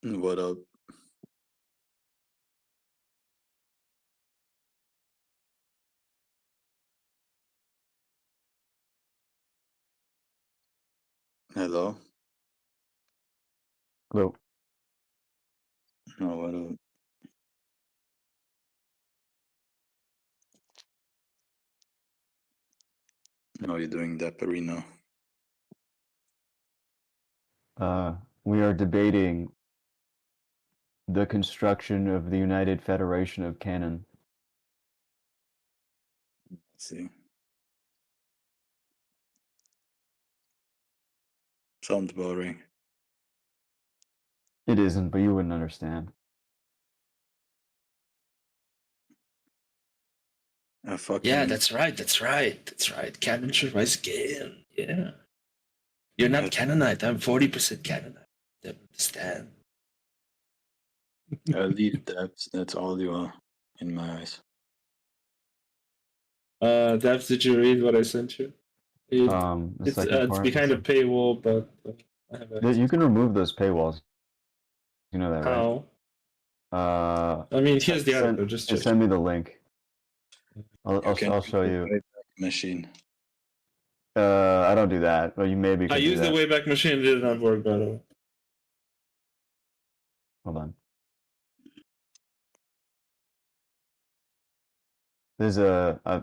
What up? Hello? Hello. Oh, what up? How are you doing, Dapperino? We are debating the construction of the United Federation of Canon. Let's see. Sounds boring. It isn't, but you wouldn't understand. Fucking Yeah, that's right. That's right. Canon should rise again. Yeah. You're not Canaanite. I'm 40% Canaanite. Don't understand. leave depths. That's all you are in my eyes. Devs, did you read what I sent you? The It's second part. behind a paywall, but I have access. You can remove those paywalls. You know that, right? How? I mean, here's the article. Just send me the link. I'll show you. Wayback Machine. I don't do that, but you maybe. I used the Wayback Machine. It did not work, by the way. Hold on. There's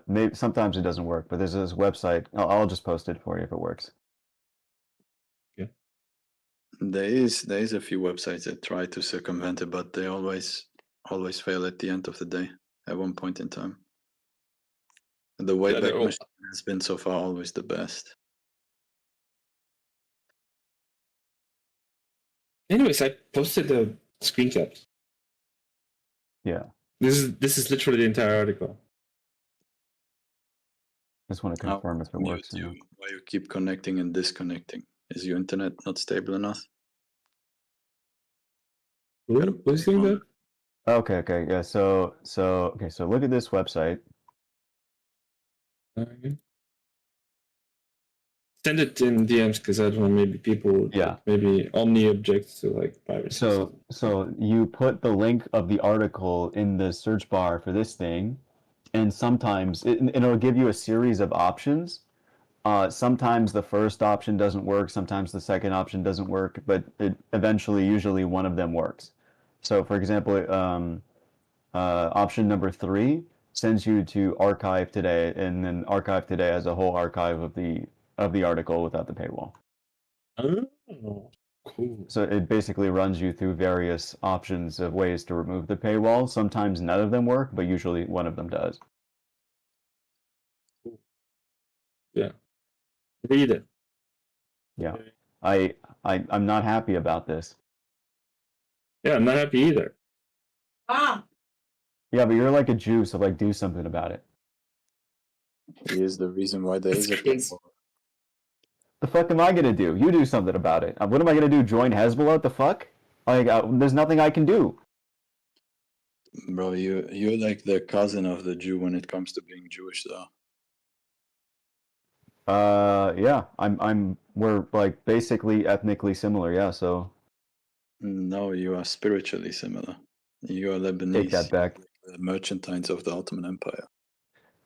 maybe sometimes it doesn't work, but there's this website. I'll just post it for you if it works. Yeah. There is a few websites that try to circumvent it, but they always fail at the end of the day. At one point in time, the Wayback Machine has been so far always the best. Anyways, I posted the screen caps. Yeah. This is literally the entire article. Just want to confirm if it works. Why you keep connecting and disconnecting? Is your internet not stable enough? Who's doing that? Okay, yeah. So look at this website. Okay. Send it in DMs because I don't know. Maybe people. Yeah. Maybe Omni objects to like piracy. So you put the link of the article in the search bar for this thing, and sometimes it'll give you a series of options. Sometimes the first option doesn't work. Sometimes the second option doesn't work, but usually one of them works. So, for example, option number 3 sends you to Archive Today, and then Archive Today has a whole archive of the article without the paywall. Oh, cool. So it basically runs you through various options of ways to remove the paywall. Sometimes none of them work, but usually one of them does. Cool. Yeah. Read it. Yeah. I'm not happy about this. Yeah, I'm not happy either. Yeah, but you're like a Jew, so like do something about it. He is the reason why there is a paywall. The fuck am I gonna do? You do something about it. What am I gonna do? Join Hezbollah? The fuck? Like, there's nothing I can do. Bro, you're like the cousin of the Jew when it comes to being Jewish, though. Yeah, we're like basically ethnically similar. Yeah, so. No, you are spiritually similar. You are Lebanese. Take that back. The merchantines of the Ottoman Empire.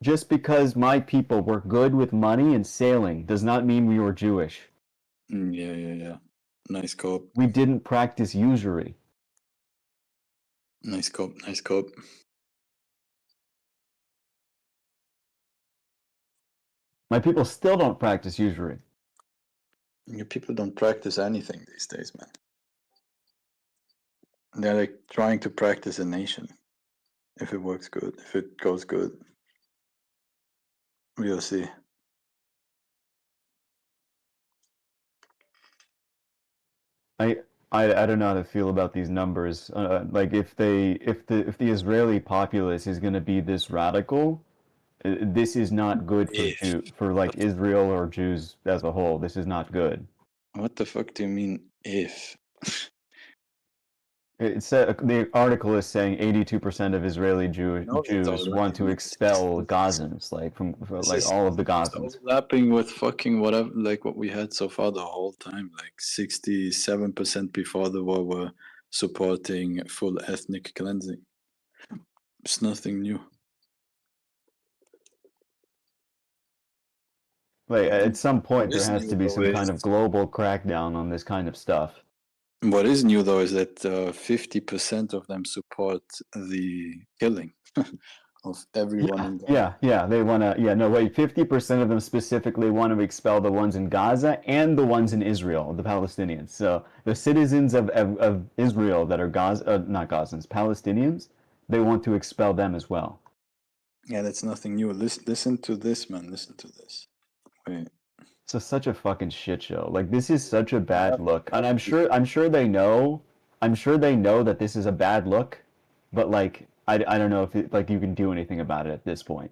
Just because my people were good with money and sailing does not mean we were Jewish. Yeah. Nice cop. We didn't practice usury. Nice cop. My people still don't practice usury. Your people don't practice anything these days, man. They're like trying to practice a nation. If it works good, if it goes good, we'll see. I don't know how to feel about these numbers. Like if the Israeli populace is going to be this radical, this is not good for like Israel or Jews as a whole. This is not good. What the fuck do you mean if? It said the article is saying 82% of Israeli Jews want to expel Gazans, like from all of the Gazans. Overlapping with fucking whatever, like what we had so far the whole time. Like 67% before the war were supporting full ethnic cleansing. It's nothing new. Like at some point, there What is has to new, be though, some kind of is global crackdown on this kind of stuff. what is new though is that 50% of them support the killing of everyone in Gaza. Yeah, they want to. Yeah, no, wait. 50% of them specifically want to expel the ones in Gaza and the ones in Israel, the Palestinians. So the citizens of Israel that are not Gazans, Palestinians, they want to expel them as well. Yeah, that's nothing new. Listen to this, man. Listen to this. Wait. So such a fucking shit show. Like this is such a bad look, and I'm sure they know. I'm sure they know that this is a bad look, but like I don't know if like you can do anything about it at this point.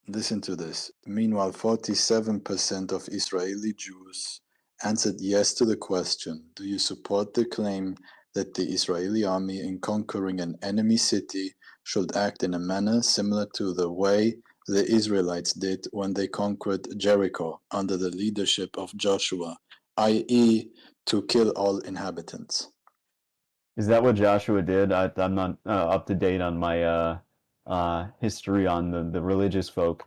Listen to this. Meanwhile, 47% of Israeli Jews answered yes to the question, do you support the claim that the Israeli army in conquering an enemy city should act in a manner similar to the way the Israelites did when they conquered Jericho under the leadership of Joshua, i.e., to kill all inhabitants? Is that what Joshua did? I'm not up to date on my history on the religious folk.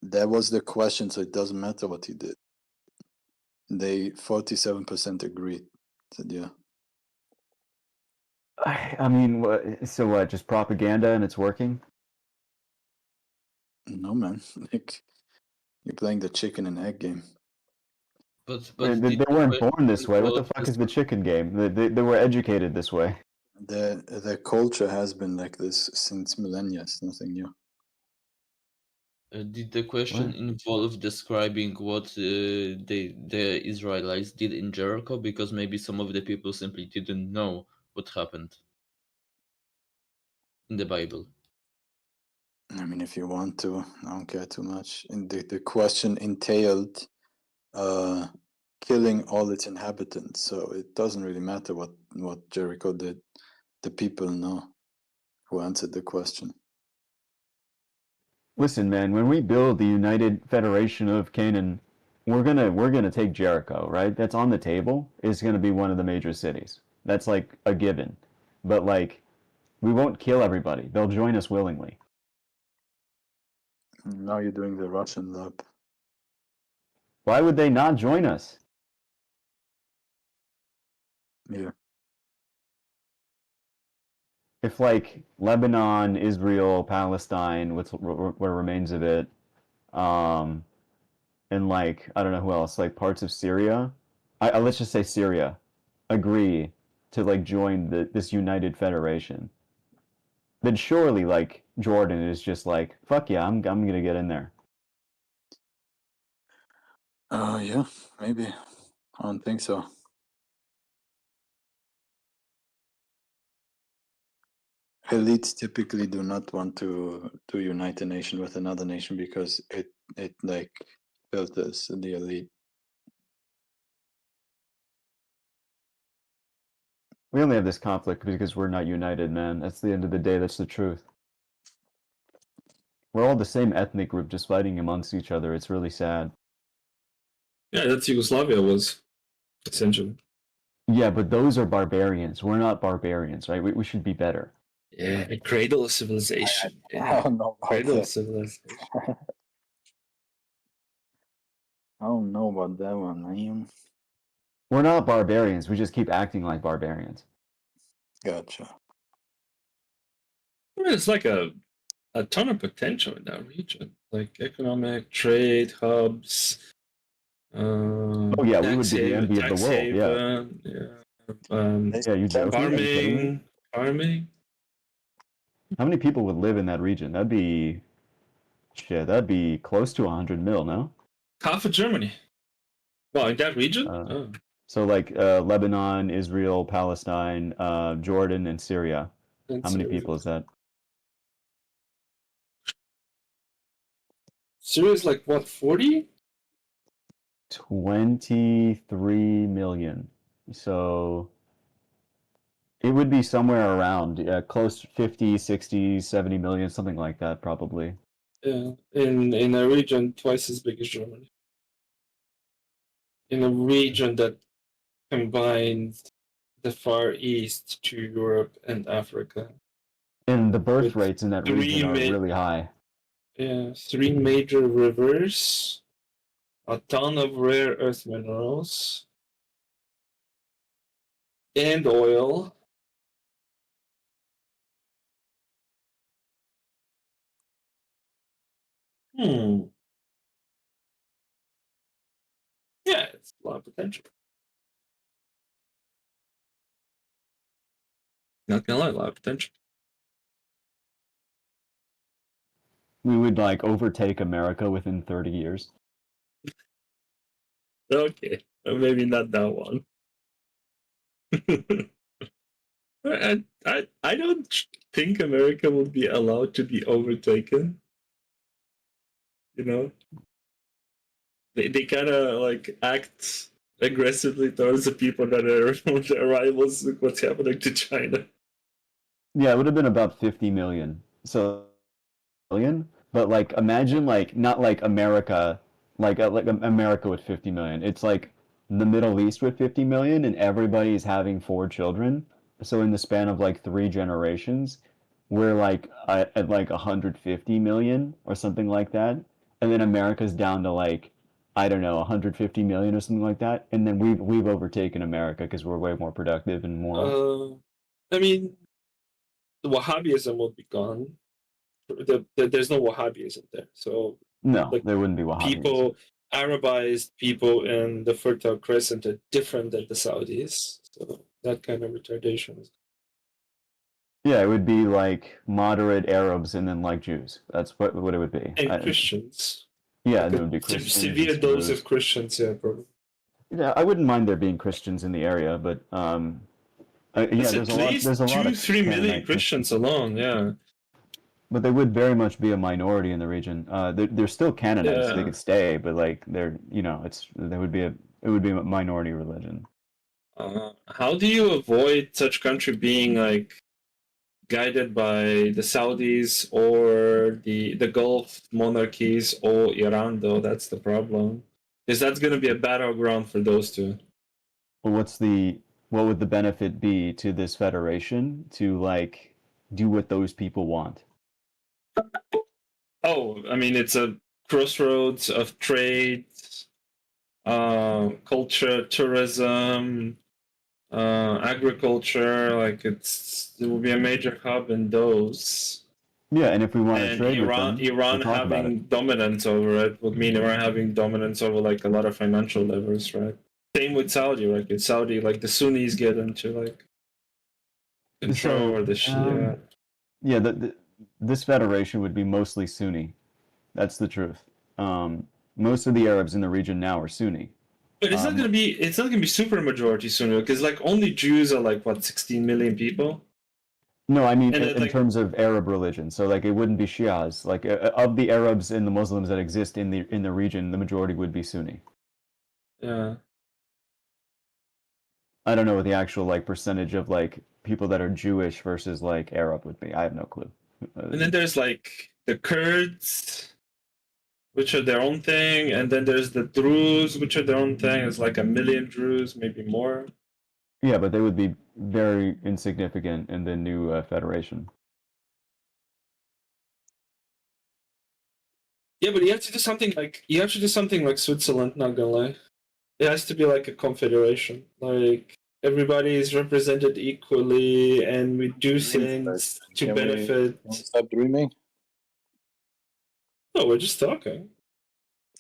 That was the question, so it doesn't matter what he did. They 47% agreed. Said yeah. I mean, so what? Just propaganda and it's working? No, man. Like, you're playing the chicken and egg game. But They weren't born this way. What the fuck is the chicken game? They were educated this way. The culture has been like this since millennia. It's nothing new. Did the question involve describing what the Israelites did in Jericho? Because maybe some of the people simply didn't know what happened in the Bible. I mean, if you want to, I don't care too much. And the question entailed killing all its inhabitants, so it doesn't really matter what Jericho did. The people know who answered the question. Listen, man, when we build the United Federation of Canaan, we're gonna take Jericho, right? That's on the table. It's gonna be one of the major cities. That's like a given. But like, we won't kill everybody. They'll join us willingly. Now you're doing the Russian lab. Why would they not join us? Yeah. If like Lebanon, Israel, Palestine, what remains of it, and like I don't know who else, like parts of Syria, let's just say Syria, agree to like join this United Federation, then surely like Jordan is just like fuck yeah, I'm gonna get in there. Yeah, maybe. I don't think so. Elites typically do not want to unite a nation with another nation because it like filters the elite. We only have this conflict because we're not united, man. That's the end of the day. That's the truth. We're all the same ethnic group, just fighting amongst each other. It's really sad. Yeah, that's Yugoslavia was essentially. Yeah, but those are barbarians. We're not barbarians, right? We should be better. Yeah, the cradle of civilization. Yeah. I don't know about Cradle of that. civilization. I don't know about that one, man. We're not barbarians. We just keep acting like barbarians. Gotcha. I mean, it's like a ton of potential in that region, like economic, trade hubs. Oh yeah, we would be the envy of the world. Yeah, you joking? Farming. How many people would live in that region? That'd be shit. That'd be close to 100 mil, no? Half of Germany. Well, in that region. So like Lebanon, Israel, Palestine, Jordan, and Syria. How many people is that? Syria is like what, 40? 23 million. So it would be somewhere around close to 50, 60, 70 million, something like that, probably. Yeah, in a region twice as big as Germany. In a region that combines the Far East to Europe and Africa. And the birth With rates in that region are really high. Yeah, 3 major rivers, a ton of rare earth minerals, and oil. Yeah, it's a lot of potential. Not gonna lie, a lot of potential. We would like overtake America within 30 years. Okay, maybe not that one. I don't think America will be allowed to be overtaken. You know, they kind of like act aggressively towards the people that are their rivals. Look what's happening to China. Yeah, it would have been about 50 million. So million, but like imagine like not like America, like America with 50 million. It's like the Middle East with 50 million, and everybody's having 4 children. So in the span of like 3 generations, we're like at like 150 million or something like that, and then America's down to like I don't know 150 million or something like that, and then we've overtaken America because we're way more productive and moral. I mean, the Wahhabism will be gone. There's no Wahhabism there, so No, like, there wouldn't be Wahhabis. people, Arabized people in the Fertile Crescent are different than the Saudis, so that kind of retardation is. Yeah, it would be like moderate Arabs and then like Jews. That's what it would be. And Christians. Yeah, like there would be Christians. Severe dose of Christians, yeah, probably. Yeah, I wouldn't mind there being Christians in the area, but yeah, there's at least a lot of 2-3 million Christians alone, yeah. But they would very much be a minority in the region. They're still Canaanites. They Yeah. could stay, but like they're it would be a minority religion. How do you avoid such country being like guided by the Saudis or the Gulf monarchies or Iran, though? That's the problem. Because that's going to be a battleground for those two. Well, what would the benefit be to this federation to like do what those people want? Oh, I mean, it's a crossroads of trade, culture, tourism, agriculture. Like it will be a major hub in those. Yeah, and if we want to And trade Iran, with them, Iran we'll talk about having it. dominance over it would mean Iran having dominance over like a lot of financial levers, right? Same with Saudi, right? With Saudi, like the Sunnis get into like control or the Shia. Yeah, this federation would be mostly Sunni. That's the truth. Most of the Arabs in the region now are Sunni. But it's not gonna be super majority Sunni because like only Jews are like what 16 million people. No, I mean And in terms of Arab religion. So like it wouldn't be Shias. Like of the Arabs and the Muslims that exist in the region, the majority would be Sunni. Yeah. I don't know what the actual like percentage of like people that are Jewish versus like Arab would be. I have no clue. And then there's like the Kurds, which are their own thing, and then there's the Druze, which are their own thing. It's like 1 million Druze, maybe more. Yeah, but they would be very insignificant in the new federation. Yeah, but you have to do something like Switzerland. Not gonna lie, it has to be like a confederation. Like everybody is represented equally, and we do things to benefit. Stop dreaming. No, we're just talking.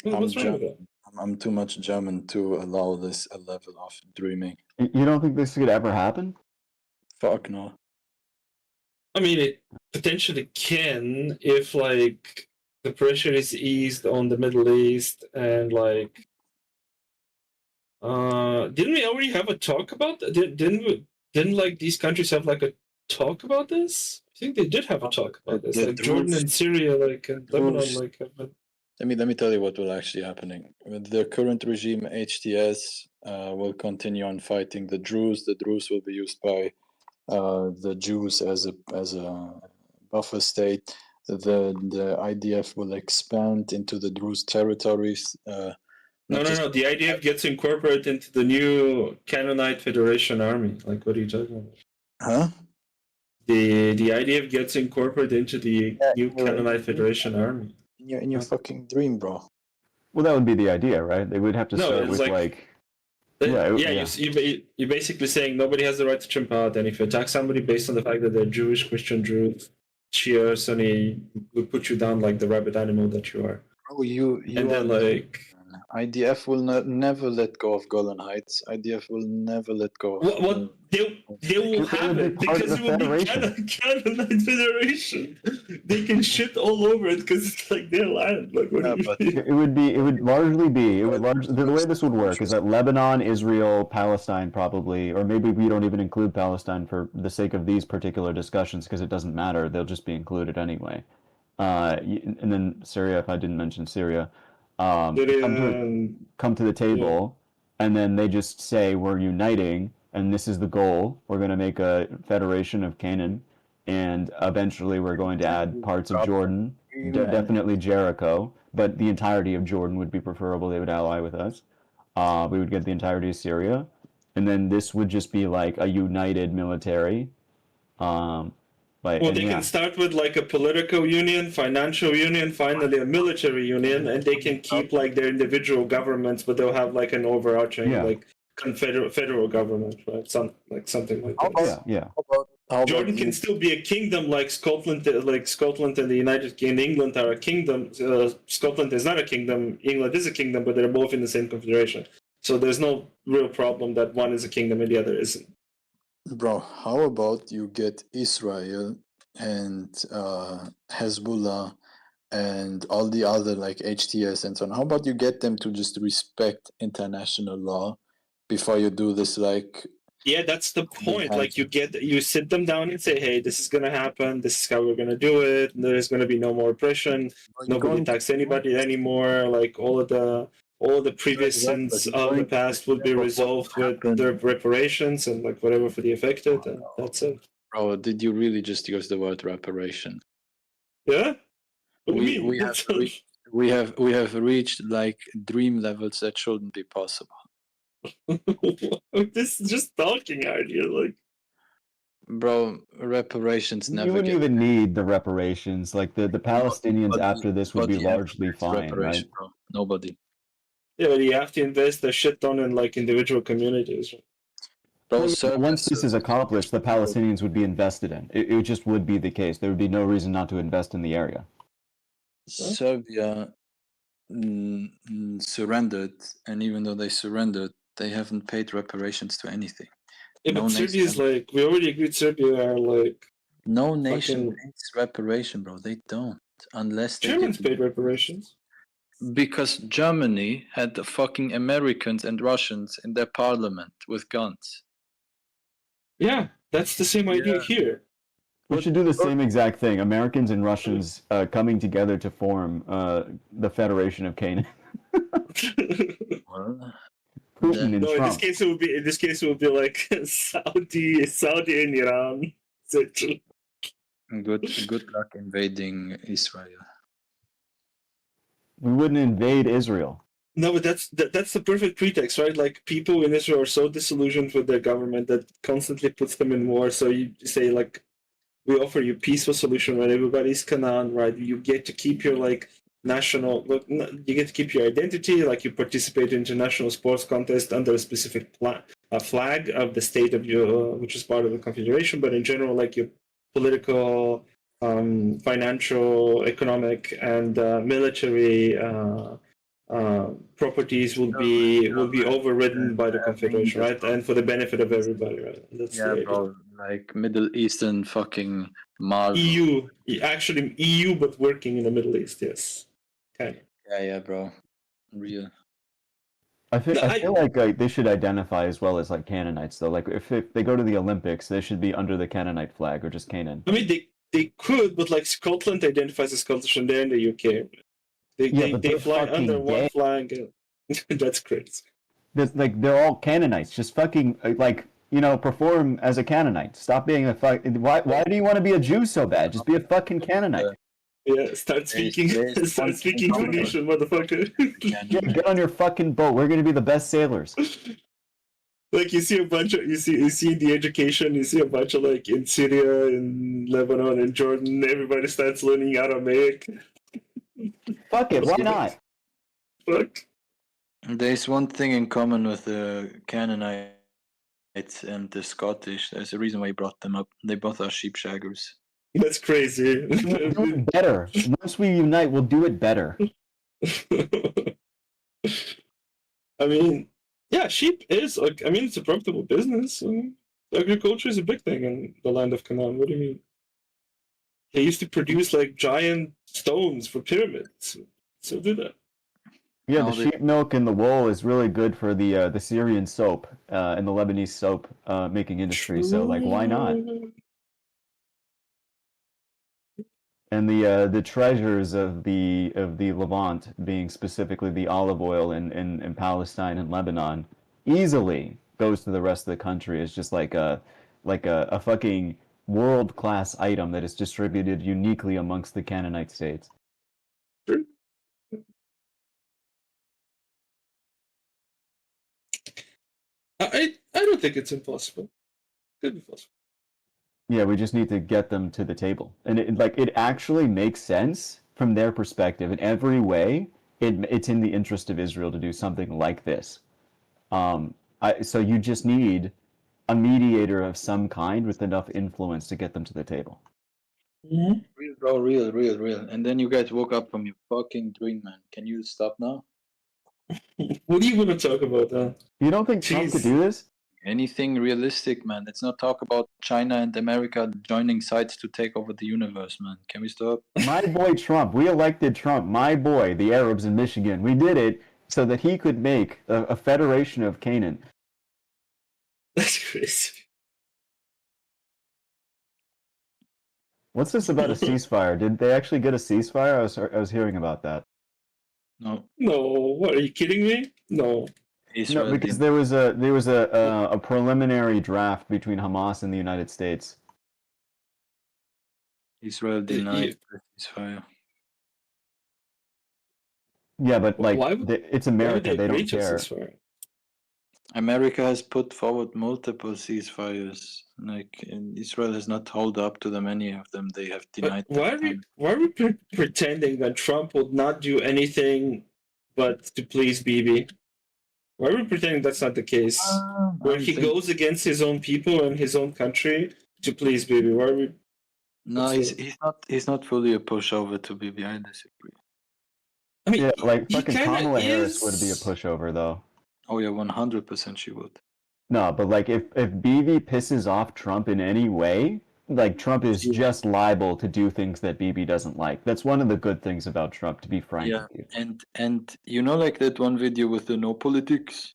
What's wrong with that? I'm too much German to allow this a level of dreaming. You don't think this could ever happen? Fuck no. I mean, it potentially can if like the pressure is eased on the Middle East and like. Didn't we already have a talk about that? Didn't like these countries have like a talk about this? I think they did have a talk about this. Like Jordan and Syria, like and Lebanon, like have been. Let me tell you what will actually happening. With the current regime, HTS will continue on fighting the Druze. The Druze will be used by the Jews as a buffer state. The IDF will expand into the Druze territories. No. The IDF gets incorporated into the new Canaanite Federation army. Like, what are you talking about? Huh? The IDF gets incorporated into the new Canaanite Federation army. In your fucking dream, bro. Well, that would be the idea, right? They would have to start with You're basically saying nobody has the right to jump out, and if you attack somebody based on the fact that they're Jewish, Christian, Druze, Shia, Sunni, we put you down like the rabbit animal that you are. Bro, you and then like IDF will never let go of Golan Heights. IDF will never let go of. What they will have it because it will be Canaanite Federation. They can shit all over it because it's like their land. Like, it would largely be the way this would work is that Lebanon, Israel, Palestine probably, or maybe we don't even include Palestine for the sake of these particular discussions because it doesn't matter. They'll just be included anyway. And then Syria, if I didn't mention Syria, come to the table, and then they just say we're uniting, and this is the goal. We're going to make a federation of Canaan, and eventually we're going to add parts of Jordan, definitely Jericho, but the entirety of Jordan would be preferable. They would ally with us. We would get the entirety of Syria, and then this would just be like a united military. They can start with like a political union, financial union, finally a military union, and they can keep like their individual governments, but they'll have like an overarching like federal government, right? Something like that. Jordan can still be a kingdom like Scotland and the United Kingdom. England are a kingdom. Scotland is not a kingdom. England is a kingdom, but they're both in the same confederation. So there's no real problem that one is a kingdom and the other isn't. Bro, how about you get Israel and Hezbollah and all the other like HTS and so on? How about you get them to just respect international law before you do this like? Yeah, that's the point. Like you sit them down and say, hey, this is gonna happen. This is how we're gonna do it. There's gonna be no more oppression. Nobody attacks anybody anymore. Like all of the previous sins of the past will be resolved with their reparations and like whatever for the affected, and that's it. Bro, did you really just use the word reparation? Yeah. What do you mean? We have reached like dream levels that shouldn't be possible. This is just talking idea, like. Bro, reparations never. You wouldn't even need the reparations. Like the Palestinians after this would be largely fine, right? Bro. Nobody. Yeah, but you have to invest a shit ton in like individual communities. Bro, once this is accomplished, the Palestinians would be invested in. It just would be the case. There would be no reason not to invest in the area. Serbia surrendered, and even though they surrendered, they haven't paid reparations to anything. Yeah, but Serbia is like, we already agreed Serbia are like... No nation pays reparation, bro. They don't. Unless they Germans paid reparations. Because Germany had the fucking Americans and Russians in their parliament with guns. Yeah, that's the same idea here. We should do the same exact thing. Americans and Russians coming together to form the Federation of Canaan. Putin and Trump. In this case it would be like Saudi and Iran. Good luck invading Israel. We wouldn't invade Israel. No, but that's the perfect pretext, right? Like people in Israel are so disillusioned with their government that constantly puts them in war. So you say like, we offer you a peaceful solution, right? Everybody's Canaan, right? You get to keep your like you get to keep your identity, like you participate in international sports contest under a specific flag of the state of your, which is part of the Confederation. But in general, like your political, financial, economic, and military properties will be overridden by the Confederation, right? And for the benefit of everybody, right? That's bro, like Middle Eastern fucking Marvel. EU, actually EU, but working in the Middle East, yes. Okay. Yeah, bro. Real. I feel like they should identify as well as like Canaanites, though. Like if they go to the Olympics, they should be under the Canaanite flag or just Canaan. I mean, they could, but like Scotland identifies as Scottish and they're in the UK. They fly under one flag. That's crazy. They're all Canaanites. Just fucking perform as a Canaanite. Stop being a fuck. Why do you want to be a Jew so bad? Just be a fucking Canaanite. Yeah, start speaking Tunisian, motherfucker. Yeah, get on your fucking boat. We're gonna be the best sailors. Like you see in the education, you see a bunch of like in Syria, in Lebanon, in Jordan, everybody starts learning Aramaic. Fuck it, why not? Fuck. There's one thing in common with the Canaanites and the Scottish. There's a reason why he brought them up. They both are sheep shaggers. That's crazy. We'll do it better. Once we unite, we'll do it better. I mean, yeah, sheep is like, I mean, it's a profitable business. Agriculture is a big thing in the land of Canaan. What do you mean? They used to produce like giant stones for pyramids. So do that. Yeah, the sheep milk and the wool is really good for the Syrian soap and the Lebanese soap making industry. So like, why not? And the treasures of the Levant, being specifically the olive oil in Palestine and Lebanon, easily goes to the rest of the country. It's just like a fucking world-class item that is distributed uniquely amongst the Canaanite states. I don't think it's impossible. Could be possible. Yeah, we just need to get them to the table, and it actually makes sense from their perspective in every way. It's in the interest of Israel to do something like this. So you just need a mediator of some kind with enough influence to get them to the table. Mm-hmm. Real, bro, real. And then you guys woke up from your fucking dream, man. Can you stop now? What do you want to talk about? You don't think Trump could do this? Anything realistic, man. Let's not talk about China and America joining sides to take over the universe, man. Can we stop? My boy Trump. We elected Trump. My boy, the Arabs in Michigan. We did it so that he could make a federation of Canaan. That's crazy. What's this about a ceasefire? Did they actually get a ceasefire? I was hearing about that. No. No, what, are you kidding me? No. No, because there was a preliminary draft between Hamas and the United States. Israel denied the ceasefire. Yeah, but like it's America, they don't care. America has put forward multiple ceasefires. Like, Israel has not held up to them. Any of them, they have denied. Why are we pretending that Trump would not do anything but to please Bibi? Why are we pretending that's not the case? Where he goes against his own people and his own country to please Bibi? Why are we? No, he's not fully a pushover to Bibi. I disagree. I mean, yeah, like fucking Kamala Harris would be a pushover, though. Oh yeah, 100% she would. No, but like if Bibi pisses off Trump in any way, like Trump is just liable to do things that Bibi doesn't like. That's one of the good things about Trump, to be frank with you. And you know, like that one video with the no politics.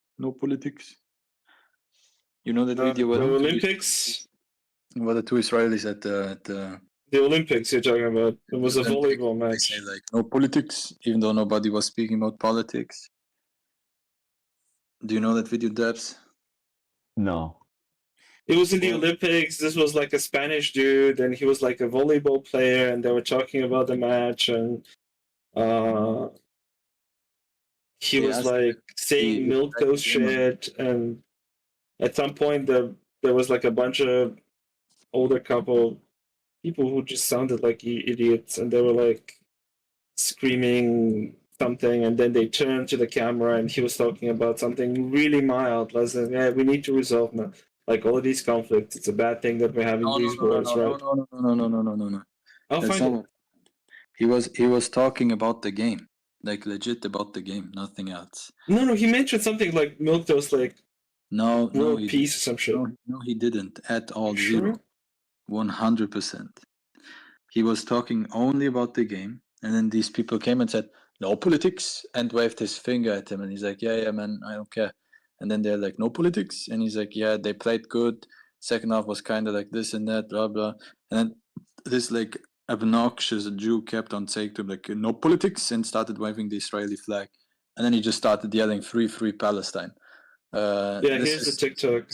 You know that video with the Olympics? Well, the two Israelis at the Olympics you're talking about. It was a volleyball match. They say like no politics, even though nobody was speaking about politics. Do you know that video, Debs? No. It was in the Olympics. This was like a Spanish dude, and he was like a volleyball player, and they were talking about the match, and he was like saying milk those shit, and at some point there was like a bunch of older people who just sounded like idiots, and they were like screaming something, and then they turned to the camera and he was talking about something really mild, as in, yeah, we need to resolve now. Like all of these conflicts, it's a bad thing that we're having these wars, right? No. I'll find it. He was talking about the game, like legit about the game, nothing else. No, he mentioned something like milk toast, like world peace or some shit. No, he didn't at all. Sure? 100%. He was talking only about the game, and then these people came and said no politics and waved his finger at him, and he's like, yeah man, I don't care. And then they're like, no politics, and he's like, yeah, they played good, second half was kind of like this and that, blah blah. And then this like obnoxious Jew kept on saying to him like, no politics, and started waving the Israeli flag, and then he just started yelling free Palestine. Here's the TikTok.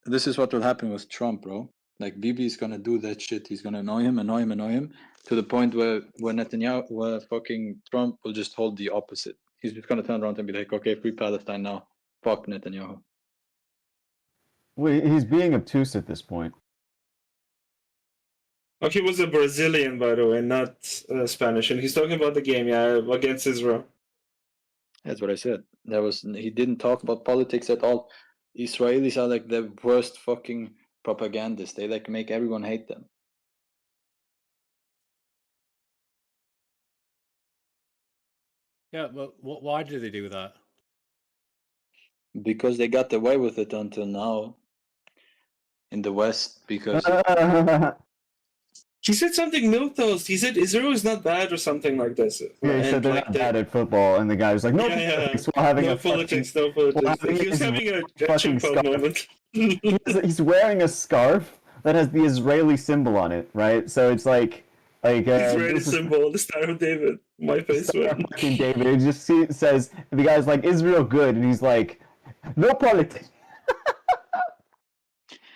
This is what will happen with Trump, bro. Like Bibi is gonna do that shit. He's gonna annoy him, to the point where Netanyahu, where fucking Trump will just hold the opposite. He's just gonna turn around and be like, okay, free Palestine now. Fuck Netanyahu. Well, he's being obtuse at this point. Oh, he was a Brazilian, by the way, not Spanish, and he's talking about the game, yeah, against Israel. That's what I said. He didn't talk about politics at all. Israelis are like the worst fucking propagandists. They like make everyone hate them. Yeah, but why do they do that? Because they got away with it until now in the West. Because he said something milquetoast. He said Israel is not bad or something like this. Yeah, he said they're not bad at football, and the guy was like, "No politics." While having no politics. He was having a chimpo moment. He's wearing a scarf that has the Israeli symbol on it, right? So it's like Israeli symbol, the Star of David. My face went. Fucking David. It just says the guy's like, "Israel good," and he's like, "No politics."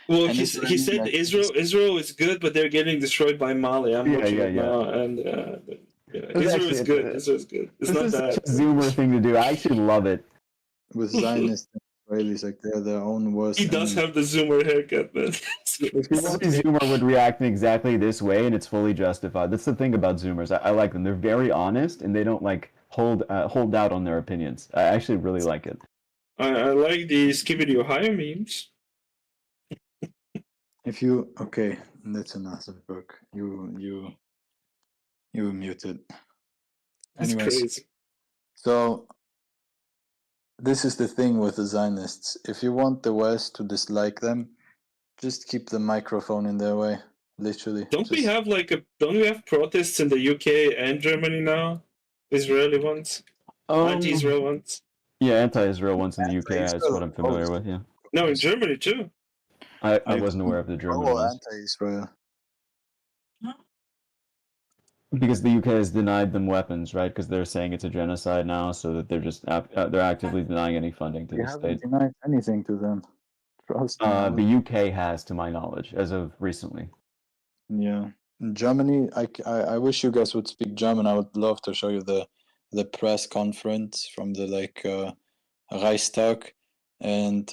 Well, he said Israel is good, but they're getting destroyed by Mali. I'm watching it now, and Israel is good. Israel is good. It's not that such a Zoomer thing to do. I actually love it. With Zionists and Israelis, like they're their own worst. He does have the Zoomer haircut, man. Every Zoomer would react in exactly this way, and it's fully justified. That's the thing about Zoomers. I like them. They're very honest, and they don't like hold out on their opinions. I actually really like it. I like the Skibidi Ohio memes. If you okay, that's another book. You muted. That's crazy. So this is the thing with the Zionists. If you want the West to dislike them, just keep the microphone in their way. Literally. Don't we have protests in the UK and Germany now? Israeli ones, anti-Israel ones. Yeah, anti-Israel ones in the UK. That's what I'm familiar with. Yeah. No, in Germany too. I wasn't aware of the German ones. Anti-Israel. Because the UK has denied them weapons, right? Because they're saying it's a genocide now, so that they're just they're actively denying any funding to the state. Denied anything to them. Trust me. The UK has, to my knowledge, as of recently. Yeah, in Germany. I wish you guys would speak German. I would love to show you the press conference from the Reichstag, and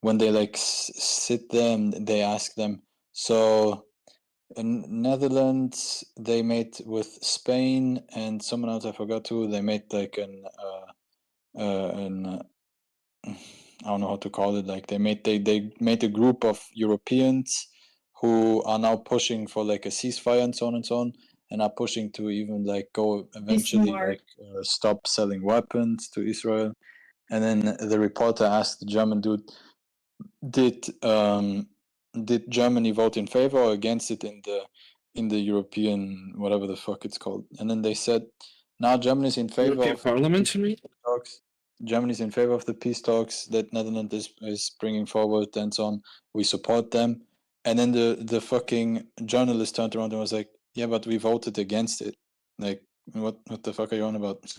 when they sit there and they ask them. So in Netherlands they made with Spain and someone else I forgot too. They made I don't know how to call it. Like they made a group of Europeans who are now pushing for a ceasefire and so on, and are pushing to even go eventually stop selling weapons to Israel. And then the reporter asked the German dude, did Germany vote in favor or against it in the European whatever the fuck it's called? And then they said, now Germany's in favor European of Parliament, talks. Germany's in favor of the peace talks that Netherlands is bringing forward and so on. We support them. And then the fucking journalist turned around and was like, yeah, but we voted against it. Like, what the fuck are you on about?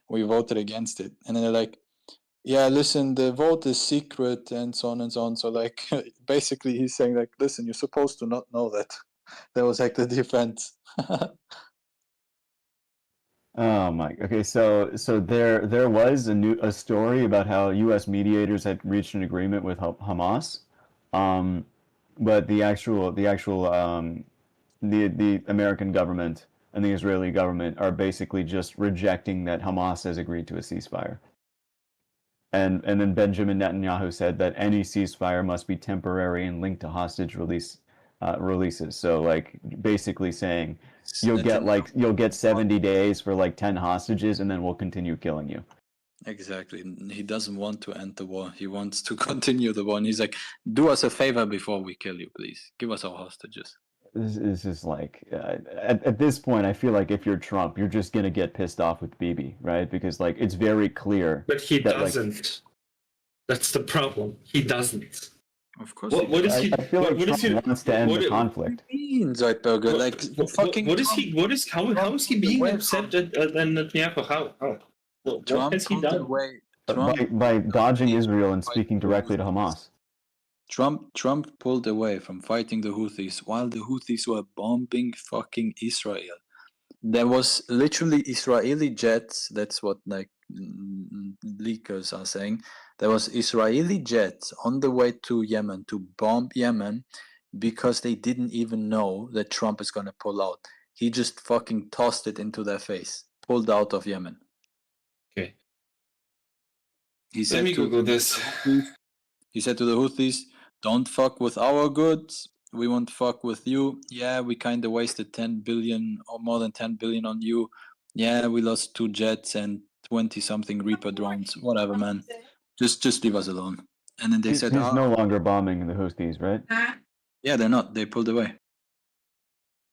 We voted against it. And then they're like, yeah, listen, the vote is secret and so on and so on. So basically he's saying listen, you're supposed to not know that. That was the defense. Oh my. Okay, so there was a story about how U.S. mediators had reached an agreement with Hamas, but the American government and the Israeli government are basically just rejecting that Hamas has agreed to a ceasefire. And then Benjamin Netanyahu said that any ceasefire must be temporary and linked to hostage releases. So basically saying you'll get 70 days for 10 hostages, and then we'll continue killing you. Exactly. He doesn't want to end the war. He wants to continue the war. And he's like, do us a favor before we kill you, please. Give us our hostages. This is at this point, I feel like if you're Trump, you're just gonna get pissed off with Bibi, right? Because it's very clear. But he doesn't. That's the problem. He doesn't. Of course. What is he? I feel like Trump wants to end the conflict. How is he being upset at Netanyahu? How? What has he done? By dodging Israel and speaking directly to Hamas. Trump pulled away from fighting the Houthis while the Houthis were bombing fucking Israel. There was literally Israeli jets. That's what like leakers are saying. There was Israeli jets on the way to Yemen to bomb Yemen because they didn't even know that Trump is gonna pull out. He just fucking tossed it into their face. Pulled out of Yemen. Okay. He said Let me Google this. He said to the Houthis, "Don't fuck with our goods. We won't fuck with you. Yeah, we kind of wasted 10 billion or more than 10 billion on you. Yeah, we lost 2 jets and 20 something Reaper drones. Whatever, man. Just leave us alone." And then they said, He's no longer bombing the Houthis, right? yeah, they're not. They pulled away.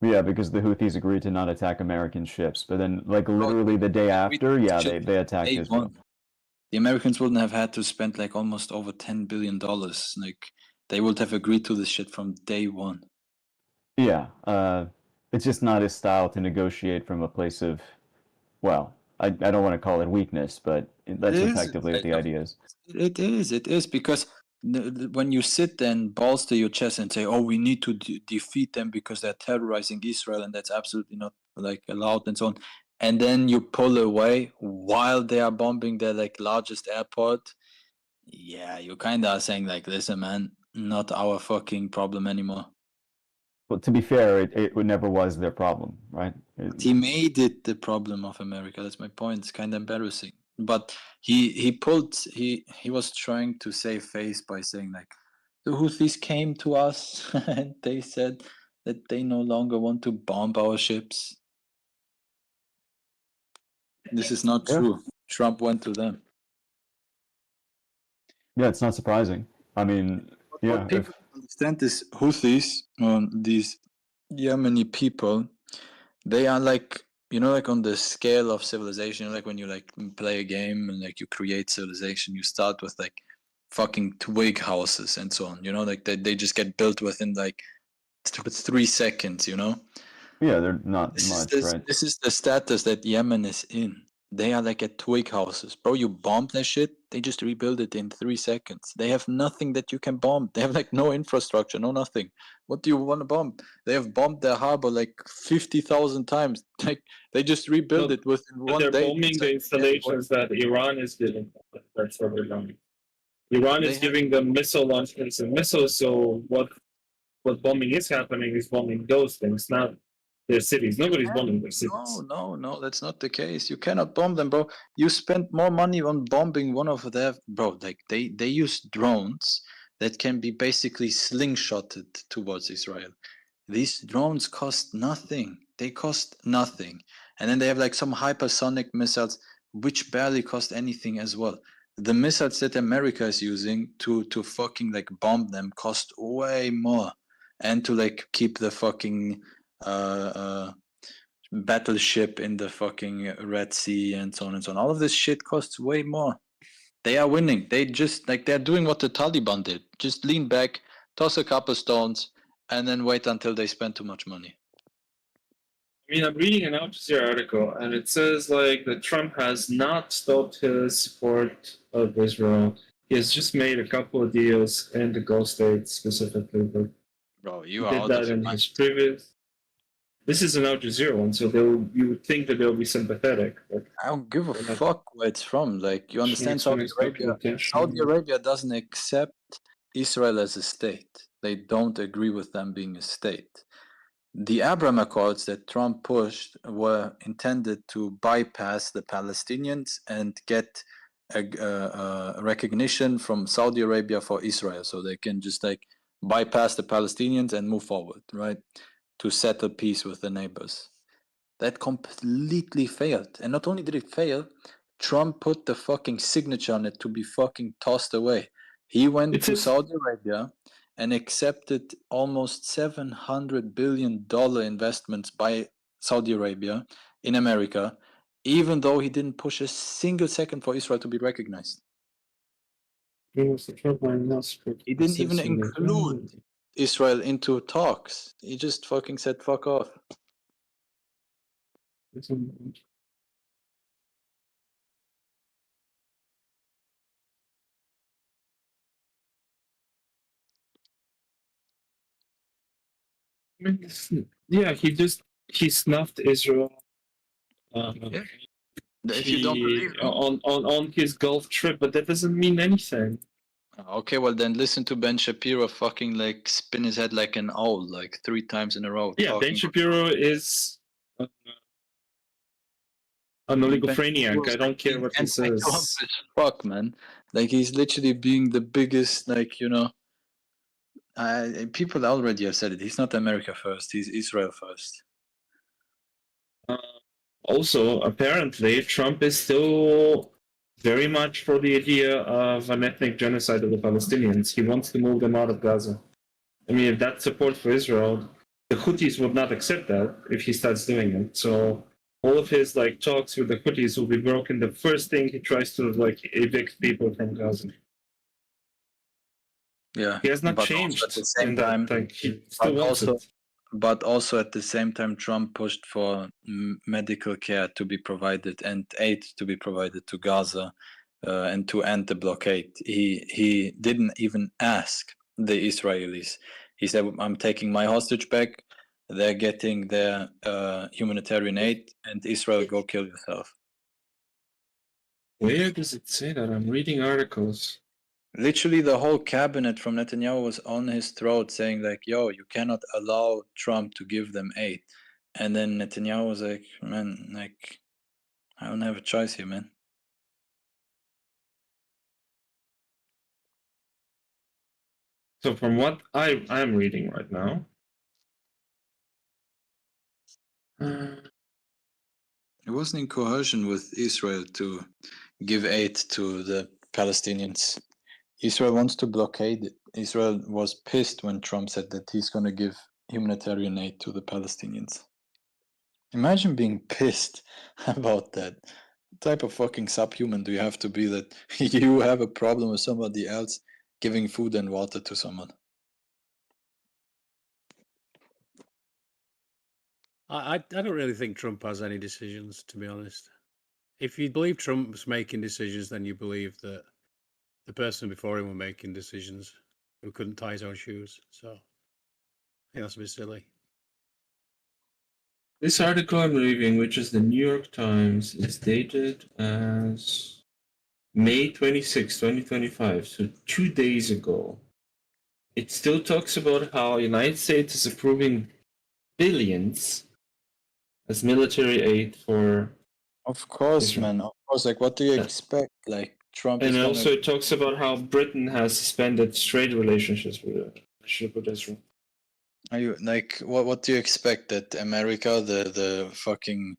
Yeah, because the Houthis agreed to not attack American ships. But then, like, literally the day after, yeah, they attacked Israel. The Americans wouldn't have had to spend like almost over $10 billion. Like, they would have agreed to this shit from day one. Yeah, it's just not his style to negotiate from a place of, well, I don't want to call it weakness, but that's effectively what the idea is. It is because when you sit there and bolster your chest and say, "Oh, we need to defeat them because they're terrorizing Israel and that's absolutely not like allowed," and so on, and then you pull away while they are bombing their like largest airport, yeah, you kind of are saying like, "Listen, man, not our fucking problem anymore." Well, to be fair, it never was their problem, right? He made it the problem of America. That's my point. It's kind of embarrassing. But he was trying to save face by saying like, the Houthis came to us and they said that they no longer want to bomb our ships. This is not true. Trump went to them. Yeah, it's not surprising. I mean, yeah. What people understand is Houthis, these Yemeni people, they are like, like on the scale of civilization, like when you like play a game and like you create civilization, you start with like fucking twig houses and so on, like they just get built within like 3 seconds, Yeah, they're not much, right? This is the status that Yemen is in. They are like at twig houses. Bro, you bomb their shit, they just rebuild it in 3 seconds. They have nothing that you can bomb. They have like no infrastructure, no nothing. What do you want to bomb? They have bombed their harbor like 50,000 times. Like they just rebuild it within one day. They're bombing the installations that Iran is doing. That's what they're doing. Iran is giving them missile launchers and missiles, so what bombing is happening is bombing those things, not their cities. Nobody's bombing their cities. No, that's not the case. You cannot bomb them, bro. You spend more money on bombing one of their, bro. Like they use drones that can be basically slingshotted towards Israel. These drones cost nothing. They cost nothing, and then they have like some hypersonic missiles which barely cost anything as well. The missiles that America is using to fucking like bomb them cost way more, and to like keep the fucking battleship in the fucking Red Sea and so on and so on. All of this shit costs way more. They are winning. They just like they're doing what the Taliban did. Just lean back, toss a couple stones, and then wait until they spend too much money. I mean, I'm reading an Al Jazeera article, and it says like that Trump has not stopped his support of Israel. He has just made a couple of deals in the Gulf states specifically, but bro, he did that in his previous. This is an Al Jazeera one, so you would think that they'll be sympathetic. But I don't give a fuck where it's from. Like, you understand, Saudi Arabia doesn't accept Israel as a state. They don't agree with them being a state. The Abraham Accords that Trump pushed were intended to bypass the Palestinians and get a recognition from Saudi Arabia for Israel, so they can just like bypass the Palestinians and move forward, right? To settle peace with the neighbors. That completely failed. And not only did it fail, Trump put the fucking signature on it to be fucking tossed away. He went to Saudi Arabia and accepted almost $700 billion investments by Saudi Arabia in America, even though he didn't push a single second for Israel to be recognized. He didn't even include Israel into talks. He just fucking said fuck off. Yeah, he snuffed Israel. Yeah. If you don't believe me, on his Gulf trip, but that doesn't mean anything. okay, well then listen to Ben Shapiro fucking like spin his head like an owl like 3 times in a row. Yeah, Ben Shapiro is an oligophreniac. I don't care what he says. Fuck, man. Like he's literally being the biggest, like, you know. People already have said it. He's not America first. He's Israel first. Also, apparently, Trump is still very much for the idea of an ethnic genocide of the Palestinians. He wants to move them out of Gaza. I mean, if that's support for Israel, the Houthis would not accept that if he starts doing it. So all of his like talks with the Houthis will be broken the first thing he tries to like evict people from Gaza. Yeah, he has not but changed at the same time. Like, he still wants it. But also at the same time, Trump pushed for medical care to be provided and aid to be provided to Gaza and to end the blockade. He didn't even ask the Israelis. He said, "I'm taking my hostage back. They're getting their humanitarian aid, and Israel, go kill yourself." Where does it say that? I'm reading articles. Literally, the whole cabinet from Netanyahu was on his throat saying like, yo, you cannot allow Trump to give them aid. And then Netanyahu was like, man, like, I don't have a choice here, man. So from what I'm reading right now, It wasn't in coercion with Israel to give aid to the Palestinians. Israel wants to blockade it. Israel was pissed when Trump said that he's going to give humanitarian aid to the Palestinians. Imagine being pissed about that. What type of fucking subhuman do you have to be that you have a problem with somebody else giving food and water to someone? I don't really think Trump has any decisions, to be honest. If you believe Trump's making decisions, then you believe that the person before him were making decisions who couldn't tie his own shoes. So I think that's a bit silly. This article I'm reading, which is the New York Times, is dated as May 26, 2025, so 2 days ago. It still talks about how the United States is approving billions as military aid for... Of course, Israel. man. Of course. Like, what do you expect? Like, Trump and is also gonna... it talks about how Britain has suspended trade relations with Israel. Are you like what do you expect that America, the fucking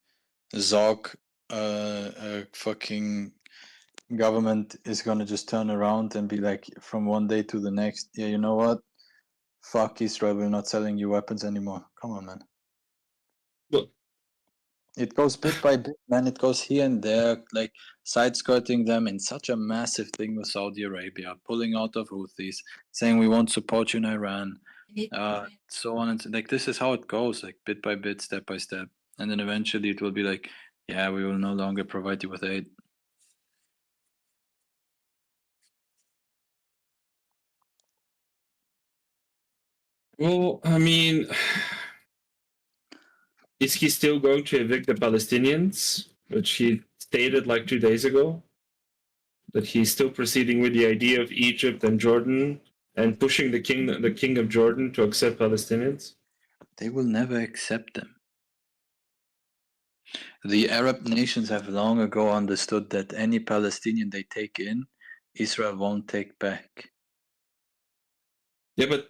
Zog fucking government is gonna just turn around and be like from one day to the next, yeah, you know what? Fuck Israel, we're not selling you weapons anymore. Come on, man. Well, it goes bit by bit, man. It goes here and there, like side skirting them in such a massive thing with Saudi Arabia, pulling out of Houthis, saying we won't support you in Iran, so on and so, like this is how it goes, like bit by bit, step by step, and then eventually it will be like, yeah, we will no longer provide you with aid. Well, I mean, is he still going to evict the Palestinians, which he stated like 2 days ago? That he's still proceeding with the idea of Egypt and Jordan and pushing the king of Jordan to accept Palestinians? They will never accept them. The Arab nations have long ago understood that any Palestinian they take in, Israel won't take back. Yeah, but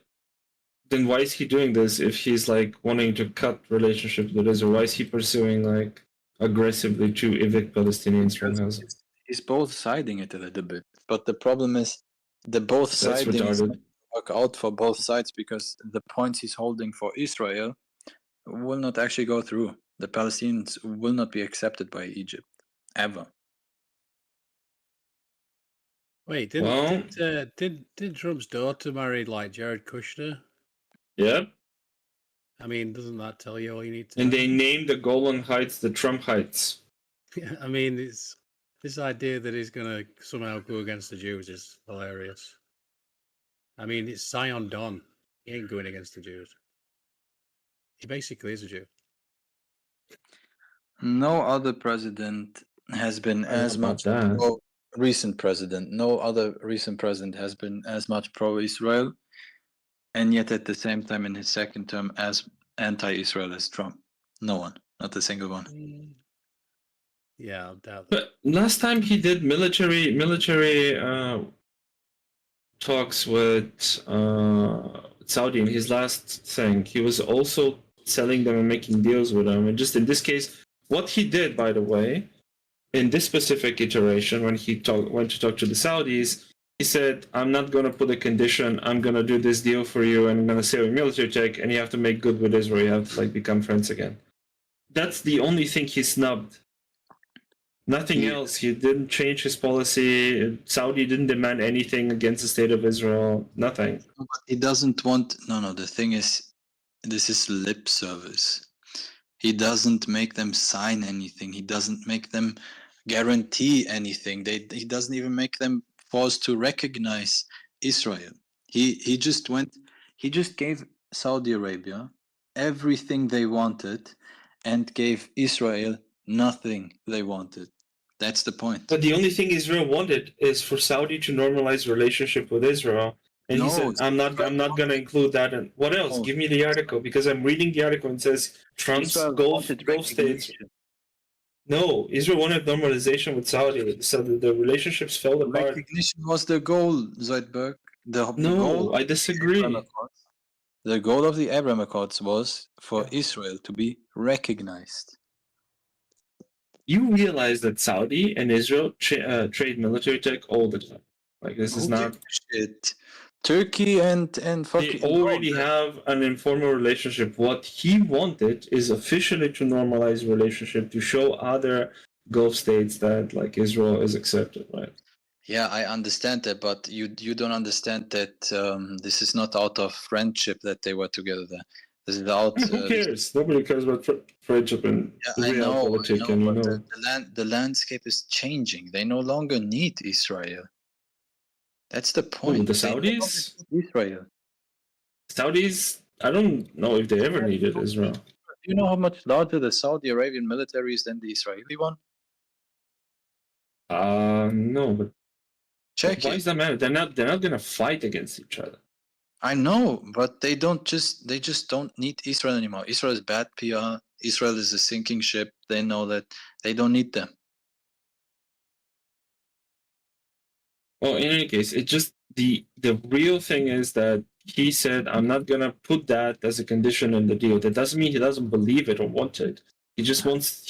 then why is he doing this if he's like wanting to cut relationships with Israel? Why is he pursuing like aggressively to evict Palestinians from Gaza? He's both siding it a little bit, but the problem is the both siding is not work out for both sides because the points he's holding for Israel will not actually go through. The Palestinians will not be accepted by Egypt ever. Wait, did Trump's daughter marry like Jared Kushner? Yep. I mean, doesn't that tell you all you need to know? And they named the Golan Heights the Trump Heights. I mean, it's this idea that he's going to somehow go against the Jews is hilarious. I mean, it's Sion Don. He ain't going against the Jews. He basically is a Jew. No other president has been as much recent president. No other recent president has been as much pro-Israel, and yet at the same time in his second term as anti-Israel as Trump. No one, not a single one. Yeah, I doubt that. But last time he did military talks with Saudi in his last thing, he was also selling them and making deals with them. And just in this case, what he did, by the way, in this specific iteration, when he went to talk to the Saudis, he said, I'm not going to put a condition, I'm going to do this deal for you, and I'm going to sell you military tech, and you have to make good with Israel, you have to become friends again. That's the only thing he snubbed. Nothing else. He didn't change his policy. Saudi didn't demand anything against the state of Israel. Nothing. But he doesn't want. No. The thing is, this is lip service. He doesn't make them sign anything. He doesn't make them guarantee anything. He doesn't even make them forced to recognize Israel. He just went. He just gave Saudi Arabia everything they wanted, and gave Israel nothing they wanted. That's the point. But the only thing Israel wanted is for Saudi to normalize relationship with Israel. And he said, I'm not going to include that. And what else? Give me the article, because I'm reading the article and it says Trump's Gulf states. No, Israel wanted normalization with Saudi, so the relationships fell apart. Recognition was the goal, Zoidberg. I disagree. The goal of the Abraham Accords was for Israel to be recognized. You realize that Saudi and Israel trade military tech all the time. This is not shit. Turkey and fucking. They already have an informal relationship. What he wanted is officially to normalize relationship, to show other Gulf states that Israel is accepted, right? Yeah, I understand that, but you don't understand that this is not out of friendship that they were together there. This is out. Who cares? Nobody cares about friendship and realpolitik. The landscape is changing. They no longer need Israel. That's the point. The Saudis? Israel. Saudis, I don't know if they ever needed Israel. Do you know how much larger the Saudi Arabian military is than the Israeli one? No, but check why does that matter? They're not gonna fight against each other. I know, but they just don't need Israel anymore. Israel is bad PR. Israel is a sinking ship. They know that they don't need them. Well, in any case, it just the real thing is that he said, I'm not gonna put that as a condition in the deal. That doesn't mean he doesn't believe it or want it. He just wants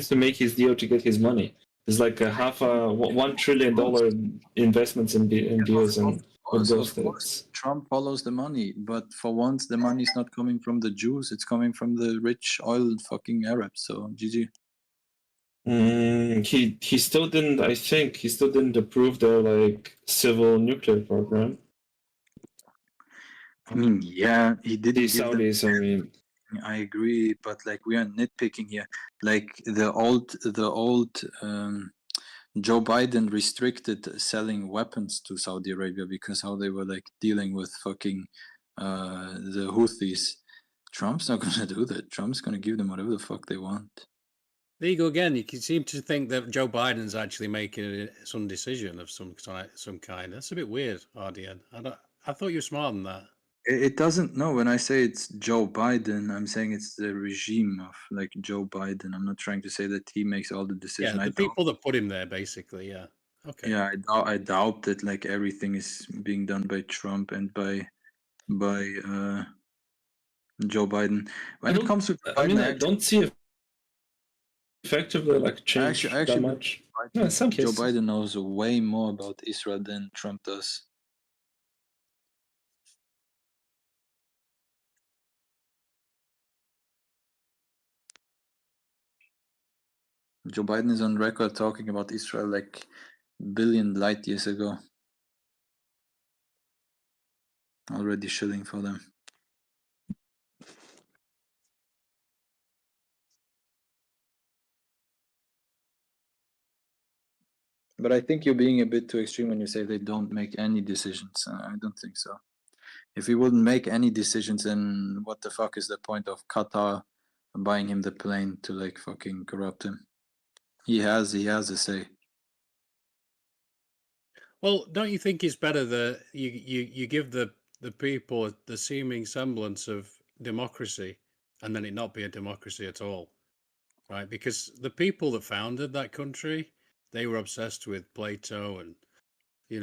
to make his deal to get his money. There's like $1 trillion investments in deals and with those states. Trump follows the money, but for once the money is not coming from the Jews, it's coming from the rich oil fucking Arabs. So GG. He still didn't. I think he still didn't approve their civil nuclear program. I mean, yeah, he did. The Saudis. I mean, I agree, but we are nitpicking here. The old Joe Biden restricted selling weapons to Saudi Arabia because how they were dealing with fucking the Houthis. Trump's not gonna do that. Trump's gonna give them whatever the fuck they want. There you go again. You can seem to think that Joe Biden's actually making some decision of some kind. That's a bit weird, RDN. I thought you were smarter than that. It doesn't. No, when I say it's Joe Biden, I'm saying it's the regime of Joe Biden. I'm not trying to say that he makes all the decisions. Yeah, the people that put him there, basically. Yeah. Okay. Yeah, I doubt that everything is being done by Trump and by Joe Biden. When it comes to Biden, I don't see it effectively change that much. No, in some cases. Joe Biden knows way more about Israel than Trump does. Joe Biden is on record talking about Israel billion light years ago. Already shilling for them. But I think you're being a bit too extreme when you say they don't make any decisions. I don't think so. If he wouldn't make any decisions, then what the fuck is the point of Qatar buying him the plane to like fucking corrupt him? He has a say. Well, don't you think it's better that you give the people the seeming semblance of democracy, and then it not be a democracy at all, right? Because the people that founded that country, they were obsessed with Plato and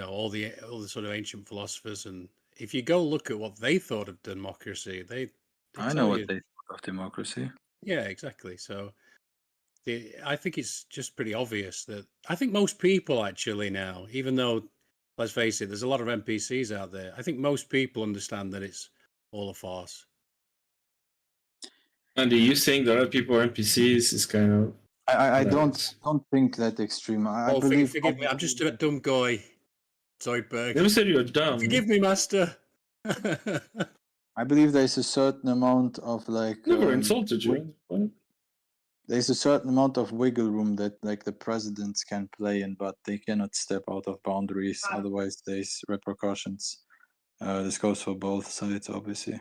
all the sort of ancient philosophers. And if you go look at what they thought of democracy, they I know tell what you, they thought of democracy. yeah, exactly. So I think it's just pretty obvious that I think most people actually now, even though, let's face it, there's a lot of NPCs out there. I think most people understand that it's all a farce. Andy, you saying that other people are NPCs is kind of. I Nice. don't think that extreme. I Oh, believe. forgive me, I'm just a dumb guy. Zoidberg. Never said you're dumb. Forgive me, master. I believe there's a certain amount of like. Never insulted you. What? There's a certain amount of wiggle room that like the presidents can play in, but they cannot step out of boundaries. Otherwise, there's repercussions. This goes for both sides, obviously.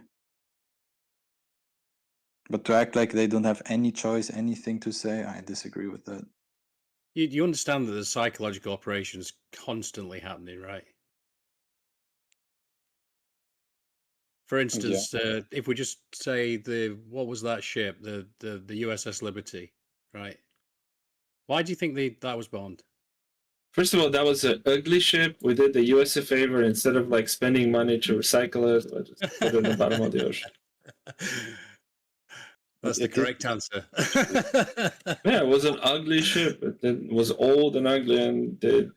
But to act like they don't have any choice, anything to say, I disagree with that. You understand that there's psychological operations constantly happening, right? For instance, if we just say what was that ship, the USS Liberty, right? Why do you think that was bombed? First of all, that was an ugly ship. We did the US a favor. Instead of like spending money to recycle it, we just put it in the bottom of the ocean. That's the correct answer. Yeah, it was an ugly ship. It was old and ugly, and they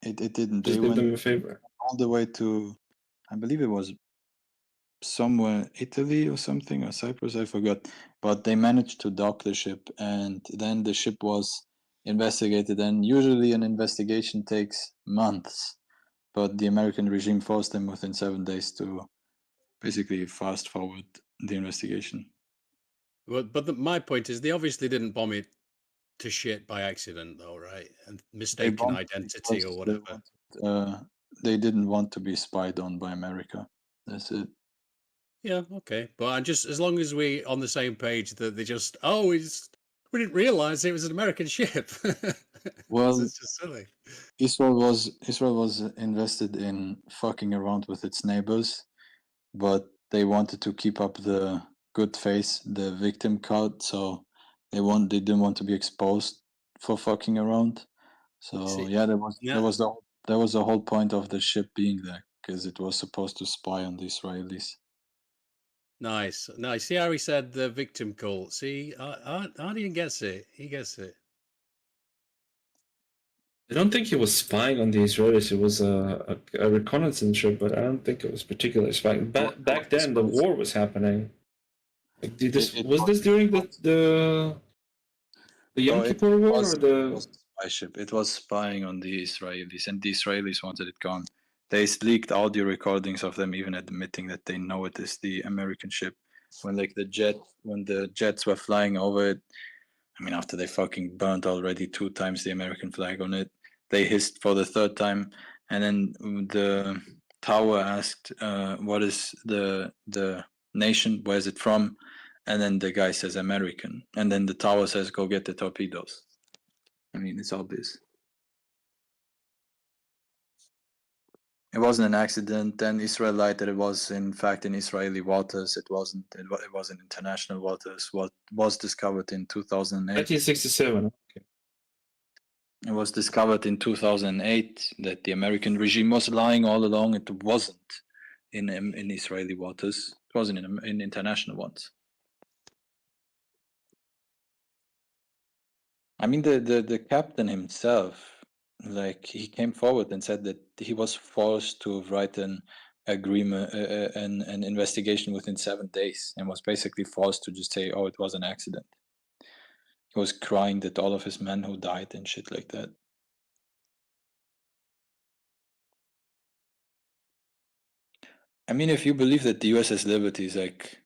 it didn't. just They did them went a favor. all the way to, I believe it was somewhere Italy or something, or Cyprus, I forgot. But they managed to dock the ship, and then the ship was investigated. And usually, an investigation takes months, but the American regime forced them within 7 days to basically fast forward the investigation. But my point is, they obviously didn't bomb it to shit by accident, though, right? And mistaken identity or whatever. They didn't want to be spied on by America. That's it. Yeah, okay. But I just, as long as we're on the same page that they just, we didn't realize it was an American ship. Well, it's just silly. Israel was invested in fucking around with its neighbors, but they wanted to keep up the good face, the victim card, so they didn't want to be exposed for fucking around. So yeah, that was the whole point of the ship being there, because it was supposed to spy on the Israelis. Nice. See how he said the victim cult. See, Arnie gets it. He gets it. I don't think he was spying on the Israelis. It was a reconnaissance ship, but I don't think it was particularly spying. Back then, the war was happening. Like, was this during the Yom Kippur War or the? It was a spy ship. It was spying on the Israelis, and the Israelis wanted it gone. They leaked audio recordings of them even admitting that they know it is the American ship. When the jets were flying over it, I mean, after they fucking burnt already 2 times the American flag on it, they hissed for the 3rd time, and then the tower asked, "What is the nation? Where is it from?" And then the guy says American, and then the tower says, "Go get the torpedoes." I mean, it's obvious. It wasn't an accident. Then Israel lied that it was in fact in Israeli waters. It wasn't. It was in international waters. What was discovered in 2008? 1967. Okay. It was discovered in 2008 that the American regime was lying all along. It wasn't in Israeli waters. It wasn't in international ones. I mean, the captain himself, like, he came forward and said that he was forced to write an agreement, an investigation within 7 days, and was basically forced to just say, "Oh, it was an accident." He was crying that all of his men who died and shit like that. I mean, if you believe that the USS Liberty is like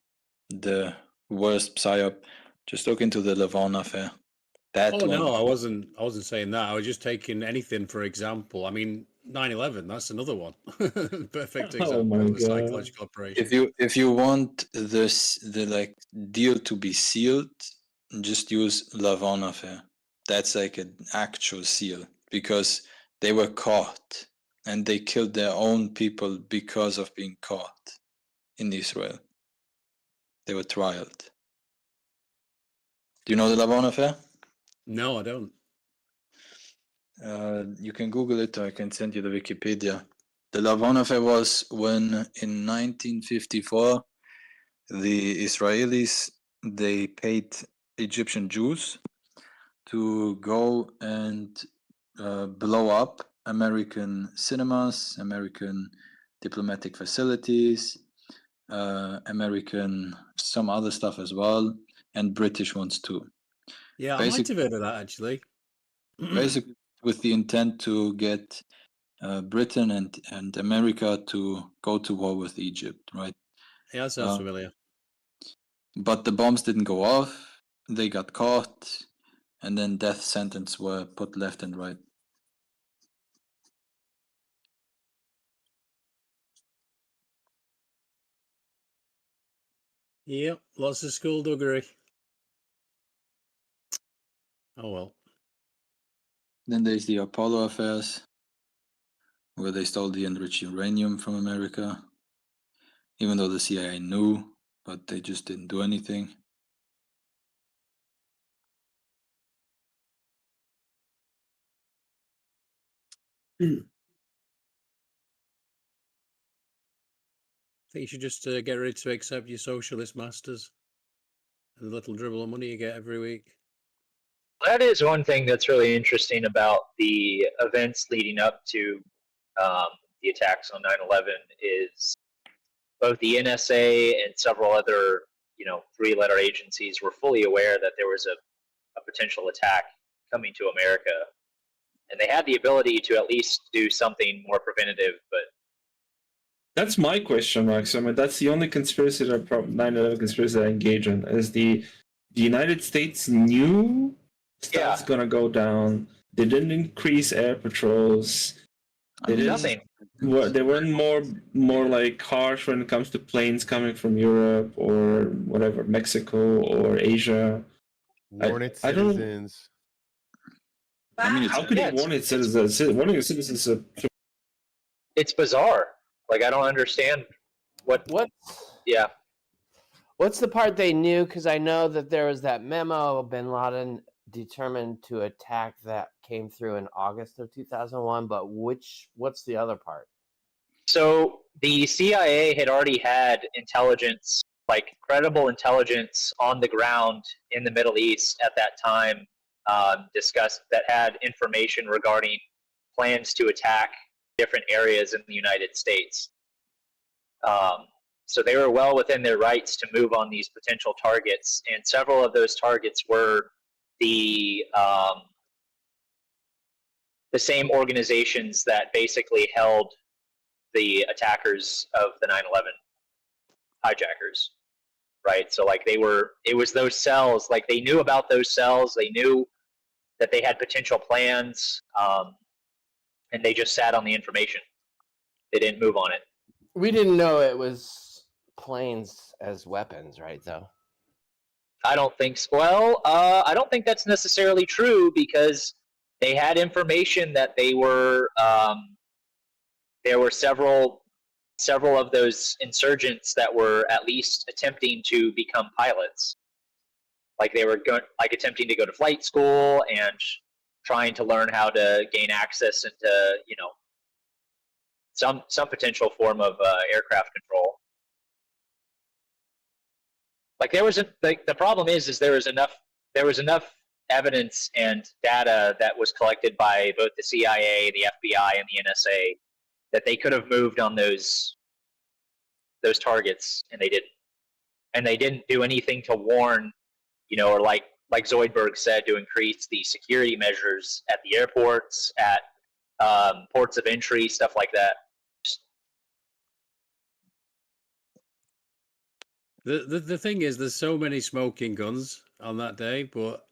the worst psyop, just look into the Lavon affair. No, I wasn't saying that. I was just taking anything for example. I mean, 9/11. That's another one. Perfect Oh example my of a God. psychological operation. If you want the like deal to be sealed, just use Lavon affair. That's like an actual seal because they were caught and they killed their own people because of being caught in Israel. They were trialed. Do you know the Lavon affair? No, I don't. You can Google it or I can send you the Wikipedia. The Lavon affair was when in 1954 the Israelis they paid Egyptian Jews to go and blow up American cinemas, American diplomatic facilities, American some other stuff as well, and British ones too. Yeah, I might have heard of that actually. Basically, with the intent to get Britain and America to go to war with Egypt, right? Yeah, that sounds familiar. But the bombs didn't go off. They got caught, and then death sentences were put left and right. Yep, lots of skullduggery. Oh well. Then there's the Apollo affairs, where they stole the enriched uranium from America, even though the CIA knew, but they just didn't do anything. I think you should just get ready to accept your socialist masters and the little dribble of money you get every week. That is one thing that's really interesting about the events leading up to the attacks on 9/11 is both the NSA and several other, three-letter agencies were fully aware that there was a potential attack coming to America, and they had the ability to at least do something more preventative. But That's my question, Max. I mean, that's the only conspiracy that 9/11 conspiracy that I engage in is the United States knew stuff's gonna go down. They didn't increase air patrols. They didn't. nothing. They weren't more like harsh when it comes to planes coming from Europe or whatever, Mexico or Asia. Warn its I don't- citizens. I mean, How could Yeah, you warn its citizens? Warning its citizens is It's bizarre. Like, I don't understand what. Yeah. What's the part they knew? Because I know that there was that memo of Bin Laden determined to attack that came through in August of 2001. But what's the other part? So the CIA had already had intelligence, like credible intelligence on the ground in the Middle East at that time, discussed that had information regarding plans to attack different areas in the United States. So they were well within their rights to move on these potential targets, and several of those targets were the same organizations that basically held the attackers of the 9/11 hijackers, right? So like it was those cells, like they knew about those cells, they knew that they had potential plans, and they just sat on the information. They didn't move on it. We didn't know it was planes as weapons, right? Though. I don't think so. Well, I don't think that's necessarily true because they had information that they were there were several of those insurgents that were at least attempting to become pilots. Like they were attempting to go to flight school and trying to learn how to gain access into some potential form of aircraft control. Like the problem is there was enough evidence and data that was collected by both the CIA, the FBI, and the NSA that they could have moved on those targets, and they didn't. And they didn't do anything to warn, or like Zoidberg said, to increase the security measures at the airports, at ports of entry, stuff like that. The thing is, there's so many smoking guns on that day, but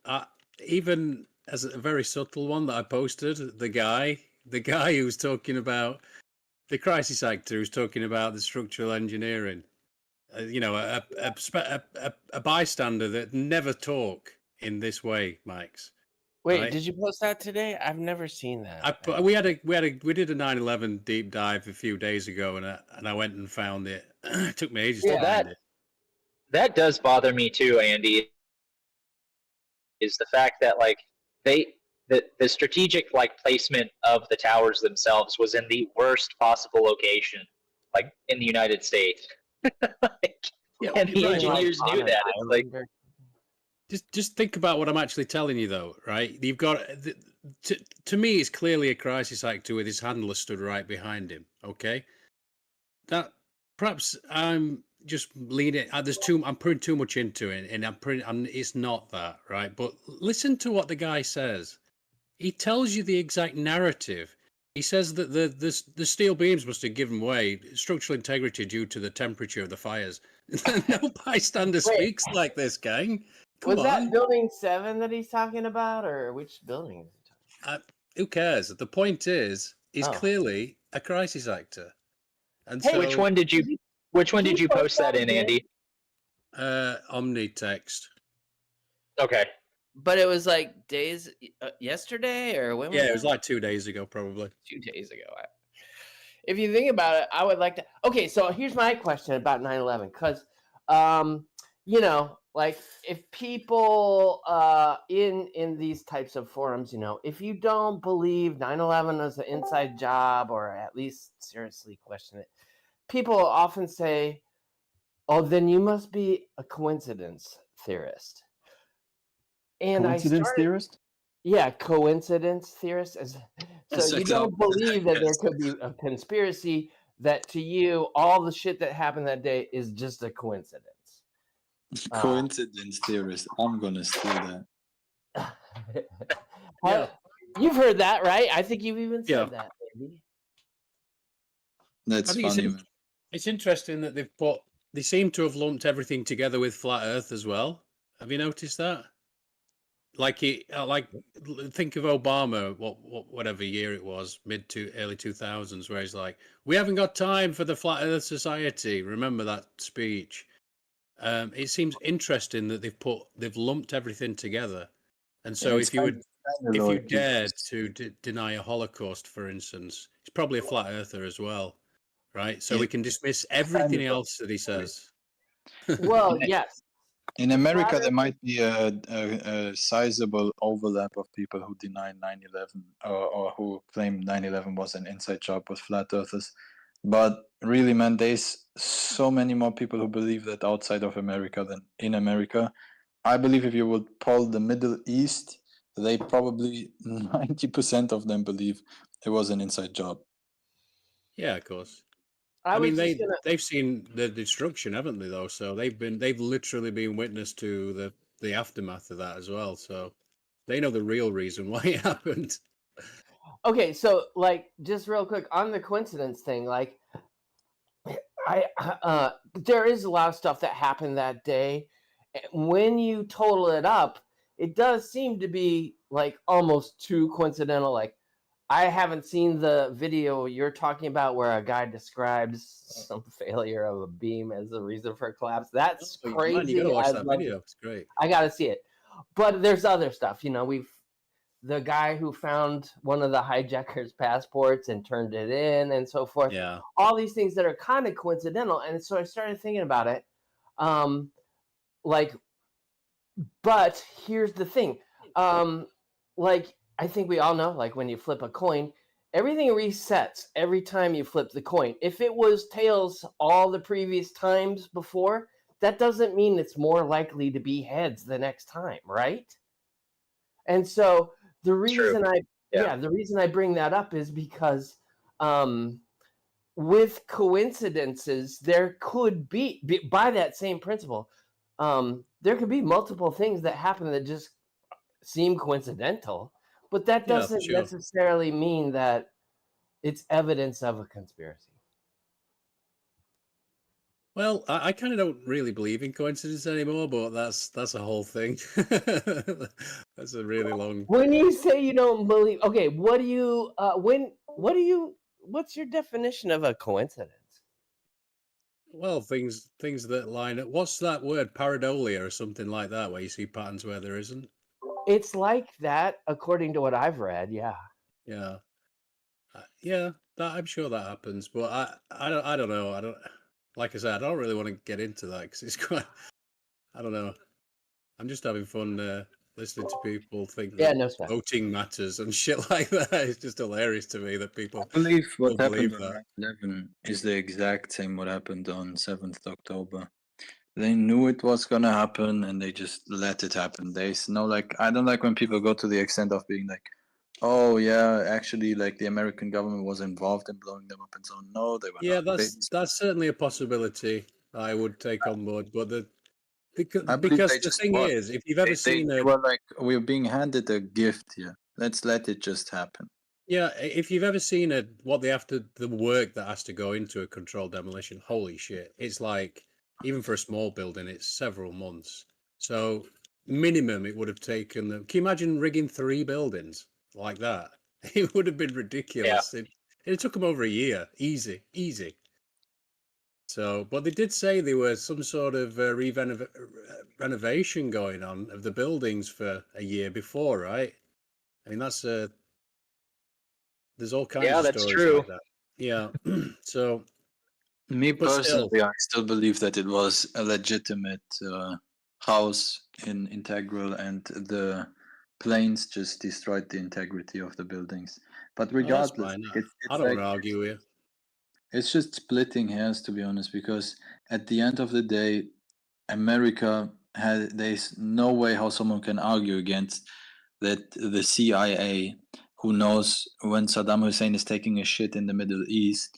even as a very subtle one that I posted, the guy the guy who's talking about the crisis actor who's talking about the structural engineering, a bystander that never talk in this way, Mike's. Wait, right? did you post that today? I've never seen that. We did a 9/11 deep dive a few days ago, and I went and found it. It took me ages to find it. That does bother me too, Andy. Is the fact that like the strategic like placement of the towers themselves was in the worst possible location, like in the United States. And the engineers knew that. It's like, just think about what I'm actually telling you, though, right? You've got to me, it's clearly a crisis actor with his handler stood right behind him. Okay, that perhaps I'm just leaning. I'm putting too much into it, and it's not that, right? But listen to what the guy says. He tells you the exact narrative. He says that the steel beams must have given way, structural integrity due to the temperature of the fires. No bystander speaks like this, gang. Come was on. that building 7 that he's talking about, or which building is he talking about? Who cares? The point is, he's clearly a crisis actor. And hey, so, which one did you post that in, Andy? OmniText. Okay. But it was like yesterday, or when? Yeah, it was like 2 days ago, probably. 2 days ago. If you think about it, I would like to. Okay, so here's my question about 9/11, because, like if people in these types of forums, if you don't believe 9/11 was an inside job, or at least seriously question it, people often say, "Oh, then you must be a coincidence theorist." And coincidence theorist? Yeah, coincidence theorist. So you don't believe that there could be a conspiracy, that to you, all the shit that happened that day is just a coincidence. Coincidence theorist. I'm going to steal that. Yeah. You've heard that, right? I think you've even said that, maybe. That's funny, man. It's interesting that they seem to have lumped everything together with flat Earth as well. Have you noticed that? Like think of Obama, whatever year it was, early 2000s, where he's like, "We haven't got time for the flat Earth society." Remember that speech? It seems interesting that they've lumped everything together, and so if you dared to deny a Holocaust, for instance, he's probably a flat earther as well, right? So we can dismiss everything else that he says. Well, yes. In America, there might be a sizable overlap of people who deny 9/11 or who claim 9/11 was an inside job with flat earthers. But really, man, there's so many more people who believe that outside of America than in America. I believe if you would poll the Middle East, they probably 90% of them believe it was an inside job. Yeah, of course. I mean, they've seen the destruction, haven't they? Though, so they've literally been witness to the aftermath of that as well. So they know the real reason why it happened. Okay, so like just real quick on the coincidence thing, like there is a lot of stuff that happened that day. When you total it up, it does seem to be like almost too coincidental. Like, I haven't seen the video you're talking about where a guy describes some failure of a beam as a reason for a collapse. That's crazy. Man, you gotta watch that video. It's great. I gotta see it. But there's other stuff. The guy who found one of the hijackers' passports and turned it in and so forth. Yeah. All these things that are kind of coincidental. And so I started thinking about it. But here's the thing. I think we all know, like when you flip a coin, everything resets every time you flip the coin. If it was tails all the previous times before, that doesn't mean it's more likely to be heads the next time, right? And so the reason the reason I bring that up is because with coincidences, there could be by that same principle, there could be multiple things that happen that just seem coincidental. But that doesn't necessarily mean that it's evidence of a conspiracy. Well, I kind of don't really believe in coincidence anymore, but that's a whole thing. That's a really long. When you say you don't believe, okay, what do you? What's your definition of a coincidence? Well, things that line up. What's that word? Pareidolia or something like that, where you see patterns where there isn't. It's like that, according to what I've read. Yeah. Yeah, yeah. I'm sure that happens, but I don't know. I don't. Like I said, I don't really want to get into that because it's quite. I don't know. I'm just having fun listening to people think Yeah, that no stress. voting matters and shit like that. It's just hilarious to me that people I believe what don't happened believe on that. 9/11 is the exact same what happened on 7th October. They knew it was gonna happen and they just let it happen. There's no like I don't like when people go to the extent of being like, oh yeah, actually like the American government was involved in blowing them up and so on. No, they were Yeah, not. that's certainly a possibility I would take on board. But I believe because they the just thing what is, if you've ever seen they a were like we're being handed a gift here. Let's let it just happen. yeah, if you've ever seen what they have to the work that has to go into a controlled demolition, holy shit! It's like even for a small building, it's several months. So minimum, it would have taken them. Can you imagine rigging 3 buildings like that? It would have been ridiculous. It took them over a year, easy. So, but they did say there was some sort of renovation going on of the buildings for a year before, right? I mean, that's there's all kinds Yeah, of that's stories true. like that. Yeah. So, Me but still, personally, I still believe that it was a legitimate house in Integral, and the planes just destroyed the integrity of the buildings. But oh, that's regardless, fine. it's I it's don't want like to argue with you. it's just splitting hairs, to be honest. Because at the end of the day, America had there's no way how someone can argue against that the CIA, who knows when Saddam Hussein is taking a shit in the Middle East,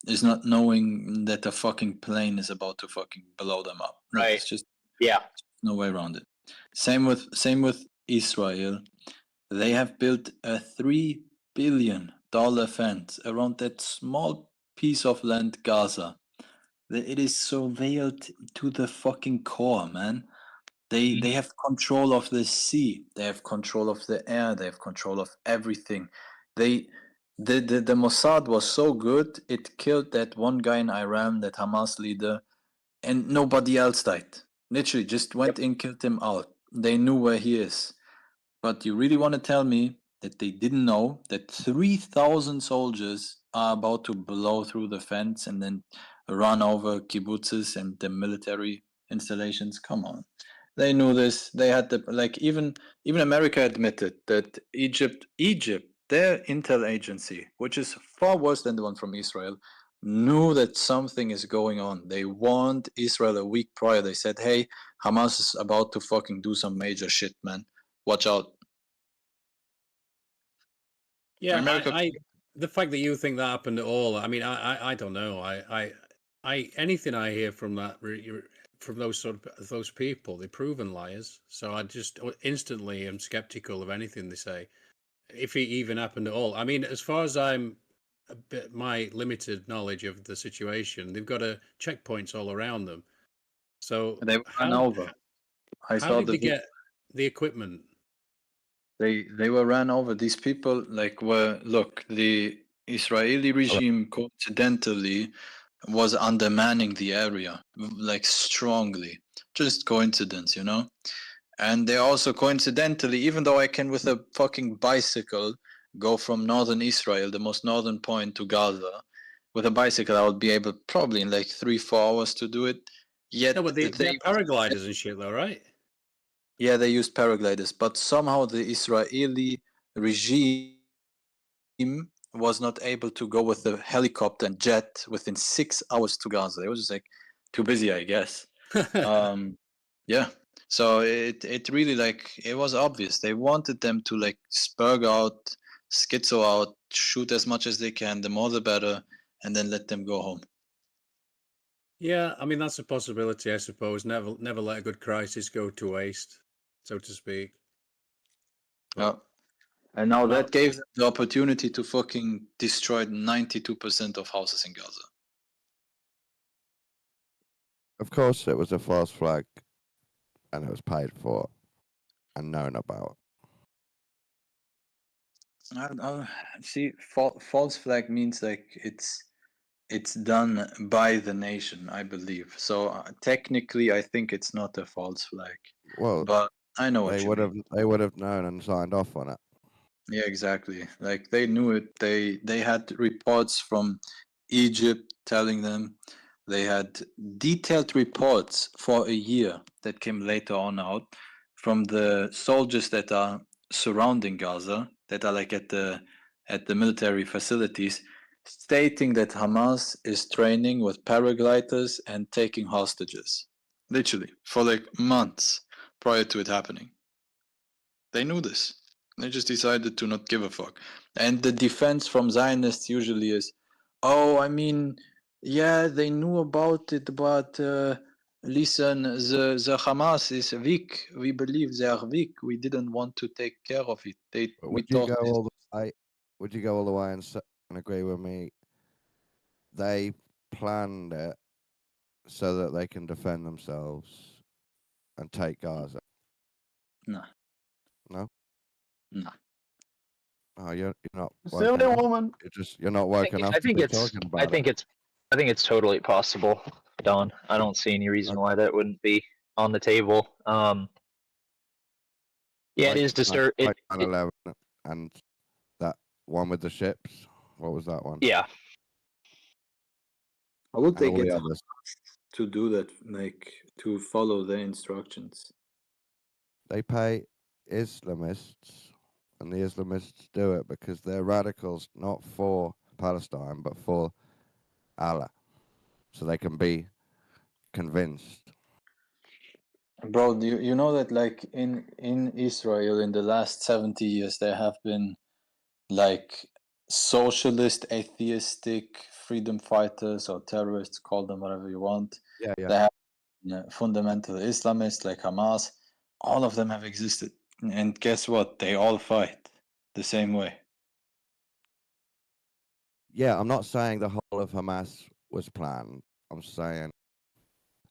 is not knowing that a fucking plane is about to fucking blow them up. No, Right. it's just Yeah. no way around it. Same with Israel. They have built a $3 billion fence around that small piece of land, Gaza. It is surveilled to the fucking core, man. They have control of the sea. They have control of the air. They have control of everything. The Mossad was so good it killed that one guy in Iran, that Hamas leader, and nobody else died. Literally, just went in, killed him out. They knew where he is. But you really want to tell me that they didn't know that 3,000 soldiers are about to blow through the fence and then run over kibbutzes and the military installations? Come on. They knew this. They had the like even America admitted that Egypt, their intel agency, which is far worse than the one from Israel, knew that something is going on. They warned Israel a week prior. They said, "Hey, Hamas is about to fucking do some major shit, man. Watch out." Yeah, America, the fact that you think that happened at all, I mean, I don't know. Anything I hear from from those people, they're proven liars. So I just instantly am skeptical of anything they say, if it even happened at all. I mean, as far as my limited knowledge of the situation, they've got checkpoints all around them. So they were run over. I how saw did the they video. get the equipment? They were ran over. These people like were look, the Israeli regime coincidentally was undermanning the area like strongly. Just coincidence, you know? And they also coincidentally, even though I can with a fucking bicycle go from northern Israel, the most northern point, to Gaza, with a bicycle I would be able probably in like 3-4 hours to do it. Yet No, but they they have paragliders and shit, though, right? yeah, they used paragliders, but somehow the Israeli regime was not able to go with the helicopter and jet within 6 hours to Gaza. They were just like too busy, I guess. Yeah. So it really like it was obvious. They wanted them to like spurg out, schizo out, shoot as much as they can, the more the better, and then let them go home. Yeah, I mean that's a possibility, I suppose. Never let a good crisis go to waste, so to speak. Yeah. But, And now well, that gave them the opportunity to fucking destroy 92% of houses in Gaza. Of course, it was a false flag, and it was paid for and known about. See, false flag means like it's done by the nation, I believe. So technically, I think it's not a false flag. Well, but I know what they you would mean. have. They would have known and signed off on it. Yeah, exactly. Like they knew it. They had reports from Egypt telling them. They had detailed reports for a year that came later on out from the soldiers that are surrounding Gaza, that are like at the military facilities, stating that Hamas is training with paragliders and taking hostages. Literally, for like months prior to it happening. They knew this. They just decided to not give a fuck. And the defense from Zionists usually is, oh, I mean, yeah, they knew about it, but listen, the Hamas is weak. We believe they are weak. We didn't want to take care of it. But We would you thought go this- all the way? Would you go all the way and agree with me? They planned it so that they can defend themselves and take Gaza. No. No. No. Oh, you're not. Silly woken up. woman. You're not woken up I to think be it's talking about I think it's totally possible, Don. I don't see any reason why that wouldn't be on the table. Yeah, it is disturbing. Like 9/11 and that one with the ships. What was that one? Yeah, How would they And all get the others. to do that, like to follow their instructions? They pay Islamists, and the Islamists do it because they're radicals, not for Palestine, but for Allah, so they can be convinced. Bro, you know that like in Israel in the last 70 years there have been like socialist, atheistic freedom fighters or terrorists, call them whatever you want. Yeah, yeah. They have fundamental Islamists like Hamas. All of them have existed. And guess what? They all fight the same way. Yeah, I'm not saying the whole of Hamas was planned. I'm saying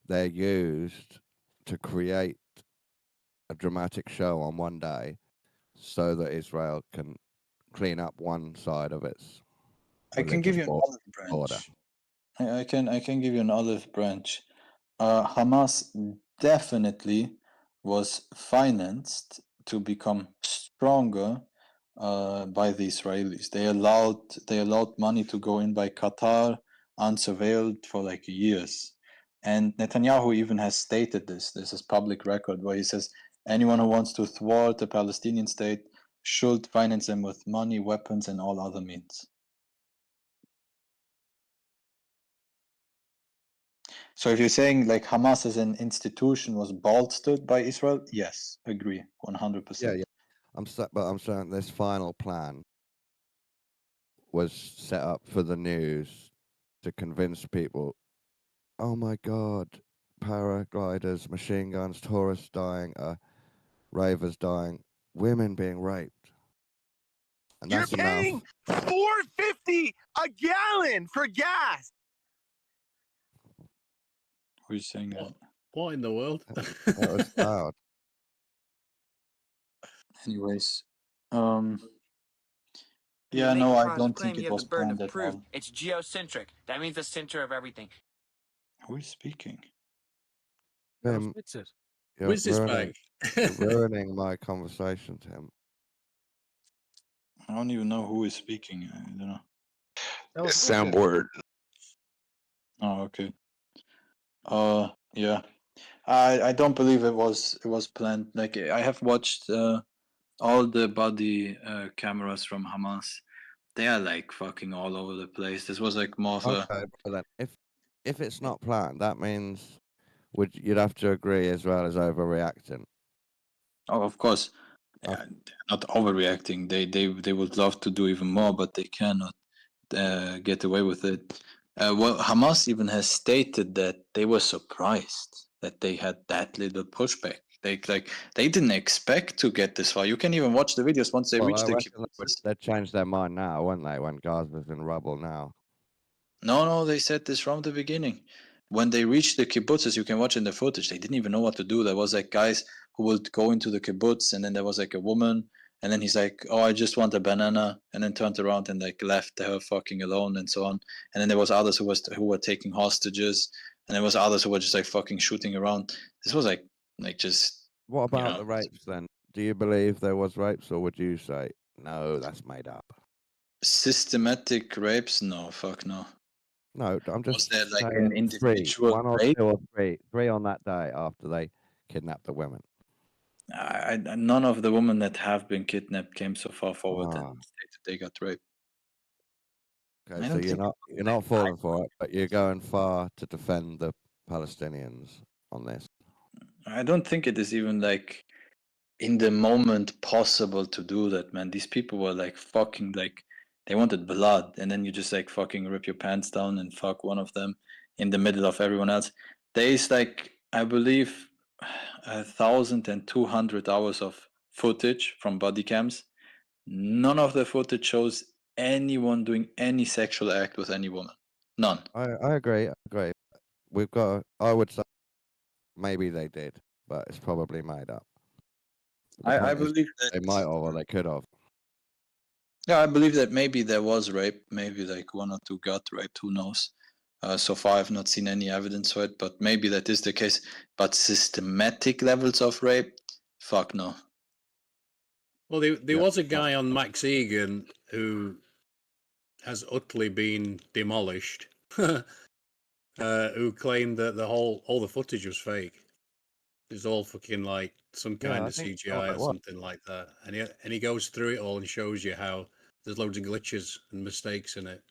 they're used to create a dramatic show on one day so that Israel can clean up one side of its I can give you religious an olive branch. border. I can give you an olive branch. Hamas definitely was financed to become stronger by the Israelis. They allowed money to go in by Qatar unsurveilled for like years. And Netanyahu even has stated this. This is public record where he says anyone who wants to thwart the Palestinian state should finance them with money, weapons, and all other means. So if you're saying like Hamas as an institution was bolstered by Israel, yes, agree, 100%. Yeah, yeah. I'm saying this final plan was set up for the news to convince people, oh my God, paragliders, machine guns, tourists dying, ravers dying, women being raped. And You're that's paying enough. $4.50 a gallon for gas. Who's saying that? What in the world? That was loud. Anyways, When yeah, you make no, a I positive don't claim, think you it have the was burden planned of at proof. all. It's geocentric. That means the center of everything. Who is speaking? Tim, you're Where's this ruining, bag? you're ruining my conversation, Tim. I don't even know who is speaking. I don't know. It's Sam Word. Oh, okay. Yeah. I don't believe it was planned. Like I have watched all the body cameras from Hamas. They are like fucking all over the place. This was like more of a Okay, but then if it's not planned, that means you'd have to agree Israel is overreacting. oh, of course, Okay. they're not overreacting. They would love to do even more, but they cannot get away with it. Well, Hamas even has stated that they were surprised that they had that little pushback. They didn't expect to get this far. You can even watch the videos once they Well, reach I the reckon kibbutz. they'd change their mind now, won't they, when Gaza's in rubble now? No, they said this from the beginning. when they reached the kibbutzes, you can watch in the footage, they didn't even know what to do. There was like guys who would go into the kibbutz, and then there was like a woman, and then he's like, oh, I just want a banana, and then turned around and like left her fucking alone and so on. And then there was others who were taking hostages, and there was others who were just like fucking shooting around. This was like just. What about know, the rapes then? Do you believe there was rapes, or would you say no, that's made up? Systematic rapes? No, fuck no. No, I'm Was just there like saying an individual one or rape? two or three on that day after they kidnapped the women. None of the women that have been kidnapped came so far forward Ah. and stated they got raped. I Okay, so don't you're think not falling for it, but you're going far to defend the Palestinians on this. I don't think it is even like in the moment possible to do that, man. These people were like fucking like they wanted blood, and then you just like fucking rip your pants down and fuck one of them in the middle of everyone else. There is like, I believe, 1,200 hours of footage from body cams. None of the footage shows anyone doing any sexual act with any woman. None. I agree. We've got. I would say maybe they did, but it's probably made up. I believe that they might have, or they could have. Yeah, I believe that maybe there was rape, maybe like one or two got raped, who knows. So far, I've not seen any evidence for it, but maybe that is the case. But systematic levels of rape, fuck no. Well, there was a guy on Max Egan who has utterly been demolished, who claimed that all the footage was fake. It was all fucking like some kind of CGI or something like that. And he goes through it all and shows you how there's loads of glitches and mistakes in it.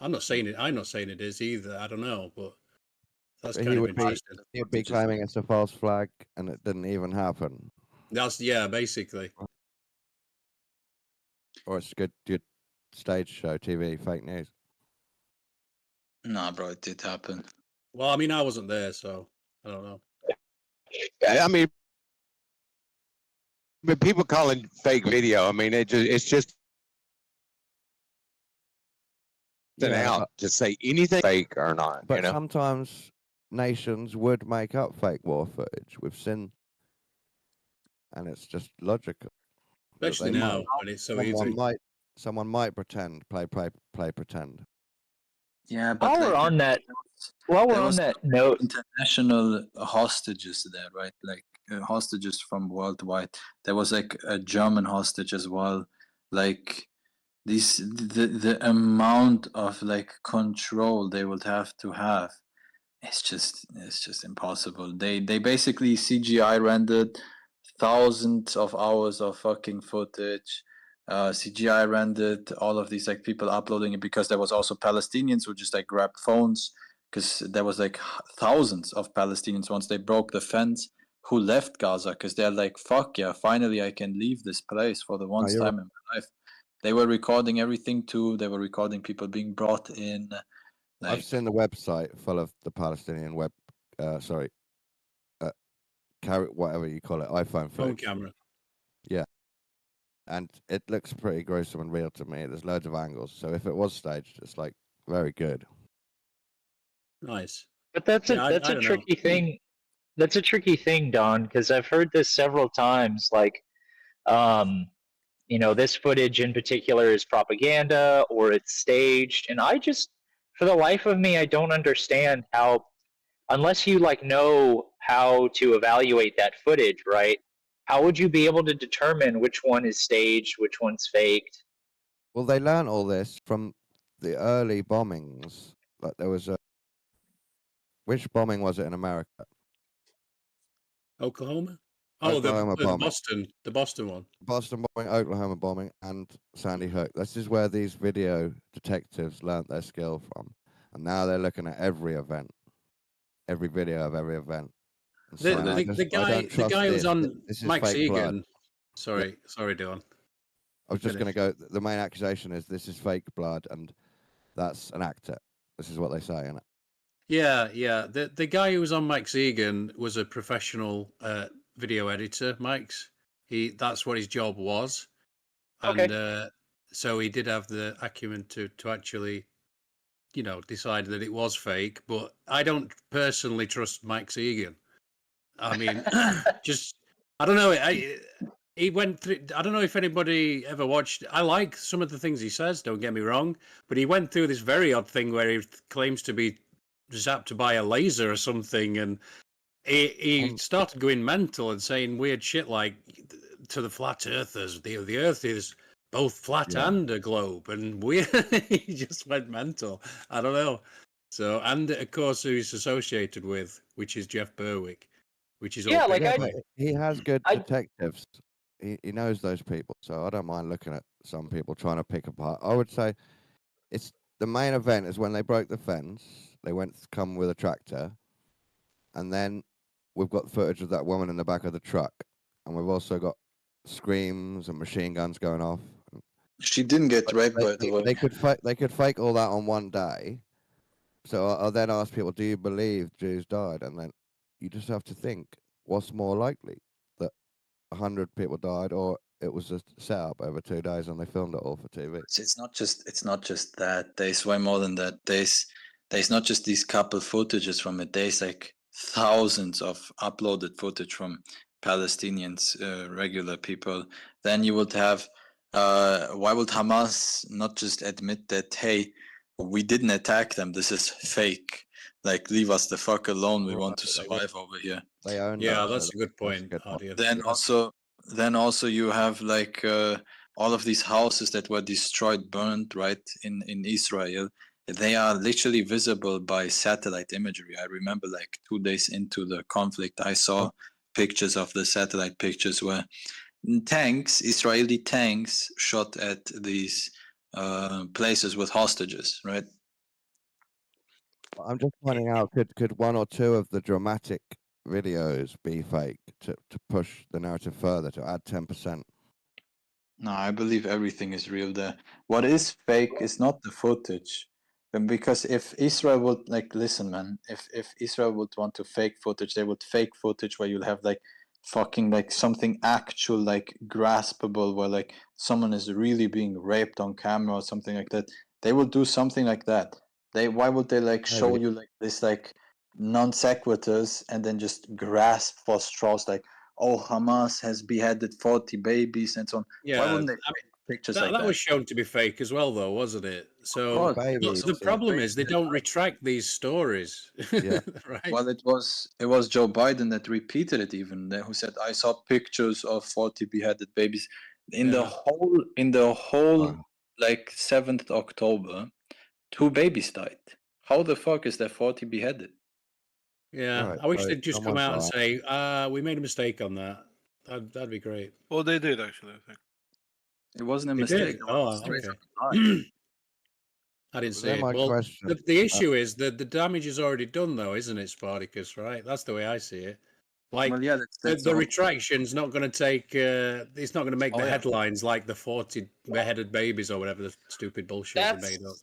I'm not saying it is either. I don't know, but that's kind of interesting. He'd be claiming it's a false flag, and it didn't even happen. Basically. Or it's good stage show TV fake news. Nah, bro, it did happen. Well, I mean, I wasn't there, so I don't know. I mean, but people call it fake video. I mean, it's just out to say anything fake or not. But sometimes nations would make up fake war footage. We've seen, and it's just logical. Especially now, when it's so easy. Someone might pretend, play pretend. Yeah, but while we're on that note, international hostages there, right? Like hostages from worldwide. There was like a German hostage as well. Like the amount of like control they would have to have, it's just impossible. They basically CGI rendered thousands of hours of fucking footage. CGI rendered all of these like people uploading it, because there was also Palestinians who just like grabbed phones, because there was like thousands of Palestinians once they broke the fence who left Gaza, because they're like, fuck yeah, finally I can leave this place for the once time in my life. They were recording everything too. They were recording people being brought in. Like, I've seen the website full of the Palestinian whatever you call it, iPhone footage. Phone camera. Yeah. And it looks pretty gruesome and real to me. There's loads of angles. So if it was staged, it's like very good. Nice. But that's a tricky thing. That's a tricky thing, Don, because I've heard this several times. Like, this footage in particular is propaganda or it's staged, and I just, for the life of me, I don't understand how, unless you like know how to evaluate that footage, right? How would you be able to determine which one is staged, which one's faked? Well, they learned all this from the early bombings. Like there was which bombing was it in America? Oklahoma? Oklahoma bombing. The Boston one. Boston bombing, Oklahoma bombing, and Sandy Hook. This is where these video detectives learnt their skill from. And now they're looking at every event, every video of every event. The guy who's on Max Egan. Sorry, Dylan. I was just going to go. The main accusation is this is fake blood, and that's an actor. This is what they say, isn't it? Yeah. The guy who was on Max Egan was a professional video editor. Mike's. That's what his job was, and so he did have the acumen to actually decided that it was fake, but I don't personally trust Mike Segan. I mean, just I don't know. He went through. I don't know if anybody ever watched. I like some of the things he says. Don't get me wrong, but he went through this very odd thing where he claims to be zapped by a laser or something, and he started going mental and saying weird shit like to the flat earthers, the Earth is both flat and a globe, and he just went mental. I don't know. So, and of course, who he's associated with, which is Jeff Berwick, which is all like he has good detectives. He knows those people, so I don't mind looking at some people trying to pick apart. I would say it's the main event is when they broke the fence. They come with a tractor, and then we've got footage of that woman in the back of the truck, and we've also got screams and machine guns going off. She didn't get raped, by the way. They could fake all that on one day. So I'll then ask people, do you believe Jews died? And then you just have to think, what's more likely, that 100 people died, or it was a setup over 2 days and they filmed it all for TV? It's not just that. There's way more than that. There's not just these couple footages from it. There's like thousands of uploaded footage from Palestinians, regular people. Then you would have, why would Hamas not just admit that, hey, we didn't attack them, this is fake, like leave us the fuck alone, we want to survive over here. They own that's a good point. Then also you have like all of these houses that were destroyed, burned, right, in Israel. They are literally visible by satellite imagery. I remember like 2 days into the conflict, I saw pictures of the satellite pictures where Israeli tanks shot at these places with hostages, right? I'm just finding out, could one or two of the dramatic videos be fake to push the narrative further, to add 10%? No, I believe everything is real there. What is fake is not the footage. Because if Israel would, like, listen, man, if Israel would want to fake footage, they would fake footage where you'll have like fucking like something actual, like graspable, where like someone is really being raped on camera or something like that. They will do something like that. Why would they like show you like this like non sequiturs and then just grasp for straws like, oh, Hamas has beheaded 40 babies and so on? Yeah, why wouldn't they pictures like that? That was shown to be fake as well, though, wasn't it? So the problem is they don't retract these stories. Yeah. Right. Well, it was Joe Biden that repeated it, even who said, "I saw pictures of 40 beheaded babies in the whole like 7th October. 2 babies died. How the fuck is there 40 beheaded?" Yeah, Right, I wish so they'd just come out and someone's say, "We made a mistake on that." That'd be great. Well, they did actually, I think. It wasn't a They mistake. did? It was Oh, straight okay. from the lie. I didn't see then it. my Well, question, the issue is that the damage is already done, though, isn't it, Spartacus? Right? That's the way I see it. Like, Well, yeah, that's the retraction's not going to take. It's not going to make the headlines like the 40 beheaded babies or whatever the stupid bullshit they made up.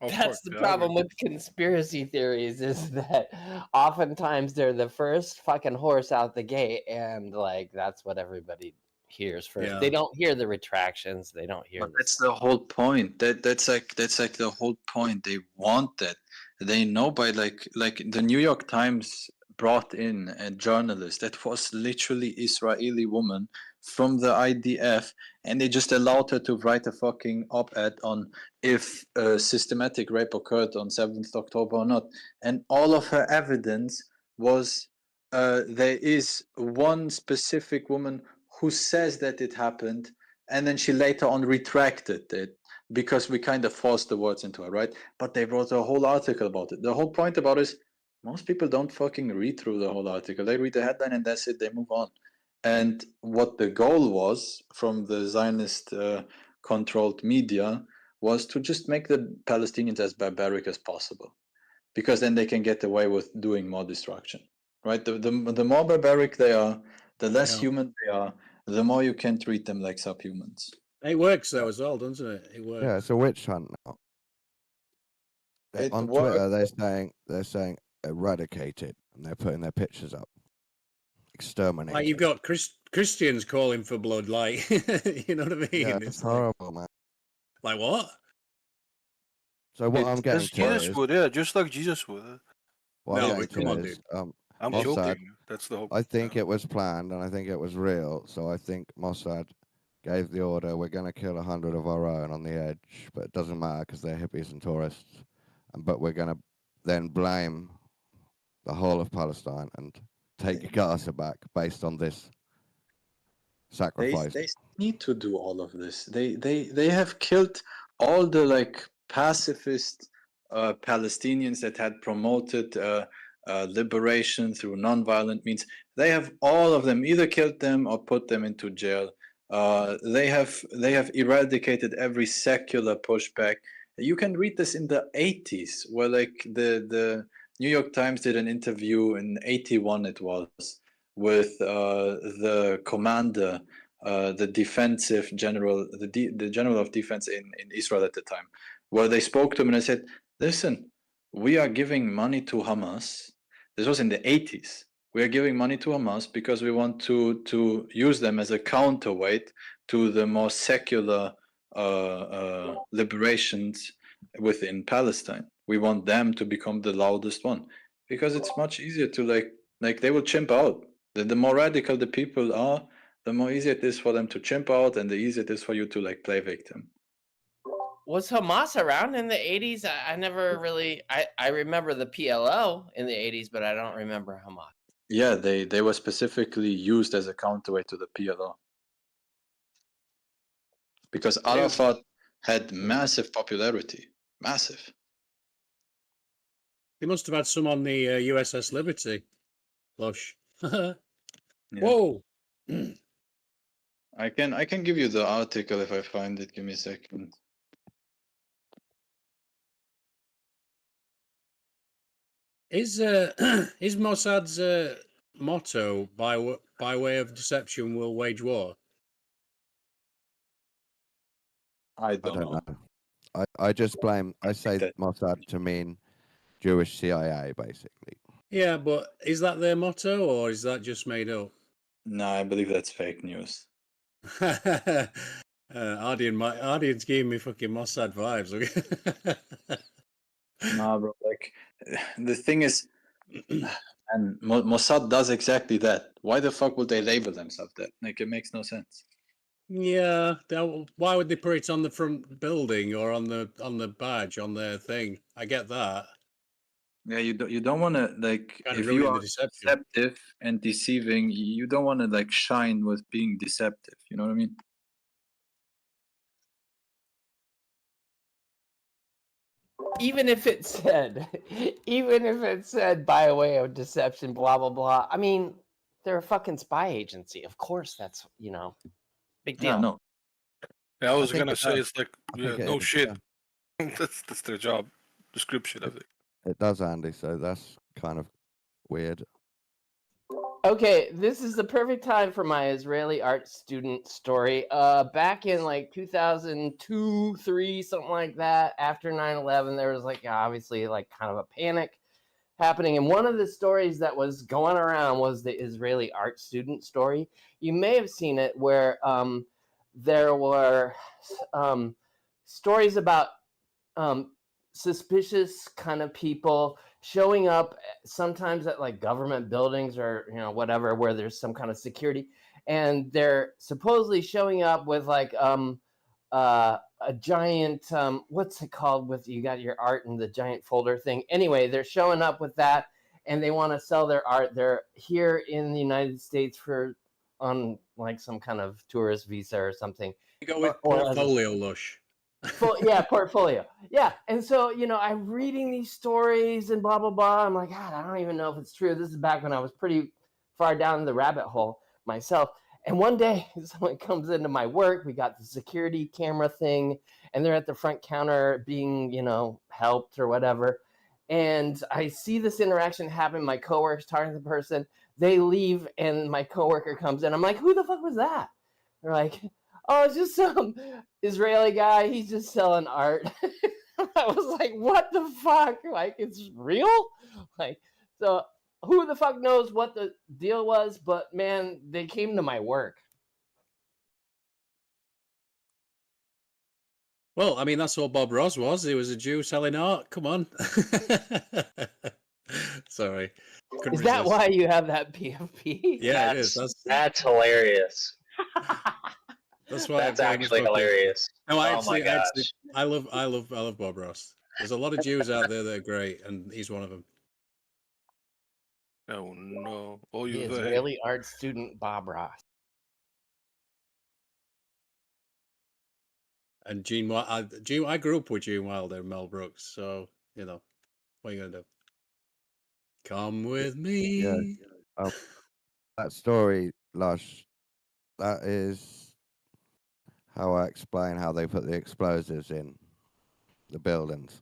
That's the problem with conspiracy theories, is that oftentimes they're the first fucking horse out the gate, and like that's what everybody hears first. Yeah. They don't hear the retractions. They don't hear. But that's the whole point. That's like the whole point. They want that. They know by like the New York Times brought in a journalist that was literally Israeli woman from the IDF, and they just allowed her to write a fucking op-ed on if systematic rape occurred on 7th October or not. And all of her evidence was there is one specific woman who says that it happened, and then she later on retracted it because we kind of forced the words into her, right? But they wrote a whole article about it. The whole point about it is most people don't fucking read through the whole article. They read the headline and that's it, they move on. And what the goal was from the Zionist controlled media was to just make the Palestinians as barbaric as possible, because then they can get away with doing more destruction, right? The more barbaric they are, the less human they are, the more you can treat them like subhumans. It works though as well, doesn't it? It works. Yeah, it's a witch hunt now. On Twitter, they're saying eradicated, and they're putting their pictures up. Exterminated. Like you've got Christians calling for blood, like you know what I mean? Yeah, it's horrible, man. Like what? So what I'm getting As to Jesus is, would, yeah, just like Jesus would. what No, I'm but getting come to on, is, dude. I'm Mossad, joking. That's the whole. I think it was planned and I think it was real. So I think Mossad gave the order, we're going to kill 100 of our own on the edge, but it doesn't matter because they're hippies and tourists. But we're going to then blame the whole of Palestine and take Gaza back based on this sacrifice. They need to do all of this. They have killed all the like pacifist Palestinians that had promoted liberation through nonviolent means. They have all of them either killed them or put them into jail. They have eradicated every secular pushback. You can read this in the 80s, where like the New York Times did an interview in 81 it was with the commander, the defensive general, the general of defense in Israel at the time, where they spoke to him and they said, listen, we are giving money to Hamas. This was in the 80s. We are giving money to Hamas because we want to use them as a counterweight to the more secular liberations within Palestine. We want them to become the loudest one because it's much easier to like they will chimp out. The more radical the people are, the more easier it is for them to chimp out, and the easier it is for you to like play victim. Was Hamas around in the 80s? I never really. I remember the PLO in the 80s, but I don't remember Hamas. Yeah, they were specifically used as a counterweight to the PLO because Arafat had massive popularity, massive. He must have had some on the USS Liberty, Lush. Yeah. Whoa. I can give you the article if I find it. Give me a second. Is Mossad's motto by way of deception will wage war? I don't know. I just blame. I say that- Mossad to mean Jewish CIA, basically. Yeah, but is that their motto or is that just made up? No, I believe that's fake news. Ardian's giving me fucking Mossad vibes. Nah, bro. Like the thing is, and Mossad does exactly that. Why the fuck would they label themselves that? Like it makes no sense. Yeah, why would they put it on the front building or on the badge on their thing? I get that. Yeah, you don't want to like Kind of if ruining you the are deception. deceptive and deceiving, you don't want to like shine with being deceptive. You know what I mean? Even if it said by way of deception, blah blah blah. I mean, they're a fucking spy agency. Of course, that's big deal. No. Yeah, I was think gonna it say does. it's like I think it no is, shit. yeah. That's their job description of it. It does, Andy. So that's kind of weird. Okay, this is the perfect time for my Israeli art student story. Back in like 2002, 3, something like that, after 9/11, there was like obviously like kind of a panic happening. And one of the stories that was going around was the Israeli art student story. You may have seen it where there were stories about suspicious kind of people showing up sometimes at like government buildings or whatever where there's some kind of security, and they're supposedly showing up with like a giant what's it called with you got your art in the giant folder thing. Anyway, they're showing up with that and they want to sell their art. They're here in the United States on like some kind of tourist visa or something. You go with portfolio, Lush. Portfolio. Yeah. And so, I'm reading these stories and blah, blah, blah. I'm like, God, I don't even know if it's true. This is back when I was pretty far down the rabbit hole myself. And one day someone comes into my work. We got the security camera thing and they're at the front counter being, helped or whatever. And I see this interaction happen. My coworker's talking to the person. They leave and my coworker comes in. I'm like, who the fuck was that? They're like, oh, it's just some Israeli guy. He's just selling art. I was like, what the fuck? Like, it's real? Like, so who the fuck knows what the deal was? But man, they came to my work. Well, I mean, that's all Bob Ross was. He was a Jew selling art. Come on. Sorry. Couldn't Is that resist. why you have that PFP? Yeah, it is. That's hilarious. That's why That's I'm going actually fucking- hilarious. No, Oh my gosh. I love Bob Ross. There's a lot of Jews out there that are great, and he's one of them. Oh no! Oh, The you there? Israeli art student Bob Ross. And I grew up with Gene Wilder and Mel Brooks, so you know, what are you gonna do? Come with me. Yeah. That story, Lush, that is how I explain how they put the explosives in the buildings.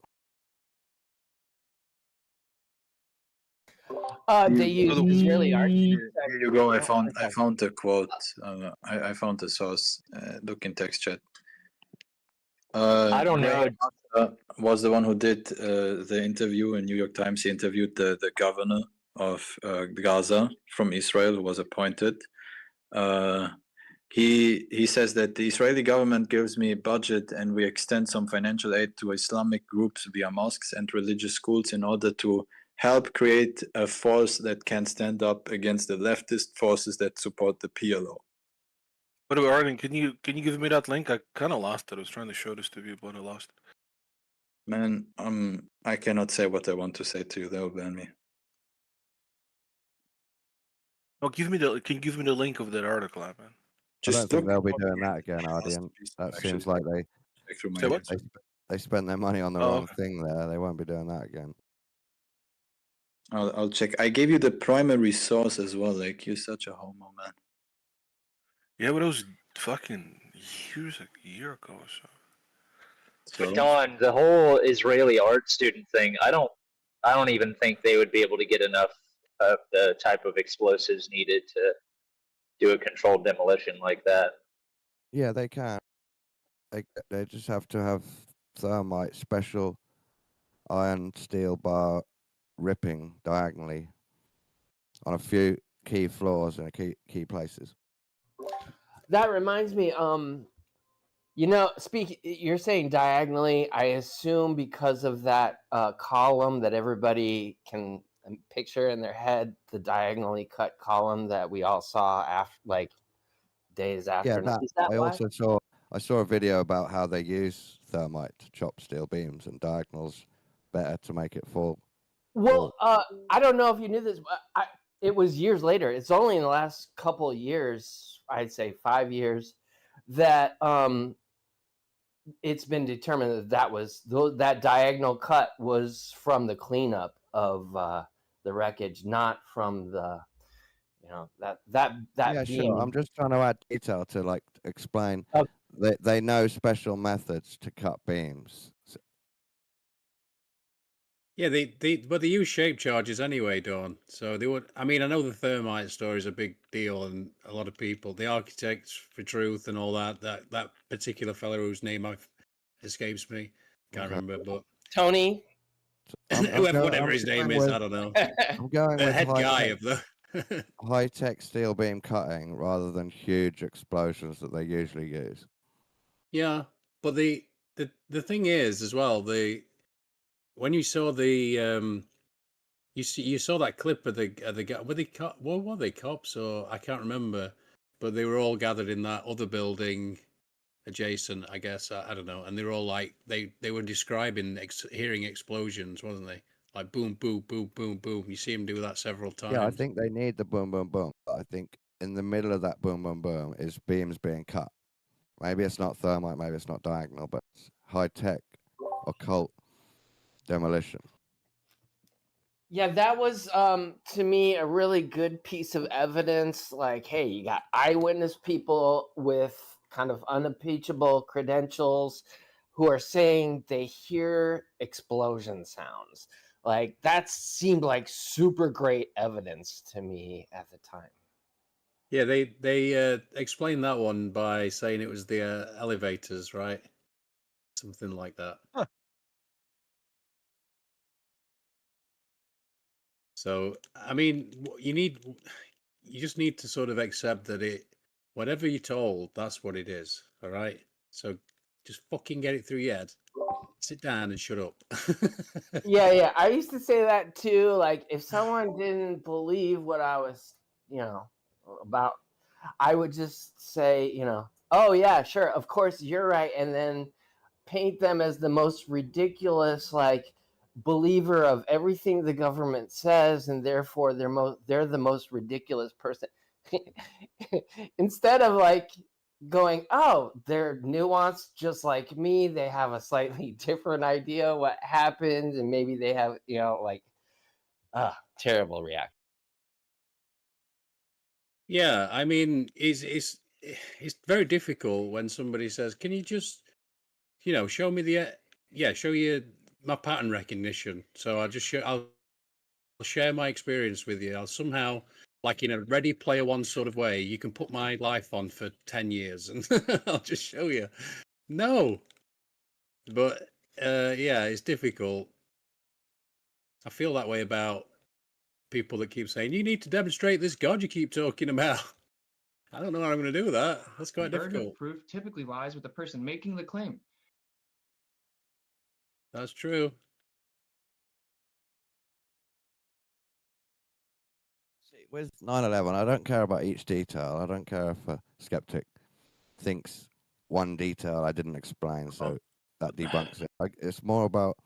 They use Israeli art. Here you go. I found a quote. I found the source. Look in text chat. I don't know. Was the one who did the interview in New York Times. He interviewed the governor of Gaza from Israel, who was appointed. He says that the Israeli government gives me a budget and we extend some financial aid to Islamic groups via mosques and religious schools in order to help create a force that can stand up against the leftist forces that support the PLO. What about Arden? Can you give me that link? I kind of lost it. I was trying to show this to you, but I lost it. Man, I cannot say what I want to say to you. They'll ban me. Oh, can you give me the link of that article, man? I don't think they'll be doing that again, Arden. That seems like they spent their money on the wrong thing there. They won't be doing that again. I'll check. I gave you the primary source as well. Like, you're such a homo, man. Yeah, but it was fucking years, a year ago or so. But Don, the whole Israeli art student thing, I don't even think they would be able to get enough of the type of explosives needed to do a controlled demolition like that. Yeah, they can. They just have to have thermite, special iron steel bar ripping diagonally on a few key floors and key places. That reminds me, you're saying diagonally, I assume because of that column that everybody can picture in their head, the diagonally cut column that we all saw after, like, days after. Yeah, I saw a video about how they use thermite to chop steel beams and diagonals better to make it fall. Well, I don't know if you knew this, but it was years later. It's only in the last couple of years, I'd say 5 years, that it's been determined that diagonal cut was from the cleanup of the wreckage, not from the, that Yeah, beam. sure. I'm just trying to add detail to like explain. They know special methods to cut beams. Yeah, but they use shape charges anyway, Dawn. So they would. I mean, I know the thermite story is a big deal, and a lot of people, the Architects for Truth and all that particular fellow whose name escapes me, can't remember, but Tony, whatever his name is, I don't know. I'm going the with head guy of the high-tech steel beam cutting rather than huge explosions that they usually use. Yeah, but the thing is as well, when you saw the you saw that clip of the guy, were they cops or I can't remember, but they were all gathered in that other building adjacent, I guess, I don't know, and they were all like they were describing hearing explosions, wasn't they? Like boom, boom, boom, boom, boom. You see them do that several times. Yeah, I think they need the boom, boom, boom. I think in the middle of that boom, boom, boom is beams being cut. Maybe it's not thermite, maybe it's not diagonal, but it's high-tech, occult demolition. Yeah, that was to me a really good piece of evidence. Like, hey, you got eyewitness people with kind of unimpeachable credentials who are saying they hear explosion sounds. Like, that seemed like super great evidence to me at the time. Yeah, they explained that one by saying it was the elevators, right? Something like that. Huh. So, I mean, you just need to sort of accept that whatever you're told, that's what it is. All right. So Just fucking get it through your head. Sit down and shut up. Yeah. I used to say that too. Like, if someone didn't believe what I was, about, I would just say, oh yeah, sure, of course you're right, and then paint them as the most ridiculous, like, believer of everything the government says, and therefore they're the most ridiculous person. Instead of like going, oh, they're nuanced just like me, they have a slightly different idea what happened, and maybe they have, terrible reaction. Yeah, I mean, it's very difficult when somebody says, "Can you just, show me show you my pattern recognition." So I'll share my experience with you. I'll somehow, like in a Ready Player One sort of way, you can put my life on for 10 years, and I'll just show you. No, but yeah, it's difficult. I feel that way about people that keep saying, "You need to demonstrate this God you keep talking about." I don't know how I'm going to do that. That's quite The burden difficult. of proof typically lies with the person making the claim. That's true. See, with 9/11, I don't care about each detail. I don't care if a skeptic thinks one detail I didn't explain, so that debunks it. It's more about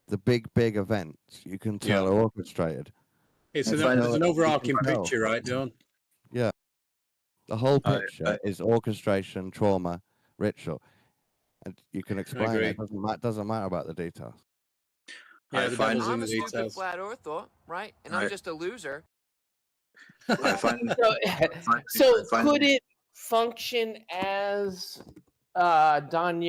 the big events you can tell are orchestrated. It's an overarching picture, right, John? Yeah. The whole picture is orchestration, trauma, ritual. And you can explain it. It doesn't matter about the details. Yeah, the devil's in I'm the a stupid details. flat earther, right? And I'm just a loser. So could it function as Don,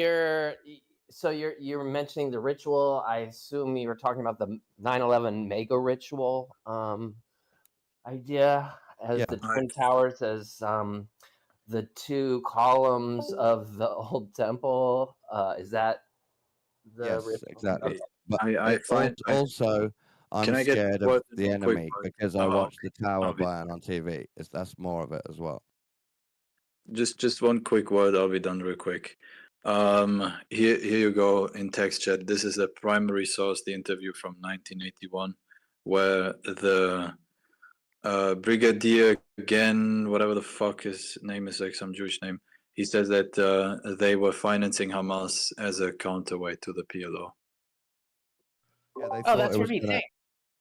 so you're mentioning the ritual. I assume you were talking about the 9/11 mega ritual idea as the Twin Towers, as the two columns of the old temple. Is that the Yes, ritual? exactly. Okay. But I find also I'm scared of the enemy because I watched the tower be burn on TV. That's more of it as well. Just one quick word. I'll be done real quick. Here you go in text chat. This is the primary source, the interview from 1981, where the brigadier, again, whatever the fuck his name is, like some Jewish name, he says that they were financing Hamas as a counterweight to the PLO. Yeah, they thought it was going to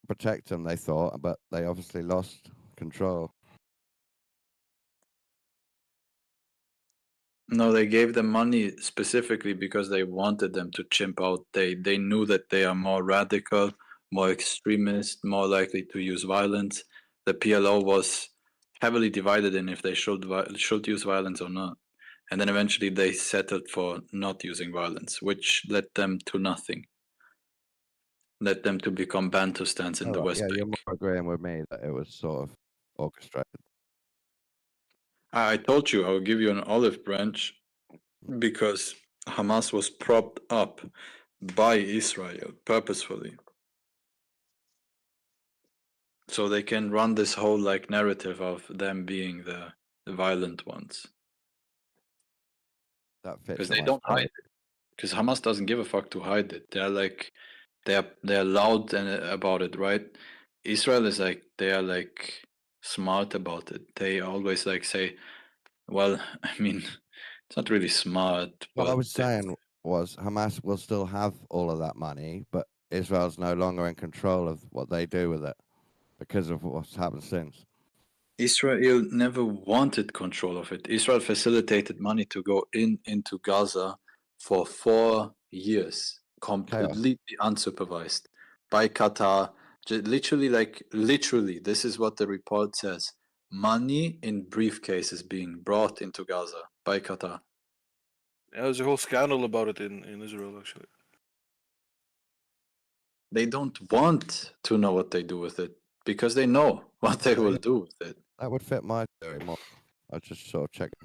protect them, they thought, but they obviously lost control. No, they gave them money specifically because they wanted them to chimp out. They knew that they are more radical, more extremist, more likely to use violence. The PLO was heavily divided in if they should use violence or not. And then eventually they settled for not using violence, which led them to nothing. Led them to become Bantustans in the West Bank. You're more agreeing with me that it was sort of orchestrated. I told you I will give you an olive branch because Hamas was propped up by Israel purposefully. So they can run this whole like narrative of them being the violent ones. That fits. Because they don't hide it. Because Hamas doesn't give a fuck to hide it. They're like they're loud about it, right? Israel is like they are like smart about it. They always like say, well, I mean, it's not really smart. What I was saying was Hamas will still have all of that money, but Israel's no longer in control of what they do with it because of what's happened since. Israel never wanted control of it. Israel facilitated money to go into Gaza for 4 years, completely unsupervised by Qatar. Literally, this is what the report says. Money in briefcases being brought into Gaza by Qatar. Yeah, there's a whole scandal about it in Israel, actually. They don't want to know what they do with it because they know what they will do with it. That would fit my theory more. I just sort of checked.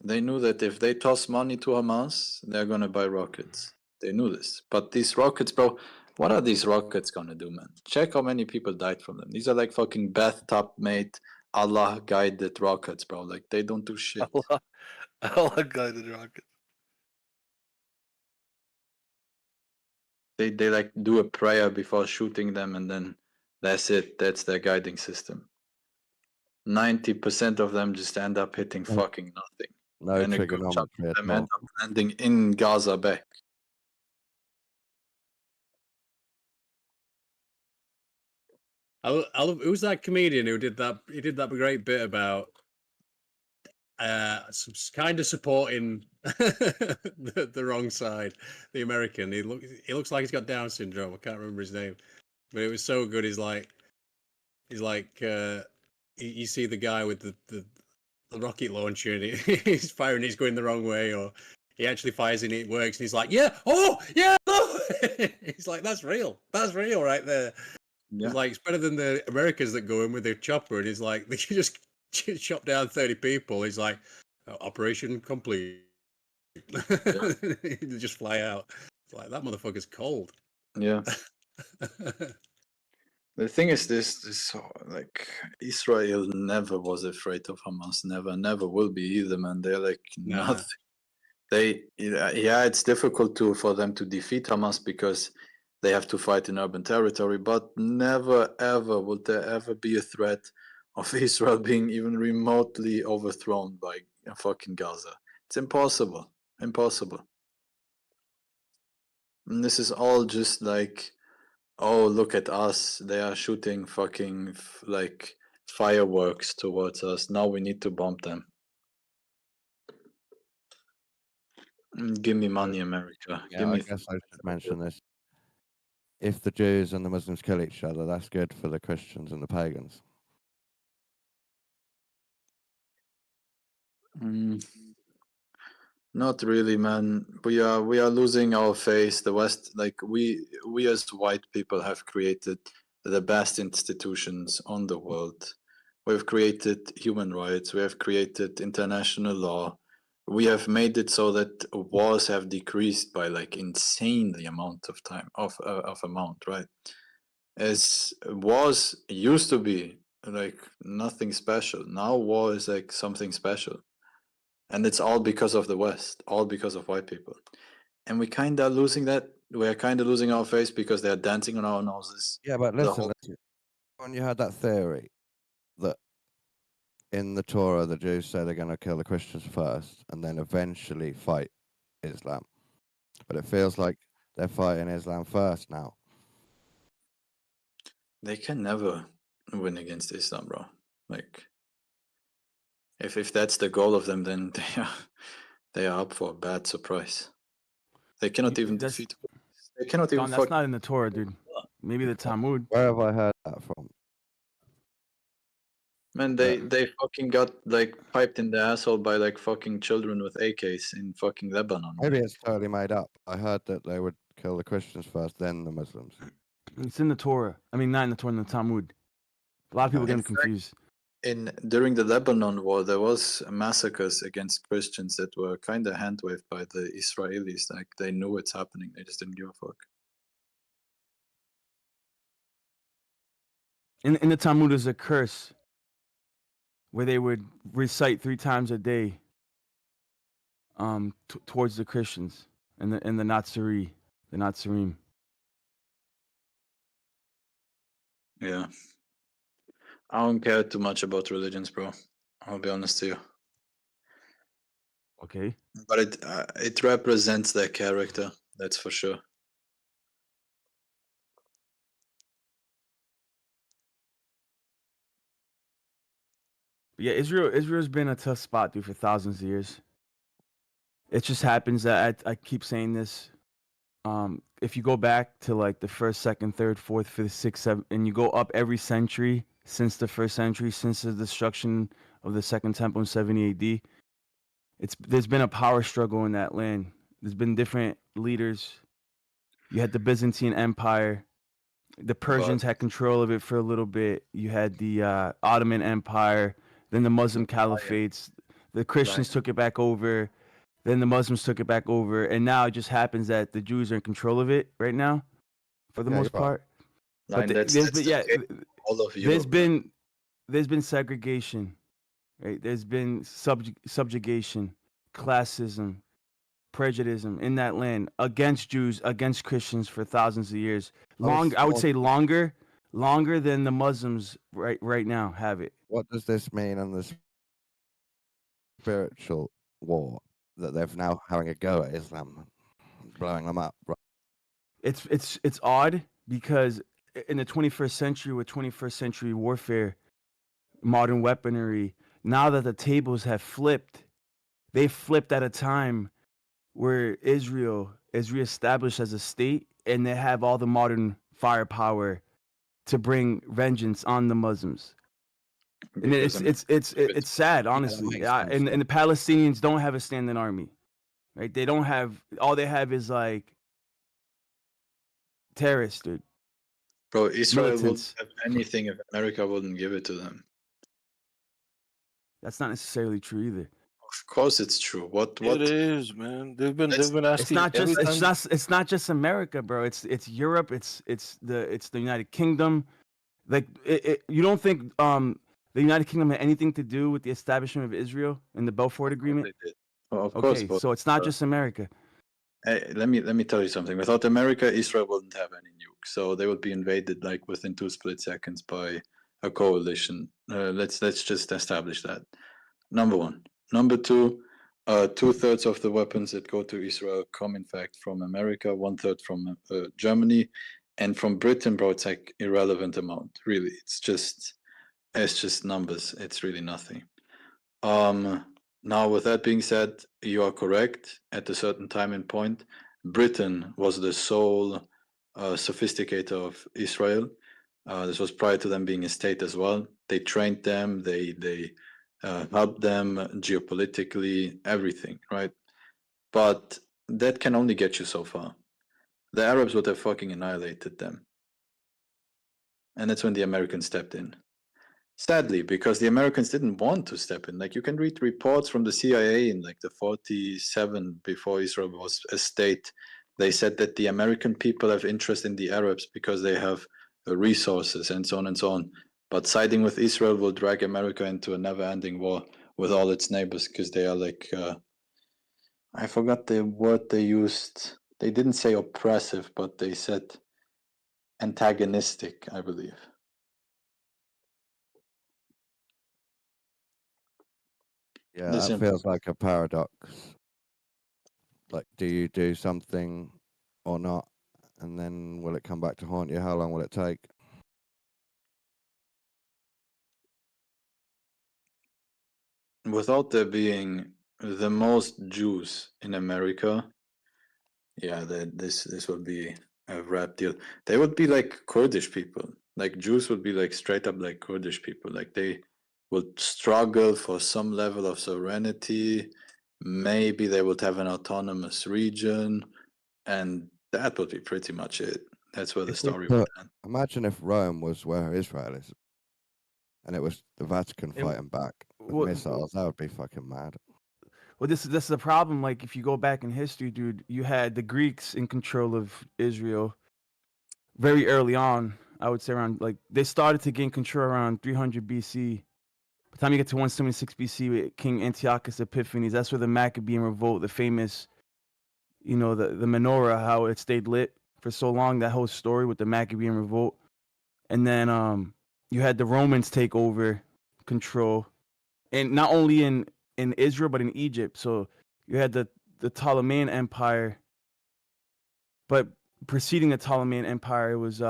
They knew that if they toss money to Hamas, they're gonna buy rockets. They knew this. But these rockets, bro, what are these rockets gonna do, man? Check how many people died from them. These are like fucking bathtub made Allah guided rockets, bro. Like they don't do shit. Allah guided rockets. They like do a prayer before shooting them, and then that's it. That's their guiding system. 90% of them just end up hitting fucking nothing. No and a good chunk trigonometry of at them all. end up landing in Gaza back. I love, who's that comedian who did that? He did that great bit about kind of supporting the wrong side, the American. He looks like he's got Down syndrome. I can't remember his name, but it was so good. He's like you see the guy with the rocket launcher and he's firing, he's going the wrong way, or he actually fires and it works, and he's like, yeah, oh yeah, no. He's like, that's real right there. Yeah. He's like, it's better than the Americans that go in with their chopper, and he's like, they just chop down 30 people. He's like, operation complete. They just fly out. It's like, that motherfucker's cold. Yeah. The thing is, this like Israel never was afraid of Hamas. Never will be either, man. They're like nothing. It's difficult for them to defeat Hamas because they have to fight in urban territory, but never ever would there ever be a threat of Israel being even remotely overthrown by fucking Gaza. It's impossible. Impossible. And this is all just like, oh, look at us. They are shooting fucking like fireworks towards us. Now we need to bomb them. Give me money, America. Yeah, Give I me. guess I should mention this. If the Jews and the Muslims kill each other, that's good for the Christians and the pagans. Not really, man. We are losing our face. The West, like we as white people have created the best institutions on the world. We've created human rights. We have created international law. We have made it so that wars have decreased by like insanely amount of time of amount, right? As wars used to be like nothing special. Now war is like something special. And it's all because of the West, all because of white people. And we kind of losing that. We're kind of losing our face because they're dancing on our noses. Yeah, but listen, when you had that theory that in the Torah the Jews say they're going to kill the Christians first and then eventually fight Islam. But it feels like they're fighting Islam first now. They can never win against Islam, bro. Like, if that's the goal of them, then they are up for a bad surprise. They cannot even defeat. They cannot even. That's not in the Torah, dude. Maybe the Talmud. Where have I heard that from? Man, they fucking got like piped in the asshole by like fucking children with AKs in fucking Lebanon. Maybe it's totally made up. I heard that they would kill the Christians first, then the Muslims. It's in the Torah. I mean, not in the Torah, in the Talmud. A lot of people get confused. During the Lebanon war, there was massacres against Christians that were kind of hand-waved by the Israelis. Like they knew it's happening, they just didn't give a fuck. In the Talmud, there's a curse where they would recite 3 times a day towards the Christians and the Nazarene. Yeah. I don't care too much about religions, bro. I'll be honest to you. Okay. But it represents their character, that's for sure. Yeah, Israel's been a tough spot, dude, for thousands of years. It just happens that I keep saying this. If you go back to like the 1st, 2nd, 3rd, 4th, 5th, 6th, 7th, and you go up every century since the 1st century, since the destruction of the Second Temple in 70 AD, there's been a power struggle in that land. There's been different leaders. You had the Byzantine Empire. The Persians had control of it for a little bit. You had the Ottoman Empire, then the Muslim caliphates. The Christians took it back over. Then the Muslims took it back over. And now it just happens that the Jews are in control of it right now, for the most part. But all of Europe. there's been segregation, right? There's been subjugation, classism, prejudice in that land against Jews, against Christians for thousands of years. I would say longer than the Muslims right now have it. What does this mean on the spiritual war that they're now having a go at Islam, blowing them up? It's odd because in the 21st century, with 21st century warfare, modern weaponry, now that the tables have flipped, they flipped at a time where Israel is reestablished as a state, and they have all the modern firepower to bring vengeance on the Muslims. And it's sad, honestly. And the Palestinians don't have a standing army, right? They don't have. All they have is like terrorists, dude. Bro, Israel Militants. wouldn't have anything if America wouldn't give it to them. That's not necessarily true either. Of course, it's true. What? It is, man. They've been asking. It's not just America, bro. It's Europe. It's the United Kingdom. Like you don't think the United Kingdom had anything to do with the establishment of Israel in the Balfour Agreement? They did. Well, of course. Okay, so it's not just America. Hey, let me tell you something. Without America, Israel wouldn't have any nukes, so they would be invaded like within 2 split seconds by a coalition. Let's just establish that. Number one. Number two, 2/3 of the weapons that go to Israel come in fact from America, 1/3 from Germany, and from Britain, bro. It's like irrelevant amount. Really, it's just numbers. It's really nothing. Now, with that being said, you are correct. At a certain time and point, Britain was the sole sophisticator of Israel. This was prior to them being a state as well. They trained them. They helped them geopolitically, everything, right? But that can only get you so far. The Arabs would have fucking annihilated them. And that's when the Americans stepped in. Sadly, because the Americans didn't want to step in. Like, you can read reports from the CIA in like the 47 before Israel was a state. They said that the American people have interest in the Arabs because they have resources and so on and so on. But siding with Israel will drag America into a never-ending war with all its neighbors because they are like, I forgot the word they used. They didn't say oppressive, but they said antagonistic, I believe. Yeah, that feels like a paradox. Like, do you do something or not? And then will it come back to haunt you? How long will it take? Without there being the most Jews in America, yeah, this would be a wrap deal. They would be like Kurdish people. Like, Jews would be like straight up like Kurdish people. Like, they would struggle for some level of sovereignty. Maybe they would have an autonomous region, and that would be pretty much it. That's where the story would end. Imagine if Rome was where Israel is, and it was the Vatican fighting back with missiles. That would be fucking mad. Well, this is the problem. Like, if you go back in history, dude, you had the Greeks in control of Israel very early on. I would say around, like, they started to gain control around 300 BC. By the time you get to 176 BC with King Antiochus Epiphanes, that's where the Maccabean revolt, the famous, the menorah, how it stayed lit for so long, that whole story with the Maccabean revolt. And then you had the Romans take over control, and not only in Israel, but in Egypt. So you had the Ptolemean Empire, but preceding the Ptolemean Empire, it was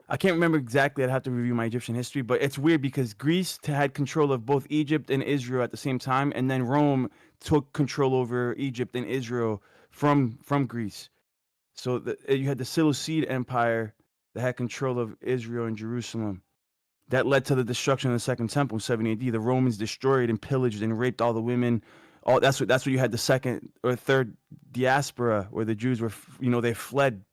I can't remember exactly. I'd have to review my Egyptian history, but it's weird because Greece had control of both Egypt and Israel at the same time, and then Rome took control over Egypt and Israel from Greece. So you had the Seleucid Empire that had control of Israel and Jerusalem. That led to the destruction of the Second Temple in 70 AD. The Romans destroyed and pillaged and raped all the women. That's what you had the second or third diaspora, where the Jews were, they fled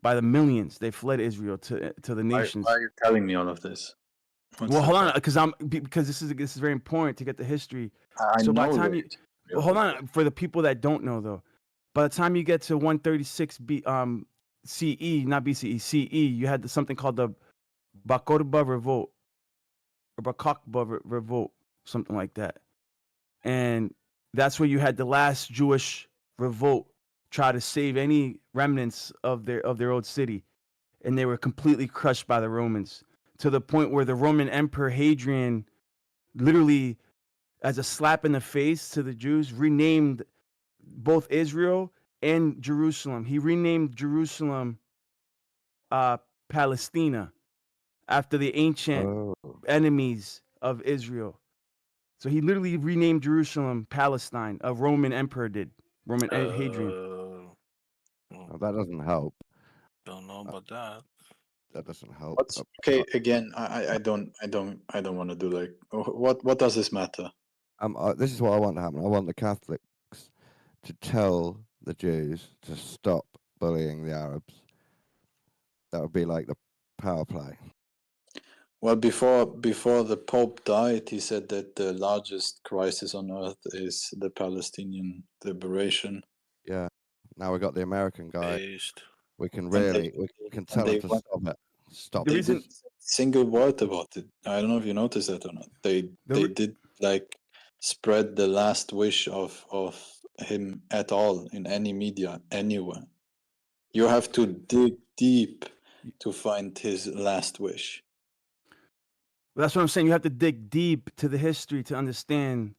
by the millions. They fled Israel to the nations. Why are you telling me all of this? Well, hold on, because this is very important to get the history. I so know by the time hold on, for the people that don't know though, by the time you get to 136 CE, not BCE, CE, you had something called the Bar Kokhba revolt. or Bar Kokhba revolt, something like that. And that's where you had the last Jewish revolt try to save any remnants of their old city, and they were completely crushed by the Romans, to the point where the Roman Emperor Hadrian, literally as a slap in the face to the Jews, renamed both Israel and Jerusalem. He renamed Jerusalem Palestina, after the ancient enemies of Israel. So he literally renamed Jerusalem Palestine. A Roman emperor did. Roman Hadrian. Well, that doesn't help. Don't know about that. That doesn't help. What's okay? Again, I don't want to do like what does this matter? This is what I want to happen. I want the Catholics to tell the Jews to stop bullying the Arabs. That would be like the power play. Well, before the Pope died, he said that the largest crisis on earth is the Palestinian liberation. Yeah. Now we got the American guy. Based. We can really we can tell him to stop it. Stop They it. didn't say a single word about it. I don't know if you noticed that or not. They did like spread the last wish of him at all in any media anywhere. You have to dig deep to find his last wish. That's what I'm saying. You have to dig deep to the history to understand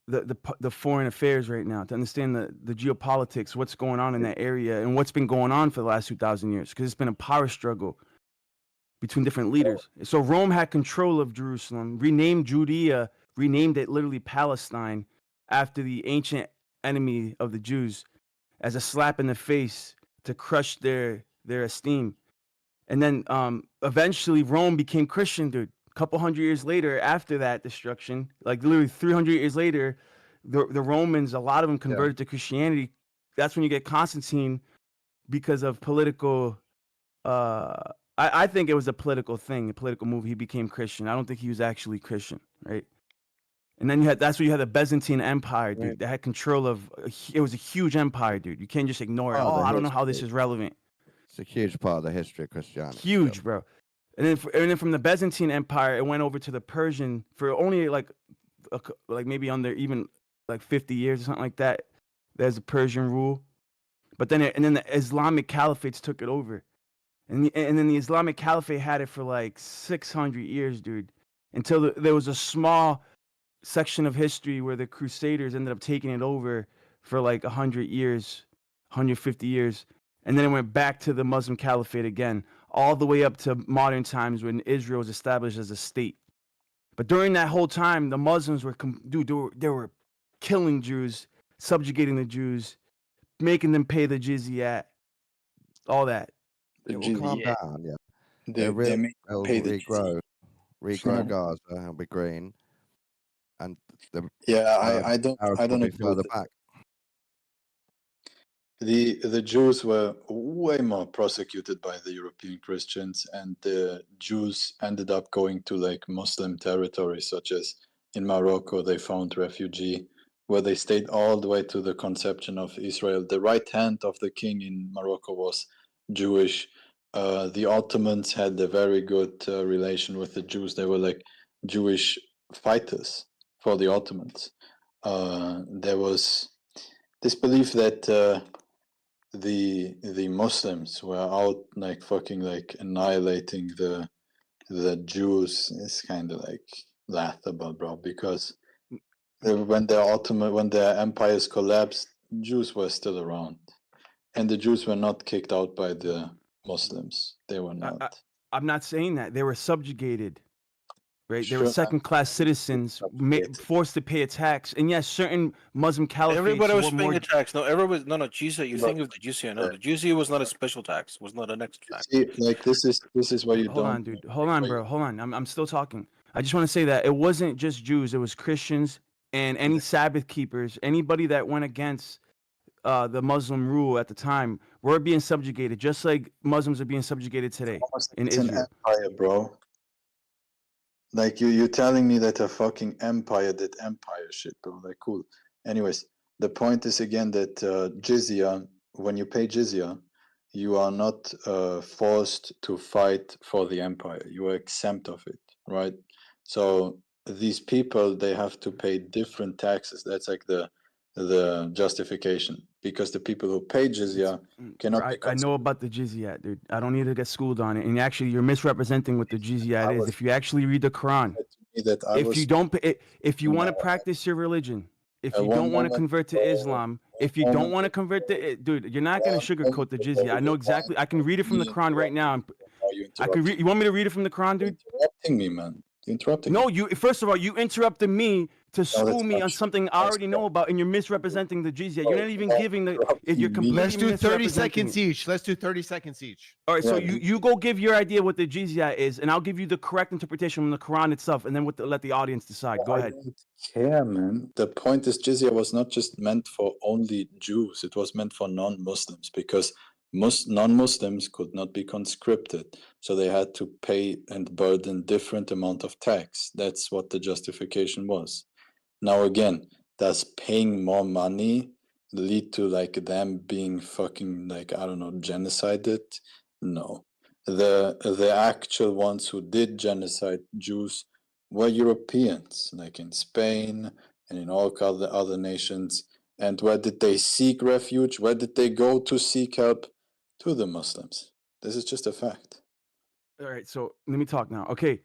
the foreign affairs right now, to understand the geopolitics, what's going on in that area, and what's been going on for the last 2,000 years, because it's been a power struggle between different leaders. So Rome had control of Jerusalem, renamed Judea, renamed it literally Palestine, after the ancient enemy of the Jews, as a slap in the face to crush their esteem. And then eventually Rome became Christian, dude. A couple hundred years later, after that destruction, like literally 300 years later, the Romans, a lot of them converted to Christianity. That's when you get Constantine, because of political. I think it was a political thing, a political move. He became Christian. I don't think he was actually Christian, right? And then that's where you had the Byzantine Empire, dude. Right. That had control of. It was a huge empire, dude. You can't just ignore it. Oh, Oh, the I don't know how this history. is relevant. It's a huge part of the history of Christianity. Huge, still. bro. And then from the Byzantine Empire, it went over to the Persian for only like maybe under even like 50 years or something like that. There's a Persian rule, but then the Islamic Caliphates took it over, and then the Islamic Caliphate had it for like 600 years, dude, until there was a small section of history where the Crusaders ended up taking it over for like 100 years, 150 years. And then it went back to the Muslim Caliphate again, all the way up to modern times when Israel was established as a state. But during that whole time, the Muslims were, they were killing Jews, subjugating the Jews, making them pay the jizya, all that. It will calm Yeah. down, yeah. They make They'll pay the regrow Gaza and be green. And the I don't be agree further with back. The Jews were way more prosecuted by the European Christians, and the Jews ended up going to like Muslim territories, such as in Morocco. They found refugee where they stayed all the way to the conception of Israel. The right hand of the king in Morocco was Jewish. The Ottomans had a very good relation with the Jews. They were like Jewish fighters for the Ottomans. There was this belief that the Muslims were out like fucking like annihilating the Jews is kind of like laughable, bro, because when their empires collapsed, Jews were still around, and the Jews were not kicked out by the Muslims. They were not. I'm not saying that. They were subjugated. Right, they were Sure, second-class citizens, forced to pay a tax, and yes, certain Muslim caliphates Everybody was were paying more. a tax. No, everybody. No, jizya. You think of the jizya? No, the jizya was not a special tax. Was not an extra tax. See, like this is why you Hold don't. on, dude. Hold on, bro. Hold on. I'm still talking. I just want to say that it wasn't just Jews. It was Christians and any Sabbath keepers, anybody that went against the Muslim rule at the time, were being subjugated, just like Muslims are being subjugated today in It's Israel. an empire, bro. Like you're telling me that a fucking empire did empire shit, bro. Like cool. Anyways, the point is again that jizya, when you pay jizya, you are not forced to fight for the empire. You are exempt of it, right? So these people, they have to pay different taxes. That's like the justification, because the people who pay jizya cannot be I know about the jizya, dude. I don't need to get schooled on it. And actually, you're misrepresenting what the jizya is. If you actually read the Quran, if you want to practice your religion, if you don't want to convert to Islam, if you don't want to convert to, dude, you're not going to sugarcoat the jizya. I know exactly. I can read it from the Quran right now. I can read. You want me to read it from the Quran, dude? You're interrupting me, man. You're interrupting No, me. you. First of all, you interrupted me to school me on something I already know about, and you're misrepresenting the jizya. You're not even giving the. You're completely Let's do 30 misrepresenting seconds it. each. Let's do 30 seconds each. All right, so you go give your idea what the jizya is, and I'll give you the correct interpretation from the Quran itself, and then let the audience decide. Go ahead. I don't care, man. The point is, jizya was not just meant for only Jews. It was meant for non-Muslims, because non-Muslims could not be conscripted, so they had to pay and burden different amount of tax. That's what the justification was. Now again, does paying more money lead to like them being fucking, like, I don't know, genocided? No. The actual ones who did genocide Jews were Europeans, like in Spain and in all other nations. And where did they seek refuge? Where did they go to seek help? To the Muslims. This is just a fact. All right, so let me talk now. Okay,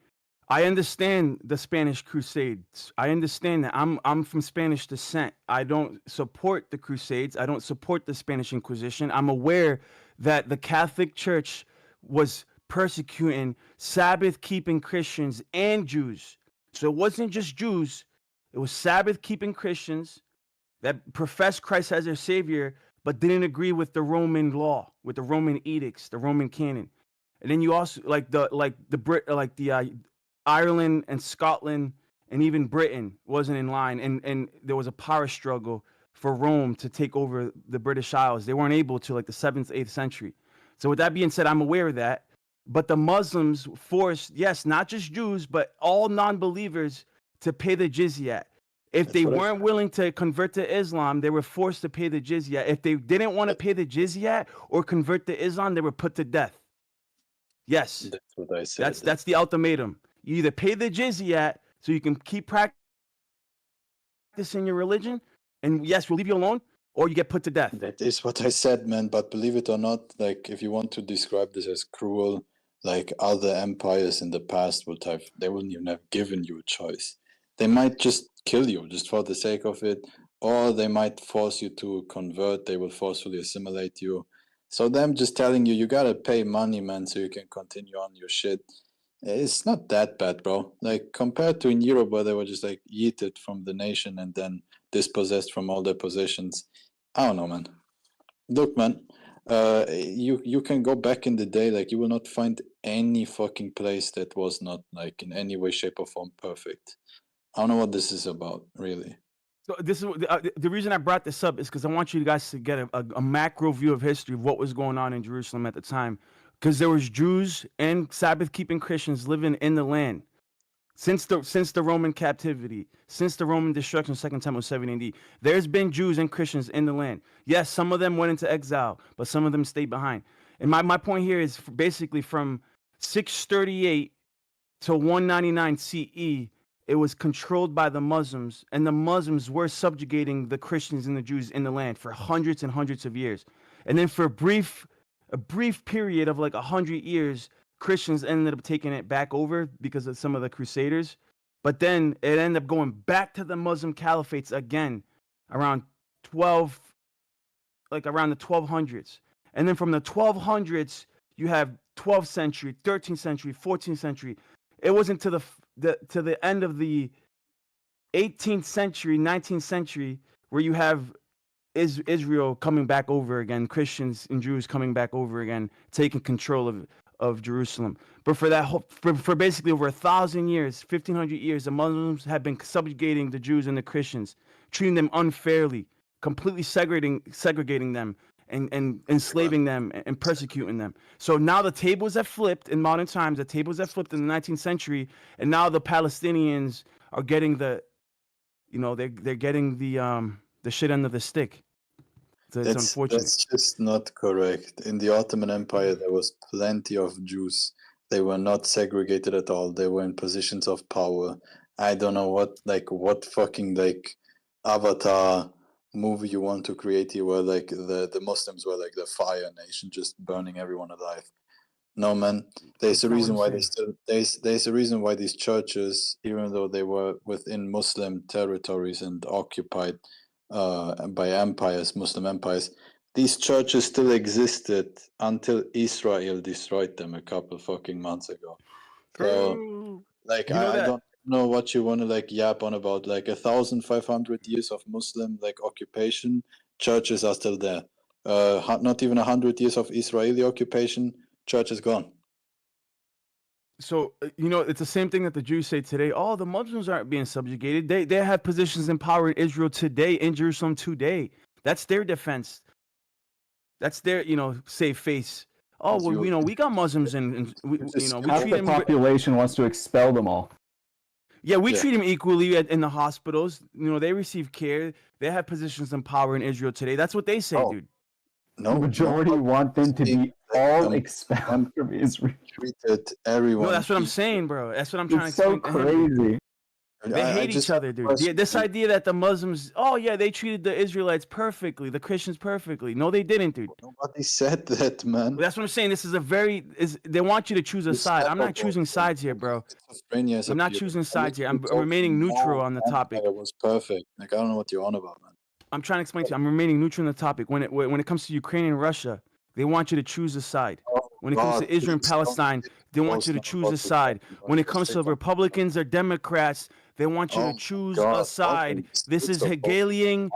I understand the Spanish Crusades. I understand that. I'm from Spanish descent. I don't support the Crusades. I don't support the Spanish Inquisition. I'm aware that the Catholic Church was persecuting Sabbath-keeping Christians and Jews. So it wasn't just Jews. It was Sabbath-keeping Christians that professed Christ as their savior, but didn't agree with the Roman law, with the Roman edicts, the Roman canon. And then you also Ireland and Scotland and even Britain wasn't in line, and there was a power struggle for Rome to take over the British Isles. They weren't able to, like the 7th, 8th century. So with that being said, I'm aware of that. But the Muslims forced, yes, not just Jews, but all non-believers to pay the jizya. If they weren't willing to convert to Islam, they were forced to pay the jizya. If they didn't want to pay the jizya or convert to Islam, they were put to death. Yes. That's what I said. That's the ultimatum. You either pay the jizya so you can keep practicing your religion, and yes, we'll leave you alone, or you get put to death. That is what I said, man. But believe it or not, like, if you want to describe this as cruel, like other empires in the past would have, they wouldn't even have given you a choice. They might just kill you just for the sake of it, or they might force you to convert. They will forcefully assimilate you. So them just telling you, you gotta pay money, man, so you can continue on your shit. It's not that bad, bro. Like, compared to in Europe, where they were just like yeeted from the nation and then dispossessed from all their possessions. I don't know, man. Look, man, you can go back in the day, like, you will not find any fucking place that was not, like, in any way, shape, or form perfect. I don't know what this is about, really. So this is the reason I brought this up is because I want you guys to get a macro view of history of what was going on in Jerusalem at the time, because there was Jews and Sabbath-keeping Christians living in the land since the Roman captivity, since the Roman destruction, Second Temple, 70 AD. There's been Jews and Christians in the land. Yes, some of them went into exile, but some of them stayed behind. And my point here is basically from 638 to 199 CE. It was controlled by the Muslims, and the Muslims were subjugating the Christians and the Jews in the land for hundreds and hundreds of years. And then for a brief period of like 100 years, Christians ended up taking it back over because of some of the Crusaders. But then it ended up going back to the Muslim caliphates again around around the 1200s. And then from the 1200s, you have 12th century, 13th century, 14th century. It wasn't to the end of the 18th century, 19th century, where you have Israel coming back over again, Christians and Jews coming back over again, taking control of Jerusalem. But for basically over 1,000 years, 1,500 years, the Muslims have been subjugating the Jews and the Christians, treating them unfairly, completely segregating them, and enslaving them and persecuting them. So now the tables have flipped in modern times. The tables have flipped in the 19th century, and now the Palestinians are getting they're getting the shit end of the stick. So it's unfortunate. That's just not correct. In the Ottoman Empire, there was plenty of Jews They were not segregated at all. They were in positions of power. I don't know what fucking like Avatar movie you want to create here, where like the Muslims were like the fire nation, just burning everyone alive. No, man. There's a reason why there's a reason why these churches, even though they were within Muslim territories and occupied by empires, Muslim empires, these churches still existed until Israel destroyed them a couple fucking months ago. So, like, I don't know what you want to like yap on about. Like 1,500 years of Muslim like occupation, churches are still there. Not even 100 years of Israeli occupation, church is gone. So it's the same thing that the Jews say today. Oh, the Muslims aren't being subjugated. They have positions in power in Israel today, in Jerusalem today. That's their defense. That's their save face. Oh, well, we got Muslims and we half treat the them. population wants to expel them all. Yeah, we treat them equally in the hospitals. They receive care. They have positions in power in Israel today. That's what they say, dude. No, the majority want them to be all expelled from Israel. Treated everyone. No, that's what I'm saying, bro. That's what I'm trying to explain. It's so crazy. They hate just each other, dude. This idea that the Muslims, they treated the Israelites perfectly, the Christians perfectly. No, they didn't, dude. Nobody said that, man. That's what I'm saying. This is they want you to choose a side. I'm not choosing sides here, bro. I'm not choosing sides here. I'm remaining neutral on the topic. It was perfect. Like, I don't know what you're on about, man. I'm trying to explain to you. I'm remaining neutral on the topic. When it comes to Ukraine and Russia, they want you to choose a side. When it comes to Israel and Palestine, they want you to choose a side. When it comes to Republicans or Democrats, they want you to choose a side. This is Hegelian.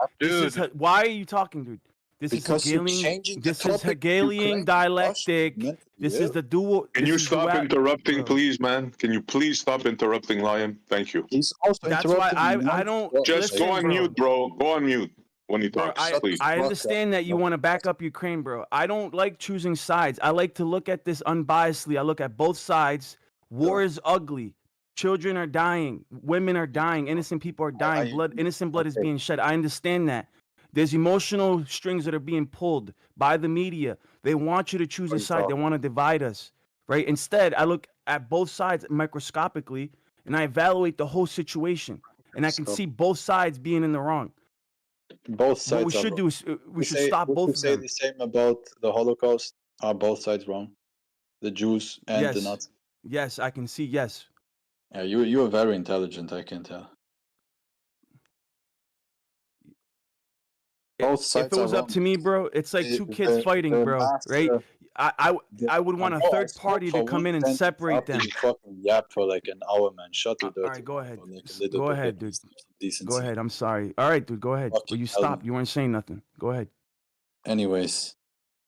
Why are you talking, dude? This is Hegelian dialectic. This is the dual. Can you stop interrupting, please, man? Can you please stop interrupting, Lion? Thank you. He's also That's why I don't. Just go on mute, bro. Go on mute when he talks, please. I understand that you want to back up Ukraine, bro. I don't like choosing sides. I like to look at this unbiasedly. I look at both sides. War is ugly. Children are dying. Women are dying. Innocent people are dying. Innocent blood is being shed. I understand that. There's emotional strings that are being pulled by the media. They want you to choose a side. They want to divide us, right? Instead, I look at both sides microscopically and I evaluate the whole situation, and I can see both sides being in the wrong. Both sides. What we should do is we should stop both of them. Say the same about the Holocaust. Are both sides wrong? The Jews and the Nazis. Yes, I can see. Yes. Yeah, you are very intelligent. I can tell. If it was up to me, bro, it's like two kids fighting, bro. Right? I would want a third party to come in and separate them. Fucking yap for like an hour, man. Shut your dirty. All right, go ahead. Go ahead, dude. Go ahead. I'm sorry. All right, dude. Go ahead. Well, you stopped. You weren't saying nothing. Go ahead. Anyways,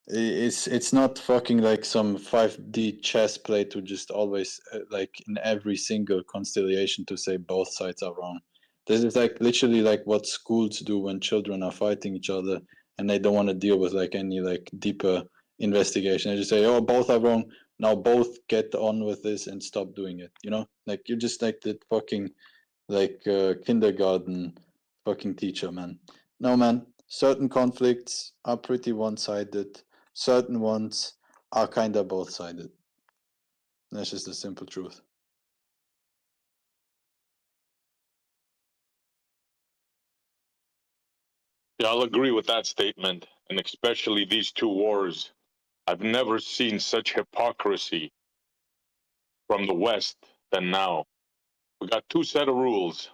it's not fucking like some 5D chess play to just always like in every single constellation to say both sides are wrong. This is like literally like what schools do when children are fighting each other and they don't want to deal with like any like deeper investigation. They just say, "Oh, both are wrong. Now both get on with this and stop doing it." Like you're just like the fucking like kindergarten fucking teacher, man. No, man. Certain conflicts are pretty one-sided. Certain ones are kind of both-sided. That's just the simple truth. Yeah, I'll agree with that statement, and especially these two wars. I've never seen such hypocrisy from the West than now. We got two set of rules.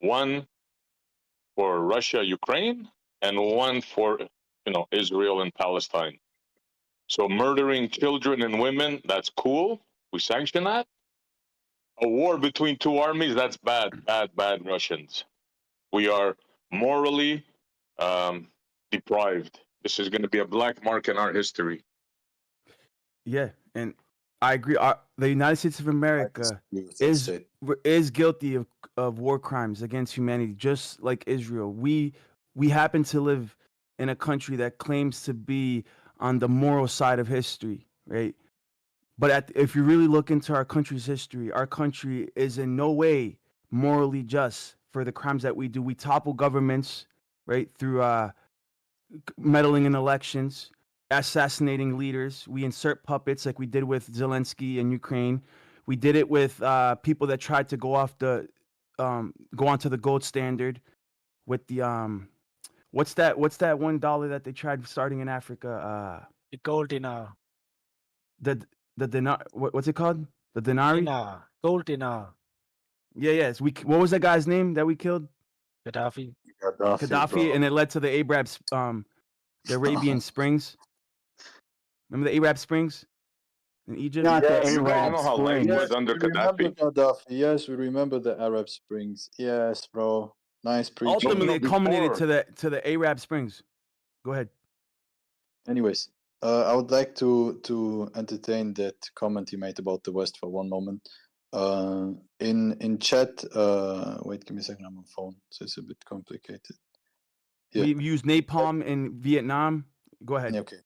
One for Russia, Ukraine, and one for, Israel and Palestine. So murdering children and women, that's cool. We sanction that. A war between two armies, that's bad Russians. We are morally deprived. This is going to be a black mark in our history. Yeah, and I agree. The United States of America is guilty of war crimes against humanity, just like Israel. We happen to live in a country that claims to be on the moral side of history, right? But if you really look into our country's history, our country is in no way morally just for the crimes that we do. We topple governments, right, through meddling in elections. assassinating leaders. We insert puppets like we did with Zelensky in Ukraine. We did it with people that tried to go off the go onto the gold standard with the what's that $1 that they tried starting in Africa? The gold dinar. The dinar, what's it called? The denari? Dinar. Gold dinar. Yeah, yes. What was that guy's name that we killed? Gaddafi. Gaddafi, and it led to the the Arabian Springs. Remember the Arab Springs in Egypt? Not the Yes, you guys Arab know how life Springs. was under We remember Gaddafi. Gaddafi. Yes, we remember the Arab Springs. Yes, bro. Nice preaching. Ultimately, it culminated before. to the Arab Springs. Go ahead. Anyways, I would like to entertain that comment you made about the West for one moment. In chat, wait, give me a second. I'm on phone, so it's a bit complicated. Yeah. We used napalm in Vietnam. Go ahead. Okay.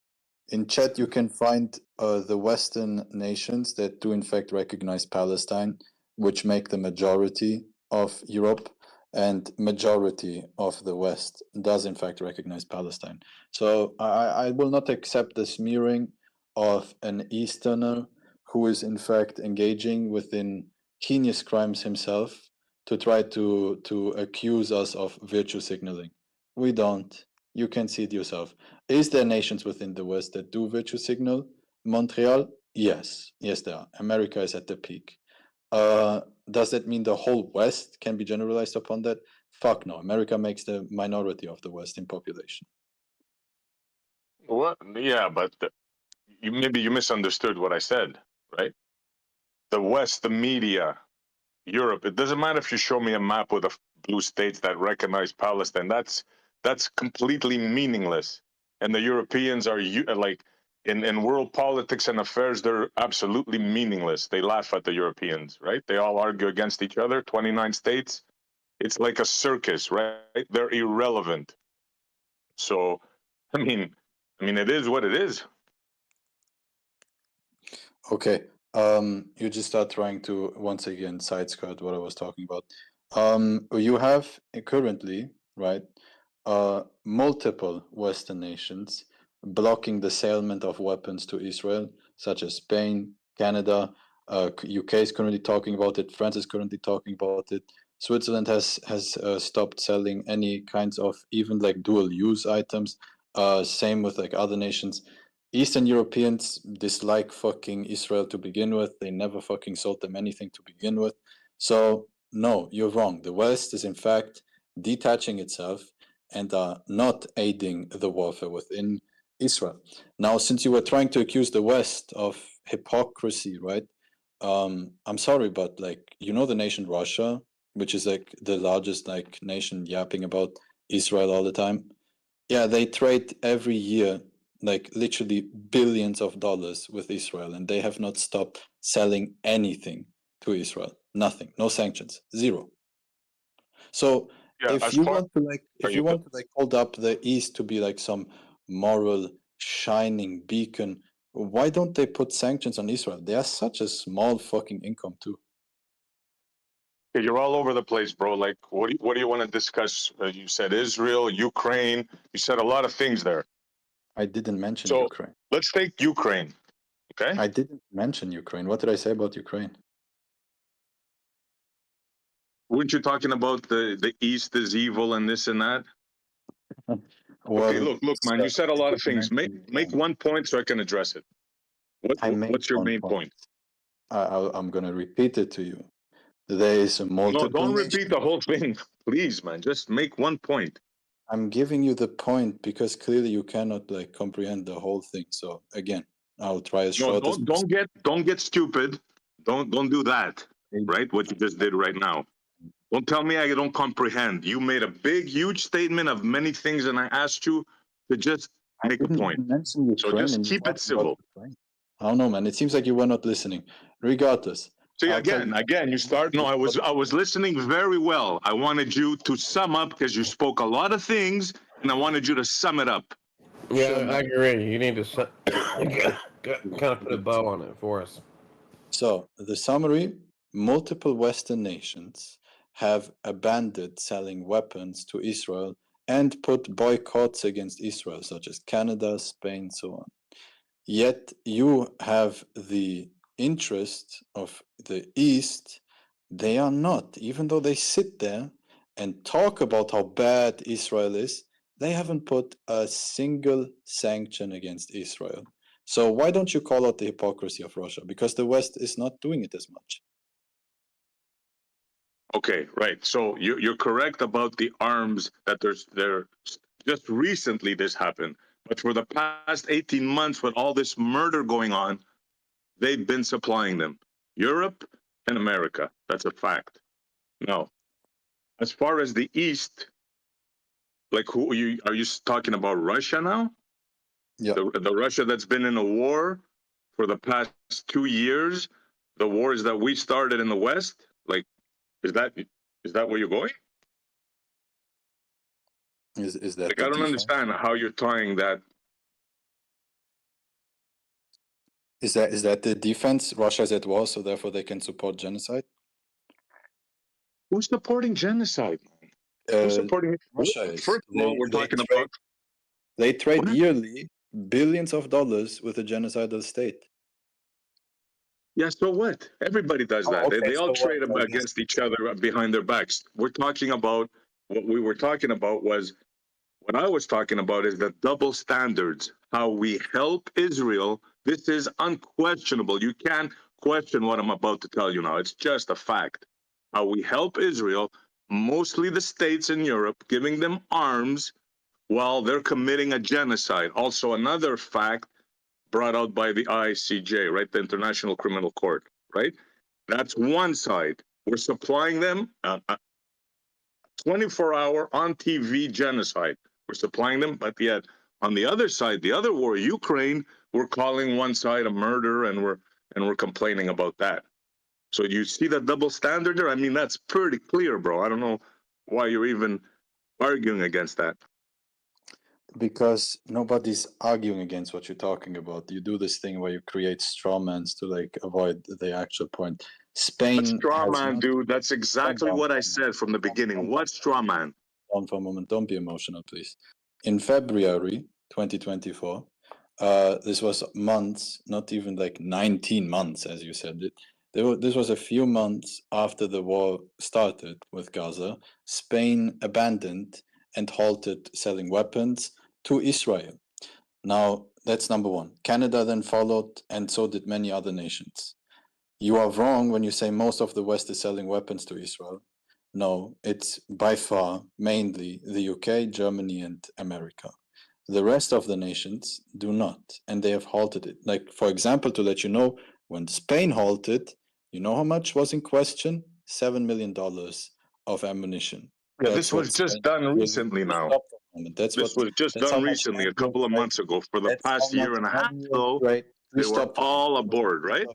In chat, you can find the Western nations that do in fact recognize Palestine, which make the majority of Europe, and majority of the West does in fact recognize Palestine. So I will not accept the smearing of an Easterner who is in fact engaging within heinous crimes himself to try to accuse us of virtue signaling. We don't. You can see it yourself. Is there nations within the West that do virtue signal? Montreal? Yes. Yes, there are. America is at the peak. Does that mean the whole West can be generalized upon that? Fuck no. America makes the minority of the West in population. What? Yeah, but maybe you misunderstood what I said, right? The West, the media, Europe. It doesn't matter if you show me a map with the blue states that recognize Palestine. That's completely meaningless. And the Europeans are like in world politics and affairs, they're absolutely meaningless. They laugh at the Europeans, right? They all argue against each other. 29 states. It's like a circus, right? They're irrelevant. So, I mean, it is what it is. Okay. You just start trying to once again side skirt what I was talking about. You have currently, right, multiple Western nations blocking the salient of weapons to Israel, such as Spain, Canada, UK is currently talking about it, France is currently talking about it. Switzerland has stopped selling any kinds of even like dual use items. Same with like other nations. Eastern Europeans dislike fucking Israel to begin with. They never fucking sold them anything to begin with. So no, you're wrong. The West is in fact detaching itself and not aiding the warfare within Israel. Now, since you were trying to accuse the West of hypocrisy, right? I'm sorry, but like, you know, the nation Russia, which is like the largest like nation yapping about Israel all the time. Yeah, they trade every year like literally billions of dollars with Israel, and they have not stopped selling anything to Israel. Nothing, no sanctions, zero. So Yeah, if you want to hold up the East to be like some moral shining beacon, why don't they put sanctions on Israel? They are such a small fucking income too. You're all over the place, bro. Like, what do you want to discuss? You said Israel, Ukraine. You said a lot of things there. I didn't mention So Ukraine. let's take Ukraine. Okay. I didn't mention Ukraine. What did I say about Ukraine? Weren't you talking about the East is evil and this and that? Well, okay, look, man. You said a lot of things. Make one point so I can address it. What's your main point? I'm gonna repeat it to you. There is a multiple. No, don't repeat the whole thing, please, man. Just make one point. I'm giving you the point because clearly you cannot like comprehend the whole thing. So again, I'll try as short as don't get stupid. Don't do that. Right? What you just did right now. Don't tell me I don't comprehend. You made a big, huge statement of many things, and I asked you to just make a point. So just keep it civil. I don't know, man. It seems like you were not listening. Regardless. See, again, you start. No, I was listening very well. I wanted you to sum up because you spoke a lot of things, and I wanted you to sum it up. Yeah, I agree. You need to kind of put a bow on it for us. So the summary: multiple Western nations have abandoned selling weapons to Israel and put boycotts against Israel, such as Canada, Spain, so on. Yet you have the interest of the East. They are not, even though they sit there and talk about how bad Israel is, they haven't put a single sanction against Israel. So why don't you call out the hypocrisy of Russia? Because the West is not doing it as much. Okay, right. So you're correct about the arms that there just recently this happened. But for the past 18 months with all this murder going on, they've been supplying them. Europe and America. That's a fact. Now, as far as the East, like who are you talking about Russia now? Yeah. The Russia that's been in a war for the past 2 years, the wars that we started in the West, like is that where you're going? Is that like I don't defense? understand how you're tying that. Is that the defense? Russia's at war, so therefore they can support genocide? Who's supporting genocide? Who's supporting it? Russia is. First of all, we're talking about They trade What? yearly billions of dollars with a genocidal state. Yeah, so what? Everybody does Oh, that. okay, They all so what? trade I guess. against each other behind their backs. We're talking about what we were talking about was what I was talking about is the double standards, how we help Israel. This is unquestionable. You can't question what I'm about to tell you now. It's just a fact. How we help Israel, mostly the states in Europe, giving them arms while they're committing a genocide. Also, another fact brought out by the ICJ, right? The International Criminal Court, right? That's one side. We're supplying them a 24-hour on TV genocide. We're supplying them, but yet on the other side, the other war, Ukraine, we're calling one side a murder, and we're complaining about that. So you see the double standard there? I mean, that's pretty clear, bro. I don't know why you're even arguing against that. Because nobody's arguing against what you're talking about. You do this thing where you create strawmans to like avoid the actual point. Spain. What straw has man, not- dude? That's exactly Calm what I down. said from the beginning. What straw man? Hold on for a moment. Don't be emotional, please. In February 2024, this was months, not even like 19 months, as you said it. This was a few months after the war started with Gaza. Spain abandoned and halted selling weapons to Israel. Now, that's number one. Canada then followed, and so did many other nations. You are wrong when you say most of the West is selling weapons to Israel. No, it's by far mainly the UK, Germany, and America. The rest of the nations do not, and they have halted it. Like, for example, to let you know, when Spain halted, you know how much was in question? $7 million of ammunition. Yeah, That's this was what just Spain done really- recently now. Stop for a moment. This was just that's done how much recently, a annual couple of trade- months ago. For the that's past how year much and a half, annual though, trade- they Please were stop for a all moment. aboard, right?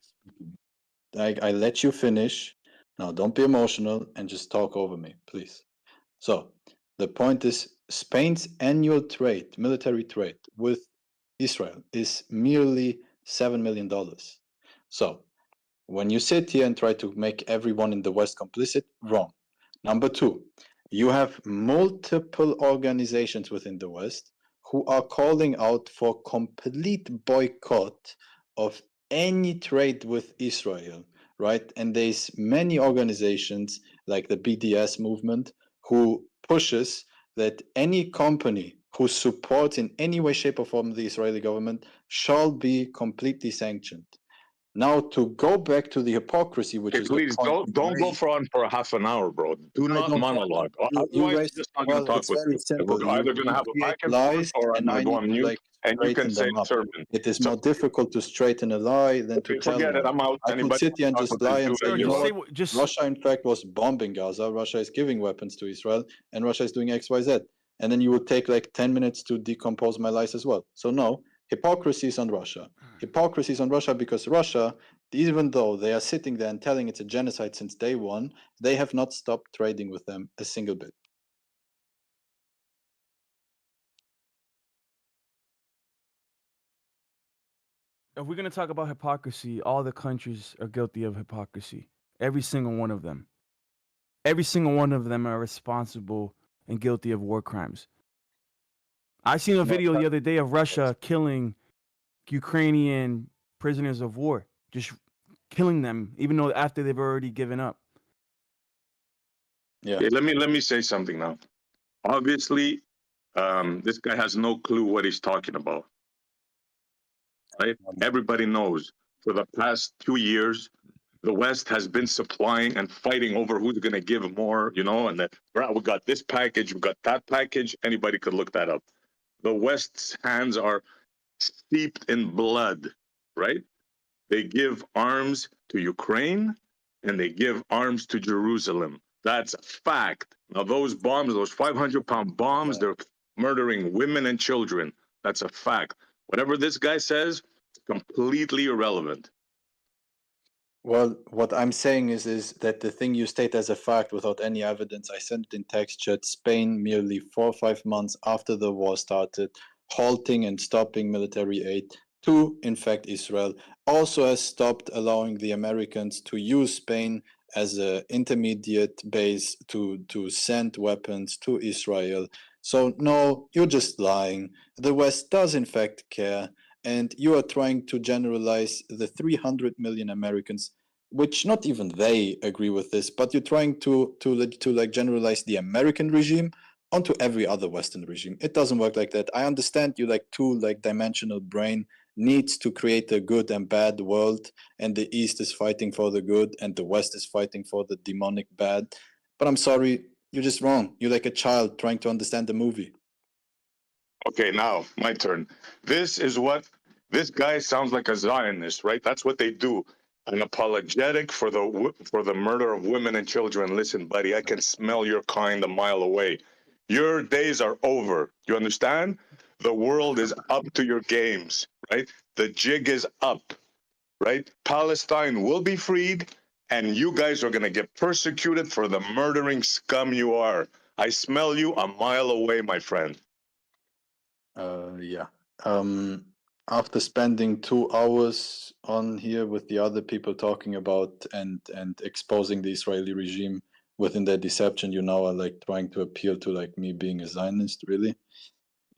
I let you finish. Now, don't be emotional and just talk over me, please. So, the point is Spain's annual trade, military trade with Israel is merely $7 million. So, when you sit here and try to make everyone in the West complicit, wrong. Number two, you have multiple organizations within the West who are calling out for complete boycott of any trade with Israel, right? And there's many organizations like the BDS movement who pushes that any company who supports in any way, shape, or form the Israeli government shall be completely sanctioned. Now, to go back to the hypocrisy, which Okay, is please the point don't go for a half an hour, bro. Do I not don't monologue. you Otherwise, raised, I'm just not going to talk it's with very you. simple. We're either going to have a create back and forth, lies, or I'm and going I to go need on to mute, like and you can straighten say them up. sermon. It is So, more difficult to straighten a lie than okay, to tell forget a it. lie. I'm out. I could Anybody sit here and talk just with lie this and dude, say, you you know know what? what? Russia, in fact, was bombing Gaza. Russia is giving weapons to Israel, and Russia is doing X, Y, Z. And then you would take like 10 minutes to decompose my lies as well. So no, hypocrisy is on Russia. Hypocrisy is on Russia because Russia, even though they are sitting there and telling it's a genocide since day one, they have not stopped trading with them a single bit. If we're going to talk about hypocrisy, all the countries are guilty of hypocrisy. Every single one of them. Every single one of them are responsible and guilty of war crimes. I seen a No, video the but- other day of Russia killing Ukrainian prisoners of war, just killing them, even though after they've already given up. Yeah. Okay, let me say something now. Obviously, this guy has no clue what he's talking about. Right? Everybody knows for the past 2 years, the West has been supplying and fighting over who's going to give more, you know, and that we got this package, we got that package. Anybody could look that up. The West's hands are steeped in blood, right? They give arms to Ukraine and they give arms to Jerusalem. That's a fact. Now, those bombs, those 500-pound bombs, they're murdering women and children. That's a fact. Whatever this guy says, it's completely irrelevant. Well, what I'm saying is that the thing you state as a fact without any evidence, I sent it in text chat, Spain merely 4 or 5 months after the war started, halting and stopping military aid to, in fact, Israel, also has stopped allowing the Americans to use Spain as an intermediate base to send weapons to Israel. So no, you're just lying. The West does in fact care, and you are trying to generalize the 300 million Americans, which not even they agree with this, but you're trying to like generalize the American regime onto every other Western regime. It doesn't work like that. I understand you like two like dimensional brain needs to create a good and bad world, and the East is fighting for the good and the West is fighting for the demonic bad. But I'm sorry, you're just wrong. You're like a child trying to understand the movie. Okay, now my turn. This guy sounds like a Zionist, right? That's what they do. An apologetic for the murder of women and children. Listen, buddy, I can smell your kind a mile away. Your days are over. You understand? The world is up to your games, right? The jig is up, right? Palestine will be freed, and you guys are going to get persecuted for the murdering scum you are. I smell you a mile away, my friend. Yeah. After spending 2 hours on here with the other people talking about and exposing the Israeli regime within their deception, you now are like trying to appeal to like me being a Zionist, really?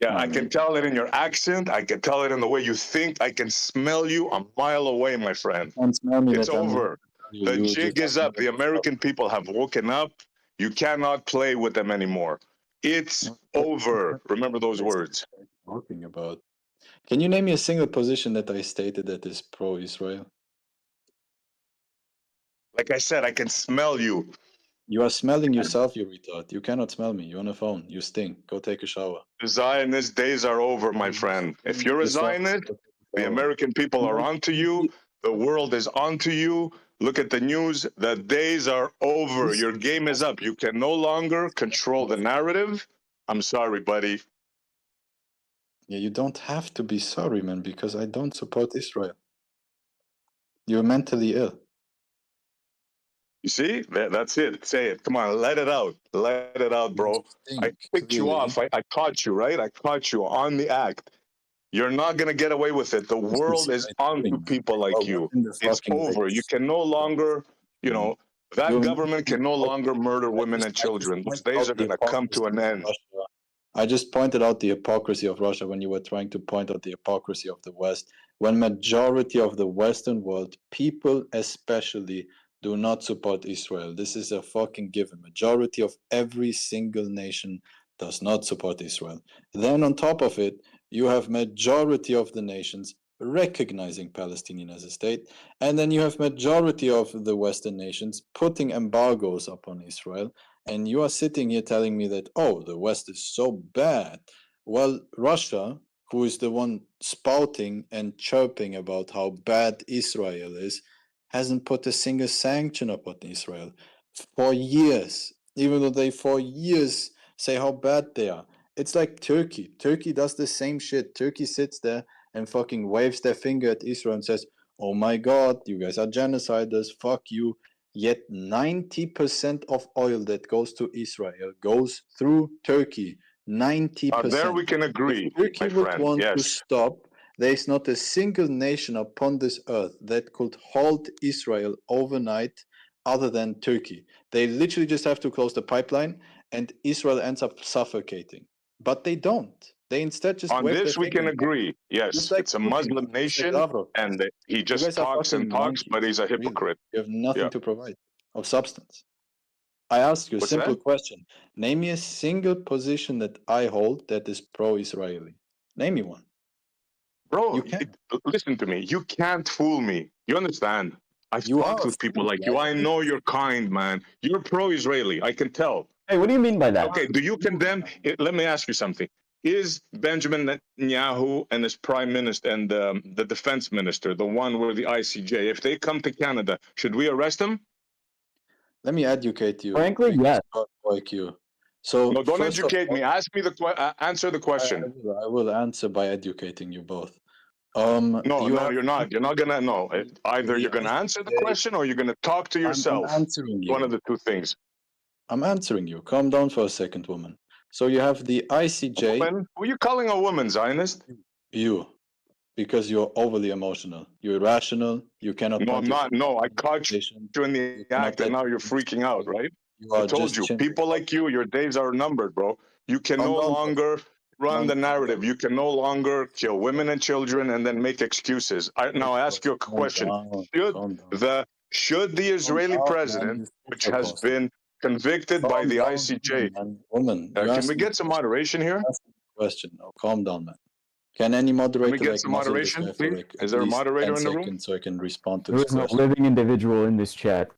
Yeah, I can tell it in your accent. I can tell it in the way you think. I can smell you a mile away, my friend. Don't smell me It's that I'm over. The you jig just is up. The American people have woken up. You cannot play with them anymore. It's over. Remember those words. talking about. Can you name me a single position that I stated that is pro-Israel? Like I said, I can smell you. You are smelling yourself, you retard. You cannot smell me. You're on a phone. You stink. Go take a shower. The Zionist days are over, my friend. If you're a Zionist, the American people are onto you. The world is onto you. Look at the news. The days are over. Your game is up. You can no longer control the narrative. I'm sorry, buddy. Yeah, you don't have to be sorry, man, because I don't support Israel. You're mentally ill. You see? That's it. Say it. Come on, let it out. Let it out, bro. I picked you off. I caught you, right? I caught you on the act. You're not going to get away with it. The world is onto people like you. It's over. You can no longer, you know, that government can no longer murder women and children. Those days are going to come to an end. I just pointed out the hypocrisy of Russia when you were trying to point out the hypocrisy of the West. When majority of the Western world, people especially, do not support Israel. This is a fucking given. Majority of every single nation does not support Israel. Then on top of it, you have majority of the nations recognizing Palestinian as a state, and then you have majority of the Western nations putting embargoes upon Israel, and you are sitting here telling me that, oh, the West is so bad. Well, Russia, who is the one spouting and chirping about how bad Israel is, hasn't put a single sanction upon Israel for years, even though they for years say how bad they are. It's like Turkey. Turkey does the same shit. Turkey sits there and fucking waves their finger at Israel and says, oh my God, you guys are genociders, fuck you. Yet 90% of oil that goes to Israel goes through Turkey. 90%. There we can agree, If Turkey my would friend. want to Yes. stop, there is not a single nation upon this earth that could halt Israel overnight other than Turkey. They literally just have to close the pipeline and Israel ends up suffocating. But they don't. They instead just On wave this, their we can finger. agree. Yes, Just like it's a Putin, Muslim just like nation, Lavrov. and he You just guys are talks and fucking talks, but monkeys, he's a really. hypocrite. You have nothing Yeah. to provide of substance. I asked you a What's simple that? question. Name me a single position that I hold that is pro-Israeli. Name me one. Bro, You can. listen to me. You can't fool me. You understand? I've You talked are a with people fool, like you. I man. know you're kind, man. You're pro-Israeli. I can tell. Hey, what do you mean by that? Okay, do you condemn? Let me ask you something. Is Benjamin Netanyahu and his prime minister and the defense minister, the one with the ICJ, if they come to Canada, should we arrest them? Let me educate you. Frankly, yes. Like you. So No, don't first of educate all, me. Ask me answer the question. I will answer by educating you both. No, you you're not. You're not gonna. No, either you're gonna answer the question or you're gonna talk to yourself. I'm answering you. One of the two things. I'm answering you. Calm down for a second, woman. So you have the ICJ. Woman? Who are you calling a woman, Zionist? You, because you're overly emotional. You're irrational. You cannot. No, I'm not. No, I caught you in the act, and now you're freaking out, right? I told you, people like you, your days are numbered, bro. You can no longer run the narrative. You can no longer kill women and children and then make excuses. Now I ask you a question: Should the Israeli president, which has been convicted by the ICJ, woman, can we get some moderation here? Question. Oh, calm down, man. Can any moderator Can we get some moderation, please? Is there a moderator in the room? So I can respond to There this is no question. living individual in this chat.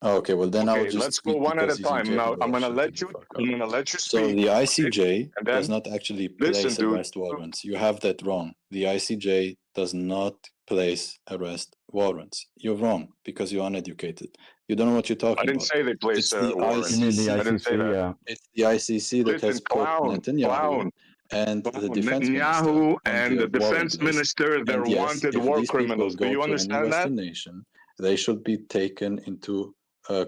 Okay, well then I'll just let's go one at a time. Now I'm gonna let you. I'm gonna let you speak. So the ICJ And then does not actually place arrest warrants. You have that wrong. The ICJ does not place arrest warrants. You're wrong because you're uneducated. You don't know what you're talking about. I didn't say they place warrants. ICC. I didn't say that. It's the ICC that has put Netanyahu and the defense Netanyahu minister and the defense minister, they're wanted war criminals. Do you understand that? Nation, they should be taken into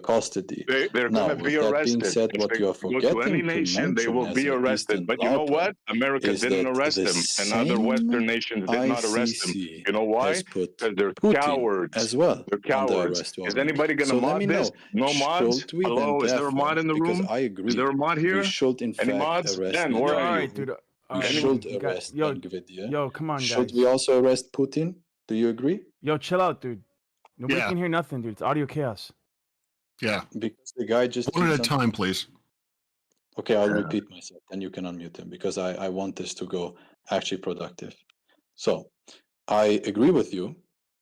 custody. They're going to be arrested. Said, if what they you are go to any nation, they will be arrested. But you know what? America didn't arrest them, and other Western nations did not arrest them. You know why? Because they're cowards. As well. They're cowards. Is anybody going to mod this? No mods? Hello? Is there a mod in the room? I agree. Is there a mod here? We should, in Any fact, mods? arrest Dan, where are you? Dude, we should arrest Ben-Gvir. Yo, come on, guys. Should we also arrest Putin? Do you agree? Yo, chill out, dude. Nobody can hear nothing, dude. It's audio chaos. Yeah. Because the guy just... One at a time, please. Okay, I'll repeat myself. Then you can unmute him because I want this to go actually productive. So, I agree with you.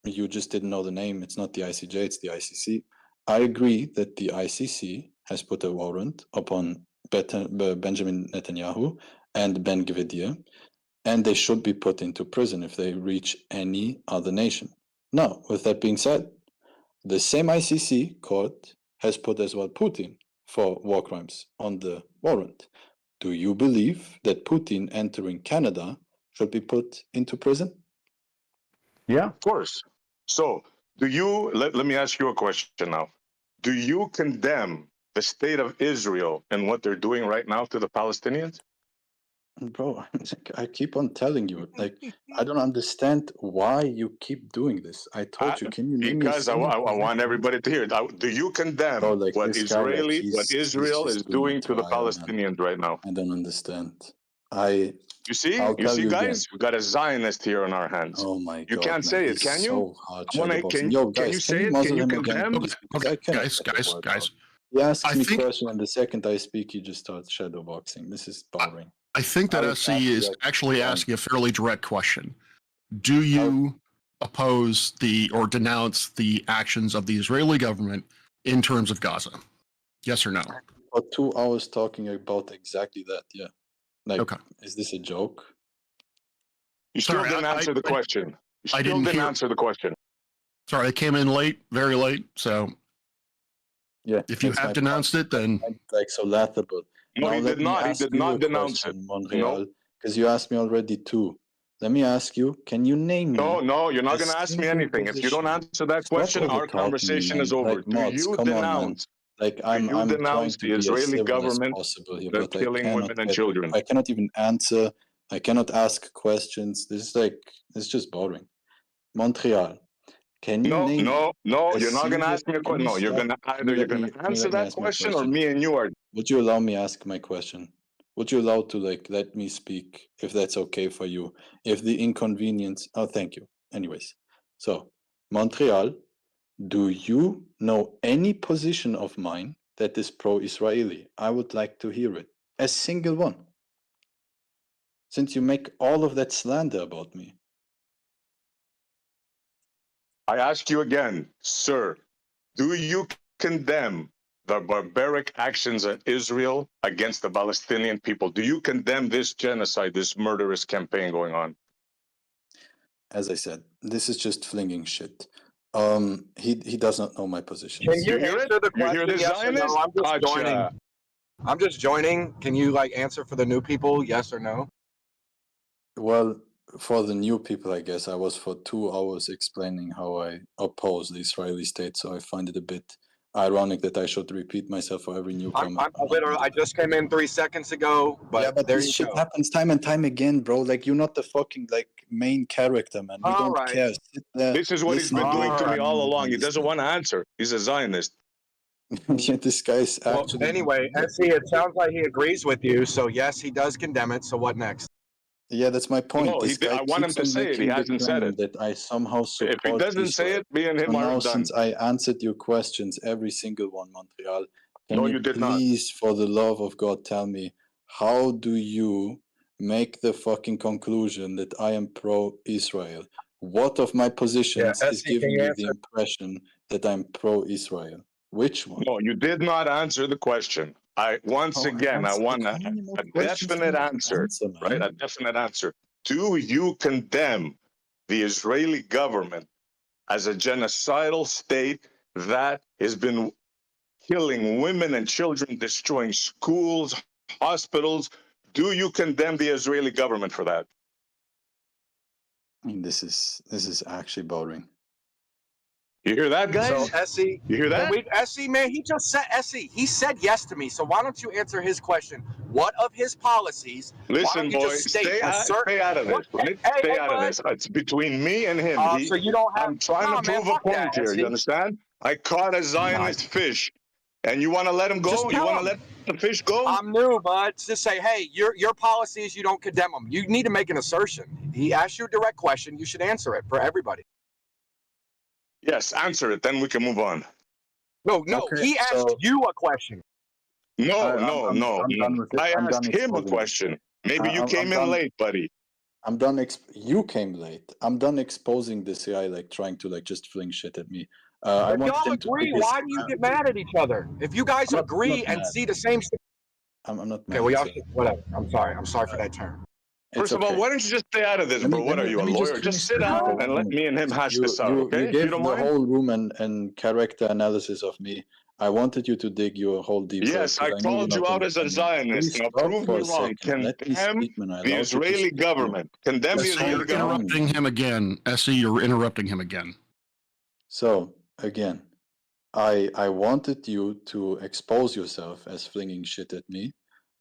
You just didn't know the name. It's not the ICJ, it's the ICC. I agree that the ICC has put a warrant upon Benjamin Netanyahu and Ben-Gvir, and they should be put into prison if they reach any other nation. Now, with that being said, the same ICC court has put as well Putin for war crimes on the warrant. Do you believe that Putin entering Canada should be put into prison? Yeah. Of course. So, do you, let me ask you a question now. Do you condemn the state of Israel and what they're doing right now to the Palestinians? Bro, I keep on telling you, like, I don't understand why you keep doing this. I told you, can you name me because I want everybody to hear it. Do you condemn what Israel is doing to the Palestinians right now? I don't understand. You see, guys, we got a Zionist here on our hands. Oh my God! You can't say it, can you? Can you say it? Can you condemn? Okay, guys. You ask me a question, and the second I speak, you just start shadowboxing. This is boring. I think that SC is actually asking a fairly direct question. Do you oppose or denounce the actions of the Israeli government in terms of Gaza? Yes or no? For 2 hours talking about exactly that, yeah. Like, is this a joke? You still didn't answer the question. You still didn't answer the question. Sorry, I came in late, very late, so yeah. If you have denounced it, then... Like, so laughable. No, he did not. He did not denounce it. Montreal, because you asked me already two. Let me ask you, can you name me? No, you're not going to ask me anything. If you don't answer that question, our conversation is over. Do you denounce? I'm denounce the Israeli government that's killing women and children? I cannot even answer. I cannot ask questions. This is just boring. Montreal. Can you name? No, you're not going to ask me a question. No, you're going to answer that question, or me and you are. Would you allow me ask my question? Would you allow to like let me speak if that's okay for you? If the inconvenience, oh, thank you. Anyways, so Montreal, do you know any position of mine that is pro-Israeli? I would like to hear it. A single one. Since you make all of that slander about me. I ask you again, sir, do you condemn the barbaric actions of Israel against the Palestinian people? Do you condemn this genocide, this murderous campaign going on? As I said, this is just flinging shit. He does not know my position. Can you hear answer it? the You hear question? this, Yes or no? Zionist? I'm just Gotcha. joining. I'm just joining. Can you like answer for the new people? Yes or no? Well, for the new people, I guess I was for 2 hours explaining how I oppose the Israeli state, so I find it a bit ironic that I should repeat myself for every newcomer. I just came in 3 seconds ago, but, Yeah, but there this you shit go. happens time and time again, bro. Like, you're not the fucking like main character, man. We All don't right. care. Sit there, This is what he's listen been to doing to me the all along. He understand. doesn't want to answer. He's a Zionist. Yeah, this guy is Well, actually. anyway, SE, it sounds like he agrees with you. So yes, he does condemn it. So what next? Yeah, that's my point. No, This guy I want him keeps to on say it. He making the hasn't said claim it. that I somehow support If he doesn't say Israel. it, me and him So are now, done. since I answered your questions, every single one, Montreal, can No, you did not. please, for the love of God, tell me, how do you make the fucking conclusion that I am pro-Israel? What of my positions is SE, can giving you you the answer? impression that I'm pro-Israel? Which one? No, you did not answer the question. Once again, I want a definite answer, right? A definite answer. Do you condemn the Israeli government as a genocidal state that has been killing women and children, destroying schools, hospitals? Do you condemn the Israeli government for that? I mean, this is actually boring. You hear that, guys? So SE, You hear that? SE, man, he just said SE. He said yes to me. So why don't you answer his question? What of his policies? why Listen, don't you boy, just state stay a out, certain? stay out of this, right? Stay out of bud. this. It's between me and him. So you don't have? I'm trying Nah, to man, prove a fuck that, point here. SE. You understand? I caught a Zionist fish, and you want to let him Just go? You tell want to him. let the fish go? I'm new, bud. Just say, hey, your policies, you don't condemn them. You need to make an assertion. He asked you a direct question. You should answer it for everybody. Yes, answer it. Then we can move on. No, Okay, he asked so- you a question. No, I'm done with it. I I'm asked done him a exposing it. question. Maybe you I'm came in done. late, buddy. I'm done. You came late. I'm done exposing this guy, like trying to like just fling shit at me. I If wanted y'all him to agree, take his- why do you get mad at each other? If you guys I'm not agree and mad. see the same thing. I'm not Okay, mad. well, y'all so- should, whatever. I'm sorry. I'm sorry for that term. First of all, why don't you just stay out of this, Let me- bro? What let are me- you, let a me just lawyer? Just finish sit the down thing. and let me and him hash this out, okay? You If gave you don't the mind? whole room and character analysis of me. I wanted you to dig your hole deeper. Yes, I because know you're called you not out as a understanding. Zionist. Please Now stop prove for me a wrong. second. Let me Condemn speak, man. I the allowed you to Israeli speak. government. Condemn the Yes, Israeli you're government. Interrupting him again, SE. You're interrupting him again. So again, I wanted you to expose yourself as flinging shit at me.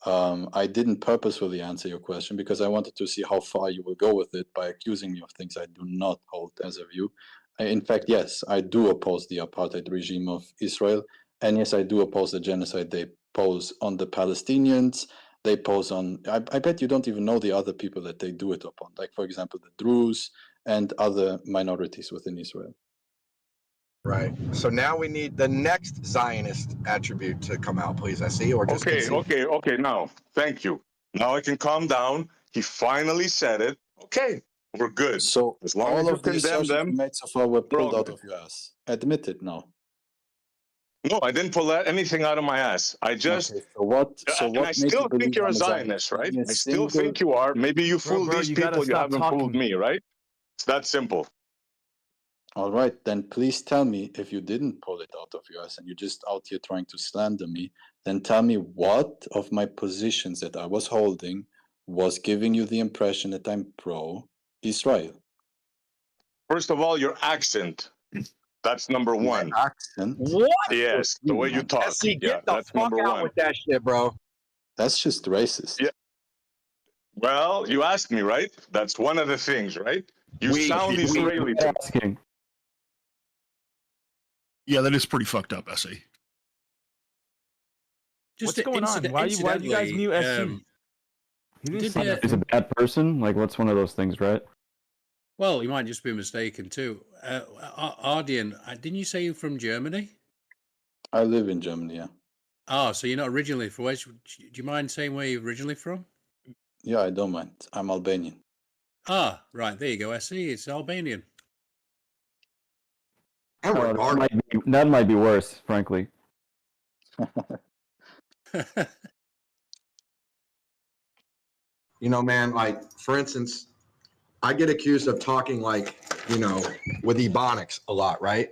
I didn't purposefully answer your question because I wanted to see how far you will go with it by accusing me of things I do not hold as a view. In fact, yes, I do oppose the apartheid regime of Israel, and yes, I do oppose the genocide they pose on the Palestinians. They pose on. I bet you don't even know the other people that they do it upon, like for example the Druze and other minorities within Israel. Right. So now we need the next Zionist attribute to come out, please. SE, or just concede. Okay. Now, thank you. Now I can calm down. He finally said it. Okay, we're good. So as long all as you of the condemn assertions them, you made so far were pulled all out good. of your ass. Admit it now. No, I didn't pull anything out of my ass. I just. Okay, so what? So And what I made you still think believe you're I'm a a Zionist? Zionist, right? Give me a I still single- think you are. Maybe you fooled bro, these you gotta people. You stop haven't fooled talking. me, right? It's that simple. All right, then please tell me if you didn't pull it out of your ass and you're just out here trying to slander me, then tell me what of my positions that I was holding was giving you the impression that I'm pro-Israel. First of all, your accent. That's number one. Accent? What? Yes, the way you talk. SE, get Yeah, the that's fuck number out one. with that shit, bro. That's just racist. Yeah. Well, you asked me, right? That's one of the things, right? You sound Israeli to me. Yeah, that is pretty fucked up, SE. What's going on? Why do you guys mute SC? He didn't Did say he- that. He's a bad person. Like, what's one of those things, right? Well, you might just be mistaken too. Ardian, didn't you say you're from Germany? I live in Germany, yeah. Oh, so you're not originally from where? Do you mind saying where you're originally from? Yeah, I don't mind. I'm Albanian. Ah, right. There you go. I see. It's Albanian. That might be worse, frankly. You know, man, like, for instance, I get accused of talking like, you know, with ebonics a lot, right?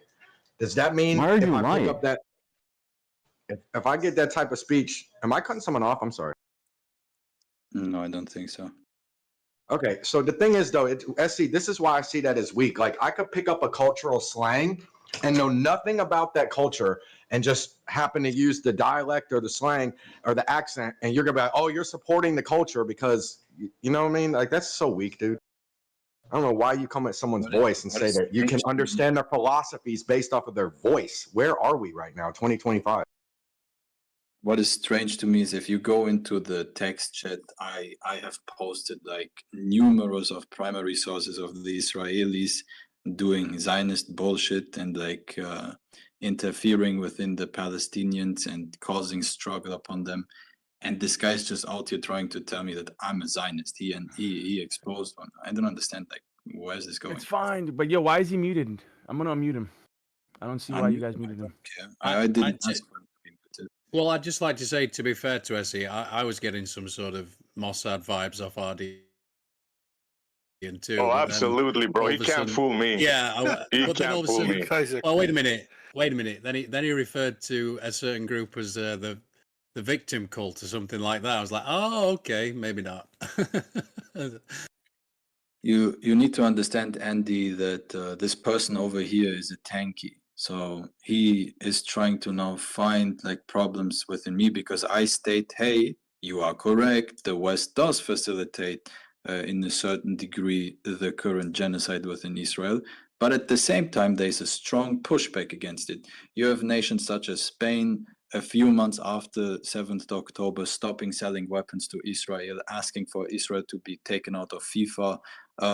Does that mean Why are if you I lying? pick up that, if I get that type of speech, am I cutting someone off? I'm sorry. No, I don't think so. Okay, so the thing is, though, SC, this is why I see that as weak. Like, I could pick up a cultural slang and know nothing about that culture and just happen to use the dialect or the slang or the accent, and you're gonna be like, oh, you're supporting the culture because, you know what I mean? Like, that's so weak, dude. I don't know why you come at someone's voice and say that you can understand their philosophies based off of their voice. Where are we right now, 2025? What is strange to me is if you go into the text chat, I have posted like numerous of primary sources of the Israelis doing Zionist bullshit and like interfering within the Palestinians and causing struggle upon them. And this guy's just out here trying to tell me that I'm a Zionist. He exposed one. I don't understand. Like, where's this going? It's fine, but yo, why is he muted? I'm gonna unmute him. I don't see why you guys muted him. I didn't ask for him to be muted. Well, I'd just like to say, to be fair to Essie, I was getting some sort of Mossad vibes off RD. Too, Oh, but then absolutely, bro. all He of a can't sudden- fool me. Yeah, He but then all can't of a fool sudden, me. well, wait a minute. Then he referred to a certain group as the victim cult or something like that. I was like, oh, okay, maybe not. You need to understand, Andy, that this person over here is a tanky. So he is trying to now find like problems within me because I state, hey, you are correct. The West does facilitate in a certain degree the current genocide within Israel. But at the same time, there's a strong pushback against it. You have nations such as Spain, a few months after 7th October, stopping selling weapons to Israel, asking for Israel to be taken out of FIFA.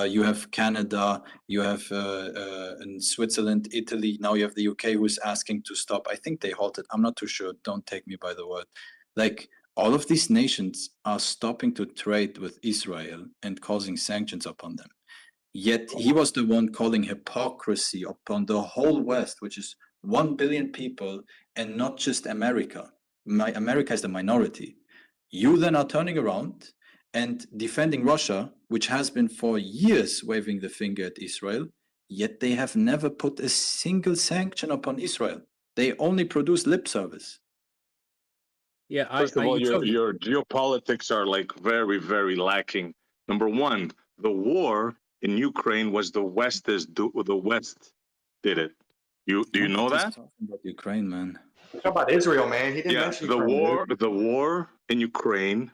You have Canada, you have in Switzerland, Italy, now you have the UK who's asking to stop. I think they halted. I'm not too sure. Don't take me by the word. Like, all of these nations are stopping to trade with Israel and causing sanctions upon them. Yet he was the one calling hypocrisy upon the whole West, which is 1 billion people, and not just America. America is the minority. You then are turning around and defending Russia, which has been for years waving the finger at Israel, yet they have never put a single sanction upon Israel. They only produce lip service. Yeah, First of all, your geopolitics are like very, very lacking. Number one, the war in Ukraine was the West did it. Do you know that? Talking about Ukraine, man. Talk about Israel, man. He didn't mention Ukraine, the war in Ukraine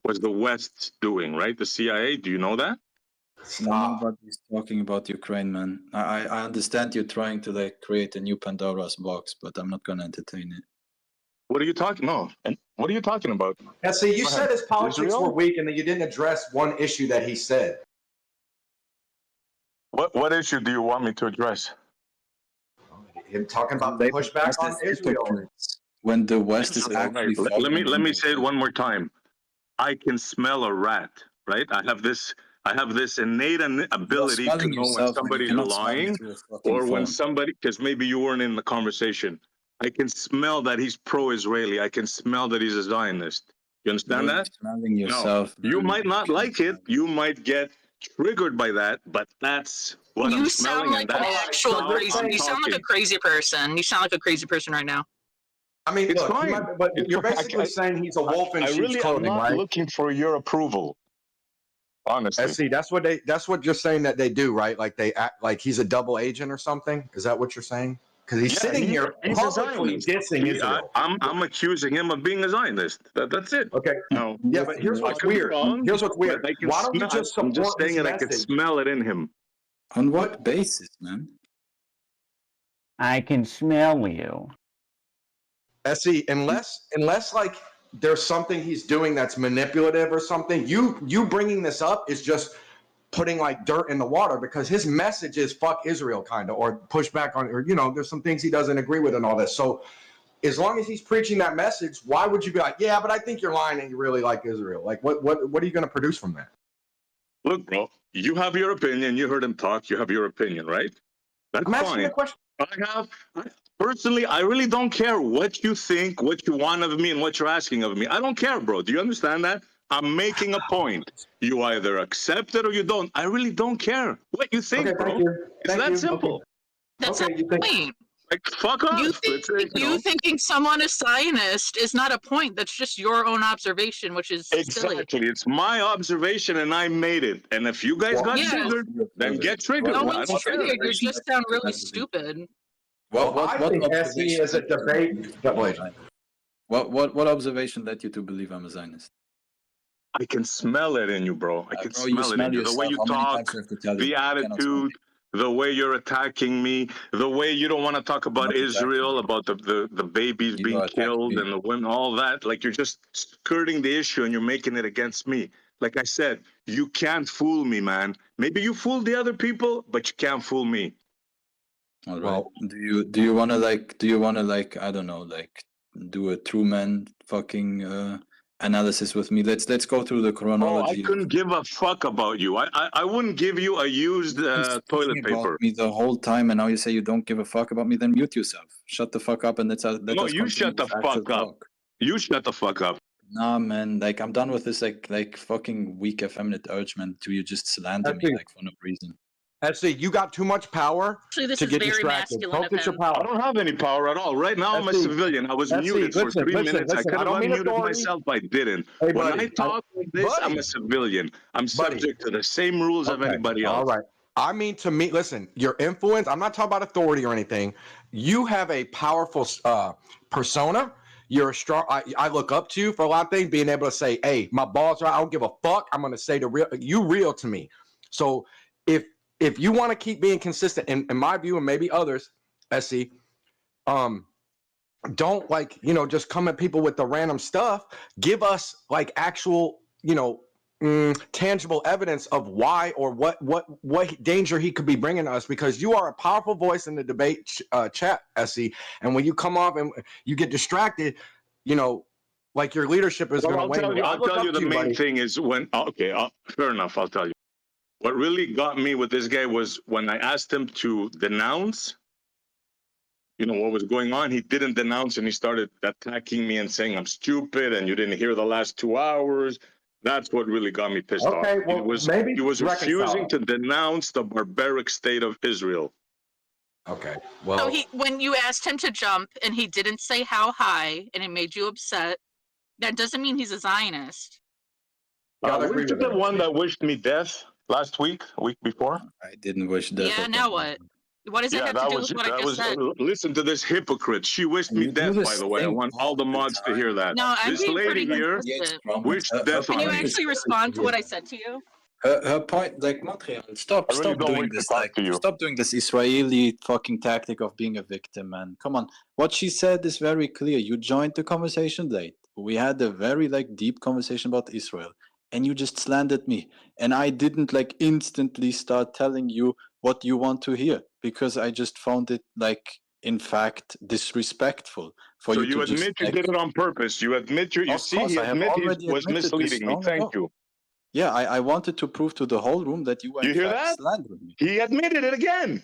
was the West's doing, right? The CIA. Do you know that? Nobody's talking about Ukraine, man. I understand you're trying to like create a new Pandora's box, but I'm not going to entertain it. What are you talking? No, and what are you talking about? Yeah, see, you Go said ahead. his politics Israel? were weak, and that you didn't address one issue that he said. What issue do you want me to address? Him talking about the pushback on Israel. When the West is actually Let me say it one more time. I can smell a rat, right? I have this innate ability to know when somebody's lying or when somebody, because maybe you weren't in the conversation. I can smell that he's pro-Israeli. I can smell that he's a Zionist. You understand that? Smelling yourself, no, you might not like it. You might get triggered by that, but that's what I'm You smelling. sound like an actual crazy. You sound like a crazy person. You sound like a crazy person right now. I mean, It's look, fine. but It's you're fine. basically saying he's a wolf in sheep's clothing, I'm not right? looking for your approval. Honestly. SC, that's what you're saying that they do, right? Like they act like he's a double agent or something. Is that what you're saying? Because he's sitting here he's a publicly Zionist. dissing Israel. I'm accusing him of being a Zionist. That's it. Okay. No. Yeah, but here's what's weird. Here's what's weird. Why don't you just I'm just support saying his it. I can message? smell it in him. On what basis, man? I can smell you. SC, unless like there's something he's doing that's manipulative or something. You bringing this up is just putting like dirt in the water, because his message is fuck Israel, kind of, or push back on, or there's some things he doesn't agree with and all this. So as long as he's preaching that message, why would you be like, yeah, but I think you're lying and you really like Israel? Like, what are you going to produce from that? Look, bro, you have your opinion. You heard him talk. You have your opinion, right? That's I'm asking fine. you a question. Personally, I really don't care what you think, what you want of me, and what you're asking of me. I don't care, bro. Do you understand that? I'm making a point. You either accept it or you don't. I really don't care what you think, Okay, bro. thank you. It's Thank that you. simple. That's Okay, not you the think- point. Like, fuck off. You thinking someone is Zionist is not a point. That's just your own observation, which is silly. Exactly. It's my observation, and I made it. And if you guys got Yeah. triggered, then get triggered. No I one's don't care. triggered. You just sound really stupid. I think SE is a debate. What observation led you to believe I'm a Zionist? I can smell it in you, bro. I can Bro, you smell it in you. The way you yourself. How many talk, times do I have to tell you? the You cannot smell attitude, the way you're attacking me, the way you don't want to talk about not Israel, about the babies being killed and the women, all that. Like, you're just skirting the issue and you're making it against me. Like I said, you can't fool me, man. Maybe you fool the other people, but you can't fool me. All right. Do you want to like I don't know, like do a Truman fucking analysis with me? Let's go through the Oh, chronology. I couldn't give a fuck about you. I wouldn't give you a used toilet paper. About me the whole time, and now you say you don't give a fuck about me. Then mute yourself. Shut the fuck up, and let us. No, you shut the fuck up. You shut the fuck up. Nah, man. Like, I'm done with this. Like fucking weak effeminate urge, man. To you just slander me like for no reason. Actually, you got too much power Actually, this to is get very distracted. masculine of Focus your him. power. I don't have any power at all. Right now, I'm a civilian. I was muted for 3 minutes. I could have unmuted myself. I didn't. Hey, when buddy, I talk like this, I'm a civilian. I'm subject to the same rules of anybody else. All right. I mean, to me, listen, your influence, I'm not talking about authority or anything. You have a powerful persona. You're a strong, I look up to you for a lot of things, being able to say, hey, my balls are, I don't give a fuck. I'm going to say the real, you real to me. So if you want to keep being consistent, in my view, and maybe others, SC, don't like, just come at people with the random stuff. Give us like actual, tangible evidence of why or what danger he could be bringing us, because you are a powerful voice in the debate chat, SC. And when you come off and you get distracted, like your leadership is going to wane. I'll tell you the main thing is when, fair enough, I'll tell you. What really got me with this guy was when I asked him to denounce, what was going on. He didn't denounce, and he started attacking me and saying I'm stupid and you didn't hear the last 2 hours. That's what really got me pissed off. Well, he was refusing to denounce the barbaric state of Israel. Okay. So when you asked him to jump and he didn't say how high and it made you upset, that doesn't mean he's a Zionist. Weren't you the one that wished me death last week, a week before? I didn't wish death. Yeah, now what? What does it have to do with what I just said? Listen to this hypocrite. She wished me death, by the way. I want all the mods to hear that. No, I'm this being lady pretty here consistent. wished death Can on you me. actually respond to what I said to you? Her point, like Montreal, stop doing this. Stop doing this Israeli fucking tactic of being a victim, man. Come on. What she said is very clear. You joined the conversation late. We had a very deep conversation about Israel, and you just slandered me. And I didn't instantly start telling you what you want to hear, because I just found it in fact disrespectful for you to So you admit you did it on purpose. You admit he was misleading me. Thank you. Yeah, I wanted to prove to the whole room that you were in fact slandering me. He admitted it again.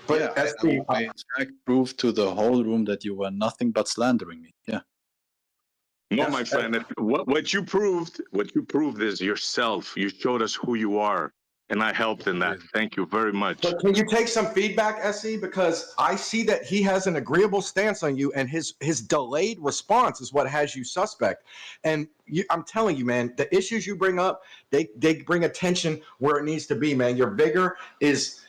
But yeah, I in fact proved to the whole room that you were nothing but slandering me. Yeah. No, my friend. What you proved is yourself. You showed us who you are, and I helped in that. Thank you very much. But can you take some feedback, SE? Because I see that he has an agreeable stance on you, and his delayed response is what has you suspect. And I'm telling you, man, the issues you bring up, they bring attention where it needs to be, man. Your vigor is,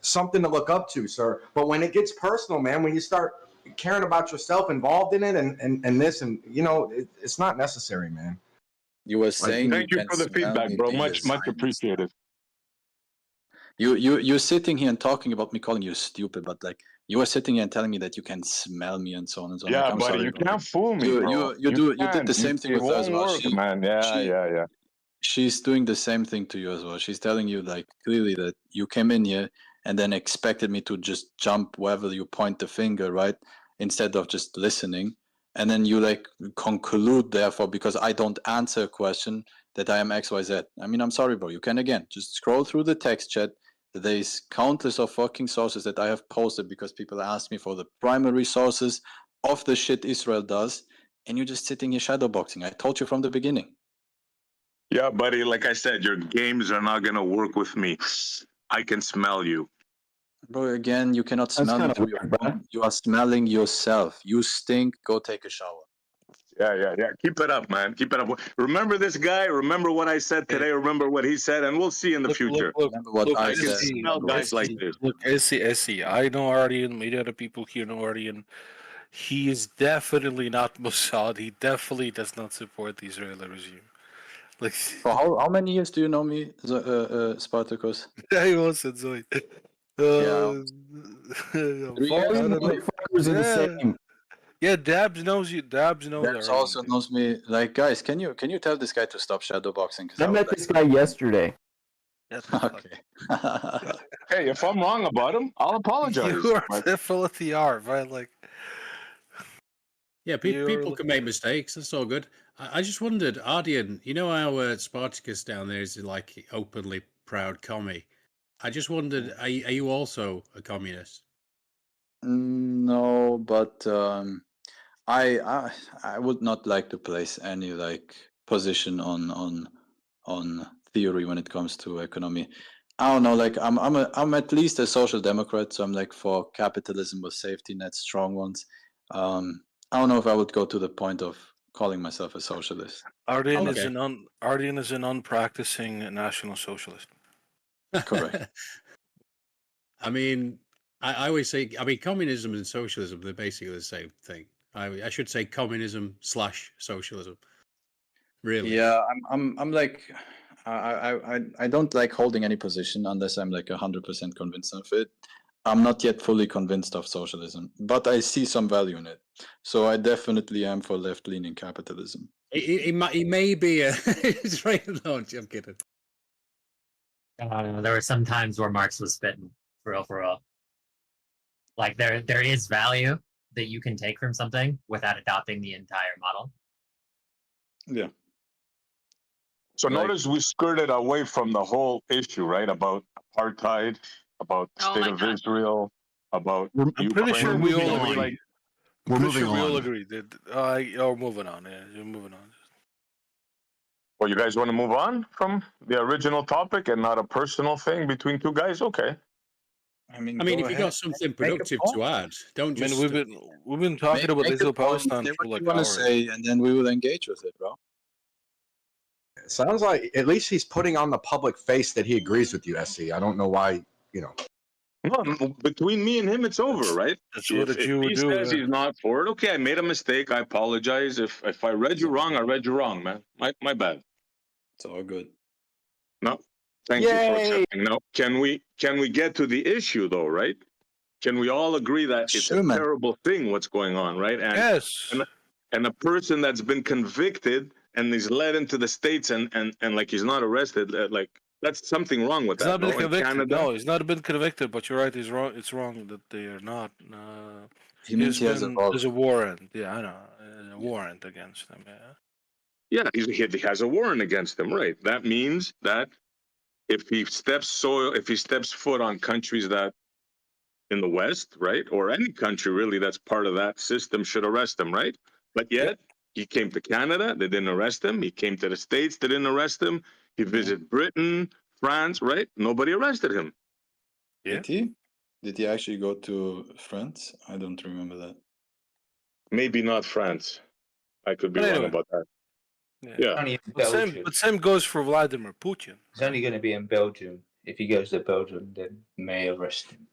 something to look up to, sir. But when it gets personal, man, when you start caring about yourself, involved in it, and this, and it's not necessary, man. You were saying. Thank you for the feedback, bro. Much appreciated. You're sitting here and talking about me calling you stupid, but You were sitting here and telling me that you can smell me and so on and so on. Yeah, Like, I'm buddy, sorry, you bro. can't fool me, bro. You did the same thing It with her as won't well. work, man. Yeah. She's doing the same thing to you as well. She's telling you like clearly that you came in here and then expected me to just jump wherever you point the finger, right? Instead of just listening. And then you like conclude therefore because I don't answer a question that I am XYZ. I mean, I'm sorry, bro. You can again just scroll through the text chat. There's countless of fucking sources that I have posted because people ask me for the primary sources of the shit Israel does, and you're just sitting here shadowboxing. I told you from the beginning. Yeah, buddy, like I said, your games are not gonna work with me. I can smell you. Bro, again, you cannot smell me through your phone. You are smelling yourself. You stink. Go take a shower. Yeah. Keep it up, man. Keep it up. Remember this guy. Remember what I said today. Remember what he said, and we'll see in the future. What I I can said. smell guys like this. Look, Essie, I know Ardian, many other people here know Ardian. He is definitely not Mossad. He definitely does not support the Israeli regime. Like, For how many years do you know me, Spartacus? I was enjoyed. Yeah. 3 years? I don't know. Motherfuckers are the same. Yeah, Dabs knows you. Dabs knows Dabs also knows me. Like, guys, can you tell this guy to stop shadowboxing? I met this guy yesterday. Okay. Hey, if I'm wrong about him, I'll apologize. You are definitely are, right? Like, Yeah, people can make mistakes. That's all good. I just wondered, Ardian, you know how Spartacus down there is like openly proud commie. I just wondered, are you also a communist? No, but I would not like to place any like position on theory when it comes to economy. I don't know, like I'm at least a social democrat, so I'm like for capitalism with safety nets, strong ones. I don't know if I would go to the point of calling myself a socialist. Ardian is an unpracticing national socialist. Correct. I mean, I always say, I mean, communism and socialism, they're basically the same thing. I should say communism / socialism. Really? Yeah, I'm like, I don't like holding any position unless I'm like 100% convinced of it. I'm not yet fully convinced of socialism, but I see some value in it. So I definitely am for left-leaning capitalism. He may be a. It's right. No, I'm kidding. There were some times where Marx was spitting, for real. Like there is value that you can take from something without adopting the entire model. Yeah. So notice we skirted away from the whole issue, right? About apartheid, about the state of Israel, about I'm pretty sure we all agree. Like, We're moving We all on. agree that you're moving on. Yeah, you're moving on. well, you guys want to move on from the original topic and not a personal thing between two guys? Okay. I mean, if you got something productive to add, don't just. I mean, we've been talking about Israel Palestine for like hours. Say, and then we will engage with it, bro. It sounds like at least he's putting on the public face that he agrees with you, SC. I don't know why, No, between me and him, it's over, right? That's what a Jew would do. He says he's not for it. Okay, I made a mistake. I apologize. If I read you wrong, I read you wrong, man. My bad. It's all good. No, thank you for accepting. No, can we get to the issue though, right? Can we all agree that it's a terrible thing what's going on, right? And, yes. And a person that's been convicted and is led into the States and like he's not arrested, like that's something wrong with He's that. not been convicted. Canada, no, he's not been convicted. But you're right. He's wrong. It's wrong that they are not. He means he has there's a warrant. Yeah, I know. There's a warrant against him. Yeah. Yeah, he has a warrant against him, right? That means that if he steps foot on countries that in the West, right, or any country really that's part of that system should arrest him, right? But yet he came to Canada, they didn't arrest him. He came to the States, they didn't arrest him. He visited Britain, France, right? Nobody arrested him. Yeah. Did he actually go to France? I don't remember that. Maybe not France. I could be wrong about that. Yeah. But same goes for Vladimir Putin. He's only going to be in Belgium. If he goes to Belgium, then may arrest him.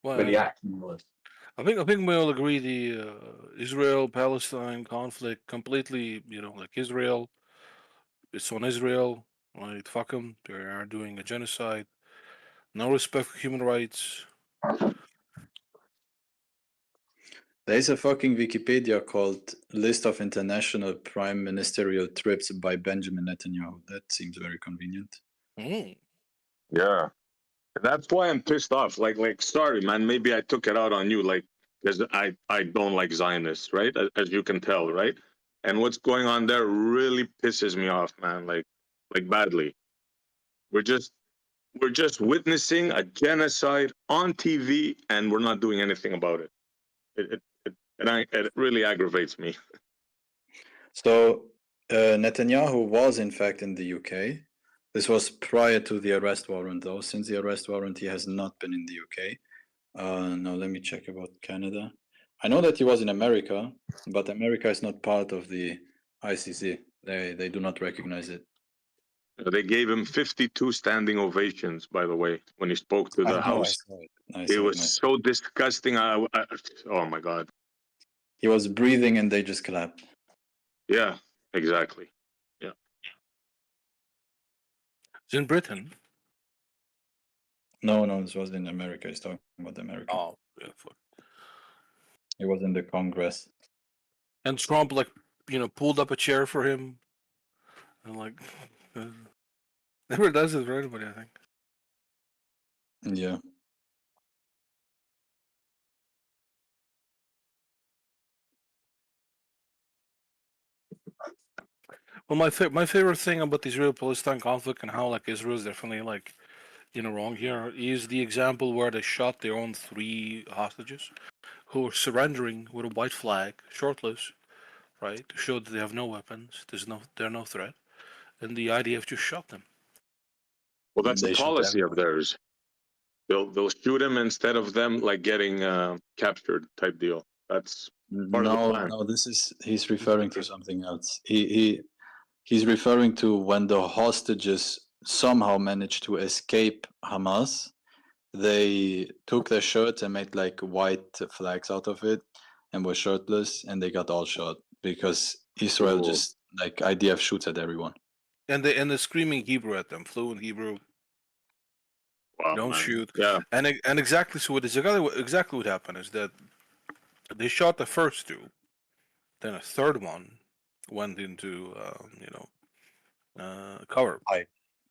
Well, But the action was. I think we all agree the Israel-Palestine conflict completely, like Israel, it's on Israel. Like, fuck them. They are doing a genocide. No respect for human rights. There's a fucking Wikipedia called List of International Prime Ministerial Trips by Benjamin Netanyahu. That seems very convenient. Yeah. That's why I'm pissed off. Like, sorry, man. Maybe I took it out on you, like, because I don't like Zionists, right? As you can tell, right? And what's going on there really pisses me off, man. Like badly. We're just witnessing a genocide on TV, and we're not doing anything about it. It really aggravates me. So Netanyahu was in fact in the UK. This was prior to the arrest warrant, though. Since the arrest warrant, he has not been in the UK. Now let me check about Canada. I know that he was in America, but America is not part of the ICC. They do not recognize it. They gave him 52 standing ovations, by the way, when he spoke to the House. It was so disgusting. Oh my God. He was breathing and they just clapped. Yeah, exactly. Yeah. It's in Britain. No, this was in America. He's talking about America. Oh, yeah, fuck. He was in the Congress. And Trump, like, pulled up a chair for him. And, like, never does it for anybody, I think. Yeah. Well, my favorite thing about the Israel-Palestine conflict and how, like, Israel is definitely, like, wrong here is the example where they shot their own 3 hostages who were surrendering with a white flag, shirtless, right, to show that they have no weapons, they're no threat, and the IDF just shot them. Well, that's a policy of theirs. They'll shoot him instead of them like getting captured type deal. That's part of the plan. No, he's referring to something else. He's referring to when the hostages somehow managed to escape Hamas. They took their shirts and made like white flags out of it and were shirtless, and they got all shot because Israel just like IDF shoots at everyone. And they're screaming Hebrew at them, fluent Hebrew. Wow, Don't man. shoot. Yeah. And exactly what happened is that they shot the first 2, then a third one went into cover.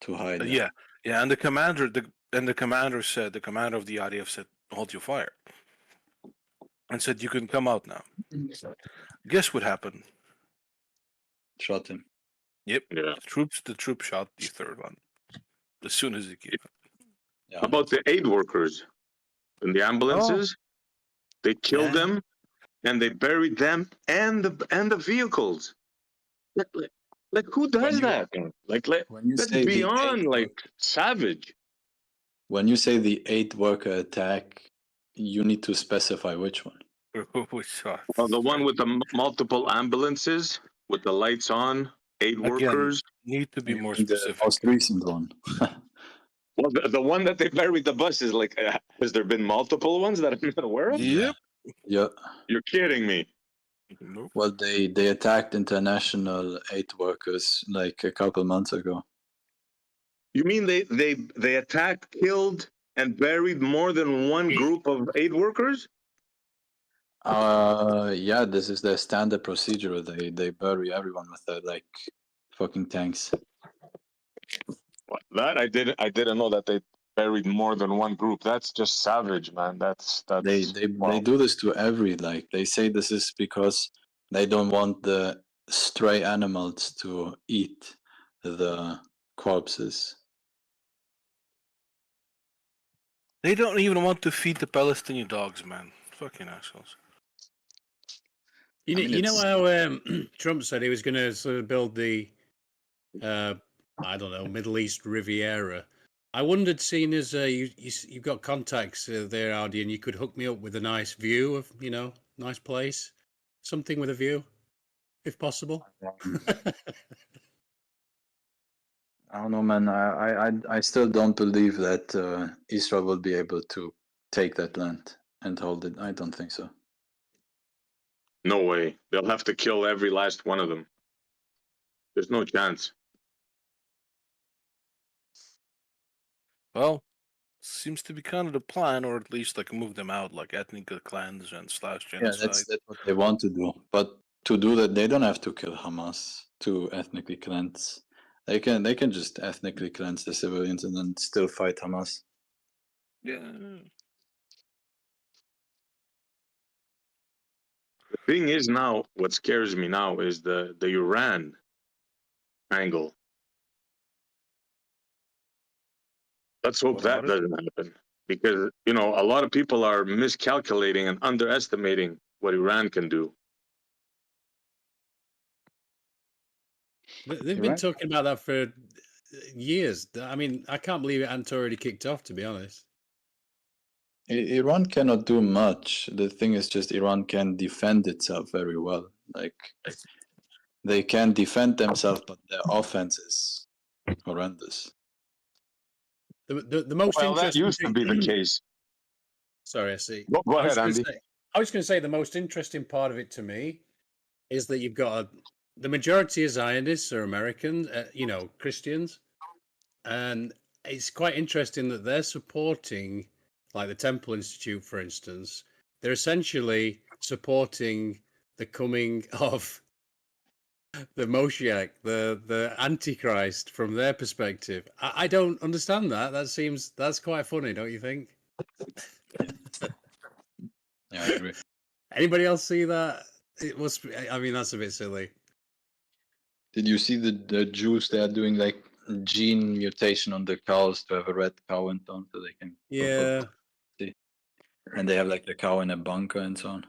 To hide. Yeah. And the commander of the IDF said, "Hold your fire," and said, "You can come out now." Guess what happened? Shot him. Yep. Yeah. The troops shot the third one as soon as it came. How about the aid workers in the ambulances? They killed them, and they buried them and the vehicles. Like who does that? That's beyond savage. When you say the 8 worker attack, you need to specify which one. Which shot? Well, the one with the multiple ambulances with the lights on, aid workers. Need to be more specific. The most recent one. Well, the one that they buried the bus is like, has there been multiple ones that I'm not aware of? Yep. Yeah. You're kidding me. Nope. Well, they attacked international aid workers like a couple months ago. You mean they attacked, killed, and buried more than one group of aid workers? Yeah, this is their standard procedure. They bury everyone with their like fucking tanks. That I didn't know that they buried more than one group. That's just savage, man. That's They do this to every like they say this is because they don't want the stray animals to eat the corpses. They don't even want to feed the Palestinian dogs, man. Fucking assholes. You know how Trump said he was going to sort of build the, I don't know, Middle East Riviera. I wondered, seeing as you've got contacts there, Audi, and you could hook me up with a nice view of, nice place, something with a view, if possible. I don't know, man. I still don't believe that Israel will be able to take that land and hold it. I don't think so. No way. They'll have to kill every last one of them. There's no chance. Well, seems to be kind of the plan, or at least like move them out, like ethnic cleanse and / Yeah, genocide. that's what they want to do. But to do that, they don't have to kill Hamas to ethnically cleanse. They can just ethnically cleanse the civilians and then still fight Hamas. Yeah. The thing is now, what scares me now is the Iran angle. Let's hope that doesn't happen, because a lot of people are miscalculating and underestimating what Iran can do. They've been talking about that for years. I mean, I can't believe it hadn't already kicked off, to be honest. Iran cannot do much. The thing is just Iran can defend itself very well. Like, they can defend themselves, but their offense is horrendous. The most Well, that interesting used to be the case. Sorry, I see. Go ahead, Andy. I was going to say the most interesting part of it to me is that you've got the majority of Zionists are Americans, Christians, and it's quite interesting that they're supporting, like the Temple Institute, for instance. They're essentially supporting the coming of the Moshiach, the Antichrist, from their perspective. I don't understand that. That's quite funny, don't you think? Yeah, I agree. Anybody else see that? It must be, I mean, that's a bit silly. Did you see the Jews? They are doing like gene mutation on the cows to have a red cow and so on, so they can. Yeah. And they have like the cow in a bunker and so on.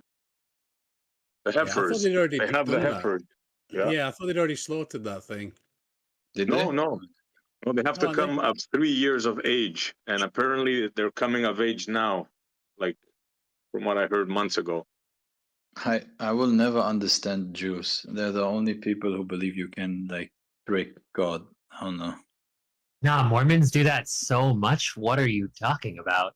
The Yeah, I thought heifers. they'd already They have the done that. heifer. Yeah, I thought they'd already slaughtered that thing. Did No, they? no. No, they have to Oh, come of 3 years of age, and apparently they're coming of age now, like from what I heard months ago. I will never understand Jews. They're the only people who believe you can like trick God. I don't know. Nah, Mormons do that so much. What are you talking about?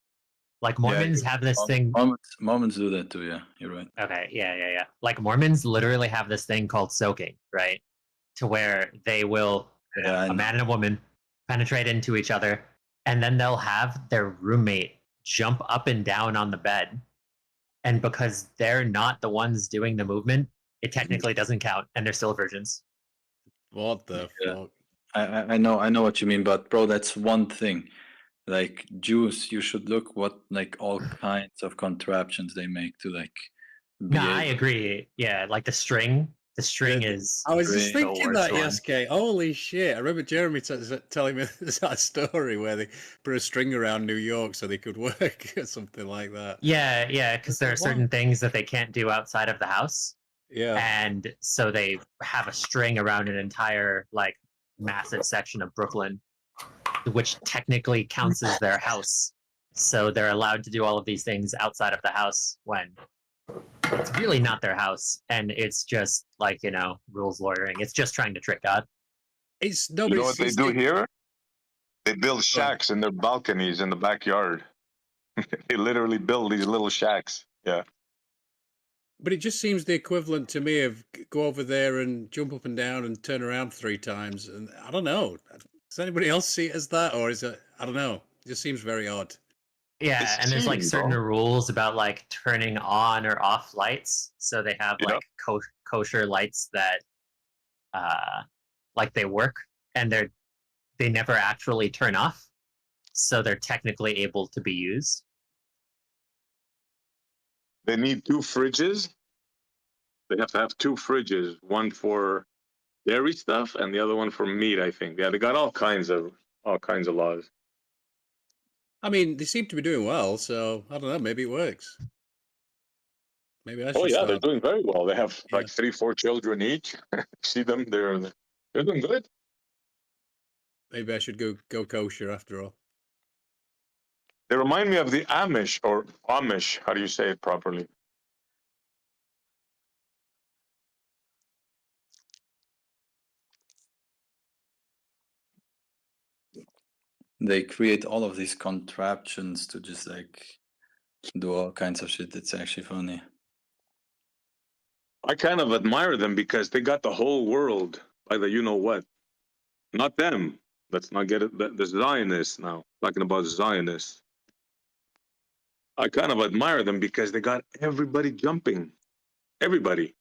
Like Mormons have this thing. Mormons do that too. Yeah, you're right. Okay, yeah. Like Mormons literally have this thing called soaking, right? To where they will, a man and a woman, penetrate into each other, and then they'll have their roommate jump up and down on the bed. And because they're not the ones doing the movement, it technically doesn't count, and they're still virgins. What the fuck? I know what you mean, but bro, that's one thing. Like Jews, you should look what like all kinds of contraptions they make to like. No, I agree. Yeah, like the string. The string is. I was just the thinking worst that, one. Yeske. Holy shit. I remember Jeremy telling me that story where they put a string around New York so they could work or something like that. Yeah, because there are certain things that they can't do outside of the house. Yeah. And so they have a string around an entire, like, massive section of Brooklyn, which technically counts as their house. So they're allowed to do all of these things outside of the house when it's really not their house, and it's just like, rules lawyering. It's just trying to trick God. You know what they do here? They build shacks in their balconies in the backyard. They literally build these little shacks. Yeah. But it just seems the equivalent to me of go over there and jump up and down and turn around 3 times. And I don't know. Does anybody else see it as that? Or is it, I don't know. It just seems very odd. Yeah, and there's like certain rules about like turning on or off lights. So they have like kosher lights that like they work, and they never actually turn off. So they're technically able to be used. They need 2 fridges. They have to have 2 fridges, one for dairy stuff and the other one for meat, I think. Yeah, they got all kinds of laws. I mean, they seem to be doing well, so I don't know. Maybe it works. Maybe I should. Oh yeah, start. they're doing very well. They have like 3-4 children each. See them? They're doing good. Maybe I should go kosher after all. They remind me of the Amish or Amish. How do you say it properly? They create all of these contraptions to just like do all kinds of shit. It's actually funny. I kind of admire them because they got the whole world by the you-know-what. Not them. Let's not get it. The Zionists now. Talking about Zionists. I kind of admire them because they got everybody jumping. Everybody.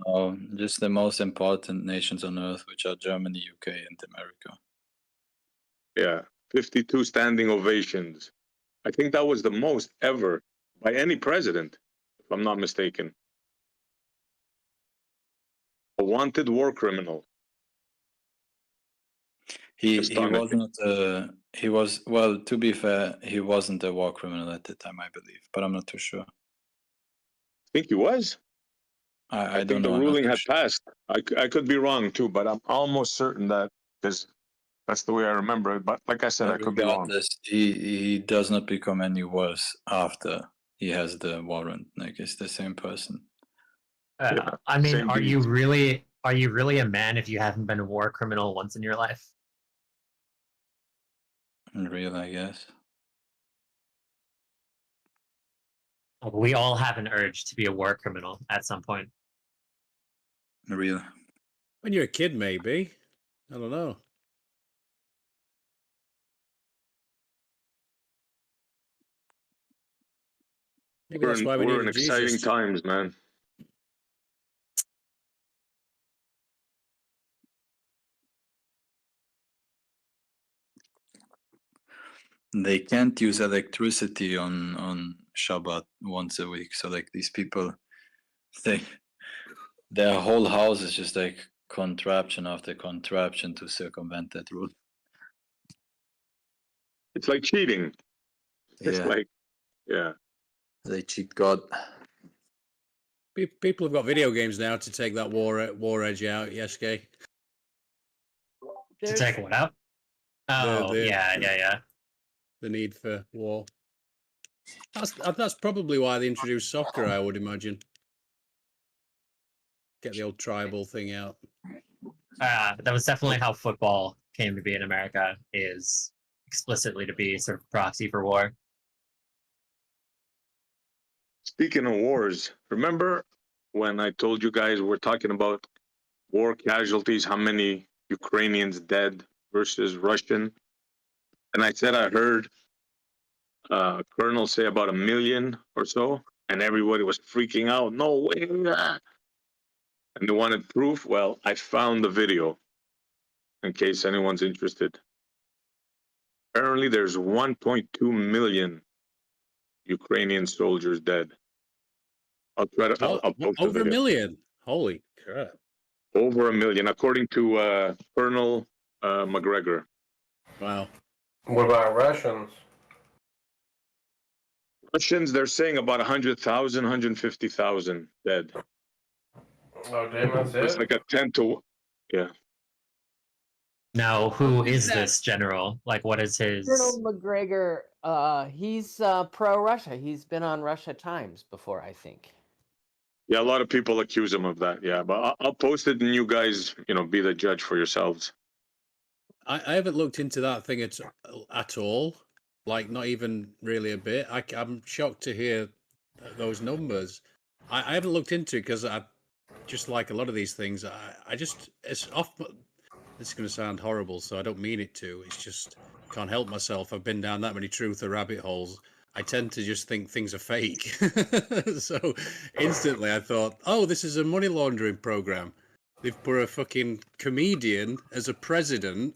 No, just the most important nations on earth, which are Germany, UK, and America. Yeah, 52 standing ovations. I think that was the most ever by any president, if I'm not mistaken. A wanted war criminal. He wasn't. He was, well. To be fair, he wasn't a war criminal at the time, I believe, but I'm not too sure. I think he was. I I don't think know. the I'm not ruling too had sure. passed. I could be wrong too, but I'm almost certain that, because that's the way I remember it. But like I said, I But could be wrong. regardless, he does not become any worse after he has the warrant. Like, it's the same person. I mean, same are beast. you really a man if you haven't been a war criminal once in your life? Real, I guess. We all have an urge to be a war criminal at some point. Real. When you're a kid, maybe. I don't know. Maybe that's why we We're need in a exciting Jesus. times, man. They can't use electricity on Shabbat once a week. So, like, these people, their whole house is just like contraption after contraption to circumvent that rule. It's like cheating. It's Yeah. like, yeah. They cheat God. People have got video games now to take that war edge out. Yes, Gay. To take what out? Oh, yeah. The need for war. That's probably why they introduced soccer, I would imagine. Get the old tribal thing out. That was definitely how football came to be in America, is explicitly to be sort of proxy for war. Speaking of wars, remember when I told you guys we're talking about war casualties, how many Ukrainians dead versus Russian? And I said I heard Colonel say about 1 million or so, and everybody was freaking out. No way! And they wanted proof. Well, I found the video in case anyone's interested. Apparently, there's 1.2 million Ukrainian soldiers dead. I'll try to. I'll post the Over a video. million. Holy crap. Over 1 million, according to Colonel McGregor. Wow. What about Russians? Russians, they're saying about 100,000, 150,000 dead. Oh, damn, that's It's it? like a 10 to, yeah. Now, who is this general? Like, what is his... Colonel McGregor, he's pro-Russia. He's been on Russia Times before, I think. Yeah, a lot of people accuse him of that. Yeah, but I'll post it and you guys, be the judge for yourselves. I haven't looked into that thing at all. Like, not even really a bit. I'm shocked to hear those numbers. I haven't looked into it because I just, like a lot of these things, it's off. This is going to sound horrible, so I don't mean it to. It's just, can't help myself. I've been down that many truth or rabbit holes. I tend to just think things are fake. So instantly I thought, oh, this is a money laundering program. They've put a fucking comedian as a president,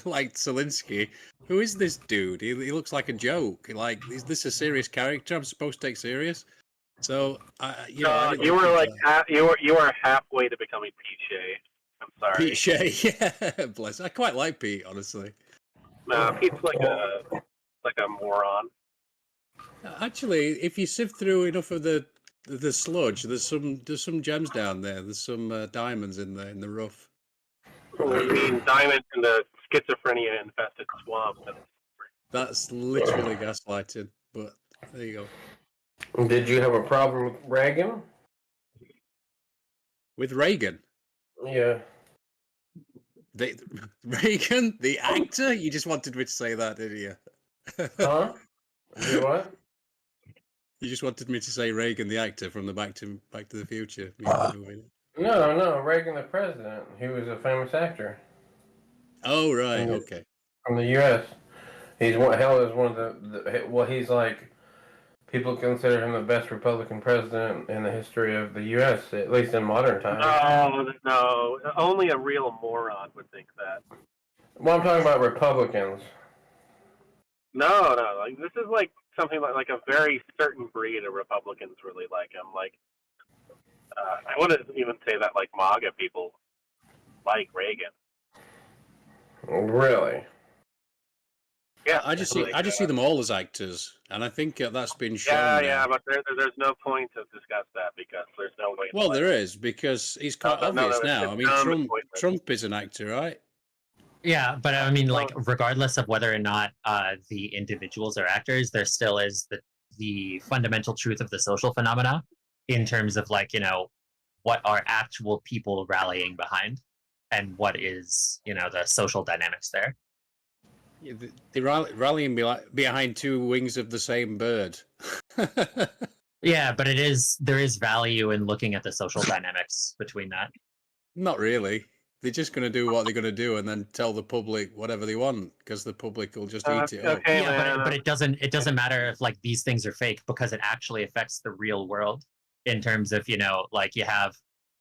like Zelensky. Who is this dude? He looks like a joke. Like, is this a serious character I'm supposed to take serious? So, you were like you were halfway to becoming Pete Shea. I'm sorry. Pete Shea, yeah, bless. I quite like Pete, honestly. Nah, Pete's like a moron. Actually, if you sift through enough of the sludge, there's some gems down there. There's some diamonds in the rough. I mean, diamonds in the schizophrenia infested swamp. That's literally gaslighting. But there you go. Did you have a problem with Reagan? With Reagan? Yeah. Reagan, the actor? You just wanted me to say that, didn't you? Huh? You what? You just wanted me to say Reagan, the actor from the Back to the Future movie. No, Reagan the president. He was a famous actor. Oh, right, okay. From the U.S. He's held as one of the well, he's like, people consider him the best Republican president in the history of the U.S., at least in modern times. No, only a real moron would think that. Well, I'm talking about Republicans. No, like this is like something like a very certain breed of Republicans really like him. Like, I wouldn't even say that like MAGA people like Reagan. Really? Yeah, I just see them all as actors, and I think that's been shown. Yeah, but there's no point to discuss that because there's no way. Well, there is, because it's quite obvious now. I mean, Trump is an actor, right? Yeah, but I mean, like, regardless of whether or not the individuals are actors, there still is the fundamental truth of the social phenomena in terms of, like, you know, what are actual people rallying behind and what is, you know, the social dynamics there. Yeah, they're rallying behind two wings of the same bird. Yeah, but there is value in looking at the social dynamics between that. Not really. They're just going to do what they're going to do and then tell the public whatever they want, because the public will just eat it up. Yeah, but it doesn't matter if like these things are fake, because it actually affects the real world in terms of, you know, like you have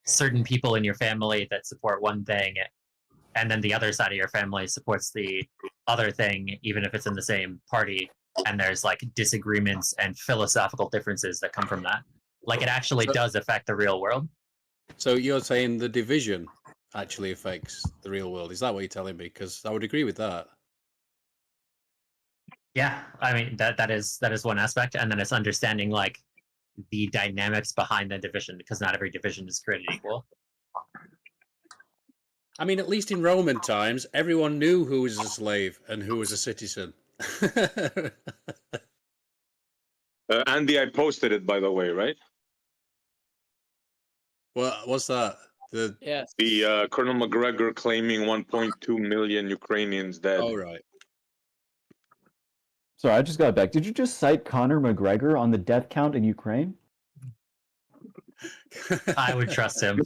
certain people in your family that support one thing, and then the other side of your family supports the other thing, even if it's in the same party, and there's like disagreements and philosophical differences that come from that. Like, it actually does affect the real world. So you're saying the division actually affects the real world? Is that what you're telling me? Because I would agree with that. Yeah, I mean that is one aspect, and then it's understanding like the dynamics behind the division, because not every division is created equal. I mean, at least in Roman times, everyone knew who was a slave and who was a citizen. Andy, I posted it, by the way, right? What's that? The Colonel McGregor claiming 1.2 million Ukrainians dead. Oh, right. Sorry, I just got back. Did you just cite Conor McGregor on the death count in Ukraine? I would trust him.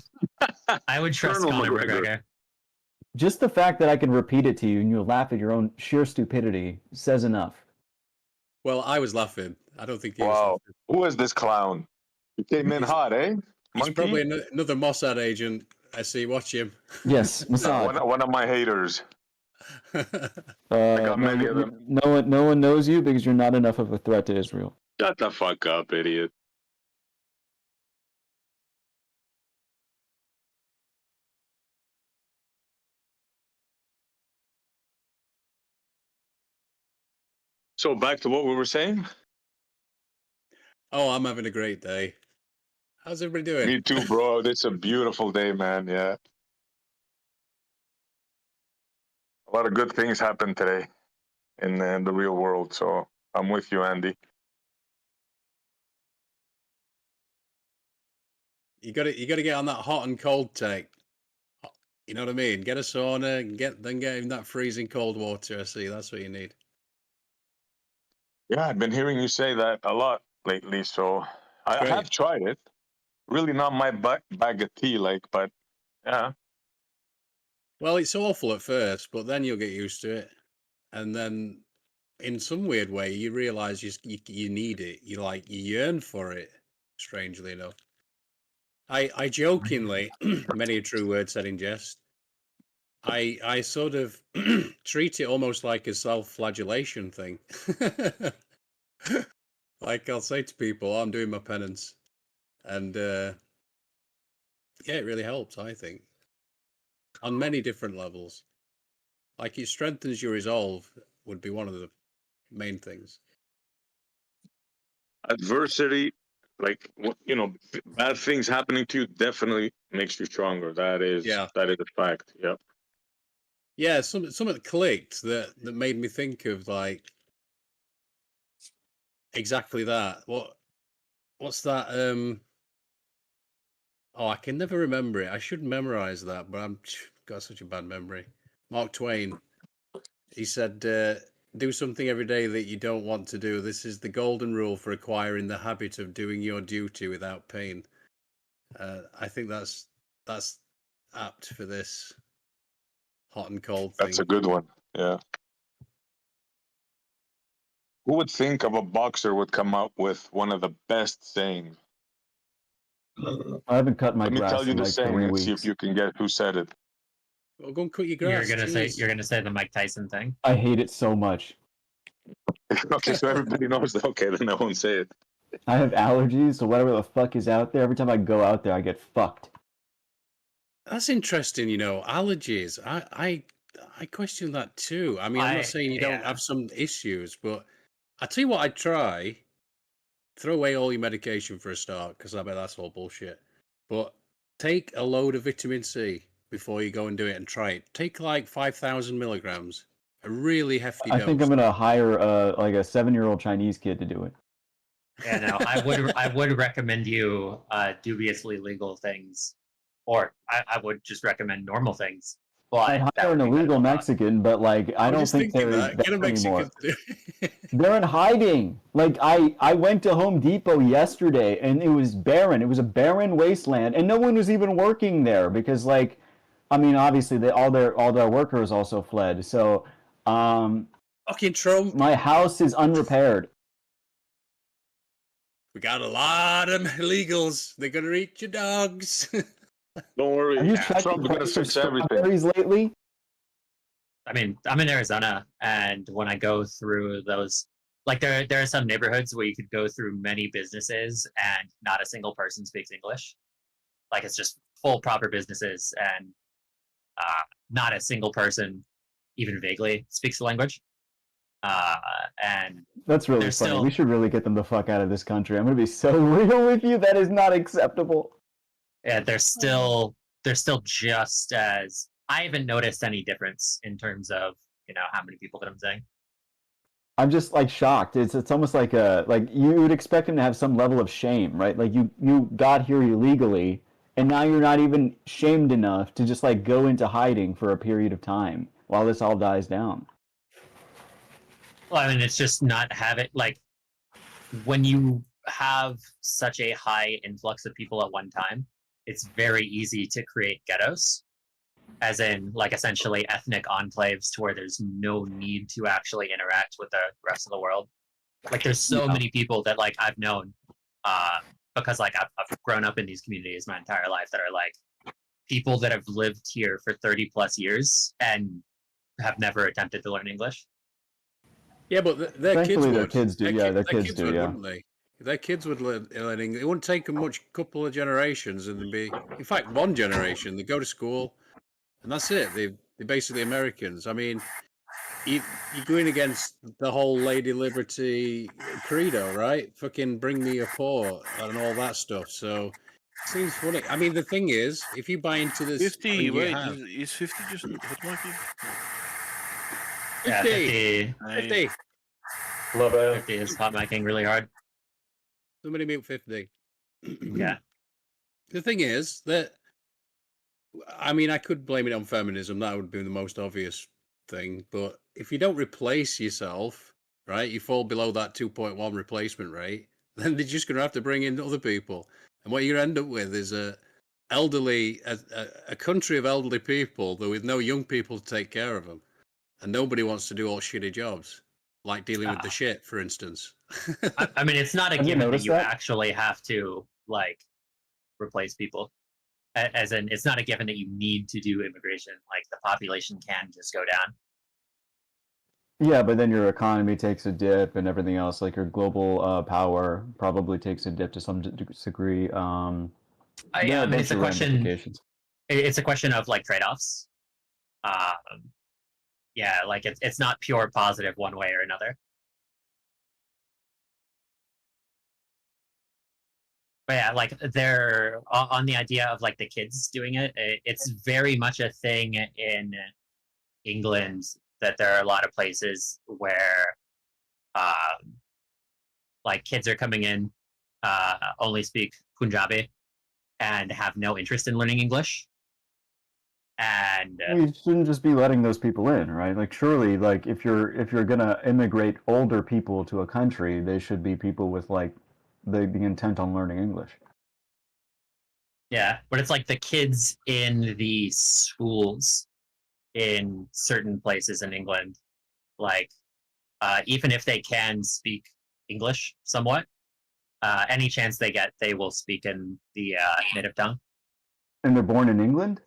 I would trust Conor McGregor. Just the fact that I can repeat it to you and you'll laugh at your own sheer stupidity says enough. Well, I was laughing. I don't think he was Wow. laughing. Who is this clown? He came in hot, eh? He's Monkey? probably another Mossad agent. I see. Watch him. Yes, Mossad. One of my haters. No one knows you because you're not enough of a threat to Israel. Shut the fuck up, idiot. So back to what we were saying. Oh, I'm having a great day. How's everybody doing? Me too, bro. It's a beautiful day, man. Yeah. A lot of good things happened today in the real world. So I'm with you, Andy. You got to get on that hot and cold take. You know what I mean? Get a sauna and then get in that freezing cold water. I see. That's what you need. Yeah, I've been hearing you say that a lot lately. So I have tried it. Really not my bag of tea, but yeah. Well, it's awful at first, but then you'll get used to it, and then in some weird way you realize you need it. You yearn for it. Strangely enough, I jokingly, many a true word said in jest, I sort of treat it almost like a self-flagellation thing. Like, I'll say to people, I'm doing my penance, and yeah, it really helps, I think, on many different levels. Like, it strengthens your resolve would be one of the main things. Adversity, bad things happening to you definitely makes you stronger. That is a fact. Yep. Yeah, something clicked that made me think of exactly that. What's that? Oh, I can never remember it. I should memorize that, but I've got such a bad memory. Mark Twain, he said, do something every day that you don't want to do. This is the golden rule for acquiring the habit of doing your duty without pain. I think that's apt for this hot and cold thing. That's a good one. Yeah. Who would think of a boxer would come up with one of the best sayings? I haven't cut my Let me grass tell you in the like saying 3 and see if weeks. you can get who said it. Well, go and cut your You're grass. you're gonna say the Mike Tyson thing. I hate it so much. Okay, so everybody knows that. Okay, then I won't say it. I have allergies, so whatever the fuck is out there, every time I go out there, I get fucked. That's interesting, you know, allergies. I question that too. I mean, I'm not saying you don't have some issues, but I tell you what, I'd try. Throw away all your medication for a start, because I bet that's all bullshit. But take a load of vitamin C before you go and do it and try it. Take like 5,000 milligrams, a really hefty I dose. think I'm gonna hire like a 7-year-old Chinese kid to do it. Yeah, no, I would recommend you dubiously legal things, or I would just recommend normal things. But I'd that hire would an be better illegal than not. Mexican, but like I was don't just think thinking they're that. Get a there anymore. Mexican. They're in hiding. Like I went to Home Depot yesterday and it was barren. It was a barren wasteland, and no one was even working there because, like, I mean, obviously all their workers also fled. So, Fucking Trump. my house is unrepaired. We got a lot of illegals. They're gonna eat your dogs. Don't worry. Have you Yeah. checked Trump the gonna price of fix everything. strawberries lately? I mean, I'm in Arizona, and when I go through those, like there are some neighborhoods where you could go through many businesses and not a single person speaks English. Like it's just full proper businesses, and not a single person even vaguely speaks the language. And That's really there's funny. still We should really get them the fuck out of this country. I'm gonna be so real with you. That is not acceptable. yeah, they're still just as I haven't noticed any difference in terms of how many people that I'm saying. I'm just like shocked. It's almost like you would expect him to have some level of shame, right? Like you got here illegally, and now you're not even shamed enough to just like go into hiding for a period of time while this all dies down. Well, I mean, it's just not having like when you have such a high influx of people at one time, it's very easy to create ghettos, as in like essentially ethnic enclaves to where there's no need to actually interact with the rest of the world. Like there's so many people that like I've known because like I've grown up in these communities my entire life that are like people that have lived here for 30 plus years and have never attempted to learn English. Yeah, but their kids Thankfully, would. their kids do. Yeah, their kids do. Would, Yeah. wouldn't they? Their kids would learn English. It wouldn't take them much, couple of generations, and be, in fact, one generation. They go to school, and that's it. They're basically Americans. I mean, you're going against the whole Lady Liberty credo, right? Fucking bring me your poor and all that stuff. So it seems funny. I mean, the thing is, if you buy into this, 50. Wait, is 50 just hot monkey? 50. 50. Love it. 50 is hot micing really hard. Somebody mute 50. Yeah. The thing is that, I mean, I could blame it on feminism. That would be the most obvious thing. But if you don't replace yourself, right, you fall below that 2.1 replacement rate, then they're just going to have to bring in other people. And what you're going to end up with is a country of elderly people with no young people to take care of them. And nobody wants to do all shitty jobs, like dealing with the shit, for instance. I mean, it's not a given that you actually have to like replace people. As in, it's not a given that you need to do immigration. Like the population can just go down. Yeah, but then your economy takes a dip and everything else. Like your global power probably takes a dip to some degree. I mean, it's a question. It's a question of like trade-offs. Yeah, like it's not pure positive one way or another. But yeah, like they're on the idea of like the kids doing it. It's very much a thing in England that there are a lot of places where like kids are coming in, only speak Punjabi and have no interest in learning English. And you shouldn't just be letting those people in, right? Like surely, like if you're gonna immigrate older people to a country, they should be people with like the intent on learning English. Yeah, but it's like the kids in the schools in certain places in England, like even if they can speak English somewhat, any chance they get, they will speak in the native tongue. And they're born in England?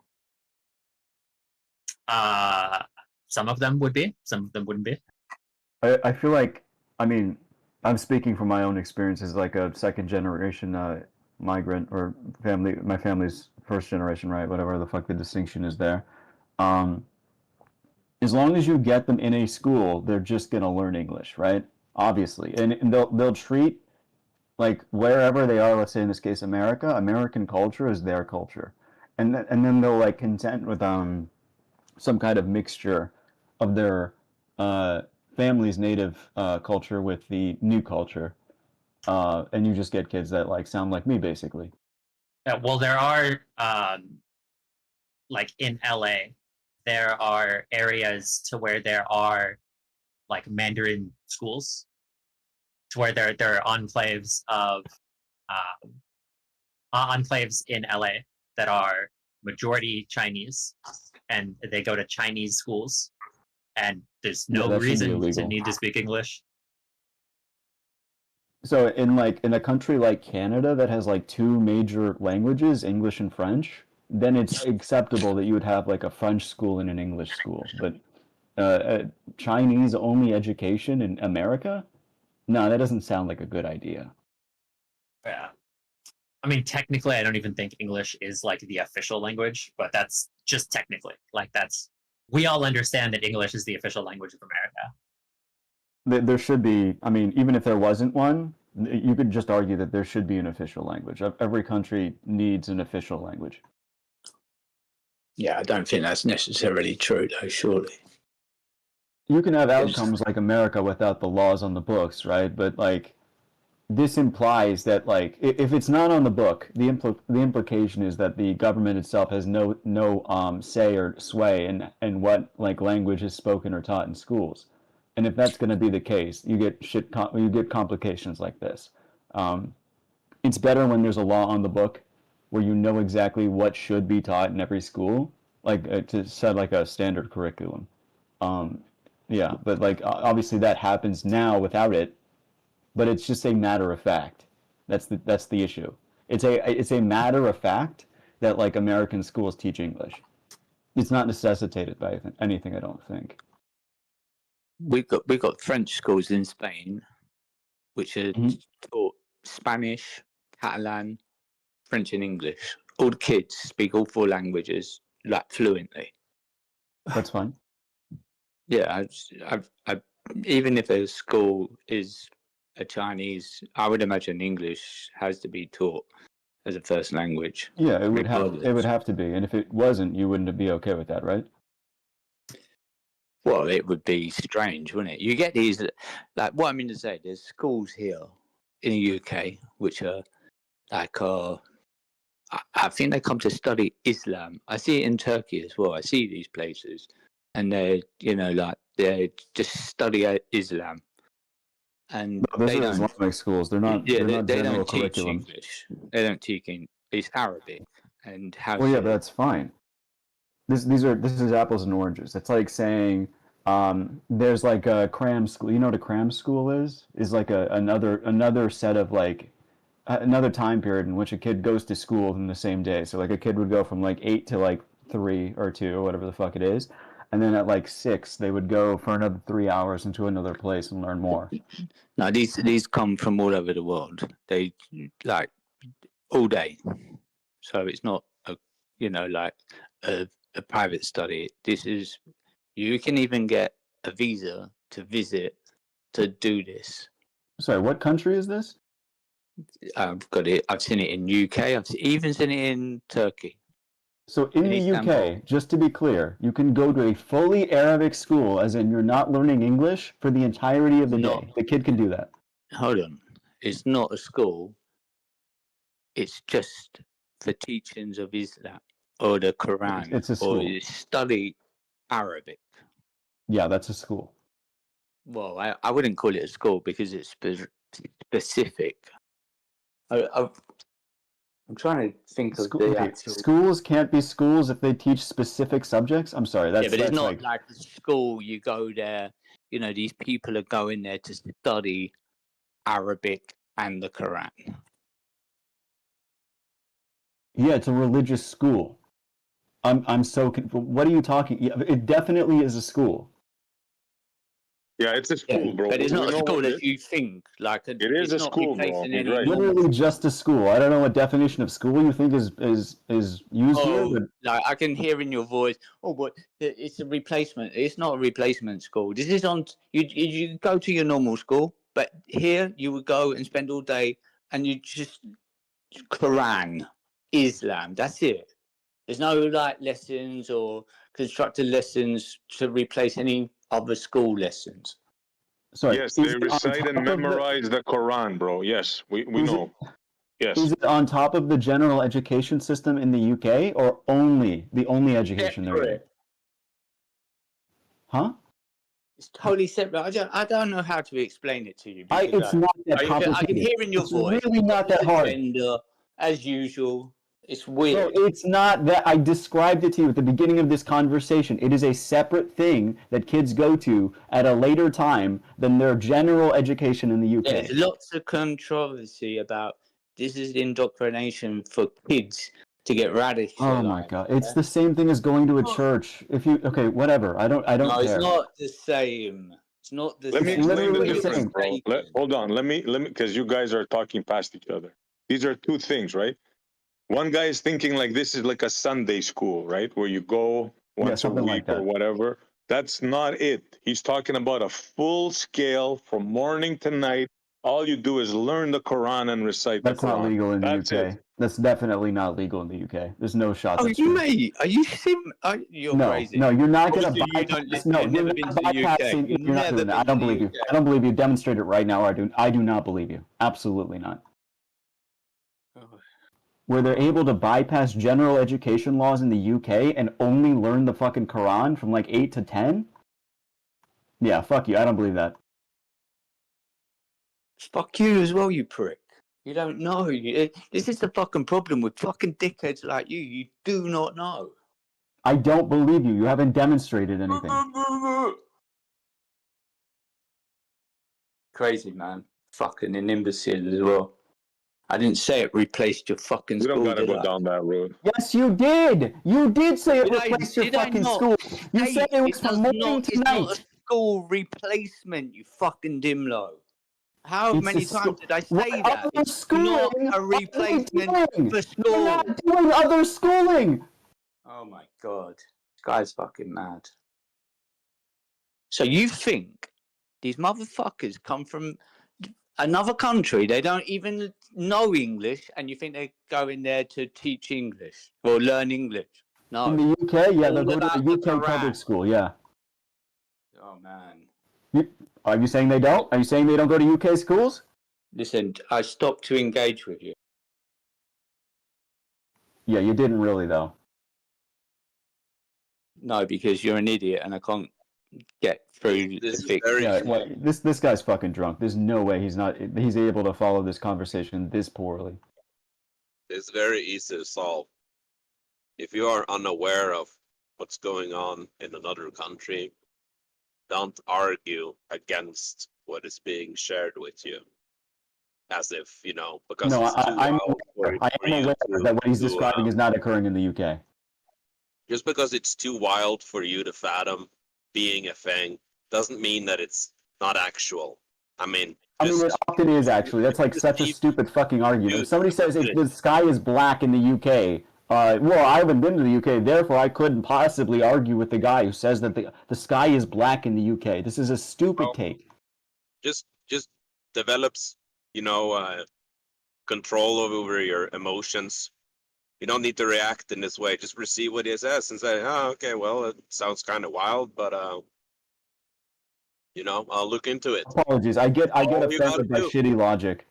Some of them would be, some of them wouldn't be. I feel like, I mean, I'm speaking from my own experience as like a second generation migrant or family. My family's first generation, right? Whatever the fuck the distinction is there. As long as you get them in a school, they're just gonna learn English, right? Obviously, and they'll treat like wherever they are. Let's say in this case, American culture is their culture, and then they'll like content with some kind of mixture of their family's native culture with the new culture, and you just get kids that like sound like me, basically. Yeah, well, there are like in LA, there are areas to where there are like Mandarin schools, to where there are enclaves of enclaves in LA that are majority Chinese, and they go to Chinese schools, and there's no reason to need to speak English. So in a country like Canada that has like two major languages, English and French, then it's acceptable that you would have like a French school and an English school. But Chinese only education in America? No, that doesn't sound like a good idea. Yeah. I mean, technically, I don't even think English is like the official language, but that's just technically. Like we all understand that English is the official language of America. There should be, I mean, even if there wasn't one, you could just argue that there should be an official language. Every country needs an official language. Yeah, I don't think that's necessarily true, though, surely. You can have outcomes like America without the laws on the books, right? But like, this implies that like, if it's not on the book, the implication is that the government itself has no say or sway in what like language is spoken or taught in schools. And if that's going to be the case, you get complications like this. It's better when there's a law on the book where you know exactly what should be taught in every school, like to set like a standard curriculum. Yeah, but like obviously that happens now without it, but it's just a matter of fact. That's the issue. It's a matter of fact that like American schools teach English. It's not necessitated by anything, I don't think. We've got French schools in Spain, which are taught Spanish, Catalan, French, and English. All the kids speak all four languages like fluently. That's fine. Yeah, I even if a school is a Chinese, I would imagine English has to be taught as a first language. Yeah, it would have to be, and if it wasn't, you wouldn't be okay with that, right? Well, it would be strange, wouldn't it? You get these, like what I mean to say, there's schools here in the UK which are like, I think they come to study Islam. I see it in Turkey as well. I see these places, and they just study Islam. And those are Islamic schools. They're not. Yeah, they're not they general don't teach curriculum. English. They don't teach English. It's Arabic and how. Well, yeah, but that's fine. This is apples and oranges. It's like saying there's like a cram school. You know what a cram school is? Is like another set of like another time period in which a kid goes to school in the same day. So like a kid would go from like 8 to like 3 or 2 or whatever the fuck it is, and then at like 6 they would go for another 3 hours into another place and learn more. No, these come from all over the world. They like all day, so it's not a private study. This is, you can even get a visa to visit to do this. Sorry, what country is this? I've got it. I've seen it in UK. I've even seen it in Turkey. So in the UK, just to be clear, you can go to a fully Arabic school, as in you're not learning English for the entirety of the day. The kid can do that. Hold on. It's not a school. It's just for teachings of Islam or the Quran. It's a school. Or you study Arabic. Yeah, that's a school. Well, I wouldn't call it a school because it's specific. I'm trying to think of the actual... Schools can't be schools if they teach specific subjects? I'm sorry. But it's not like a school, you go there, you know, these people are going there to study Arabic and the Quran. Yeah, it's a religious school. I'm so what are you talking? Yeah, it definitely is a school. Yeah, it's a school, bro. But it's We not a know school what as you think. Like it is a not school, bro. replacing He's any right. normal Literally just a school. I don't know what definition of school you think is used here, Oh, but like I can hear in your voice. Oh, but it's a replacement. It's not a replacement school. This is on. You go to your normal school, but here you would go and spend all day, and you just Quran, Islam. That's it. There's no like lessons or constructed lessons to replace any other school lessons. sorry. Yes, is they it on recite and top of memorize the Quran, bro. Yes, we Is know. Yes. Is it on top of the general education system in the UK, or the only education they're getting? Huh? It's totally separate. I don't know how to explain it to you. It's not that complicated. I can hear in your It's voice. really not that hard. Agenda, as usual. It's Bro, weird. it's not that. I described it to you at the beginning of this conversation. It is a separate thing that kids go to at a later time than their general education in the UK. There's lots of controversy about this is indoctrination for kids to get radicalized. Oh my god, it's the same thing as going to a church. If you whatever. I don't No, care. it's not the same. It's not the Let me same. explain the literally the difference, same. bro. Hold on. Let me, because you guys are talking past each other. These are two things, right? One guy is thinking like this is like a Sunday school, right? Where you go once a something week like or that. whatever. That's not it. He's talking about a full scale from morning to night. All you do is learn the Quran and recite That's the Quran. not legal in the That's UK. it. That's definitely not legal in the UK. There's no shot. Oh, that's you true. mate? Are you you're No, crazy. no, you're not going to Obviously, you don't bypass. listen. No, You've you're never not been to the UK. bypassing. You've You're not never doing that. I been don't to the believe you. UK. I don't believe you. Demonstrate it right now. I do not believe you. Absolutely not. Where they're able to bypass general education laws in the UK and only learn the fucking Quran from like 8 to 10? Yeah, fuck you. I don't believe that. Fuck you as well, you prick. You don't know. This is the fucking problem with fucking dickheads like you. You do not know. I don't believe you. You haven't demonstrated anything. Crazy, man. Fucking an imbecile as well. I didn't say it replaced your fucking We don't school, gotta did go I? down that road. Yes, you did. You did say it Did I- replaced your did I fucking not? school. You Hey, said it was it from does morning not, to it's night. not a school replacement, you fucking dimlo. How It's many a times did I say What that? other It's schooling not a are they replacement doing? for They're school. not doing other schooling. Oh my god. This guy's fucking mad. So you think these motherfuckers come from another country, they don't even know English, and you think they're going there to teach English or learn English? No. In the UK, yeah, they'll All go to about a the UK Quran. public school, yeah. Oh man. Are you saying they don't? Are you saying they don't go to UK schools? Listen, I stopped to engage with you. Yeah, you didn't really, though. No, because you're an idiot and I can't get through the thick. Yeah, well, this guy's fucking drunk. There's no way he's able to follow this conversation this poorly. It's very easy to solve. If you are unaware of what's going on in another country, don't argue against what is being shared with you. As if, because No, it's too I'm wild for aware you that what he's to, describing is not occurring in the UK. just because it's too wild for you to fathom being a thing doesn't mean that it's not actual. I mean, it often is actually. That's like such a stupid fucking argument. If somebody says if the sky is black in the UK, well, I haven't been to the UK, therefore I couldn't possibly argue with the guy who says that the sky is black in the UK. This is a stupid take. just develops, control over your emotions. You don't need to react in this way. Just receive what he says and say, "Oh, okay, well, it sounds kind of wild, but I'll look into it." Apologies. I get All you gotta offended by do. shitty logic.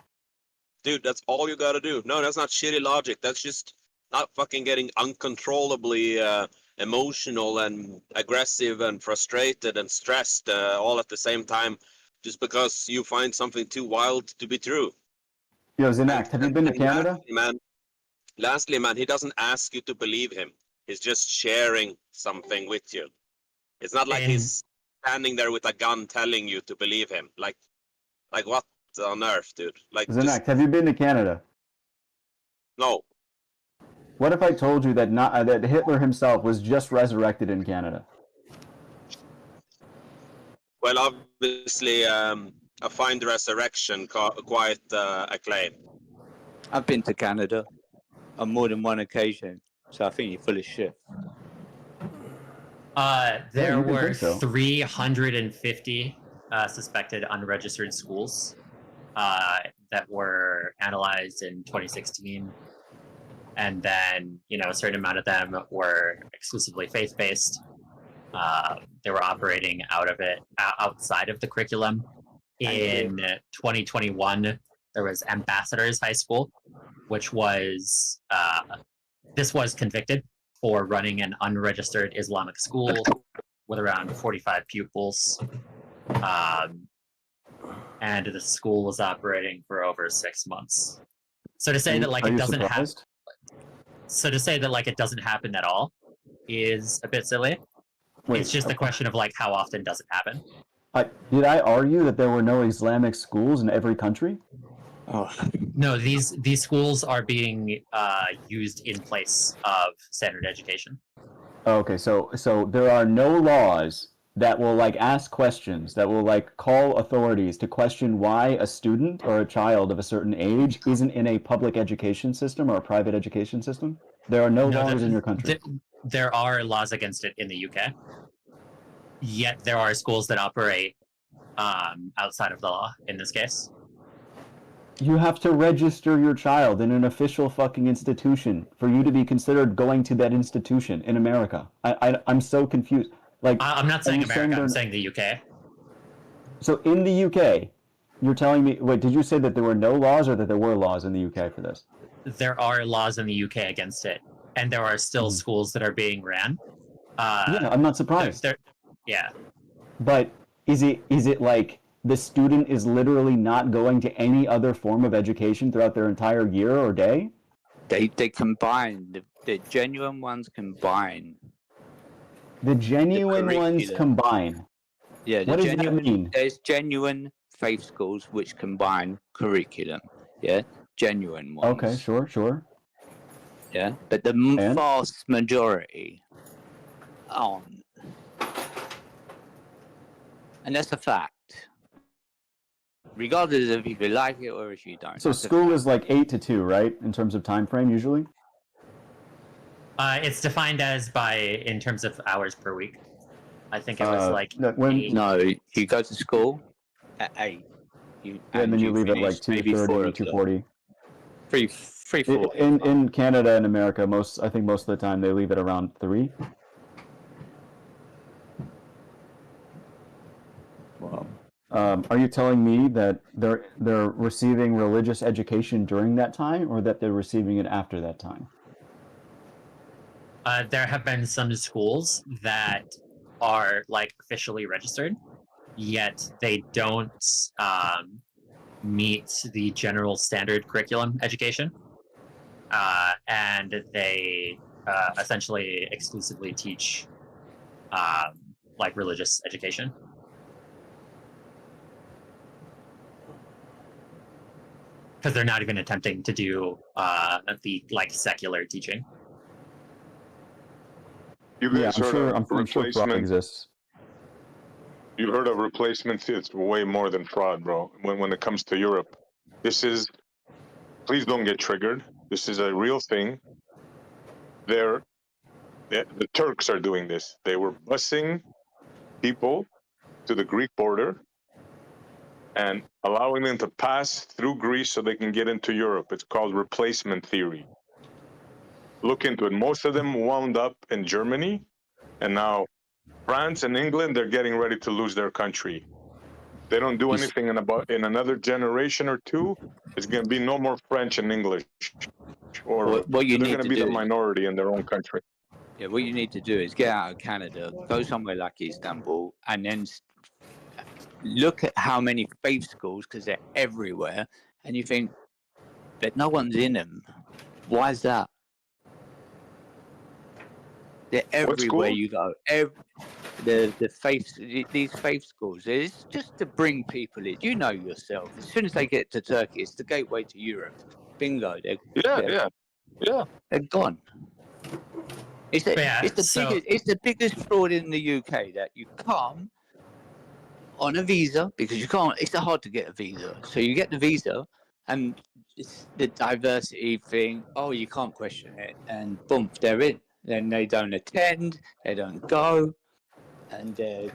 Dude, that's all you gotta do. No, that's not shitty logic. That's just not fucking getting uncontrollably emotional and aggressive and frustrated and stressed all at the same time, just because you find something too wild to be true. Yo, Zanak, have you been to Canada? Lastly, man, he doesn't ask you to believe him. He's just sharing something with you. It's not like he's standing there with a gun telling you to believe him. Like what on earth, dude? Like, Zenak, have you been to Canada? No. What if I told you that that Hitler himself was just resurrected in Canada? Well, obviously, I find the resurrection quite a claim. I've been to Canada on more than one occasion, so I think you're full of shit. There you can were think so. 350 suspected unregistered schools that were analyzed in 2016. And then, a certain amount of them were exclusively faith-based. They were operating outside of the curriculum. In 2021, there was Ambassadors High School, which was, this was convicted for running an unregistered Islamic school with around 45 pupils. And the school was operating for over 6 months. So to say that it doesn't happen, it doesn't happen at all is a bit silly. It's just a question of how often does it happen? Did I argue that there were no Islamic schools in every country? Oh. No, these schools are being used in place of standard education. Okay, so there are no laws that will ask questions, that will call authorities to question why a student or a child of a certain age isn't in a public education system or a private education system? There are no laws in your country. There are laws against it in the UK. Yet there are schools that operate outside of the law in this case. You have to register your child in an official fucking institution for you to be considered going to that institution in America. I'm so confused. I'm not saying America, I'm saying the UK. So in the UK, you're telling me, wait, did you say that there were no laws or that there were laws in the UK for this? There are laws in the UK against it, and there are still schools that are being ran. Yeah, I'm not surprised. Yeah. But is it like the student is literally not going to any other form of education throughout their entire year or day? They combine, the genuine ones combine. The genuine ones combine. Yeah, what does that mean? There's genuine faith schools which combine curriculum. Yeah, genuine ones. Okay, sure. Yeah, but the vast majority aren't. And that's a fact. Regardless of if you like it or if you don't. So school is 8 to 2, right? In terms of time frame, usually? It's defined as in terms of hours per week. I think it was No, you go to school at 8. And then you leave at 2:30, 2:40. 3:40. In Canada and America, I think most of the time they leave it around 3. Wow. Are you telling me that they're receiving religious education during that time, or that they're receiving it after that time? There have been some schools that are officially registered, yet they don't meet the general standard curriculum education, and they essentially exclusively teach religious education. Because they're not even attempting to do the secular teaching. You guys heard of I'm sure fraud exists. You've heard of replacement? It's way more than fraud, bro. When it comes to Europe, please don't get triggered. This is a real thing. The Turks are doing this. They were busing people to the Greek border and allowing them to pass through Greece so they can get into Europe. It's called replacement theory. Look into it. Most of them wound up in Germany, and now France and England, they're getting ready to lose their country. They don't do anything in another generation or two, it's going to be no more French and English. Or they're going to be the minority in their own country. Yeah, what you need to do is get out of Canada, go somewhere like Istanbul, and then look at how many faith schools, because they're everywhere, and you think that no one's in them. Why is that? They're everywhere you go. the faith, these faith schools, it's just to bring people in. You know yourself. As soon as they get to Turkey, it's the gateway to Europe. Bingo. They're gone. It's the biggest fraud in the UK that you come on a visa because you can't. It's hard to get a visa, so you get the visa, and it's the diversity thing. Oh, you can't question it, and boom, they're in. Then they don't attend, they don't go, and they're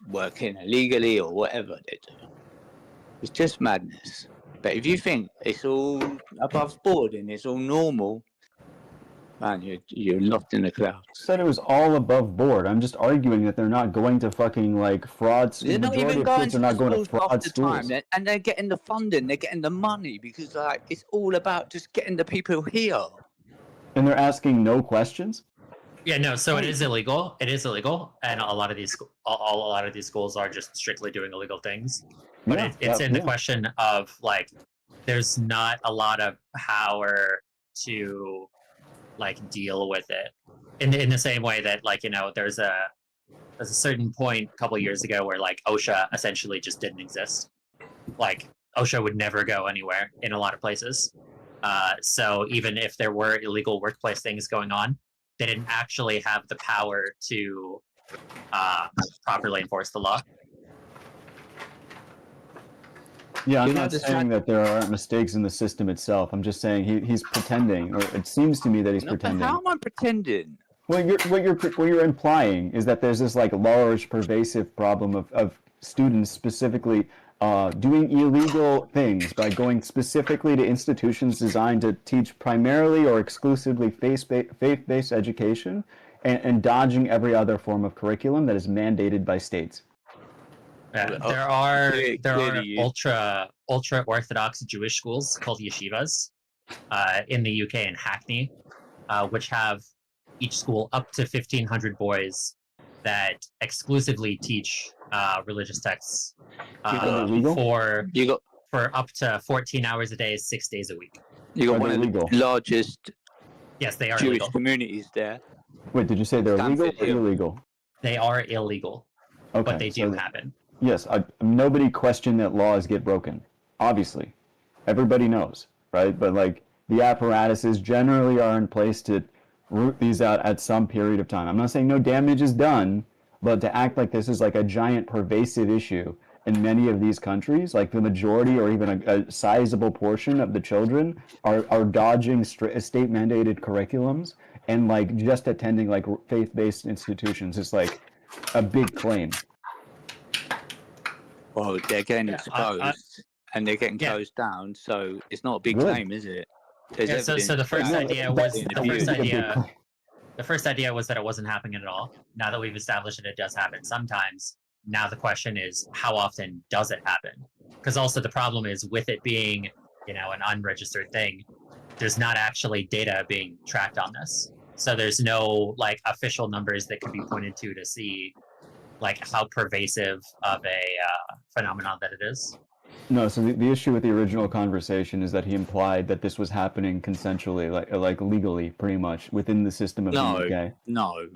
working illegally or whatever they do. It's just madness. But if you think it's all above board and it's all normal, man, you're lost in the clouds. Said it was all above board. I'm just arguing that they're not going to fucking like fraud schools. They're not Majority even of going kids to are not the going to schools fraud half the schools. time, and they're getting the funding, they're getting the money because it's all about just getting the people here. And they're asking no questions. Yeah, no. So it is illegal. It is illegal, and a lot of these schools are just strictly doing illegal things. But it's in the question of like, there's not a lot of power to like deal with it in the same way that like there's a certain point a couple years ago where like OSHA essentially just didn't exist. Like OSHA would never go anywhere in a lot of places. So even if there were illegal workplace things going on, they didn't actually have the power to properly enforce the law. Yeah, I'm not saying that there aren't mistakes in the system itself. I'm just saying he's pretending, or it seems to me that he's pretending. How am I pretending? Well, what you're implying is that there's this like large, pervasive problem of students specifically doing illegal things by going specifically to institutions designed to teach primarily or exclusively faith-based education and dodging every other form of curriculum that is mandated by states. Yeah, there are ultra orthodox Jewish schools called yeshivas in the UK in Hackney, which have each school up to 1,500 boys that exclusively teach religious texts for up to 14 hours a day, 6 days a week. You got one of the largest Yes, they are Jewish illegal. communities there. Wait, did you say they're legal or illegal? They are illegal, but they do happen. Yes, nobody questioned that laws get broken. Obviously, everybody knows, right? But like the apparatuses generally are in place to root these out at some period of time. I'm not saying no damage is done, but to act like this is like a giant pervasive issue in many of these countries, like the majority or even a sizable portion of the children are dodging state mandated curriculums and like just attending like faith-based institutions. It's like a big claim. Well, they're getting exposed and they're getting closed down, so it's not a big claim, is it? So the first idea was the first idea was that it wasn't happening at all. Now that we've established that it does happen sometimes, now the question is how often does it happen? Because also the problem is with it being an unregistered thing, there's not actually data being tracked on this. So there's no like official numbers that can be pointed to see like how pervasive of a phenomenon that it is. No, so the issue with the original conversation is that he implied that this was happening consensually, like legally, pretty much within the system of the UK. No.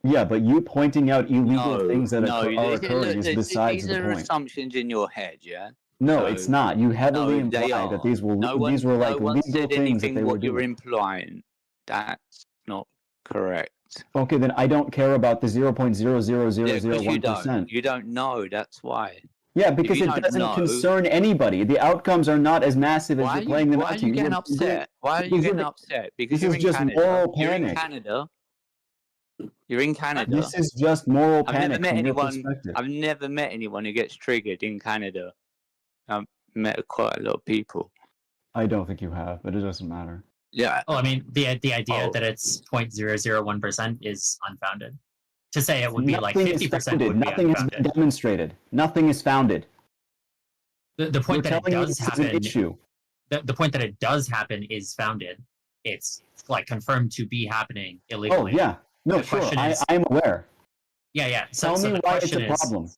Yeah, but you pointing out illegal things that are occurring is besides the point. These are assumptions in your head, yeah. No, it's not. You heavily imply that these were like legal things that they were doing. You're implying that's not correct. Okay, then I don't care about the 0.00001%. You don't know. That's why. Yeah, because it doesn't concern anybody. The outcomes are not as massive as you're playing them out to. Why are you getting upset? Why are you getting upset? Because this is just moral panic. You're in Canada. This is just moral panic. I've never met anyone who gets triggered in Canada. I've met quite a lot of people. I don't think you have, but it doesn't matter. Yeah. Well, I mean, the idea that it's 0.001% is unfounded. To say it would be like 50% would be Nothing has been demonstrated. Nothing is founded. The point that it does happen. Issue. The point that it does happen is founded. It's like confirmed to be happening illegally. Oh yeah, no, sure. I'm aware. Yeah. So Tell me the why question it's a problem.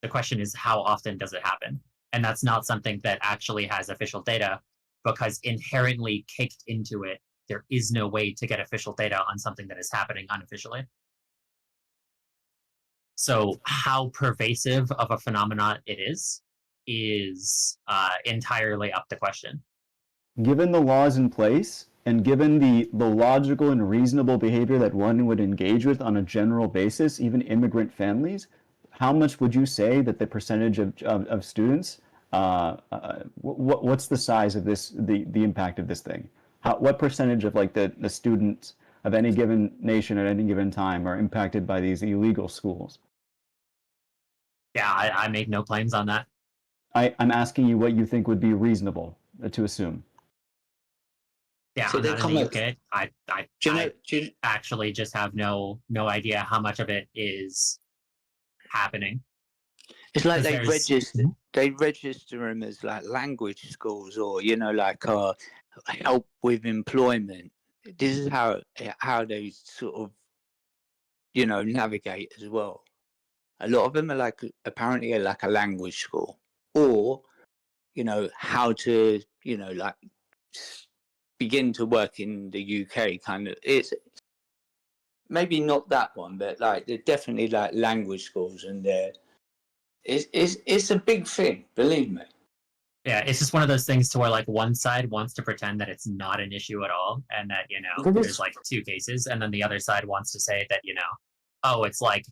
The question is how often does it happen? And that's not something that actually has official data, because inherently caked into it, there is no way to get official data on something that is happening unofficially. So how pervasive of a phenomenon it is entirely up to question. Given the laws in place, and given the logical and reasonable behavior that one would engage with on a general basis, even immigrant families, how much would you say that the percentage of students, what's the size of this, the impact of this thing? What percentage of like the students of any given nation at any given time are impacted by these illegal schools? Yeah, I make no claims on that. I'm asking you what you think would be reasonable to assume. Yeah, So I'm they not in come the up- UK. I actually just have no idea how much of it is happening. It's like 'Cause they register them as like language schools, or like help with employment. This is how they sort of navigate as well. A lot of them are apparently like a language school, or how to like begin to work in the UK. Kind of, it's maybe not that one, but they're definitely like language schools, and it's a big thing, believe me. Yeah, it's just one of those things to where like one side wants to pretend that it's not an issue at all, and that there's like two cases, and then the other side wants to say that oh, it's like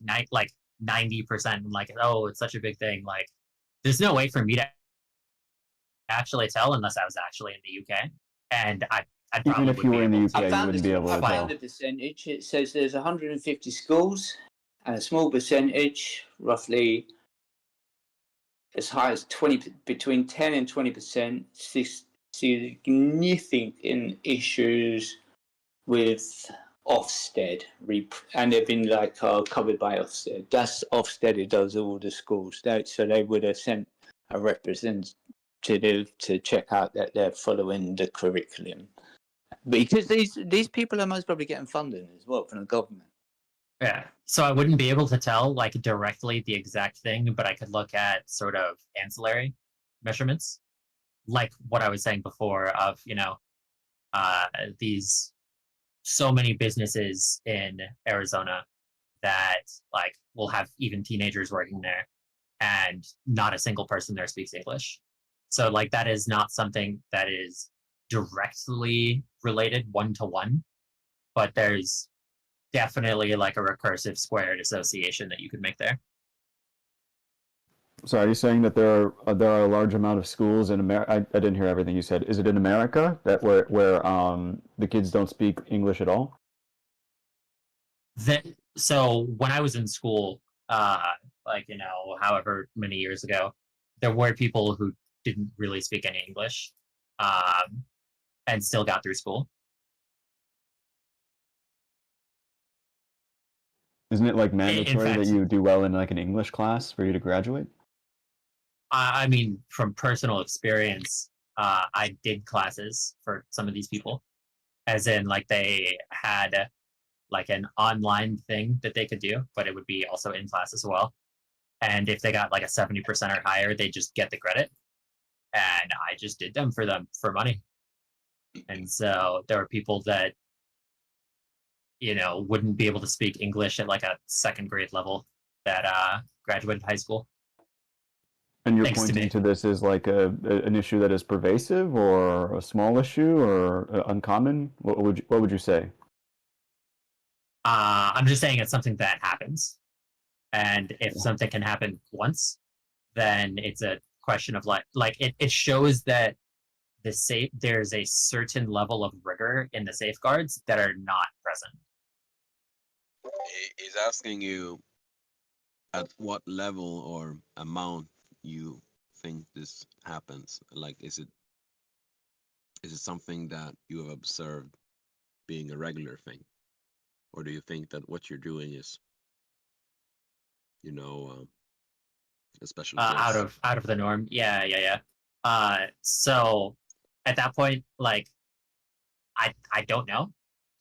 90%, like oh, it's such a big thing. Like, there's no way for me to actually tell unless I was actually in the UK, and I'd probably Even if you were in the UK, I you found wouldn't be able to I tell. found the percentage. It says there's 150 schools, and a small percentage, roughly as high as 20, between 10 and 20%, significant issues with Ofsted, and they've been covered by Ofsted. That's Ofsted who does all the schools. So they would have sent a representative to check out that they're following the curriculum, because these people are most probably getting funding as well from the government. Yeah, so I wouldn't be able to tell like directly the exact thing, but I could look at sort of ancillary measurements, like what I was saying before of these so many businesses in Arizona that like will have even teenagers working there, and not a single person there speaks English. So like that is not something that is directly related one-to-one, but there's definitely like a recursive squared association that you could make there. So are you saying that there are a large amount of schools in America? I didn't hear everything you said. Is it in America that where the kids don't speak English at all? So when I was in school, however many years ago, there were people who didn't really speak any English, and still got through school. Isn't it like mandatory that you do well in like an English class for you to graduate? I mean, from personal experience, I did classes for some of these people, as in like they had like an online thing that they could do, but it would be also in class as well. And if they got like a 70% or higher, they just get the credit. And I just did them for money. And so there were people that wouldn't be able to speak English at like a second grade level that graduated high school. And you're pointing to this as like an issue that is pervasive, or a small issue, or uncommon? What would you say? I'm just saying it's something that happens, and if something can happen once, then it's a question of like it shows that there's a certain level of rigor in the safeguards that are not present. He's asking you at what level or amount you think this happens. Like, is it something that you have observed being a regular thing, or do you think that what you're doing is a special case? out of the norm? Yeah. So at that point, like I don't know.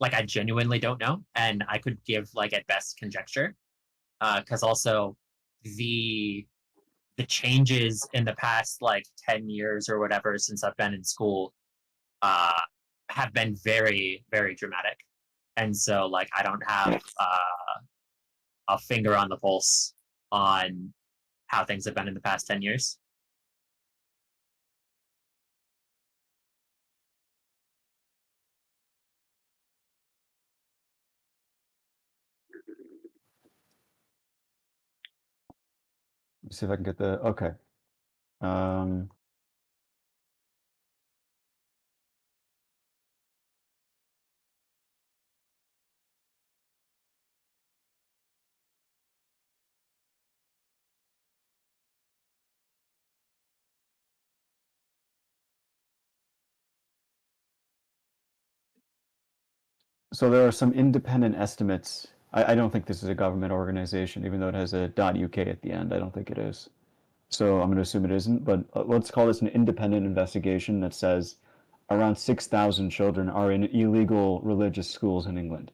Like I genuinely don't know, and I could give like at best conjecture, because also the changes in the past like 10 years or whatever since I've been in school have been very, very dramatic. And so like I don't have a finger on the pulse on how things have been in the past 10 years. Let's see if I can get the okay. So there are some independent estimates. I don't think this is a government organization, even though it has a .uk at the end. I don't think it is. So I'm going to assume it isn't, but let's call this an independent investigation that says around 6,000 children are in illegal religious schools in England.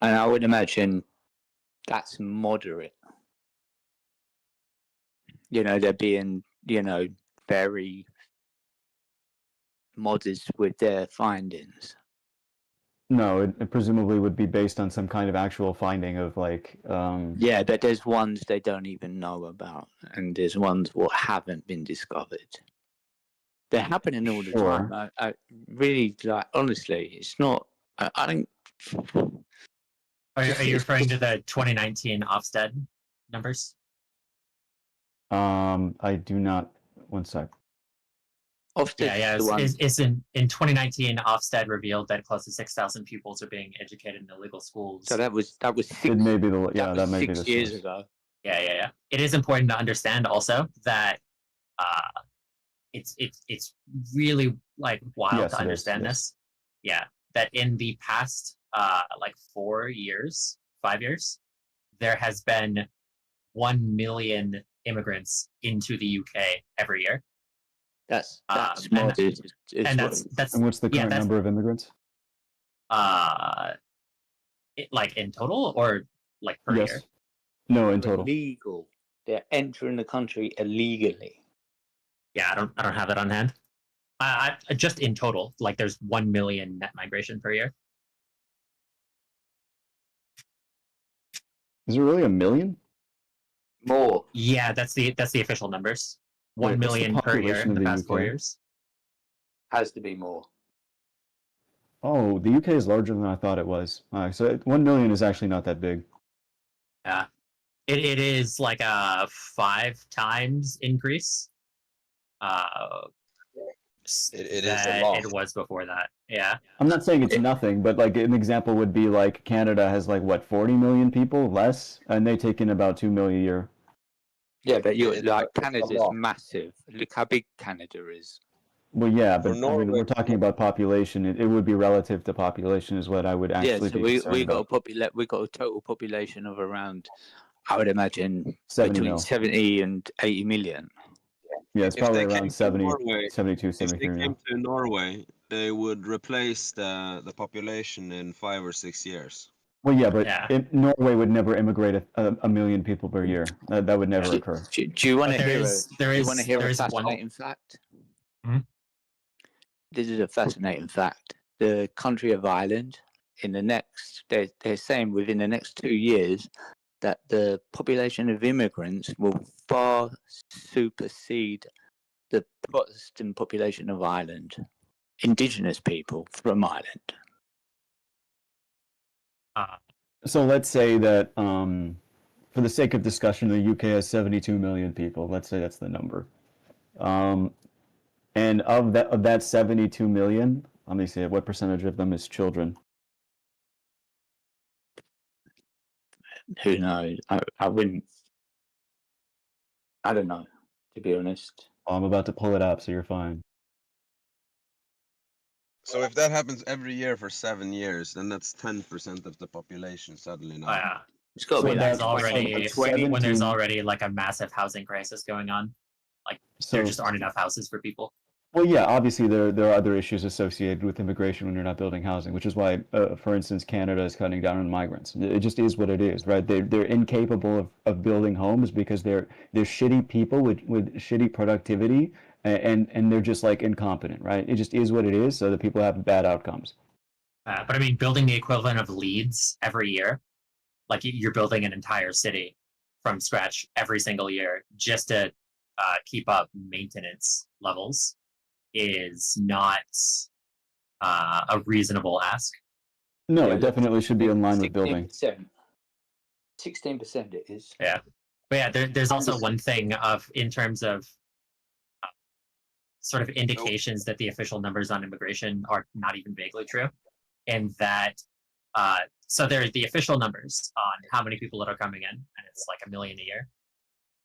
And I would imagine that's moderate. You know, they're being, very modest with their findings. No, it presumably would be based on some kind of actual finding of like. Yeah, but there's ones they don't even know about, and there's ones what haven't been discovered. They're happening all the time. I really honestly, it's not. I don't. Are you referring to the 2019 Ofsted numbers? I do not. One sec. Yeah. It's in 2019, Ofsted revealed that close to 6,000 pupils are being educated in illegal schools. So that was six. It may be the that may be 6 the years source. ago. Yeah. It is important to understand also that it's really like wild to understand this. Yeah, that in the past 5 years, there has been 1 million immigrants into the UK every year. That's and that's And what's the current number of immigrants? Like in total or like per year? No, in total. Illegal. They're entering the country illegally. Yeah, I don't have that on hand. I just in total, like there's 1 million net migration per year. Is it really 1 million? More. Yeah, that's the official numbers. 1 Wait, what's the million per year population in of the the past 4 UK? years. Has to be more. Oh, the UK is larger than I thought it was. So 1 million is actually not that big. Yeah, it is like a 5 times increase. It is a lot. It was before that. Yeah. I'm not saying it's nothing, but like an example would be like Canada has like what 40 million people less, and they take in about 2 million a year. Yeah, but Canada's massive. Look how big Canada is. Well, yeah, but I mean, Norway- we're talking about population. It would be relative to population, is what I would actually Yeah, so be we concerned got about. we got a total population of around, I would imagine, 70 between mil. 70 and 80 million. Yeah, it's If probably they around came to 70, Norway, 72, if they 73 came now. to Norway, they would replace the population in 5 or 6 years. Well, yeah, but Norway would never immigrate a million people per year. That would never occur. Do you want to But hear there a is one- fascinating fact? Hmm? This is a fascinating fact. The country of Ireland, they're saying within the next 2 years that the population of immigrants will far supersede the Protestant population of Ireland, indigenous people from Ireland. So let's say that, for the sake of discussion, the UK has 72 million people. Let's say that's the number. And of that 72 million, let me see, what percentage of them is children? Who knows? I wouldn't. I don't know, to be honest. I'm about to pull it up, so you're fine. So if that happens every year for 7 years, then that's 10% of the population suddenly now. Yeah. It's got to So be that's like Already, 20 when there's 17 already like a massive housing crisis going on, like there just aren't enough houses for people. Well, yeah, obviously there are other issues associated with immigration when you're not building housing, which is why, for instance, Canada is cutting down on migrants. It just is what it is, right? They're incapable of building homes because they're shitty people with shitty productivity, and they're just like incompetent, right? It just is what it is. So the people have bad outcomes. But I mean, building the equivalent of Leeds every year like you're building an entire city from scratch every single year just to keep up maintenance levels is not a reasonable ask. No, Yeah, it definitely should be in line with building. 16% it is. Yeah. But yeah, there's also one thing in terms of sort of indications that the official numbers on immigration are not even vaguely true. And that, so there's the official numbers on how many people that are coming in, and it's like 1 million a year.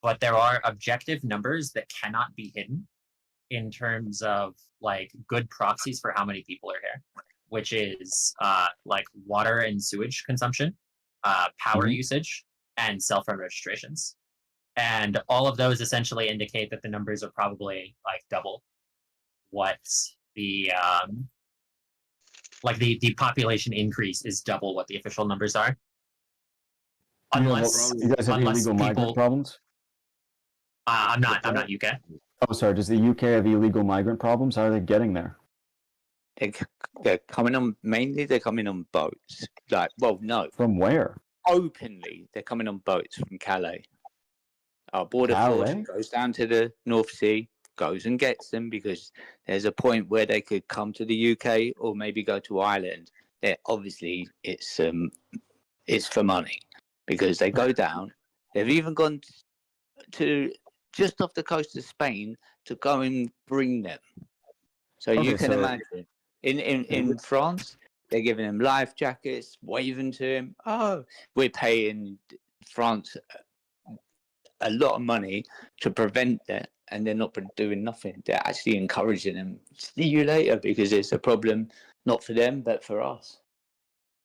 But there are objective numbers that cannot be hidden in terms of like good proxies for how many people are here, which is like water and sewage consumption, power usage, and cell phone registrations. And all of those essentially indicate that the numbers are probably like double what the like the population increase is double what the official numbers are. Unless you guys have illegal migrant problems? I'm not UK. Oh, sorry. Does the UK have illegal migrant problems? How are they getting there? They're coming on, mainly they're coming on boats. Like, well, no. From where? Openly, they're coming on boats from Calais. Our border Calais? force goes down to the North Sea, goes and gets them, because there's a point where they could come to the UK or maybe go to Ireland. Obviously, it's for money, because they go down. They've even gone to just off the coast of Spain to go and bring them. So you can imagine in France, they're giving them life jackets, waving to him. Oh, we're paying France a lot of money to prevent that, and they're not doing nothing. They're actually encouraging them. See you later, because it's a problem not for them but for us.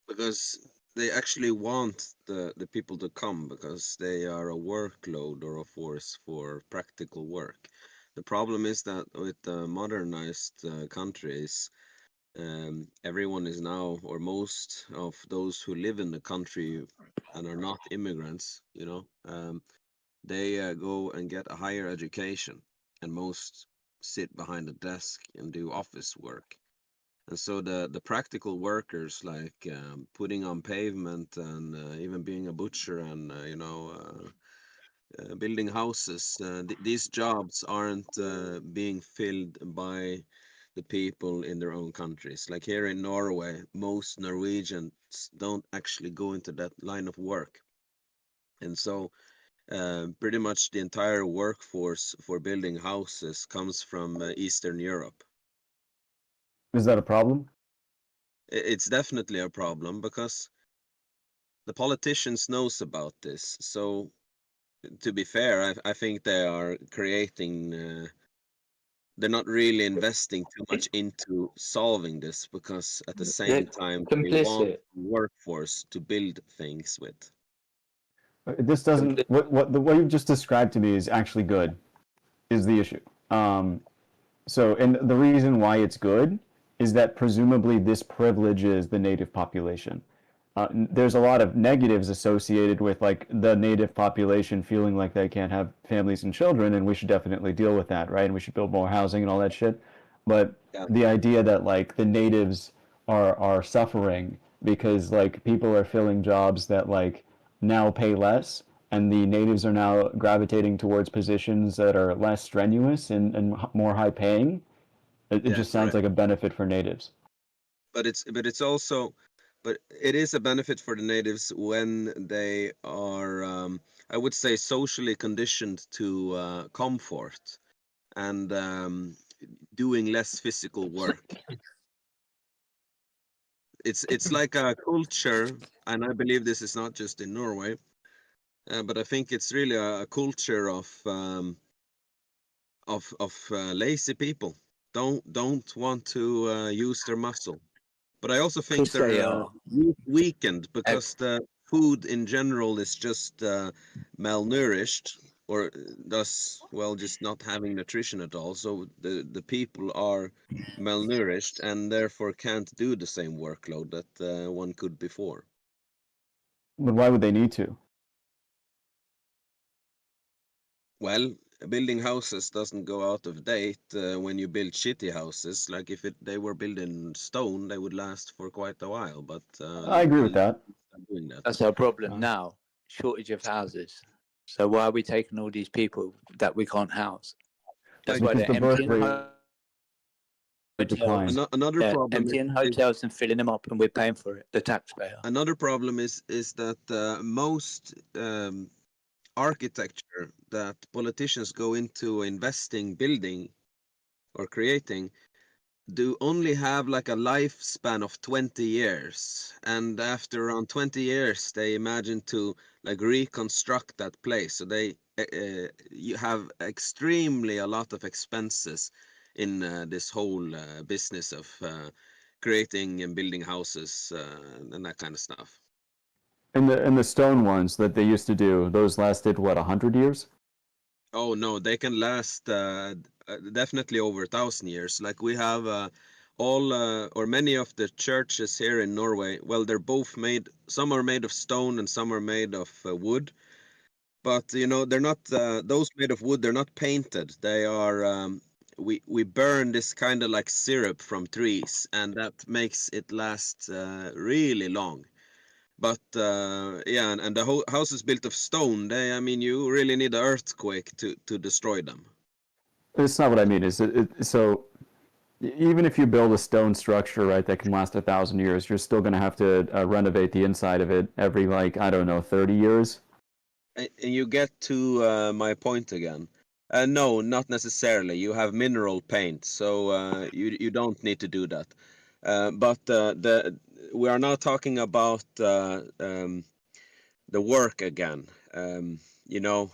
Because they actually want the people to come, because they are a workload or a force for practical work. The problem is that with the modernized countries, everyone is now, or most of those who live in the country and are not immigrants, they go and get a higher education, and most sit behind a desk and do office work. And so the practical workers, like putting on pavement and even being a butcher and building houses, these jobs aren't being filled by the people in their own countries. Like here in Norway, most Norwegians don't actually go into that line of work. And so pretty much the entire workforce for building houses comes from Eastern Europe. Is that a problem? It's definitely a problem, because the politicians knows about this. So to be fair, I think they are creating, they're not really investing too much into solving this, because at the same time they want the workforce to build things with. This doesn't. What the way you just described to me is actually good, is the issue. So, and the reason why it's good is that presumably this privileges the native population. There's a lot of negatives associated with like the native population feeling like they can't have families and children, and we should definitely deal with that, right? And we should build more housing and all that shit. But the idea that like the natives are suffering because like people are filling jobs that like now pay less, and the natives are now gravitating towards positions that are less strenuous and more high paying. It just sounds like a benefit for natives. But it is a benefit for the natives when they are, I would say, socially conditioned to comfort and doing less physical work. It's like a culture, and I believe this is not just in Norway, but I think it's really a culture of lazy people. Don't want to use their muscle. But I also think they're weakened because the food in general is just malnourished, or thus, well, just not having nutrition at all. So the people are malnourished and therefore can't do the same workload that one could before. But why would they need to? Well, building houses doesn't go out of date when you build shitty houses. Like if they were built in stone, they would last for quite a while. But I agree with that. doing that. That's our problem now. Shortage of houses. So why are we taking all these people that we can't house? That's why Because they're the birth emptying rate declines. Another problem emptying hotels and filling them up, and we're paying for it, the taxpayer. Another problem is that most architecture that politicians go into investing, building, or creating do only have like a lifespan of 20 years, and after around 20 years they imagine to like reconstruct that place. So they you have extremely a lot of expenses in this whole business of creating and building houses and that kind of stuff. And the stone ones that they used to do, those lasted what, 100 years? Oh no, they can last definitely over 1,000 years. Like we have all or many of the churches here in Norway. Well, they're both made. Some are made of stone and some are made of wood. But you know, they're not those made of wood. They're not painted. They are. We burn this kind of like syrup from trees, and that makes it last really long. But yeah, and the whole house is built of stone. I mean, you really need an earthquake to destroy them. It's not what I mean. So even if you build a stone structure, right, that can last 1,000 years, you're still going to have to renovate the inside of it every, like, I don't know, 30 years. And you get to my point again. No, not necessarily. You have mineral paint, so you don't need to do that. But we are now talking about the work again. You know,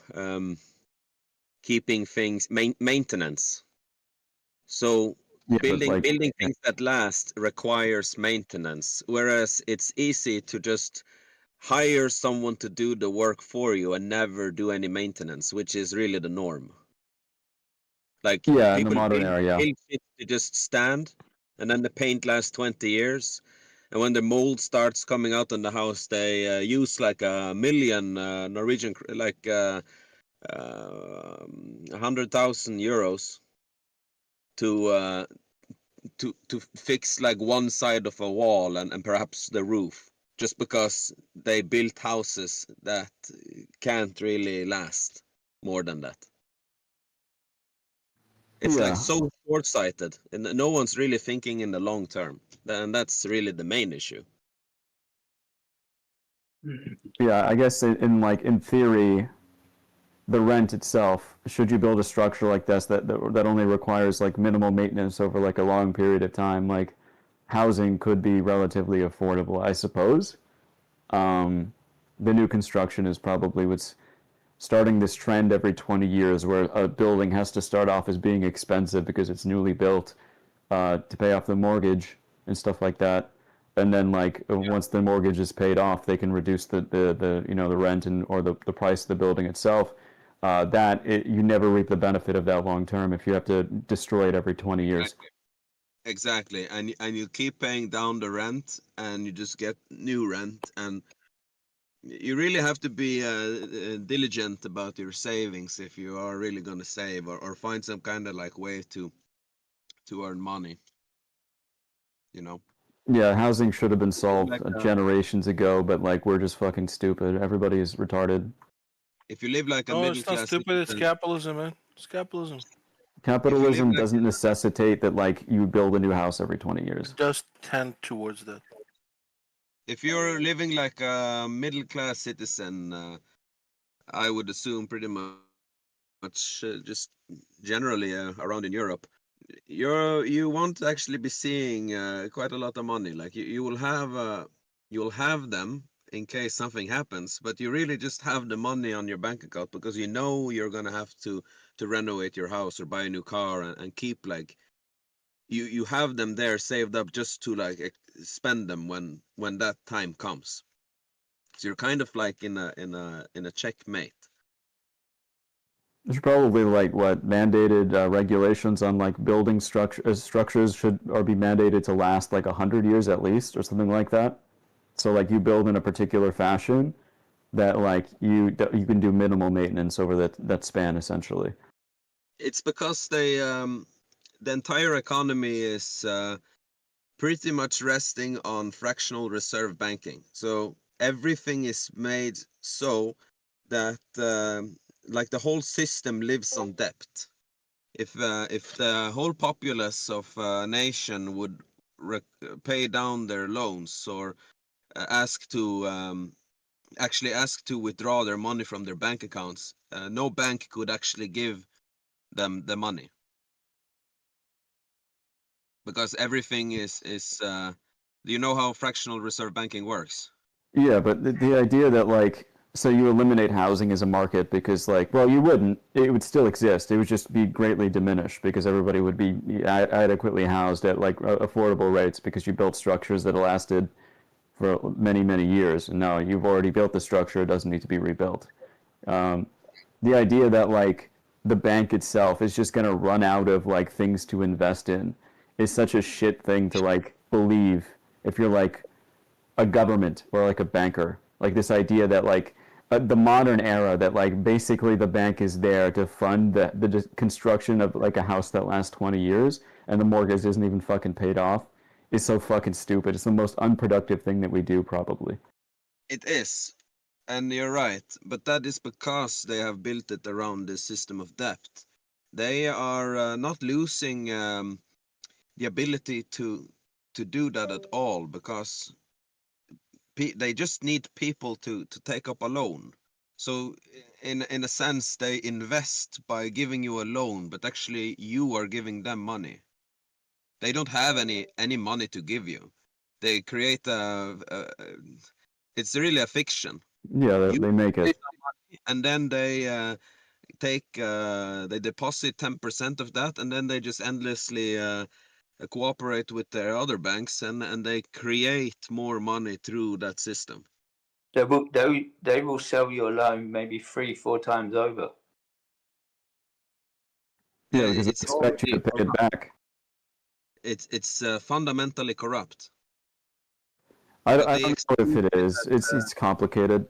keeping things maintenance. So Yeah, building things that last requires maintenance, whereas it's easy to just hire someone to do the work for you and never do any maintenance, which is really the norm. Like yeah, in the people modern era, yeah. build shit to just stand, and then the paint lasts 20 years. And when the mold starts coming out on the house, they use like 1 million Norwegian, like 100,000 euros to fix like one side of a wall and perhaps the roof, just because they built houses that can't really last more than that. It's like so short-sighted, and no one's really thinking in the long term, and that's really the main issue. Yeah, I guess in theory, the rent itself, should you build a structure like this that only requires like minimal maintenance over like a long period of time, like housing could be relatively affordable, I suppose. The new construction is probably what's starting this trend every 20 years where a building has to start off as being expensive because it's newly built to pay off the mortgage and stuff like that. And then like once the mortgage is paid off, they can reduce the you know, the rent or the price of the building itself. You never reap the benefit of that long term if you have to destroy it every 20 years. Exactly, and you keep paying down the rent, and you just get new rent, and you really have to be diligent about your savings if you are really going to save, or find some kind of like way to earn money, you know. Yeah, housing should have been solved generations ago, but like we're just fucking stupid. Everybody is retarded. If you live like a No, middle it's not class stupid. It's citizen, capitalism, man. It's capitalism. Capitalism doesn't necessitate that like you build a new house every 20 years. It does tend towards that. if you're living like a middle class citizen, I would assume pretty much just generally around in Europe, you won't actually be seeing quite a lot of money. Like you will have them in case something happens, but you really just have the money on your bank account because you know you're gonna have to renovate your house or buy a new car and keep like you have them there saved up just to like spend them when that time comes. So you're kind of like in a checkmate. There's probably like what mandated regulations on like building structures should or be mandated to last like 100 years at least or something like that. So like you build in a particular fashion that like you can do minimal maintenance over that span essentially. It's because the entire economy is pretty much resting on fractional reserve banking. So everything is made so that like the whole system lives on debt. If the whole populace of a nation would pay down their loans or ask to actually ask to withdraw their money from their bank accounts, no bank could actually give them the money, because everything is do you know how fractional reserve banking works? Yeah, but the idea that like, so you eliminate housing as a market because like, well, you wouldn't. It would still exist. It would just be greatly diminished because everybody would be adequately housed at like affordable rates because you built structures that lasted for many, many years. And now you've already built the structure. It doesn't need to be rebuilt. The idea that like the bank itself is just going to run out of like things to invest in is such a shit thing to like believe if you're like a government or like a banker. Like this idea that like the modern era that like basically the bank is there to fund the construction of like a house that lasts 20 years and the mortgage isn't even fucking paid off is so fucking stupid. It's the most unproductive thing that we do probably. It is, and you're right, but that is because they have built it around the system of debt. They are not losing the ability to do that at all, because they just need people to take up a loan. So in a sense, they invest by giving you a loan, but actually you are giving them money. They don't have any money to give you. They create it's really a fiction. Yeah, they make it. And then they they deposit 10% of that, and then they just endlessly cooperate with their other banks, and they create more money through that system. They will sell your loan maybe 3-4 times over. Yeah, because they It's expect you to pay it back. It's fundamentally corrupt. I don't know if it is. It's complicated.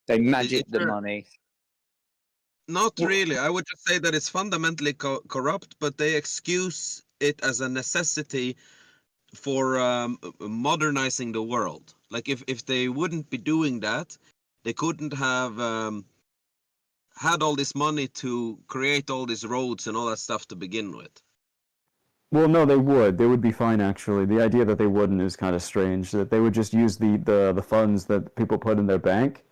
They magic the money. Not really. I would just say that it's fundamentally corrupt, but they excuse it as a necessity for modernizing the world. Like if they wouldn't be doing that, they couldn't have had all this money to create all these roads and all that stuff to begin with. Well, no, they would. They would be fine, actually. The idea that they wouldn't is kind of strange. That they would just use the funds that people put in their bank,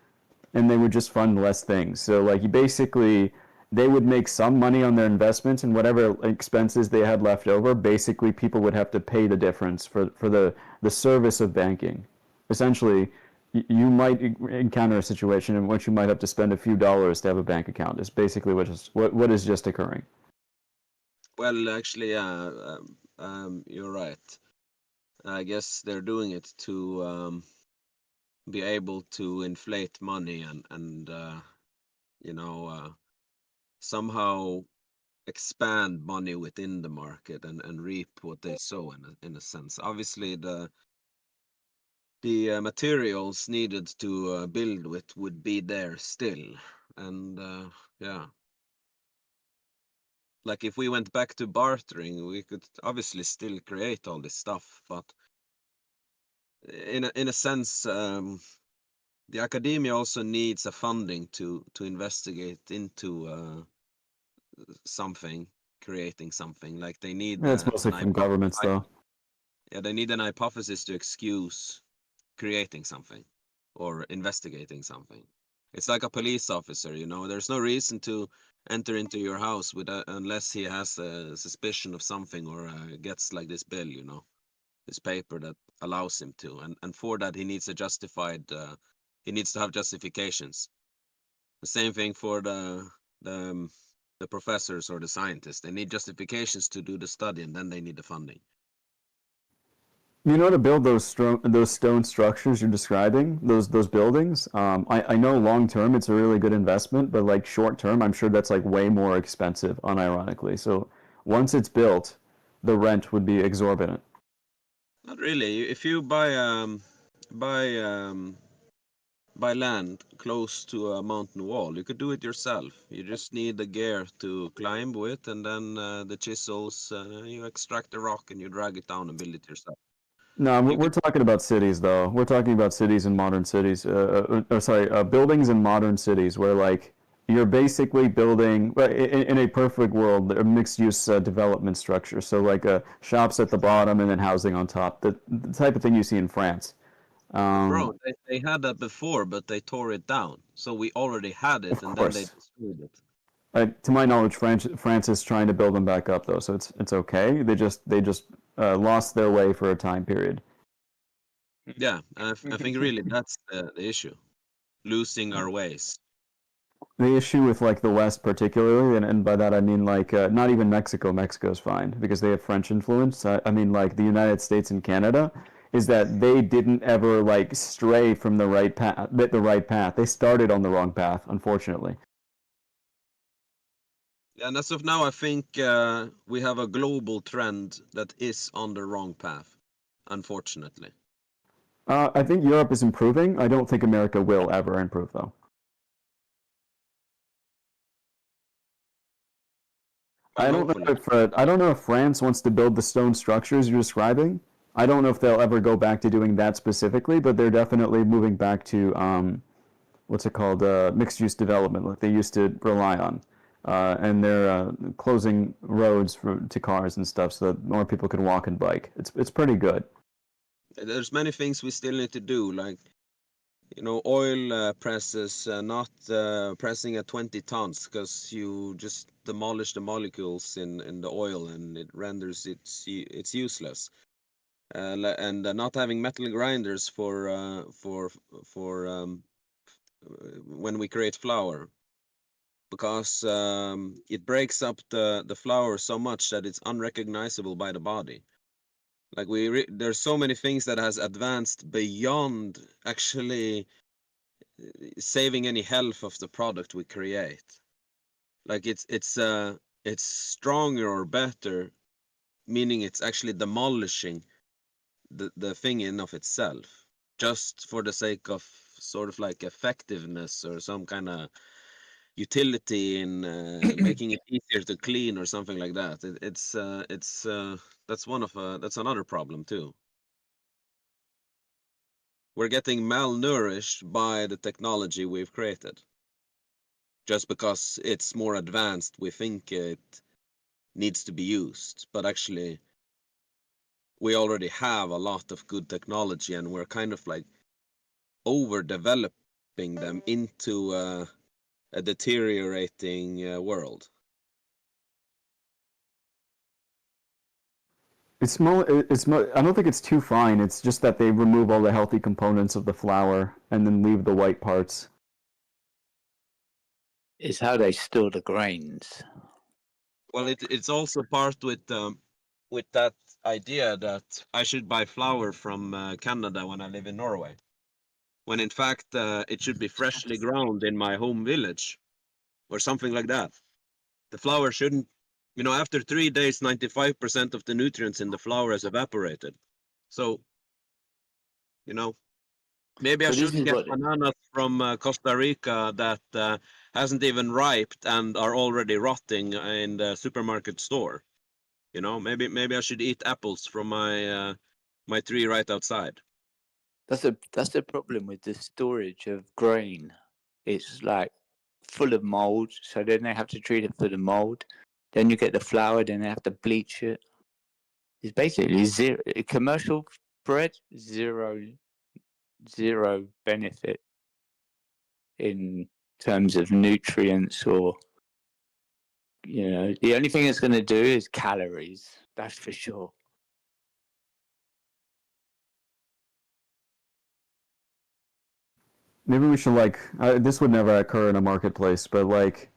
and they would just fund less things. So, like, basically, they would make some money on their investments, and whatever expenses they had left over, basically, people would have to pay the difference for the service of banking. Essentially, you might encounter a situation in which you might have to spend a few dollars to have a bank account. Is basically what is just occurring. Well, actually, yeah, you're right. I guess they're doing it to be able to inflate money and you know, somehow expand money within the market and reap what they sow in a sense. Obviously, the materials needed to build with would be there still, and yeah. Like if we went back to bartering, we could obviously still create all this stuff, but in a sense, the academia also needs a funding to investigate into something, creating something. Like they need Yeah, it's mostly from governments, though. Yeah, they need an hypothesis to excuse creating something or investigating something. It's like a police officer, you know. There's no reason to enter into your house unless he has a suspicion of something or gets like this bill, you know, this paper that allows him to. And for that, he needs a justified. He needs to have justifications. The same thing for the professors or the scientists. They need justifications to do the study, and then they need the funding. You know, to build those stone structures you're describing, those buildings, I know long term it's a really good investment, but like short term, I'm sure that's like way more expensive, unironically. So once it's built, the rent would be exorbitant. Not really. If you buy land close to a mountain wall, you could do it yourself. You just need the gear to climb with, and then the chisels. You extract the rock and you drag it down and build it yourself. No, we're talking about cities, though. We're talking about cities and modern cities. Buildings in modern cities where, like, you're basically building, in a perfect world, a mixed-use development structure. So, like, shops at the bottom and then housing on top. The type of thing you see in France. Bro, they had that before, but they tore it down. So we already had it, and then they course. destroyed it. To my knowledge, France is trying to build them back up, though, so it's okay. They just lost their way for a time period. Yeah, I think really that's the issue, losing our ways. The issue with like the West particularly, and by that I mean like not even Mexico. Mexico's fine because they have French influence. I mean like the United States and Canada, is that they didn't ever like stray from the right path. They started on the wrong path, unfortunately. And as of now, I think we have a global trend that is on the wrong path, unfortunately. I think Europe is improving. I don't think America will ever improve, though. I don't know if France wants to build the stone structures you're describing. I don't know if they'll ever go back to doing that specifically, but they're definitely moving back to what's it called, mixed-use development, like they used to rely on. And they're closing roads to cars and stuff so that more people can walk and bike. It's pretty good. There's many things we still need to do, like, you know, oil presses not pressing at 20 tons because you just demolish the molecules in the oil and it renders it's useless. And not having metal grinders for when we create flour, because it breaks up the flour so much that it's unrecognizable by the body. Like there's so many things that has advanced beyond actually saving any health of the product we create. Like it's stronger or better, meaning it's actually demolishing the thing in of itself, just for the sake of sort of like effectiveness or some kind of utility in making it easier to clean or something like that. That's another problem too. We're getting malnourished by the technology we've created. Just because it's more advanced, we think it needs to be used, but actually we already have a lot of good technology and we're kind of like overdeveloping them into a deteriorating world. I don't think it's too fine. It's just that they remove all the healthy components of the flour and then leave the white parts. It's how they store the grains. Well, it's also part with that idea that I should buy flour from Canada when I live in Norway, when in fact it should be freshly ground in my home village or something like that. The flour shouldn't, you know, after 3 days, 95% of the nutrients in the flour has evaporated. So, you know, maybe I shouldn't get bananas from Costa Rica that hasn't even ripened and are already rotting in the supermarket store. You know, maybe I should eat apples from my tree right outside. That's the problem with the storage of grain. It's like full of mold, so then they have to treat it for the mold. Then you get the flour, then they have to bleach it. It's basically zero commercial bread, zero benefit in terms of nutrients, or you know, the only thing it's going to do is calories. That's for sure. Maybe we should like this would never occur in a marketplace, but like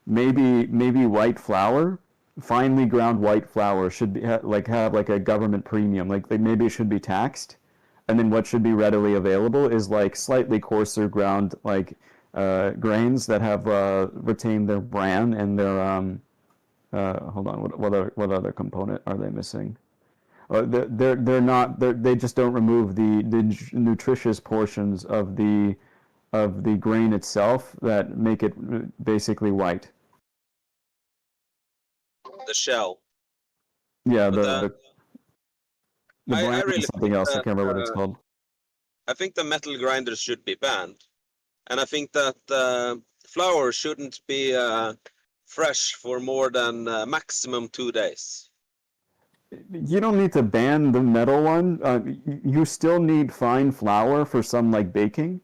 maybe white flour, finely ground white flour should be have like a government premium. Like maybe it should be taxed, and then what should be readily available is like slightly coarser ground like grains that have retained their bran and their hold on, what other component are they missing? They just don't remove the nutritious portions of the grain itself that make it basically white. The shell. Yeah, The brand I is really something think else. I that, can't remember what it's called. I think the metal grinders should be banned, and I think that flour shouldn't be fresh for more than maximum 2 days. You don't need to ban the metal one. You still need fine flour for some like baking.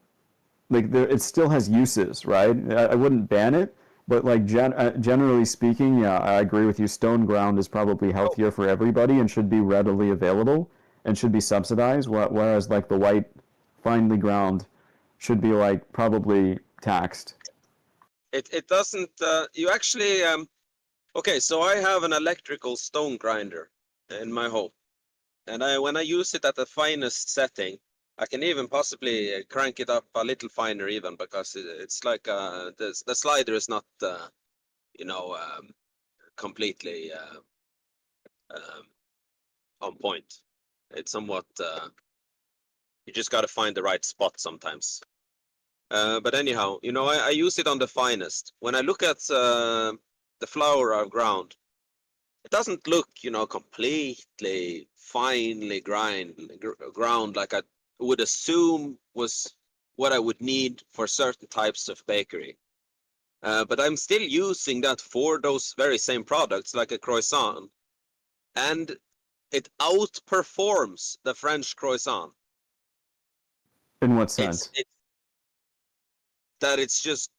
Like it still has uses, right? I wouldn't ban it, but like generally speaking, yeah, I agree with you. Stone ground is probably healthier for everybody and should be readily available and should be subsidized. Whereas like the white, finely ground, should be like probably taxed. It doesn't. You actually okay. So I have an electrical stone grinder in my home, and when I use it at the finest setting, I can even possibly crank it up a little finer even, because it's like the slider is not you know completely on point. It's somewhat you just got to find the right spot sometimes. But anyhow, you know, I use it on the finest. When I look at the flour I've ground, it doesn't look, you know, completely finely ground like I would assume was what I would need for certain types of bakery. But I'm still using that for those very same products, like a croissant, and it outperforms the French croissant. In what sense? That it's just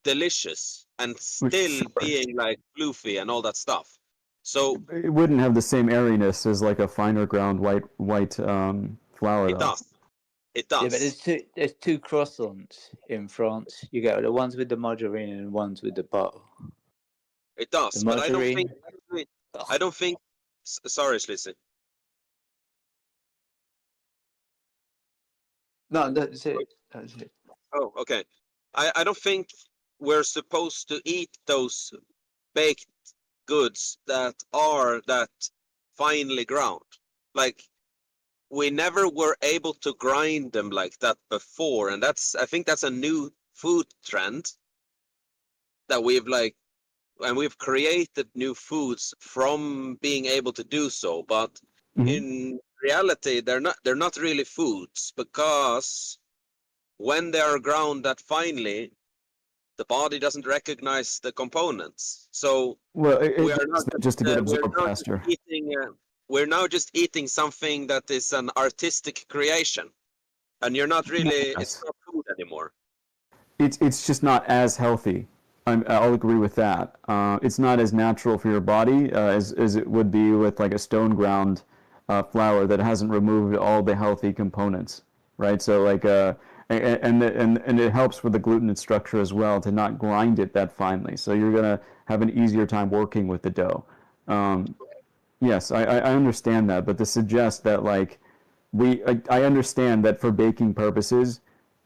delicious and still being like floofy and all that stuff. So it wouldn't have the same airiness as like a finer ground white flour. It does. It does. Yeah, but there's two croissants in France. You get the ones with the margarine and ones with the butter. It does, The but I don't margarine. think. Sorry, Slissy. No, that's it. That's it. Oh, okay. I don't think we're supposed to eat those baked goods that are that finely ground. Like, we never were able to grind them like that before, and I think that's a new food trend that we've created new foods from being able to do so, but in reality they're not really foods, because when they are ground that finely, the body doesn't recognize the components. So well, we are not just to get absorbed faster. We're now just eating something that is an artistic creation, and you're not really. Yes. It's not food anymore. It's just not as healthy. I'll agree with that. It's not as natural for your body as it would be with like a stone ground flour that hasn't removed all the healthy components, right? So like and it helps with the gluten structure as well to not grind it that finely. So you're gonna have an easier time working with the dough. Yes, I understand that, but to suggest that like I understand that for baking purposes,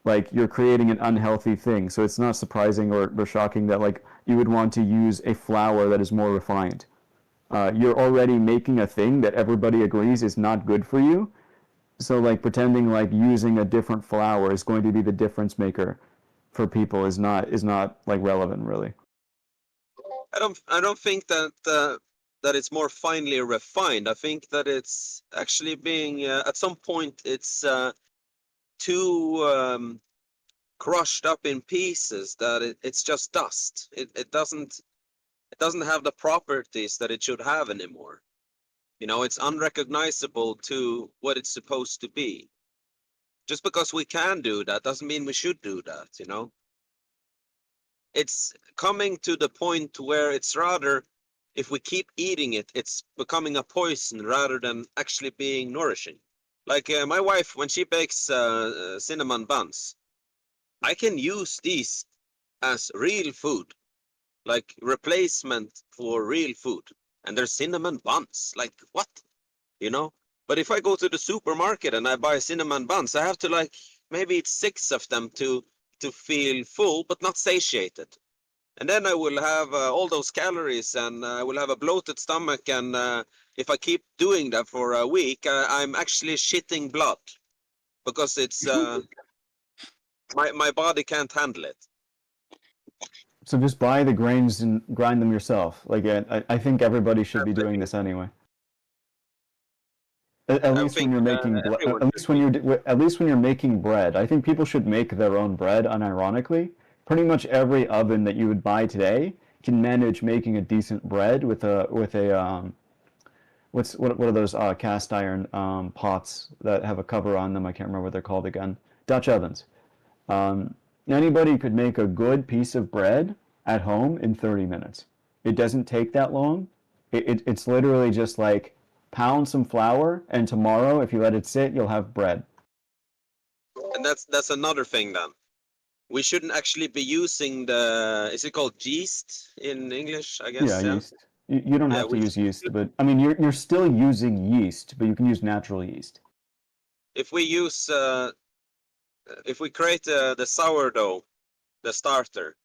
like you're creating an unhealthy thing. So it's not surprising or shocking that like you would want to use a flour that is more refined. You're already making a thing that everybody agrees is not good for you. So like pretending like using a different flour is going to be the difference maker for people is not like relevant really. I don't think that it's more finely refined. I think that it's actually being at some point it's too crushed up in pieces that it's just dust. It doesn't have the properties that it should have anymore. You know, it's unrecognizable to what it's supposed to be. Just because we can do that doesn't mean we should do that, you know? It's coming to the point where it's rather, if we keep eating it, it's becoming a poison rather than actually being nourishing. Like my wife, when she bakes cinnamon buns, I can use these as real food, like replacement for real food. And they're cinnamon buns. Like, what? You know? But if I go to the supermarket and I buy cinnamon buns, I have to like maybe eat 6 of them to feel full but not satiated. And then I will have all those calories, and I will have a bloated stomach. And if I keep doing that for a week, I'm actually shitting blood, because it's my body can't handle it. So just buy the grains and grind them yourself. Like I think everybody should be doing this anyway. At least when you're making at least when you're making bread. I think people should make their own bread. Unironically, pretty much every oven that you would buy today can manage making a decent bread with a what are those cast iron pots that have a cover on them? I can't remember what they're called again. Dutch ovens. Anybody could make a good piece of bread at home in 30 minutes. It doesn't take that long. It's literally just like pound some flour, and tomorrow, if you let it sit, you'll have bread. And that's another thing then. We shouldn't actually be using the, is it called yeast in English, I guess? Yeah, yeast. You don't have to use yeast, but I mean, you're still using yeast, but you can use natural yeast. If we use, if we create the sourdough, the starter,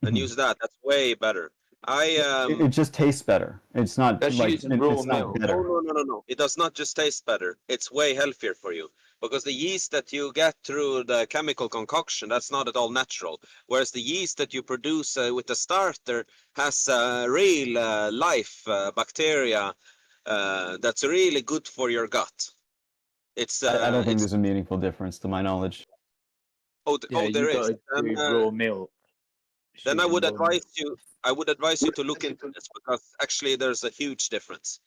and use that, that's way better. It just tastes better. It's not like it's not better. No. It does not just taste better. It's way healthier for you because the yeast that you get through the chemical concoction, that's not at all natural. Whereas the yeast that you produce with the starter has real life bacteria that's really good for your gut. It's I don't think there's a meaningful difference to my knowledge. There is. Raw milk. Then I would advise you to look into this because actually there's a huge difference.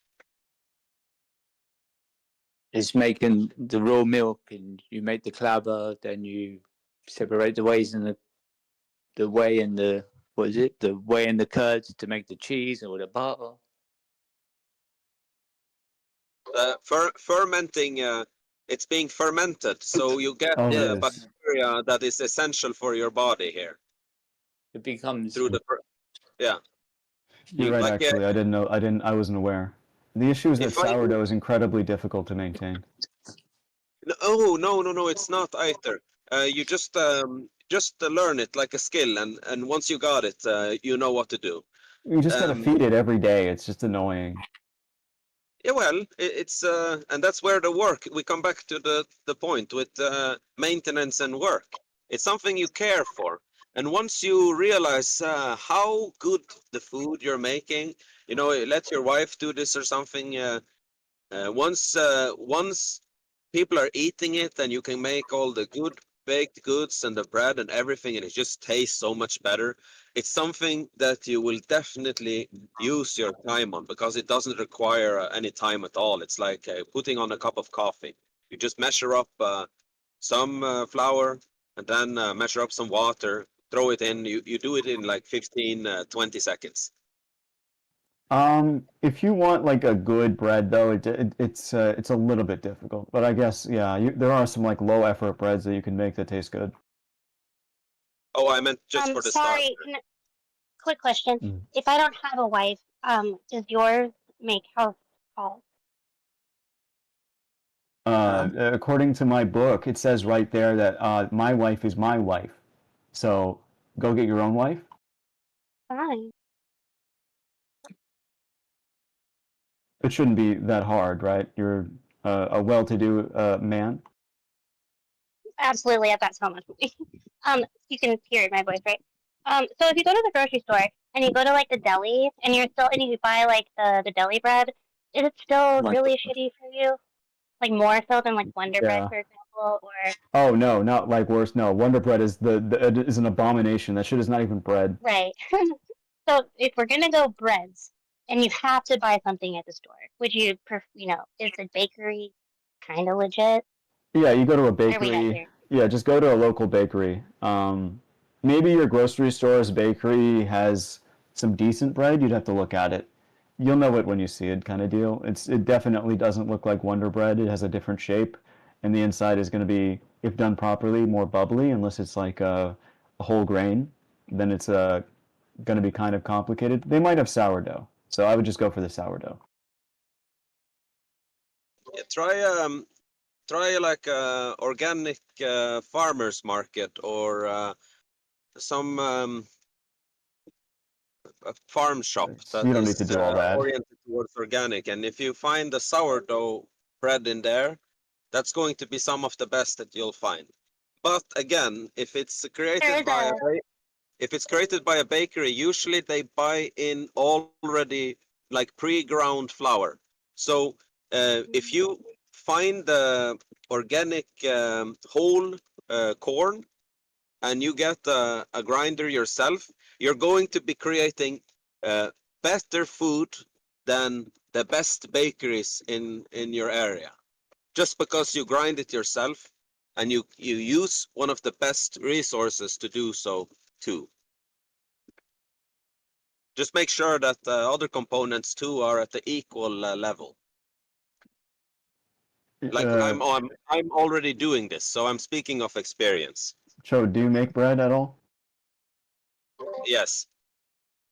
It's making the raw milk, and you make the clabber, then you separate the wheys and the whey and the the whey and the curds to make the cheese or the butter. Fermenting, it's being fermented, so you get the bacteria that is essential for your body here. It becomes through the yeah. You're right. Like, actually, I didn't know. I wasn't aware. The issue is that sourdough is incredibly difficult to maintain. No, it's not either. You just learn it like a skill, and once you got it, you know what to do. You just gotta feed it every day. It's just annoying. Yeah, well, it's and that's where the work. We come back to the point with maintenance and work. It's something you care for. And once you realize how good the food you're making, you know, let your wife do this or something. Once people are eating it, and you can make all the good baked goods and the bread and everything, and it just tastes so much better. It's something that you will definitely use your time on because it doesn't require any time at all. It's like putting on a cup of coffee. You just measure up some flour and then measure up some water. Throw it in. You do it in like 15, 20 seconds. If you want like a good bread though, it's a little bit difficult. But I guess there are some like low effort breads that you can make that taste good. Oh, I meant just for the start. Sorry, quick question. If I don't have a wife, does yours make house calls? According to my book, it says right there that my wife is my wife. So go get your own wife. Fine. It shouldn't be that hard, right? You're a well-to-do man. Absolutely, I've got so much money. You can hear my voice, right? So if you go to the grocery store and you go to like the deli and you buy like the deli bread, is it still really shitty for you? Like more so than like Wonder Bread, for example, or? Oh no, not like worse. No, Wonder Bread is is an abomination. That shit is not even bread. Right. So if we're gonna go breads, and you have to buy something at the store, would you, is a bakery kind of legit? Yeah, you go to a Where are we at bakery. here? Yeah, just go to a local bakery. Maybe your grocery store's bakery has some decent bread. You'd have to look at it. You'll know it when you see it, kind of deal. It definitely doesn't look like Wonder Bread. It has a different shape, and the inside is going to be, if done properly, more bubbly. Unless it's like a whole grain, then it's going to be kind of complicated. They might have sourdough, so I would just go for the sourdough. Yeah, try like a organic farmers market or some a farm shop that You don't need is to do all that. oriented towards organic. And if you find a sourdough bread in there, that's going to be some of the best that you'll find. But again, if it's created by a bakery, usually they buy in already like pre-ground flour. So if you find the organic whole corn and you get a grinder yourself, you're going to be creating better food than the best bakeries in your area, just because you grind it yourself and you use one of the best resources to do so too. Just make sure that the other components too are at the equal level. Like I'm already doing this, so I'm speaking of experience. Cho, do you make bread at all? Yes.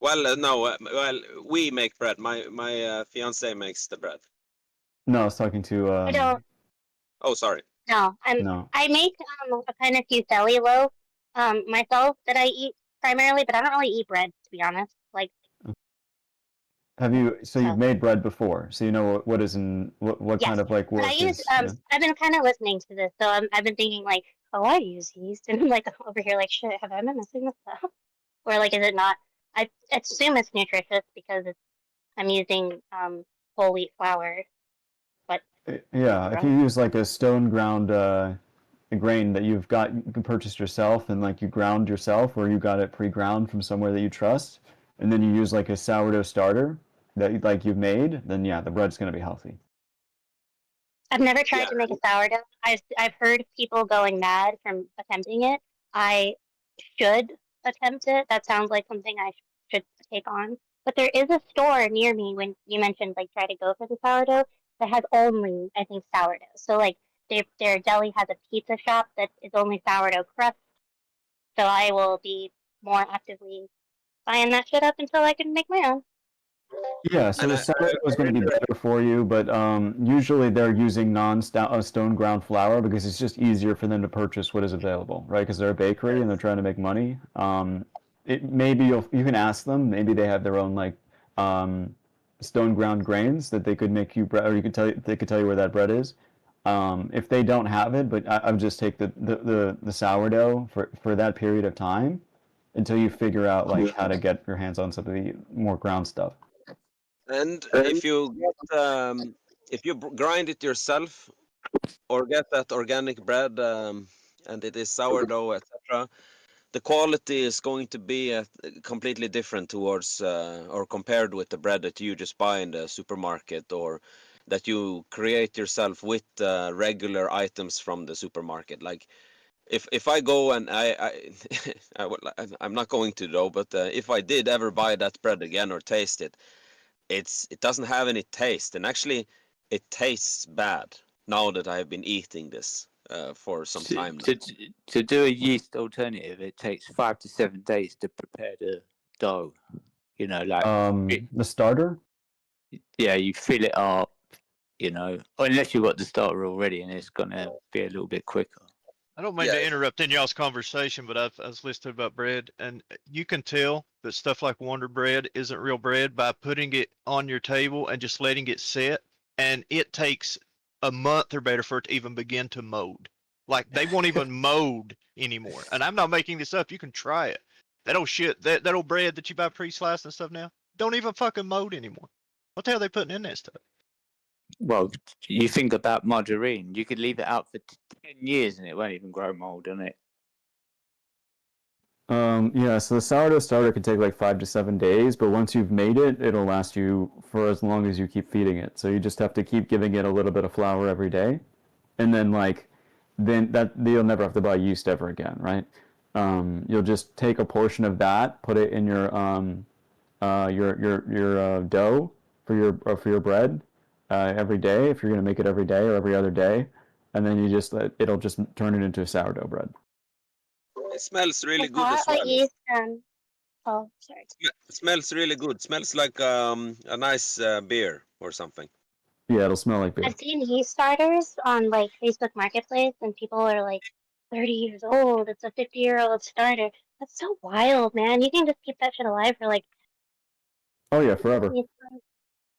Well, no. Well, we make bread. My fiance makes the bread. No, I was talking to. I don't. Oh, sorry. No, No. I make a kind of few deli loaves myself that I eat primarily, but I don't really eat bread, to be honest. Like, Have you? So you've made bread before, so you know what is in what yes, kind of like but work I use is. Yeah. I've been kind of listening to this, so I've been thinking like, oh, I use yeast, and I'm like over here like, shit, have I been missing this stuff? Or like, is it not? I assume it's nutritious because I'm using whole wheat flour, but Yeah, if you use like a stone ground grain that you can purchase yourself and like you ground yourself, or you got it pre-ground from somewhere that you trust, and then you use like a sourdough starter that like you've made, then yeah, the bread's gonna be healthy. I've never tried to make a sourdough. I've heard people going mad from attempting it. I should attempt it. That sounds like something I should take on. But there is a store near me when you mentioned like try to go for the sourdough that has only I think sourdough. So like their deli has a pizza shop that is only sourdough crust. So I will be more actively buying that shit up until I can make my own. Yeah, so the sourdough is going to be better for you, but usually they're using non-stone ground flour because it's just easier for them to purchase what is available, right? Because they're a bakery and they're trying to make money. Maybe you can ask them. Maybe they have their own like stone ground grains that they could make you bread, or they could tell you where that bread is. If they don't have it, but I would just take the sourdough for that period of time until you figure out like how to get your hands on some of the more ground stuff. And if you grind it yourself or get that organic bread and it is sourdough, etc., the quality is going to be completely different towards or compared with the bread that you just buy in the supermarket or that you create yourself with regular items from the supermarket. Like if I go and I'm not going to though, but if I did ever buy that bread again or taste it, it doesn't have any taste, and actually it tastes bad now that I have been eating this for some time now. To do a yeast alternative, it takes 5 to 7 days to prepare the dough. You know, like the starter. Yeah, you fill it up. You know, unless you've got the starter already, and it's gonna be a little bit quicker. I don't mean to interrupt in y'all's conversation, but I was listening about bread, and you can tell that stuff like Wonder Bread isn't real bread by putting it on your table and just letting it sit, and it takes a month or better for it to even begin to mold. Like they won't even mold anymore. And I'm not making this up. You can try it. That old shit, that old bread that you buy pre-sliced and stuff now, don't even fucking mold anymore. What the hell are they putting in that stuff? Well, you think about margarine. You could leave it out for 10 years and it won't even grow mold, on it? Yeah, so the sourdough starter can take like 5 to 7 days, but once you've made it, it'll last you for as long as you keep feeding it. So you just have to keep giving it a little bit of flour every day, and then you'll never have to buy yeast ever again, right? You'll just take a portion of that, put it in your dough for your bread every day if you're gonna make it every day or every other day, and then it'll just turn it into a sourdough bread. It smells really good as well. Yeast oh, sorry. It smells really good. Smells like a nice beer or something. Yeah, it'll smell like beer. I've seen yeast starters on like Facebook Marketplace, and people are like 30 years old. It's a 50-year-old starter. That's so wild, man. You can just keep that shit alive for like. Oh yeah, forever.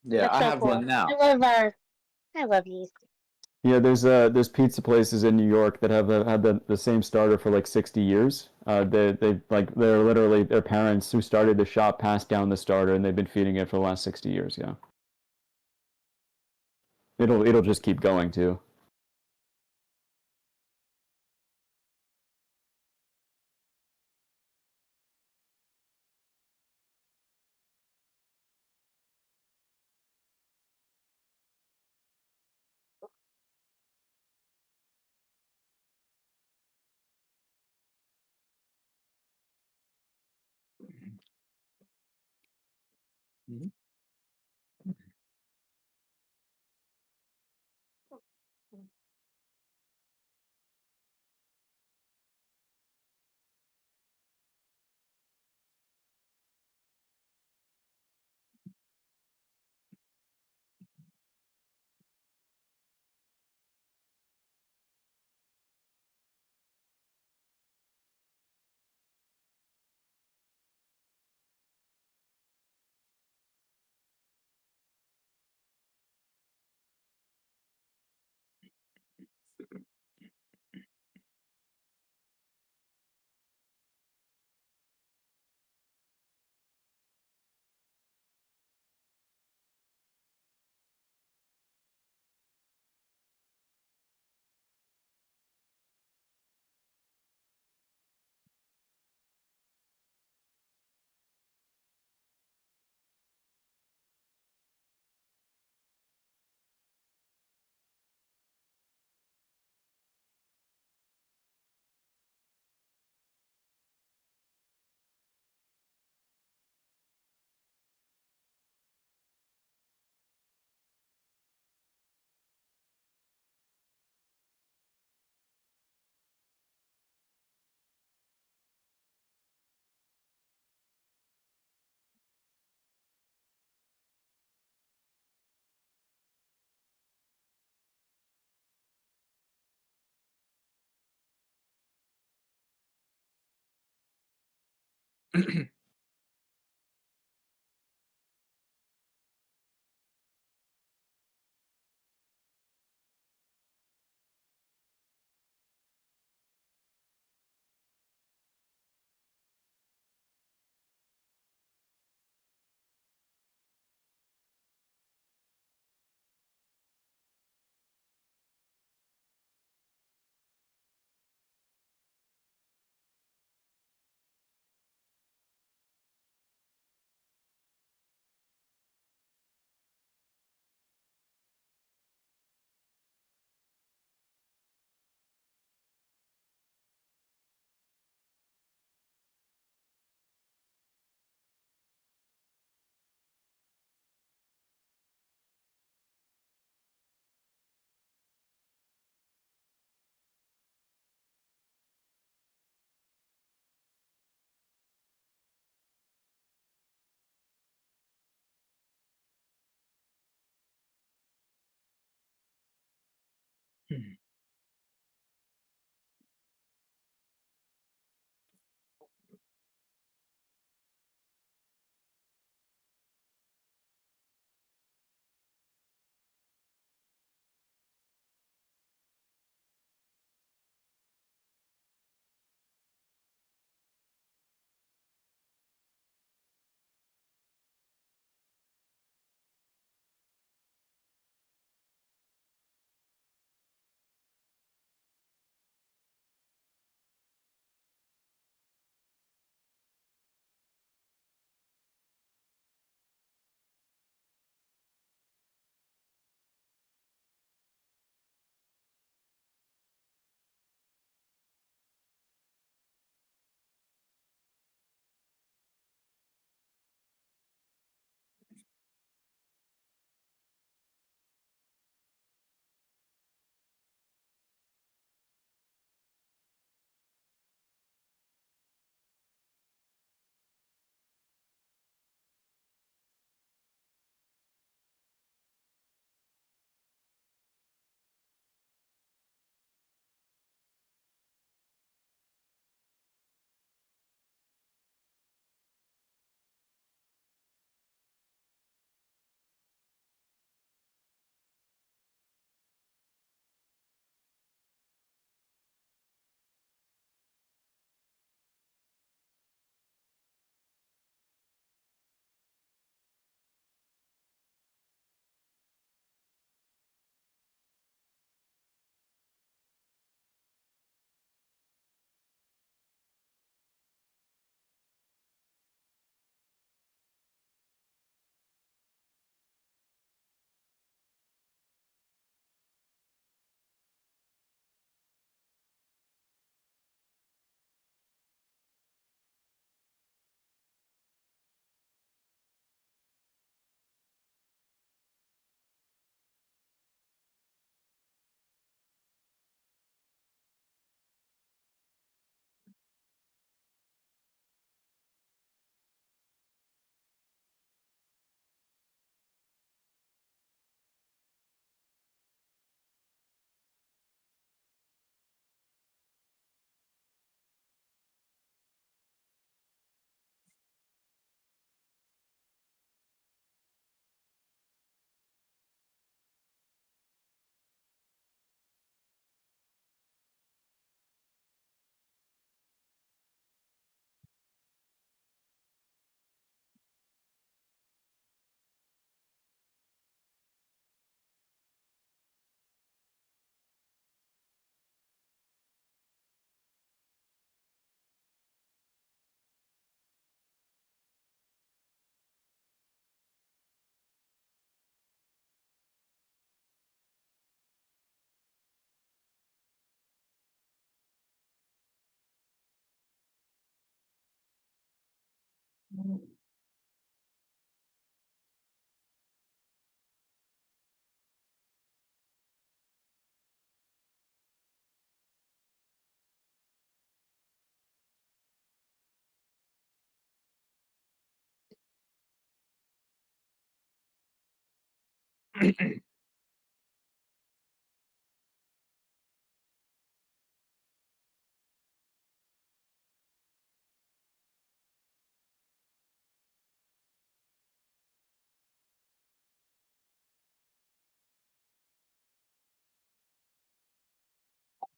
Yeah, That's I so have cool. one now. I love yeast. Yeah, there's pizza places in New York that have had the same starter for like 60 years. They're literally their parents who started the shop passed down the starter, and they've been feeding it for the last 60 years. Yeah. It'll just keep going too.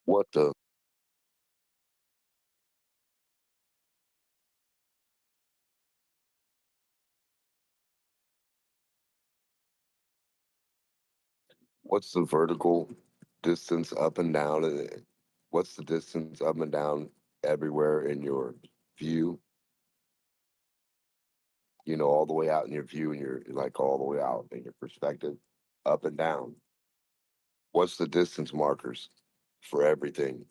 What the? What's the vertical distance up and down? What's the distance up and down everywhere in your view? You know, all the way out in your view and your like all the way out in your perspective, up and down. What's the distance markers for everything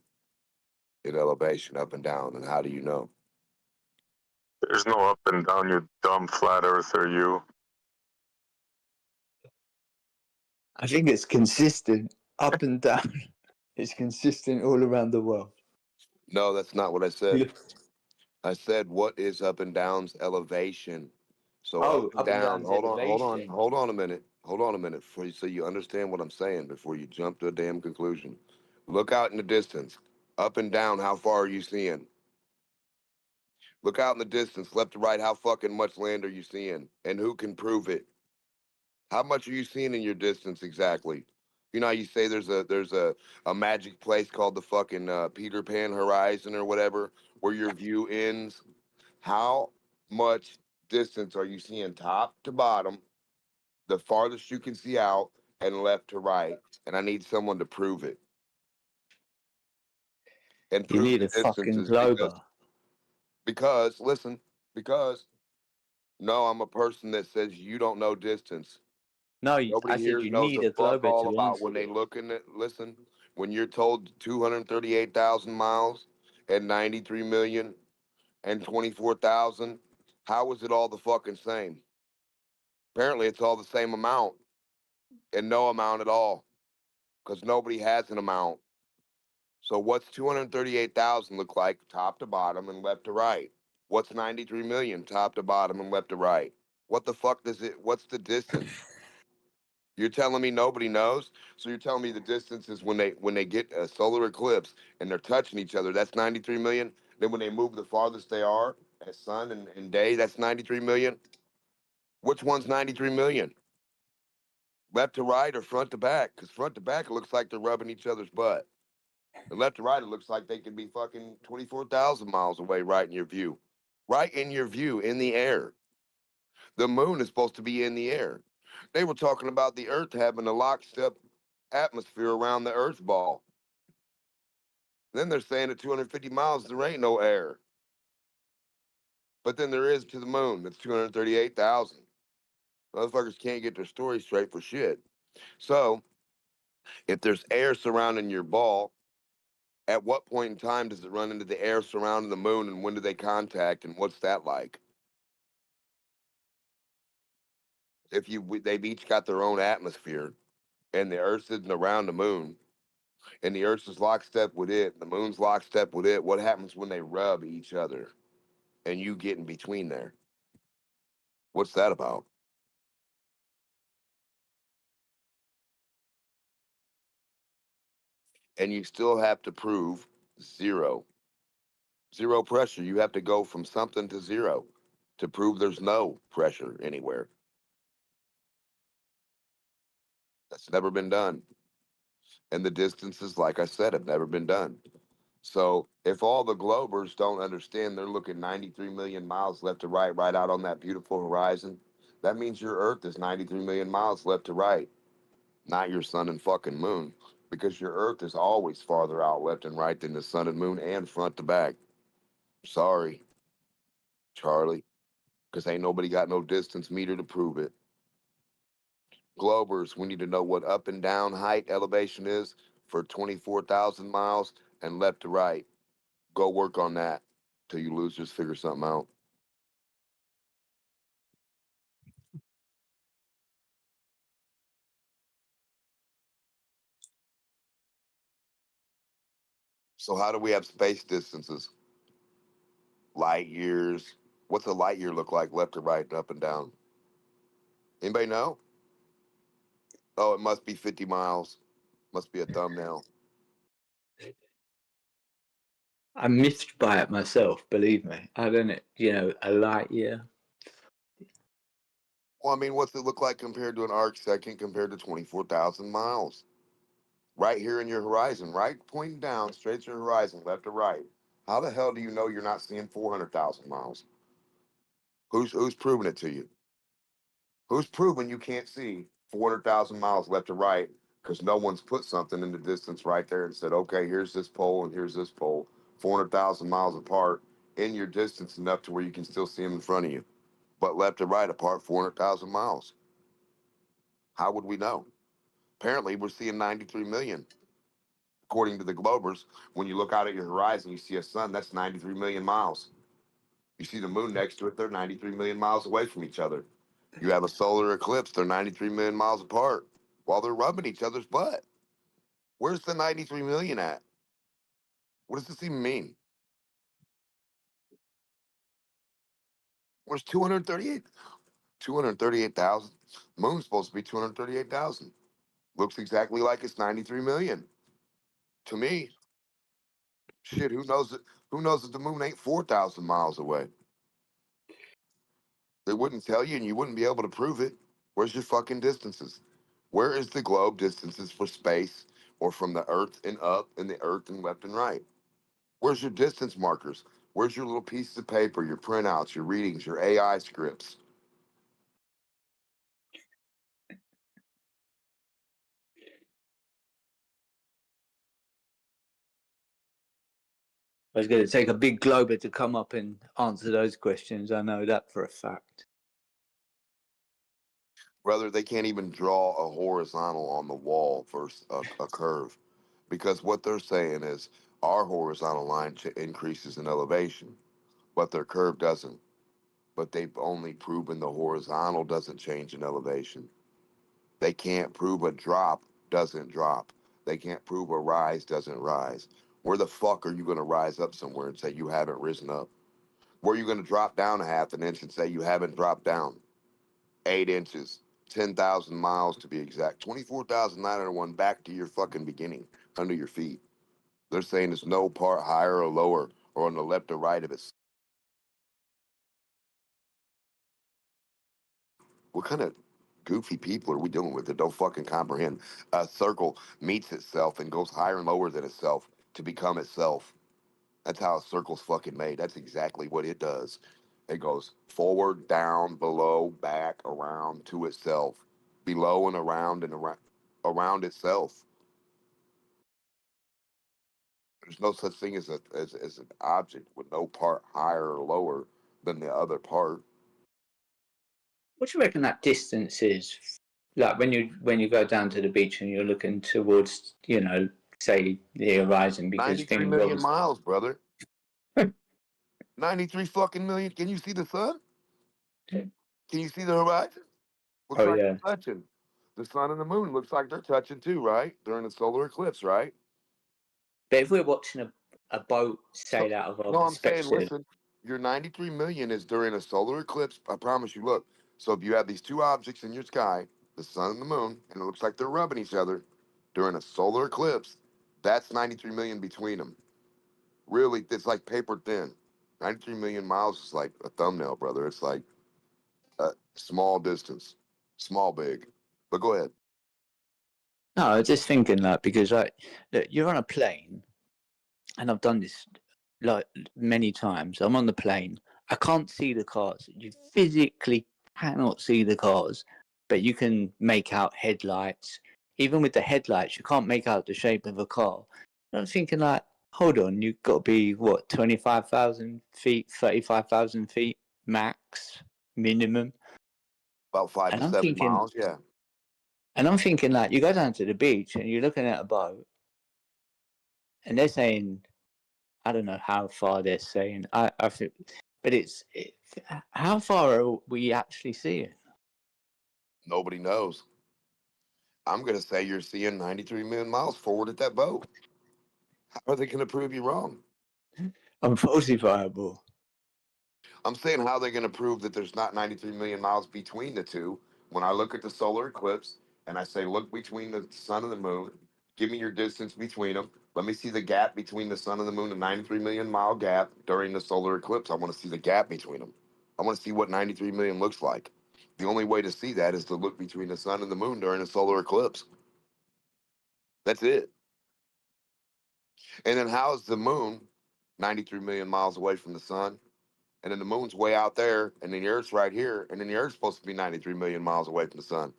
in elevation, up and down, and how do you know? There's no up and down, you dumb flat earther, you. I think it's consistent up and down. It's consistent all around the world. No, that's not what I said. I said, what is up and down's elevation? So Oh, up and up and down. down's Hold elevation. on a minute. Hold on a minute, so you understand what I'm saying before you jump to a damn conclusion. Look out in the distance. Up and down, how far are you seeing? Look out in the distance, left to right, how fucking much land are you seeing? And who can prove it? How much are you seeing in your distance exactly? You know how you say there's a magic place called the fucking Peter Pan Horizon or whatever, where your view ends? How much distance are you seeing top to bottom, the farthest you can see out, and left to right? And I need someone to prove it. And You prove need the a fucking distances glober. listen, because no, I'm a person that says you don't know distance. No, Nobody I said here you knows need a a fuck glober all to about answer when they this. look in it. Listen, when you're told 238,000 miles and 93 million and 24,000, how is it all the fucking same? Apparently, it's all the same amount and no amount at all because nobody has an amount. So, what's 238,000 look like top to bottom and left to right? What's 93 million top to bottom and left to right? What the fuck does it, what's the distance? You're telling me nobody knows? So you're telling me the distance is when they get a solar eclipse and they're touching each other, that's 93 million. Then when they move the farthest they are as sun and day, that's 93 million. Which one's 93 million? Left to right or front to back? Because front to back, it looks like they're rubbing each other's butt. And left to right, it looks like they could be fucking 24,000 miles away right in your view. Right in your view, in the air. The moon is supposed to be in the air. They were talking about the Earth having a lockstep atmosphere around the Earth ball. Then they're saying at 250 miles there ain't no air. But then there is to the moon. That's 238,000. Motherfuckers can't get their story straight for shit. So, if there's air surrounding your ball, at what point in time does it run into the air surrounding the moon, and when do they contact, and what's that like? They've each got their own atmosphere, and the Earth's isn't around the moon, and the Earth's is lockstep with it, the moon's lockstep with it. What happens when they rub each other, and you get in between there? What's that about? And you still have to prove zero pressure. You have to go from something to zero to prove there's no pressure anywhere. That's never been done. And the distances, like I said, have never been done. So if all the globers don't understand, they're looking 93 million miles left to right, right out on that beautiful horizon. That means your Earth is 93 million miles left to right, not your sun and fucking moon, because your Earth is always farther out left and right than the sun and moon and front to back. Sorry, Charlie, because ain't nobody got no distance meter to prove it. Globers, we need to know what up and down height elevation is for 24,000 miles and left to right. Go work on that till you losers figure something out. So how do we have space distances? Light years. What's a light year look like left to right, up and down? Anybody know? Oh, it must be 50 miles. Must be a thumbnail. I'm miffed by it myself, believe me. I don't, a light year. Well, I mean, what's it look like compared to an arc second compared to 24,000 miles? Right here in your horizon, right? Pointing down, straight to your horizon, left to right. How the hell do you know you're not seeing 400,000 miles? Who's proving it to you? Who's proving you can't see 400,000 miles left to right because no one's put something in the distance right there and said, okay, here's this pole and here's this pole, 400,000 miles apart in your distance enough to where you can still see them in front of you, but left to right apart 400,000 miles. How would we know? Apparently, we're seeing 93 million. According to the Globers, when you look out at your horizon, you see a sun, that's 93 million miles. You see the moon next to it, they're 93 million miles away from each other. You have a solar eclipse, they're 93 million miles apart while they're rubbing each other's butt. Where's the 93 million at? What does this even mean? Where's 238,000? Moon's supposed to be 238,000. Looks exactly like it's 93 million. To me, shit, who knows that the moon ain't 4,000 miles away? They wouldn't tell you and you wouldn't be able to prove it. Where's your fucking distances? Where is the globe distances for space or from the earth and up and the earth and left and right? Where's your distance markers? Where's your little pieces of paper, your printouts, your readings, your AI scripts? I was going to take a big glober to come up and answer those questions. I know that for a fact. Brother, they can't even draw a horizontal on the wall versus a curve, because what they're saying is our horizontal line increases in elevation, but their curve doesn't. But they've only proven the horizontal doesn't change in elevation. They can't prove a drop doesn't drop. They can't prove a rise doesn't rise. Where the fuck are you going to rise up somewhere and say you haven't risen up? Where are you going to drop down a half an inch and say you haven't dropped down? 8 inches, 10,000 miles to be exact, 24,901 back to your fucking beginning, under your feet. They're saying there's no part higher or lower or on the left or right of it. What kind of goofy people are we dealing with that don't fucking comprehend? A circle meets itself and goes higher and lower than itself to become itself. That's how a circle's fucking made. That's exactly what it does. It goes forward, down, below, back, around to itself, below and around around itself. There's no such thing as an object with no part higher or lower than the other part. What do you reckon that distance is? Like when you go down to the beach and you're looking towards, say the horizon, because 93 million miles, brother. 93 fucking million. Can you see the sun? Can you see the horizon? Looks Oh, like yeah. they're touching. The sun and the moon looks like they're touching too, right? During the solar eclipse, right? But if we're watching a boat sail out of our No, I'm saying, perspective, listen, your 93 million is during a solar eclipse. I promise you, look. So if you have these two objects in your sky, the sun and the moon, and it looks like they're rubbing each other during a solar eclipse, that's 93 million between them. Really, it's like paper thin. 93 million miles is like a thumbnail, brother. It's like a small distance, small big. But go ahead. no, I was just thinking that because look, you're on a plane, and I've done this like many times. I'm on the plane. I can't see the cars. You physically cannot see the cars, but you can make out headlights. Even with the headlights, you can't make out the shape of a car. And I'm thinking like, hold on, you've got to be what, 25,000 feet, 35,000 feet max, minimum. About 5 to 7 miles, yeah. And I'm thinking like, you go down to the beach and you're looking at a boat, and they're saying, I don't know how far they're saying. I think, but how far are we actually seeing? Nobody knows. I'm going to say you're seeing 93 million miles forward at that boat. How are they going to prove you wrong? Unfalsifiable. I'm saying how they're going to prove that there's not 93 million miles between the two. When I look at the solar eclipse and I say, look between the sun and the moon, give me your distance between them. Let me see the gap between the sun and the moon, a 93 million mile gap during the solar eclipse. I want to see the gap between them. I want to see what 93 million looks like. The only way to see that is to look between the sun and the moon during a solar eclipse. That's it. And then how is the moon 93 million miles away from the sun? And then the moon's way out there, and then the Earth's right here, and then the Earth's supposed to be 93 million miles away from the sun.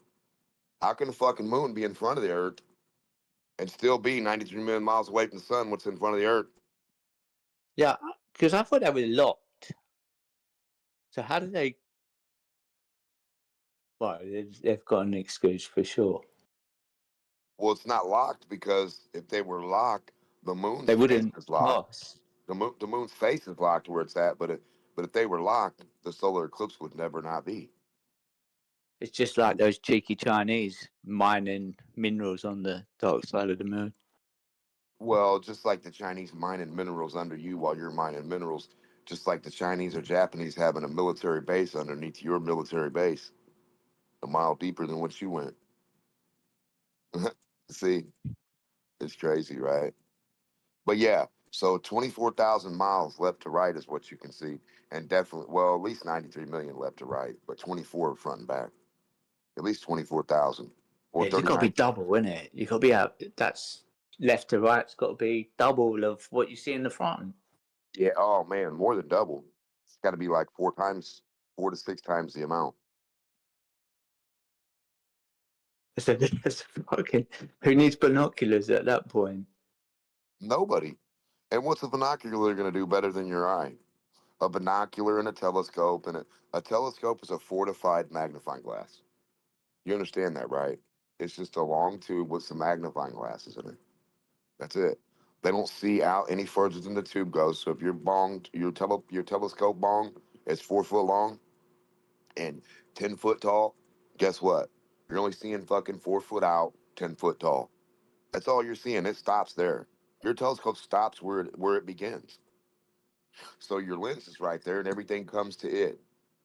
How can the fucking moon be in front of the Earth and still be 93 million miles away from the sun? What's in front of the Earth? Yeah, because I thought they were locked. So how do they? Well, they've got an excuse for sure. Well, it's not locked because if they were locked, the moon's They face wouldn't is locked. pass. The moon's face is locked where it's at, but if they were locked, the solar eclipse would never not be. It's just like those cheeky Chinese mining minerals on the dark side of the moon. Well, just like the Chinese mining minerals under you while you're mining minerals, just like the Chinese or Japanese having a military base underneath your military base, a mile deeper than what you went. See, it's crazy, right? But yeah, so 24,000 miles left to right is what you can see. And definitely, well, at least 93 million left to right, but 24 front and back. At least 24,000 or Yeah, you got to be 39. double, isn't it? You got to be out. That's left to right. It's got to be double of what you see in the front. Yeah, oh man, more than double. It's got to be like 4 to 6 times the amount. That's fucking. Who needs binoculars at that point? Nobody. And what's a binocular going to do better than your eye? A binocular and a telescope, and a telescope is a fortified magnifying glass. You understand that, right? It's just a long tube with some magnifying glasses in it. That's it. They don't see out any further than the tube goes. So if your telescope bong is 4 foot long and 10 foot tall, guess what? You're only seeing fucking 4 foot out, 10 foot tall. That's all you're seeing. It stops there. Your telescope stops where it begins. So your lens is right there, and everything comes to it.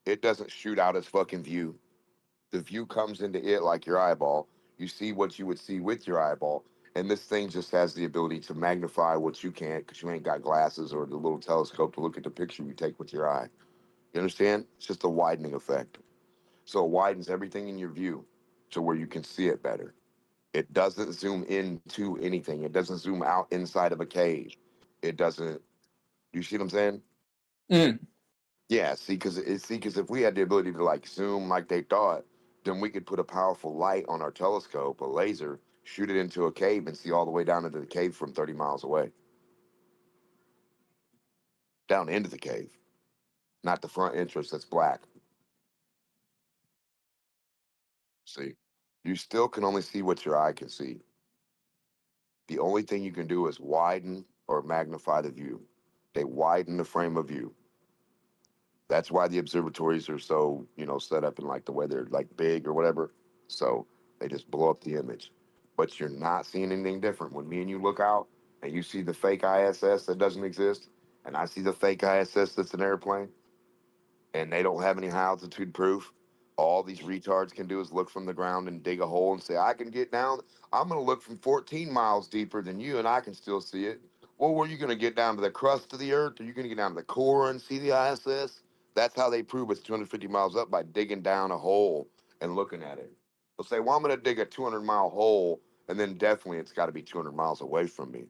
It doesn't shoot out its fucking view. The view comes into it like your eyeball. You see what you would see with your eyeball, and this thing just has the ability to magnify what you can't because you ain't got glasses or the little telescope to look at the picture you take with your eye. You understand? It's just a widening effect. So it widens everything in your view to where you can see it better. It doesn't zoom into anything. It doesn't zoom out inside of a cave. It doesn't. You see what I'm saying? Yeah, see, because if we had the ability to like zoom like they thought, then we could put a powerful light on our telescope, a laser, shoot it into a cave, and see all the way down into the cave from 30 miles away. Down into the cave, not the front entrance that's black. See, you still can only see what your eye can see. The only thing you can do is widen or magnify the view. They widen the frame of view. That's why the observatories are so, set up in like the way they're like big or whatever. So they just blow up the image. But you're not seeing anything different. When me and you look out and you see the fake ISS that doesn't exist, and I see the fake ISS that's an airplane, and they don't have any high altitude proof, all these retards can do is look from the ground and dig a hole and say, I can get down. I'm going to look from 14 miles deeper than you, and I can still see it. Well, were you going to get down to the crust of the Earth? Are you going to get down to the core and see the ISS? That's how they prove it's 250 miles up, by digging down a hole and looking at it. They'll say, well, I'm going to dig a 200-mile hole, and then definitely it's got to be 200 miles away from me.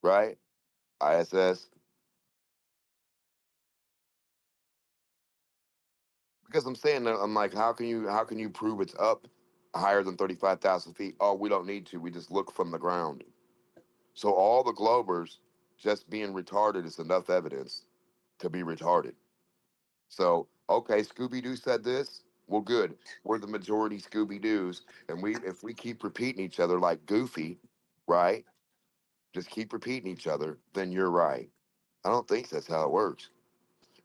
Right? ISS. Because I'm saying that, I'm like, how can you prove it's up higher than 35,000 feet? Oh, we don't need to. We just look from the ground. So all the globers just being retarded is enough evidence to be retarded. So, okay, Scooby-Doo said this. Well, good. We're the majority Scooby-Doos. And if we keep repeating each other like Goofy, right? Just keep repeating each other, then you're right. I don't think that's how it works.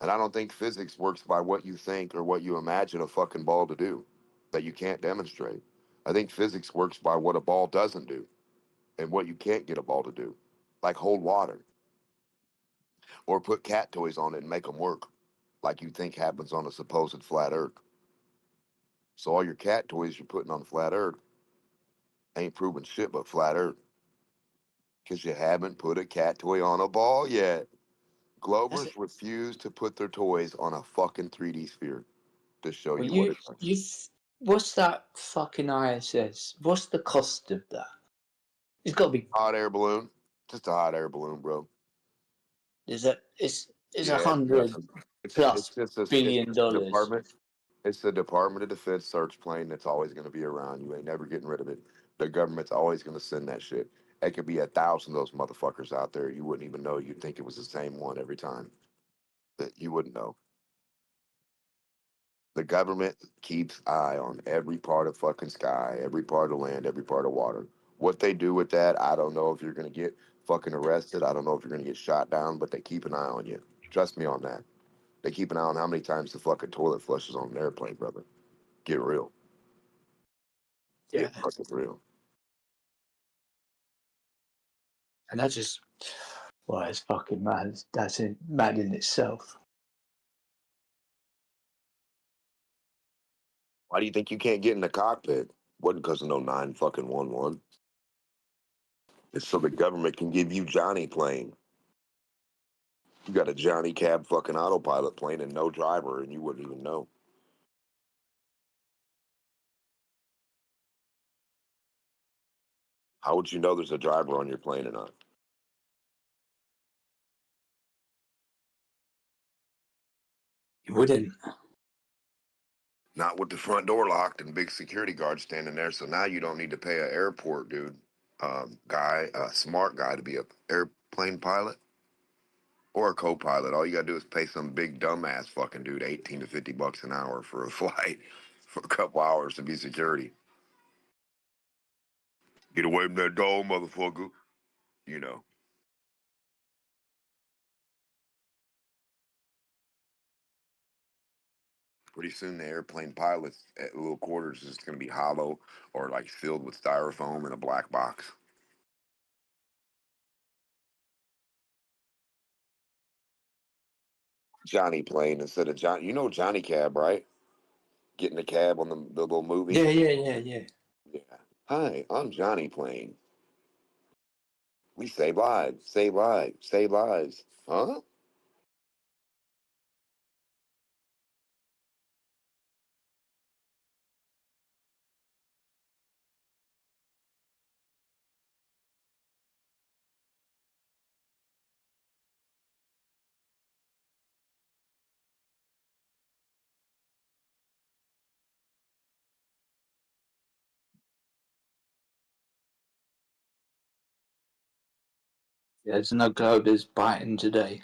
And I don't think physics works by what you think or what you imagine a fucking ball to do that you can't demonstrate. I think physics works by what a ball doesn't do and what you can't get a ball to do. like hold water, or put cat toys on it and make them work, like you think happens on a supposed flat Earth. So all your cat toys you're putting on flat Earth ain't proving shit but flat Earth, because you haven't put a cat toy on a ball yet. Glovers refuse to put their toys on a fucking 3D sphere to show Well, you what it's like. what's that fucking ISS? What's the cost of that? It's got to be Hot air balloon, just a hot air balloon, bro. Is it? It's Yeah, it's $100 nothing. plus It's billion a dollars. department. It's the Department of Defense search plane that's always going to be around. You ain't never getting rid of it. The government's always going to send that shit. It could be 1,000 of those motherfuckers out there. You wouldn't even know. You'd think it was the same one every time. That you wouldn't know. The government keeps eye on every part of fucking sky, every part of land, every part of water. What they do with that, I don't know if you're going to get fucking arrested. I don't know if you're going to get shot down, but they keep an eye on you. Trust me on that. They keep an eye on how many times the fucking toilet flushes on an airplane, brother. Get real. Get fucking real. And that's just, well, it's fucking mad. That's mad in itself. Why do you think you can't get in the cockpit? Wasn't because of no 9-fucking-1-1. It's so the government can give you Johnny plane. You got a Johnny cab fucking autopilot plane and no driver, and you wouldn't even know. How would you know there's a driver on your plane or not? You wouldn't. Not with the front door locked and big security guards standing there. So now you don't need to pay an airport dude, a smart guy to be an airplane pilot or a co-pilot. All you gotta do is pay some big dumbass fucking dude 18 to 50 bucks an hour for a flight for a couple hours to be security. Get away from that door, motherfucker. You know. Pretty soon the airplane pilots at little quarters is going to be hollow or like filled with styrofoam in a black box. Johnny plane instead of John. You know Johnny Cab, right? Getting the cab on the little movie. Yeah. Yeah. Hi, I'm Johnny Plane. We save lives, save lives, save lives. Huh? There's no Globers biting today.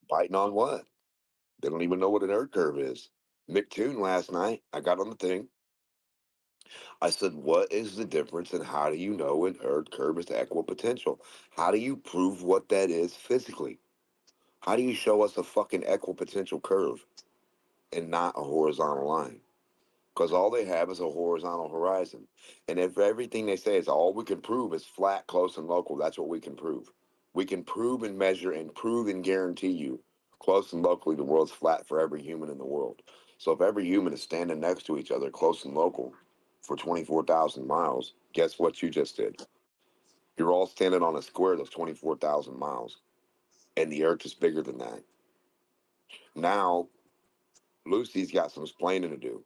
Biting on what? They don't even know what an Earth curve is. Mick Toon last night, I got on the thing. I said, what is the difference and how do you know an Earth curve is equipotential? How do you prove what that is physically? How do you show us a fucking equipotential curve and not a horizontal line? Because all they have is a horizontal horizon. And if everything they say is all we can prove is flat, close, and local, that's what we can prove. We can prove and measure and prove and guarantee you close and locally the world's flat for every human in the world. So if every human is standing next to each other, close and local, for 24,000 miles, guess what you just did? You're all standing on a square that's 24,000 miles. And the Earth is bigger than that. Now, Lucy's got some explaining to do.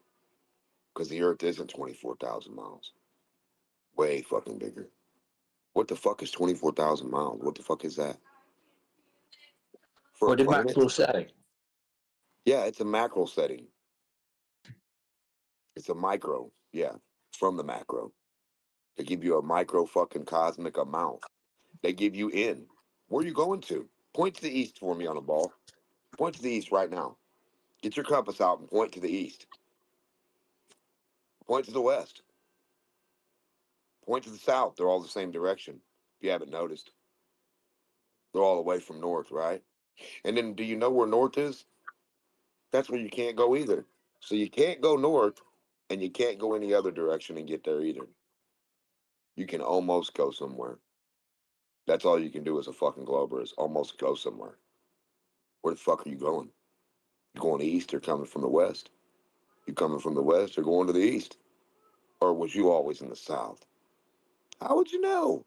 Because the Earth isn't 24,000 miles. Way fucking bigger. What the fuck is 24,000 miles? What the fuck is that? For What a did planet? Maxwell say? Yeah, it's a macro setting. It's a micro. Yeah, from the macro. They give you a micro fucking cosmic amount. They give you in. Where are you going to? Point to the east for me on a ball. Point to the east right now. Get your compass out and point to the east. Point to the west. Point to the south. They're all the same direction. If you haven't noticed. They're all away from north, right? And then do you know where north is? That's where you can't go either. So you can't go north and you can't go any other direction and get there either. You can almost go somewhere. That's all you can do as a fucking glober is almost go somewhere. Where the fuck are you going? You going east or coming from the west? You coming from the west or going to the east? Or was you always in the south? How would you know?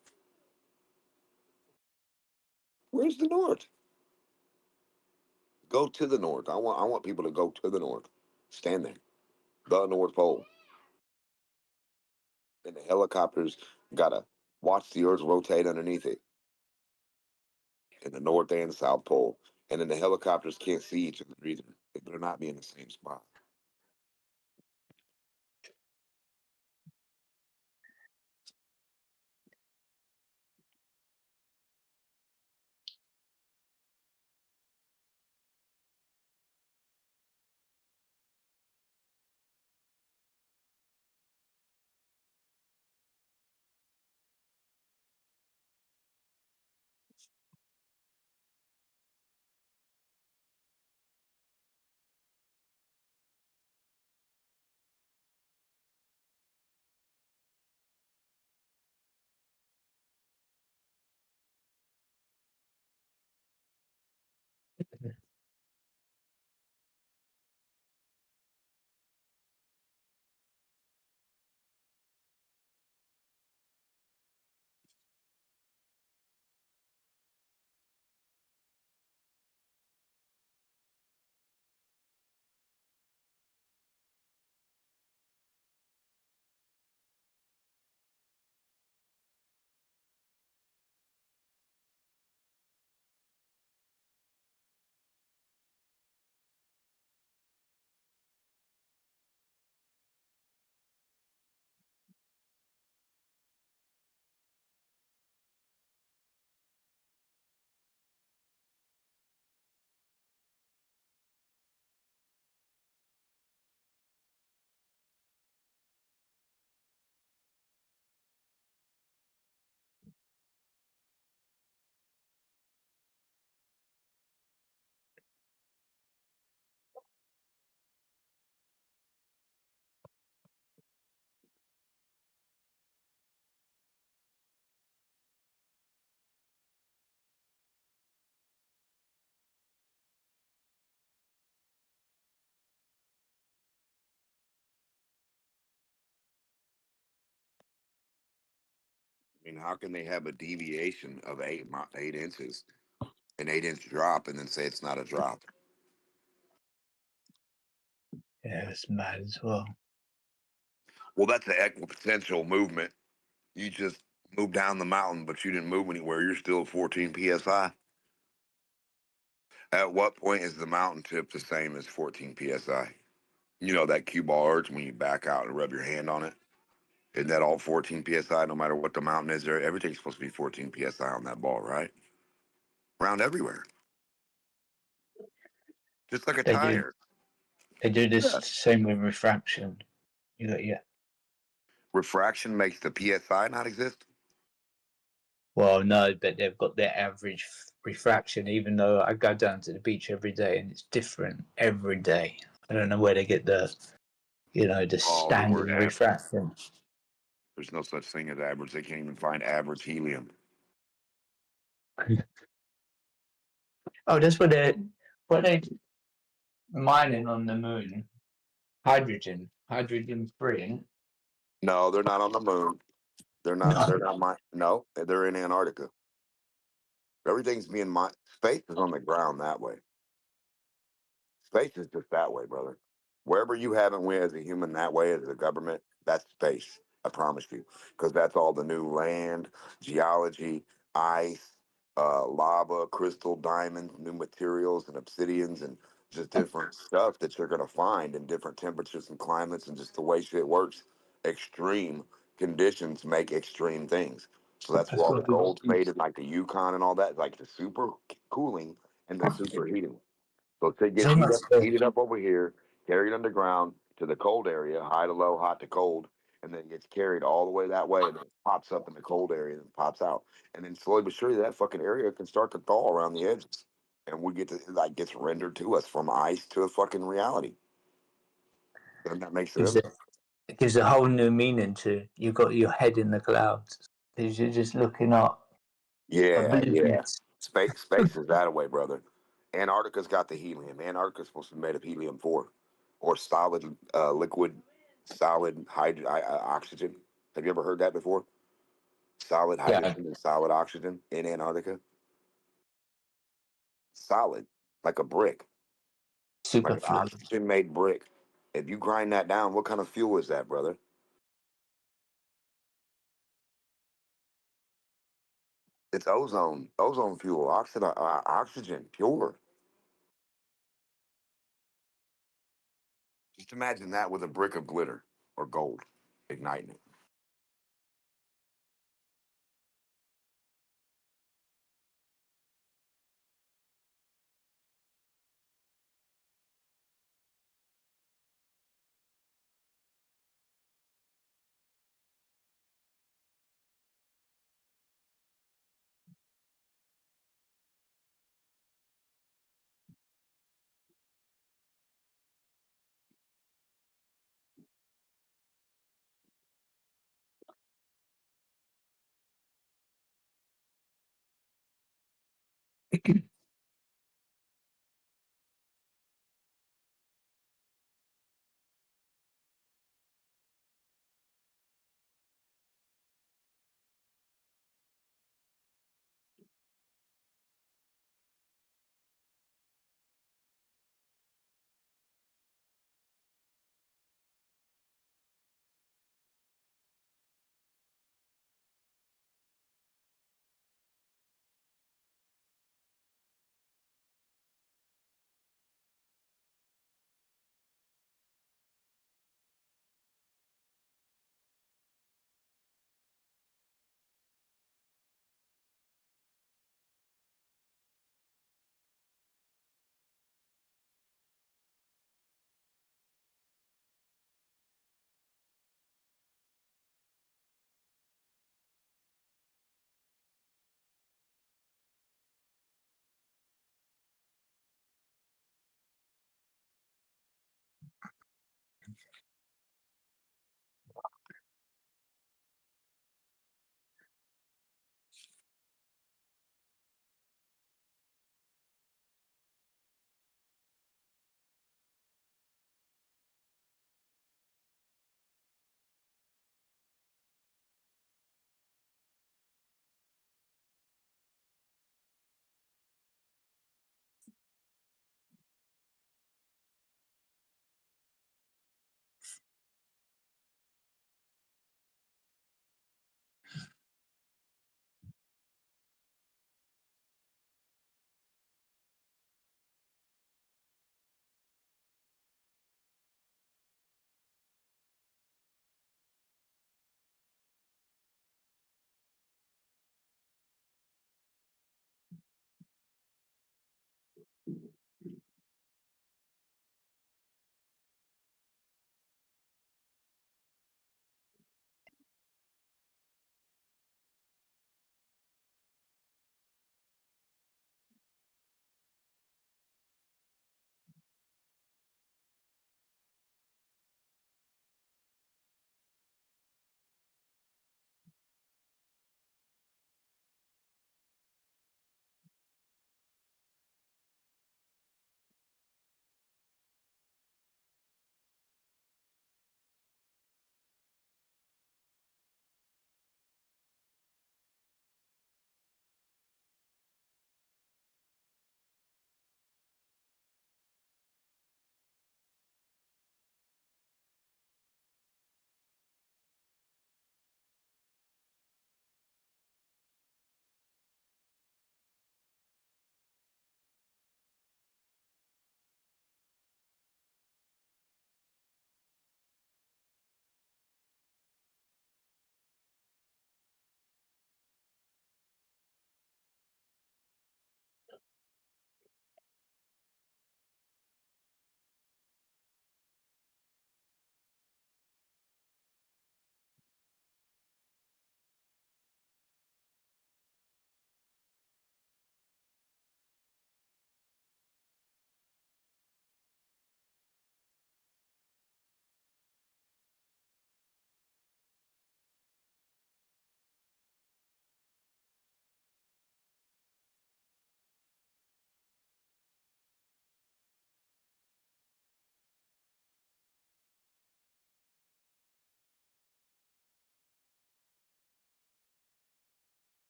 Where's the north? Go to the north. I want people to go to the north. Stand there. The North Pole. And the helicopters gotta watch the earth rotate underneath it. In the North and the South Pole. And then the helicopters can't see each other either. They better not be in the same spot. I mean, how can they have a deviation of 8 inches, an 8-inch drop, and then say it's not a drop? Yeah, it's mad as well. Well, that's the equipotential movement. You just moved down the mountain, but you didn't move anywhere. You're still at 14 psi. At what point is the mountain tip the same as 14 psi? You know that cue ball urge when you back out and rub your hand on it? Isn't that all 14 psi no matter what the mountain is there? Everything's supposed to be 14 psi on that ball, right? Around everywhere. Just like a They tire. do this Yeah. same with refraction. You got Refraction makes the psi not exist? Well, no, but they've got their average refraction, even though I go down to the beach every day and it's different every day. I don't know where they get the The standard word average. refraction. There's no such thing as average. They can't even find average helium. Oh, that's what they mining on the moon. Hydrogen free. No, they're not on the moon. They're not. No. They're not. No, they're in Antarctica. Everything's being mined. Space is on the ground that way. Space is just that way, brother. Wherever you haven't went as a human that way as a government, that's space. I promise you, because that's all the new land, geology, ice, lava, crystal, diamonds, new materials, and obsidians, and just different stuff that you're gonna find in different temperatures and climates, and just the way shit works. Extreme conditions make extreme things. So that's where all the gold's made in like the Yukon and all that, like the super cooling and the superheating. So it gets heated up over here, carried underground to the cold area, high to low, hot to cold, and then it gets carried all the way that way, and then it pops up in the cold area and pops out. And then slowly but surely that fucking area can start to thaw around the edges. And we get to like gets rendered to us from ice to a fucking reality. Doesn't that make sense? It gives a whole new meaning to you got your head in the clouds because you're just looking up. Yeah, Oblivious. Space is that way, brother. Antarctica's got the helium. Antarctica's supposed to be made of helium-4 or solid liquid, solid oxygen. Have you ever heard that before? Solid Yeah. hydrogen and solid oxygen in Antarctica. Solid, like a brick, Super like an oxygen-made brick. If you grind that down, what kind of fuel is that, brother? It's ozone fuel, oxygen, pure. Just imagine that with a brick of glitter or gold, igniting it.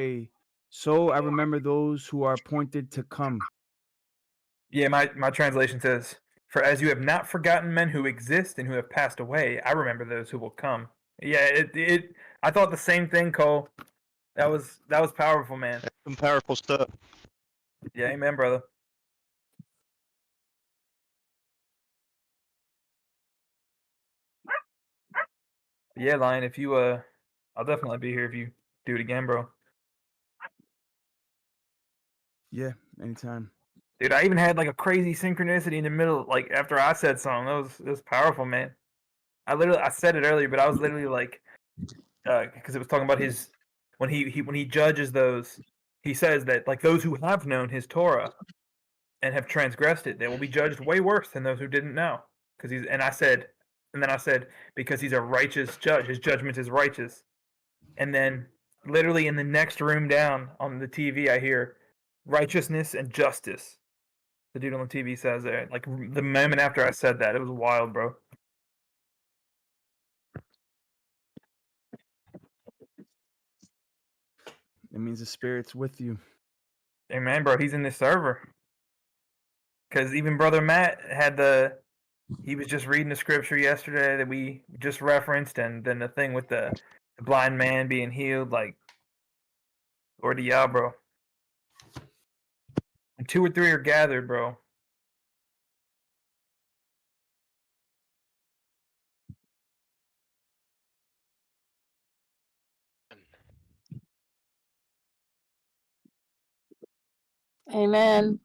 say, "So I remember those who are appointed to come." Yeah, my translation says, "For as you have not forgotten men who exist and who have passed away, I remember those who will come." Yeah, it I thought the same thing, Cole. That was powerful, man. Some powerful stuff. Yeah, amen, brother. Yeah, Lion, if you I'll definitely be here if you do it again, bro. Yeah, anytime. Dude, I even had like a crazy synchronicity in the middle, like after I said something. That was powerful, man. I said it earlier, but I was literally like, because it was talking about his when he judges those, he says that like those who have known his Torah and have transgressed it, they will be judged way worse than those who didn't know. Because then I said because he's a righteous judge, his judgment is righteous. And then literally in the next room down on the TV, I hear righteousness and justice. The dude on the TV says it. Like the moment after I said that, it was wild, bro. It means the spirit's with you. Hey man, bro, he's in this server. Because even brother Matt he was just reading the scripture yesterday that we just referenced, and then the thing with the blind man being healed, like, or the Yah, bro. And 2 or 3 are gathered, bro. Amen.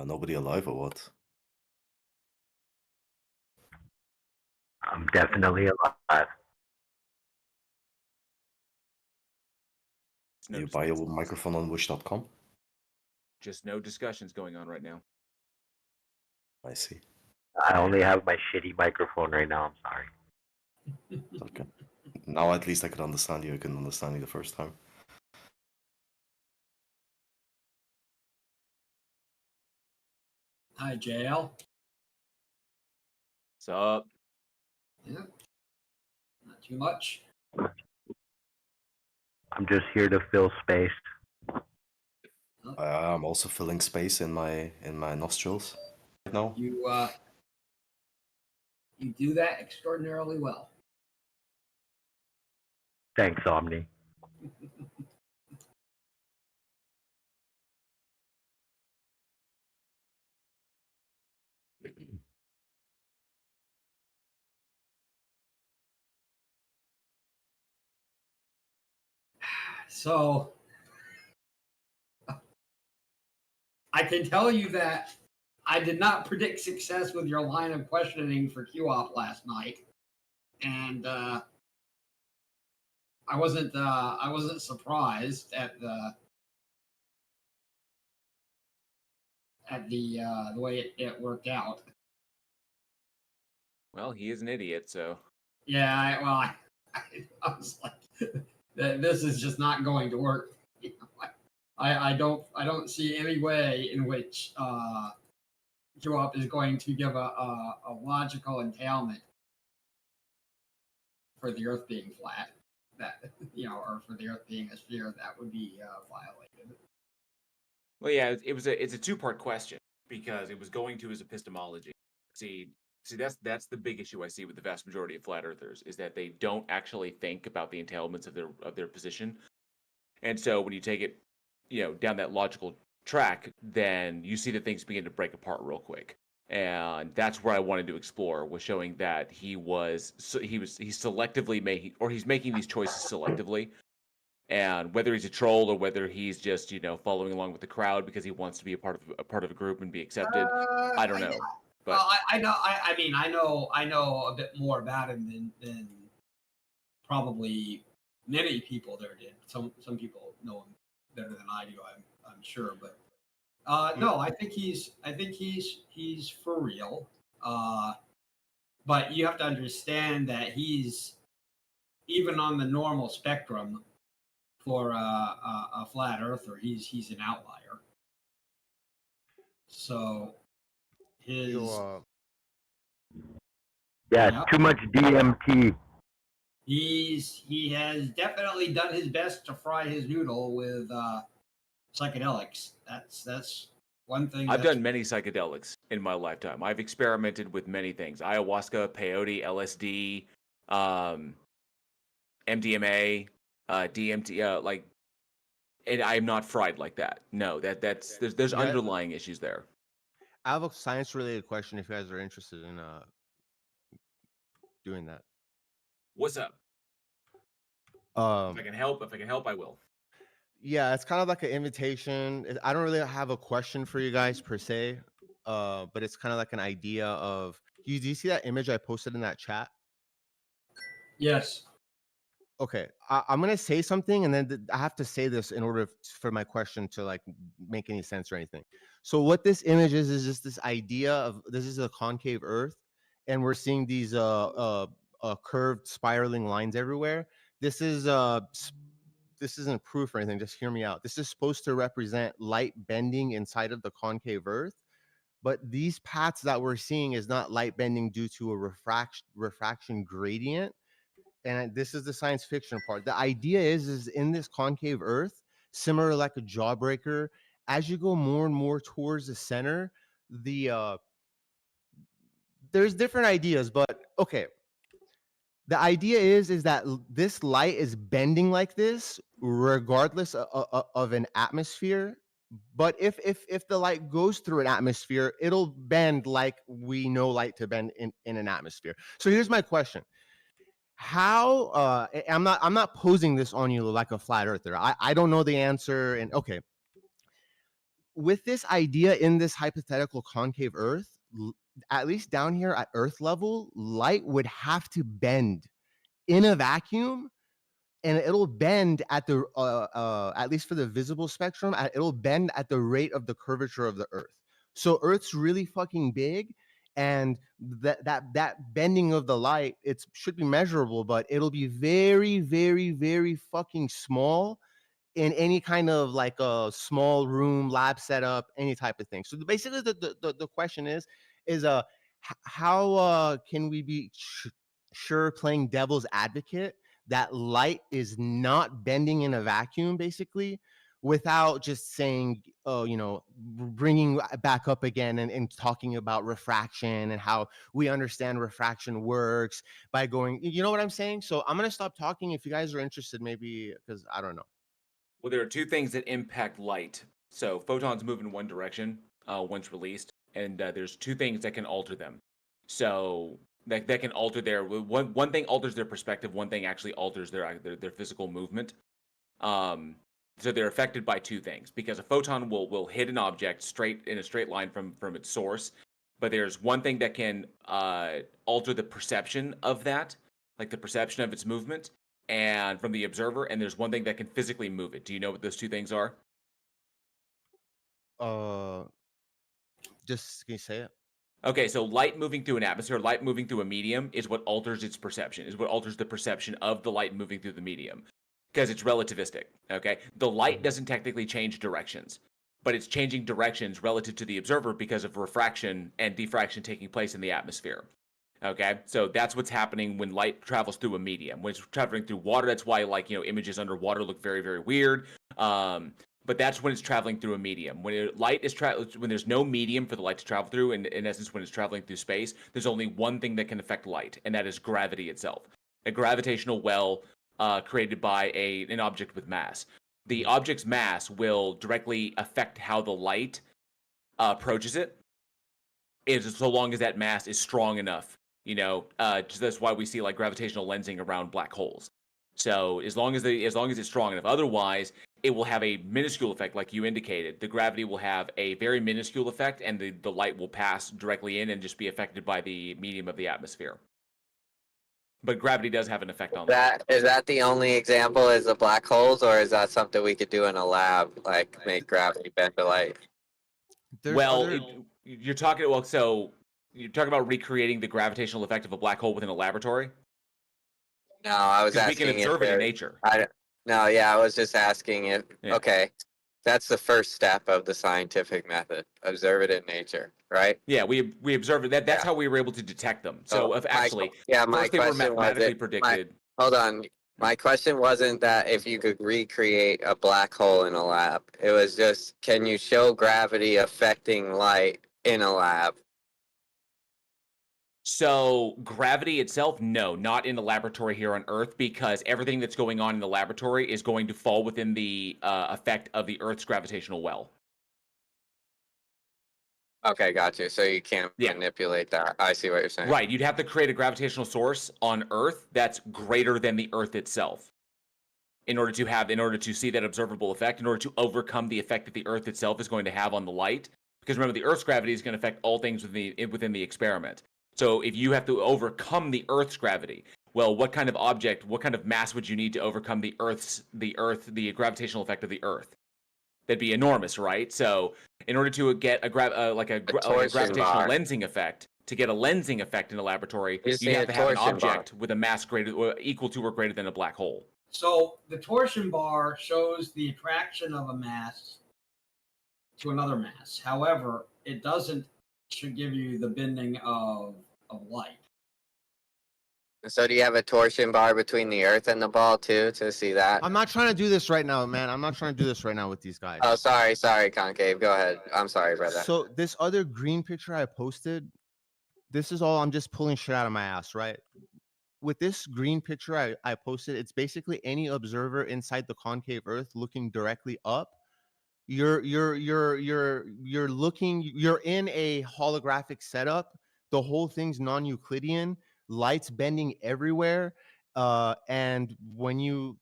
Nobody alive or what? I'm definitely alive. You buy a microphone on wish.com? Just no discussions going on right now. I see. I only have my shitty microphone right now. I'm sorry. Okay. Now at least I can understand you. I couldn't understand you the first time. Hi, JL. What's up? Yeah. Not too much. I'm just here to fill space. I'm also filling space in my nostrils right now. You do that extraordinarily well. Thanks, Omni. So I can tell you that I did not predict success with your line of questioning for QOP last night, and I wasn't surprised at the way it worked out. Well, he is an idiot, so. Yeah, I was like, this is just not going to work. You know, I don't see any way in which QOP is going to give a logical entailment for the Earth being flat, that or for the Earth being a sphere that would be violated. Well, yeah, it's a two-part question because it was going to his epistemology. See, that's the big issue I see with the vast majority of flat earthers is that they don't actually think about the entailments of their position. And so when you take it, down that logical track, then you see that things begin to break apart real quick. And that's where I wanted to explore, was showing that he's selectively making these choices selectively. And whether he's a troll or whether he's just, following along with the crowd because he wants to be a part of a group and be accepted, I don't know. But I know. I know a bit more about him than probably many people there did. Some people know him better than I do. I'm sure, but no, I think he's for real. But you have to understand that he's even on the normal spectrum for a flat earther. He's an outlier. So his Too much DMT. He has definitely done his best to fry his noodle with psychedelics. That's one thing. I've done many psychedelics in my lifetime. I've experimented with many things: ayahuasca, peyote, LSD, MDMA, DMT. And I'm not fried like that. No, there's underlying issues there. I have a science-related question. If you guys are interested in doing that. What's up? If I can help, I will. Yeah, it's kind of like an invitation. I don't really have a question for you guys per se, but it's kind of like an idea of. Do you see that image I posted in that chat? Yes. Okay, I'm gonna say something, and then I have to say this in order for my question to make any sense or anything. So what this image is just this idea of this is a concave Earth, and we're seeing these curved spiraling lines everywhere. This isn't proof or anything. Just hear me out. This is supposed to represent light bending inside of the concave Earth, but these paths that we're seeing is not light bending due to a refraction gradient. And this is the science fiction part. The idea is in this concave Earth, similar like a jawbreaker, as you go more and more towards the center, there's different ideas, but okay. The idea is that this light is bending like this, regardless of an atmosphere. But if the light goes through an atmosphere, it'll bend like we know light to bend in an atmosphere. So here's my question. How I'm not posing this on you like a flat earther. I don't know the answer. And okay, with this idea in this hypothetical concave Earth, at least down here at Earth level, light would have to bend in a vacuum, and it'll bend at the at least for the visible spectrum, it'll bend at the rate of the curvature of the Earth. So Earth's really fucking big, and that bending of the light, it should be measurable, but it'll be very, very, very fucking small in any kind of like a small room lab setup, any type of thing. So basically the question is how can we be sure, playing devil's advocate, that light is not bending in a vacuum, basically, without just saying, oh, you know, bringing back up again and talking about refraction and how we understand refraction works by going, you know what I'm saying? So I'm going to stop talking. If you guys are interested, maybe, because I don't know. Well, there are two things that impact light. So photons move in one direction once released, and there's two things that can alter them. So that can alter their one thing alters their perspective. One thing actually alters their physical movement. So they're affected by two things, because a photon will hit an object in a straight line from its source, but there's one thing that can alter the perception of that, like the perception of its movement, and from the observer, and there's one thing that can physically move it. Do you know what those two things are? Just can you say it? Okay, so light moving through an atmosphere, light moving through a medium is what alters its perception, is what alters the perception of the light moving through the medium, because it's relativistic, okay? The light doesn't technically change directions, but it's changing directions relative to the observer because of refraction and diffraction taking place in the atmosphere. Okay, so that's what's happening when light travels through a medium. When it's traveling through water, that's why, like, you know, images underwater look very, very weird. But that's when it's traveling through a medium. When when there's no medium for the light to travel through, and in essence, when it's traveling through space, there's only one thing that can affect light, and that is gravity itself. A gravitational well created by an object with mass. The object's mass will directly affect how the light approaches it, so long as that mass is strong enough. You know, that's why we see like gravitational lensing around black holes. So as long as it's strong enough, otherwise it will have a minuscule effect, like you indicated. The gravity will have a very minuscule effect, and the light will pass directly in and just be affected by the medium of the atmosphere. But gravity does have an effect on that. Is that the only example, is the black holes, or is that something we could do in a lab, like make gravity bend the light? You're talking about recreating the gravitational effect of a black hole within a laboratory? No, I was asking. We can observe it in nature. I was just asking if. Yeah. Okay, that's the first step of the scientific method. Observe it in nature, right? Yeah, we observe it. That's how we were able to detect them. So my first they were mathematically predicted. Hold on. My question wasn't that if you could recreate a black hole in a lab. It was just, can you show gravity affecting light in a lab? So gravity itself, no, not in the laboratory here on Earth, because everything that's going on in the laboratory is going to fall within the effect of the Earth's gravitational well. Okay, gotcha. So you can't manipulate that. I see what you're saying. Right, you'd have to create a gravitational source on Earth that's greater than the Earth itself, in order to see that observable effect, in order to overcome the effect that the Earth itself is going to have on the light. Because remember, the Earth's gravity is going to affect all things within the experiment. So if you have to overcome the Earth's gravity, well, what kind of mass would you need to overcome the gravitational effect of the Earth? That'd be enormous, right? So in order to get a gravitational lensing effect, to get a lensing effect in a laboratory, you have to have an object with a mass equal to or greater than a black hole. So the torsion bar shows the attraction of a mass to another mass. However, it should give you the bending of light. So do you have a torsion bar between the Earth and the ball too, to see that? I'm not trying to do this right now, man. I'm not trying to do this right now with these guys. Oh, sorry, Concave. Go ahead. I'm sorry, brother. So this other green picture I posted, this is all, I'm just pulling shit out of my ass, right? With this green picture I posted, it's basically any observer inside the concave Earth looking directly up. You're in a holographic setup. The whole thing's non-Euclidean. Lights bending everywhere, and when you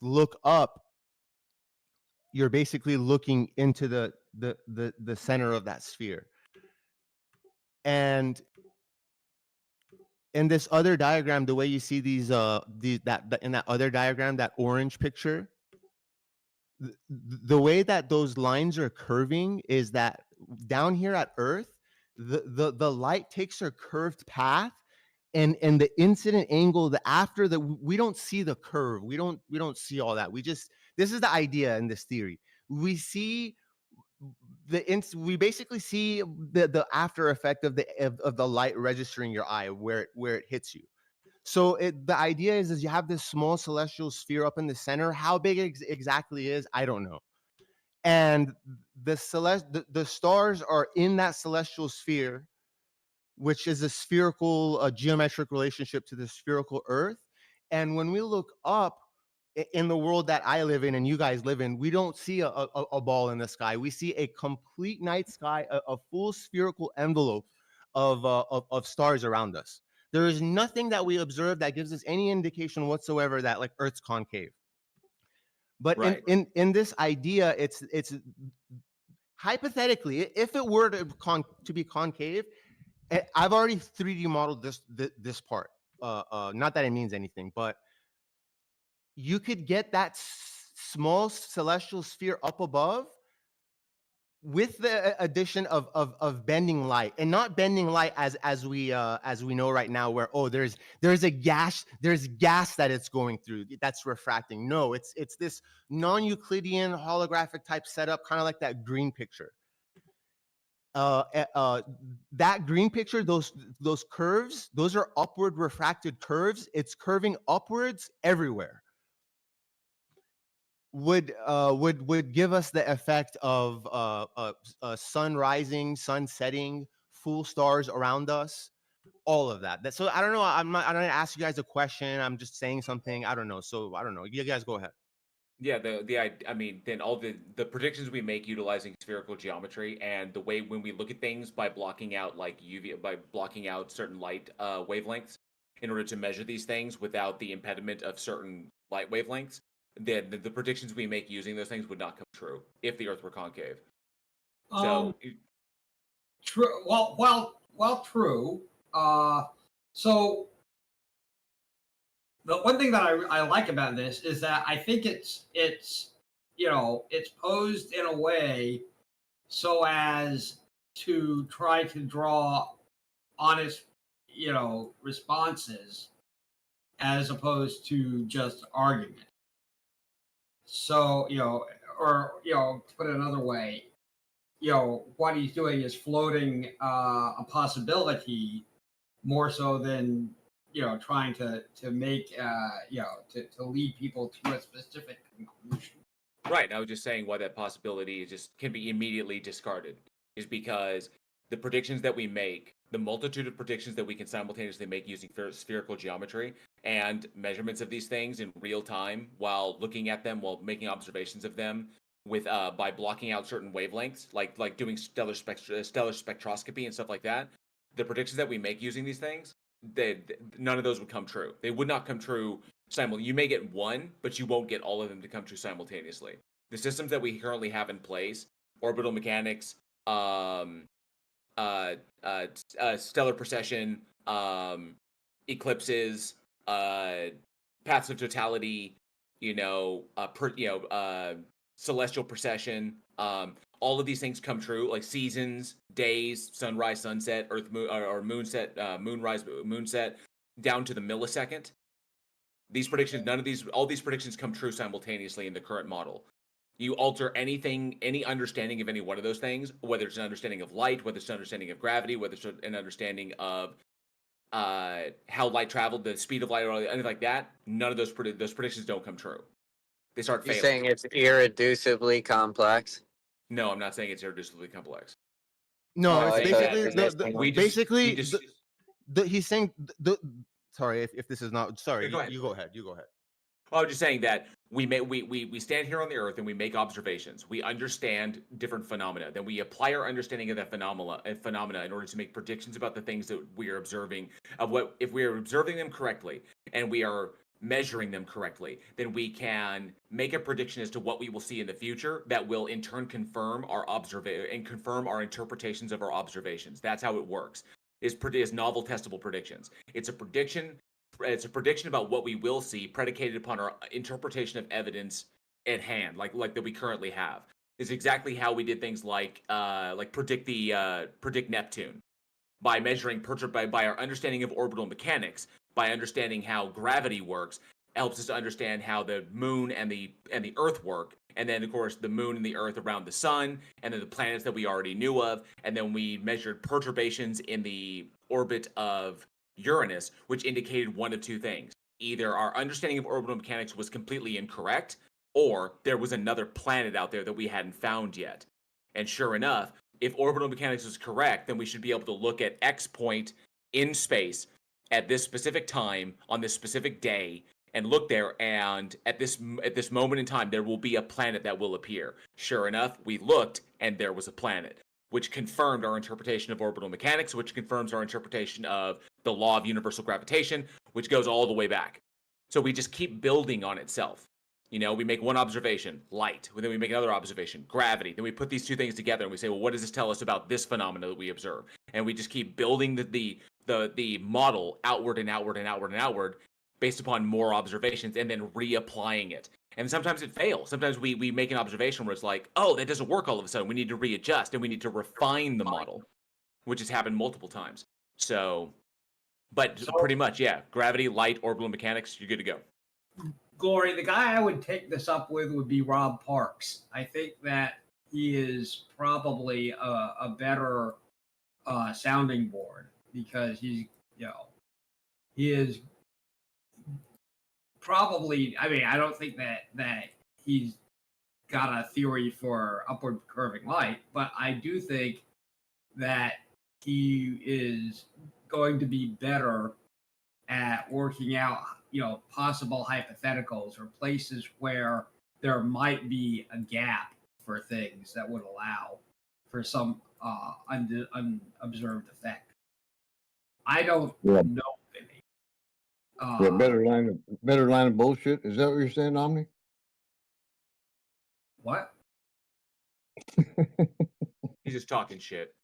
look up, you're basically looking into the center of that sphere. And in this other diagram, the way you see these in that other diagram, that orange picture, the way that those lines are curving is that down here at Earth, the light takes a curved path, and the incident angle, we don't see the curve, we don't see all that. This is the idea in this theory. We see we basically see the after effect of the light registering your eye where it hits you. So the idea is you have this small celestial sphere up in the center. How big it exactly is, I don't know. And the stars are in that celestial sphere, which is a spherical geometric relationship to the spherical Earth. And when we look up in the world that I live in and you guys live in, we don't see a ball in the sky. We see a complete night sky, a full spherical envelope of stars around us. There is nothing that we observe that gives us any indication whatsoever that like Earth's concave. But Right. in this idea, it's hypothetically, if it were to be concave, I've already 3D modeled this part. Not that it means anything, but you could get that small celestial sphere up above with the addition of bending light, and not bending light as we know right now, where there's gas that it's going through that's refracting. No, it's this non-Euclidean holographic type setup, kind of like that green picture. That green picture, those curves, those are upward refracted curves. It's curving upwards everywhere. Would give us the effect of sun rising, sun setting, full stars around us, all of that. So I don't know. I don't ask you guys a question. I'm just saying something. I don't know. So I don't know. You guys go ahead. Yeah, I mean, then all the predictions we make utilizing spherical geometry, and the way when we look at things by blocking out like by blocking out certain light wavelengths in order to measure these things without the impediment of certain light wavelengths, then the predictions we make using those things would not come true if the Earth were concave. So true. Well, true. So the one thing that I like about this is that I think it's posed in a way so as to try to draw honest, responses as opposed to just argument. So, or, to put it another way, what he's doing is floating a possibility more so than, trying to make, to lead people to a specific conclusion. Right. I was just saying why that possibility can be immediately discarded is because the predictions that we make, the multitude of predictions that we can simultaneously make using spherical geometry and measurements of these things in real time while looking at them, while making observations of them with by blocking out certain wavelengths, like doing stellar spectroscopy and stuff like that. The predictions that we make using these things, none of those would come true. They would not come true simultaneously. You may get one, but you won't get all of them to come true simultaneously. The systems that we currently have in place, orbital mechanics, stellar precession, eclipses, paths of totality, celestial precession, all of these things come true, like seasons, days, sunrise, sunset, earth, moon, or moonset, moonrise, moonset, down to the millisecond. These predictions, all these predictions come true simultaneously in the current model. You alter anything, any understanding of any one of those things, whether it's an understanding of light, whether it's an understanding of gravity, whether it's an understanding of how light traveled, the speed of light, or anything like that, none of those predictions don't come true. They start failing. You're saying it's irreducibly complex? No, I'm not saying it's irreducibly complex. No, it's basically he's saying sorry if this is not sorry. You go ahead. Well, I was just saying that we stand here on the Earth and we make observations. We understand different phenomena. Then we apply our understanding of that phenomena in order to make predictions about the things that we are observing. Of what if we are observing them correctly, and we are measuring them correctly, then we can make a prediction as to what we will see in the future that will in turn confirm our confirm our interpretations of our observations. That's how it works. Is novel testable predictions. It's a prediction about what we will see predicated upon our interpretation of evidence at hand, like that we currently have. Is exactly how we did things like predict Neptune by measuring by our understanding of orbital mechanics, by understanding how gravity works, helps us to understand how the moon and the Earth work, and then of course the moon and the Earth around the sun, and then the planets that we already knew of, and then we measured perturbations in the orbit of Uranus, which indicated one of two things: either our understanding of orbital mechanics was completely incorrect, or there was another planet out there that we hadn't found yet. And sure enough, if orbital mechanics is correct, then we should be able to look at X point in space at this specific time on this specific day and look there, and at this moment in time there will be a planet that will appear. Sure enough, we looked and there was a planet, which confirmed our interpretation of orbital mechanics, which confirms our interpretation of the law of universal gravitation, which goes all the way back. So we just keep building on itself. You know, we make one observation, light, and then we make another observation, gravity. Then we put these two things together and we say, well, what does this tell us about this phenomena that we observe? And we just keep building the model outward and outward and outward and outward based upon more observations, and then reapplying it. And sometimes it fails. Sometimes we make an observation where it's like, oh, that doesn't work all of a sudden. We need to readjust and we need to refine the model, which has happened multiple times. So, but pretty much, yeah, gravity, light, orbital mechanics, you're good to go. Glory, the guy I would take this up with would be Rob Parks. I think that he is probably a better sounding board, because he is probably, I mean, I don't think that he's got a theory for upward curving light, but I do think that he is going to be better at working out, possible hypotheticals or places where there might be a gap for things that would allow for some unobserved effect. I don't know any. Better line of bullshit. Is that what you're saying, Omni? What? He's just talking shit.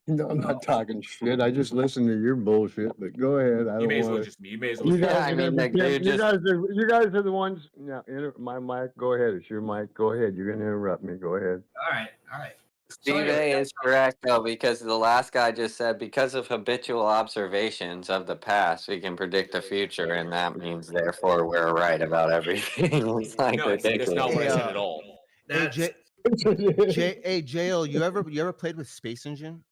No, I'm not talking shit. I just listen to your bullshit. But go ahead. I You may as don't well want just. You may as well. You guys, I mean, like, dude, you guys are the ones. Yeah, my mic. Go ahead. It's your mic. Go ahead. You're gonna interrupt me. Go ahead. All right. Steve A is correct, though, because the last guy just said because of habitual observations of the past, we can predict the future, and that means, therefore, we're right about everything. It's like No, that's not what I said at all. Hey, JL, you ever played with Space Engine?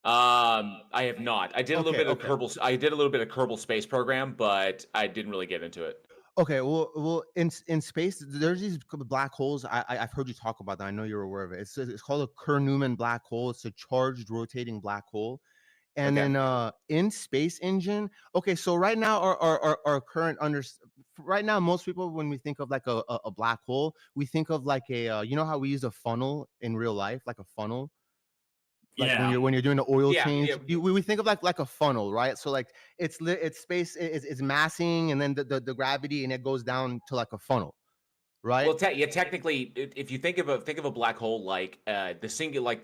I have not. I did a little Okay, bit of Kerbal. I did a little bit of Kerbal Space Program, but I didn't really get into it. Okay, well, in space, there's these black holes. I've heard you talk about that. I know you're aware of it. It's called a Kerr-Newman black hole. It's a charged rotating black hole. And then in Space Engine, okay, so right now our current right now, most people, when we think of like a black hole, we think of like a you know how we use a funnel in real life, like a funnel. Like when you're doing the oil change, we think of like a funnel, right? So like it's space, it's massing, and then the gravity, and it goes down to like a funnel, right? Well, technically, if you think of a black hole like the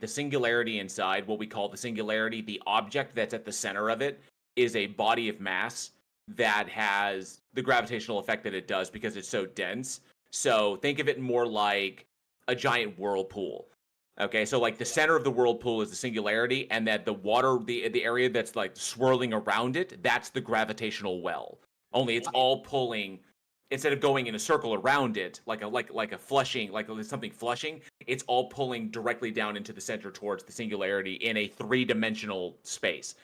singularity inside, what we call the singularity, the object that's at the center of it is a body of mass that has the gravitational effect that it does because it's so dense. So think of it more like a giant whirlpool. Okay, so like the center of the whirlpool is the singularity, and that the water, the area that's like swirling around it, that's the gravitational well. Only it's all pulling, instead of going in a circle around it, like a flushing, like something flushing, it's all pulling directly down into the center towards the singularity in a three-dimensional space.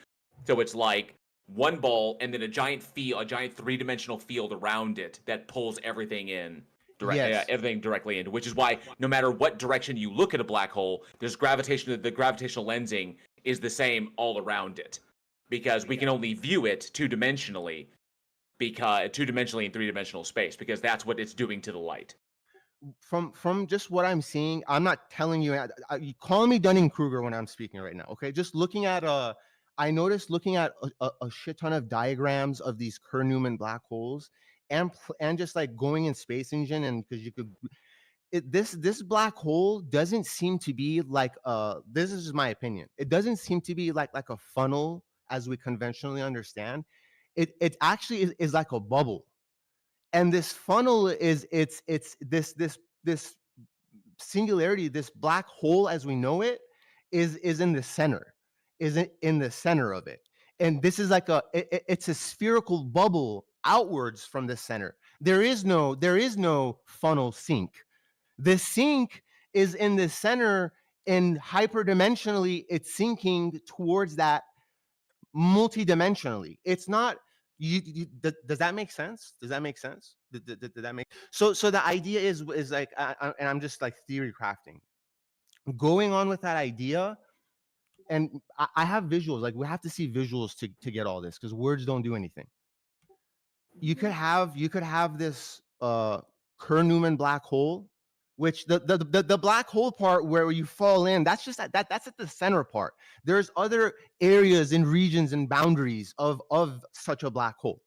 So it's like one ball and then a giant three-dimensional field around it that pulls everything in. Everything directly into, which is why no matter what direction you look at a black hole, there's gravitation. The gravitational lensing is the same all around it, because we can only view it two-dimensionally in three-dimensional space, because that's what it's doing to the light. From just what I'm seeing, I'm not telling you. You call me Dunning-Kruger when I'm speaking right now. Okay, just looking at I noticed looking at a shit ton of diagrams of these Kerr-Newman black holes, and just like going in Space Engine, and because you could, this black hole doesn't seem to be like this is just my opinion. It doesn't seem to be like a funnel as we conventionally understand. It actually is like a bubble, and this funnel is it's this singularity, this black hole as we know it, is in the center, is in the center of it. And this is like it's a spherical bubble outwards from the center. There is no funnel sink. The sink is in the center, and hyperdimensionally it's sinking towards that multidimensionally. It's not does that make sense? Does that make sense? Did that make so the idea is like and I'm just like theory crafting, going on with that idea. And I have visuals, like we have to see visuals to get all this, because words don't do anything. You could have this Kerr-Newman black hole, which the black hole part where you fall in, that's just that's at the center part. There's other areas and regions and boundaries of such a black hole,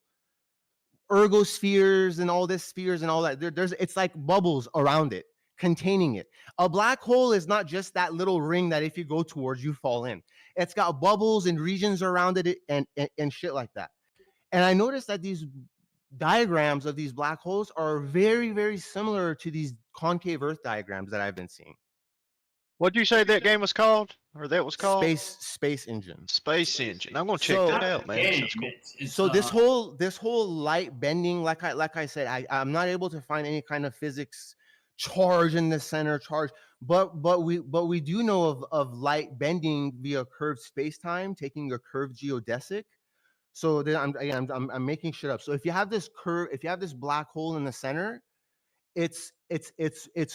ergospheres and all this spheres and all that. There's it's like bubbles around it, containing it. A black hole is not just that little ring that if you go towards, you fall in. It's got bubbles and regions around it and shit like that. And I noticed that these diagrams of these black holes are very, very similar to these concave Earth diagrams that I've been seeing. What did you say that game was called, or that was called? Space Engine. Space Engine. I'm gonna check that out, man. That sounds cool. So this whole light bending, like I said, I'm not able to find any kind of physics charge in the center charge, but we do know of light bending via curved space-time, taking a curved geodesic. So then I'm making shit up. So if you have this curve, if you have this black hole in the center, it's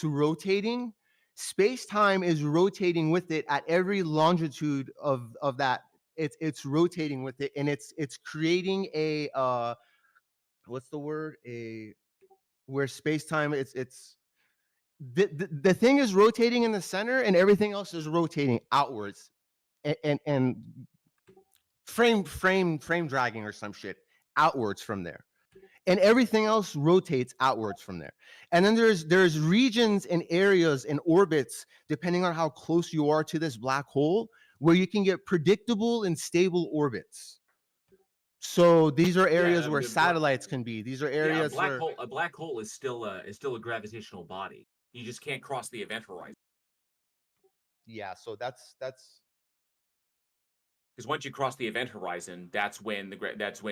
rotating. Space-time is rotating with it at every longitude of that. It's rotating with it, and it's creating a what's the word? Where space-time it's the thing is rotating in the center, and everything else is rotating outwards, and frame dragging or some shit outwards from there, and everything else rotates outwards from there. And then there's regions and areas and orbits, depending on how close you are to this black hole, where you can get predictable and stable orbits. So these are areas where satellites can be. These are areas where a black hole is still a gravitational body. You just can't cross the event horizon. Yeah, so that's because once you cross the event horizon, that's when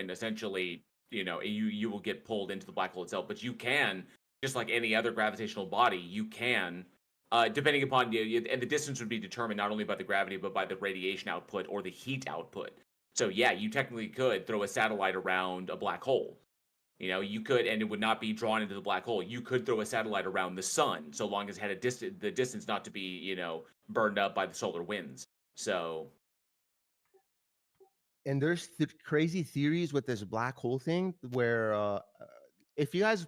essentially, you know, you will get pulled into the black hole itself. But you can, just like any other gravitational body, you can, depending upon and the distance would be determined not only by the gravity but by the radiation output or the heat output. So yeah, you technically could throw a satellite around a black hole. You know, you could, and it would not be drawn into the black hole. You could throw a satellite around the sun, so long as it had the distance not to be, you know, burned up by the solar winds. So. And there's crazy theories with this black hole thing where if you guys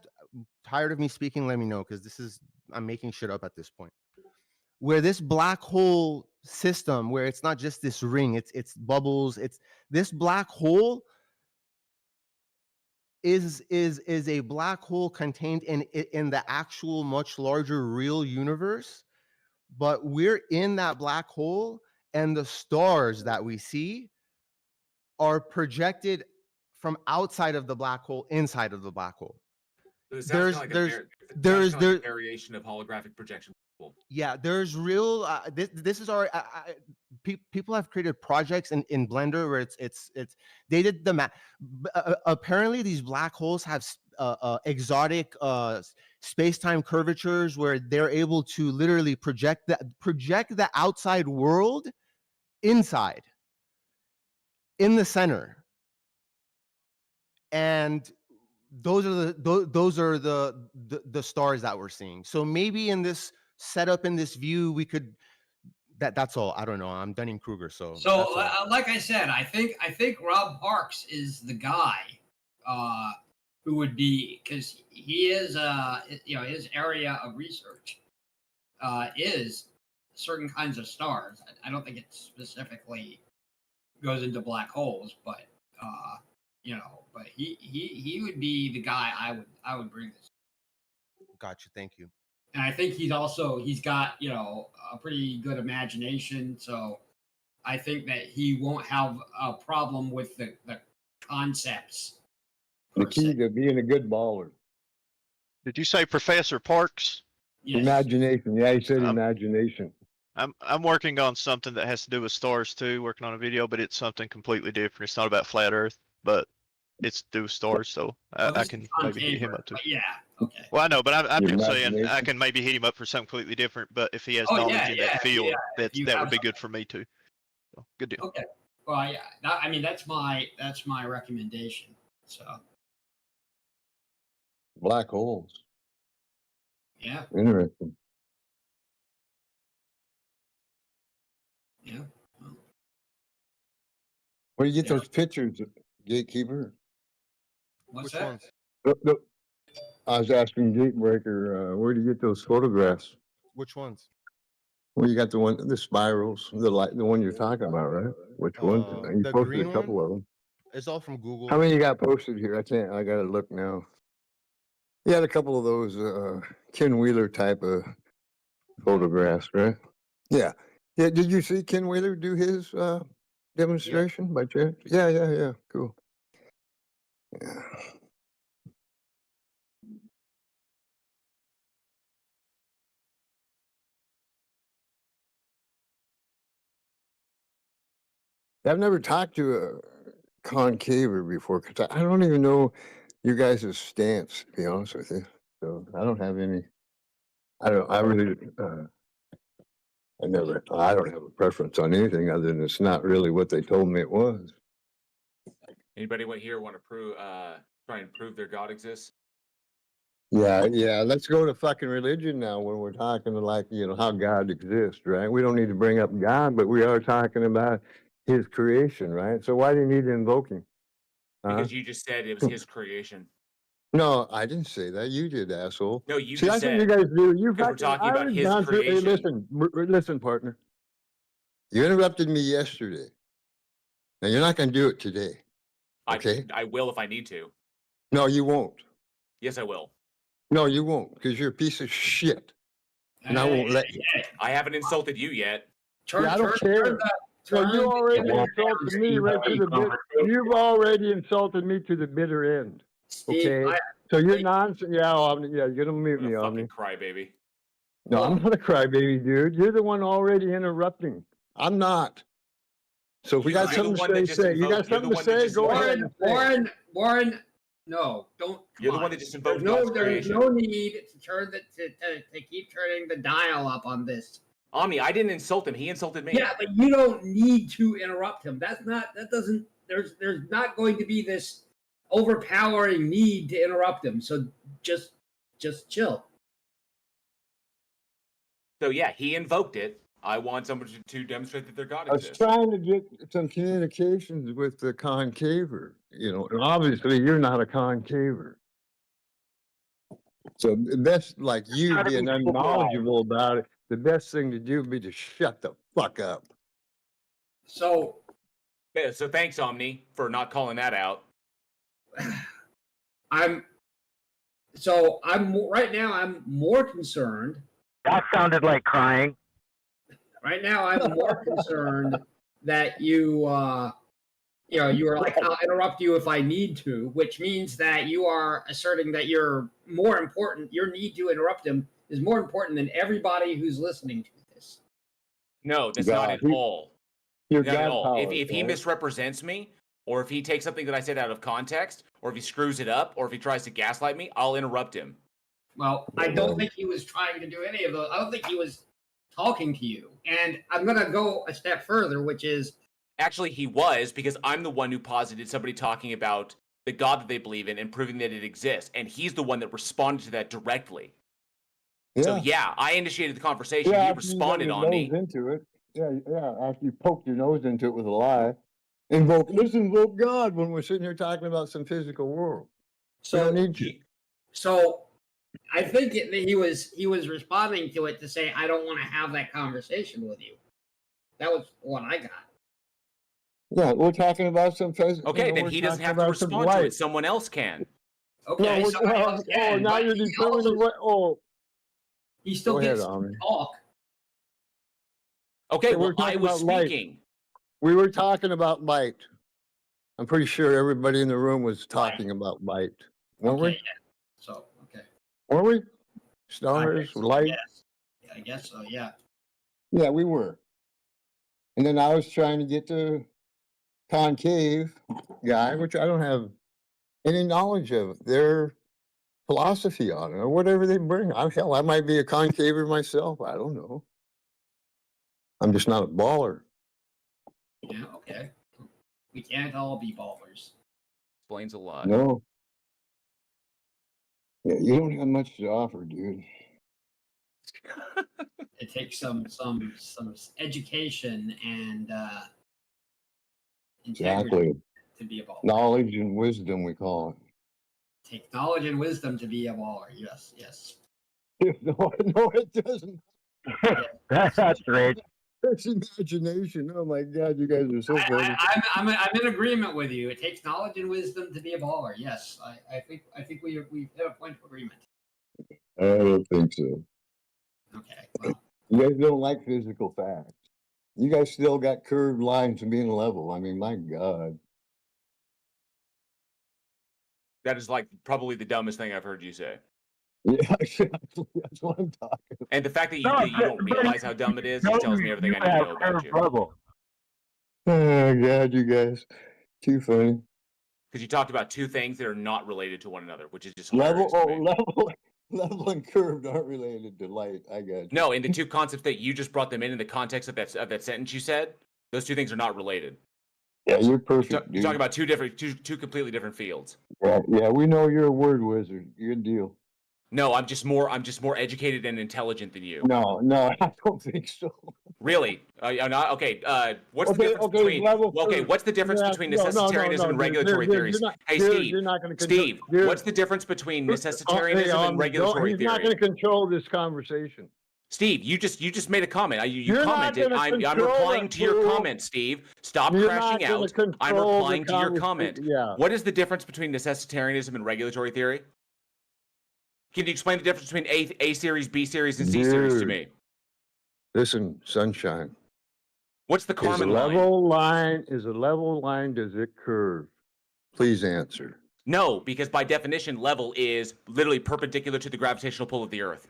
tired of me speaking, let me know, because I'm making shit up at this point. Where this black hole system, where it's not just this ring, it's bubbles, it's this black hole is a black hole contained in the actual much larger real universe, but we're in that black hole, and the stars that we see are projected from outside of the black hole inside of the black hole. There's a variation of holographic projection. Yeah, there's real this is our people have created projects in Blender where it's they did the math. Apparently these black holes have exotic space-time curvatures where they're able to literally project the outside world inside in the center. And those are the stars that we're seeing. So maybe in this setup, in this view, we could that's all. I don't know. I'm Dunning-Kruger, so like I said, I think Rob Parks is the guy who would be, because he is his area of research is certain kinds of stars. I don't think it's specifically goes into black holes, but you know, but he would be the guy I would bring this. Gotcha. Thank you. And I think he's got, you know, a pretty good imagination, so I think that he won't have a problem with the concepts. The key to being a good baller. Did you say Professor Parks? Yes. Imagination. Yeah, he said imagination. I'm working on something that has to do with stars too, working on a video, but it's something completely different. It's not about flat Earth, but it's to do with stars, so I can maybe hit him up too. Yeah. Okay. Well, I know, but I'm Your just saying I imagination. can maybe hit him up for something completely different. But if he has Oh, knowledge yeah, in yeah, that field, yeah, if that you would have be good for me too. So, good deal. Okay. Well, yeah. I mean, that's my recommendation. So Black holes. yeah. Interesting. Yeah. Where do you get those pictures, Gatekeeper? What's Which that? ones? I was asking Gatebreaker, where do you get those photographs? Which ones? Well, you got the spirals, the one you're talking about, right? Which one? You The posted green a couple one? of them. It's all from Google. How many you got posted here? I gotta look now. You had a couple of those Ken Wheeler type of photographs, right? Yeah. Yeah. Did you see Ken Wheeler do his demonstration by chance? Yeah. Cool. Yeah. I've never talked to a concaver before because I don't even know you guys' stance, to be honest with you. So I don't have any. I really. I don't have a preference on anything other than it's not really what they told me it was. Anybody here want to prove, try and prove their God exists? Yeah. Let's go to fucking religion now when we're talking like, how God exists, right? We don't need to bring up God, but we are talking about his creation, right? So why do you need to invoke him? Because you just said it was his creation. No, I didn't say that. You did, asshole. No, you See, just that's what you said. guys do. You Because we're fucking, talking about his Hey, creation. listen, partner. You interrupted me yesterday. Now you're not going to do it today. Okay? I will if I need to. No, you won't. Yes, I will. No, you won't, because you're a piece of shit. And I won't let you. I haven't insulted you yet. I don't care. No, you already insulted me right to the bit. You've already insulted me to the bitter end. Okay? So you're nonsense. Yeah, Omni. Yeah, you're gonna mute me, Omni. Fucking crybaby. No, I'm not a crybaby, dude. You're the one already interrupting. I'm not. So if we got something to say, you got something to say, go ahead. and say it. Warren, no, don't. You're the one that just invoked There's God's creation. no need to turn to keep turning the dial up on this. Omni, I didn't insult him. He insulted me. Yeah, but you don't need to interrupt him. That doesn't. There's not going to be this overpowering need to interrupt him. So just chill. So yeah, he invoked it. I want someone to demonstrate that their God I was exists. trying to get some communications with the concaver, and obviously you're not a concaver. So that's like you being unknowledgeable about it. The best thing to do would be to shut the fuck up. So, yeah, so thanks, Omni, for not calling that out. right now I'm more concerned. That sounded like crying. Right now I'm more concerned that you are like, I'll interrupt you if I need to, which means that you are asserting that you're more important. Your need to interrupt him is more important than everybody who's listening to this. No, that's not at all. You're Not at all. God-powered, If he right? misrepresents me, or if he takes something that I said out of context, or if he screws it up, or if he tries to gaslight me, I'll interrupt him. Well, I don't think he was trying to do any of those. I don't think he was talking to you. And I'm going to go a step further, which is... Actually, he was, because I'm the one who posited somebody talking about the God that they believe in and proving that it exists. And he's the one that responded to that directly. Yeah. So yeah, I initiated the conversation. Yeah, He after you responded got on your me. nose into it. Yeah. After you poked your nose into it with a lie, let's invoke God when we're sitting here talking about some physical world. So we don't need to. So I think that he was responding to it to say, I don't want to have that conversation with you. That was what I got. Yeah, we're talking about some physics. Okay, then he doesn't have to respond to it. Someone else can. Okay, somebody else can. now but you're he determining also- what. Oh, he still go ahead, gets to Omni. talk. Okay, So we're well, I talking was about light. speaking. We were talking about light. I'm pretty sure everybody in the room was talking about light, weren't Okay, we? yeah. So, okay. Weren't we? Stars, light. Yes. Yeah, I guess so, yeah. Yeah, we were. And then I was trying to get the concave guy, which I don't have any knowledge of their philosophy on it or whatever they bring. Hell, I might be a concaver myself. I don't know. I'm just not a baller. Yeah, okay. We can't all be ballers. Explains a lot. No. Yeah, you don't have much to offer, dude. It takes some education and integrity Exactly. to be a baller. Knowledge and wisdom, we call it. Take knowledge and wisdom to be a baller. Yes, yes. No, it doesn't. That's great. It's imagination. Oh my God, you guys are so funny. I'm in agreement with you. It takes knowledge and wisdom to be a baller. Yes, I think we have a point of agreement. I don't think so. Okay, well, You guys don't like physical facts. You guys still got curved lines and being level. I mean, my God. That is like probably the dumbest thing I've heard you say. Yeah, exactly. That's what I'm talking about. And the fact that you don't realize how dumb it is, it tells me everything I need to know about you. Oh God, you guys, too funny. Because you talked about two things that are not related to one another, which is just Level, hilarious to me. level and curved aren't related to light. I got you. No, and the two concepts that you just brought them in the context of that sentence you said, those two things are not related. Yeah, you're perfect. You're talking about two completely different fields. Yeah, we know you're a word wizard. Good deal. No, I'm just more educated and intelligent than you. No, I don't think so. Really? Okay. What's the difference between? What's the difference between necessitarianism and regulatory theories? Hey, Steve. Steve, what's the difference between necessitarianism and regulatory He's not theory? going to control this conversation. Steve, you just made a comment. You You're not commented. gonna I'm control replying it, to your fool. comment, Steve. Stop You're crashing not gonna out. I'm control the replying to your comment. Yeah. What is the difference between necessitarianism and regulatory theory? Can you explain the difference between A series, B series, and C series to me? Listen, sunshine. What's the Kármán line? Is a level line, does it curve? Please answer. No, because by definition, level is literally perpendicular to the gravitational pull of the Earth.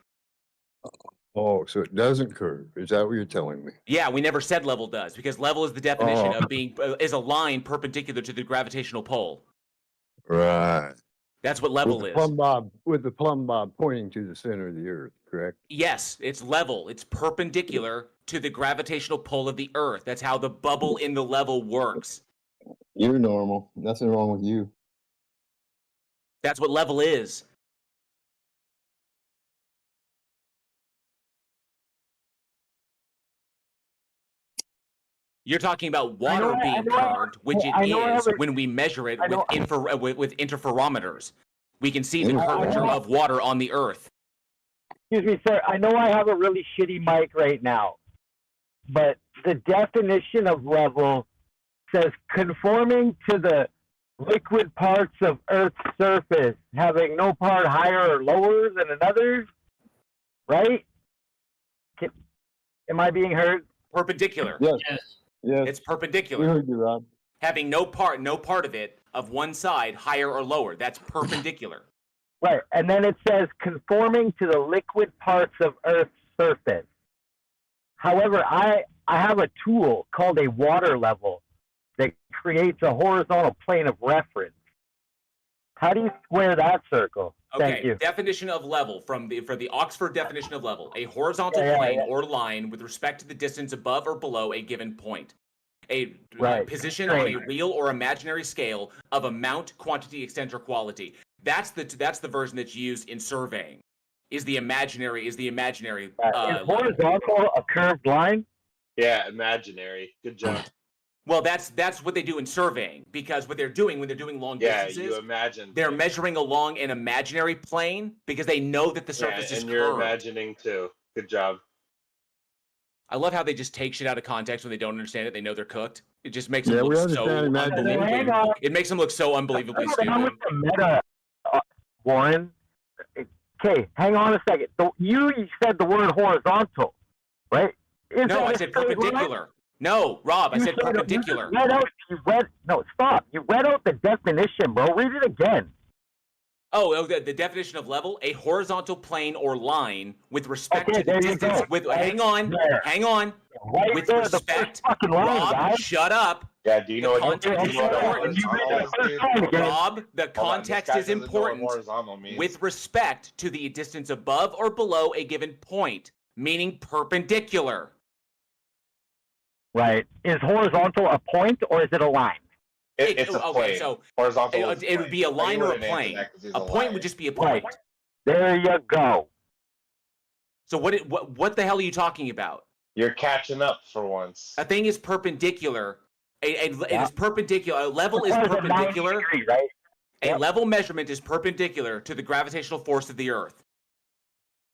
Oh, so it doesn't curve. Is that what you're telling me? Yeah, we never said level does, because level is the definition of being is a line perpendicular to the gravitational pull. Right. That's what level is. With the plumb bob pointing to the center of the Earth, correct? Yes, it's level. It's perpendicular to the gravitational pull of the Earth. That's how the bubble in the level works. You're normal. Nothing wrong with you. That's what level is. You're talking about water being curved, which it is when we measure it with interferometers. We can see the curvature of water on the Earth. Excuse me, sir. I know I have a really shitty mic right now, but the definition of level says conforming to the liquid parts of Earth's surface, having no part higher or lower than another, right? Am I being heard? Perpendicular. Yes. It's perpendicular. We heard you, Rob. Having no part of it of one side higher or lower. That's perpendicular. Right, and then it says conforming to the liquid parts of Earth's surface. However, I have a tool called a water level that creates a horizontal plane of reference. How do you square that circle? Thank Okay, you. definition of level for the Oxford definition of level: a horizontal plane or line with respect to the distance above or below a given point. A position on a real or imaginary scale of amount, quantity, extent, or quality. That's the version that's used in surveying. Is the imaginary is horizontal a curved line? Yeah, imaginary. Good job. Well, that's what they do in surveying, because what they're doing when they're doing long distances, you imagine they're measuring along an imaginary plane because they know that the surface is and curved. you're imagining too. Good job. I love how they just take shit out of context when they don't understand it. They know they're cooked. It just makes them Yeah, we look so understand imagination. unbelievably. It makes them look so unbelievably Hang on with stupid. the meta, Warren. Okay, hang on a second. You said the word horizontal, right? No, I said perpendicular. No, Rob, I said perpendicular. No, stop. You read out the definition, bro. Read it again. Oh, the definition of level: a horizontal plane or line with respect to the distance. Hang on. Right with there, respect, the line, Rob, guys. shut up. Yeah, do you know what context is important? Rob, the Hold on, context this guy is doesn't know what important horizontal means. with respect to the distance above or below a given point, meaning perpendicular. Right. Is horizontal a point or is it a line? It's a plane. Okay, so horizontal. It would be a line or a plane. A point would just be a point. Right. There you go. So what the hell are you talking about? You're catching up for once. A thing is perpendicular. It is perpendicular. A level is perpendicular. Right? A level measurement is perpendicular to the gravitational force of the Earth.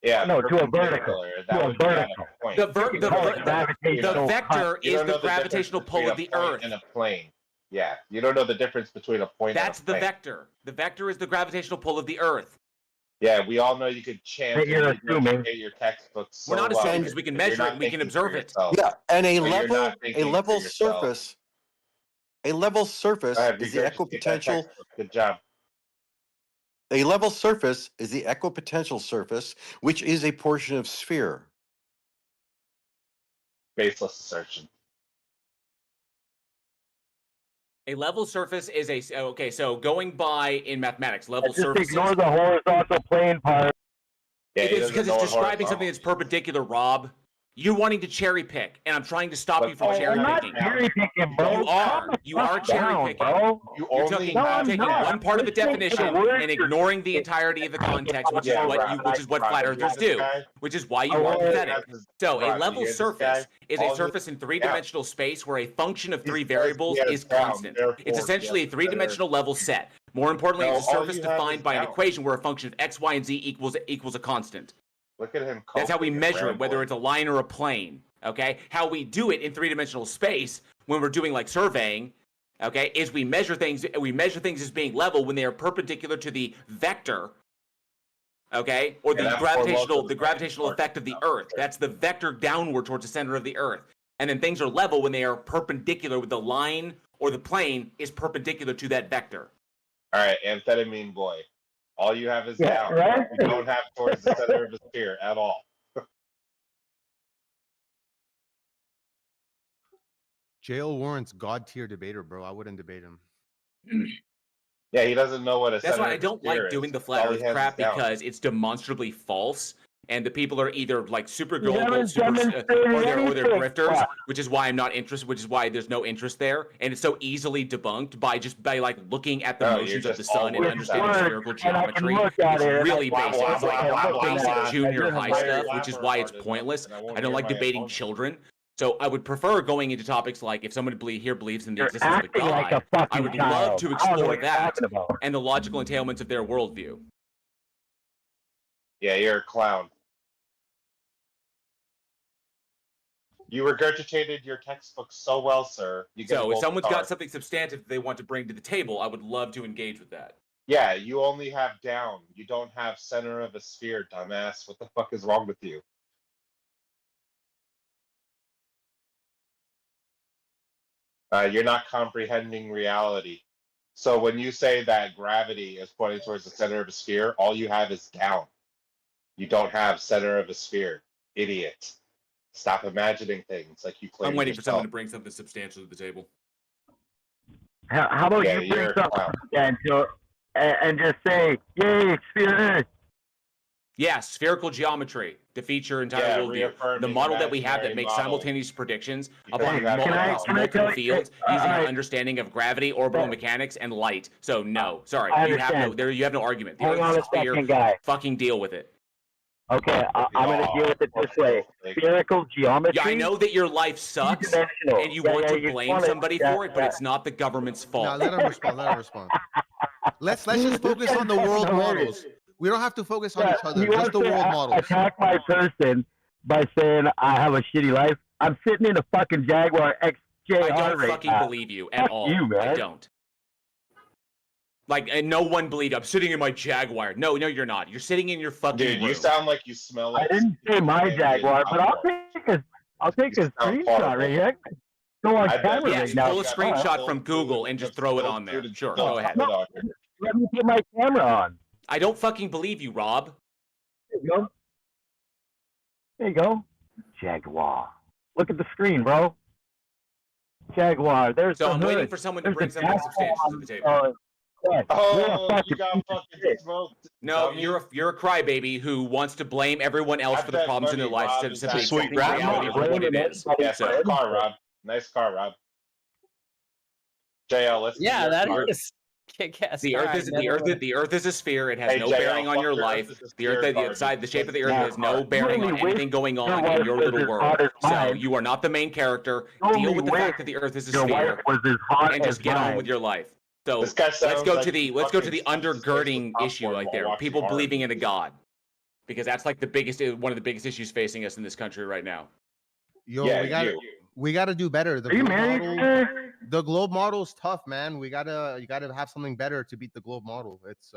Yeah, no, to a vertical. That To a would be at vertical. a point. The vector is the gravitational pull of the Earth. And a plane. Yeah, you don't know the difference between a point That's and a plane. the vector. The vector is the gravitational pull of the Earth. Yeah, we all know you could chant But you're and assuming. your textbooks. So We're not well, assuming because we can measure it and we can observe it. Yeah, and a But you're level not thinking for yourself. surface. A level surface is the equipotential. Good job. A level surface is the equipotential surface, which is a portion of sphere. Baseless assertion. A level surface is a okay. So going by in mathematics, level Just surfaces. ignore the horizontal plane part. It is because it's describing something that's perpendicular, Rob. You're wanting to cherry pick, and I'm trying to stop you from cherry I'm not picking. cherry picking, bro. You are cherry picking. Bro. You're taking one part of the definition and ignoring the entirety of the context, which is what flat earthers do, which is why you are pathetic. So a level surface is a surface in three-dimensional space where a function of three variables is constant. It's essentially a three-dimensional level set. More importantly, it's a surface defined by an equation where a function of x, y, and z equals a constant. Look at him. That's how we measure it, whether it's a line or a plane. Okay, how we do it in three-dimensional space when we're doing like surveying, okay, is we measure things. We measure things as being level when they are perpendicular to the vector, okay, or the gravitational effect of the Earth. That's the vector downward towards the center of the Earth. And then things are level when they are perpendicular with the line or the plane is perpendicular to that vector. All right, amphetamine boy. All you have is down. Right? You don't have towards the center of the sphere at all. Jail Warren's god tier debater, bro. I wouldn't debate him. Yeah, he doesn't know what a That's center why I of the don't sphere like is. doing the flat All he Earth has crap is down. because it's demonstrably false, and the people are either like super You gullible, haven't or they're demonstrated grifters, anything. which is why I'm not interested. Which is why there's no interest there, and it's so easily debunked by like looking at the No, you're motions of the just all sun and words understanding out. spherical And I can geometry. look at It's it and really I'm basic. It's like basic junior high Larry stuff, which is Laffer why it's hard enough, pointless. and I won't I don't hear like my debating opponent. children. So I would prefer going into topics like if someone here believes in the You're existence of a acting god, like a fucking I would child. love to I don't know explore what you're that talking about. and the logical entailments of their worldview. Yeah, you're a clown. You regurgitated your textbook so well, sir. You get a So if gold someone's star. got something substantive they want to bring to the table, I would love to engage with that. Yeah, you only have down. You don't have center of a sphere, dumbass. What the fuck is wrong with you? You're not comprehending reality. So when you say that gravity is pointing towards the center of a sphere, all you have is down. You don't have center of a sphere. Idiot. Stop imagining things like you claim I'm waiting for yourself. someone to bring something substantial to the table. How about Yeah, you you're bring a clown. something and just say, yay, sphere. Yeah, spherical geometry defeats your entire Yeah, worldview. reaffirming The model that we have that imaginary makes model. simultaneous predictions Because upon you have across can I multiple tell you- fields using our alright. understanding of gravity, orbital mechanics, and light. So no, sorry, I you have no understand. you have no argument. The Hang Earth on is a a sphere. second, guy. Fucking deal with it. Okay, I'm going to deal with it this way. Spherical geometry. Yeah, I know that your life sucks Two-dimensional. and you Yeah, want yeah, to you blame want it. somebody Yeah, for it, but yeah. it's not the government's fault. Now let him respond. Let him respond. Let's just focus on the world models. We don't have to focus on each other. You Just want the to world models. attack my person by saying I have a shitty life. I'm sitting in a fucking Jaguar XJR I don't right fucking now. believe you at Fuck all. you, man. I don't. Like, and no one believed. I'm sitting in my Jaguar. No, you're not. You're sitting in your fucking Dude, room. you sound like you smell I like. didn't say my Jaguar, but I'll take a sound screenshot horrible. right here. Go on I bet camera Yeah, right just now. pull a screenshot from Google and just throw it on there. Sure, go ahead. Let me put my camera on. I don't fucking believe you, Rob. There you go. There you go. Jaguar. Look at the screen, bro. Jaguar. There's So the I'm hood. waiting for someone to There's bring the something substantial to the table. Yeah, Oh, you got fucking smoked. No, dummy. you're a crybaby who wants to blame everyone else for the problems in their life instead of simply accepting the reality of what it is. Yes, nice car, Rob. Nice car, Rob. JL, let's Yeah, see that your car. is kick-ass. The Earth is a sphere. It has Hey, no JL, bearing on fuck your your life. Earth is a The Earth, sphere the garbage. side, the shape of the Earth Yeah, has no car. bearing on anything going on in your little world. So you are not the main character. Deal with the fact that the Earth is a sphere, and just get on with your life. So This guy let's sounds go like to the he let's go to fucking the undergirding issue right there. watching People horror believing in a god, because that's like the biggest, one of the biggest issues facing us in this country right now. Yo, Yeah, we gotta do better. The Are you globe married, model, sir? the globe model's tough, man. You gotta have something better to beat the globe model. It's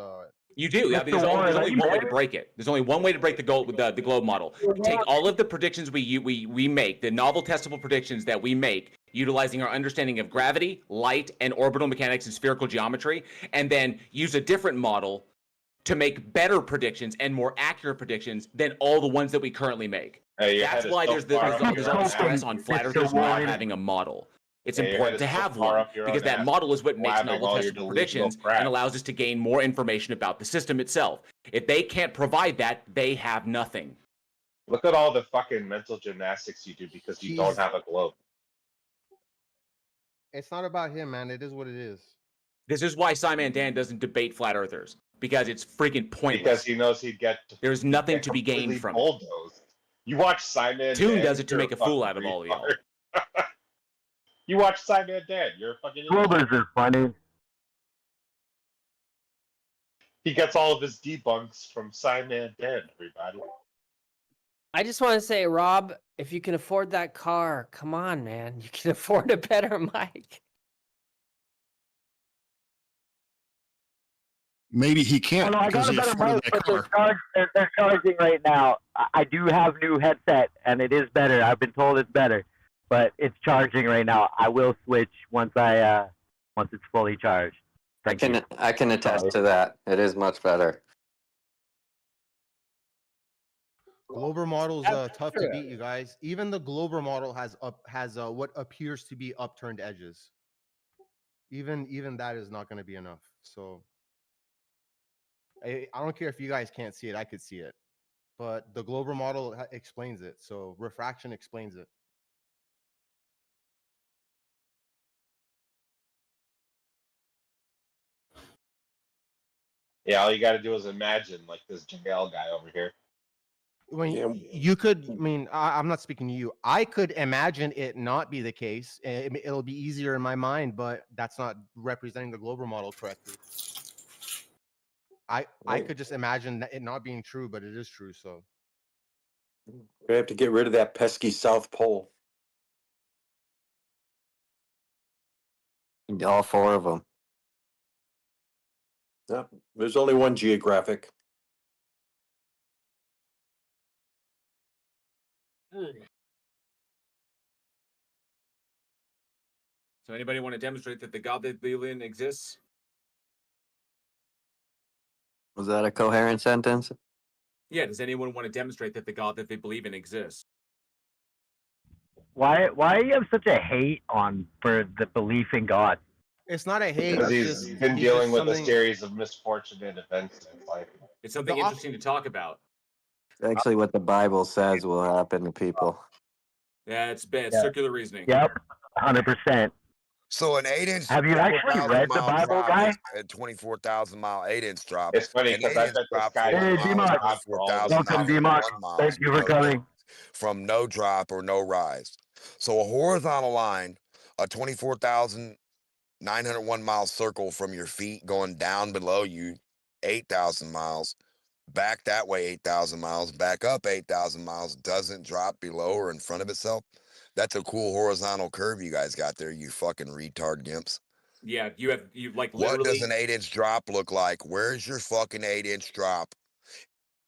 You do. I mean, there's only one way to break it. There's only one way to break the globe model. Take all of the predictions we make, the novel testable predictions that we make, utilizing our understanding of gravity, light, and orbital mechanics and spherical geometry, and then use a different model to make better predictions and more accurate predictions than all the ones that we currently make. Hey, your That's head is why so there's far up all your the own stress ass. on flat It's so earthers not worried. having a model. It's Yeah, your important head to is so have far one up your because own that ass, model is what makes blabbing novel all your testable delusional predictions crap. and allows us to gain more information about the system itself. If they can't provide that, they have nothing. Look at all the fucking mental gymnastics you do because you don't have a globe. it's not about him, man. It is what it is. This is why Simon Dan doesn't debate flat earthers, because it's freaking pointless. Because he knows he'd get. There's nothing to be gained completely from it. bulldozed. You watch Simon. Toon Dan, does it to you're make a fool out of fucking all of y'all. retard. You watch Simon Dan. You're a fucking. Globers is funny. He gets all of his debunks from Simon Dan. Everybody. I just want to say, Rob, if you can afford that car, come on, man. You can afford a better mic. Maybe he Oh, can't no, I because got a he better afforded mic, that but car. they're charging right now. I do have new headset, and it is better. I've been told it's better, but it's charging right now. I will switch once it's fully charged. I can attest to that. It is much better. Glober model's That's tough true. to beat, you guys. Even the Glober model has what appears to be upturned edges. Even that is not going to be enough. So I don't care if you guys can't see it. I could see it, but the Glober model explains it. So refraction explains it. Yeah, all you got to do is imagine, like this JL guy over here. When you could, I mean, I'm not speaking to you. I could imagine it not be the case. It'll be easier in my mind, but that's not representing the Glober model correctly. I could just imagine it not being true, but it is true. So We have to get rid of that pesky South Pole. All four of them. Yeah, there's only one geographic. So anybody want to demonstrate that the God they believe in exists? Was that a coherent sentence? Yeah, does anyone want to demonstrate that the God that they believe in exists? Why do you have such a hate for the belief in God? it's not a hate. Because It's he's just been he's dealing just with a something- series of misfortunate events in his life. It's something The op- interesting to talk about. Actually, what the Bible says will happen to people. Yeah, it's bad. Yeah. Circular reasoning. Yep, 100%. So an 8-inch. Have you actually read the Bible, guy? At 24,000 mile 8-inch drop. It's funny An because I 8-inch bet this drop guy. from Hey, miles, D-Mock. 24,000 Welcome, miles, D-Mock. 1 mile. Thank you for coming. From no drop or no rise. So a horizontal line, a 24,901 mile circle from your feet going down below you, 8,000 miles, back that way 8,000 miles, back up 8,000 miles, doesn't drop below or in front of itself. That's a cool horizontal curve you guys got there, you fucking retard gimps. Yeah, you like What does literally. an 8-inch drop look like? Where's your fucking 8-inch drop?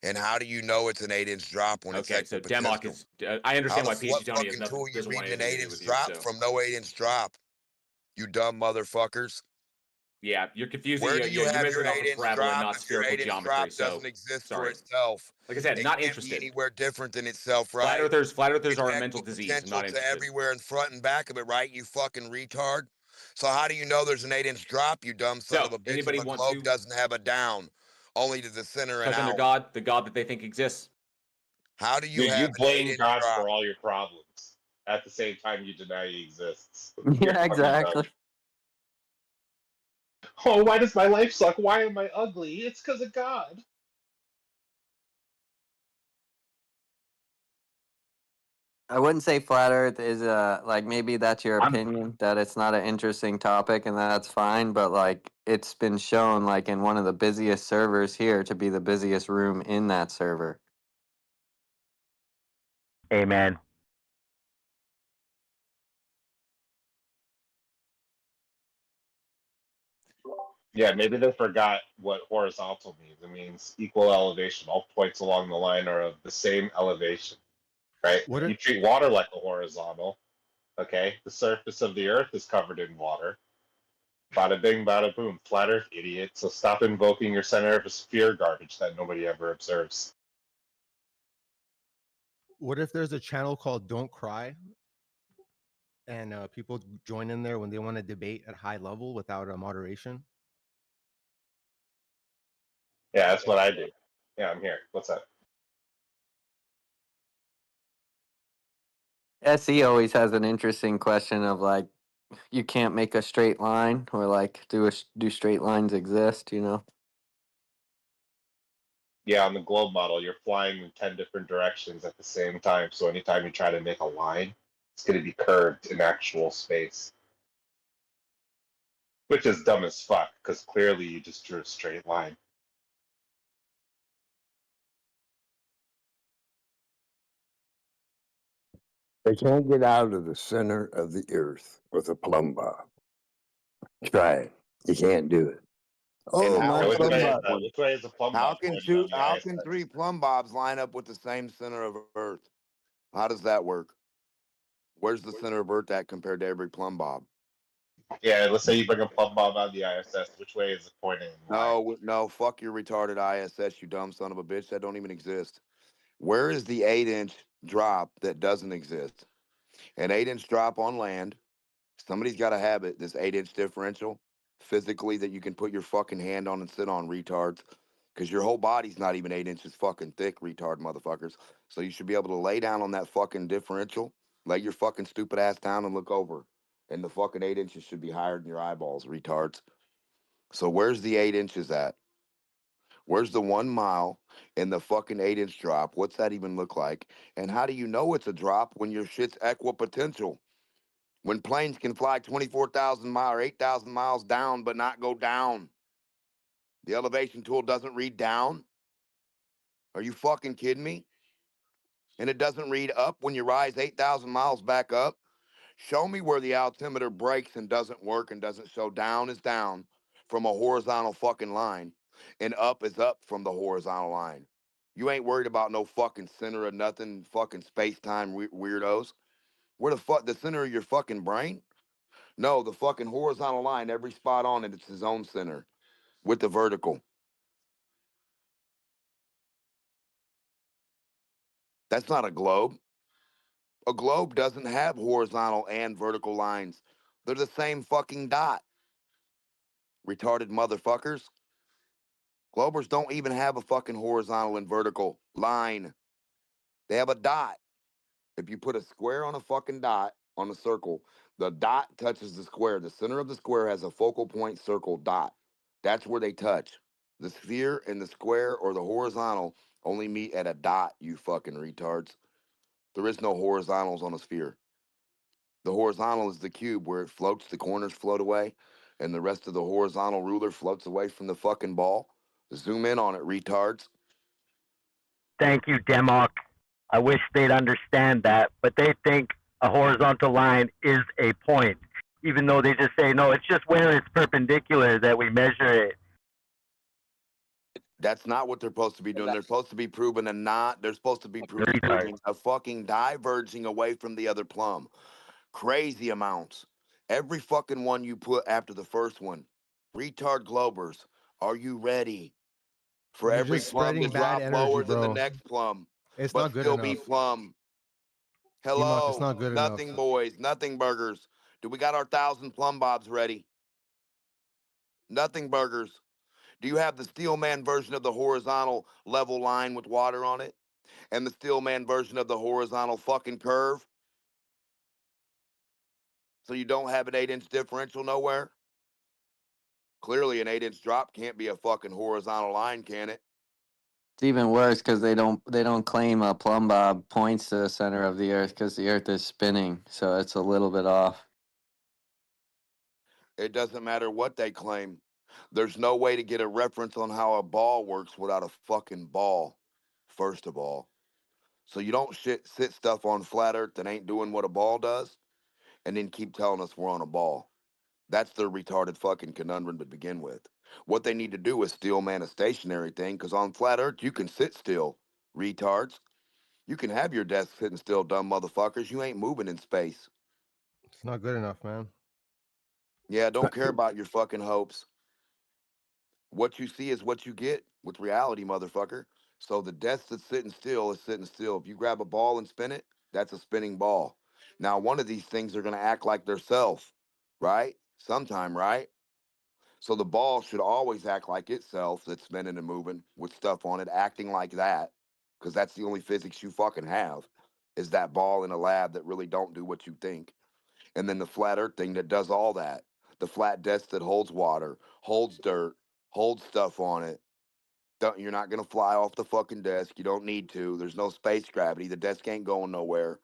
And how do you know it's an 8-inch drop when it's Okay, so Demok equipotential? is. I understand why What PhD Tony has fucking nothing, tool you doesn't want reading an anything to do 8-inch with you. drop So from? No 8-inch drop. You dumb motherfuckers. yeah, you're confusing. Where Yeah, do you you're have your measuring off of 8-inch parabola and drop not if your spherical 8-inch geometry. drop So doesn't exist for sorry. itself? Like I said, It not can't be interested. anywhere different than itself, Flat right? earthers It's are a mental disease. I'm not equipotential to interested. everywhere in front and back of it, right? You fucking retard. So how do you know there's an 8-inch drop, you dumb son So of a bitch, anybody if a want globe to doesn't have a down, only to the center and touch on their out? god, the god that they think exists? How do you Dude, have you an blame 8-inch God drop? for all your problems at the same time you deny he exists. Yeah, You're fucking exactly. dumb. Oh, why does my life suck? Why am I ugly? It's because of God. I wouldn't say flat Earth is like maybe that's your opinion that it's not an interesting topic and that's fine, but like it's been shown like in one of the busiest servers here to be the busiest room in that server. Amen. Yeah, maybe they forgot what horizontal means. It means equal elevation. All points along the line are of the same elevation, right? What You treat water like a horizontal, okay? The surface of the earth is covered in water. Bada bing, bada boom. Flat earth, idiot. So stop invoking your center of a sphere garbage that nobody ever observes. What if there's a channel called Don't Cry, and people join in there when they want to debate at high level without a moderation? Yeah, that's what I do. Yeah, I'm here. What's up? SE always has an interesting question of like you can't make a straight line or like do straight lines exist, you know? Yeah, on the globe model, you're flying in 10 different directions at the same time. So anytime you try to make a line, it's going to be curved in actual space. Which is dumb as fuck, because clearly you just drew a straight line. They can't get out of the center of the earth with a plumb bob. Try it. You can't do it. Oh, And my how Which plumb way, bob. which way is a plumb How bob can pointed on the how ISS? can 3 plumb bobs line up with the same center of Earth? How does that work? Where's the center of Earth at compared to every plumb bob? Yeah, let's say you bring a plumb bob on the ISS. Which way is it pointing? No, fuck your retarded ISS, you dumb son of a bitch. That don't even exist. Where is the 8-inch drop that doesn't exist? An 8-inch drop on land. Somebody's got to have it. This 8-inch differential, physically, that you can put your fucking hand on and sit on, retards. Because your whole body's not even 8 inches fucking thick, retard motherfuckers. So you should be able to lay down on that fucking differential, lay your fucking stupid ass down and look over. And the fucking 8 inches should be higher than your eyeballs, retards. So where's the 8 inches at? Where's the 1 mile in the fucking 8-inch drop? What's that even look like? And how do you know it's a drop when your shit's equipotential? When planes can fly 24,000 miles or 8,000 miles down but not go down? The elevation tool doesn't read down? Are you fucking kidding me? And it doesn't read up when you rise 8,000 miles back up? Show me where the altimeter breaks and doesn't work and doesn't show down is down from a horizontal fucking line and up is up from the horizontal line. You ain't worried about no fucking center of nothing, fucking space-time weirdos. Where the fuck, the center of your fucking brain? No, the fucking horizontal line, every spot on it, it's his own center with the vertical. That's not a globe. A globe doesn't have horizontal and vertical lines. They're the same fucking dot. Retarded motherfuckers. Globers don't even have a fucking horizontal and vertical line. They have a dot. If you put a square on a fucking dot on a circle, the dot touches the square. The center of the square has a focal point circle dot. That's where they touch. The sphere and the square or the horizontal only meet at a dot, you fucking retards. There is no horizontals on a sphere. The horizontal is the cube where it floats, the corners float away, and the rest of the horizontal ruler floats away from the fucking ball. Zoom in on it, retards. Thank you, Demok. I wish they'd understand that, but they think a horizontal line is a point, even though they just say, no, it's just where it's perpendicular that we measure it. That's not what they're supposed to be doing. They're supposed to be proving a not. They're supposed to be proving a fucking diverging away from the other plumb. Crazy amounts. Every fucking one you put after the first one. Retard globers, are you ready for You're every just plumb to spreading bad drop energy, lower than the bro. next plumb, It's but not good still be enough. plumb? T-Mock, it's Hello, not good enough. nothing boys, nothing burgers. Do we got our 1,000 plumb bobs ready? Nothing burgers. Do you have the Steelman version of the horizontal level line with water on it? And the Steelman version of the horizontal fucking curve? So you don't have an 8-inch differential nowhere? Clearly an 8-inch drop can't be a fucking horizontal line, can it? It's even worse because they don't claim a plumb bob points to the center of the Earth because the Earth is spinning, so it's a little bit off. It doesn't matter what they claim. There's no way to get a reference on how a ball works without a fucking ball, first of all. So you don't sit stuff on flat Earth that ain't doing what a ball does, and then keep telling us we're on a ball. That's their retarded fucking conundrum to begin with. What they need to do is still man a stationary thing, because on flat Earth you can sit still, retards. You can have your desk sitting still, dumb motherfuckers. You ain't moving in space. It's not good enough, man. Yeah, don't care about your fucking hopes. What you see is what you get with reality, motherfucker. So the desk that's sitting still is sitting still. If you grab a ball and spin it, that's a spinning ball. Now, one of these things are going to act like their self, right? Sometime, right? So the ball should always act like itself that's spinning and moving with stuff on it, acting like that, because that's the only physics you fucking have, is that ball in a lab that really don't do what you think. And then the flat earth thing that does all that. The flat desk that holds water, holds dirt, holds stuff on it. You're not gonna fly off the fucking desk. You don't need to. There's no space gravity. The desk ain't going nowhere.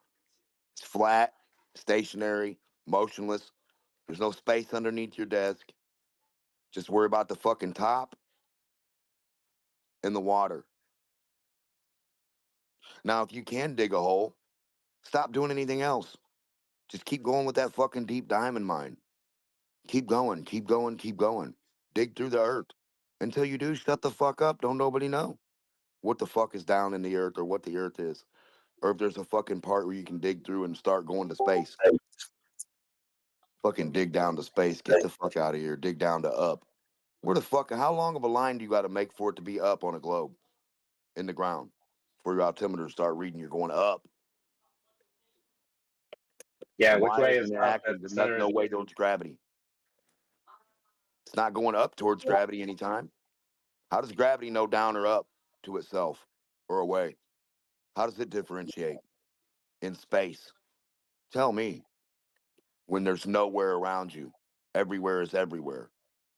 It's flat, stationary, motionless. There's no space underneath your desk. Just worry about the fucking top and the water. Now, if you can dig a hole, stop doing anything else. Just keep going with that fucking deep diamond mine. Keep going, keep going, keep going. Dig through the earth. Until you do, shut the fuck up. Don't nobody know what the fuck is down in the earth or what the earth is. Or if there's a fucking part where you can dig through and start going to space. Fucking dig down to space. Get the fuck out of here. Dig down to up. Where the fuck, how long of a line do you got to make for it to be up on a globe in the ground? For your altimeter to start reading, you're going up. Yeah, And which why way isn't is it up acting? at the There's center? no way towards gravity. It's not going up towards gravity anytime. How does gravity know down or up to itself or away? How does it differentiate in space? Tell me. When there's nowhere around you, everywhere is everywhere.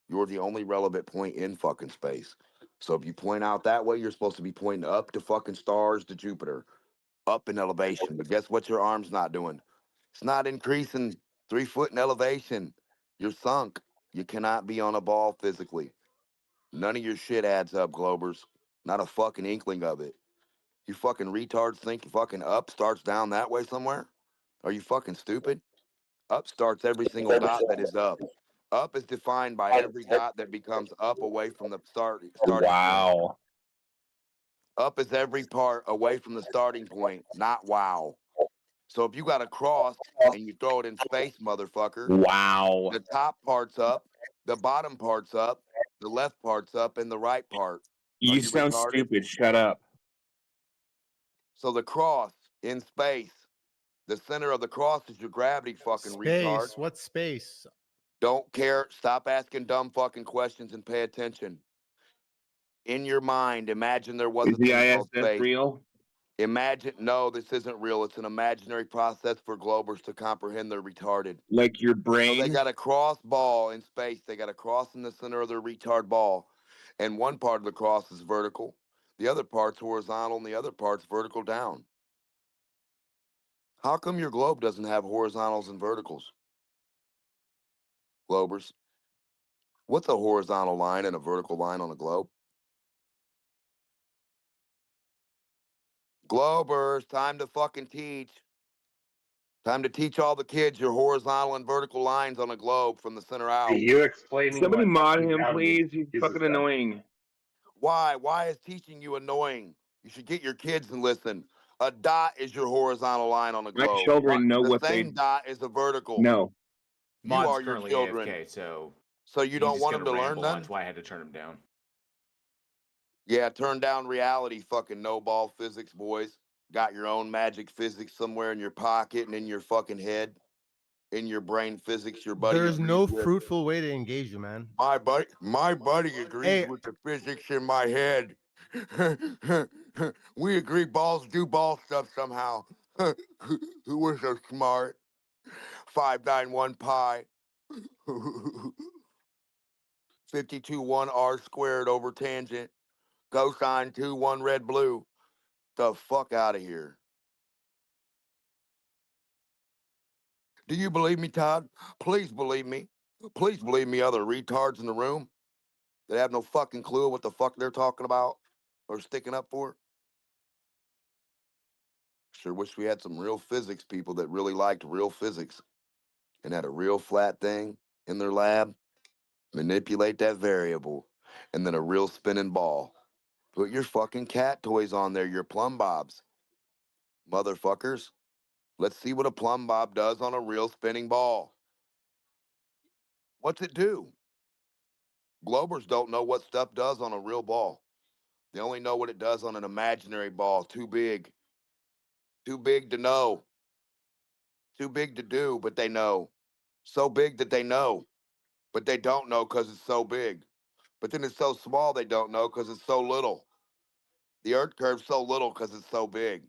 You're the only relevant point in fucking space. So if you point out that way, you're supposed to be pointing up to fucking stars, to Jupiter, up in elevation. But guess what your arm's not doing? It's not increasing 3 foot in elevation. You're sunk. You cannot be on a ball physically. None of your shit adds up, Globers. Not a fucking inkling of it. You fucking retards think fucking up starts down that way somewhere? Are you fucking stupid? Up starts every single dot that is up. Up is defined by every dot that becomes up away from the starting point. Wow. Up is every part away from the starting point, not wow. So if you got a cross and you throw it in space, motherfucker, Wow. the top part's up, the bottom part's up, the left part's up, and the right part. Are You you sound retarded? stupid. Shut up. So the cross in space, the center of the cross is your gravity, fucking retard. Space. What space? Don't care. Stop asking dumb fucking questions and pay attention. In your mind, imagine there was Is a the thing called ISS space. real? Imagine, no, this isn't real. It's an imaginary process for globers to comprehend they're retarded. Like your So brain? they got a cross ball in space. They got a cross in the center of their retard ball. And one part of the cross is vertical. The other part's horizontal and the other part's vertical down. How come your globe doesn't have horizontals and verticals? Globers. What's a horizontal line and a vertical line on a globe? Globers, time to fucking teach. Time to teach all the kids your horizontal and vertical lines on a globe from the center out. You explaining Somebody what mod teaching him, down please. He's is fucking them. annoying. Why? Why is teaching you annoying? You should get your kids and listen. A dot is your horizontal line on a My globe. children know The what same they dot is a vertical. know. You Mod's are your currently children. AFK, so So you he's don't just want gonna them to learn ramble. none? That's why I had to turn him down. Yeah, turn down reality, fucking no ball physics, boys. Got your own magic physics somewhere in your pocket and in your fucking head, in your brain physics. Your buddy There's agrees no with. fruitful way to engage you, man. My buddy agrees Hey. with the physics in my head. We agree balls do ball stuff somehow. Who was so smart? 591 pi. 52 1 r squared over tangent. Cosine 2 1 red blue. The fuck out of here. Do you believe me, Todd? Please believe me. Please believe me, other retards in the room that have no fucking clue what the fuck they're talking about or sticking up for. Sure wish we had some real physics people that really liked real physics and had a real flat thing in their lab. Manipulate that variable and then a real spinning ball. Put your fucking cat toys on there, your plumb bobs. Motherfuckers. Let's see what a plumb bob does on a real spinning ball. What's it do? Globers don't know what stuff does on a real ball. They only know what it does on an imaginary ball. Too big. Too big to know. Too big to do, but they know. So big that they know, but they don't know because it's so big. But then it's so small they don't know because it's so little. The Earth curve's so little because it's so big.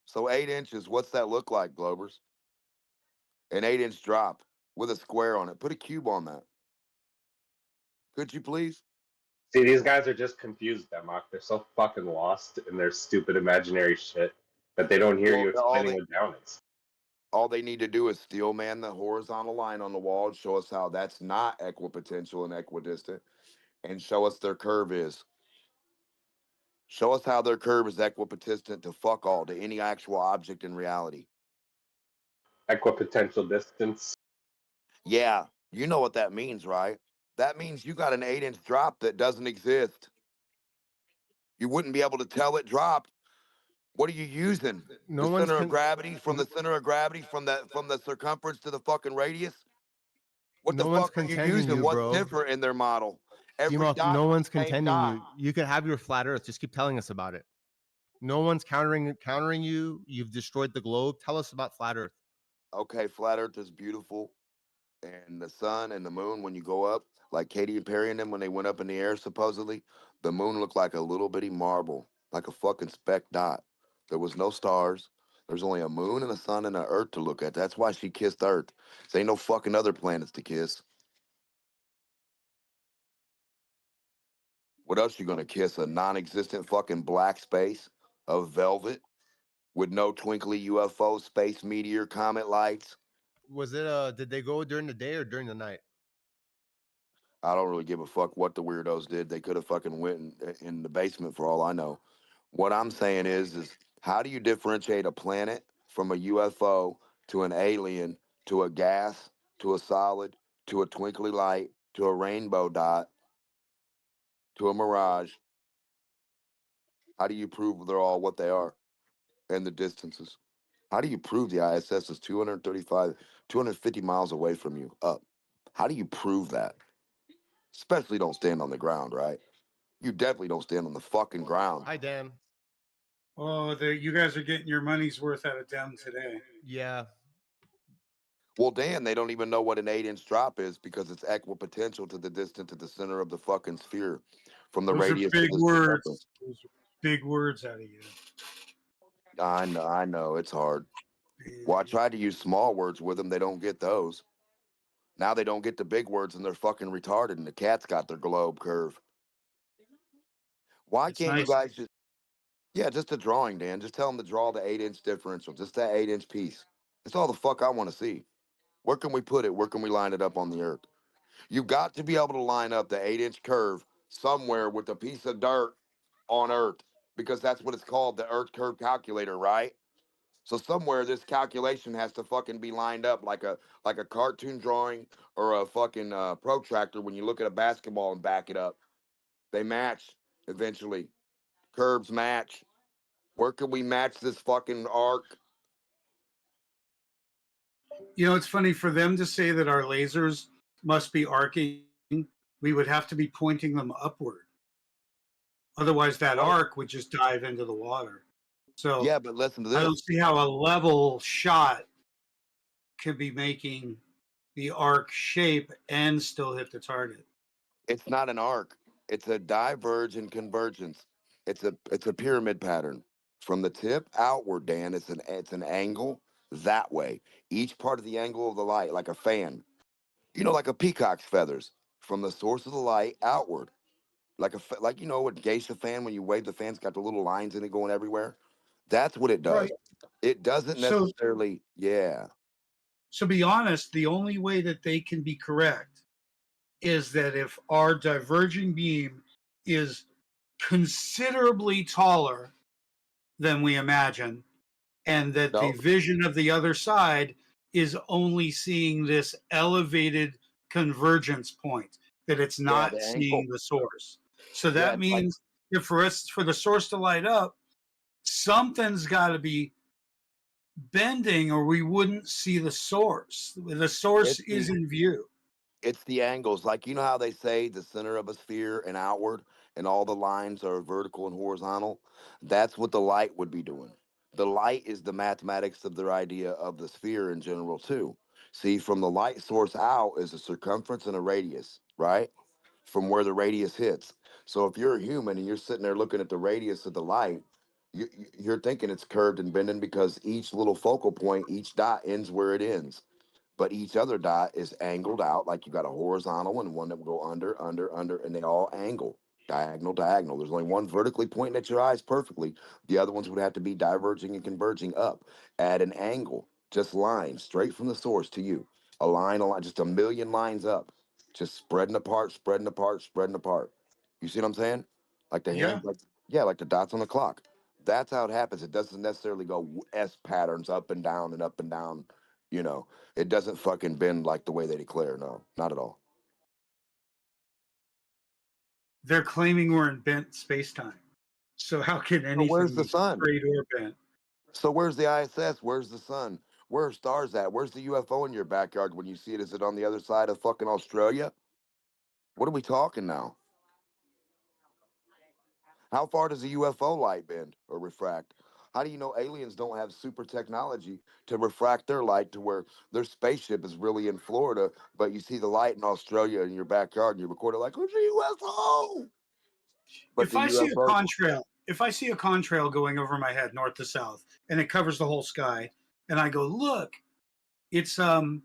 So 8 inches, what's that look like, Globers? An 8-inch drop with a square on it. Put a cube on that. Could you please? See, these guys are just confused, Demok. They're so fucking lost in their stupid imaginary shit that they don't hear you explaining what down is. All they need to do is steel man the horizontal line on the wall and show us how that's not equipotential and equidistant, and show us their curve is. Show us how their curve is equipotential to fuck all, to any actual object in reality. Equipotential distance. Yeah, you know what that means, right? That means you got an 8-inch drop that doesn't exist. You wouldn't be able to tell it dropped. What are you using? No The one's center of con- gravity from the center of gravity from the circumference to the fucking radius? What No the one's fuck are you contending using? you, What's bro. different in their model? Every D-Mock, dot no is one's the same contending dot. you. You can have your flat Earth. Just keep telling us about it. No one's countering you. You've destroyed the globe. Tell us about flat Earth. Okay, flat Earth is beautiful, and the sun and the moon when you go up, like Katy and Perry and them when they went up in the air supposedly, the moon looked like a little bitty marble, like a fucking speck dot. There was no stars. There's only a moon and a sun and an Earth to look at. That's why she kissed Earth. There ain't no fucking other planets to kiss. What else you gonna kiss? A non-existent fucking black space of velvet with no twinkly UFO, space meteor, comet lights? Was it did they go during the day or during the night? I don't really give a fuck what the weirdos did. They could have fucking went in the basement for all I know. What I'm saying is how do you differentiate a planet from a UFO to an alien to a gas to a solid to a twinkly light to a rainbow dot to a mirage? How do you prove they're all what they are and the distances? How do you prove the ISS is 250 miles away from you up? How do you prove that? Especially don't stand on the ground, right? You definitely don't stand on the fucking ground. Hi, Dan. Oh, you guys are getting your money's worth out of them today. Yeah. Well, Dan, they don't even know what an 8-inch drop is because it's equipotential to the distance to the center of the fucking sphere from the Those radius are to big the words. circumference. Those are big words out of you. I know, it's hard. Well, I tried to use small words with them. They don't get those. Now they don't get the big words and they're fucking retarded and the cat's got their globe curve. Why can't you guys just, yeah, just a drawing, Dan. Just tell them to draw the 8-inch differential, just that 8-inch piece. That's all the fuck I want to see. Where can we put it? Where can we line it up on the earth? You've got to be able to line up the 8-inch curve somewhere with a piece of dirt on Earth because that's what it's called, the Earth curve calculator, right? So somewhere this calculation has to fucking be lined up like a cartoon drawing or a fucking protractor. When you look at a basketball and back it up, they match eventually. Curves match. Where can we match this fucking arc? You know, it's funny for them to say that our lasers must be arcing. We would have to be pointing them upward. Otherwise, that arc would just dive into the water. So yeah, but listen to I don't this. see how a level shot could be making the arc shape and still hit the target. It's not an arc. It's a diverge and convergence. It's a pyramid pattern. From the tip outward, Dan, it's an angle that way. Each part of the angle of the light, like a fan. You know, like a peacock's feathers. From the source of the light outward. Like you know what geisha fan, when you wave the fan's got the little lines in it going everywhere? That's what it does. Right. It doesn't So necessarily, yeah. So be honest, the only way that they can be correct is that if our diverging beam is considerably taller than we imagine, and that the No. vision of the other side is only seeing this elevated convergence point, that it's Yeah, not the seeing angle. the source. So Yeah, that it's like means if for the source to light up, something's got to be bending or we wouldn't see the source. The source it's is the in view. it's the angles. Like you know how they say the center of a sphere and outward and all the lines are vertical and horizontal? That's what the light would be doing. The light is the mathematics of their idea of the sphere in general too. See, from the light source out is a circumference and a radius, right? From where the radius hits. So if you're a human and you're sitting there looking at the radius of the light, you're thinking it's curved and bending because each little focal point, each dot ends where it ends. But each other dot is angled out, like you got a horizontal and one that will go under, and they all angle diagonal, diagonal. There's only one vertically pointing at your eyes perfectly. The other ones would have to be diverging and converging up at an angle, just lines straight from the source to you. A line, just a million lines up, just spreading apart, spreading apart, spreading apart. You see what I'm saying? Like the Yeah. hand, like the dots on the clock. That's how it happens. It doesn't necessarily go S patterns up and down and up and down. You know, it doesn't fucking bend like the way they declare. No, not at all. They're claiming we're in bent space time. So how can So where's anything the be sun? straight or bent? So where's the ISS? Where's the sun? Where are stars at? Where's the UFO in your backyard when you see it? Is it on the other side of fucking Australia? What are we talking now? How far does a UFO light bend or refract? How do you know aliens don't have super technology to refract their light to where their spaceship is really in Florida, but you see the light in Australia in your backyard and you record it like, it's a UFO? But If the I see a UFO, contrail going over my head north to south and it covers the whole sky, and I go, look, it's it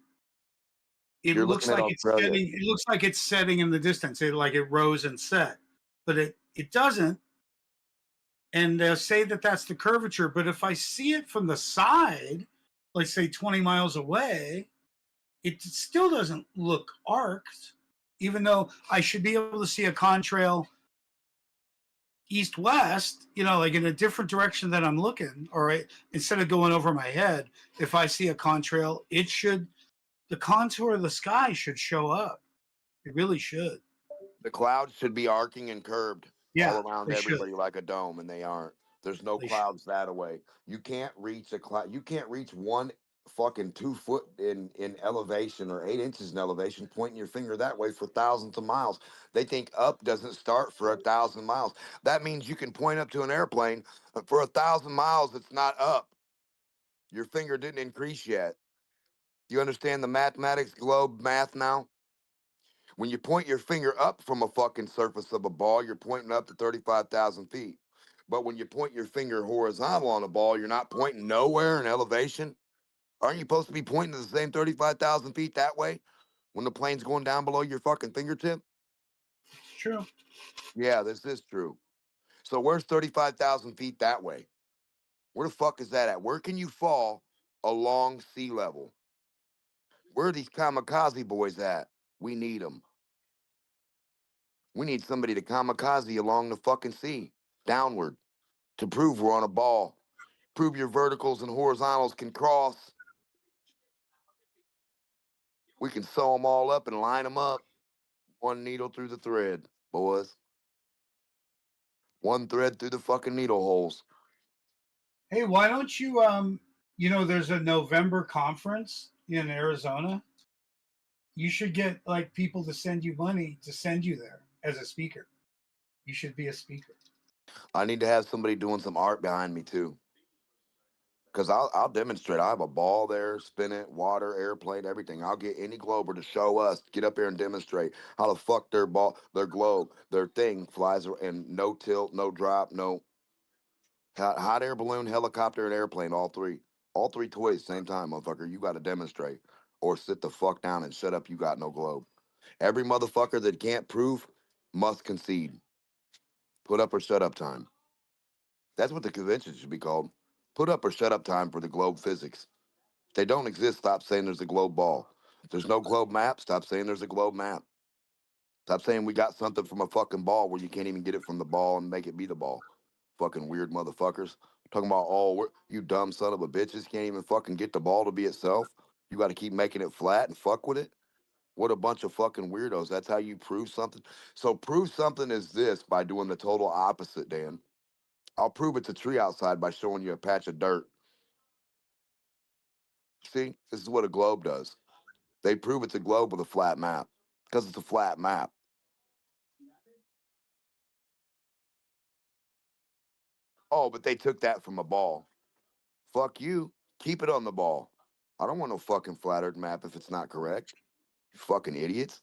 you're looks looking at like it's Australia. setting, it looks like it's setting in the distance. Like it rose and set. But it doesn't. And say that that's the curvature. But if I see it from the side, like say 20 miles away, it still doesn't look arced, even though I should be able to see a contrail east west, like in a different direction that I'm looking, or instead of going over my head. If I see a contrail, the contour of the sky should show up. It really should. The clouds should be arcing and curved Yeah, all around they should. everybody like a dome, and they aren't. There's no They should. clouds that away. You can't reach a cloud. You can't reach one fucking 2 foot in elevation or 8 inches in elevation, pointing your finger that way for thousands of miles. They think up doesn't start for 1,000 miles. That means you can point up to an airplane, but for 1,000 miles, it's not up. Your finger didn't increase yet. You understand the mathematics, globe math now? When you point your finger up from a fucking surface of a ball, you're pointing up to 35,000 feet. But when you point your finger horizontal on a ball, you're not pointing nowhere in elevation. Aren't you supposed to be pointing to the same 35,000 feet that way when the plane's going down below your fucking fingertip? True. Yeah, this is true. So where's 35,000 feet that way? Where the fuck is that at? Where can you fall along sea level? Where are these kamikaze boys at? We need them. We need somebody to kamikaze along the fucking sea, downward, to prove we're on a ball. Prove your verticals and horizontals can cross. We can sew them all up and line them up. One needle through the thread, boys. One thread through the fucking needle holes. Hey, why don't you there's a November conference in Arizona. You should get like people to send you money to send you there as a speaker. You should be a speaker. I need to have somebody doing some art behind me too. Because I'll demonstrate. I have a ball there, spin it, water, airplane, everything. I'll get any glober to show us, get up here and demonstrate how the fuck their globe, their thing flies and no tilt, no drop, no hot air balloon, helicopter, and airplane, all three. All three toys, same time, motherfucker. You got to demonstrate. Or sit the fuck down and shut up, you got no globe. Every motherfucker that can't prove must concede. Put up or shut up time. That's what the convention should be called. Put up or shut up time for the globe physics. If they don't exist, stop saying there's a globe ball. If there's no globe map, stop saying there's a globe map. Stop saying we got something from a fucking ball where you can't even get it from the ball and make it be the ball. Fucking weird motherfuckers. Talking about, you dumb son of a bitches can't even fucking get the ball to be itself. You got to keep making it flat and fuck with it. What a bunch of fucking weirdos. That's how you prove something. So prove something is this by doing the total opposite, Dan. I'll prove it's a tree outside by showing you a patch of dirt. See, this is what a globe does. They prove it's a globe with a flat map because it's a flat map. Oh, but they took that from a ball. Fuck you. Keep it on the ball. I don't want no fucking flat earth map if it's not correct. You fucking idiots.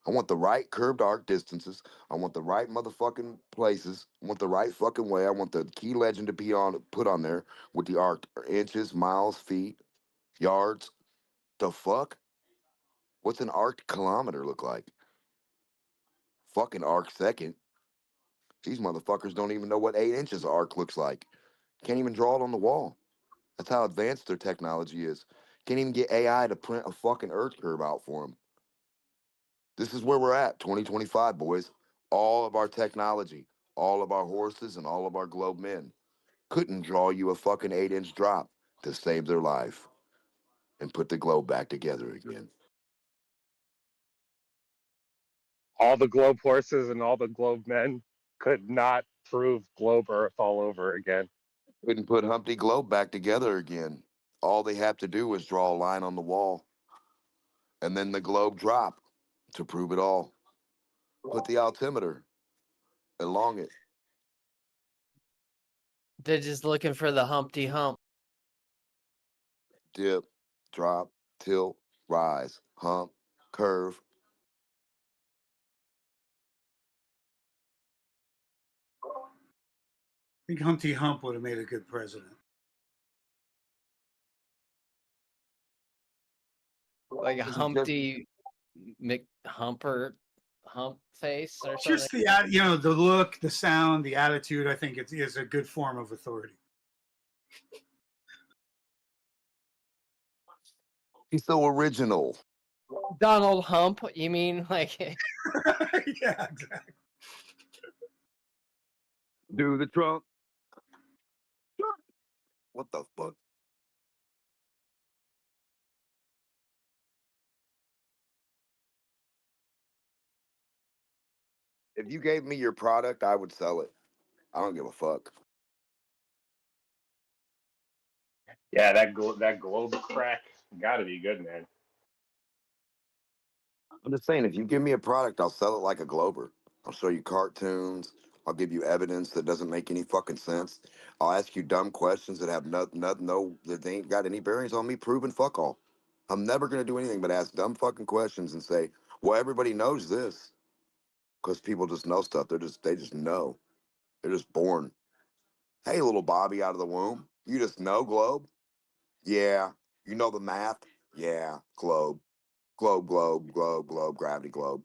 I want the right curved arc distances. I want the right motherfucking places. I want the right fucking way. I want the key legend to be put on there with the arc inches, miles, feet, yards. The fuck? What's an arc kilometer look like? Fucking arc second. These motherfuckers don't even know what 8 inches of arc looks like. Can't even draw it on the wall. That's how advanced their technology is. Can't even get AI to print a fucking earth curve out for them. This is where we're at, 2025, boys. All of our technology, all of our horses, and all of our globe men couldn't draw you a fucking 8-inch drop to save their life and put the globe back together again. All the globe horses and all the globe men could not prove globe Earth all over again. Couldn't put Humpty Globe back together again. All they have to do is draw a line on the wall and then the globe drop to prove it all. Put the altimeter along it. They're just looking for the Humpty Hump. Dip, drop, tilt, rise, hump, curve. I think Humpty Hump would have made a good president. Like a Humpty McHumper hump face or something. Just the the look, the sound, the attitude. I think it is a good form of authority. He's so original. Donald Hump, you mean like? Yeah, exactly. Do the Trump. What the fuck? If you gave me your product, I would sell it. I don't give a fuck. Yeah, that globe crack got to be good, man. I'm just saying, if you give me a product, I'll sell it like a glober. I'll show you cartoons. I'll give you evidence that doesn't make any fucking sense. I'll ask you dumb questions that have that they ain't got any bearings on me proving fuck all. I'm never gonna do anything but ask dumb fucking questions and say, well, everybody knows this. Because people just know stuff. They just know. They're just born. Hey, little Bobby out of the womb. You just know globe? Yeah. You know the math? Yeah. Globe. Globe, globe, globe, globe, gravity, globe.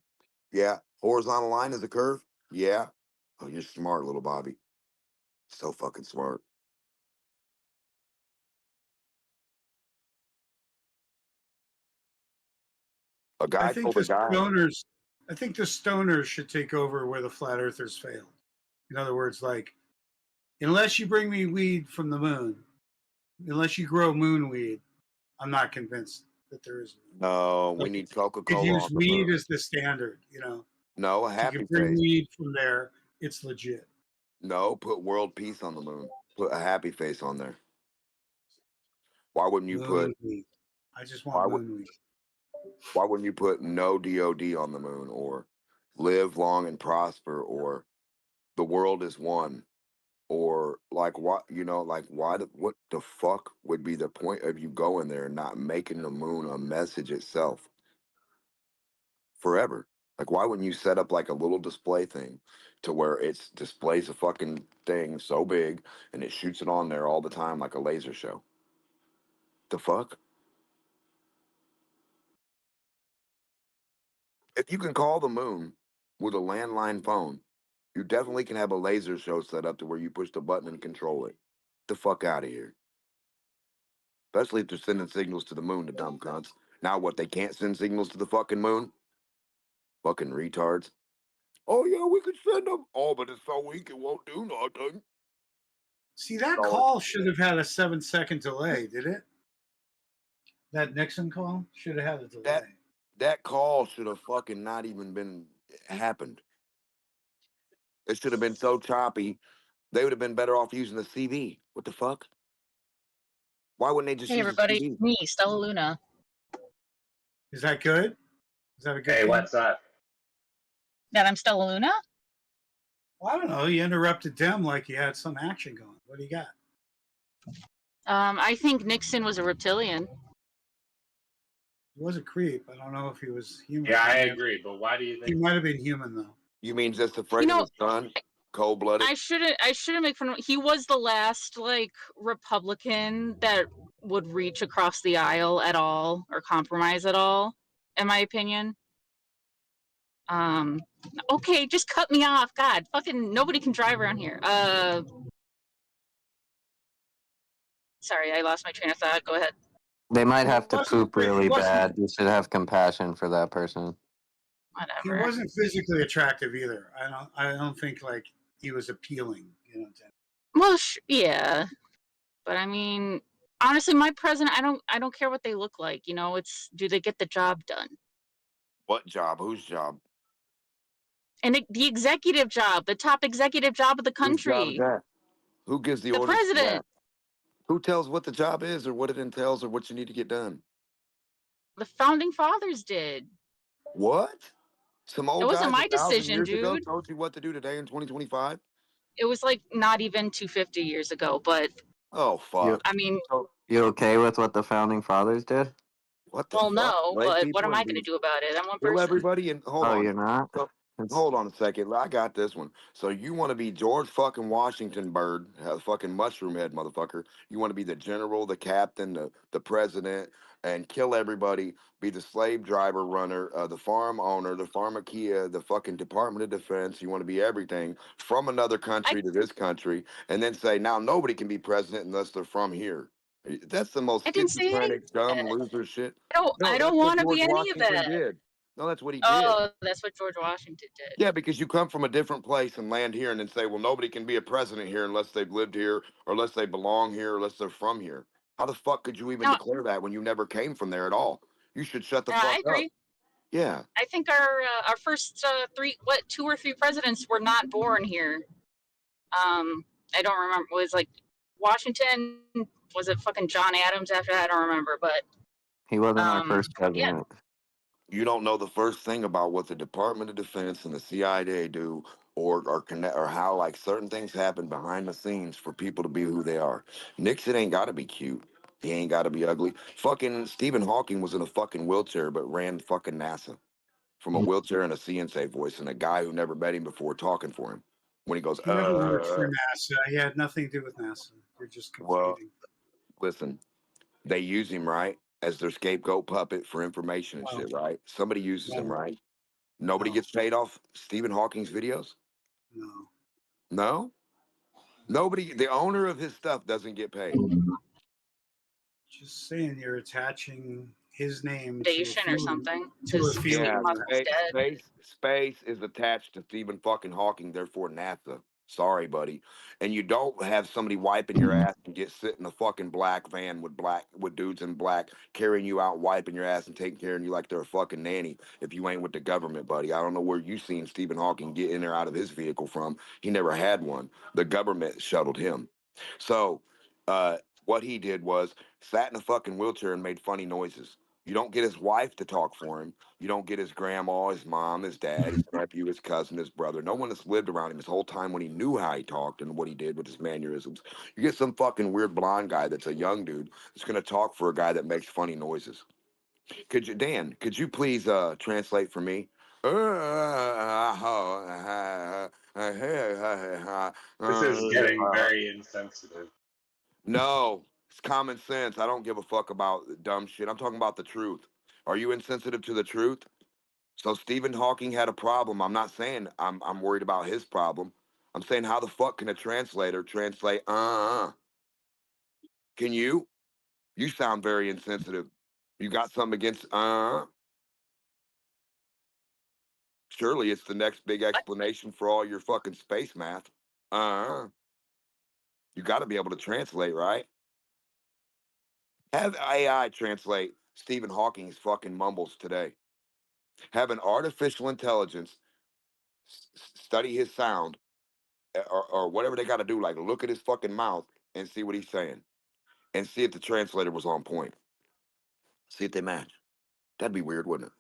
Yeah. Horizontal line is a curve? Yeah. Oh, you're smart, little Bobby. So fucking smart. A guy I think told a the guy. stoners should take over where the flat earthers failed. In other words, like, unless you bring me weed from the moon, unless you grow moonweed, I'm not convinced that there is. No, we Like, need you Coca-Cola use on the weed moon. as the standard, you know. No, a If you happy can bring face. weed from there, it's legit. No, put world peace on the moon. Put a happy face on there. Why wouldn't you put? Moonweed. I just Why want would? moonweed. Why wouldn't you put no DOD on the moon, or live long and prosper, or the world is one, or like what, you know, like what the fuck would be the point of you going there and not making the moon a message itself forever? Like, why wouldn't you set up like a little display thing to where it displays a fucking thing so big and it shoots it on there all the time like a laser show? The fuck? If you can call the moon with a landline phone, you definitely can have a laser show set up to where you push the button and control it. The fuck out of here. Especially if they're sending signals to the moon, the dumb cunts. Now what, they can't send signals to the fucking moon? Fucking retards. Oh yeah, we could send them. Oh, but it's so weak it won't do nothing. See, that No, call should have had a 7-second delay, did it? That Nixon call should have had a delay. that call should have fucking not even been happened. It should have been so choppy, they would have been better off using the CV. What the fuck? Why wouldn't they just Hey use the everybody, CV? it's me, Stella Luna. Is that good? Is that a good Hey, thing? what's up? That I'm Stella Luna? Well, I don't know. You interrupted them like you had some action going. What do you got? I think Nixon was a reptilian. He was a creep. I don't know if he was human. Yeah, I agree, but why do you He think? might have been human though. You mean just afraid of his son? Cold blooded? I shouldn't make fun of him. He was the last like Republican that would reach across the aisle at all or compromise at all, in my opinion. Okay, just cut me off. God, fucking nobody can drive around here. Sorry, I lost my train of thought. Go ahead. They might have to wasn't- poop really he wasn't- bad. You should have compassion for that person. He Whatever. wasn't physically attractive either. I don't think like he was appealing. You know what I'm saying? Well, yeah, but I mean, honestly, my president, I don't care what they look like. You know, it's do they get the job done? What job? Whose job? And the executive job, the top executive job of the Whose job is country. that? Who gives the The orders for president. that? Who tells what the job is or what it entails or what you need to get done? The founding fathers did. What? Some old wasn't guys my 1,000 decision, years ago dude. told you what to do today in 2025? It was like not even 250 years ago, but Oh fuck. I mean, You okay with what the founding fathers did? What the well, fuck? no, Slave but what people am and I going to be do about it? I'm one kill person. everybody and hold Oh, on. you're not? Hold on a second. I got this one. So you want to be George fucking Washington Bird, a fucking mushroom head motherfucker. You want to be the general, the captain, the president, and kill everybody. Be the slave driver runner, the farm owner, the pharmacia, the fucking Department of Defense. You want to be everything from another country to this country, and then say now nobody can be president unless they're from here. That's the most I didn't say any schizophrenic, dumb loser shit. I No, don't that's what want to George be any of Washington that. did. No, that's what he did. Oh, that's what George Washington did. Yeah, because you come from a different place and land here and then say, well, nobody can be a president here unless they've lived here or unless they belong here or unless they're from here. How the fuck could you even No. declare that when you never came from there at all? You should shut the I fuck agree. up. Yeah. I think our first 2 or 3 presidents were not born here. I don't remember. It was like Washington. Was it fucking John Adams after that? I don't remember, but He wasn't our first yeah. president. You don't know the first thing about what the Department of Defense and the CIA do or connect or how like certain things happen behind the scenes for people to be who they are. Nixon ain't got to be cute. He ain't got to be ugly. Fucking Stephen Hawking was in a fucking wheelchair but ran fucking NASA from a wheelchair and a CNC voice and a guy who never met him before talking for him. When he goes, He never worked for NASA. He had nothing to do with NASA. You're just well, conflating. listen, they use him right as their scapegoat puppet for information and shit, right? Somebody uses him, right? Nobody gets paid off Stephen Hawking's videos? No. No? Nobody, the owner of his stuff doesn't get paid. Just saying, you're attaching his name Foundation or something. to a field. Yeah, Musk's dead. space is attached to Stephen fucking Hawking, therefore NASA. Sorry, buddy. And you don't have somebody wiping your ass and get sit in a fucking black van with dudes in black carrying you out, wiping your ass and taking care of you like they're a fucking nanny if you ain't with the government, buddy. I don't know where you seen Stephen Hawking get in or out of his vehicle from. He never had one. The government shuttled him. So what he did was sat in a fucking wheelchair and made funny noises. You don't get his wife to talk for him. You don't get his grandma, his mom, his dad, his nephew, his cousin, his brother. No one that's lived around him his whole time when he knew how he talked and what he did with his mannerisms. You get some fucking weird blonde guy that's a young dude that's going to talk for a guy that makes funny noises. Dan, could you please translate for me? This is getting very insensitive. No, it's common sense. I don't give a fuck about dumb shit. I'm talking about the truth. Are you insensitive to the truth? So Stephen Hawking had a problem. I'm not saying I'm worried about his problem. I'm saying how the fuck can a translator translate Can you? You sound very insensitive. You got something against Surely it's the next big explanation for all your fucking space math. You got to be able to translate, right? Have AI translate Stephen Hawking's fucking mumbles today. Have an artificial intelligence study his sound or whatever they got to do, like look at his fucking mouth and see what he's saying and see if the translator was on point. See if they match. That'd be weird, wouldn't it?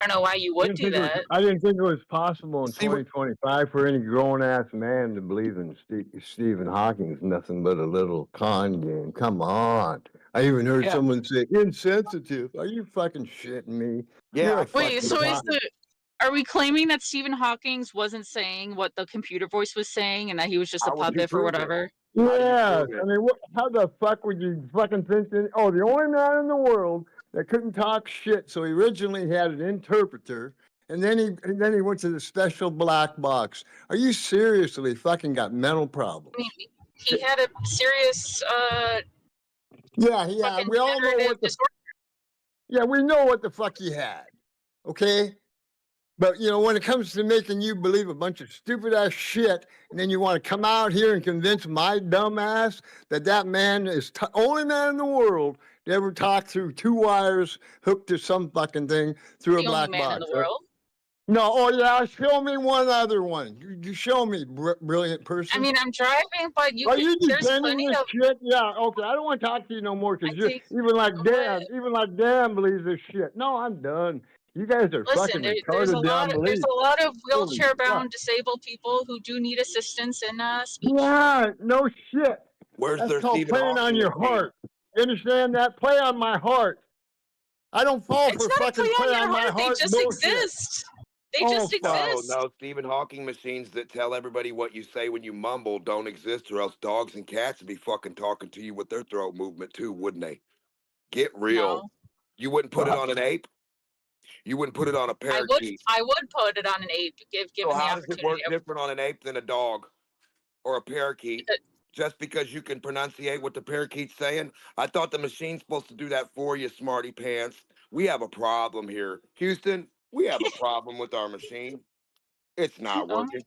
I don't know why you would do that. I didn't think it was possible in 2025 for any grown-ass man to believe in Stephen Hawking is nothing but a little con game. Come on. I even heard someone say, insensitive. Are you fucking shitting me? Yeah. Wait, so are we claiming that Stephen Hawking wasn't saying what the computer voice was saying and that he was just a puppet for whatever? Yeah. I mean, how the fuck would you fucking think that? Oh, the only man in the world that couldn't talk shit. So he originally had an interpreter, and then he went to the special black box. Are you seriously fucking got mental problems? I mean, he had a serious Yeah. We all know what the disorder. Yeah, we know what the fuck he had. Okay? But when it comes to making you believe a bunch of stupid ass shit, and then you want to come out here and convince my dumb ass that man is only man in the world to ever talk through two wires hooked to some fucking thing through a black box. The only man in the world? No, oh yeah, show me one other one. You show me, brilliant person. I mean, I'm driving, but there's plenty of shit. Yeah, okay. I don't want to talk to you no more because even like Dan believes this shit. No, I'm done. You guys are fucking retarded. There's a lot of wheelchair-bound disabled people who do need assistance in speech. Yeah, no shit. Where's That's called playing on your heart. You understand that? Play on my heart. I don't fall for fucking play on my heart. They just exist. They just exist. No, Stephen Hawking machines that tell everybody what you say when you mumble don't exist, or else dogs and cats would be fucking talking to you with their throat movement too, wouldn't they? Get real. No. You wouldn't put it on an ape? You wouldn't put it on a parakeet? I would put it on an ape, given the opportunity. How does it work different on an ape than a dog or a parakeet? Just because you can pronunciate what the parakeet's saying? I thought the machine's supposed to do that for you, smarty pants. We have a problem here. Houston, we have a problem with our machine. It's not working.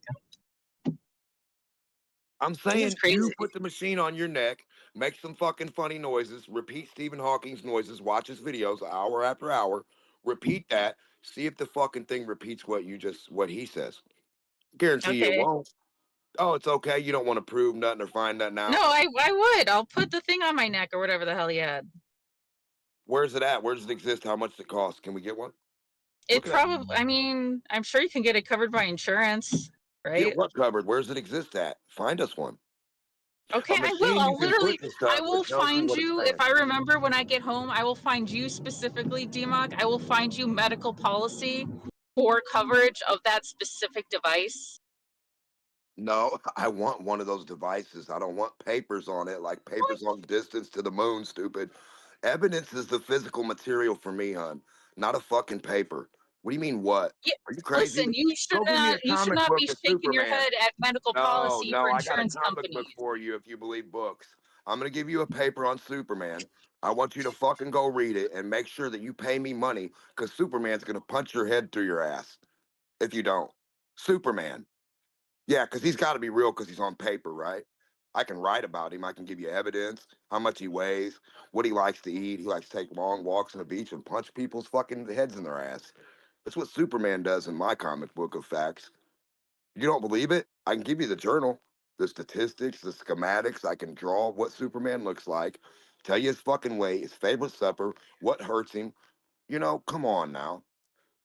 I'm saying you put the machine on your neck, make some fucking funny noises, repeat Stephen Hawking's noises, watch his videos hour after hour, repeat that, see if the fucking thing repeats what he says. Guarantee you won't. Oh, it's okay. You don't want to prove nothing or find nothing out. No, I would. I'll put the thing on my neck or whatever the hell he had. Where's it at? Where does it exist? How much does it cost? Can we get one? It probably, I mean, I'm sure you can get it covered by insurance, right? Get what covered? Where does it exist at? Find us one. Okay, I will. I will find you. If I remember when I get home, I will find you specifically, DMOC. I will find you medical policy for coverage of that specific device. No, I want one of those devices. I don't want papers on it, like papers on distance to the moon, stupid. Evidence is the physical material for me, hon, not a fucking paper. What do you mean what? Yeah, are you crazy? Listen, you should not be shaking your head at medical policy for insurance I got a comic book for you if you believe books. I'm going to give you a paper on Superman. I want you to fucking go read it and make sure that you pay me money because Superman's going to punch your head through your ass if you don't. Superman. Yeah, because he's got to be real because he's on paper, right? I can write about him. I can give you evidence, how much he weighs, what he likes to eat. He likes to take long walks on the beach and punch people's fucking heads in their ass. That's what Superman does in my comic book of facts. You don't believe it? I can give you the journal, the statistics, the schematics. I can draw what Superman looks like, tell you his fucking weight, his favorite supper, what hurts him. You know, come on now.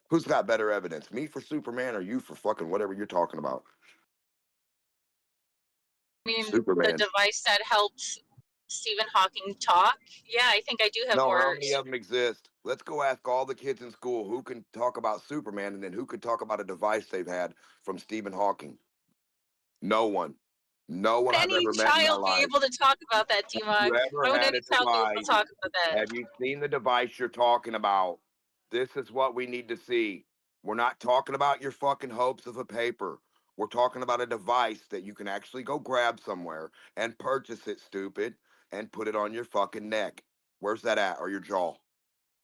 Who's got better evidence, me for Superman or you for fucking whatever you're talking about? I mean, the Superman. device that helps Stephen Hawking talk. Yeah, I think I do have No, how more. many of them exist? Let's go ask all the kids in school who can talk about Superman and then who could talk about a device they've had from Stephen Hawking. No one. No one I've Any ever met in my child be life. able to talk about that, Have D-Mog? you ever Why would had any a child be able to device? talk about that? Have you seen the device you're talking about? This is what we need to see. We're not talking about your fucking hopes of a paper. We're talking about a device that you can actually go grab somewhere and purchase it, stupid, and put it on your fucking neck. Where's that at? Or your jaw?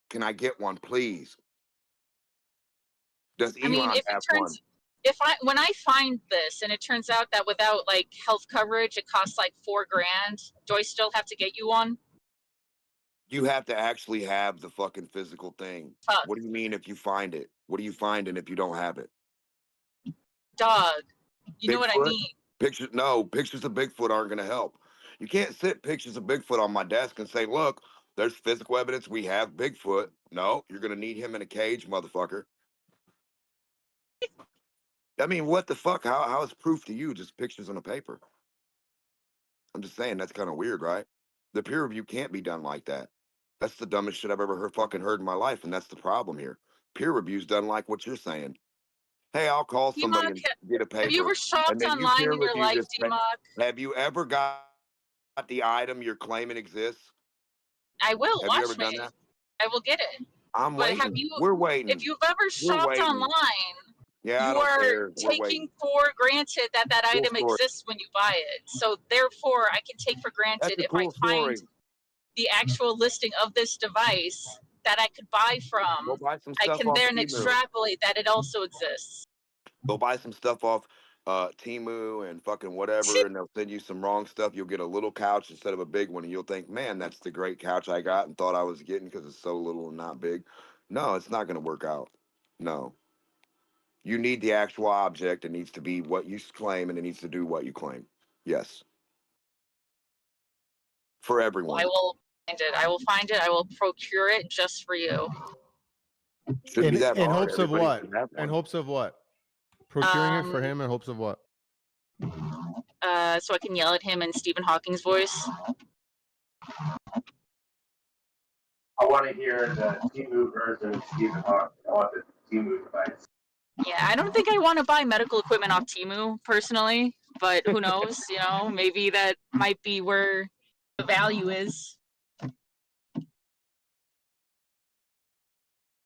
Can I get one, please? Does I mean, Elon if it have turns, one? when I find this and it turns out that without like health coverage, it costs like $4 grand, do I still have to get you one? You have to actually have the fucking physical thing. Fuck. What do you mean if you find it? What are you finding if you don't have it? Dog. You know what I Bigfoot? mean? Pictures of Bigfoot aren't going to help. You can't sit pictures of Bigfoot on my desk and say, look, there's physical evidence we have Bigfoot. No, you're going to need him in a cage, motherfucker. I mean, what the fuck? How is proof to you just pictures on a paper? I'm just saying that's kind of weird, right? The peer review can't be done like that. That's the dumbest shit I've ever heard in my life, and that's the problem here. Peer review's done like what you're saying. Hey, I'll call somebody and get a paper. Have you ever and shopped then you online peer in your review life, this thing. D-Mog? Have you ever got the item you're claiming exists? I will. Have you Watch ever me. done that? I will get it. I'm But waiting. have you? We're waiting. If you've ever We're shopped waiting. online, Yeah, I you don't are care. We're taking waiting. for granted that that Cool item story. exists when you buy it. So therefore, I can take for granted That's a if cool I find story. the actual listing of this device that I could buy from, Go buy some I stuff can off then Temu. extrapolate that it also exists. Go buy some stuff off Temu and fucking whatever, and they'll send you some wrong stuff. You'll get a little couch instead of a big one, and you'll think, man, that's the great couch I got and thought I was getting because it's so little and not big. No, it's not going to work out. No. You need the actual object. It needs to be what you claim, and it needs to do what you claim. Yes. For everyone. I will find it. I will find it. I will procure it just for you. Shouldn't be that In hard. hopes of Everybody what? should have In one. hopes of what? Procuring it for him in hopes of what? So I can yell at him in Stephen Hawking's voice. I want to hear the Temu version of Stephen Hawking. I want the Temu device. Yeah, I don't think I want to buy medical equipment off Temu personally, but who knows? You know, maybe that might be where the value is.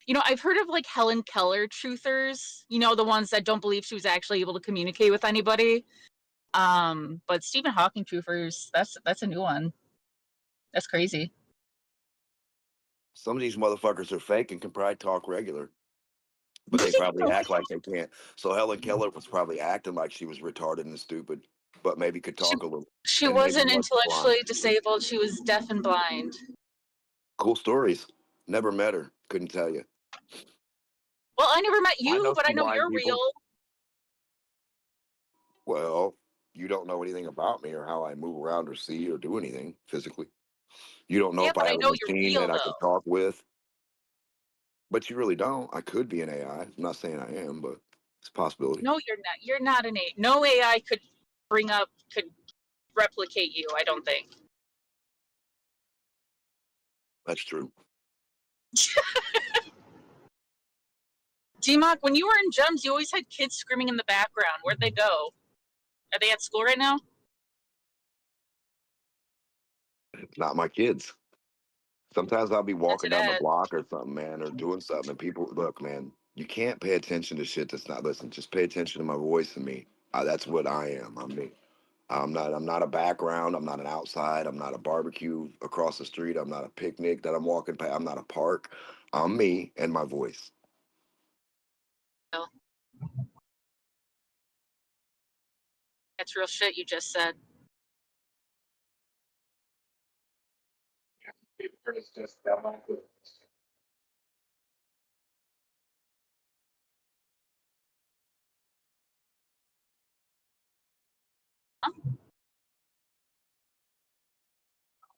You know, I've heard of like Helen Keller truthers, you know, the ones that don't believe she was actually able to communicate with anybody. But Stephen Hawking truthers, that's a new one. That's crazy. Some of these motherfuckers are fake and can probably talk regular, but they probably act like they can't. So Helen Keller was probably acting like she was retarded and stupid, but maybe could talk a little. She and maybe wasn't blind. intellectually disabled. She was deaf and blind. Cool stories. Never met her. Couldn't tell you. Well, I never met I you, know but I some know blind you're people. real. Well, you don't know anything about me or how I move around or see or do anything physically. You don't know Yeah, if but I I have a know you're machine real that I can though. talk with. But you really don't. I could be an AI. I'm not saying I am, but it's a possibility. No, you're not. You're not an AI. No AI could replicate you, I don't think. That's true. G-Mock, when you were in Gems, you always had kids screaming in the background. Where'd they go? Are they at school right now? Not my kids. Sometimes I'll be walking down the Dad. block or something, man, or doing something, and people look, man. You can't pay attention to shit that's not listen. Just pay attention to my voice and me. That's what I am. I'm me. I'm not a background. I'm not an outside. I'm not a barbecue across the street. I'm not a picnic that I'm walking past. I'm not a park. I'm me and my voice. No. that's real shit you just said. It's just that much.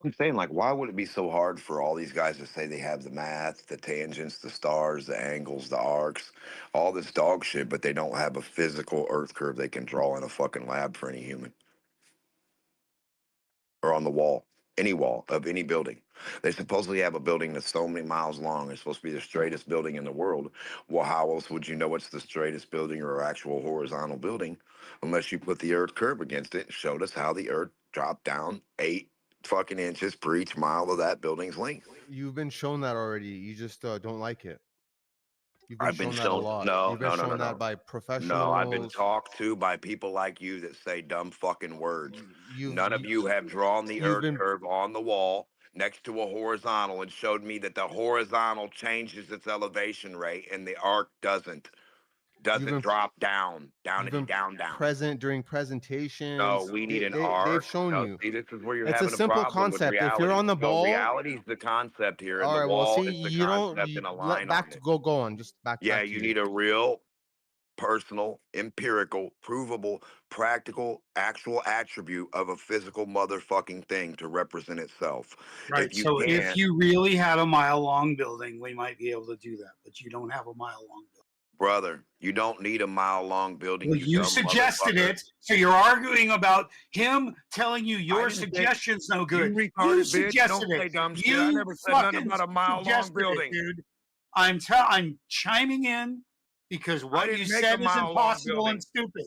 I'm saying, like, why would it be so hard for all these guys to say they have the math, the tangents, the stars, the angles, the arcs, all this dog shit, but they don't have a physical Earth curve they can draw in a fucking lab for any human or on the wall, any wall of any building? They supposedly have a building that's so many miles long. It's supposed to be the straightest building in the world. Well, how else would you know it's the straightest building or actual horizontal building unless you put the Earth curve against it and showed us how the Earth dropped down 8 fucking inches per each mile of that building's length? You've been shown that already. You just don't like it. You've been I've been shown that a shown lot. no, You've been no, no, no, shown that no. by No, I've been professionals. talked to by people like you that say dumb fucking words. You've None of you have drawn the you've Earth been curve on the wall next to a horizontal and showed me that the horizontal changes its elevation rate and the arc doesn't been drop down. you've It's been down. present during No, presentations. we need an They've arc. shown No, you. see, this is where you're It's a having a simple problem with concept. If you're reality. on the No, ball, reality is the concept here, and all the right. Well, wall see, is the you don't. concept and a line Back on to it. go on. Just back Yeah, to you you. need a real, personal, empirical, provable, practical, actual attribute of a physical motherfucking thing to represent itself. Right. If you So if can't, you really had a mile long building, we might be able to do that, but you don't have a mile long building. brother, you don't need a mile long building. Well, You you dumb suggested motherfucker. it, so you're arguing about him telling you your didn't say- suggestion's no good. You You retarded bitch. suggested Don't say it. dumb shit. I You never said nothing fucking about a mile long suggested building. it, dude. I'm chiming in because what you didn't make said a is mile-long impossible building. and stupid.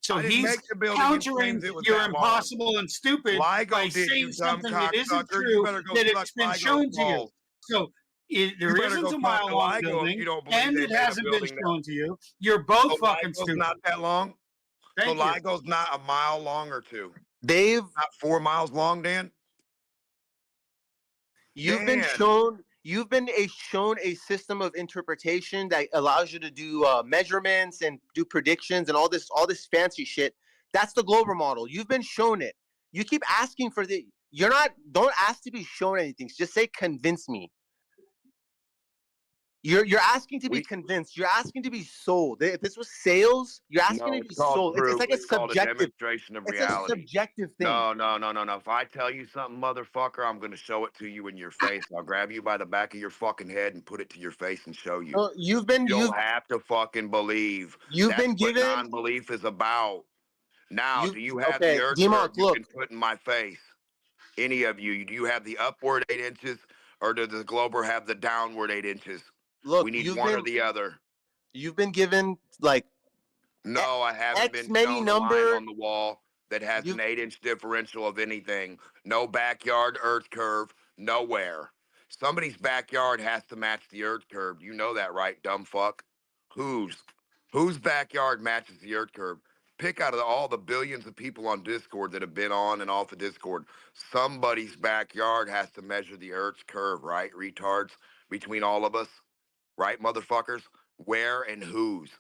So I didn't he's make the building and countering claimed it was your that long. impossible and stupid LIGO by did, saying you dumb something that isn't cocksucker. true, You better go that suck it's been LIGO's shown to you. balls. So there You better isn't go a fuck mile the long LIGO if building, you don't believe and they it made a hasn't been building that. shown to you. You're both So fucking LIGO's stupid. not that long. Thank so you. LIGO's not a mile long or two. Dave, not 4 miles long, Dan. you've been shown. You've been shown a system of interpretation that allows you to do measurements and do predictions and all this fancy shit. That's the global model. You've been shown it. You keep asking for the. You're not. Don't ask to be shown anything. Just say convince me. You're asking to be convinced. You're asking to be sold. If this was sales, you're asking to be sold. It's like a It's called a subjective. demonstration of It's a reality. subjective thing. No. If I tell you something, motherfucker, I'm gonna show it to you in your face. I'll grab you by the back of your fucking head and put it to your face and show you. You don't have to fucking believe. You've That's been what given. non-belief is about. Now, do you have okay, the earth D-Monk, curve you look. can put in my face? Any of you? Do you have the upward 8 inches, or does the Glober have the downward 8 inches? Look, we need you've one or been- the other. You've been given like No, I haven't X been many shown number- a line on the wall that has an 8-inch differential of anything. No backyard earth curve, nowhere. Somebody's backyard has to match the earth curve. You know that, right, dumb fuck? Whose backyard matches the earth curve? Pick out of all the billions of people on Discord that have been on and off of Discord. Somebody's backyard has to measure the earth's curve, right, retards? Between all of us, right, motherfuckers? Where and whose?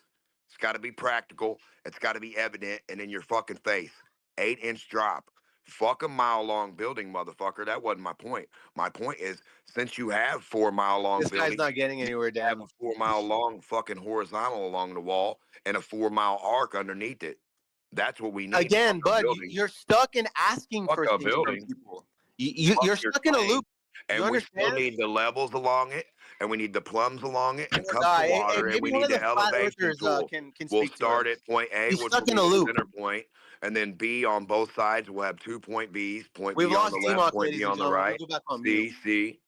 It's got to be practical. It's got to be evident and in your fucking face. 8-inch drop. Fuck a mile-long building, motherfucker. That wasn't my point. My point is, since you have 4 mile-long This buildings, guy's not getting anywhere, you have Dan. a 4 mile long fucking horizontal along the wall and a 4 mile arc underneath it. That's what we need. Again, Fuck a bud, building. you're stuck in asking Fuck for a things building. from people. You're Fuck your stuck in a claim. loop. And You we still understand? need the levels along it, and we need the plumbs along it, and Poor cups guy. of Hey, water, and maybe we one need of the the flat elevation earthers tool. can We'll speak to start us. at point A, He's which stuck will in be a the loop. center point, and then B on both sides. We'll have 2 point Bs, point We've B on lost the left, D-Monk, point ladies B and on the gentlemen. right, We'll go back on C, mute. C,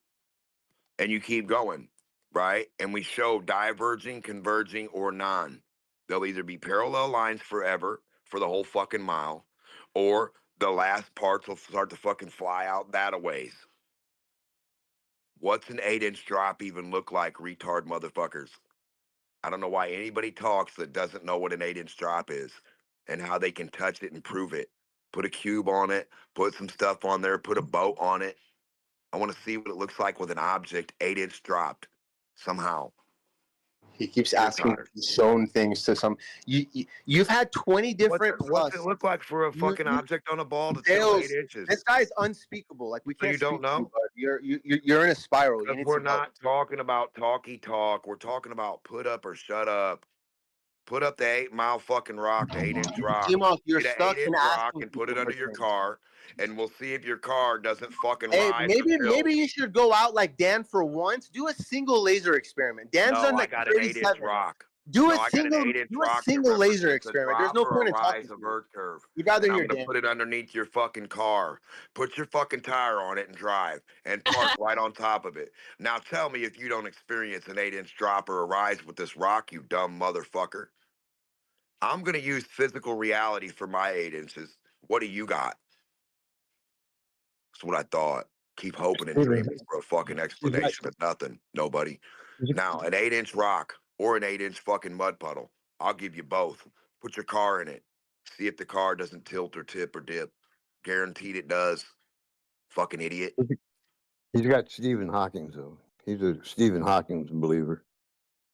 and you keep going, right? And we show diverging, converging, or non. They'll either be parallel lines forever for the whole fucking mile, or the last parts will start to fucking fly out that a ways. What's an 8-inch drop even look like, retard motherfuckers? I don't know why anybody talks that doesn't know what an 8-inch drop is and how they can touch it and prove it. Put a cube on it, put some stuff on there, put a boat on it. I want to see what it looks like with an object 8-inch dropped somehow. He keeps You're asking tired. to be shown things to some. You've had 20 different What's it look like for a fucking object on a ball that's still 8 Sales. inches? This guy's unspeakable. Like we So can't you don't speak to you, know? bud. You're in a spiral. You Because need we're some help. not talking about talky talk. We're talking about put up or shut up. Put up the 8 mile fucking rock, the 8-inch rock. T-Monk, you're Get an stuck 8-inch in rock asking and put it people for under your things. car, and we'll see if your car doesn't fucking Hey, rise. maybe you should go out like Dan for once. Do a single laser experiment. Dan's No, done I like got an 8-inch 37. rock. Do No, a I got an single 8-inch do a rock that single laser represents a experiment. There's drop no or point a in talking rise to of you. Earth curve. You'd rather And I'm hear gonna Dan. put it underneath your fucking car. Put your fucking tire on it and drive, and park right on top of it. Now tell me if you don't experience an 8-inch drop or a rise with this rock, you dumb motherfucker. I'm gonna use physical reality for my 8 inches. What do you got? That's what I thought. Keep hoping and dreaming for a fucking explanation of nothing. Nobody. Now, an 8-inch rock or an 8-inch fucking mud puddle. I'll give you both. Put your car in it. See if the car doesn't tilt or tip or dip. Guaranteed it does. Fucking idiot. He's got Stephen Hawking, though. He's a Stephen Hawking believer.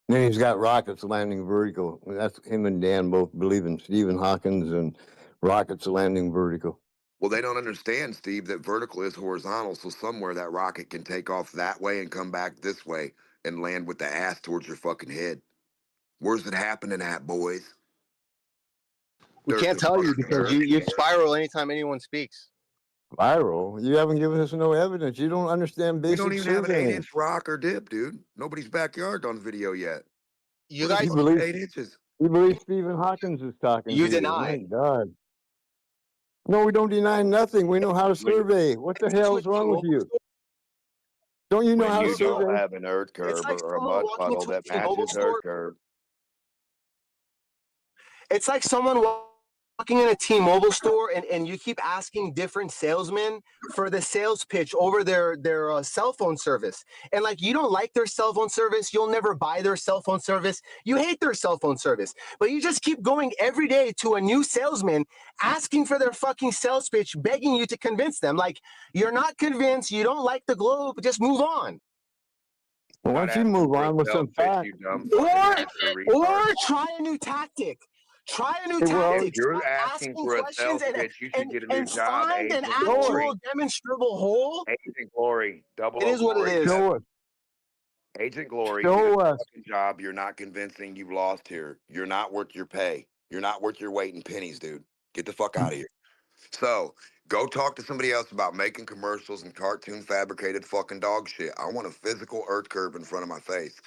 Then he's got rockets landing vertical. That's him and Dan both believe in Stephen Hawking's and rockets landing vertical. Well, they don't understand, Steve, that vertical is horizontal. So somewhere that rocket can take off that way and come back this way and land with the ass towards your fucking head. Where's it happening at, boys? We can't tell you because you spiral anytime anyone speaks. Viral? You haven't given us no evidence. You don't understand We basic don't even have an surveying. 8-inch rock or dip, dude. Nobody's backyard on video yet. You What is guys fucking believe 8 inches? You believe Stephen Hawkins is talking You to you. deny. My God. No, we don't deny nothing. We know how to survey. What the hell is wrong with you? Don't you know When how to you don't survey? have an earth curve like or a someone mud walking puddle into a that T-Mobile matches store. earth curve. It's like someone walking in a T-Mobile store and you keep asking different salesmen for the sales pitch over their cell phone service. And like you don't like their cell phone service, you'll never buy their cell phone service. You hate their cell phone service. But you just keep going every day to a new salesman asking for their fucking sales pitch, begging you to convince them. Like you're not convinced, you don't like the globe, just move on. Well, why Not don't you asking move for a on with sales some pitch, facts? you dumb Or fucking retard. try a new tactic. Try a new Hey, well, tactic. If you're Start asking asking for a questions sales pitch, you should get a new and job. find an Agent actual Glory. demonstrable hole. Agent Glory. Double It O is what it Glory. is. Show us. Agent Glory. Show Get a us. fucking job. You're not convincing. You've lost here. You're not worth your pay. You're not worth your weight in pennies, dude. Get the fuck out of here. So go talk to somebody else about making commercials and cartoon fabricated fucking dog shit. I want a physical earth curve in front of my face.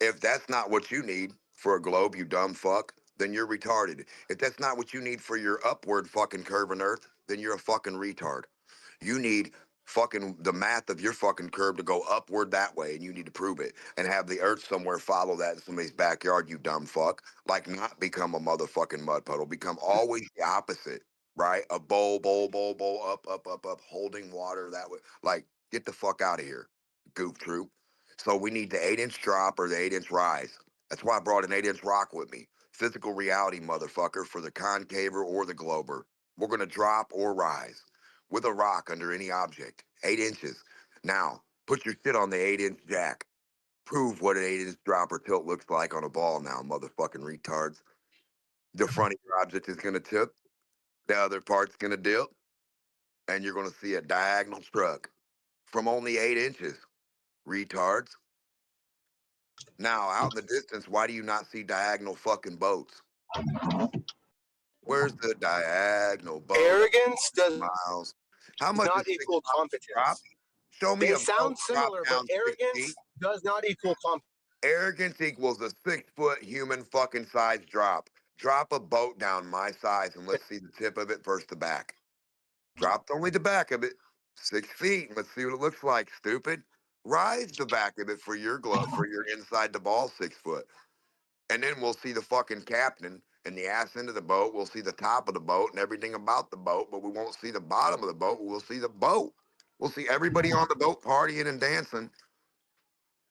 If that's not what you need for a globe, you dumb fuck, then you're retarded. If that's not what you need for your upward fucking curve in earth, then you're a fucking retard. You need fucking the math of your fucking curve to go upward that way, and you need to prove it and have the earth somewhere follow that in somebody's backyard, you dumb fuck. Like not become a motherfucking mud puddle, become always the opposite, right? A bowl, up, holding water that way. Like, get the fuck out of here, goof troop. So we need the 8-inch drop or the 8-inch rise. That's why I brought an 8-inch rock with me. Physical reality, motherfucker, for the concaver or the glober. We're gonna drop or rise with a rock under any object, 8 inches. Now, put your shit on the 8-inch jack. Prove what an 8-inch drop or tilt looks like on a ball now, motherfucking retards. The front of your object is gonna tip, the other part's gonna dip, and you're gonna see a diagonal struck from only 8 inches, retards. Now, out in the distance, why do you not see diagonal fucking boats? Where's the diagonal boat? Arrogance does miles. How much not is 6 equal miles competence. drop? Show me They a boat sound drop similar, but down 6 arrogance feet. does not equal competence. Arrogance equals a 6-foot human fucking size drop. Drop a boat down my size and let's see the tip of it versus the back. Drop only the back of it, 6 feet, and let's see what it looks like, stupid. Rise the back of it for your glove, for your inside the ball 6 foot. And then we'll see the fucking captain and the ass end of the boat. We'll see the top of the boat and everything about the boat, but we won't see the bottom of the boat. We'll see the boat. We'll see everybody on the boat partying and dancing,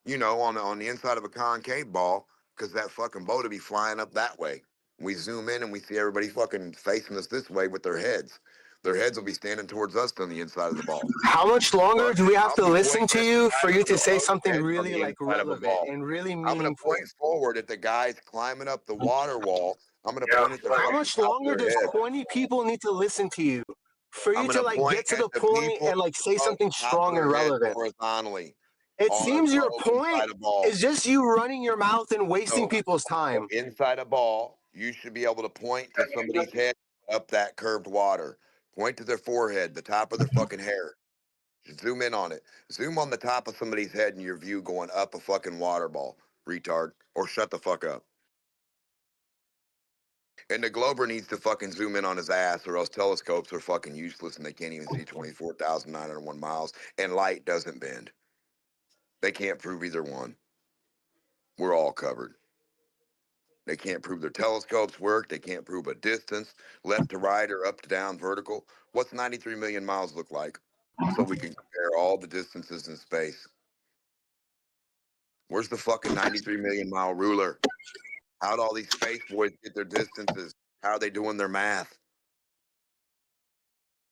you know, on the inside of a concave ball, because that fucking boat will be flying up that way. We zoom in and we see everybody fucking facing us this way with their heads. Their heads will be standing towards us on the inside of the ball. How much longer do we have I'll to be listen pointing to at you the for guy you with to the say most something heads on really the like inside of a relevant ball. and really I'm going to meaningful? point forward at the guys climbing up the water wall. I'm going to point at the How fucking much top of longer their does head. 20 people need to listen to you for I'm you going to to like point get to at the the point people and like say on something top of strong and their head relevant? horizontally It on a seems your globe point inside a ball. is just you running your mouth and wasting No. people's So time. inside a ball, you should be able to point to somebody's head up that curved water. Point to their forehead, the top of their fucking hair. Just zoom in on it. Zoom on the top of somebody's head in your view going up a fucking water ball, retard. Or shut the fuck up. And the Glober needs to fucking zoom in on his ass, or else telescopes are fucking useless and they can't even see 24,901 miles, and light doesn't bend. They can't prove either one. We're all covered. They can't prove their telescopes work. They can't prove a distance, left to right or up to down, vertical. What's 93 million miles look like? So we can compare all the distances in space. Where's the fucking 93 million mile ruler? How'd all these space boys get their distances? How are they doing their math?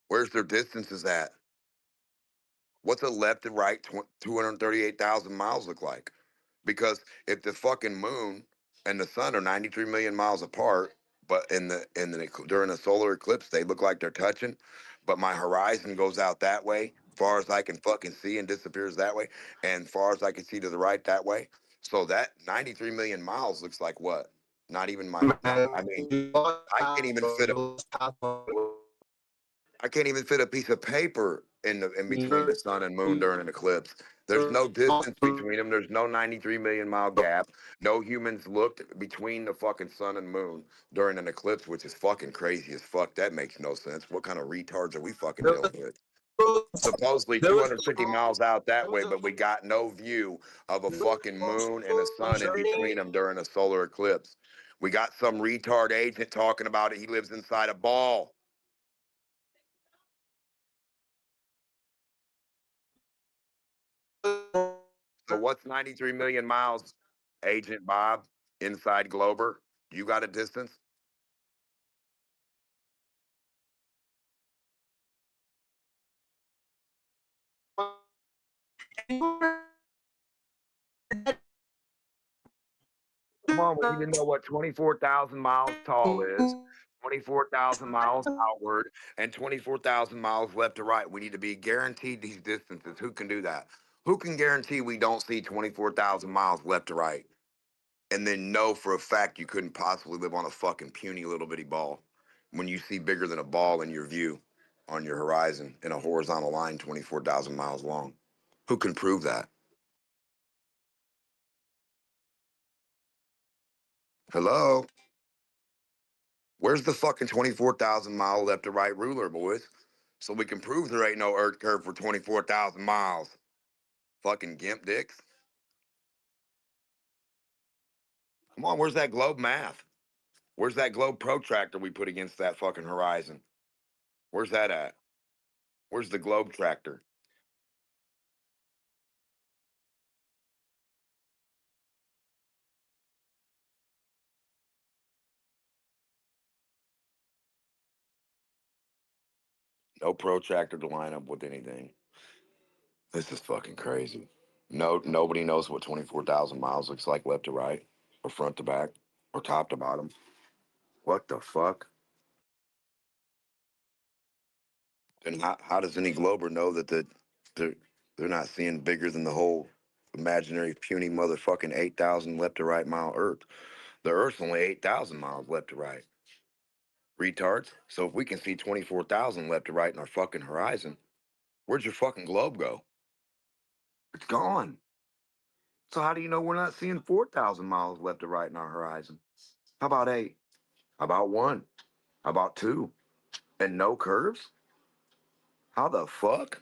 Where's their distances at? What's a left and right 238,000 miles look like? Because if the fucking moon and the sun are 93 million miles apart, but during a solar eclipse they look like they're touching, but my horizon goes out that way, far as I can fucking see, and disappears that way, and far as I can see to the right that way. So that 93 million miles looks like what? Not even I mean, I can't even fit a piece of paper in between the sun and moon during an eclipse. There's no distance between them. There's no 93 million mile gap. No humans looked between the fucking sun and moon during an eclipse, which is fucking crazy as fuck. That makes no sense. What kind of retards are we fucking dealing with? Supposedly 250 miles out that way, but we got no view of a fucking moon and a sun in between them during a solar eclipse. We got some retard agent talking about it. He lives inside a ball. So what's 93 million miles, Agent Bob, inside Glober? You got a distance? Come on, we need to know what 24,000 miles tall is, 24,000 miles outward, and 24,000 miles left to right. We need to be guaranteed these distances. Who can do that? Who can guarantee we don't see 24,000 miles left to right? And then know for a fact you couldn't possibly live on a fucking puny little bitty ball when you see bigger than a ball in your view on your horizon in a horizontal line 24,000 miles long. Who can prove that? Hello? Where's the fucking 24,000 mile left to right ruler, boys? So we can prove there ain't no earth curve for 24,000 miles. Fucking gimp dicks. Come on, where's that globe math? Where's that globe protractor we put against that fucking horizon? Where's that at? Where's the globe tractor? No protractor to line up with anything. This is fucking crazy. Nobody knows what 24,000 miles looks like left to right, or front to back, or top to bottom. What the fuck? And how does any glober know that they're not seeing bigger than the whole imaginary puny motherfucking 8,000 left to right mile Earth? The Earth's only 8,000 miles left to right. Retards. So if we can see 24,000 left to right in our fucking horizon, where'd your fucking globe go? It's gone. So how do you know we're not seeing 4,000 miles left to right in our horizon? How about 8? How about 1? How about 2? And no curves? How the fuck?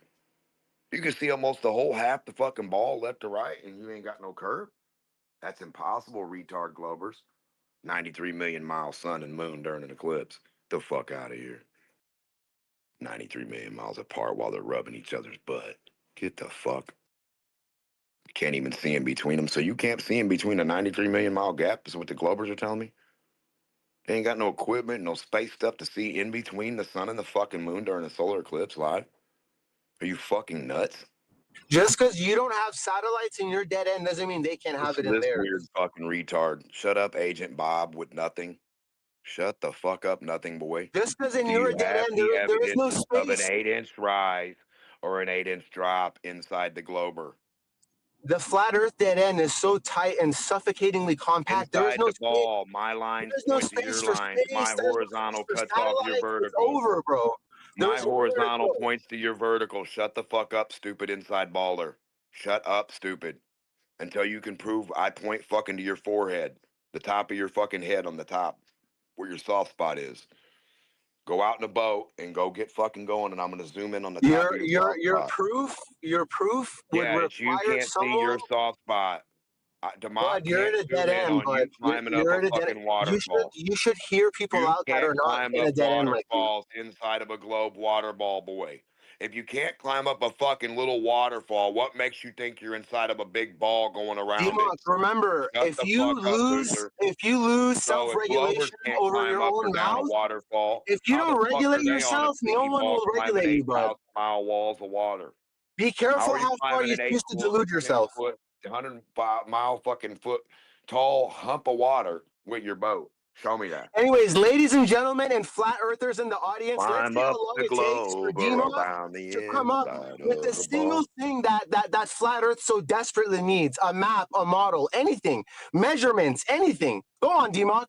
You can see almost the whole half the fucking ball left to right and you ain't got no curve? That's impossible, retard globers. 93 million mile sun and moon during an eclipse. The fuck out of here. 93 million miles apart while they're rubbing each other's butt. Get the fuck. You can't even see in between them. So you can't see in between a 93 million mile gap is what the globers are telling me? They ain't got no equipment, no space stuff to see in between the sun and the fucking moon during a solar eclipse live. Are you fucking nuts? Just because you don't have satellites in your dead end doesn't mean they can't have Listen it to in this theirs. weird fucking retard. Shut up, Agent Bob with nothing. Shut the fuck up, nothing boy. Just because in Do your you dead have end any there is no evidence of an space. 8-inch rise or an 8-inch drop inside the glober? The flat Earth dead end is so tight and suffocatingly compact. There is Inside no the space. ball, my lines There's no point to space your for lines. My space. There's no space horizontal for cuts off your satellites. It's vertical. over, bro. My There's nowhere to horizontal go. points to your vertical. Shut the fuck up, stupid inside baller. Shut up, stupid. Until you can prove I point fucking to your forehead, the top of your fucking head on the top, where your soft spot is. Go out in a boat and go get fucking going, and I'm gonna zoom in on the top of your soft spot. Your proof would Yeah, it's you require can't see your someone. soft spot. Demont Bud, you're can't at a zoom dead in end, on bud. you climbing up You're a at a dead. fucking waterfall. You should hear people You out that can't are not climb in up a dead end like you. waterfalls inside of a globe water ball, boy. If you can't climb up a fucking little waterfall, what makes you think you're inside of a big ball going around it? Demok, remember, Shut the fuck up, loser. if you lose So if Glovers self-regulation can't over climb your up or own down a mouth, waterfall, if you how the don't fuck regulate are they on a yourself, no sticky one ball will climbing regulate you, bud. 8,000-mile walls of water? Be How careful are you how far climbing you an 8 choose to foot, delude 10 yourself. foot, 105-mile fucking foot tall hump of water with your boat? Show me that. Anyways, ladies and gentlemen, and flat earthers in the audience, let's Climb see how up long the it takes for globe or Demok around the to come up inside with the of the single ball. thing that flat Earth so desperately needs: a map, a model, anything, measurements, anything. Go on, Demok.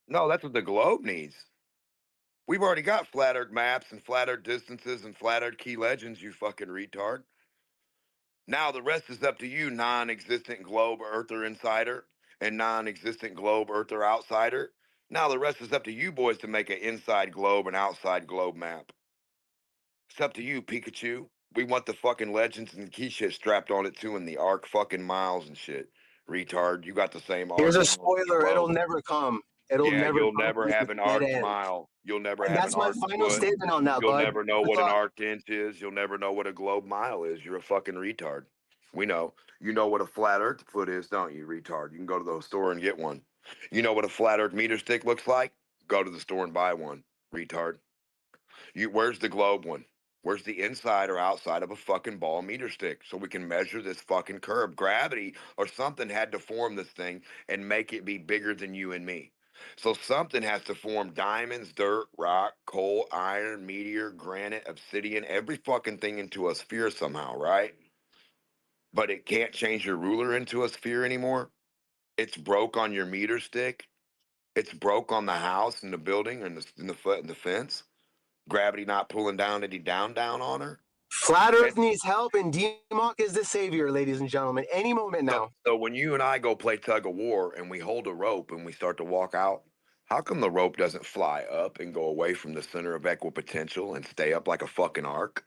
No, that's what the globe needs. We've already got flat earth maps and flat earth distances and flat earth key legends, you fucking retard. Now the rest is up to you, non-existent globe earther insider and non-existent globe earther outsider. Now the rest is up to you boys to make an inside globe and outside globe map. It's up to you, Pikachu. We want the fucking legends and the key shit strapped on it too, and the arc fucking miles and shit. Retard, you got the same arc. Here's a miles as spoiler: it'll globe. never come. It'll Yeah, never you'll come. never It's have an dead arced end. mile. You'll never And have that's an my arced final foot. statement on that, You'll bud. never know Good what an luck. arced inch is. You'll never know what a globe mile is. You're a fucking retard. We know. You know what a flat earth foot is, don't you, retard? You can go to the store and get one. You know what a flat earth meter stick looks like? Go to the store and buy one, retard. Where's the globe one? Where's the inside or outside of a fucking ball meter stick so we can measure this fucking curve? Gravity or something had to form this thing and make it be bigger than you and me. So something has to form diamonds, dirt, rock, coal, iron, meteor, granite, obsidian, every fucking thing into a sphere somehow, right? But it can't change your ruler into a sphere anymore. It's broke on your meter stick. It's broke on the house and the building and the fence. Gravity not pulling down any down on her. Flat Earth needs help, and Demok is the savior, ladies and gentlemen. Any moment now. So when you and I go play tug of war and we hold a rope and we start to walk out, how come the rope doesn't fly up and go away from the center of equipotential and stay up like a fucking arc?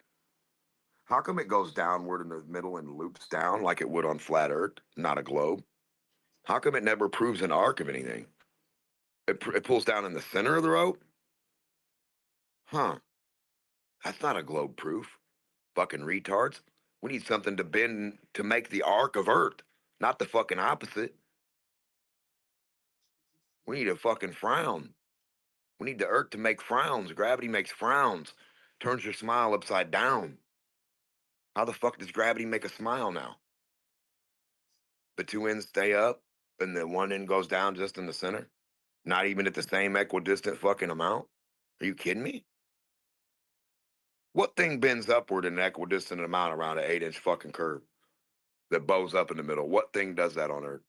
How come it goes downward in the middle and loops down like it would on flat Earth, not a globe? How come it never proves an arc of anything? It pulls down in the center of the rope? Huh. That's not a globe proof. Fucking retards. We need something to bend to make the arc of Earth, not the fucking opposite. We need a fucking frown. We need the Earth to make frowns. Gravity makes frowns, turns your smile upside down. How the fuck does gravity make a smile now? The two ends stay up and the one end goes down just in the center? Not even at the same equidistant fucking amount? Are you kidding me? What thing bends upward in an equidistant amount around an 8-inch fucking curve that bows up in the middle? What thing does that on Earth?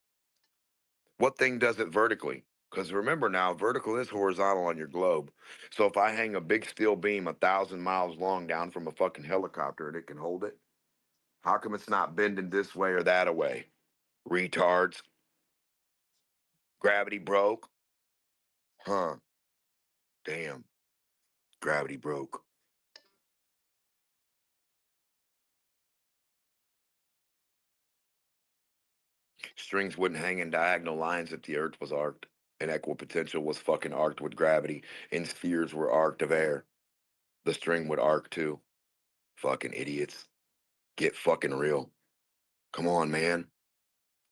What thing does it vertically? Because remember now, vertical is horizontal on your globe. So if I hang a big steel beam 1,000 miles long down from a fucking helicopter and it can hold it, how come it's not bending this way or that way? Retards. Gravity broke? Huh. Damn. Gravity broke. Strings wouldn't hang in diagonal lines if the Earth was arced, and equipotential was fucking arced with gravity, and spheres were arced of air. The string would arc too. Fucking idiots. Get fucking real. Come on, man.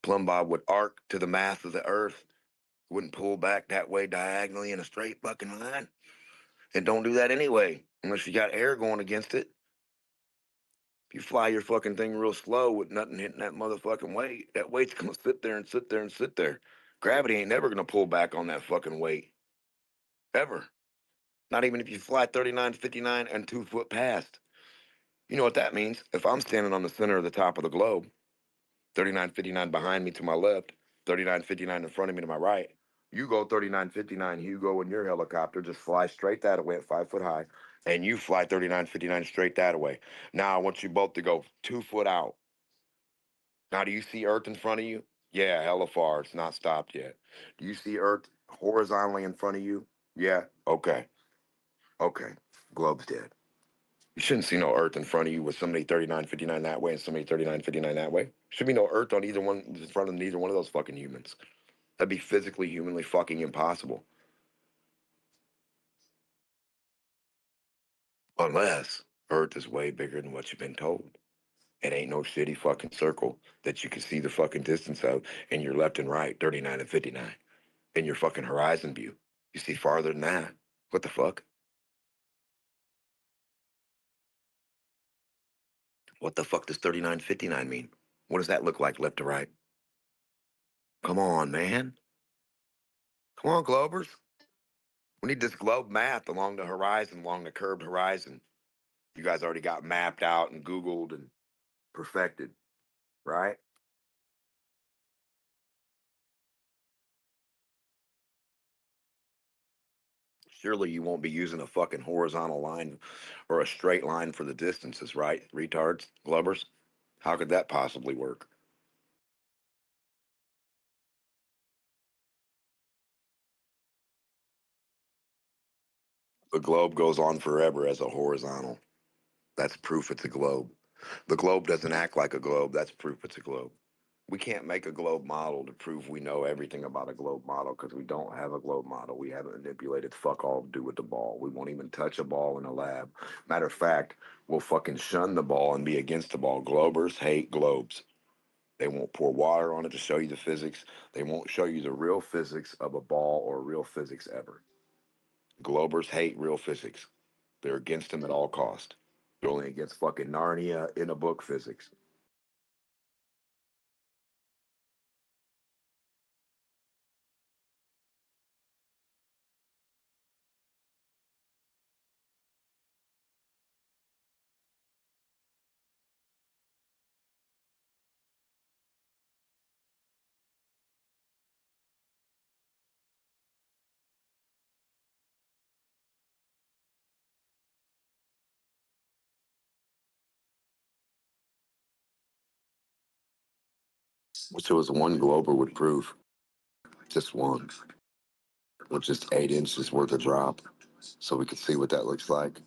Plumbob would arc to the mass of the Earth, Wouldn't pull back that way diagonally in a straight fucking line. It don't do that anyway, unless you got air going against it. If you fly your fucking thing real slow with nothing hitting that motherfucking weight, that weight's gonna sit there and sit there and sit there. Gravity ain't never gonna pull back on that fucking weight. Ever. Not even if you fly 3959 and 2 foot past. You know what that means? If I'm standing on the center of the top of the globe, 3959 behind me to my left, 3959 in front of me to my right, you go 3959, you go in your helicopter, just fly straight that way at 5 foot high, and you fly 3959 straight that way. Now I want you both to go 2 foot out. Now, do you see Earth in front of you? Yeah, hella far. It's not stopped yet. Do you see Earth horizontally in front of you? Yeah. Okay. Okay. Globe's dead. You shouldn't see no Earth in front of you with somebody 3959 that way and somebody 3959 that way. Should be no Earth on either one in front of neither one of those fucking humans. That'd be physically, humanly fucking impossible. Unless Earth is way bigger than what you've been told. It ain't no shitty fucking circle that you can see the fucking distance of, and your left and right, 39 and 59. In your fucking horizon view. You see farther than that. What the fuck? What the fuck does 3959 mean? What does that look like left to right? Come on, man. Come on, Globers. We need this globe math along the horizon, along the curved horizon. You guys already got mapped out and Googled and perfected, right? Surely you won't be using a fucking horizontal line or a straight line for the distances, right? Retards, Globers? How could that possibly work? The globe goes on forever as a horizontal. That's proof it's a globe. The globe doesn't act like a globe. That's proof it's a globe. We can't make a globe model to prove we know everything about a globe model because we don't have a globe model. We haven't manipulated fuck all to do with the ball. We won't even touch a ball in a lab. Matter of fact, we'll fucking shun the ball and be against the ball. Globers hate globes. They won't pour water on it to show you the physics. They won't show you the real physics of a ball or real physics ever. Globers hate real physics. They're against them at all cost. They're only against fucking Narnia in a book physics. Which was one Glober would prove. Just one. With just 8 inches worth of drop. So we could see what that looks like.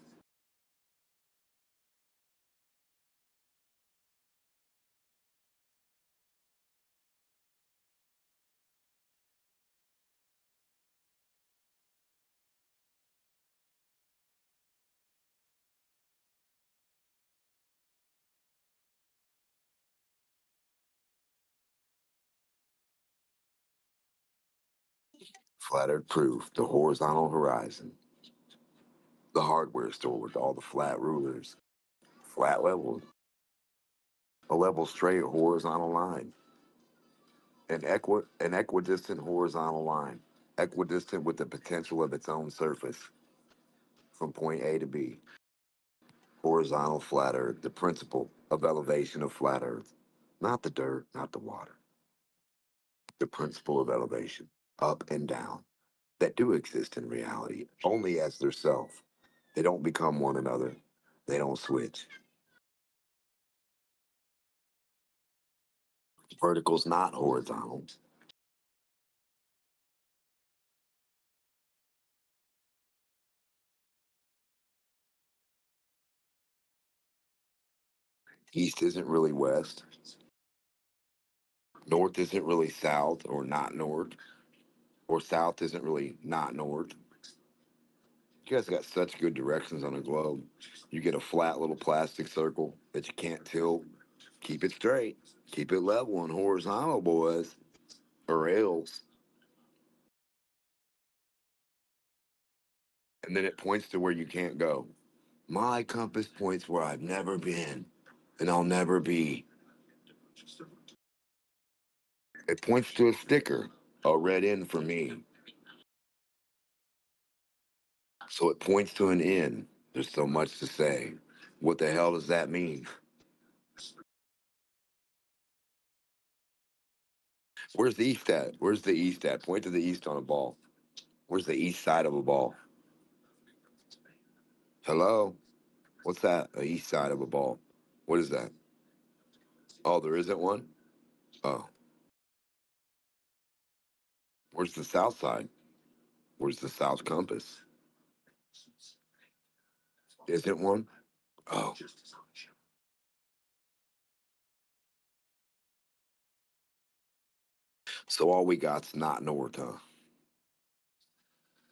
Flat Earth proof. The horizontal horizon. The hardware store with all the flat rulers. Flat level. A level straight horizontal line. An equidistant horizontal line. Equidistant with the potential of its own surface. From point A to B. Horizontal flat Earth. The principle of elevation of flat Earth. Not the dirt, not the water. The principle of elevation. Up and down. That do exist in reality, only as their self. They don't become one another. They don't switch. Vertical's not horizontal. East isn't really west. North isn't really south or not north. Or south isn't really not north. You guys got such good directions on a globe. You get a flat little plastic circle that you can't tilt. Keep it straight. Keep it level and horizontal, boys. Or else. And then it points to where you can't go. My compass points where I've never been and I'll never be. It points to a sticker, a red N for me. So it points to an N. There's so much to say. What the hell does that mean? Where's the east at? Where's the east at? Point to the east on a ball. Where's the east side of a ball? Hello? What's that? The east side of a ball. What is that? Oh, there isn't one? Oh. Where's the south side? Where's the south compass? Isn't one? Oh. So all we got's not north, huh?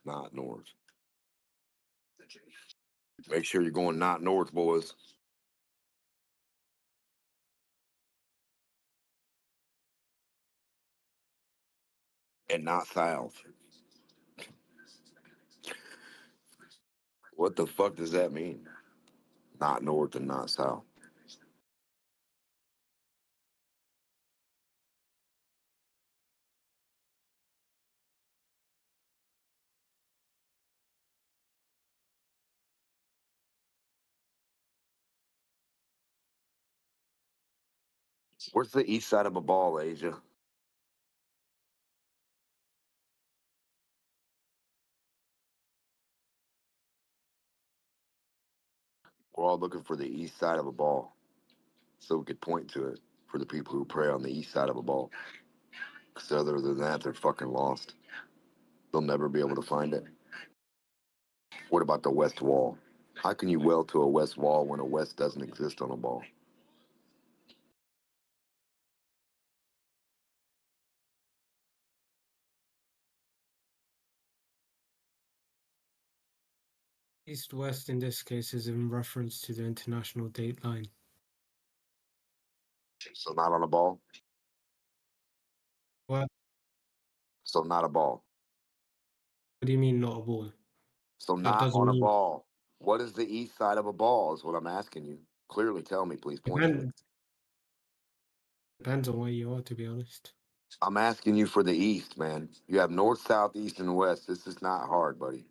Not north. Make sure you're going not north, boys. And not south. What the fuck does that mean? Not north and not south. Where's the east side of a ball, Asia? We're all looking for the east side of a ball so we could point to it for the people who pray on the east side of a ball. Because other than that, they're fucking lost. They'll never be able to find it. What about the west wall? How can you weld to a west wall when a west doesn't exist on a ball? East-west in this case is in reference to the international date line. So not on a ball? What? So not a ball. What do you mean not a ball? So That not doesn't on a mean ball. What is the east side of a ball is what I'm asking you. Clearly tell me, please point to it. Depends on where you are, to be honest. I'm asking you for the east, man. You have north, south, east, and west. This is not hard, buddy.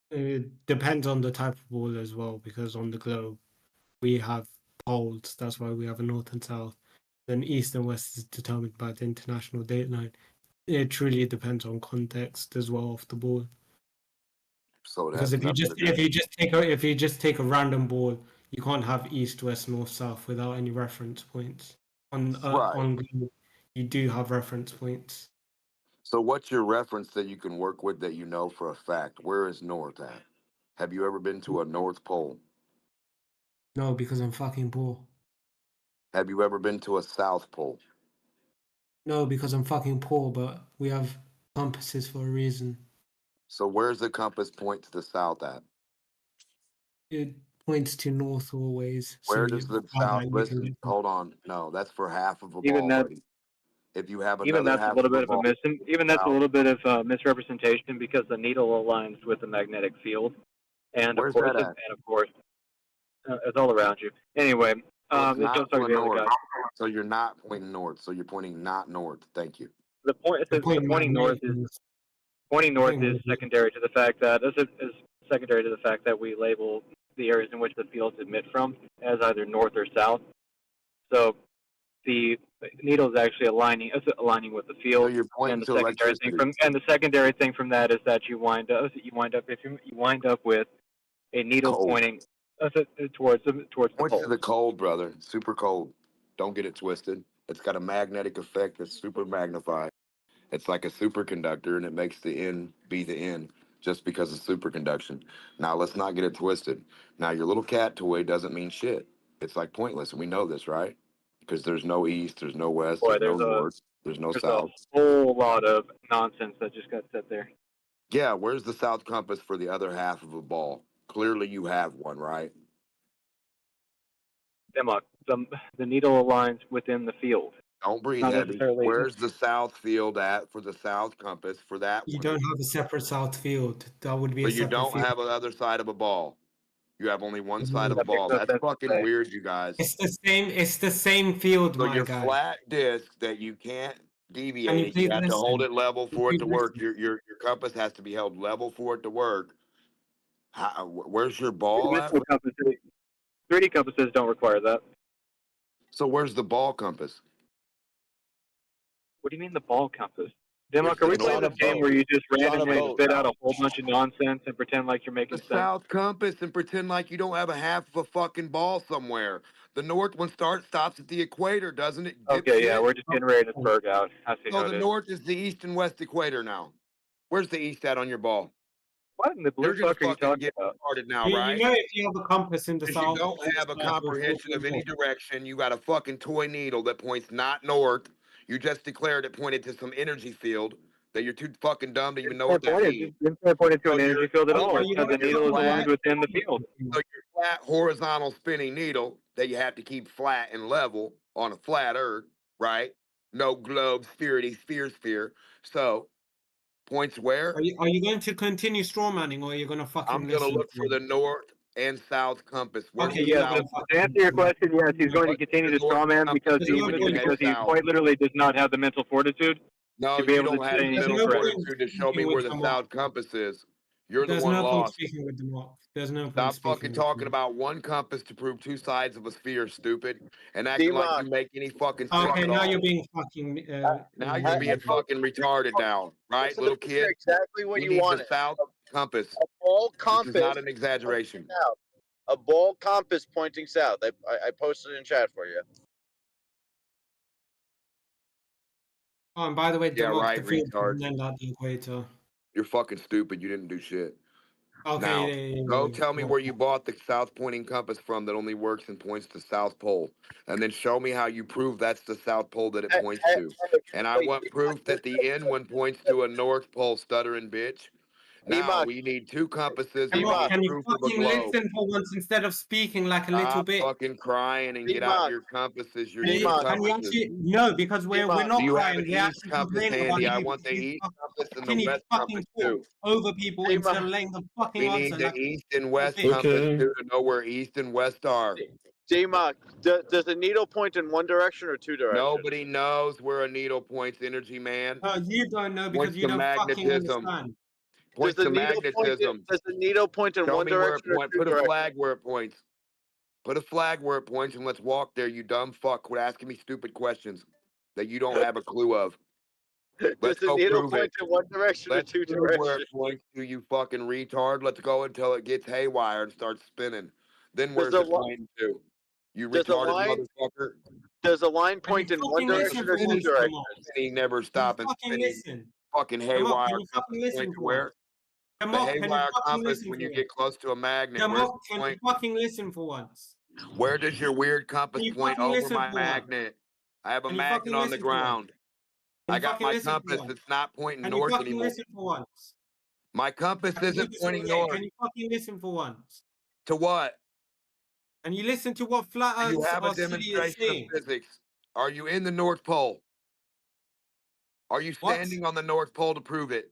It depends on the type of ball as well, because on the globe we have poles. That's why we have a north and south. Then east and west is determined by the international date line. It truly depends on context as well of the ball. So it Because has if you nothing just to do. if you just take a random ball, you can't have east, west, north, south without any reference points. On globe, you do have reference points. So what's your reference that you can work with that you know for a fact? Where is north at? Have you ever been to a North Pole? No, because I'm fucking poor. Have you ever been to a South Pole? No, because I'm fucking poor, but we have compasses for a reason. So where's the compass point to the south at? It points to north always. So Where does the south listen? get Hold on. No, that's for half of a Even ball, that, buddy. If you have even another that's a half little of a bit of a ball, misrepresentation because the needle aligns with the magnetic field, and where's that at? of course, it's all around you. Anyway, So it's just not talking to to a the other north. guy. So you're not pointing north. So you're pointing not north. Thank you. The pointing north is secondary to the fact that is secondary to the fact that we label the areas in which the fields emit from as either north or south. So the needle is actually aligning with the field, and the secondary thing from that is that you wind up with a needle pointing towards the Points pole. to the cold, brother. Super cold. Don't get it twisted. It's got a magnetic effect that's super magnified. It's like a superconductor, and it makes the N be the N just because of superconduction. Now, let's not get it twisted. Now, your little cat toy doesn't mean shit. It's like pointless, and we know this, right? Because there's no east, there's no west, Boy, there's no north, there's no south. a whole lot of nonsense that just got said there. Yeah, where's the south compass for the other half of a ball? Clearly, you have one, right? Emma, the needle aligns within the field. Don't breathe Not heavy. necessarily. Where's the south field at for the south compass for that You one? don't have a separate south field. That would be So a you separate don't field. have the other side of a ball. You have only one side of a That makes ball. no That's sense to fucking say. weird, you guys. It's the same field, So my your guy. flat disc that you can't Can deviate you it, you please have to hold listen? it level Can you for it please to work. listen? Your compass has to be held level for it to work. Where's your ball at? Dimensional compasses, 3D compasses don't require that. So where's the ball compass? What do you mean the ball compass? Demok, are we It's playing on a this game boat. where you just It's on a randomly boat. spit out a whole bunch of nonsense and pretend like you're making The sense? south compass and pretend like you don't have a half of a fucking ball somewhere. The north one stops at the equator, doesn't it? Okay, yeah, Dipshit? we're just getting ready to spurge out. I see So how the it is. north is the east and west equator now. Where's the east at on your ball? What in the blue You're gonna fuck are you fucking talking get about? started now, You right? know, if you have a compass in the Because you south, don't have a comprehension of any direction. You got a fucking toy needle that points not north. You just declared it pointed to some energy field that you're too fucking dumb to even know what that means. Didn't point it to an So energy you're field at Are all. It you said the going to be needle is aligned quiet? within the field. So your flat horizontal spinning needle that you have to keep flat and level on a flat earth, right? No globe, sphere. So points where? Are you going to continue straw manning, or are you going to fucking I'm gonna listen look to for the me? north and south compass. Where's Okay, the you're Yes, not south? gonna to answer your question, yes, he's going to What's continue the to straw north man compass because There's he no when you head because he south? quite literally does not have the mental fortitude No, to be you able to don't have the say There's mental no incorrect. point fortitude to show me speaking where with the them. south compass is. You're the There's one no point lost. speaking with them. There's no point Stop speaking fucking with talking them. about one compass to prove two sides of a sphere, stupid, and acting like you make any fucking sense Okay, at now all. you're being fucking. Now you're being fucking retarded now, right, Listen to little me here, kid? exactly what We you need the wanted. south compass. A ball This compass is not an pointing exaggeration. south. A ball compass pointing south. I posted in chat for you. Oh, and by the way, Yeah, Demok, right, the field retard. doesn't end at the equator. You're fucking stupid. You didn't do shit. Okay, Now, go tell me where you bought the south pointing compass from that only works and points to South Pole. And then show me how you prove that's the South Pole that it points to. And I want proof that the end one points to a North Pole, stuttering bitch. Now, we need two compasses and we Demok, need can you proof of a fucking globe. listen for once instead of speaking like a little Stop bit? fucking crying and get out your compasses, your two Can you compasses. actually no? Because we're Do not you have crying. an We're east actually compass complaining about handy? I you want the because east compass and the can you west fucking compass talk too. over people instead of letting the fucking We need answer the like east and a west bitch. compass too to know where east and west are. D-Mock, does the needle point in one direction or two directions? Nobody knows where a needle points, energy man. You don't know because Points you to don't fucking magnetism. understand. Points to magnetism. Does the needle point in Show one me where it direction or points. two Put a directions? flag where it points. Put a flag where it points and let's walk there, you dumb fuck. Quit asking me stupid questions that you don't have a clue of. Let's Does the go needle prove point it. in one direction Let's or two prove where directions? it points to, you fucking retard. Let's go until it gets haywire and starts spinning. Then where's it pointing to? You retarded motherfucker. Does a line point in one direction or two directions? Spinning, never stopping spinning. Listen. Fucking Demok, haywire can you compass fucking listen point to for where? once? The Demok, can you haywire fucking compass listen when for you once? get close to a magnet. Where's Demok, the can you point? fucking listen for once? Where does your weird Can compass you point fucking over listen my for once? magnet? I have a Can you magnet fucking on the listen for once? ground. Can I you got fucking my listen for compass. once? It's not pointing Can you north fucking anymore. listen for once? My compass Can you isn't pointing north. Can you fucking listen for once? To what? And you listen to what flat Do you earths have a are silly is demonstration of saying. physics? Are you in the North Pole? Are you standing on the North Pole to prove it?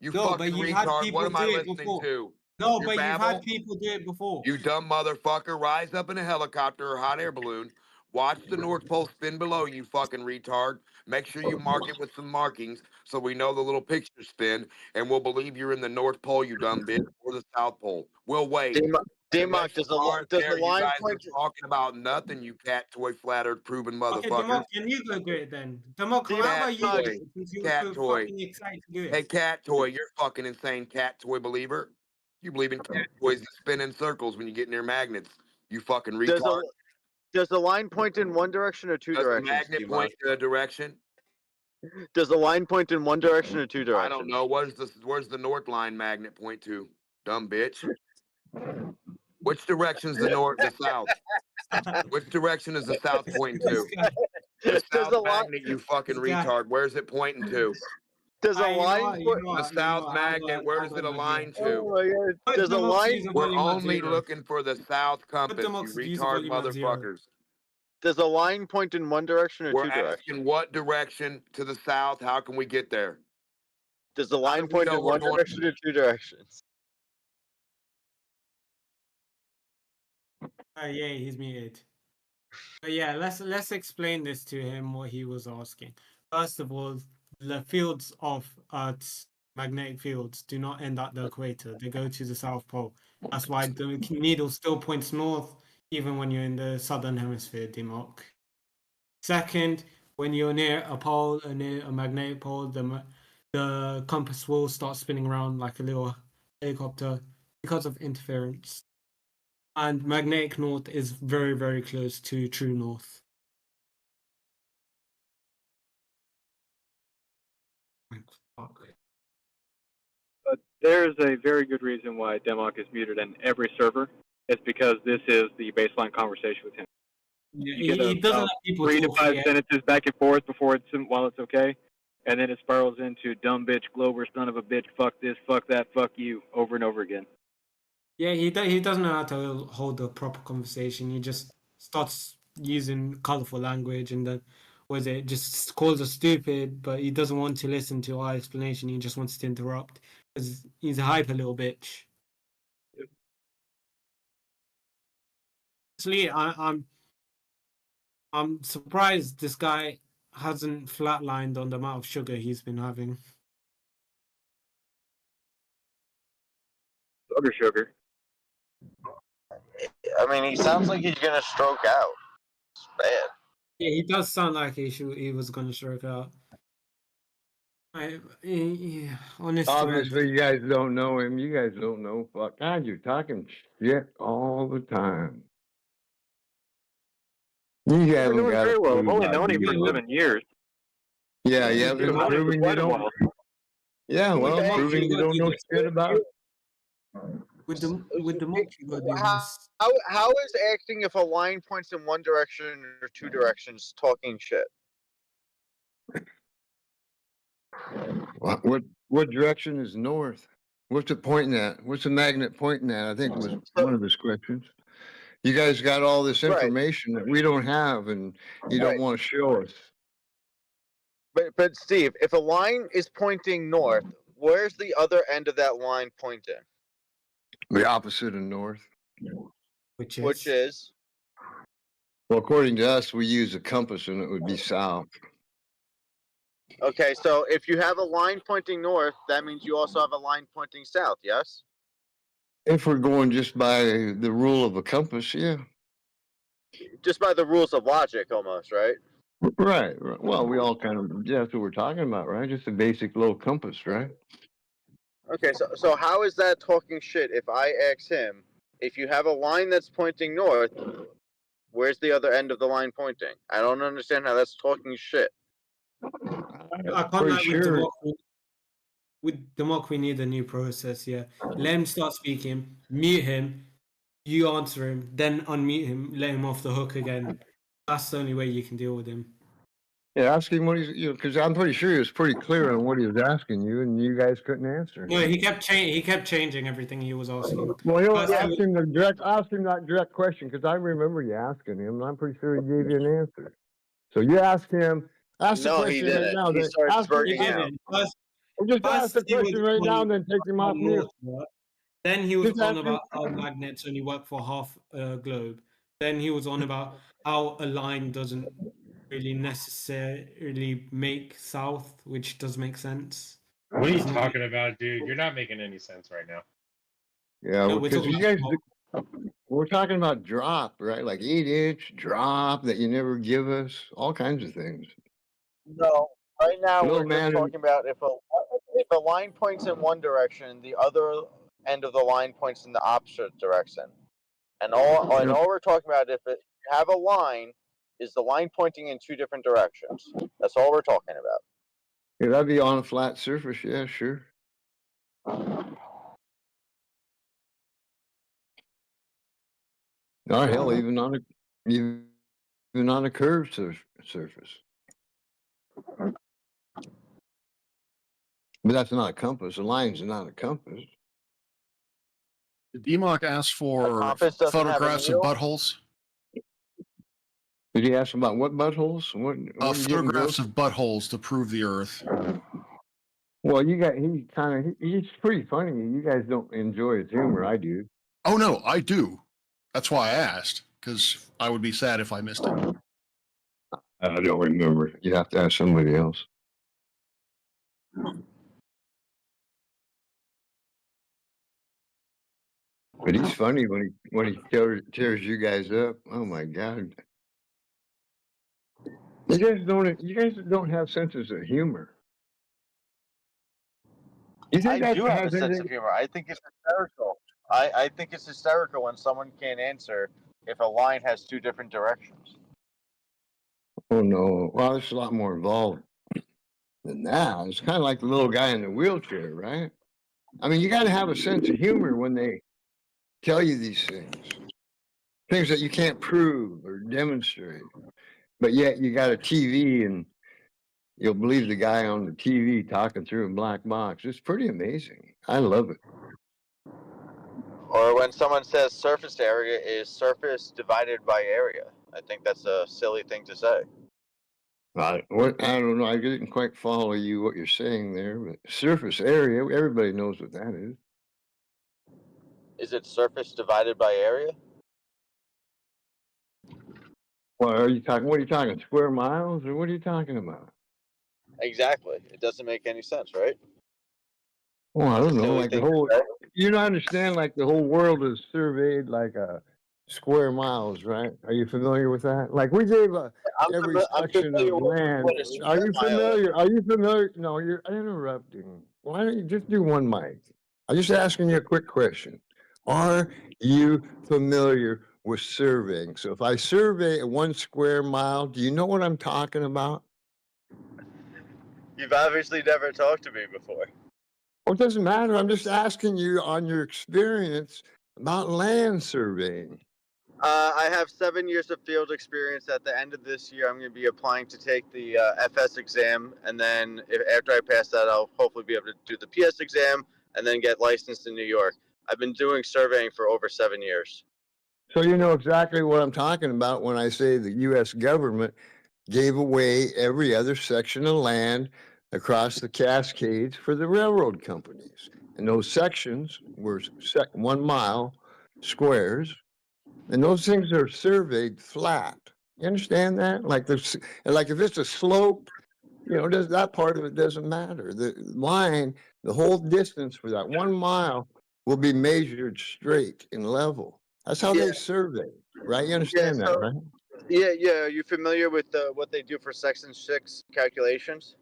You No, but fucking you've had retard. What people am do I it listening before. to? No, Your but you've had babble? people do it before. You dumb motherfucker. Rise up in a helicopter or hot air balloon. Watch the North Pole spin below you, fucking retard. Make sure you mark it with some markings so we know the little picture spin, and we'll believe you're in the North Pole, you dumb bitch, or the South Pole. We'll wait. D-Mock, does the line you guys point? are talking about nothing, you cat toy flat earth proven Okay, motherfuckers. Demok, can you go do it then? Demok, how about you do Cat it? toy. Since you were Cat so toy. fucking excited to do it. Hey, cat toy, you're fucking insane, cat toy believer. You believe in cat toys that spin in circles when you get near magnets. You fucking retard. Does the line point in one direction or two Does the directions? magnet point in a direction? Does the line point in one direction or two directions? I don't know. Where's the north line magnet point to? Dumb bitch. Which direction's the north, the south? Which direction is the south pointing to? The south magnet, you fucking retard. Where's it pointing to? Does a line the south magnet, where does it align to? Oh my God. Does a line? We're only looking for the south compass, you retard motherfuckers. Does a line point in one direction or We're two directions? asking what direction to the south. How can we get there? Does the line do we point know in we're one going- direction or two directions? Yeah, he's muted. But yeah, let's explain this to him what he was asking. First of all, the fields of Earth's magnetic fields do not end at the equator; they go to the South Pole. That's why the needle still points north, even when you're in the southern hemisphere, Dimok. Second, when you're near a pole, near a magnetic pole, the compass will start spinning around like a little helicopter because of interference. And magnetic north is very, very close to true north. But there's a very good reason why Demok is muted in every server. It's because this is the baseline conversation with him. Yeah, You get he doesn't let people 3 to talk 5 yet. sentences back and forth before while it's okay, and then it spirals into dumb bitch, Glover, son of a bitch, fuck this, fuck that, fuck you, over and over again. Yeah, he doesn't know how to hold a proper conversation. He just starts using colorful language, and then just calls us stupid, but he doesn't want to listen to our explanation. He just wants to interrupt because he's a hyper little bitch. Actually, I'm surprised this guy hasn't flatlined on the amount of sugar he's been having. Sugar. I mean, he sounds like he's gonna stroke out. It's bad. Yeah, he does sound like he was gonna stroke out. Yeah, honestly, Obviously, you guys don't know him. You guys don't know. Fuck, God, you're talking shit all the time. You haven't doing got very a well. I've clue only about known him for you. 7 years. Yeah, you haven't proven you don't. Yeah, well, Okay. proving you don't know shit about. With the monk, you gotta do this. How is acting if a line points in one direction or two directions talking shit? What direction is north? What's it pointing at? What's the magnet pointing at? I think was one of his questions. You guys got all this information that we don't have, and you don't want to show us. But Steve, if a line is pointing north, where's the other end of that line pointing? The opposite of north. Which is? Well, according to us, we use a compass, and it would be south. Okay, so if you have a line pointing north, that means you also have a line pointing south, yes? If we're going just by the rule of a compass, yeah. Just by the rules of logic, almost, right? Right. Well, we all kind of, yeah, that's what we're talking about, right? Just a basic little compass, right? Okay, so how is that talking shit if I ask him, if you have a line that's pointing north, where's the other end of the line pointing? I don't understand how that's talking shit. I can't like with Demok, we need a new process, yeah. Let him start speaking, mute him, you answer him, then unmute him, let him off the hook again. That's the only way you can deal with him. Yeah, ask him what he's, because I'm pretty sure he was pretty clear on what he was asking you, and you guys couldn't answer. No, he kept changing everything he was asking. Well, you'll ask him that direct question, because I remember you asking him, and I'm pretty sure he gave you an answer. So you ask him, ask the question right now. He started spurting out. Just ask the question right now, and then take him off mute. Then he was on about how magnets only work for half a globe. Then he was on about how a line doesn't really necessarily make south, which does make sense. What are you talking about, dude? You're not making any sense right now. Yeah, No, because you guys, we're talking about drop, right? Like 8-inch drop that you never give us, all kinds of things. No, right now No, we're man. just talking about if a line points in one direction, the other end of the line points in the opposite direction. And all we're talking about, if you have a line, is the line pointing in two different directions. That's all we're talking about. Yeah, that'd be on a flat surface. Yeah, sure. Or hell, even on a curved surface. But that's not a compass. A line's not a compass. Did DMOC ask for compass doesn't have a photographs of needle? buttholes? Did he ask about what buttholes? What did you get Photographs of buttholes to prove the Earth. Well, he's pretty funny. You guys don't enjoy his humor. I do. Oh no, I do. That's why I asked, because I would be sad if I missed it. I don't remember. You have to ask somebody else. But he's funny when he tears you guys up. Oh my God! You guys don't have senses of humor. You think I that do have a has sense anything? of humor. I think it's hysterical. I think it's hysterical when someone can't answer if a line has two different directions. Oh no! Well, it's a lot more involved than that. It's kind of like the little guy in the wheelchair, right? I mean, you got to have a sense of humor when they tell you these things that you can't prove or demonstrate, but yet you got a TV and you'll believe the guy on the TV talking through a black box. It's pretty amazing. I love it. Or when someone says surface area is surface divided by area. I think that's a silly thing to say. I don't know. I didn't quite follow you what you're saying there, but surface area, everybody knows what that is. Is it surface divided by area? Well, are you talking? What are you talking? Square miles, or what are you talking about? Exactly. It doesn't make any sense, right? Well, I don't know. Silly Like the thing whole, to say. you don't understand. Like the whole world is surveyed like square miles, right? Are you familiar with that? Like we gave every I'm section familiar of with land. what a Are square you mile is. familiar? Are you familiar? No, you're interrupting. Why don't you just do one mic? I'm just asking you a quick question. Are you familiar with surveying? So if I survey 1 square mile, do you know what I'm talking about? You've obviously never talked to me before. Well, it doesn't matter. I'm just asking you on your experience about land surveying. I have 7 years of field experience. At the end of this year, I'm going to be applying to take the FS exam, and then after I pass that, I'll hopefully be able to do the PS exam and then get licensed in New York. I've been doing surveying for over 7 years. So you know exactly what I'm talking about when I say the U.S. government gave away every other section of land across the Cascades for the railroad companies. And those sections were 1 mile squares, and those things are surveyed flat. You understand that? Like if it's a slope, that part of it doesn't matter. The line, the whole distance for that 1 mile will be measured straight and level. That's how they survey, right? You understand that, right? Yeah. Are you familiar with what they do for Section 6 calculations?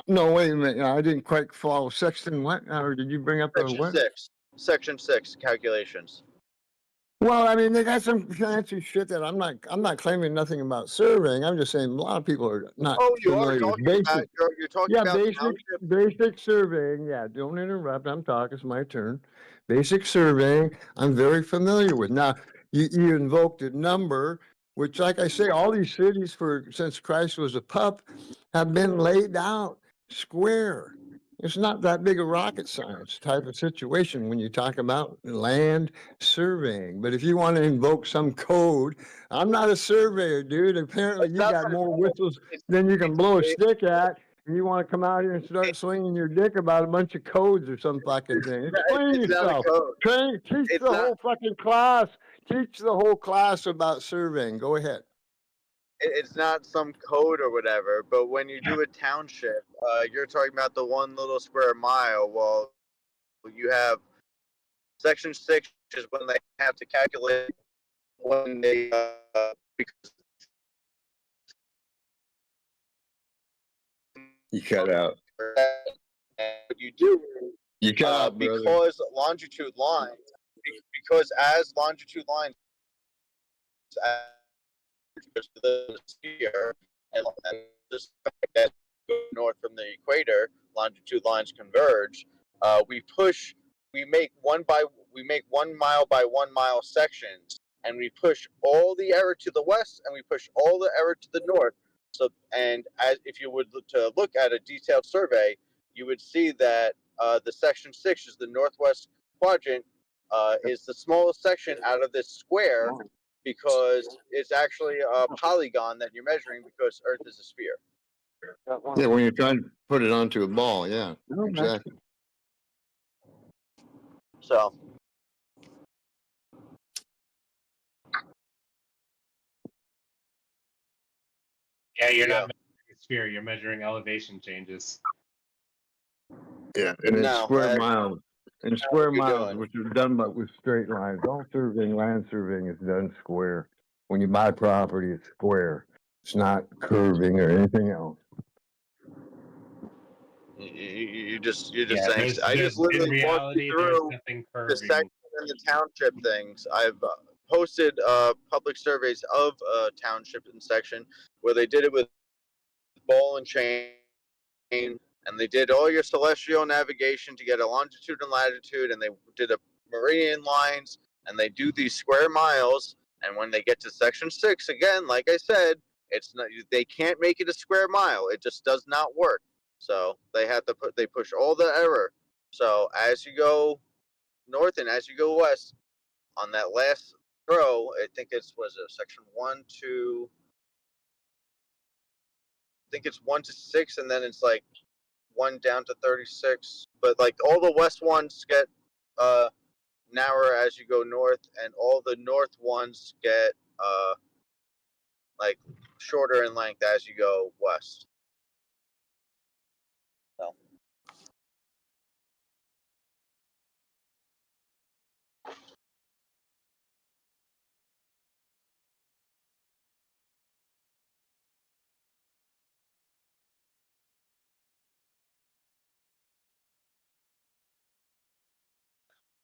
No, wait a minute. I didn't quite follow. Section what? Or did you bring up a what? Section 6 calculations. Well, I mean, they got some fancy shit that I'm not claiming nothing about surveying. I'm just saying a lot of people are not familiar with basic. You're talking about basic surveying. Yeah, don't interrupt. I'm talking. It's my turn. Basic surveying, I'm very familiar with. Now, you invoked a number, which, like I say, all these cities since Christ was a pup have been laid out square. It's not that big a rocket science type of situation when you talk about land surveying. But if you want to invoke some code, I'm not a surveyor, dude. Apparently you got more whistles than you can blow a stick at. And you want to come out here and start swinging your dick about a bunch of codes or some fucking thing. Explain yourself. Teach the whole fucking class. Teach the whole class about surveying. Go ahead. It's not some code or whatever, but when you do a township, you're talking about the 1 little square mile. Well, you have Section 6, which is when they have to calculate when they because you cut out. What you do you cut out, brother. because longitude lines, because as longitude lines the sphere and this fact that go north from the equator, longitude lines converge. We make 1 mile by 1 mile sections, and we push all the error to the west, and we push all the error to the north. So, and as if you would look at a detailed survey, you would see that the section 6 is the northwest quadrant, is the smallest section out of this square, because it's actually a polygon that you're measuring because Earth is a sphere. Yeah, when you're trying to put it onto a ball, yeah, exactly. So. Yeah, you're not measuring a sphere. You're measuring elevation changes. Yeah, and it's No, square miles. And square miles, doing. which is done with straight lines. All surveying, land surveying is done square. When you buy property, it's square. It's not curving or anything else. You're just Yeah, saying. I just in literally reality, walked there's through nothing the curving. section and the township things. I've posted public surveys of a township and section where they did it with ball and chain, and they did all your celestial navigation to get a longitude and latitude, and they did a meridian lines, and they do these square miles. And when they get to section 6, again, like I said, it's not, they can't make it a square mile. It just does not work. So they have to they push all the error. So as you go north and as you go west, on that last row, I think was it section 1 to, I think it's 1 to 6, and then it's like 1 down to 36. But like all the west ones get narrower as you go north, and all the north ones get like shorter in length as you go west. So.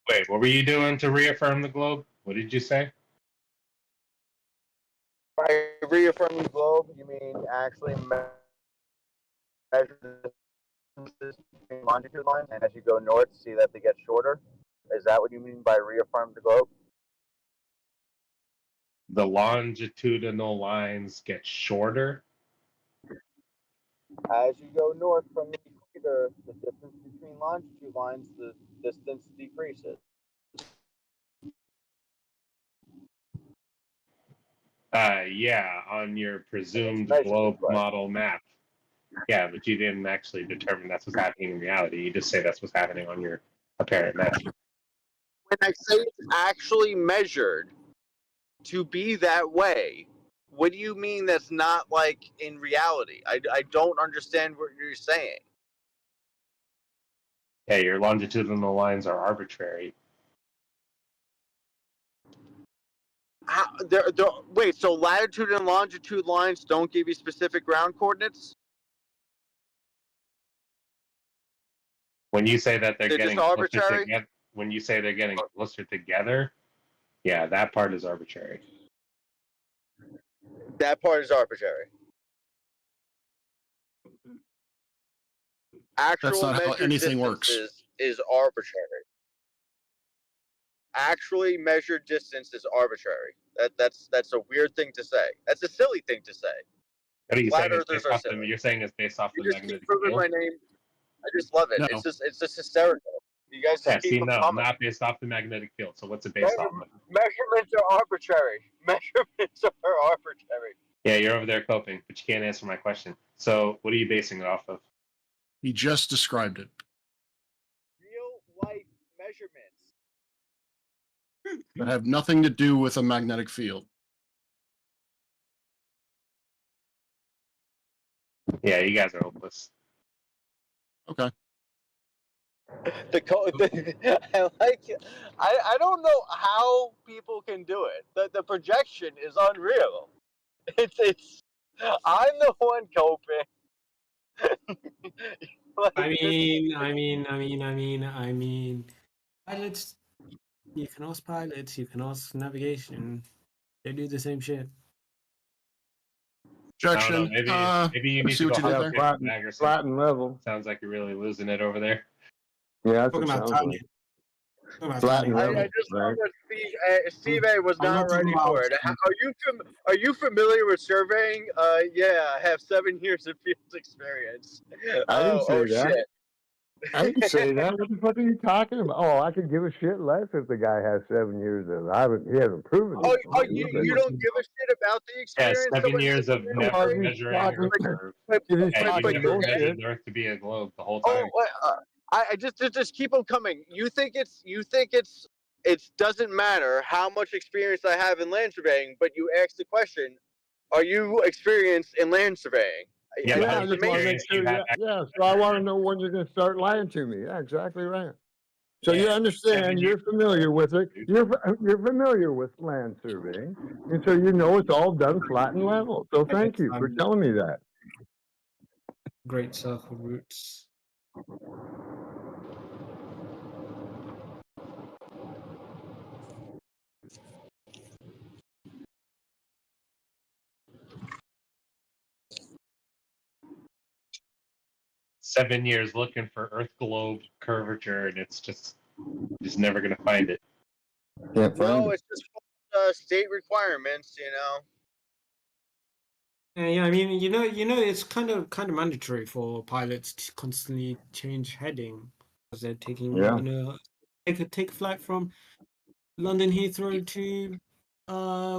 Wait, what were you doing to reaffirm the globe? What did you say? By reaffirming the globe, you mean actually measure the distances between longitude lines, and as you go north, see that they get shorter? Is that what you mean by reaffirm the globe? The longitudinal lines get shorter? As you go north from the equator, the distance between longitude lines, the distance decreases. Yeah, on your presumed globe model map. Yeah, but you didn't actually determine that's what's happening in reality. You just say that's what's happening on your apparent map. When I say it's actually measured to be that way, what do you mean that's not like in reality? I don't understand what you're saying. Yeah, your longitudinal lines are arbitrary. Wait, so latitude and longitude lines don't give you specific ground coordinates? When you say that they're getting just closer arbitrary? together, when you say they're getting closer together, yeah, that part is arbitrary. That part is arbitrary. Actual That's not how measured anything works. distances is arbitrary. Actually measured distance is arbitrary. That's a weird thing to say. That's a silly thing to say. What are you Flat saying? earthers are silly. You're saying it's based off You the just keep magnetic proving field? my name. I just love it. No. It's just hysterical. You guys just keep them coming. Not based off the magnetic field. So what's it based off of? Measurements are arbitrary. Measurements are arbitrary. Yeah, you're over there coping, but you can't answer my question. So what are you basing it off of? He just described it. Real life measurements. That have nothing to do with a magnetic field. Yeah, you guys are hopeless. Okay. I like it. I don't know how people can do it. The projection is unreal. It's I'm the one coping. Pilots, you can ask pilots, you can ask navigation. They do the same shit. Objection. Maybe you need to go hop mag or something. Flatten level. Sounds like you're really losing it over there. Yeah, that's what it sounds like. Flatten level. I just right? thought that Steve A was not ready for it. Are you familiar with surveying? Yeah, I have 7 years of field experience. I didn't say that. Shit. I didn't say that. What the fuck are you talking about? Oh, I could give a shit less if the guy has 7 years of. He hasn't proven it. You don't give a shit about the Yeah, experience. 7 years of never measuring Earth curve. But Yeah, you you never measured the Earth to be a globe the whole time. I just keep them coming. You think it doesn't matter how much experience I have in land surveying, but you ask the question, are you experienced in land surveying? Yeah, I just want to make sure. Yeah, so I want to know when you're going to start lying to me. Yeah, exactly right. So you understand, you're familiar with it. You're familiar with land surveying, and so you know it's all done flat and level. So thank you for telling me that. Great circle roots. Seven years looking for Earth globe curvature, and it's just never gonna find it. No, it's just state requirements, you know. Yeah, I mean, it's kind of mandatory for pilots to constantly change heading because they're taking, take a flight from London Heathrow to,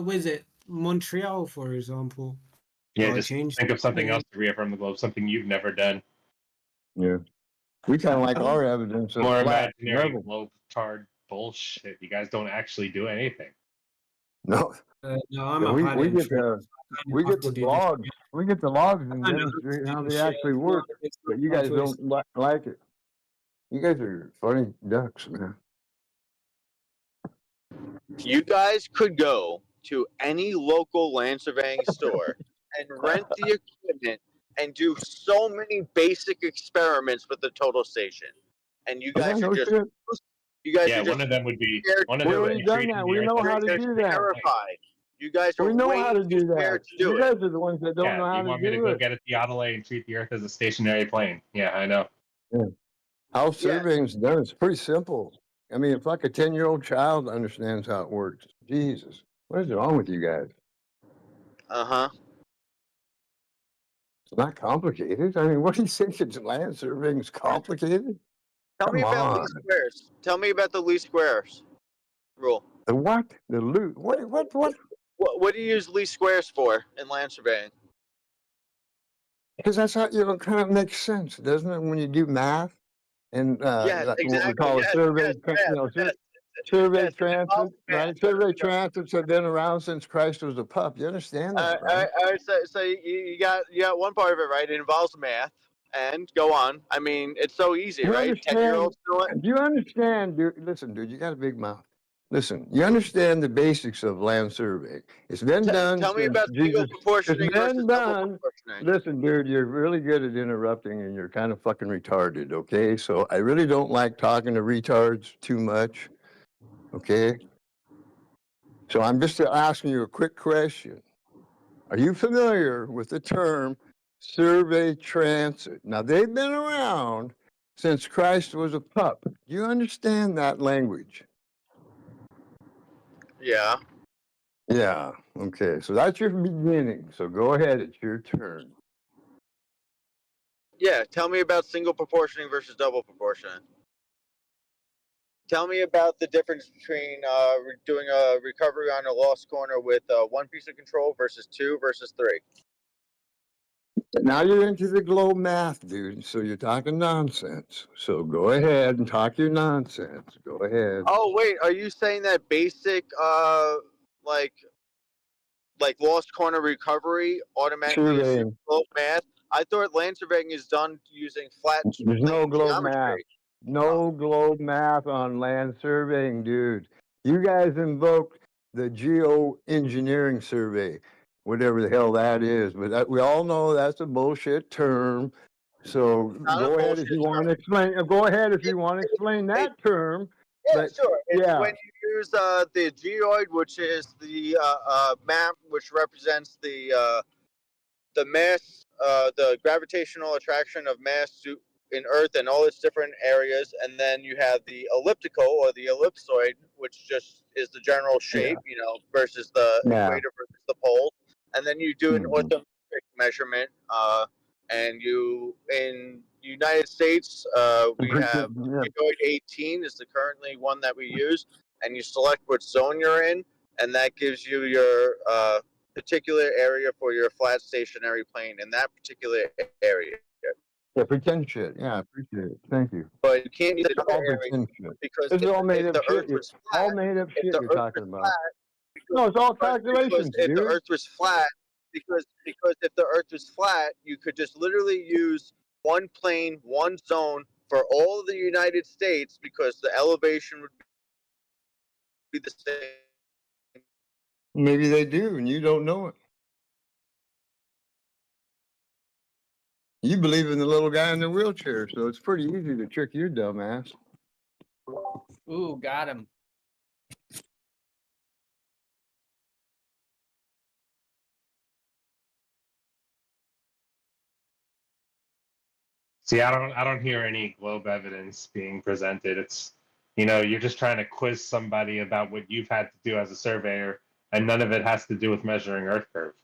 where's it, Montreal, for example. Yeah, just think of something else to reaffirm the globe, something you've never done. Yeah, we kind of like our evidence of More flat imaginary level. globe tard bullshit. You guys don't actually do anything. No. No, I'm a pilot. We get the logs. We get the logs and demonstrate how they actually work. But you guys don't like it. You guys are funny ducks, man. You guys could go to any local land surveying store and rent the equipment and do so many basic experiments with the total station. And you guys are just one of them would be one of We them would already be done treating that. the We Earth know as how a to do that. terrified. You guys are We know way how to do too that. scared to do You it. guys are the ones that don't know how you to want me to do go it. get a theodolite and treat the Earth as a stationary plane? Yeah, I know. Yeah. How surveying's done, it's pretty simple. I mean, if like a 10-year-old child understands how it works. Jesus, what is wrong with you guys? Uh-huh. It's not complicated. I mean, what do you think? It's land surveying's complicated? Tell me Come about on. least squares. Tell me about the least squares rule. The what? The loot? What? What do you use least squares for in land surveying? Because that's how, kind of makes sense, doesn't it? When you do math and what we call a survey, survey transit, right? Survey transits have been around since Christ was a pup. You understand that, right? All right, so you got one part of it right. It involves math, and go on. I mean, it's so easy, You right? understand? 10-year-olds do it. Do you understand, dude? Listen, dude, you got a big mouth. Listen, you understand the basics of land surveying. It's been done. Tell me since about single proportioning versus double proportioning. Listen, dude, you're really good at interrupting and you're kind of fucking retarded, okay? So I really don't like talking to retards too much, okay? So I'm just asking you a quick question. Are you familiar with the term survey transit? Now, they've been around since Christ was a pup. Do you understand that language? Yeah. Yeah, okay. So that's your beginning. So go ahead, it's your turn. Yeah, tell me about single proportioning versus double proportioning. Tell me about the difference between doing a recovery on a lost corner with one piece of control versus 2 versus 3. Now you're into the globe math, dude. So you're talking nonsense. So go ahead and talk your nonsense. Go ahead. Oh wait, are you saying that basic like lost corner recovery automatically assumes globe math? I thought land surveying is done using flat There's no globe geometry. math. No globe math on land surveying, dude. You guys invoked the geoengineering survey, whatever the hell that is. But we all know that's a bullshit term. So go ahead if you want to explain. Go ahead if you want to explain that term. Yeah, sure. It's when you use the geoid, which is the map, which represents the mass, the gravitational attraction of mass in Earth and all its different areas, and then you have the elliptical or the ellipsoid, which just is the general shape, versus the equator versus the pole, and then you do an orthometric measurement And you in United States, we have Android 18 is the currently one that we use, and you select what zone you're in, and that gives you your particular area for your flat stationary plane in that particular area. Yeah, pretend shit. Yeah, I appreciate it. Thank you. But you can't use it in All other areas pretend shit. because This is all made if up the shit. Earth was All flat, made up shit you're talking about. No, it's all because calculations, if the dude. Earth was flat, because if the Earth was flat, you could just literally use one plane, one zone for all of the United States because the elevation would be the same. Maybe they do, and you don't know it. You believe in the little guy in the wheelchair, so it's pretty easy to trick your dumb ass. Ooh, got him. See, I don't hear any globe evidence being presented. It's, you're just trying to quiz somebody about what you've had to do as a surveyor, and none of it has to do with measuring Earth curve.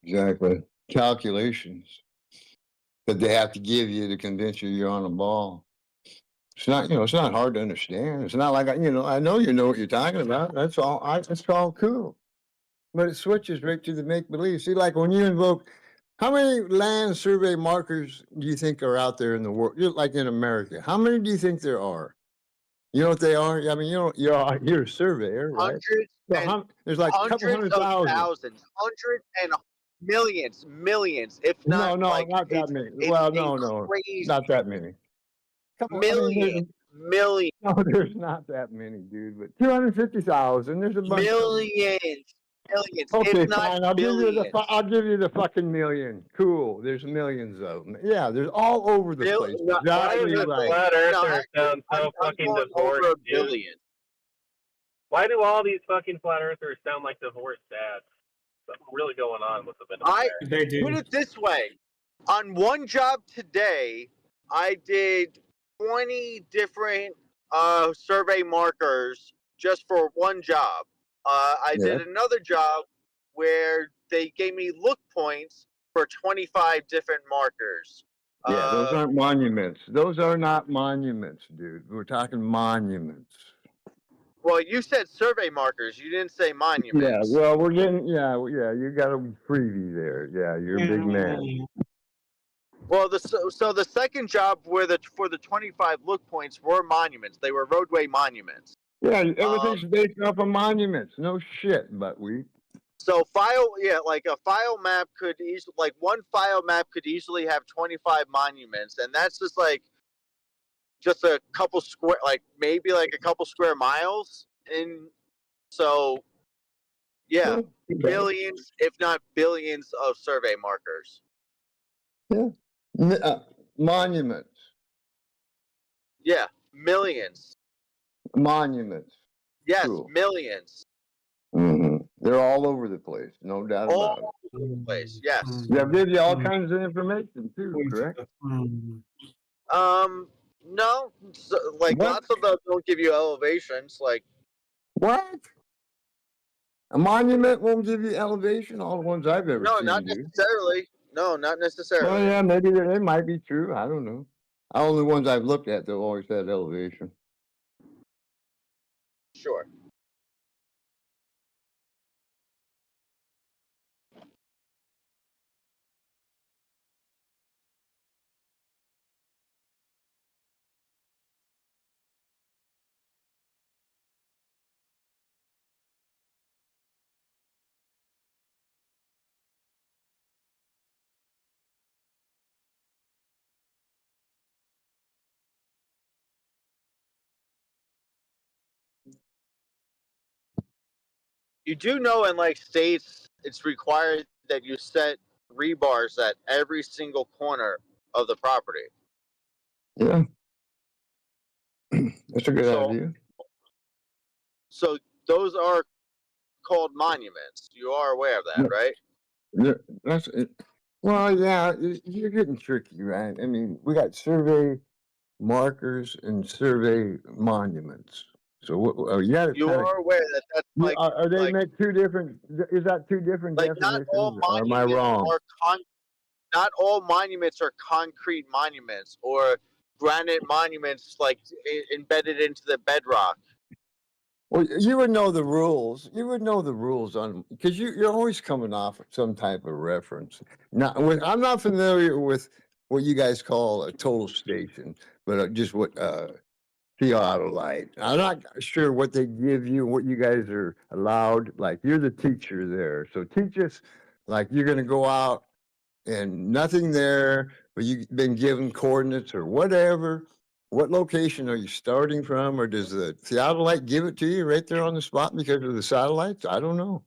Exactly. Calculations that they have to give you to convince you you're on a ball. It's not, it's not hard to understand. It's not like, I know you know what you're talking about. That's all. It's all cool. But it switches right to the make-believe. See, like when you invoke, how many land survey markers do you think are out there in the world? Like in America, how many do you think there are? You know what they are? I mean, you're a surveyor, right? There's like a couple hundreds 100,000. of thousands, hundreds and millions, if No, not not that many. Well, no, crazy. not that many. Millions. No, there's not that many, dude. But 250,000. There's a bunch. Millions. Okay, if not fine. I'll billions. give you the fucking million. Cool. There's millions of them. Yeah, there's all over the place. Why does this flat earther sound so fucking divorced, dude? Why do all these fucking flat earthers sound like divorced dads? Something really going on with them. Put it this way. On one job today, I did 20 different survey markers just for one job. I did another job where they gave me look points for 25 different markers. Yeah, those aren't monuments. Those are not monuments, dude. We're talking monuments. Well, you said survey markers. You didn't say monuments. Yeah, well, we're getting, you got a freebie there. Yeah, you're a big man. Well, so the second job for the 25 look points were monuments. They were roadway monuments. Yeah, everything's based off of monuments. No shit, but So like a file map could easily, like one file map could easily have 25 monuments, and that's just a couple square, like maybe like a couple square miles. And so, yeah, millions, if not billions of survey markers. Yeah. Monuments. Yeah, millions. Monuments. Yes, cool. Millions. Mm-hmm. They're all over the place, no doubt about it. All over the place, yes. They'll give you all kinds of information too, correct? No, lots of them don't give you elevations. Like what? A monument won't give you elevation. All the ones I've ever seen. No, not necessarily. No, not necessarily. Well, yeah, maybe they might be true. I don't know. All the ones I've looked at, they've always had elevation. Sure. You do know in like states, it's required that you set rebars at every single corner of the property. Yeah. That's a good idea. So those are called monuments. You are aware of that, right? Yeah, that's it. Well, yeah, you're getting tricky, right? I mean, we got survey markers and survey monuments. So you got to. You are aware that that's like. Are they make two different? Is that two different definitions? Not all or am I wrong? not all monuments are concrete monuments or granite monuments like embedded into the bedrock. Well, you would know the rules. You would know the rules on because you're always coming off some type of reference. I'm not familiar with what you guys call a total station, but just what theodolite. I'm not sure what they give you, what you guys are allowed. Like you're the teacher there, so teach us. Like you're going to go out and nothing there, but you've been given coordinates or whatever. What location are you starting from, or does the theodolite give it to you right there on the spot because of the satellites? I don't know.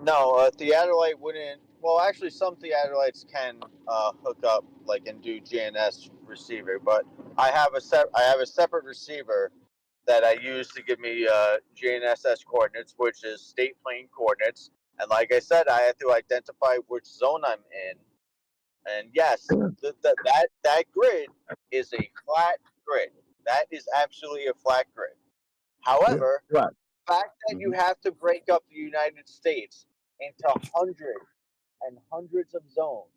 No, theodolite wouldn't. Well, actually, some theodolites can hook up like and do GNS receiver, but I have a separate receiver that I use to give me GNSS coordinates, which is state plane coordinates. And like I said, I have to identify which zone I'm in. And yes, that grid is a flat grid. That is absolutely a flat grid. However, right. the fact that you have to break up the United States into hundreds and hundreds of zones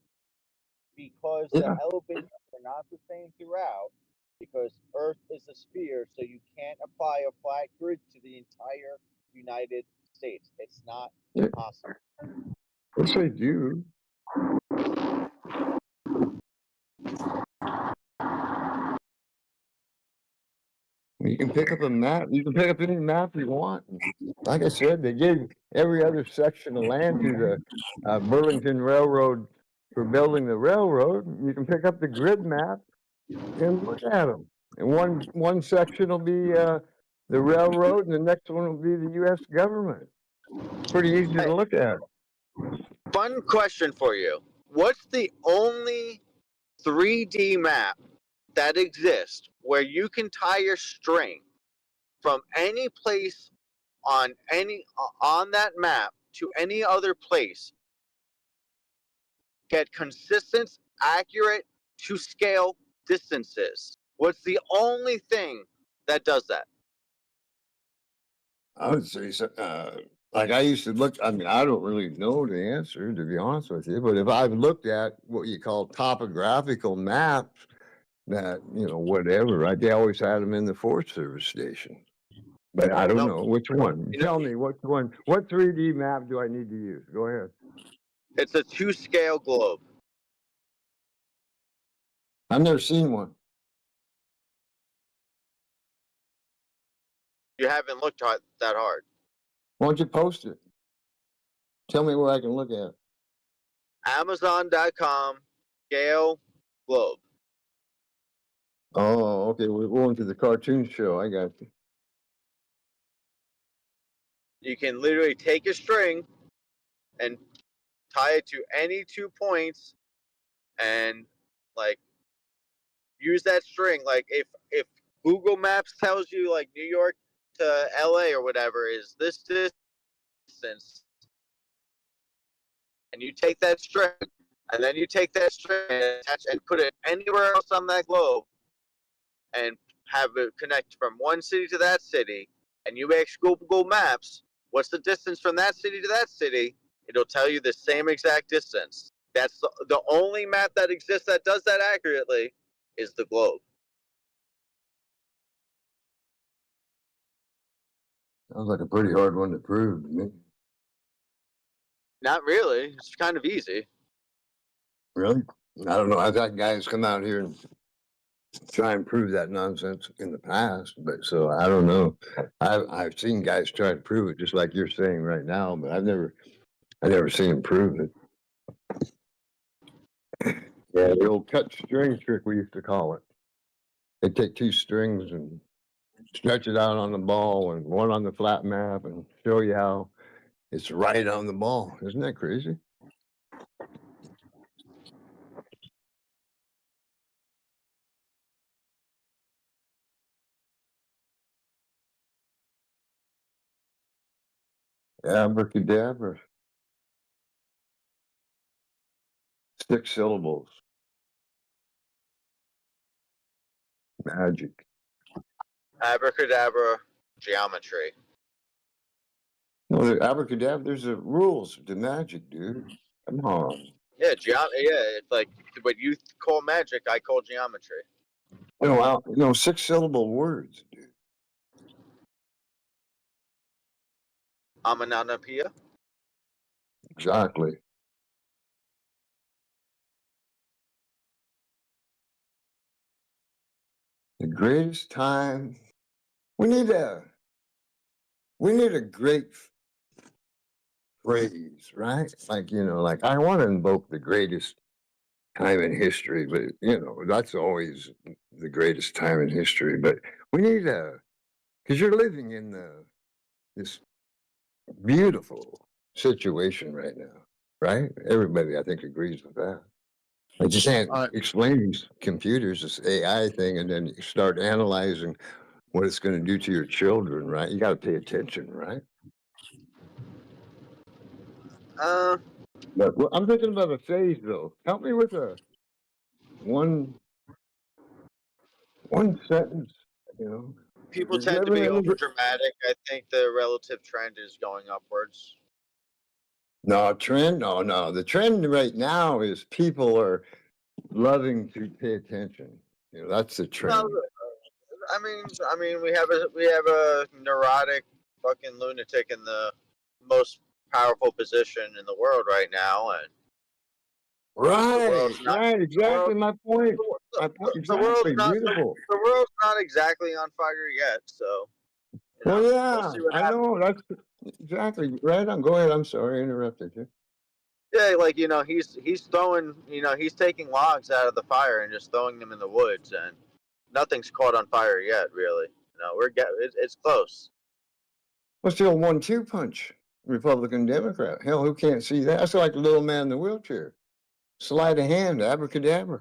because the elevations are not the same throughout, because Earth is a sphere, so you can't apply a flat grid to the entire United States. It's not possible. Yes, I do. You can pick up a map. You can pick up any map you want. Like I said, they gave every other section of land to the Burlington Railroad for building the railroad. You can pick up the grid map and look at them. And one section will be the railroad, and the next one will be the U.S. government. Pretty easy to look at. Fun question for you. What's the only 3D map that exists where you can tie your string from any place on that map to any other place, get consistent, accurate, to scale distances? What's the only thing that does that? I would say, like I used to look, I mean, I don't really know the answer, to be honest with you, but if I've looked at what you call topographical maps, that, whatever, right? They always had them in the Forest Service station. But I don't know which one. Tell me which one. What 3D map do I need to use? Go ahead. It's a 2-scale globe. I've never seen one. You haven't looked that hard. Why don't you post it? Tell me where I can look at. Amazon.com, scale globe. Oh, okay. We're going to the cartoon show. I got you. You can literally take a string and tie it to any 2 points and like use that string. Like if Google Maps tells you like New York to LA or whatever is this distance, and you take that string and then you take that string and put it anywhere else on that globe and have it connect from one city to that city, and you ask Google Maps, what's the distance from that city to that city? It'll tell you the same exact distance. That's the only map that exists that does that accurately is the globe. Sounds like a pretty hard one to prove to me. Not really. It's kind of easy. Really? I don't know. I've had guys come out here and try and prove that nonsense in the past, but so I don't know. I've seen guys try to prove it, just like you're saying right now, but I've never seen them prove it. Yeah, the old cut string trick we used to call it. They take 2 strings and stretch it out on the ball and one on the flat map and show you how it's right on the ball. Isn't that crazy? Abracadabra. 6 syllables. Magic. Abracadabra, geometry. No, the abracadabra, there's the rules to magic, dude. Come on. Yeah, yeah, it's like what you call magic, I call geometry. No, 6-syllable words, dude. Onomatopoeia. Exactly. The greatest time. We need a great phrase, right? Like, like I want to invoke the greatest time in history, but that's always the greatest time in history. But we need because you're living in this beautiful situation right now, right? Everybody, I think, agrees with that. I just can't explain these computers, this AI thing, and then you start analyzing what it's going to do to your children, right? You got to pay attention, right? But I'm thinking about a phase, though. Help me with one sentence. People You're tend to living be in over dramatic. I think the relative trend is going upwards. No trend. No. The trend right now is people are loving to pay attention. That's the trend. No, I mean, we have a neurotic fucking lunatic in the most powerful position in the world right now, and Right, exactly my point. Exactly, beautiful. The world's not exactly on fire yet, so. Well, We'll yeah, see what I happens. know. That's exactly right. Go ahead. I'm sorry, I interrupted you. Yeah, like he's throwing, he's taking logs out of the fire and just throwing them in the woods, and nothing's caught on fire yet, really. It's close. What's the old 1-2 punch? Republican, Democrat. Hell, who can't see that? That's like the little man in the wheelchair. Sleight of hand, abracadabra.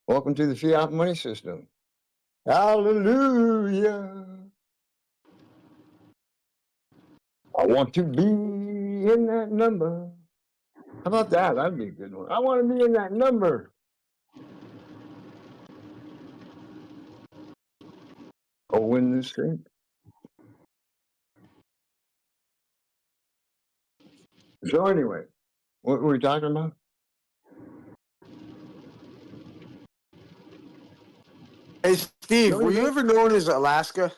Welcome to the fiat money system. Hallelujah. I want to be in that number. How about that? That'd be a good one. I want to be in that number. Go win this thing. So anyway, what were we talking about? Hey, Steve, were you ever known as Alaska?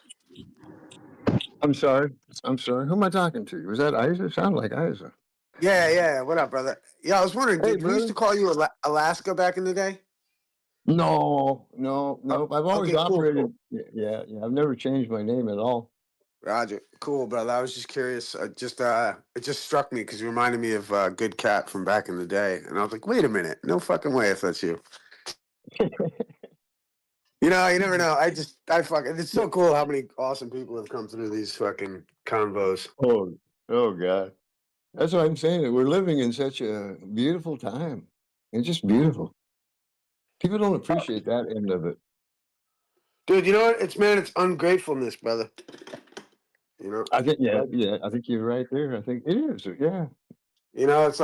I'm sorry. Who am I talking to? Was that Isa? Sound like Isa. Yeah. What up, brother? Yeah, I was wondering, Hey, did we used to call you Alaska back in the day? No. I've always Okay, cool. operated. Yeah. I've never changed my name at all. Roger. Cool, brother. I was just curious. It just struck me because you reminded me of Good Cat from back in the day, and I was like, wait a minute, no fucking way if that's you. You never know. It's so cool how many awesome people have come through these fucking convos. Oh God. That's what I'm saying. That we're living in such a beautiful time. It's just beautiful. People don't appreciate that end of it. Dude, you know what? It's ungratefulness, brother. I think I think you're right there. I think it is. Yeah. It's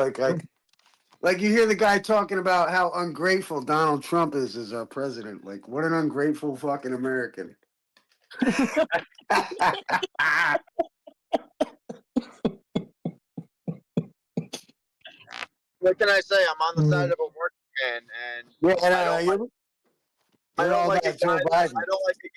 like you hear the guy talking about how ungrateful Donald Trump is as our president. Like, what an ungrateful fucking American. What can I say? I'm on the side of a working man, and I don't like a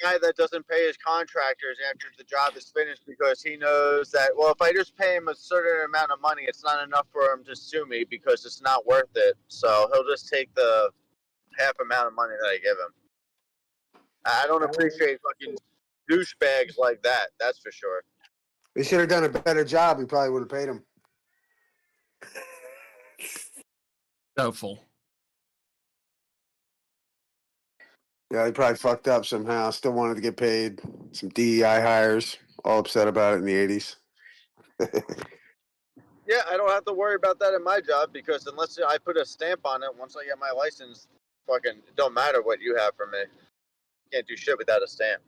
guy that doesn't pay his contractors after the job is finished because he knows that, well, if I just pay him a certain amount of money, it's not enough for him to sue me because it's not worth it. So he'll just take the half amount of money that I give him. I don't appreciate fucking douchebags like that. That's for sure. They should have done a better job. We probably would have paid him. Doubtful. Yeah, they probably fucked up somehow. Still wanted to get paid. Some DEI hires. All upset about it in the 80s. Yeah, I don't have to worry about that in my job because unless I put a stamp on it, once I get my license, fucking it don't matter what you have for me. Can't do shit without a stamp.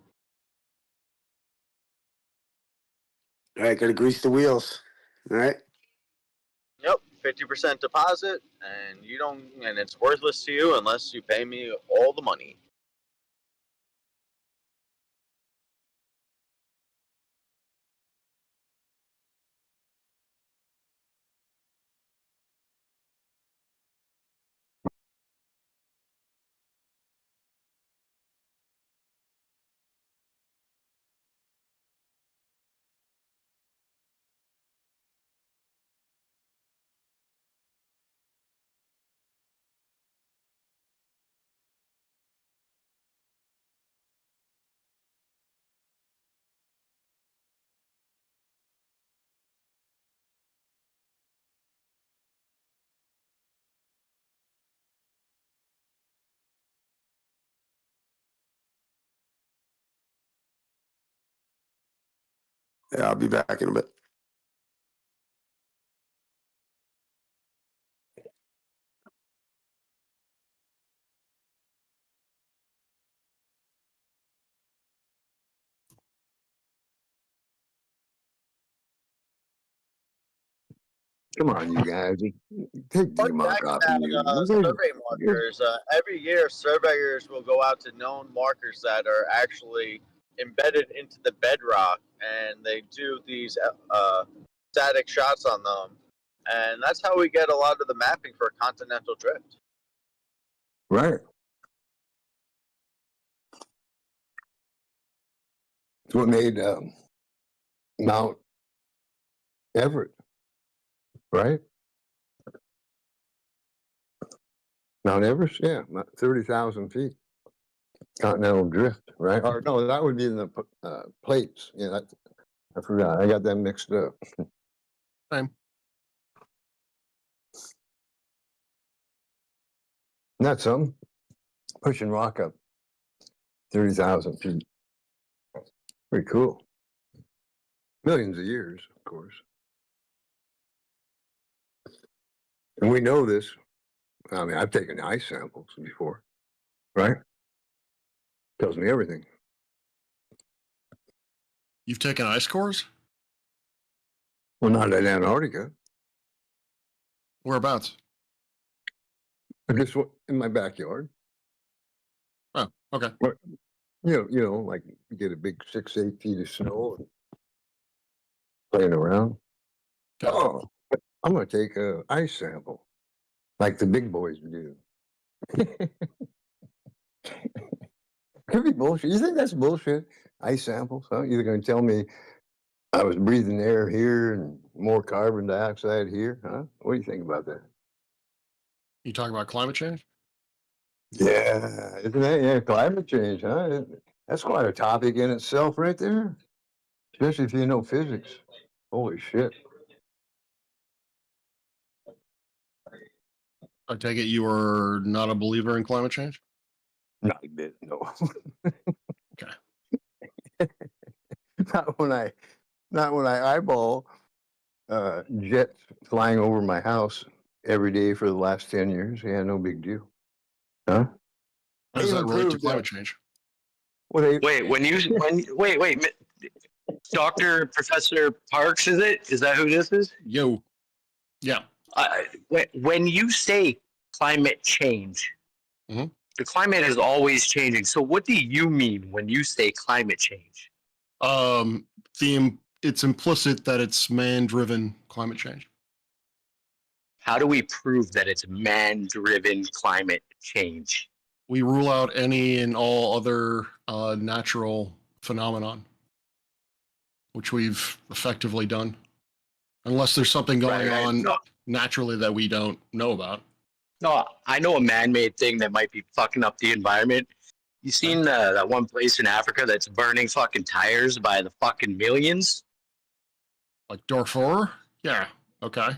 All right, gotta grease the wheels. All right. Yep, 50% deposit, and it's worthless to you unless you pay me all the money. Yeah, I'll be back in a bit. Come on, you guys. Take the mark off of you. Survey markers. Every year, surveyors will go out to known markers that are actually embedded into the bedrock, and they do these static shots on them, and that's how we get a lot of the mapping for continental drift. Right. It's what made Mount Everett, right? Mount Everest, yeah, 30,000 feet. Continental drift, right? Or no, that would be in the plates. Yeah, that, I forgot. I got them mixed up. Same. Not some pushing rock up 30,000 feet. Pretty cool. Millions of years, of course. And we know this. I mean, I've taken ice samples before, right? Tells me everything. You've taken ice cores? Well, not in Antarctica. Whereabouts? I just in my backyard. Oh, okay. You know, like you get a big 6-8 feet of snow and playing around. Oh, I'm gonna take a ice sample, like the big boys do. Could be bullshit. You think that's bullshit? Ice samples? Huh? You're gonna tell me I was breathing air here and more carbon dioxide here? Huh? What do you think about that? You talking about climate change? Yeah, isn't that climate change? Huh? That's quite a topic in itself, right there. Especially if you know physics. Holy shit! I take it you are not a believer in climate change? Not a bit, no. Okay. not when I eyeball jets flying over my house every day for the last 10 years. Yeah, no big deal. Huh? How does that relate to climate change? Well, wait, wait, Dr. Professor Parks, is it? Is that who this is? Yo. Yeah. When you say climate change, the climate is always changing. So what do you mean when you say climate change? It's implicit that it's man-driven climate change. How do we prove that it's man-driven climate change? We rule out any and all other natural phenomenon, which we've effectively done, unless there's something going on naturally that we don't know about. No, I know a man-made thing that might be fucking up the environment. You seen that one place in Africa that's burning fucking tires by the fucking millions? Like Darfur? Yeah. Okay.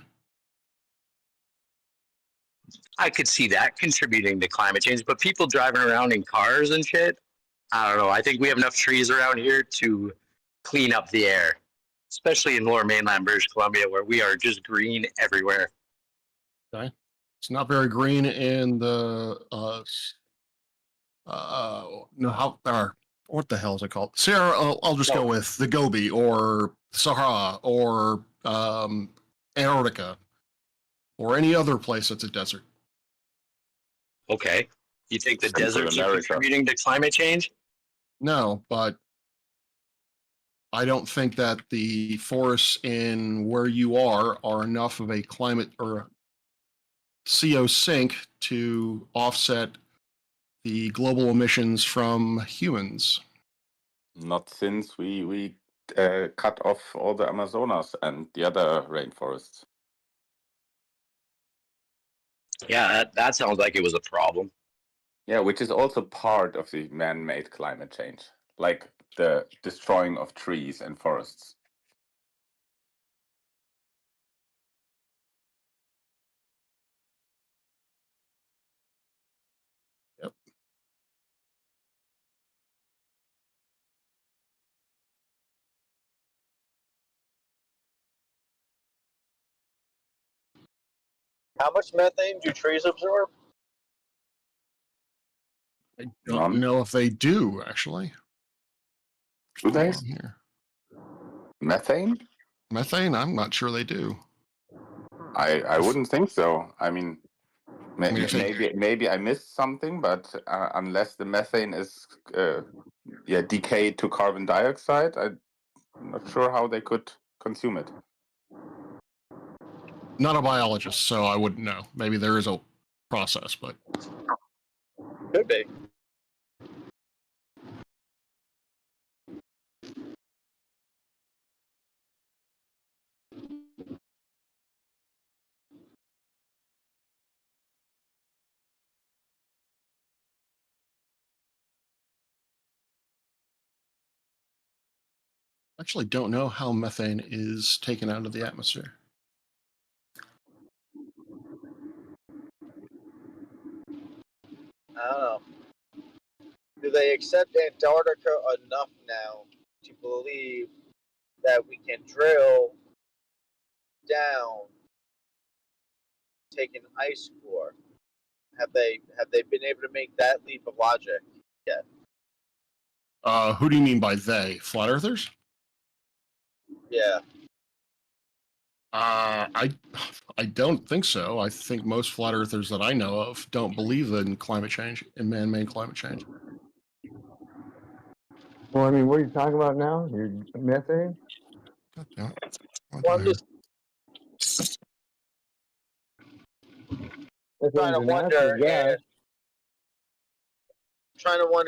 I could see that contributing to climate change, but people driving around in cars and shit, I don't know. I think we have enough trees around here to clean up the air, especially in lower mainland British Columbia, where we are just green everywhere. Okay. It's not very green in the what the hell is it called? Sarah, I'll just go with the Gobi or Sahara or Antarctica or any other place that's a desert. Okay. You think the deserts are contributing to climate change? No, but I don't think that the forests in where you are enough of a climate or CO sink to offset the global emissions from humans. Not since we cut off all the Amazonas and the other rainforests. Yeah, that sounds like it was a problem. Yeah, which is also part of the man-made climate change, like the destroying of trees and forests. Yep. How much methane do trees absorb? I don't know if they do, actually. Do they? Here. Methane? Methane? I'm not sure they do. I wouldn't think so. I mean, if maybe I missed something, but unless the methane is decayed to carbon dioxide, I'm not sure how they could consume it. Not a biologist, so I wouldn't know. Maybe there is a process, but Could be. actually don't know how methane is taken out of the atmosphere. I don't know. Do they accept Antarctica enough now to believe that we can drill down, take an ice core? Have they been able to make that leap of logic yet? Who do you mean by they? Flat earthers? Yeah. I don't think so. I think most flat earthers that I know of don't believe in climate change, in man-made climate change. Well, I mean, what are you talking about now? Your methane? Well, I'm just trying to wonder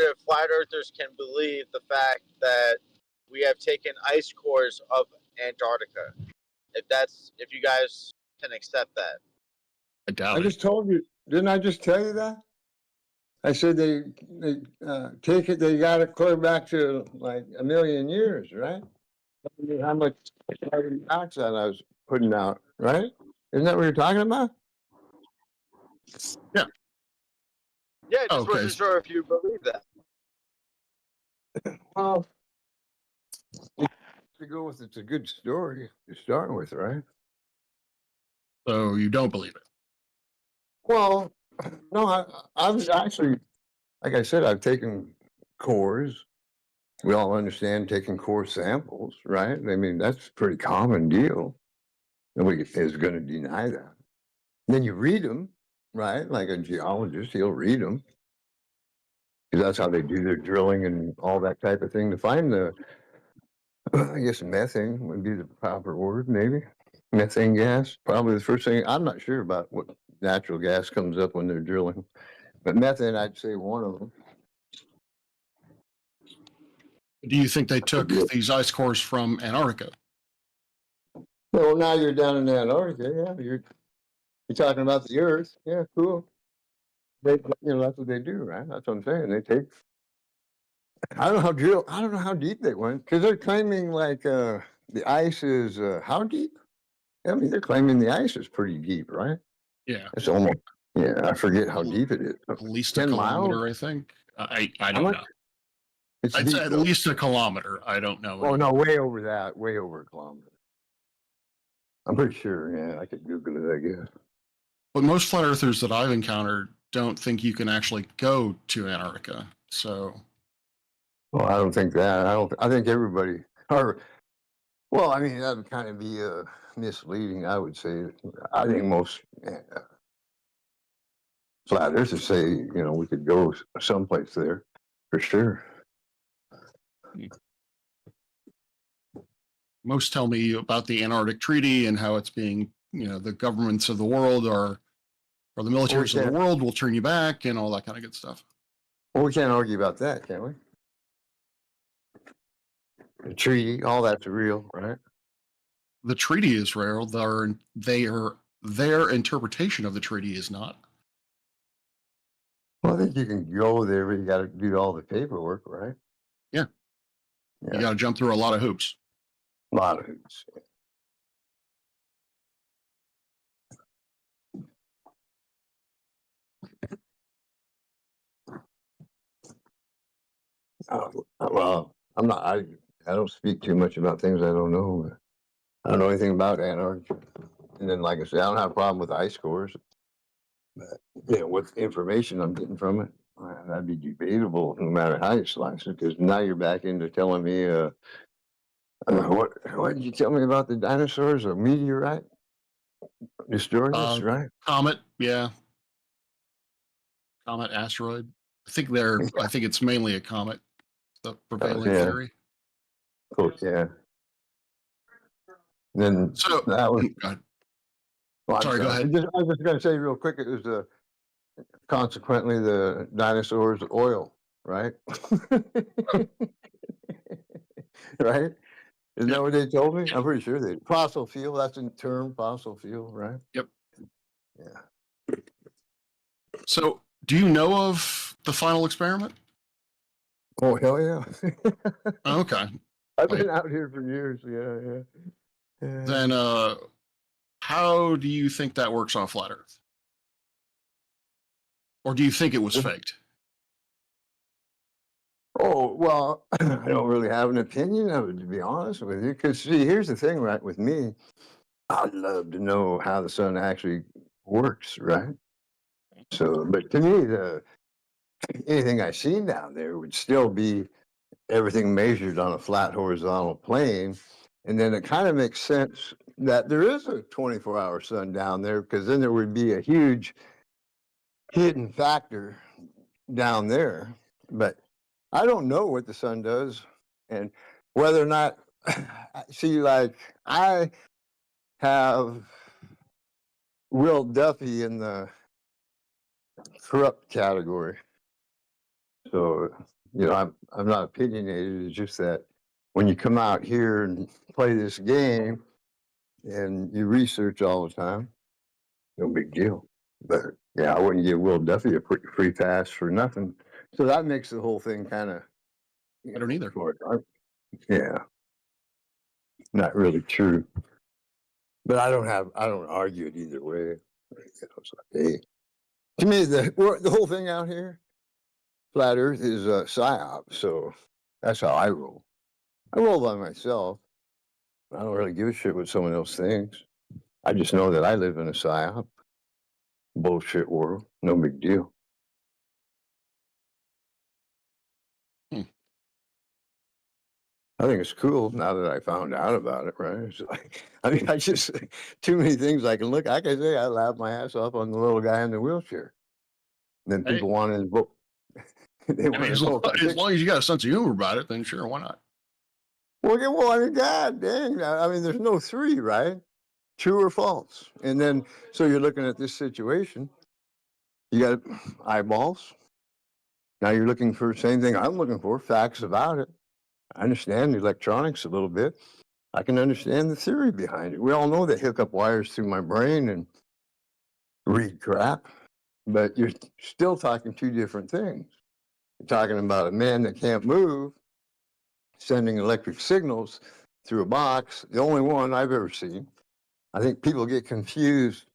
if flat earthers can believe the fact that we have taken ice cores of Antarctica. If you guys can accept that. I doubt I just told you, didn't I just tell you that? I said they take it, they got it clear back to like 1 million years, right? How much carbon dioxide I was putting out, right? Isn't that what you're talking about? Yeah. Yeah, I just wasn't sure if you believe that. Well, to go with it's a good story to start with, right? So you don't believe it? Well, no, I've actually, like I said, I've taken cores. We all understand taking core samples, right? I mean, that's a pretty common deal. Nobody is going to deny that. Then you read them, right? Like a geologist, he'll read them. Because that's how they do their drilling and all that type of thing to find the, I guess methane would be the proper word, maybe. Methane gas, probably the first thing. I'm not sure about what natural gas comes up when they're drilling. But methane, I'd say one of them. Do you think they took these ice cores from Antarctica? Well, now you're down in Antarctica, yeah. You're talking about the Earth, yeah, cool. They, that's what they do, right? That's what I'm saying. They take. I don't know how deep they went because they're claiming like the ice is how deep? I mean, they're claiming the ice is pretty deep, right? Yeah. It's almost. Yeah, I forget how deep it is. At least 10 a kilometer, miles? I think. I don't know. It's I'd deep, say at though. least a kilometer. I don't know. Oh no, way over that, way over a kilometer. I'm pretty sure. Yeah, I could Google it, I guess. But most flat earthers that I've encountered don't think you can actually go to Antarctica. So. Well, I don't think that. I think everybody. Or, well, I mean, that would kind of be misleading. I would say. I think most flat earthers say, we could go someplace there, for sure. Most tell me about the Antarctic Treaty and how it's being, the governments of the world or the militaries of the world will turn you back and all that kind of good stuff. Well, we can't argue about that, can we? The treaty, all that's real, right? The treaty is real. Their interpretation of the treaty is not. Well, I think you can go there, but you got to do all the paperwork, right? Yeah. You got to jump through a lot of hoops. A lot of hoops. Well, I'm not. I don't speak too much about things I don't know. I don't know anything about Antarctica. And then, like I said, I don't have a problem with ice cores, but with information I'm getting from it, that'd be debatable no matter how you slice it. Because now you're back into telling me, what did you tell me about the dinosaurs? A meteorite destroyed us, right? Comet, yeah. Comet, asteroid. I think it's mainly a comet, the prevailing theory. Cool, yeah. Then so that was. Well, sorry, go ahead. I was just going to say real quick, it was consequently the dinosaurs oil, right? Right? Isn't that what they told me? I'm pretty sure they fossil fuel. That's a term, fossil fuel, right? Yep. Yeah. So, do you know of the final experiment? Oh hell yeah! Okay. I've been out here for years. Yeah. Then, how do you think that works on flat Earth? Or do you think it was faked? Oh, well, I don't really have an opinion of it, to be honest with you. Because, see, here's the thing, right, with me, I'd love to know how the sun actually works, right? So, but to me, anything I've seen down there would still be everything measured on a flat horizontal plane. And then it kind of makes sense that there is a 24-hour sun down there, because then there would be a huge hidden factor down there. But I don't know what the sun does, and whether or not, see, like, I have Will Duffy in the corrupt category. So, I'm not opinionated. It's just that when you come out here and play this game and you research all the time, no big deal. But yeah, I wouldn't give Will Duffy a free pass for nothing. So that makes the whole thing kind of. I don't either. Yeah, not really true. But I don't argue it either way. It's like, hey, to me, the whole thing out here, flat Earth, is a psyop. So that's how I roll. I roll by myself. I don't really give a shit what someone else thinks. I just know that I live in a psyop, bullshit world. No big deal. I think it's cool now that I found out about it, right? It's like, I just, too many things I can look. Like I say, I laugh my ass off on the little guy in the wheelchair. And then people want to vote. As long as you got a sense of humor about it, then sure, why not? Well, I mean, God dang. I mean, there's no three, right? True or false. And then, so you're looking at this situation. You got eyeballs. Now you're looking for the same thing I'm looking for, facts about it. I understand the electronics a little bit. I can understand the theory behind it. We all know they hook up wires through my brain and read crap, but you're still talking two different things. You're talking about a man that can't move, sending electric signals through a box, the only one I've ever seen. I think people get confused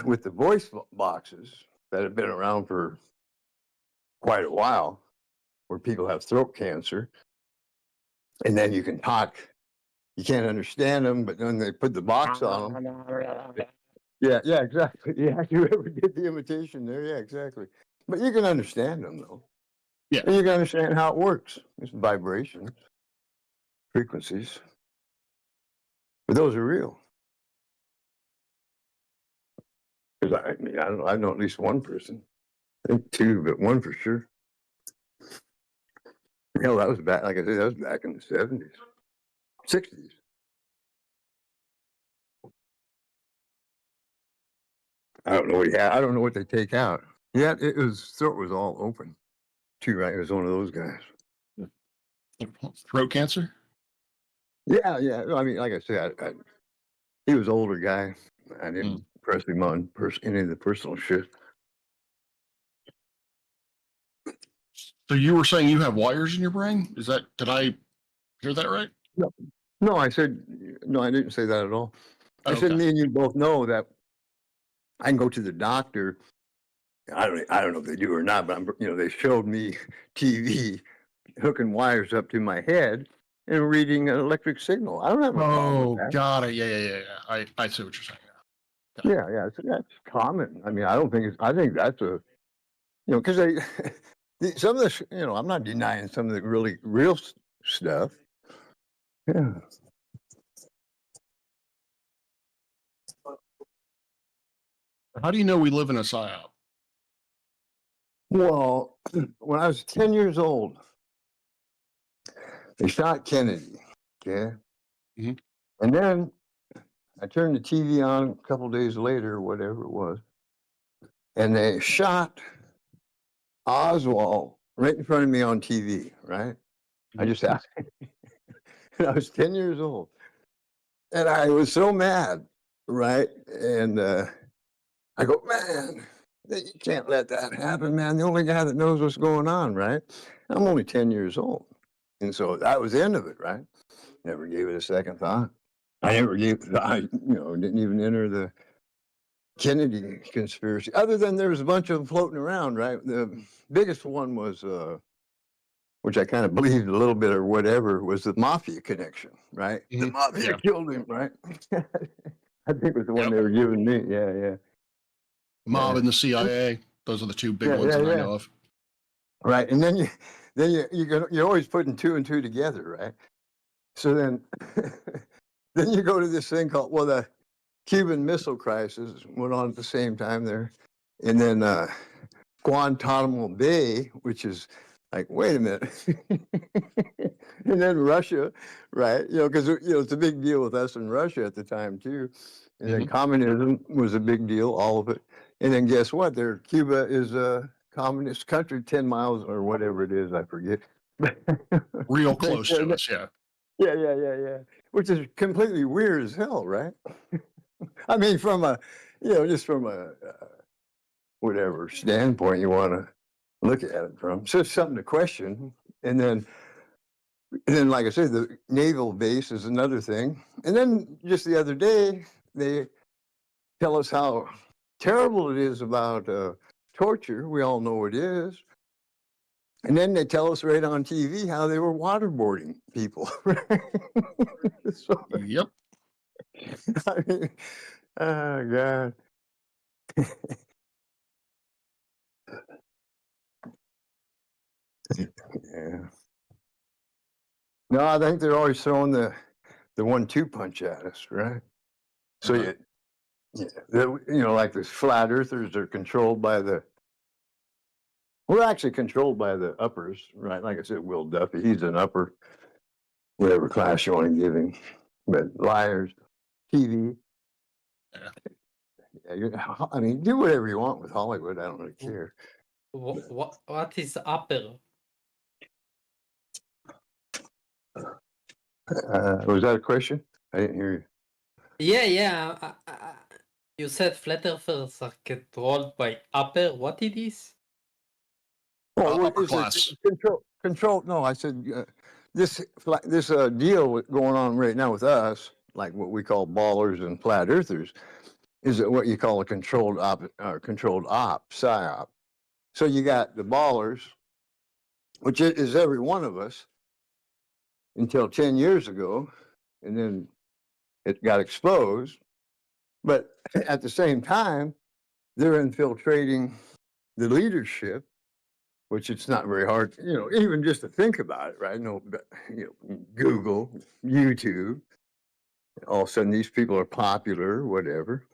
with the voice boxes that have been around for quite a while, where people have throat cancer. And then you can talk, you can't understand them, but then they put the box on them. Yeah, exactly. Yeah, you ever did the imitation there? Yeah, exactly. But you can understand them, though. Yeah. And you can understand how it works. It's vibrations, frequencies. But those are real. Because I know at least one person. I think two, but one for sure. Hell, that was back, like I said, that was back in the 70s, 60s. I don't know what he had. I don't know what they take out. Yeah, throat was all open, too, right? It was one of those guys. Throat cancer? Yeah. I mean, like I said, he was an older guy. I didn't press him on any of the personal shit. So you were saying you have wires in your brain? Did I hear that right? No, I said, no, I didn't say that at all. I said, me and you both know that I can go to the doctor. I don't know if they do or not, but they showed me TV hooking wires up to my head, and reading an electric signal. I don't have a problem with Oh, that. got it. Yeah. I see what you're saying. Yeah, so that's common. I mean, I don't think it's. I think that's a, because they, some of this, I'm not denying some of the really real stuff. Yeah. How do you know we live in a psyop? Well, when I was 10 years old, they shot Kennedy. Okay. Mm-hmm. And then I turned the TV on a couple days later, or whatever it was, and they shot Oswald right in front of me on TV, right? I just happened. I was 10 years old. And I was so mad, right? And I go, man, you can't let that happen, man. The only guy that knows what's going on, right? I'm only 10 years old. And so that was the end of it, right? Never gave it a second thought. I never gave, didn't even enter the Kennedy conspiracy, other than there was a bunch of them floating around, right? The biggest one was, which I kind of believed a little bit or whatever, was the mafia connection, right? Mm-hmm. The mafia killed him, right? I think it was the one they were giving me. Yeah. Mob and the CIA. Those are the two big ones that I know of. Right, and then you're always putting two and two together, right? So then, then you go to this thing called, the Cuban Missile Crisis went on at the same time there, and then Guantanamo Bay, which is like, wait a minute, and then Russia, right? Because it's a big deal with us and Russia at the time too, and then communism was a big deal, all of it, and then guess what? Cuba is a communist country, 10 miles or whatever it is, I forget. Real close to us, yeah. Yeah. Which is completely weird as hell, right? I mean, from a, just from a whatever standpoint you want to look at it from. So it's something to question. And then, like I said, the naval base is another thing. And then just the other day, they tell us how terrible it is about torture. We all know it is. And then they tell us right on TV how they were waterboarding people. So, yep. I mean, oh, God. Yeah. No, I think they're always throwing the 1-2 punch at us, right? So like the flat earthers are controlled by we're actually controlled by the uppers, right? Like I said, Will Duffy, he's an upper, whatever class you want to give him. But liars, TV. Yeah, I mean, do whatever you want with Hollywood. I don't really care. What is upper? Was that a question? I didn't hear you. Yeah. You said flat earthers are controlled by upper. What it is? Well, upper class. Control. No, I said this deal going on right now with us, like what we call ballers and flat earthers, is what you call a controlled op, psyop. So you got the ballers, which is every one of us, until 10 years ago, and then it got exposed. But at the same time, they're infiltrating the leadership, which it's not very hard, even just to think about it, right? No, Google, YouTube, all of a sudden these people are popular, whatever.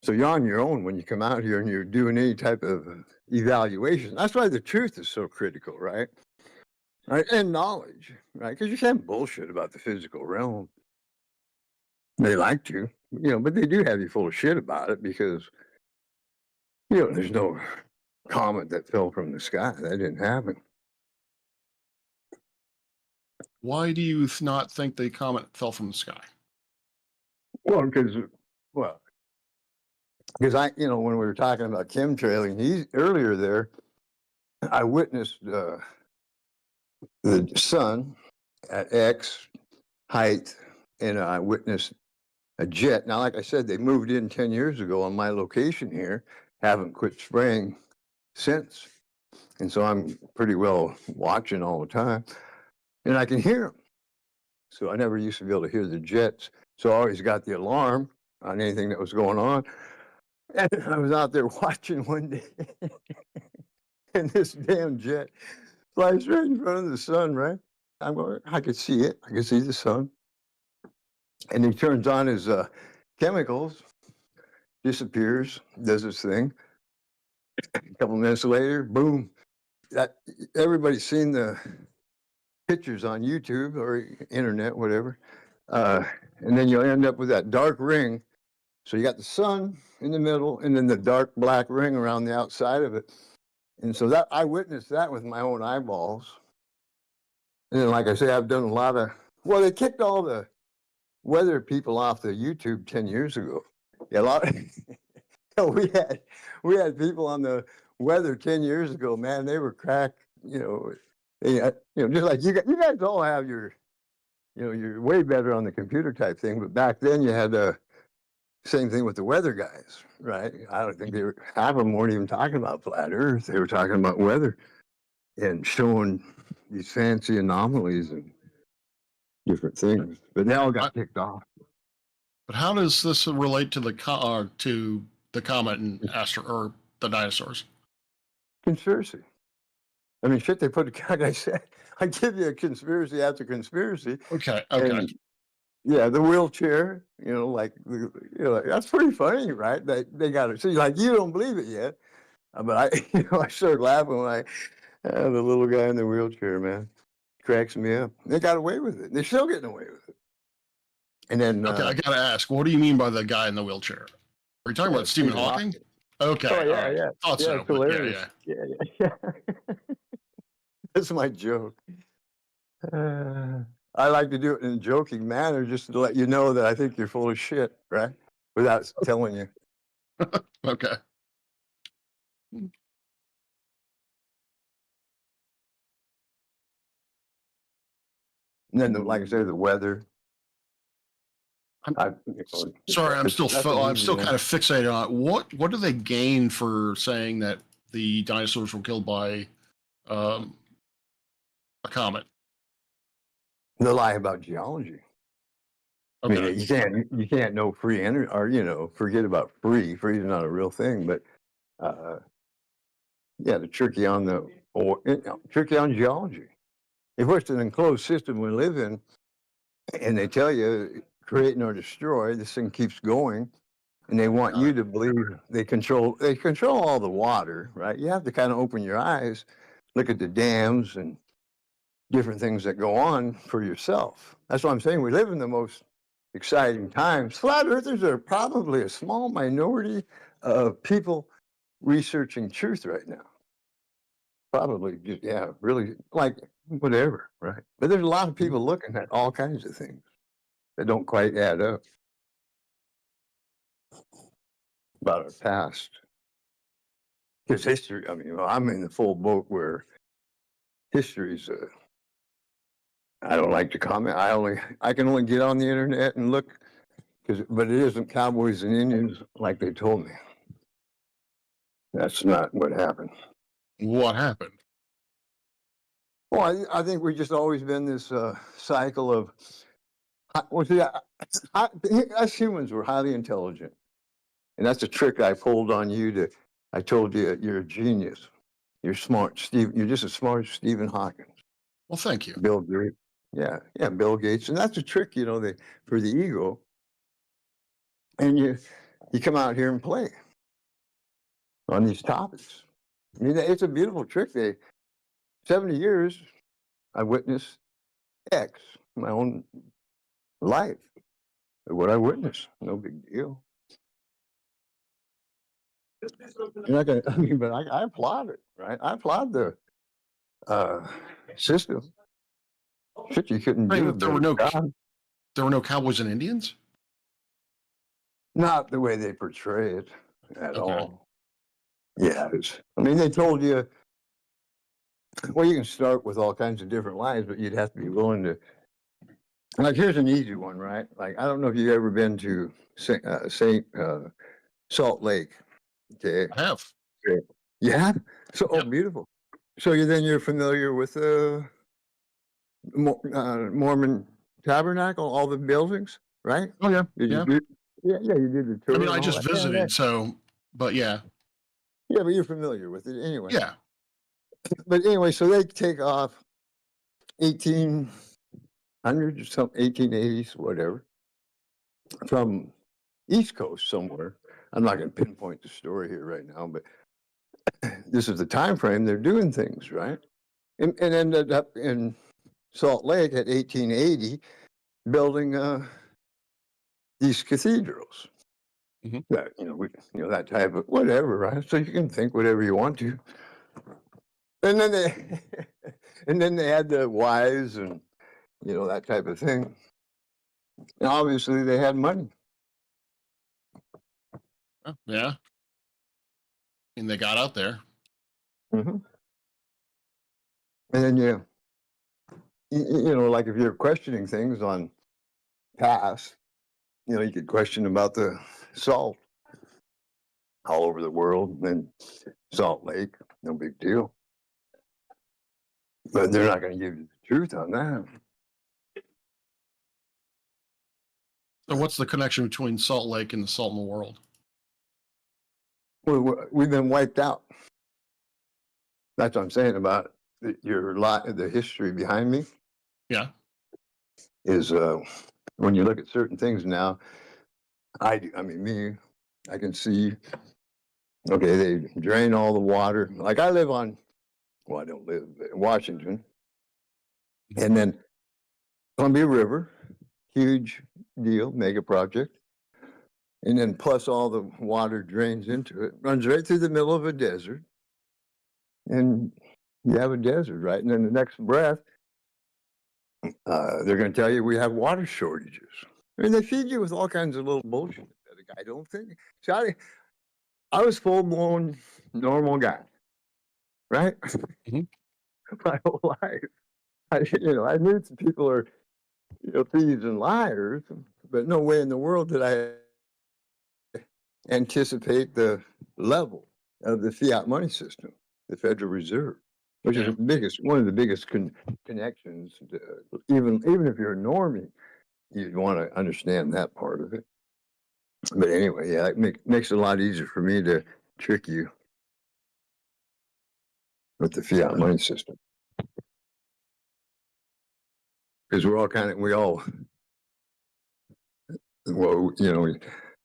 So you're on your own when you come out here and you're doing any type of evaluation. That's why the truth is so critical, right? Right, and knowledge, right? Because you can't bullshit about the physical realm. They like to, but they do have you full of shit about it because, there's no comet that fell from the sky. That didn't happen. Why do you not think the comet fell from the sky? Well, because I, when we were talking about chemtrailing, earlier there, I witnessed the sun at X height, and I witnessed a jet. Now, like I said, they moved in 10 years ago on my location here, haven't quit spraying since. And so I'm pretty well watching all the time. and I can hear them. So I never used to be able to hear the jets. So I always got the alarm on anything that was going on. And I was out there watching one day, and this damn jet flies right in front of the sun, right? I'm going, I could see it. I could see the sun. And he turns on his chemicals, disappears, does his thing. A couple minutes later, boom. That everybody's seen the pictures on YouTube or internet, whatever. And then you'll end up with that dark ring. So you got the sun in the middle and then the dark black ring around the outside of it. And so that I witnessed that with my own eyeballs. And then, like I say, I've done a lot of, well, they kicked all the weather people off the YouTube 10 years ago. Yeah, a lot of, we had people on the weather 10 years ago, man, they were cracked, just like you guys all have your, you're way better on the computer type thing, but back then you had the same thing with the weather guys, right? I don't think half of them weren't even talking about flat earth. They were talking about weather and showing these fancy anomalies and different things, but they all got kicked off. But how does this relate to the comet and or the dinosaurs? Conspiracy. I mean, shit, they put, like I said, I give you a conspiracy after conspiracy. Okay. And, yeah, the wheelchair, that's pretty funny, right? They got it. See, like, you don't believe it yet. But I started laughing when the little guy in the wheelchair, man, cracks me up. They got away with it. They're still getting away with it. And then, okay, I gotta ask, what do you mean by the guy in the wheelchair? Are you talking about Stephen Hawking? Okay. Oh, yeah, right. yeah. Thought so. It's hilarious. Yeah. That's my joke. I like to do it in a joking manner just to let you know that I think you're full of shit, right? Without telling you. Okay. And then, like I said, the weather. Sorry, I'm still kind of fixated on it. What do they gain for saying that the dinosaurs were killed by a comet? The lie about geology. Okay. I mean, you can't know free energy, or forget about free. Free is not a real thing, but the tricky on tricky on geology. If it's an enclosed system we live in, and they tell you create or destroy, this thing keeps going, and they want you to believe they control all the water, right? You have to kind of open your eyes, look at the dams and different things that go on for yourself. That's what I'm saying. We live in the most exciting times. Flat earthers are probably a small minority of people researching truth right now. Probably just, really, like, whatever, right? But there's a lot of people looking at all kinds of things that don't quite add up about our past. Because history, I mean, I'm in the full boat where history's, I don't like to comment. I can only get on the internet and look, but it isn't cowboys and Indians like they told me. That's not what happened. What happened? Well, I think we've just always been this cycle of, us humans were highly intelligent. And that's a trick I pulled on you I told you you're a genius. You're smart, Steve. You're just as smart as Stephen Hawking. Well, thank you. Bill Gates. Yeah, Bill Gates. And that's a trick, for the ego. And you come out here and play on these topics. I mean, it's a beautiful trick. 70 years, I witnessed X, my own life. What I witnessed, no big deal. But I applaud it, right? I applaud the system. Shit, you couldn't do. There were no cowboys and Indians? Not the way they portray it at all. Yeah, they told you, well, you can start with all kinds of different lies, but you'd have to be willing to, like, here's an easy one, right? Like, I don't know if you've ever been to Salt Lake. Okay. I have. Yeah? So, beautiful. So you're familiar with Mormon Tabernacle, all the buildings, right? Oh yeah, Did yeah. You did the tour. I mean, I and all just that? visited, so, but yeah. Yeah, but you're familiar with it anyway. Yeah. But anyway, so they take off 1800s or something, 1880s, whatever, from East Coast somewhere. I'm not going to pinpoint the story here right now, but this is the time frame they're doing things, right? And ended up in Salt Lake at 1880 building these cathedrals. That, that type of whatever, right? So you can think whatever you want to. And then they and then they had the wives and that type of thing. And obviously they had money. Yeah. And they got out there. Mm-hmm. And then like if you're questioning things on past, you could question about the salt all over the world, and Salt Lake, no big deal. But they're not going to give you the truth on that. So what's the connection between Salt Lake and the salt in the world? We've been wiped out. That's what I'm saying about the history behind me. Yeah. Is when you look at certain things now, I can see, okay, they drain all the water. Like I live on, well, I don't live in Washington. And then Columbia River, huge deal, mega project. And then plus all the water drains into it, runs right through the middle of a desert. And you have a desert, right? And then the next breath, they're going to tell you we have water shortages. I mean, they feed you with all kinds of little bullshit that a guy don't think. See, I was full-blown normal guy, right? My whole life. I knew some people are, thieves and liars, but no way in the world did I anticipate the level of the fiat money system, the Federal Reserve, which is one of the biggest connections. Even if you're a normie, you'd want to understand that part of it. But anyway, yeah, it makes it a lot easier for me to trick you with the fiat money system. Because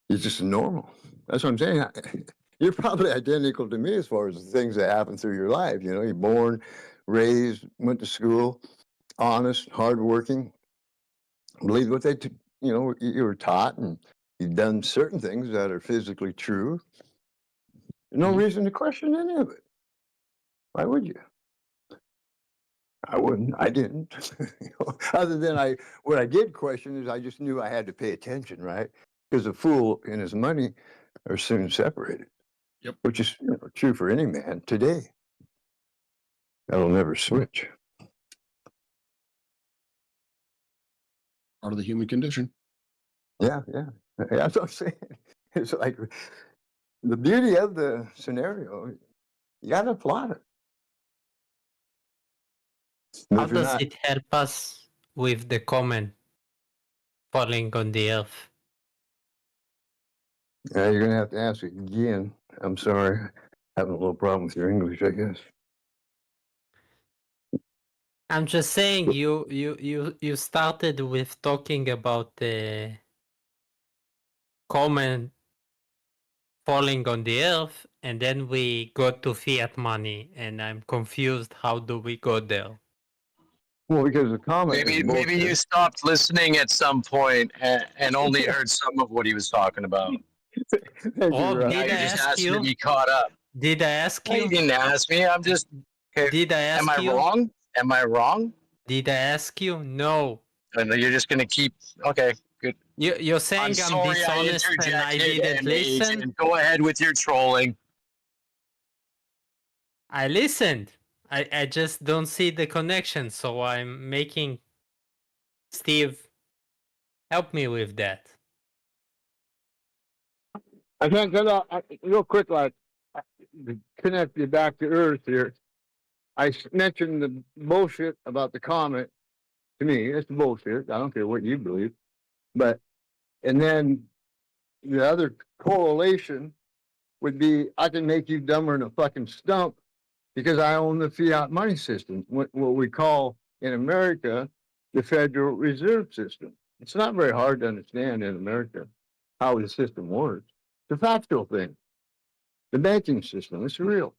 it's just normal. That's what I'm saying. You're probably identical to me as far as the things that happen through your life. You're born, raised, went to school, honest, hardworking, believe what you were taught, and you've done certain things that are physically true. No reason to question any of it. Why would you? I wouldn't. I didn't. Other than what I did question is I just knew I had to pay attention, right? Because a fool and his money are soon separated. Yep. Which is true for any man today. That'll never switch. Part of the human condition. Yeah. That's what I'm saying. It's like the beauty of the scenario. You got to applaud it. How does it help us with the comment falling on the earth? Yeah, you're gonna have to ask again. I'm sorry, having a little problem with your English, I guess. I'm just saying you started with talking about the comment falling on the earth, and then we got to fiat money, and I'm confused. How do we go there? Well, because the comment. Maybe you stopped listening at some point and only heard some of what he was talking about. Oh, did I just ask asked you? to be caught up. Did I ask you? You didn't ask me. I'm just. Okay. Did I ask you? you? Wrong? Am I wrong? Did I ask you? No. And you're just gonna keep. Okay, good. You're saying I'm dishonest and I didn't listen? Agent. Go ahead with your trolling. I listened. I just don't see the connection, so I'm making Steve help me with that. I can't get out real quick, to connect you back to Earth here. I mentioned the bullshit about the comet To me, it's bullshit. I don't care what you believe. But, and then the other correlation would be I can make you dumber than a fucking stump because I own the fiat money system, what we call in America the Federal Reserve System. It's not very hard to understand in America how the system works. It's a factual thing. The banking system, it's real.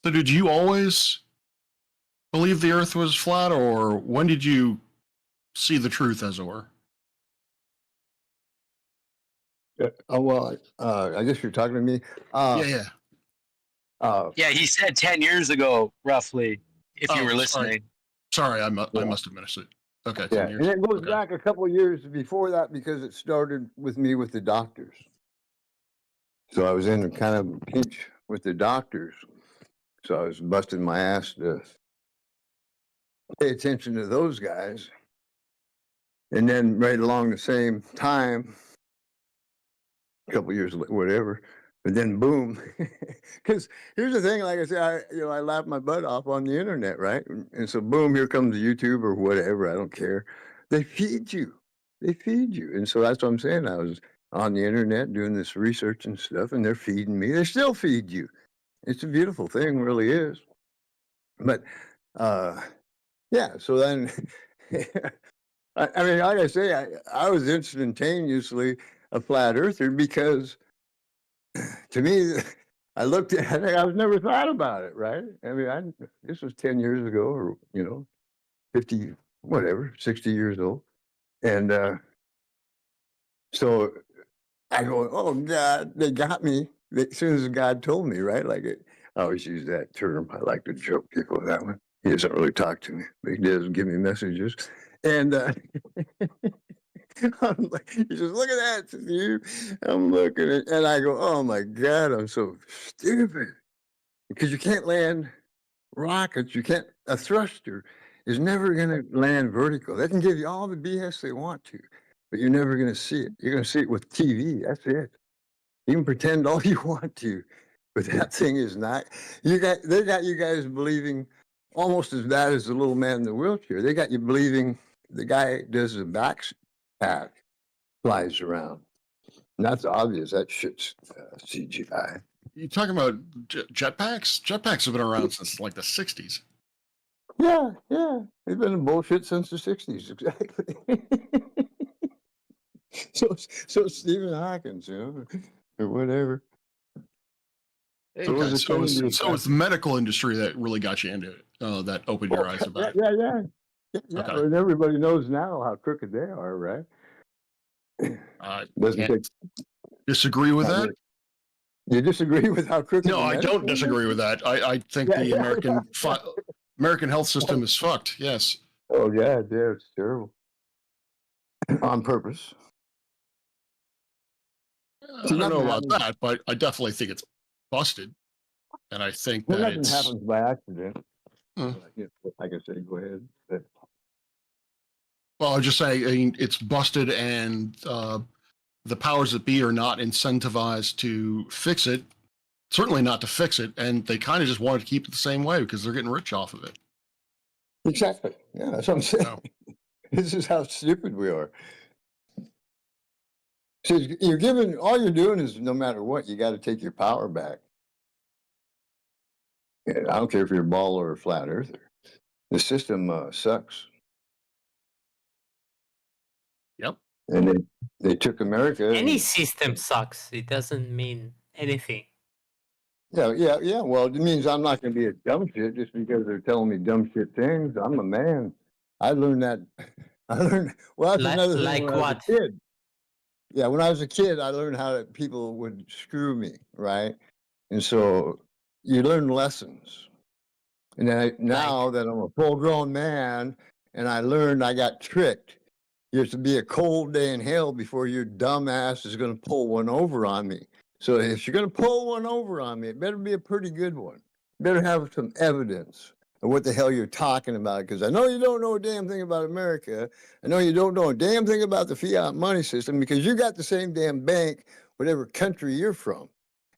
So did you always believe the earth was flat, or when did you see the truth, as it were? Oh, well, I guess you're talking to me. Yeah. Yeah, he said 10 years ago, roughly, if you were listening. Sorry, I must have missed it. Okay, Yeah, 10 years. and it goes back a couple of years before that because it started with me with the doctors. So I was in a kind of pinch with the doctors. So I was busting my ass to pay attention to those guys. And then right along the same time, a couple of years, whatever, but then boom. Because here's the thing, like I said, I laugh my butt off on the internet, right? And so boom, here comes YouTube or whatever, I don't care. They feed you. They feed you. And so that's what I'm saying. I was on the internet doing this research and stuff, and they're feeding me. They still feed you. It's a beautiful thing, really is. But yeah, so then I mean, like I say, I was instantaneously a flat earther because to me, I looked at it, I was never thought about it, right? I mean, this was 10 years ago or, 50, whatever, 60 years old. And so I go, oh, God, they got me. As soon as God told me, right? I always use that term. I like to joke people with that one. He doesn't really talk to me, but he does give me messages. And I'm like, he says, look at that, Steve. I'm looking at, and I go, oh my God, I'm so stupid. Because you can't land rockets, a thruster is never going to land vertical. They can give you all the BS they want to, but you're never going to see it. You're going to see it with TV. That's it. You can pretend all you want to, but that thing is not. They got you guys believing almost as bad as the little man in the wheelchair. They got you believing the guy does the backpack, flies around. And that's obvious. That shit's CGI. You talking about jetpacks? Jetpacks have been around since like the 60s. Yeah. They've been in bullshit since the 60s, exactly. so Stephen Hawkins, or whatever. Okay, so it's the medical industry that really got you into it, that opened your eyes about it. Yeah. Okay. And everybody knows now how crooked they are, right? Disagree with that? You disagree with how crooked? No, I don't disagree with that. I think the American health system is fucked. Yes. Oh yeah, it's terrible. On purpose. I don't know about that, but I definitely think it's busted. And I think that nothing happens by accident. Like I say, go ahead. Well, I'll just say, I mean, it's busted, and the powers that be are not incentivized to fix it. Certainly not to fix it, and they kind of just want to keep it the same way because they're getting rich off of it. Exactly. Yeah, that's what I'm saying. So, this is how stupid we are. So all you're doing is no matter what, you got to take your power back. And I don't care if you're a ball or a flat earther. The system sucks. Yep. And they took America. Any system sucks. It doesn't mean anything. Yeah. Well, it means I'm not going to be a dumb shit just because they're telling me dumb shit things. I'm a man. I learned that. Well, that's another thing. When I was a kid. Yeah, when I was a kid, I learned how people would screw me, right? And so you learn lessons. And then now that I'm a full-grown man, and I learned I got tricked, It's to be a cold day in hell before your dumb ass is going to pull one over on me. So if you're going to pull one over on me, it better be a pretty good one. Better have some evidence of what the hell you're talking about. Because I know you don't know a damn thing about America. I know you don't know a damn thing about the fiat money system because you got the same damn bank, whatever country you're from.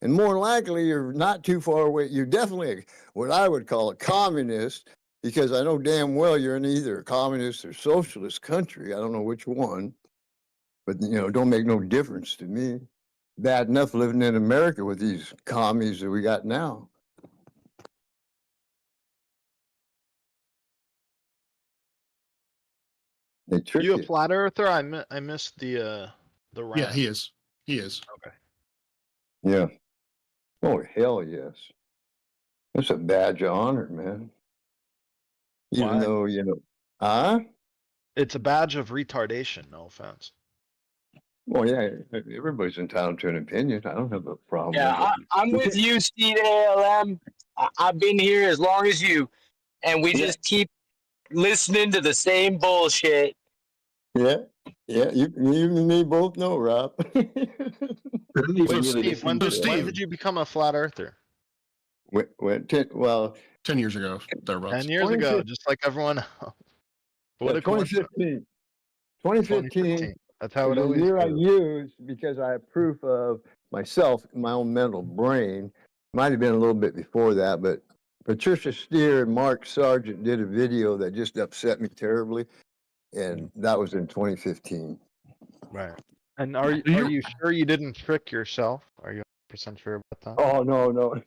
And more likely, you're not too far away. You're definitely what I would call a communist, because I know damn well you're in either a communist or socialist country. I don't know which one, but don't make no difference to me. Bad enough living in America with these commies that we got now. They trick You a flat earther? I missed the round. Yeah, he is. He is. Okay. Yeah. Oh, hell yes. That's a badge of honor, man. Even Why? though, It's a badge of retardation, no offense. Well, yeah, everybody's entitled to an opinion. I don't have a problem Yeah, with it. I'm with you, Steve ALM. I've been here as long as you, and we just keep listening to the same bullshit. Yeah, you and me both know, Rob. Wait, Steve, when did you become a flat earther? When 10 years ago, thereabouts. 10 years ago, just like everyone else. What a coincidence. 2015. That's how it the always year I goes. used because I have proof of myself, my own mental brain. Might have been a little bit before that, but Patricia Steer and Mark Sargent did a video that just upset me terribly, and that was in 2015. Right. And are you sure you didn't trick yourself? Are you 100% sure about that? Oh no.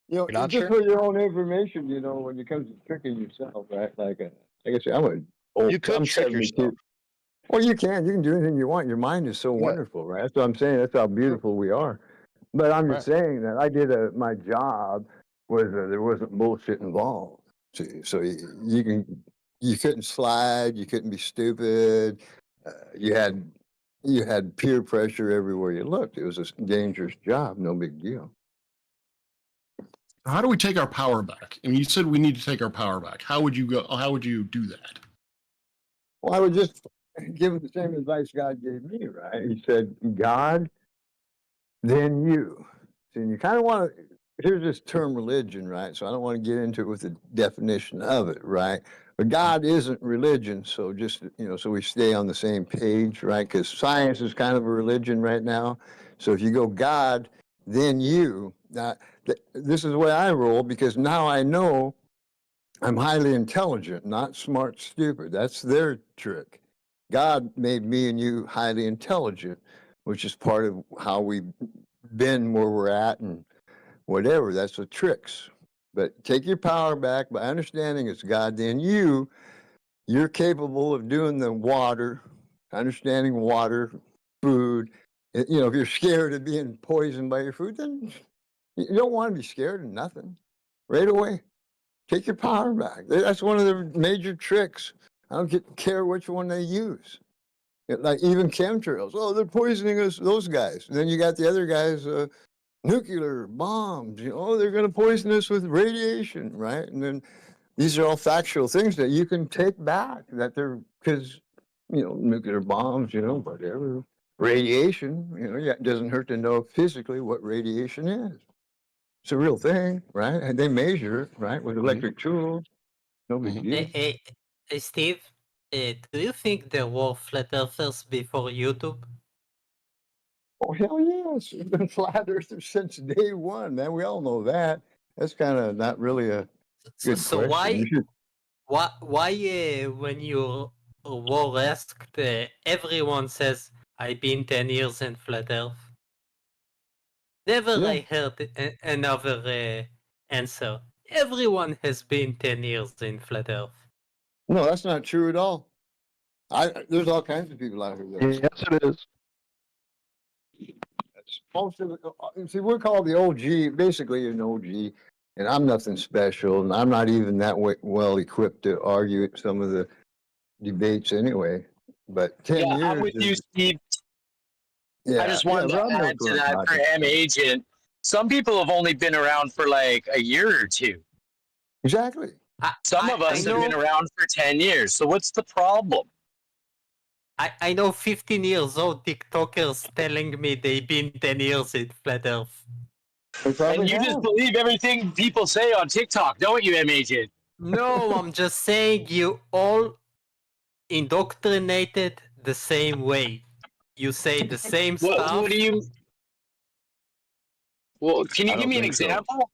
You're not just sure? for your own information, when it comes to tricking yourself, right? Like I said, I'm trick 72. yourself. Well, you can do anything you want. Your mind is so wonderful, right? That's what I'm saying. That's how beautiful we are. But I'm just saying that I did my job was there wasn't bullshit involved. So you couldn't slide, you couldn't be stupid. You had peer pressure everywhere you looked. It was a dangerous job, no big deal. How do we take our power back? I mean, you said we need to take our power back. How would you go? How would you do that? Well, I would just give him the same advice God gave me, right? He said, God, then you. See, and you kind of want to, here's this term religion, right? So I don't want to get into it with the definition of it, right? But God isn't religion, so just, so we stay on the same page, right? Because science is kind of a religion right now. So if you go God, then you. Now, this is the way I roll, because now I know I'm highly intelligent, not smart, stupid. That's their trick. God made me and you highly intelligent, which is part of how we've been where we're at and whatever. That's the tricks. But take your power back by understanding it's God. Then you're capable of doing the water, understanding water, food. If you're scared of being poisoned by your food, then you don't want to be scared of nothing. Right away. Take your power back. That's one of the major tricks. I don't care which one they use. Like even chemtrails. Oh, they're poisoning us, those guys. And then you got the other guys, nuclear bombs. They're going to poison us with radiation, right? And then these are all factual things that you can take back. Because nuclear bombs, whatever. Radiation, it doesn't hurt to know physically what radiation is. It's a real thing, right? And they measure it, right, with electric tools. No big deal. Hey, Steve, do you think there were flat earthers before YouTube? Oh, hell yes. We've been flat earthers since day one, man. We all know that. That's kind of not really a good So question. why when you were asked, everyone says, I've been 10 years in flat earth? Never I heard another answer. Everyone has been 10 years in flat earth. No, that's not true at all. There's all kinds of people out here. Yes, it is. Most of it, see, we're called the OG. Basically, you're an OG, and I'm nothing special, and I'm not even that well equipped to argue some of the debates anyway. But 10 years. I'm with you, Steve. Yeah, I just wanted to add to that for M Agent. Some people have only been around for like a year or two. Exactly. Some of us have been around for 10 years. So what's the problem? I know 15 years old TikTokers telling me they've been 10 years in flat Earth. And you just believe everything people say on TikTok, don't you, M Agent? No, I'm just saying you all indoctrinated the same way. You say the same stuff. What do you? Well, can you I give don't me an think so. example?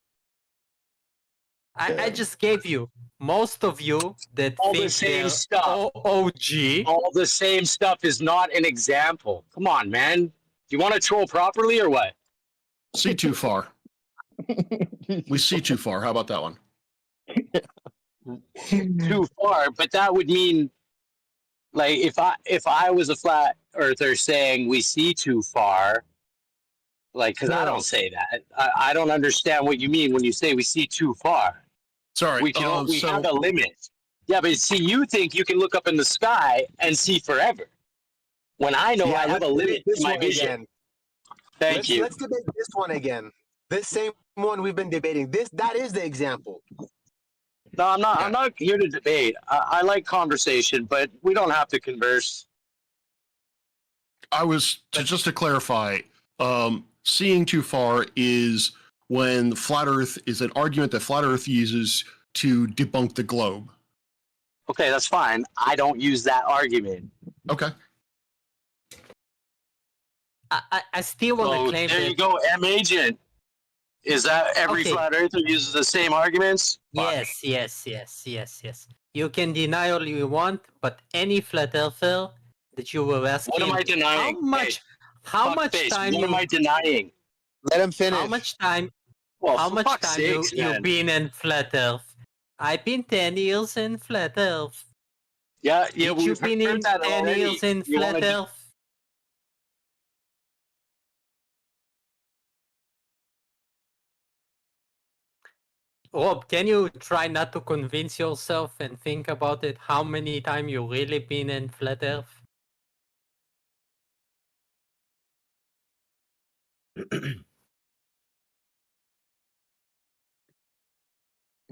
I just gave you most of you that All think the same they're stuff. OG. All the same stuff is not an example. Come on, man. Do you want to troll properly or what? See too far. We see too far. How about that one? Too far, but that would mean, like, if I was a flat earther saying we see too far, like, because I don't say that. I don't understand what you mean when you say we see too far. Sorry, We can we have a limit. Yeah, but see, you think you can look up in the sky and see forever. When I know I have a limit to my vision. Again. Thank you. Let's debate this one again. This same one we've been debating. That is the example. No, I'm not here to debate. I like conversation, but we don't have to converse. Just to clarify, seeing too far is when flat Earth is an argument that flat Earth uses to debunk the globe. Okay, that's fine. I don't use that argument. Okay. I still want to claim there that. you go, M Agent. Is that every flat earther uses the same arguments? Yes. You can deny all you want, but any flat earther that you were asking, What am I denying? How much time? What am I denying? Let him finish. How much time? Well, how for much fuck's time sakes, man. you've been in flat Earth? I've been 10 years in flat Earth. Yeah, Did we've you been in heard that 10 already. years in You flat wanna do- Earth? Rob, can you try not to convince yourself and think about it? How many times you really been in flat Earth?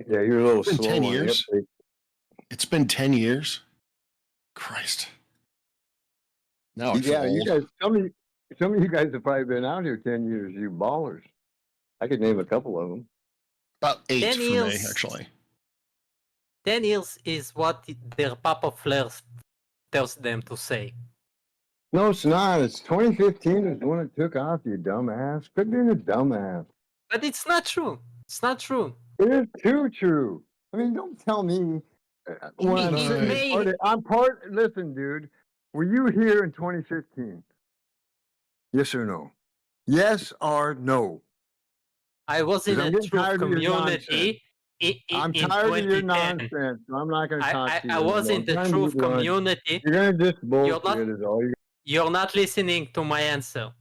Yeah, you're a little It's been slow 10 on the years. uptake. It's been 10 years. Christ. Now I feel Yeah, you old. guys. Some of you guys have probably been out here 10 years. You ballers. I could name a couple of them. About 8 10 for years. me, actually. 10 years is what their Papa Flair tells them to say. No, it's not. It's 2015 is when it took off, you dumbass. Quit being a dumbass. But it's not true. It's not true. It is too true. I mean, don't tell me when I'm sitting I'm part. Listen, dude, were you here in 2015? Yes or no? Yes or no? I was in a truth community. I'm tired of your nonsense. So I'm not going to talk to you. I was in the truth community. You're going to just bullshit is all you're not listening to my answer.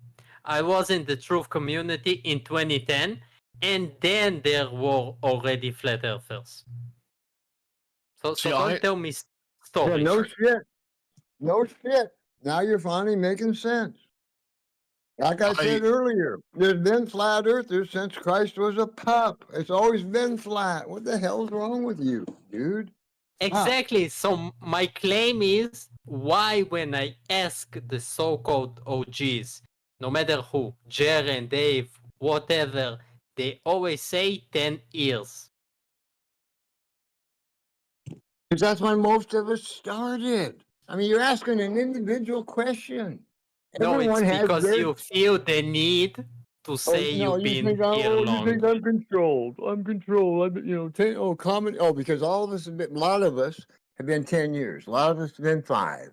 I was in the truth community in 2010, and then there were already flat earthers. So don't tell me stories. Yeah, no shit. No shit. Now you're finally making sense. Like I said earlier, there's been flat earthers since Christ was a pup. It's always been flat. What the hell's wrong with you, dude? Exactly. So my claim is, why when I ask the so-called OGs, no matter who, Jerry, Dave, whatever, they always say 10 years. Because that's when most of us started. I mean, you're asking an individual question. No, Everyone it's has because their... you feel the need to say you've been here long. You think I'm controlled. I'm controlled. Because all of us have been, a lot of us have been 10 years. A lot of us have been 5.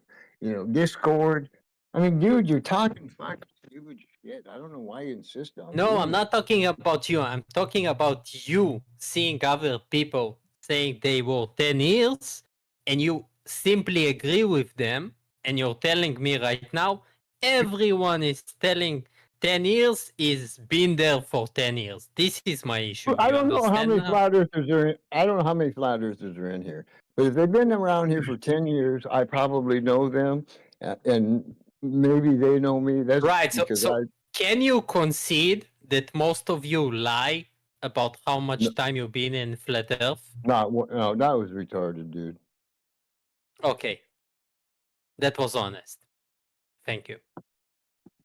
Discord. I mean, dude, you're talking fucking stupid shit. I don't know why you insist on No, doing I'm not talking about you. I'm talking about you seeing other people saying they were 10 years and you simply agree with them, and you're telling me right now everyone is telling 10 years is been there for 10 years. This is my issue. I don't know how many flat earthers are in. I don't know how many flat earthers are in here. But if they've been around here for 10 years, I probably know them, and maybe they know me. That's right. So can you concede that most of you lie about how much time you've been in flat Earth? No, that was retarded, dude. Okay. That was honest. Thank you.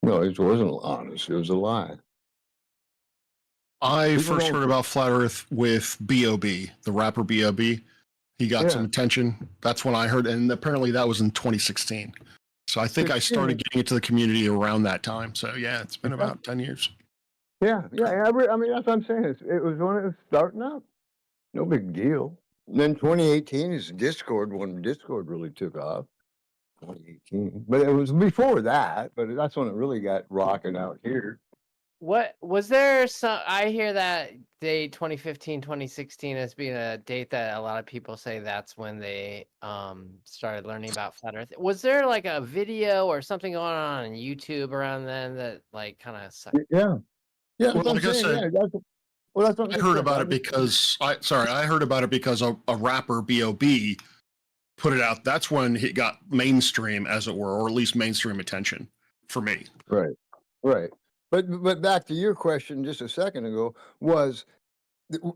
No, it wasn't honest. It was a lie. I People first don't- heard about flat Earth with B.O.B., the rapper B.O.B. He got some Yeah. attention. That's when I heard, and apparently that was in 2016. So I think I 16. started getting into the community around that time. So yeah, it's been about 10 years. Yeah. I mean, that's what I'm saying. It was when it was starting up. No big deal. And then 2018 is Discord, when Discord really took off. 2018. But it was before that, but that's when it really got rocking out here. What was there some? I hear that date 2015, 2016 as being a date that a lot of people say that's when they started learning about flat Earth. Was there like a video or something going on YouTube around then that like kind of? Yeah. Yeah. Well, That's what I'm like I saying. said, Yeah, that's what I heard about it because I heard about it because a rapper B.O.B. put it out. That's when it got mainstream, as it were, or at least mainstream attention for me. Right. Right. But back to your question just a second ago was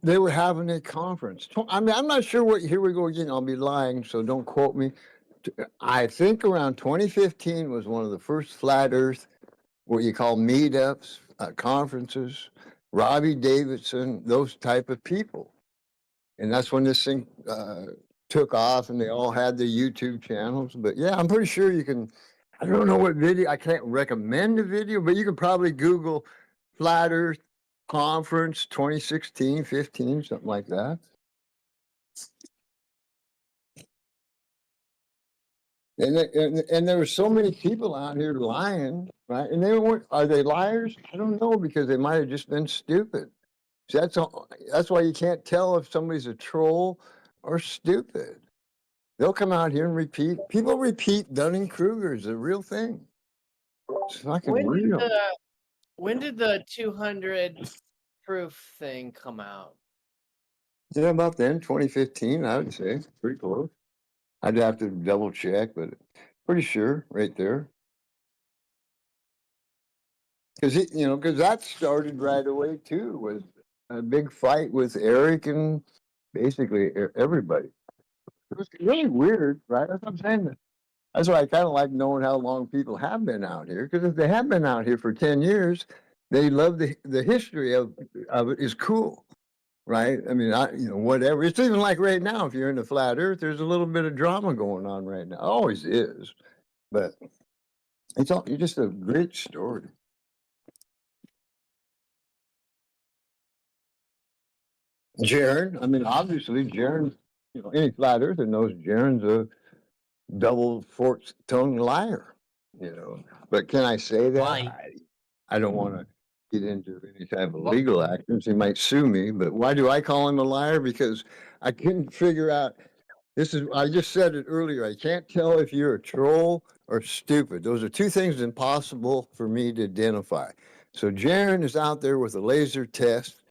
they were having a conference. I mean, I'm not sure what, here we go again. I'll be lying, so don't quote me. I think around 2015 was one of the first flat Earth, what you call meetups, conferences, Robbie Davidson, those type of people. And that's when this thing took off and they all had their YouTube channels. But yeah, I'm pretty sure you can, I don't know what video, I can't recommend a video, but you can probably Google Flat Earth Conference 2016, 15, something like that. And there were so many people out here lying, right? And they weren't, are they liars? I don't know, because they might have just been stupid. So that's why you can't tell if somebody's a troll or stupid. They'll come out here and repeat. People repeat Dunning-Kruger is a real thing. It's fucking real. When did the 200 proof thing come out? Yeah, about then, 2015, I would say. Pretty close. I'd have to double check, but pretty sure right there. Because that started right away too, with a big fight with Eric and basically everybody. It was really weird, right? That's what I'm saying. That's why I kind of like knowing how long people have been out here. Because if they have been out here for 10 years, they love the history of it is cool, right? I mean, whatever. It's even like right now, if you're in the flat Earth, there's a little bit of drama going on right now. Always is, but it's just a great story. Jaron, I mean, obviously, Jaron, any flat earther knows Jaron's a double forked-tongued liar, But can I say that? Why? I don't want to get into any type of legal actions. He might sue me, but why do I call him a liar? Because I couldn't figure out, I just said it earlier, I can't tell if you're a troll or stupid. Those are two things impossible for me to identify. So Jaron is out there with a laser test,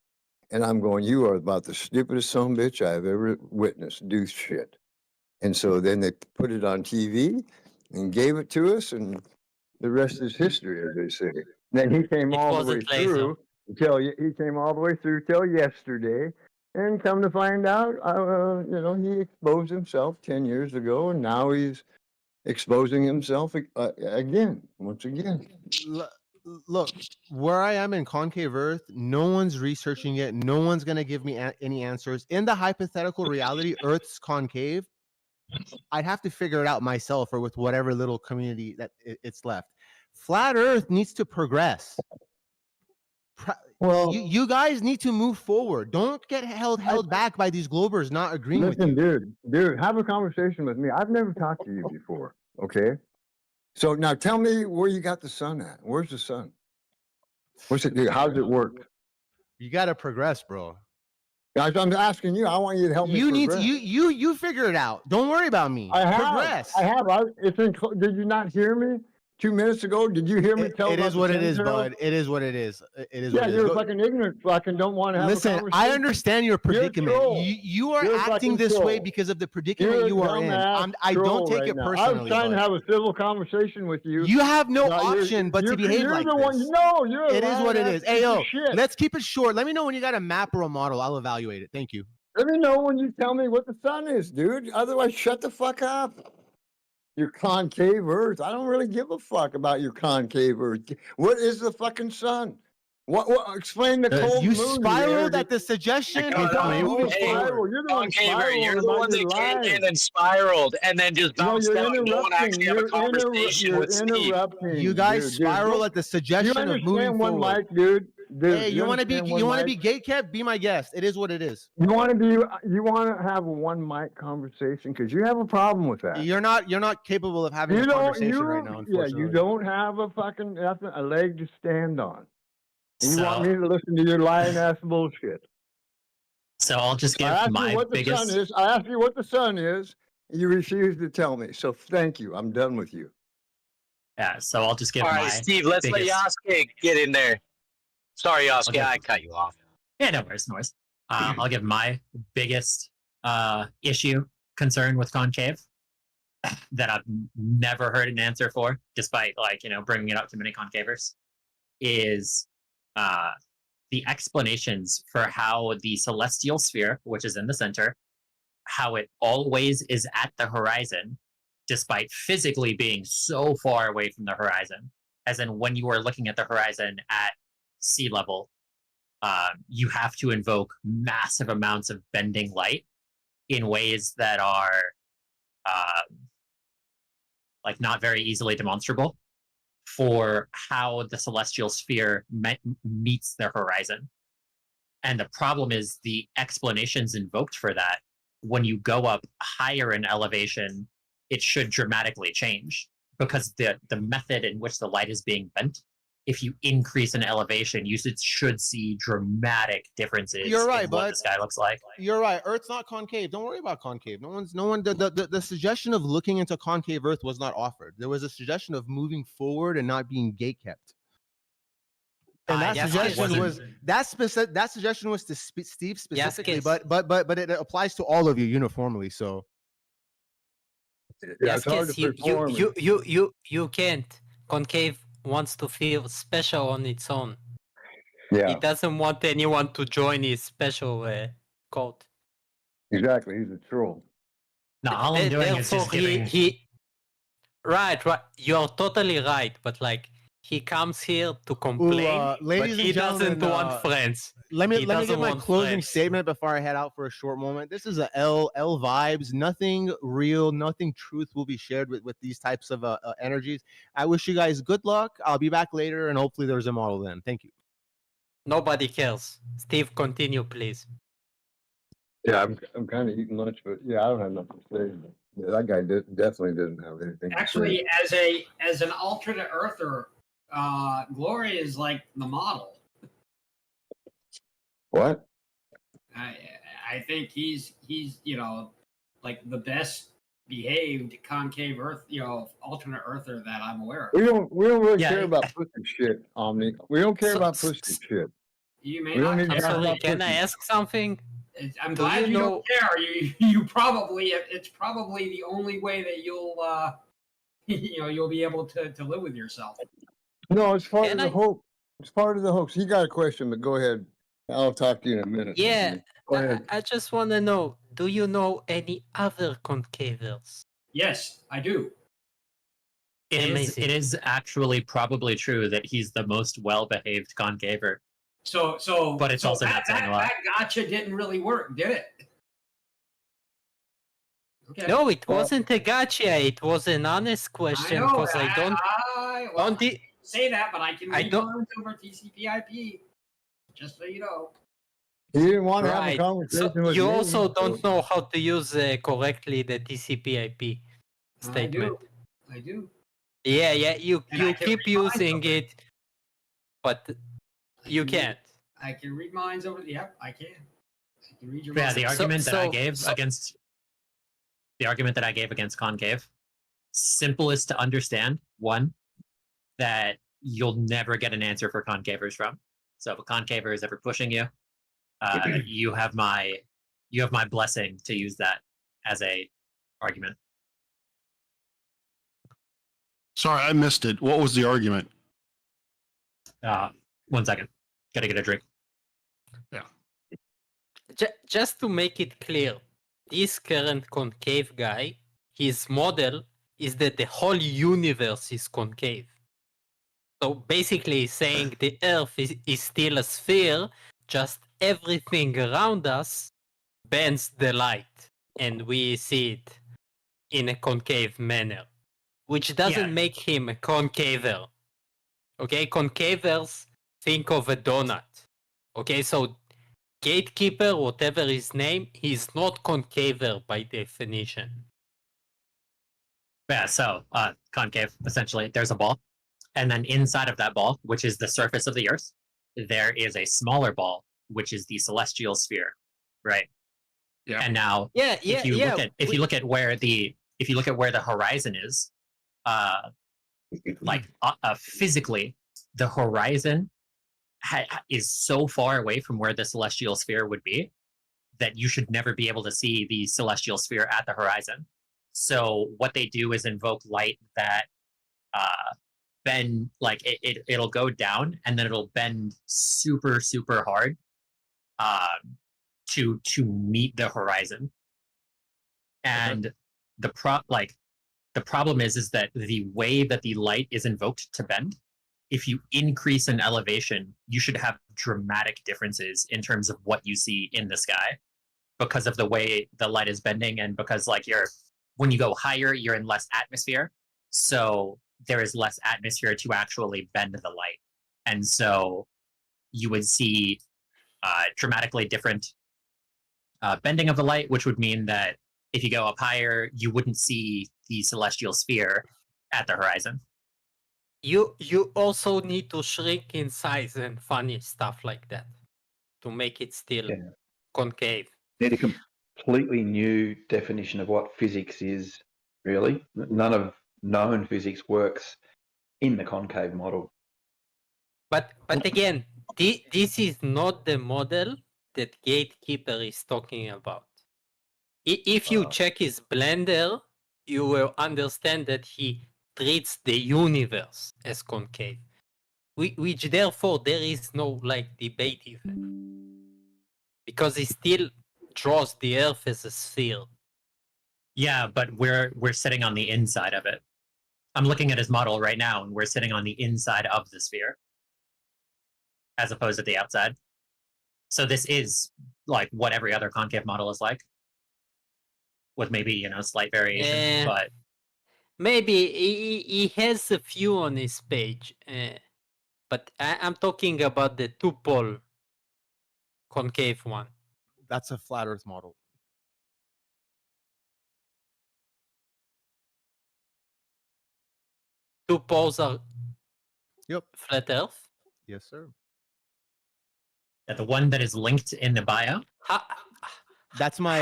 and I'm going, you are about the stupidest son of a bitch I've ever witnessed do shit. And so then they put it on TV and gave it to us, and the rest is history, as they say. Then he came all the way through till yesterday, and come to find out, he exposed himself 10 years ago, and now he's exposing himself once again. Look, where I am in concave Earth, no one's researching it. No one's going to give me any answers. In the hypothetical reality, Earth's concave, I'd have to figure it out myself or with whatever little community that it's left. Flat Earth needs to progress. Well, you guys need to move forward. Don't get held back by these globers not agreeing with you. Dude, have a conversation with me. I've never talked to you before, okay? So now tell me where you got the sun at. Where's the sun? What's it do? How does it work? You got to progress, bro. Guys, I'm asking you. I want you to help me progress. You figure it out. Don't worry about me. I have. Progress. I have. Did you not hear me 2 minutes ago? Did you hear me tell it is what it is, bud. It is what it is. It is what it is. Yeah, you're fucking ignorant. Fucking don't want to have a conversation. Listen, I understand your predicament. You are acting this way because of the predicament you are in. I don't take it personally. I was trying to have a civil conversation with you. You have no option but to behave like this. No, you're it is what it is. Hey, yo, let's keep it short. Let me know when you got a map or a model. I'll evaluate it. Thank you. Let me know when you tell me what the sun is, dude. Otherwise, shut the fuck up. your concave Earth. I don't really give a fuck about your concave Earth. What is the fucking sun? What explain the cold You moon? spiraled at the suggestion You of don't moving spiral. You're the one Concaver, you're spiraling the about one your that came lives. in and spiraled and then just No, bounced you're out. No one interrupting. actually have a conversation You're with Steve. interrupting. You guys dude. spiral at the You suggestion of moving understand one forward. mic, dude? Hey, you want to be understand one mic? gatekept? Be my guest. It is what it is. You want to have a one mic conversation because you have a problem with that. You're not capable of having a conversation right now. Unfortunately, you don't have a fucking nothing, a leg to stand on. You want me So, to listen to your lying ass bullshit. so I'll just give I asked my you what the biggest. sun is. I asked you what the sun is. You refused to tell me. So thank you. I'm done with you. Yeah, so I'll just give All my right, Steve, let's biggest. let Yosuke get in there. Sorry, Yosuke, Okay. I cut you off. Yeah, no worries, no worries. I'll give my biggest issue, concern with concave that I've never heard an answer for, despite bringing it up to many concavers, is the explanations for how the celestial sphere, which is in the center, how it always is at the horizon, despite physically being so far away from the horizon. As in, when you are looking at the horizon at sea level, you have to invoke massive amounts of bending light in ways that are not very easily demonstrable for how the celestial sphere meets the horizon. And the problem is the explanations invoked for that, when you go up higher in elevation, it should dramatically change, because the method in which the light is being bent, if you increase in elevation, you should see dramatic differences You're right, in what bud. the sky looks like. You're right. Earth's not concave. Don't worry about concave. The suggestion of looking into concave Earth was not offered. There was a suggestion of moving forward and not being gatekept. And that suggestion was to Steve specifically, but it applies to all of you uniformly. So Yeah, it's hard to perform. You can't. Concave wants to feel special on its own. Yeah. He doesn't want anyone to join his special cult. Exactly. He's a troll. No, all I'm doing is just giving. Right. You're totally right. But he comes here to complain, but he doesn't want friends. Let me give my closing statement before I head out for a short moment. This is a L vibes. Nothing real, nothing truth will be shared with these types of energies. I wish you guys good luck. I'll be back later, and hopefully there's a model then. Thank you. Nobody cares. Steve, continue, please. Yeah, I'm kind of eating lunch, but yeah, I don't have nothing to say. Yeah, that guy definitely didn't have anything to Actually, as an alternate earther, Gloria is like the model. What? I think he's like the best behaved concave earth, alternate earther that I'm aware of. We don't really care about pussy shit, Omni. We don't care about pussy shit. You may We don't need to talk Absolutely. about Can I pussy. ask something? I'm Do glad you you know- don't care. You probably, it's probably the only way that you'll you'll be able to live with yourself. No, it's part of the hoax. It's part of the hoax. He got a question, but go ahead. I'll talk to you in a minute. Yeah, Go ahead. I just want to know, do you know any other concavers? Yes, I do. It is actually probably true that he's the most well-behaved concaver. But it's also not saying a lot. That gotcha didn't really work, did it? Okay. No, it wasn't a gotcha. It was an honest question because I don't say that, but I can I read don't- minds over TCP/IP. Just so you know. He didn't want to have a Right. conversation So with you me, also so- don't know how to use correctly the TCP/IP statement. I do. Yeah, you And I can keep read minds using over it, but you can't. I can read minds over. Yep, I can. I can read your Yeah, minds. the argument that I gave against the argument that I gave against concave, simplest to understand. One, that you'll never get an answer for concavers from. So if a concaver is ever pushing you, you have my blessing to use that as a argument. Sorry, I missed it. What was the argument? 1 second. Gotta get a drink. Yeah. Just to make it clear, this current concave guy, his model is that the whole universe is concave. So basically saying the Earth is still a sphere, just everything around us bends the light, and we see it in a concave manner, which doesn't make him a concaver. Okay, concavers think of a donut. Okay, so gatekeeper, whatever his name, he's not concaver by definition. Yeah, so concave, essentially, there's a ball. And then inside of that ball, which is the surface of the Earth, there is a smaller ball, which is the celestial sphere, right? Yeah. And now, if you look at where the horizon is, physically, the horizon is so far away from where the celestial sphere would be that you should never be able to see the celestial sphere at the horizon. So what they do is invoke light that bend, like it'll go down and then it'll bend super hard to meet the horizon. And the problem is that the way that the light is invoked to bend, if you increase in elevation, you should have dramatic differences in terms of what you see in the sky because of the way the light is bending, and because when you go higher, you're in less atmosphere, so there is less atmosphere to actually bend the light, and so you would see dramatically different bending of the light, which would mean that if you go up higher, you wouldn't see the celestial sphere at the horizon. You also need to shrink in size and funny stuff like that to make it still concave. Need a completely new definition of what physics is, really. None of known physics works in the concave model. But again, this is not the model that Gatekeeper is talking about. If you check his Blender, you will understand that he treats the universe as concave, which therefore there is no debate even, because he still draws the Earth as a sphere. Yeah, but we're sitting on the inside of it. I'm looking at his model right now, and we're sitting on the inside of the sphere, as opposed to the outside. So this is like what every other concave model is like, with maybe slight variation, but maybe he has a few on his page, but I'm talking about the two-pole concave one. That's a flat Earth model. Two poles are flat Earth? Yes, sir. The one that is linked in the bio. That's my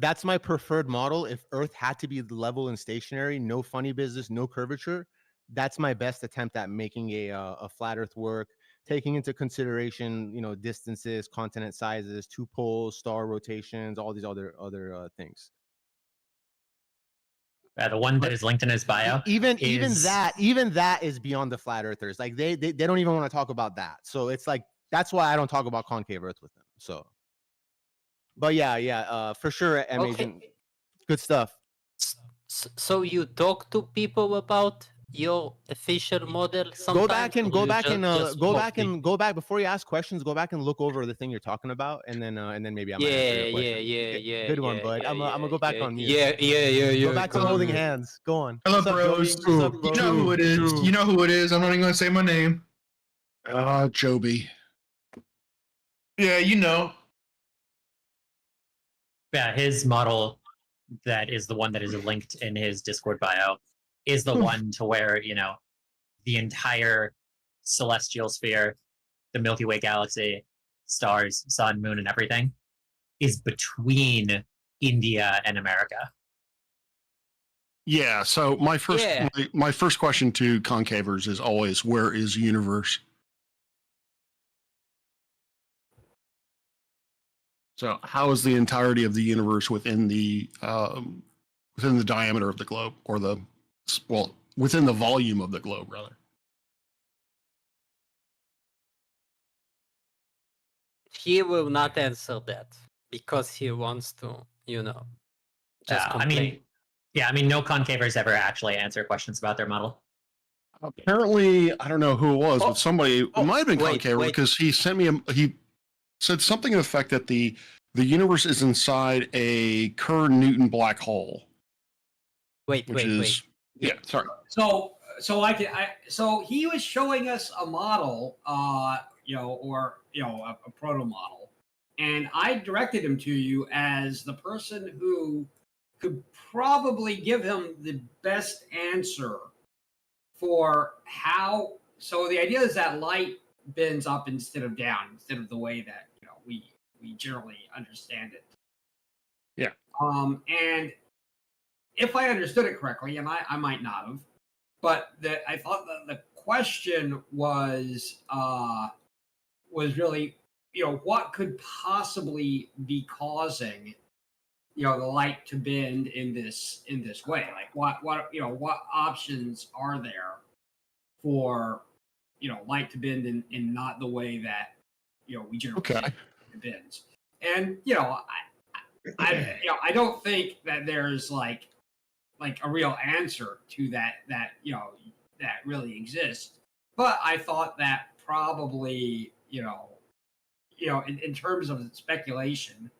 that's my preferred model. If Earth had to be level and stationary, no funny business, no curvature, that's my best attempt at making a flat Earth work, taking into consideration distances, continent sizes, two poles, star rotations, all these other things. The one that is linked in his bio. Even that is beyond the flat earthers. Like they don't even want to talk about that. So it's like that's why I don't talk about concave Earth with them. So, but yeah, for sure, Agent, good stuff. So you talk to people about your official model. Go back before you ask questions. Go back and look over the thing you're talking about, and then maybe I might answer your question. Good one, bud. I'm gonna go back on mute. Yeah. Go back to holding hands. Go on. Hello, What's up, bros. Joby? What's up, bro? You know who it is. You know who it is. I'm not even gonna say my name. Joby. Yeah, you know. Yeah, his model, that is the one that is linked in his Discord bio, is the one to where, the entire celestial sphere, the Milky Way galaxy, stars, sun, moon, and everything is between India and America. Yeah, so my first question to concavers is always, where is universe? So how is the entirety of the universe within the diameter of the globe, or within the volume of the globe, rather? He will not answer that because he wants to, just complain. Yeah, I mean, no concavers ever actually answer questions about their model. Apparently, I don't know who it was, but somebody it might have been wait, Concaver wait. because he sent me he said something to the effect that the universe is inside a Kerr-Newton black hole. Wait, wait. Yeah, sorry. So he was showing us a model, or a proto model, and I directed him to you as the person who could probably give him the best answer for how. So the idea is that light bends up instead of down, instead of the way that we generally understand it. Yeah. And if I understood it correctly, and I might not have, but I thought that the question was really, what could possibly be causing, the light to bend in this way? Like what options are there for, light to bend in not the way that, we generally Okay. it bends. And, I don't think that there's like a real answer to that really exists. But I thought that probably, in terms of speculation,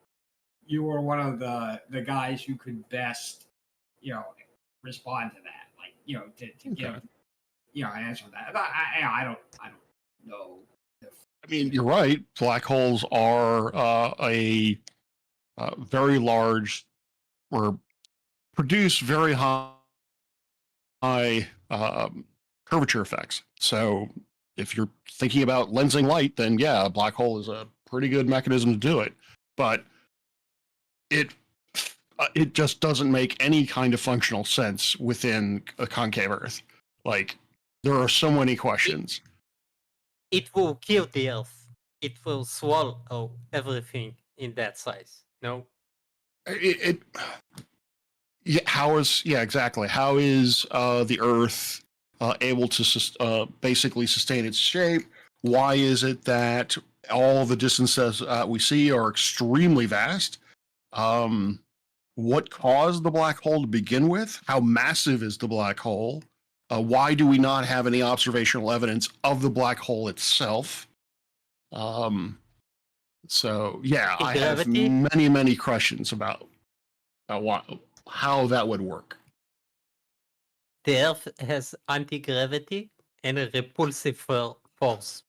you were one of the guys who could best, respond to that. Like, to give, an answer to that. I don't know. I mean, you're right. Black holes are a very large or produce very high curvature effects. So if you're thinking about lensing light, then yeah, a black hole is a pretty good mechanism to do it. But it just doesn't make any kind of functional sense within a concave Earth. Like, there are so many questions. It will kill the Earth. It will swallow everything in that size. No? Yeah, exactly. How is the Earth able to basically sustain its shape? Why is it that all the distances we see are extremely vast? What caused the black hole to begin with? How massive is the black hole? Why do we not have any observational evidence of the black hole itself? So yeah, I have many, many questions about how that would work. The Earth has anti-gravity and a repulsive force.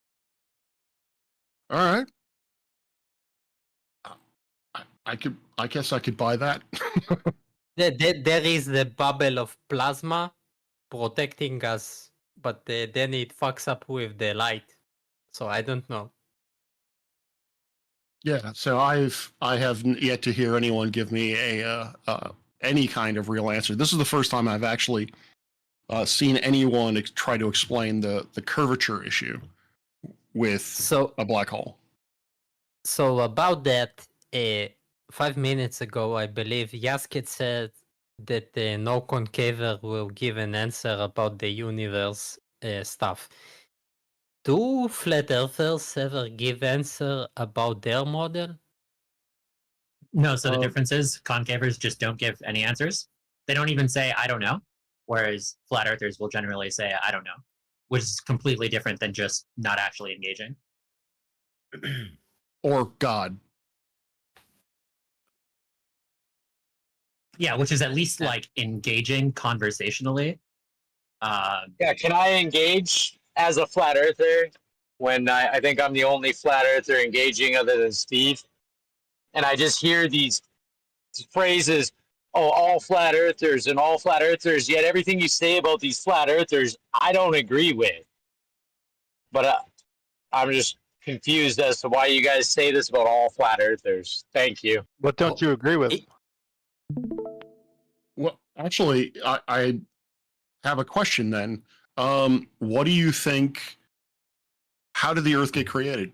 All right. I guess I could buy that. There is the bubble of plasma protecting us, but then it fucks up with the light. So I don't know. Yeah, so I have yet to hear anyone give me any kind of real answer. This is the first time I've actually seen anyone try to explain the curvature issue with a black hole. So about that, 5 minutes ago, I believe Yasket said that no concaver will give an answer about the universe stuff. Do flat earthers ever give answer about their model? No, so the difference is concavers just don't give any answers. They don't even say, I don't know. Whereas flat earthers will generally say, I don't know, which is completely different than just not actually engaging. Or God. Yeah, which is at least like engaging conversationally. Yeah, can I engage as a flat earther when I think I'm the only flat earther engaging other than Steve? And I just hear these phrases, oh, all flat earthers and all flat earthers, yet everything you say about these flat earthers, I don't agree with. But I'm just confused as to why you guys say this about all flat earthers. Thank you. What don't you agree with? Well, actually, I have a question then. What do you think? How did the Earth get created?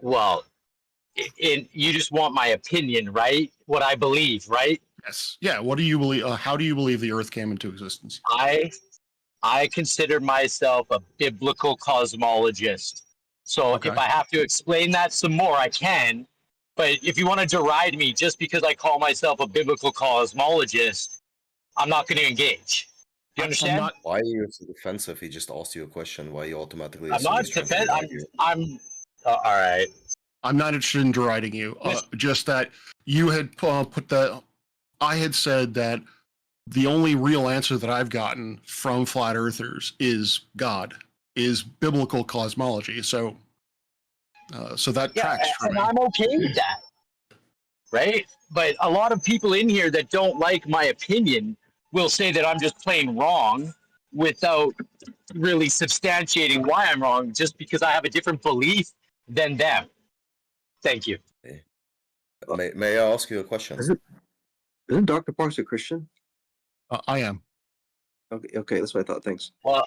Well, you just want my opinion, right? What I believe, right? Yes. Yeah. What do you believe? How do you believe the Earth came into existence? I consider myself a biblical cosmologist. So if I have to explain that some more, I can. But if you want to deride me just because I call myself a biblical cosmologist, I'm not going to engage. Do you understand? Why are you so defensive? He just asked you a question. Why you automatically I'm assume not he's trying to defend. deride you? All right. I'm not interested in deriding you. Just that you had put that. I had said that the only real answer that I've gotten from flat earthers is God, is biblical cosmology. So that tracks for and me. I'm okay with that, right? But a lot of people in here that don't like my opinion will say that I'm just plain wrong without really substantiating why I'm wrong, just because I have a different belief than them. Thank you. May I ask you a question? Isn't Dr. Parks a Christian? I am. Okay, that's what I thought. Thanks. Well,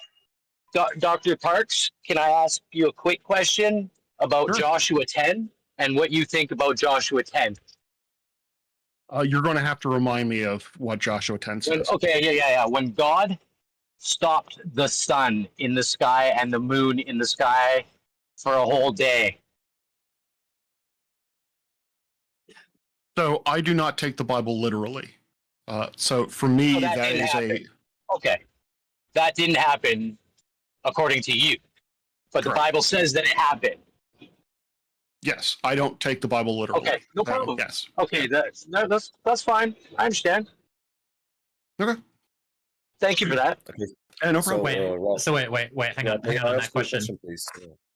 Dr. Parks, can I ask you a quick question about Joshua 10 and what you think about Joshua 10? You're going to have to remind me of what Joshua 10 says. Yeah. When God stopped the sun in the sky and the moon in the sky for a whole day. So I do not take the Bible literally. So for me, that is happen. Okay. That didn't happen according to you. But the Bible says that it happened. Yes, I don't take the Bible literally. Okay, no problem. Yes. Okay, that's fine. I understand. Okay. Thank you for that. Okay. No problem. Wait. Hang on on that question. Please.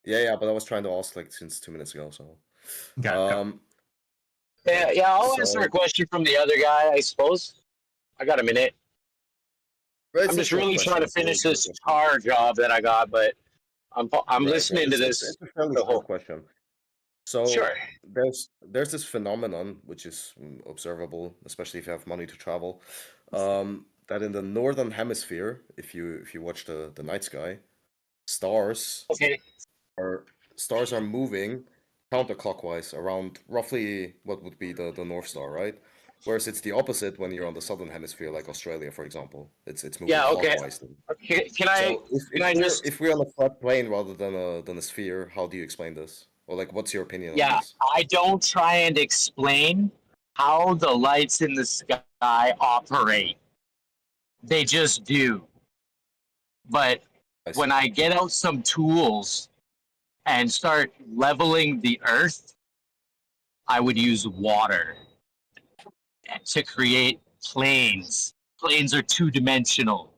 Yeah, but I was trying to ask like since 2 minutes ago. So. Go. Yeah. I'll answer a question from the other guy, I suppose. I got a minute. I'm just really trying to finish this car job that I got, but I'm listening to this. It's a fairly short question. So Sure. there's this phenomenon which is observable, especially if you have money to travel, that in the northern hemisphere, if you watch the night sky, stars are moving counterclockwise around roughly what would be the North Star, right? Whereas it's the opposite when you're on the southern hemisphere, like Australia, for example. It's moving clockwise. If we're on a flat plane rather than a sphere, how do you explain this? Or like, what's your opinion on this? I don't try and explain how the lights in the sky operate. They just do. But when I get out some tools and start leveling the earth, I would use water to create planes. Planes are two-dimensional.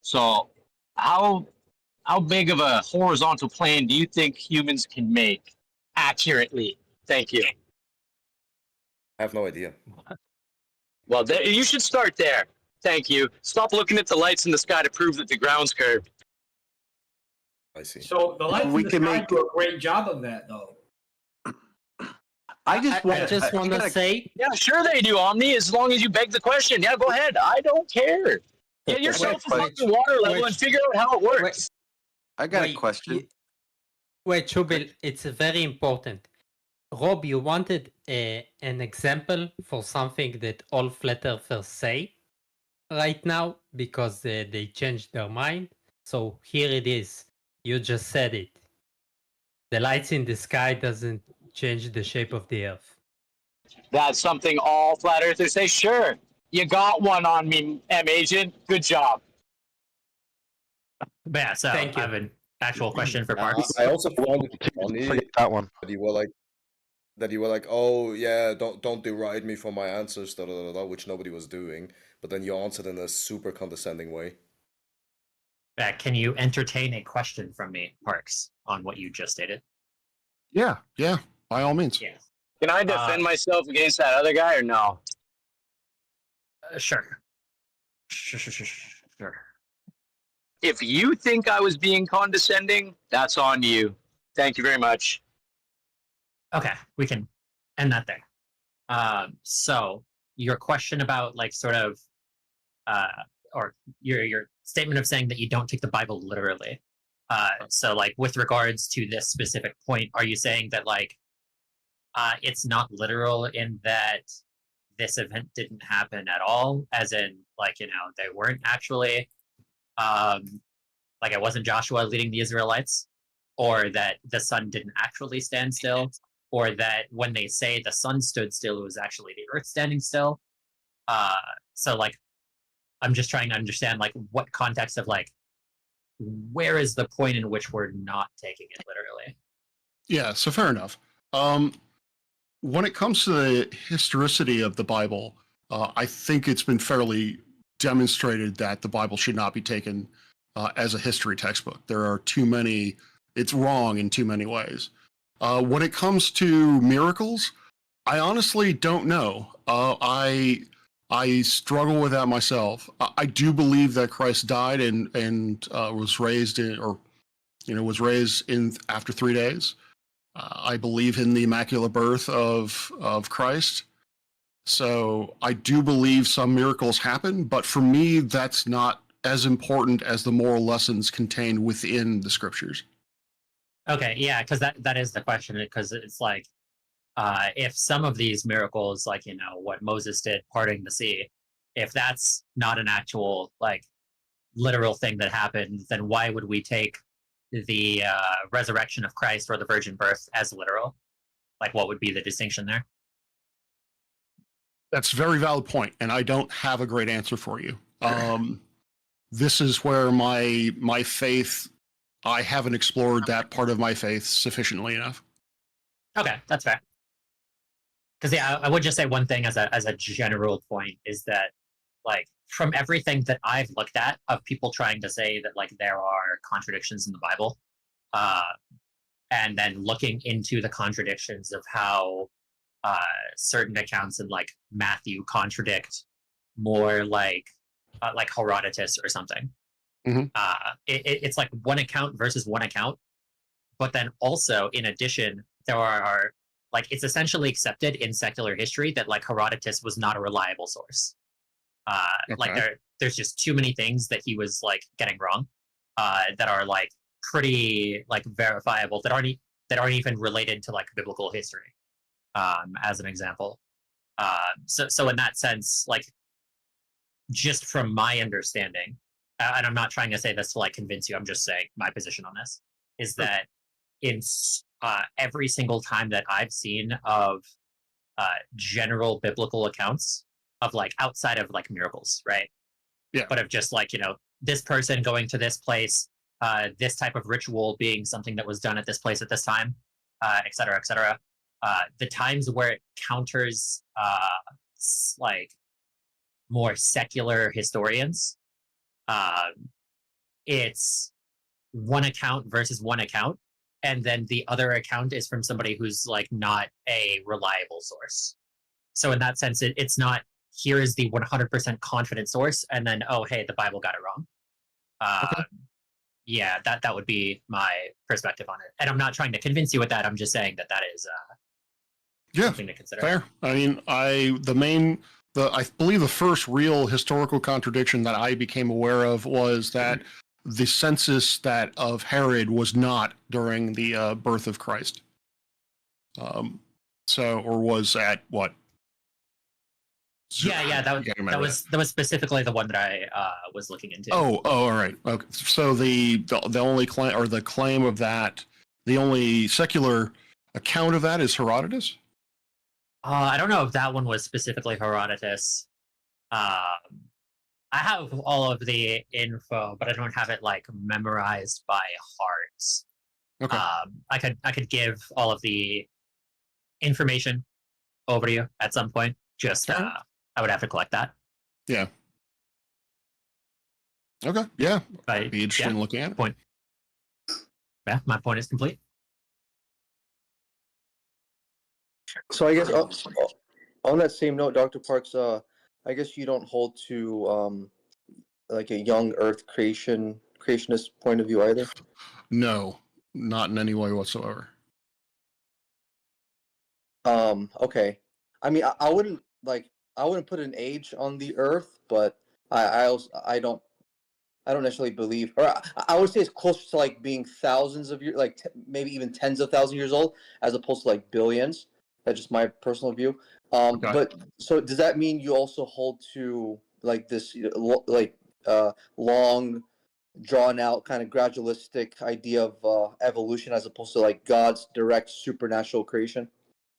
So how big of a horizontal plane do you think humans can make accurately? Thank you. I have no idea. Well, you should start there. Thank you. Stop looking at the lights in the sky to prove that the ground's curved. I see. So the lights in the sky do a great job of that, though. I just want to say, yeah, sure they do, Omni. As long as you beg the question, yeah, go ahead. I don't care. Get yourself a fucking water level and figure out how it works. I got a question. Wait, Chubil, it's very important. Rob, you wanted an example for something that all flat earthers say right now because they changed their mind. So here it is. You just said it. The lights in the sky doesn't change the shape of the earth. That's something all flat earthers say. Sure, you got one on me, M Agent. Good job. But yeah, so I have an actual question for Parks. I also found it funny that one. that you were like, oh yeah, don't deride me for my answers, which nobody was doing. But then you answered in a super condescending way. Can you entertain a question from me, Parks, on what you just stated? Yeah, by all means. Yeah. Can I defend myself against that other guy or no? Sure. If you think I was being condescending, that's on you. Thank you very much. Okay, we can end that there. So your question about like sort of, or your statement of saying that you don't take the Bible literally. So like with regards to this specific point, are you saying that like it's not literal in that this event didn't happen at all, as in like, you know, they weren't actually like it wasn't Joshua leading the Israelites, or that the sun didn't actually stand still, or that when they say the sun stood still, it was actually the earth standing still. So like, I'm just trying to understand like what context of like, where is the point in which we're not taking it literally? Yeah, so fair enough. When it comes to the historicity of the Bible, I think it's been fairly demonstrated that the Bible should not be taken as a history textbook. There are too many, it's wrong in too many ways. When it comes to miracles, I honestly don't know. I struggle with that myself. I do believe that Christ died and was raised was raised in after 3 days. I believe in the immaculate birth of Christ. So I do believe some miracles happen, but for me, that's not as important as the moral lessons contained within the scriptures. Okay, yeah, because that is the question, because it's like, if some of these miracles, like, you know, what Moses did, parting the sea, if that's not an actual, like, literal thing that happened, then why would we take the resurrection of Christ or the virgin birth as literal? Like, what would be the distinction there? That's a very valid point, and I don't have a great answer for you. This is where my faith, I haven't explored that part of my faith sufficiently enough. Okay, that's fair. Because yeah, I would just say one thing as a general point is that, like, from everything that I've looked at of people trying to say that like there are contradictions in the Bible, and then looking into the contradictions of how certain accounts in like Matthew contradict more like Herodotus or something. Mm-hmm. It's like one account versus one account, but then also in addition there are like, it's essentially accepted in secular history that like Herodotus was not a reliable source. Like there's just too many things that he was like getting wrong that are like pretty like verifiable that aren't even related to like biblical history, as an example. So in that sense, like, just from my understanding, and I'm not trying to say this to like convince you, I'm just saying my position on this is that in every single time that I've seen of general biblical accounts of like outside of like miracles, right? Yeah. But of just like, you know, this person going to this place, this type of ritual being something that was done at this place at this time, et cetera, et cetera. The times where it counters like more secular historians, it's one account versus one account, and then the other account is from somebody who's like not a reliable source. So in that sense, it's not, here is the 100% confident source, and then, oh, hey, the Bible got it wrong. Okay. Yeah, that would be my perspective on it. And I'm not trying to convince you with that. I'm just saying that is something to consider. Fair. I mean, I believe the first real historical contradiction that I became aware of was that the census of Herod was not during the birth of Christ. Or was at what? Yeah, that was specifically the one that I was looking into. Oh, all right. Okay. So the only claim, or the claim of that, the only secular account of that is Herodotus? I don't know if that one was specifically Herodotus. I have all of the info, but I don't have it like memorized by heart. Okay. I could give all of the information over to you at some point. Just I would have to collect that. Yeah. Okay. Yeah. I'd be interested in looking at it. Point. Yeah, my point is complete. So I guess on that same note, Dr. Parks, I guess you don't hold to like a young Earth creationist point of view either. No, not in any way whatsoever. Okay. I mean, I wouldn't put an age on the Earth, but I don't necessarily believe, or I would say it's closer to like being thousands of years, like maybe even tens of thousands of years old, as opposed to like billions. That's just my personal view. But so does that mean you also hold to like this long, drawn out kind of gradualistic idea of evolution as opposed to like God's direct supernatural creation?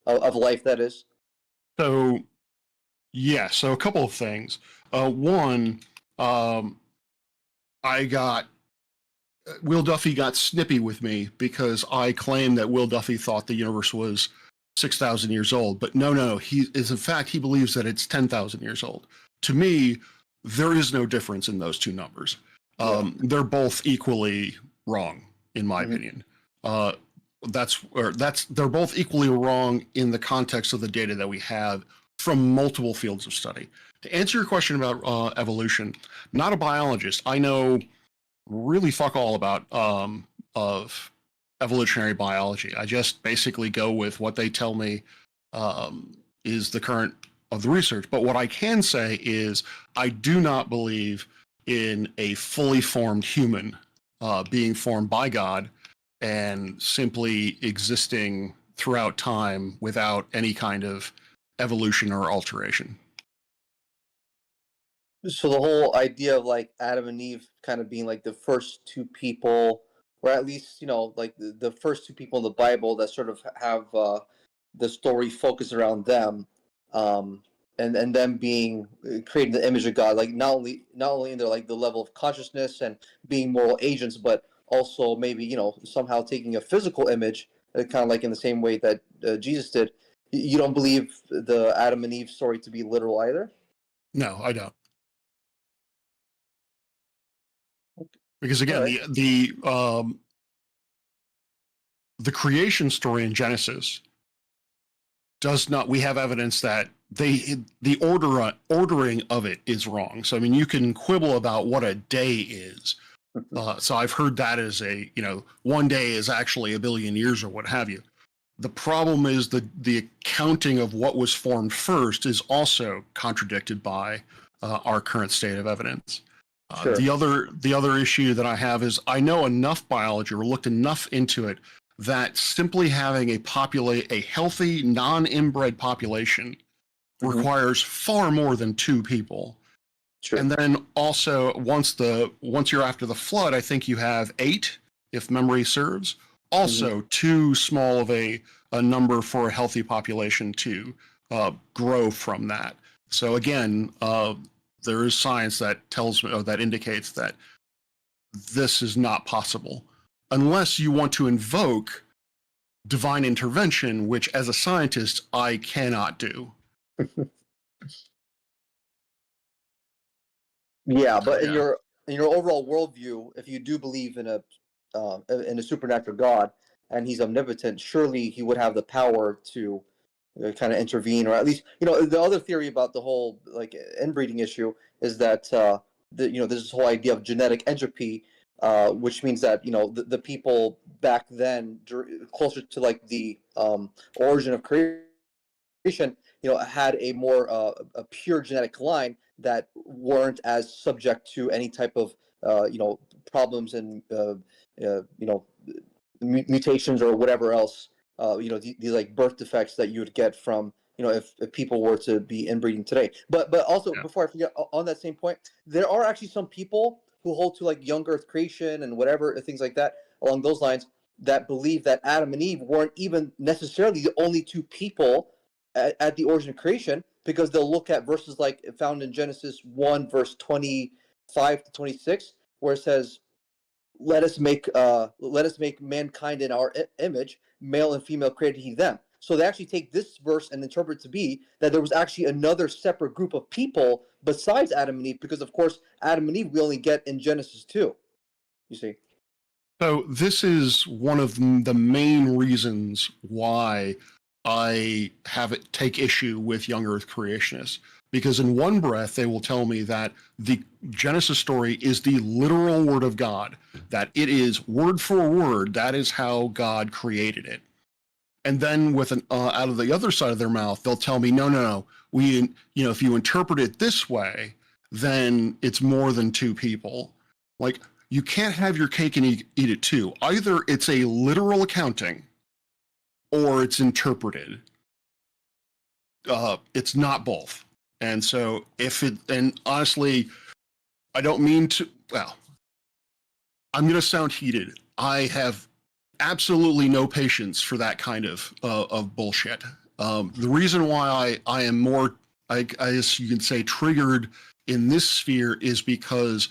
of life. That is. So, yeah. So a couple of things. One, Will Duffy got snippy with me because I claimed that Will Duffy thought the universe was 6,000 years old, but no. He is, in fact, he believes that it's 10,000 years old. To me, there is no difference in those two numbers. They're both equally wrong, in my opinion. They're both equally wrong in the context of the data that we have from multiple fields of study. To answer your question about evolution, not a biologist. I know really fuck all about of evolutionary biology. I just basically go with what they tell me is the current of the research. But what I can say is I do not believe in a fully formed human being formed by God and simply existing throughout time without any kind of evolution or alteration. So the whole idea of like Adam and Eve kind of being like the first two people, or at least, you know, like the first two people in the Bible that sort of have the story focused around them, and them being creating the image of God, like not only in their like the level of consciousness and being moral agents, but also maybe, you know, somehow taking a physical image, kind of like in the same way that Jesus did. You don't believe the Adam and Eve story to be literal either? No, I don't. Because again, the creation story in Genesis does not. We have evidence that the ordering of it is wrong. So I mean, you can quibble about what a day is. So I've heard that as a, you know, one day is actually 1 billion years or what have you. The problem is the accounting of what was formed first is also contradicted by our current state of evidence. Sure. The other issue that I have is I know enough biology or looked enough into it that simply having a healthy non-inbred population requires far more than 2 people. Sure. And then also once you're after the flood, I think you have 8, if memory serves. Also too small of a number for a healthy population to grow from that. So again, there is science that tells me, or that indicates that this is not possible unless you want to invoke divine intervention, which as a scientist, I cannot do. Yeah, but in your overall worldview, if you do believe in a supernatural God and he's omnipotent, surely he would have the power to kind of intervene, or at least, you know, the other theory about the whole like inbreeding issue is that there's this whole idea of genetic entropy, which means that, you know, the people back then closer to like the origin of creation, you know, had a more a pure genetic line that weren't as subject to any type of you know, problems and you know, mutations or whatever else, you know, these like birth defects that you would get from, you know, if people were to be inbreeding today. But also, before I forget, on that same point, there are actually some people who hold to like young earth creation and whatever, things like that along those lines, that believe that Adam and Eve weren't even necessarily the only 2 people at the origin of creation, because they'll look at verses like found in Genesis 1 verse 25 to 26, where it says, let us make mankind in our image, male and female created he them. So they actually take this verse and interpret it to be that there was actually another separate group of people besides Adam and Eve, because of course Adam and Eve we only get in Genesis 2. You see. So this is one of the main reasons why I take issue with young earth creationists, because in one breath they will tell me that the Genesis story is the literal word of God, that it is word for word, that is how God created it. And then with out of the other side of their mouth, they'll tell me, no, we, you know, if you interpret it this way, then it's more than 2 people. Like, you can't have your cake and eat it too. Either it's a literal accounting or it's interpreted. It's not both. And so and honestly, I don't mean to, well, I'm going to sound heated. I have absolutely no patience for that kind of bullshit. The reason why I am more, I guess you can say, triggered in this sphere is because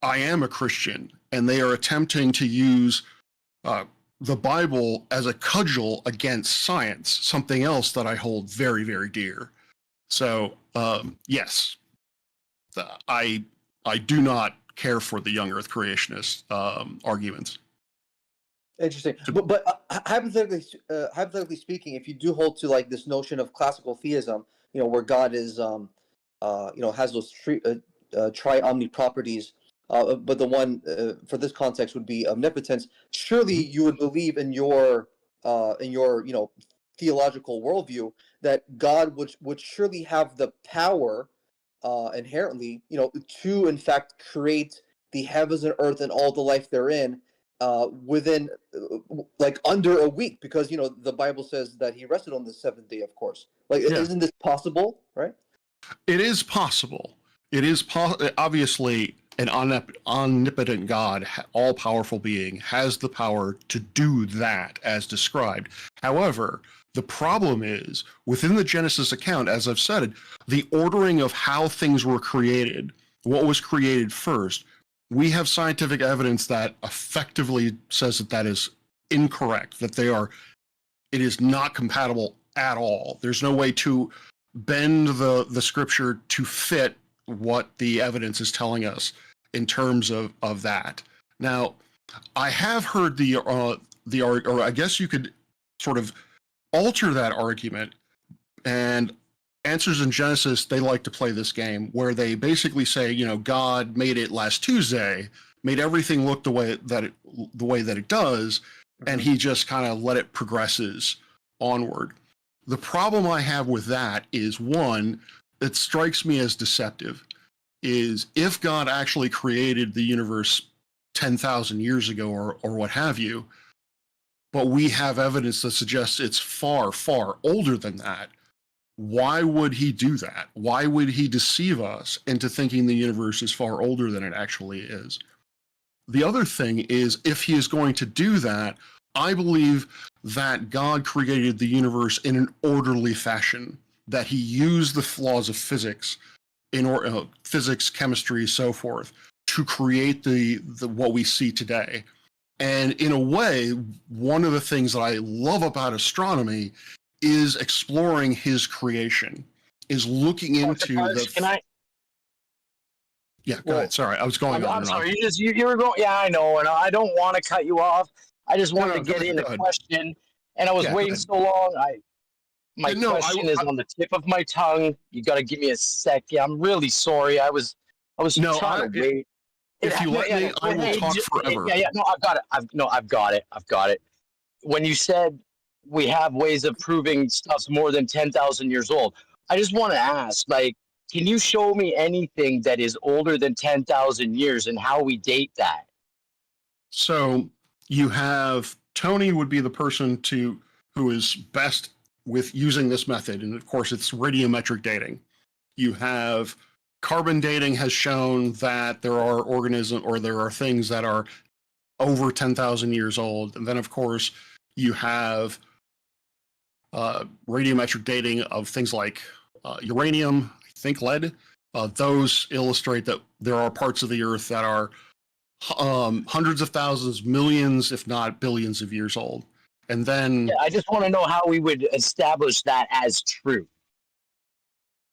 I am a Christian, and they are attempting to use the Bible as a cudgel against science, something else that I hold very, very dear. So, yes, I do not care for the young Earth creationist arguments. Interesting, but hypothetically speaking, if you do hold to like this notion of classical theism, where God is, has those tri-omni properties, but the one for this context would be omnipotence. Surely you would believe in your theological worldview that God would surely have the power inherently, to in fact create the heavens and earth and all the life therein within like under a week, because the Bible says that he rested on the seventh day, of course. Like, isn't this possible, right? It is possible. It is obviously an omnipotent God, all-powerful being, has the power to do that as described. However, the problem is, within the Genesis account, as I've said, the ordering of how things were created, what was created first, we have scientific evidence that effectively says that that is incorrect, that it is not compatible at all. There's no way to bend the scripture to fit what the evidence is telling us in terms of that. Now, I have heard or I guess you could sort of alter that argument, and Answers in Genesis, they like to play this game where they basically say, God made it last Tuesday, made everything look the way that it does, and he just kind of let it progresses onward. The problem I have with that is, one, it strikes me as deceptive, is if God actually created the universe 10,000 years ago or what have you, but we have evidence that suggests it's far, far older than that, why would he do that? Why would he deceive us into thinking the universe is far older than it actually is? The other thing is, if he is going to do that, I believe that God created the universe in an orderly fashion, that he used the laws of physics, physics, chemistry, so forth, to create the what we see today. And in a way, one of the things that I love about astronomy is exploring his creation, is looking into the... Can I? Yeah, go ahead. Sorry, I was going on. I'm sorry. You were going. Yeah, I know, and I don't want to cut you off. I just wanted to get in a question, and I was waiting so long. My question is on the tip of my tongue. You got to give me a sec. Yeah, I'm really sorry. I was trying to wait. If you let me, I will talk forever. Yeah. No, I've got it. I've got it. When you said we have ways of proving stuff's more than 10,000 years old, I just want to ask, can you show me anything that is older than 10,000 years and how we date that? So you have Tony would be the person who is best with using this method, and of course it's radiometric dating. You have carbon dating has shown that there are things that are over 10,000 years old, and then of course you have radiometric dating of things like uranium, I think lead. Those illustrate that there are parts of the Earth that are hundreds of thousands, millions, if not billions of years old. And then... I just want to know how we would establish that as true.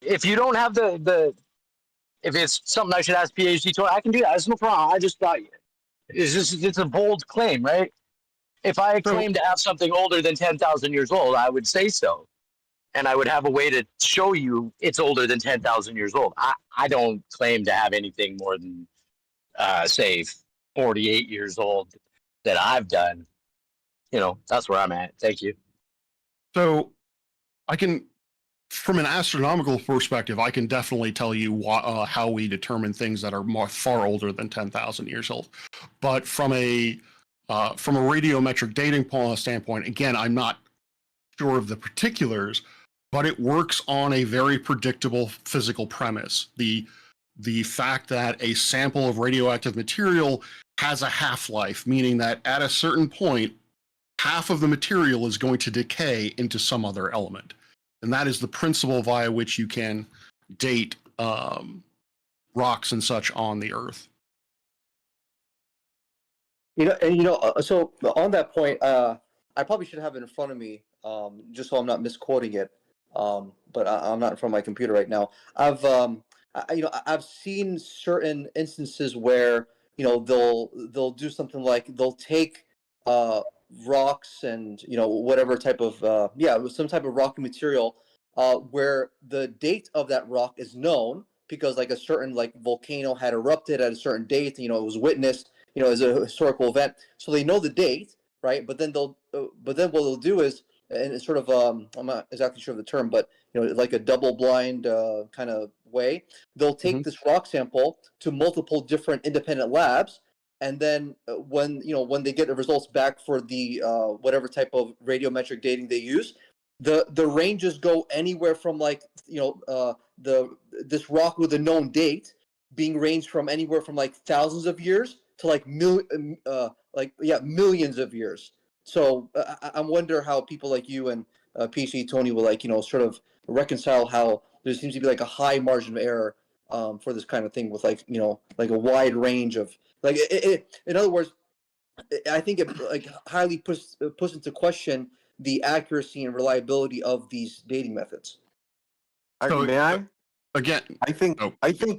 If you don't have if it's something I should ask PhD to, I can do that. That's no problem. I just thought it's a bold claim, right? If I claim to have something older than 10,000 years old, I would say so. And I would have a way to show you it's older than 10,000 years old. I don't claim to have anything more than, say, 48 years old that I've done. That's where I'm at. Thank you. So I can, from an astronomical perspective, I can definitely tell you how we determine things that are far older than 10,000 years old. But from a radiometric dating standpoint, again, I'm not sure of the particulars, but it works on a very predictable physical premise. The fact that a sample of radioactive material has a half-life, meaning that at a certain point, half of the material is going to decay into some other element. And that is the principle via which you can date rocks and such on the Earth. So on that point, I probably should have it in front of me, just so I'm not misquoting it. But I'm not in front of my computer right now. I've seen certain instances where they'll do something like they'll take rocks and whatever type of some type of rocky material where the date of that rock is known because like a certain like volcano had erupted at a certain date. It was witnessed. As a historical event, so they know the date, right? But then what they'll do is, and it's sort of, I'm not exactly sure of the term, but like a double-blind kind of way, they'll take this rock sample to multiple different independent labs, and then when they get the results back for the whatever type of radiometric dating they use, the ranges go anywhere from like this rock with a known date being ranged from anywhere from like thousands of years to like millions of years. So I wonder how people like you and PC Tony will sort of reconcile how there seems to be like a high margin of error for this kind of thing with like a wide range of like in other words, I think it like highly puts into question the accuracy and reliability of these dating methods. May I? Again, I think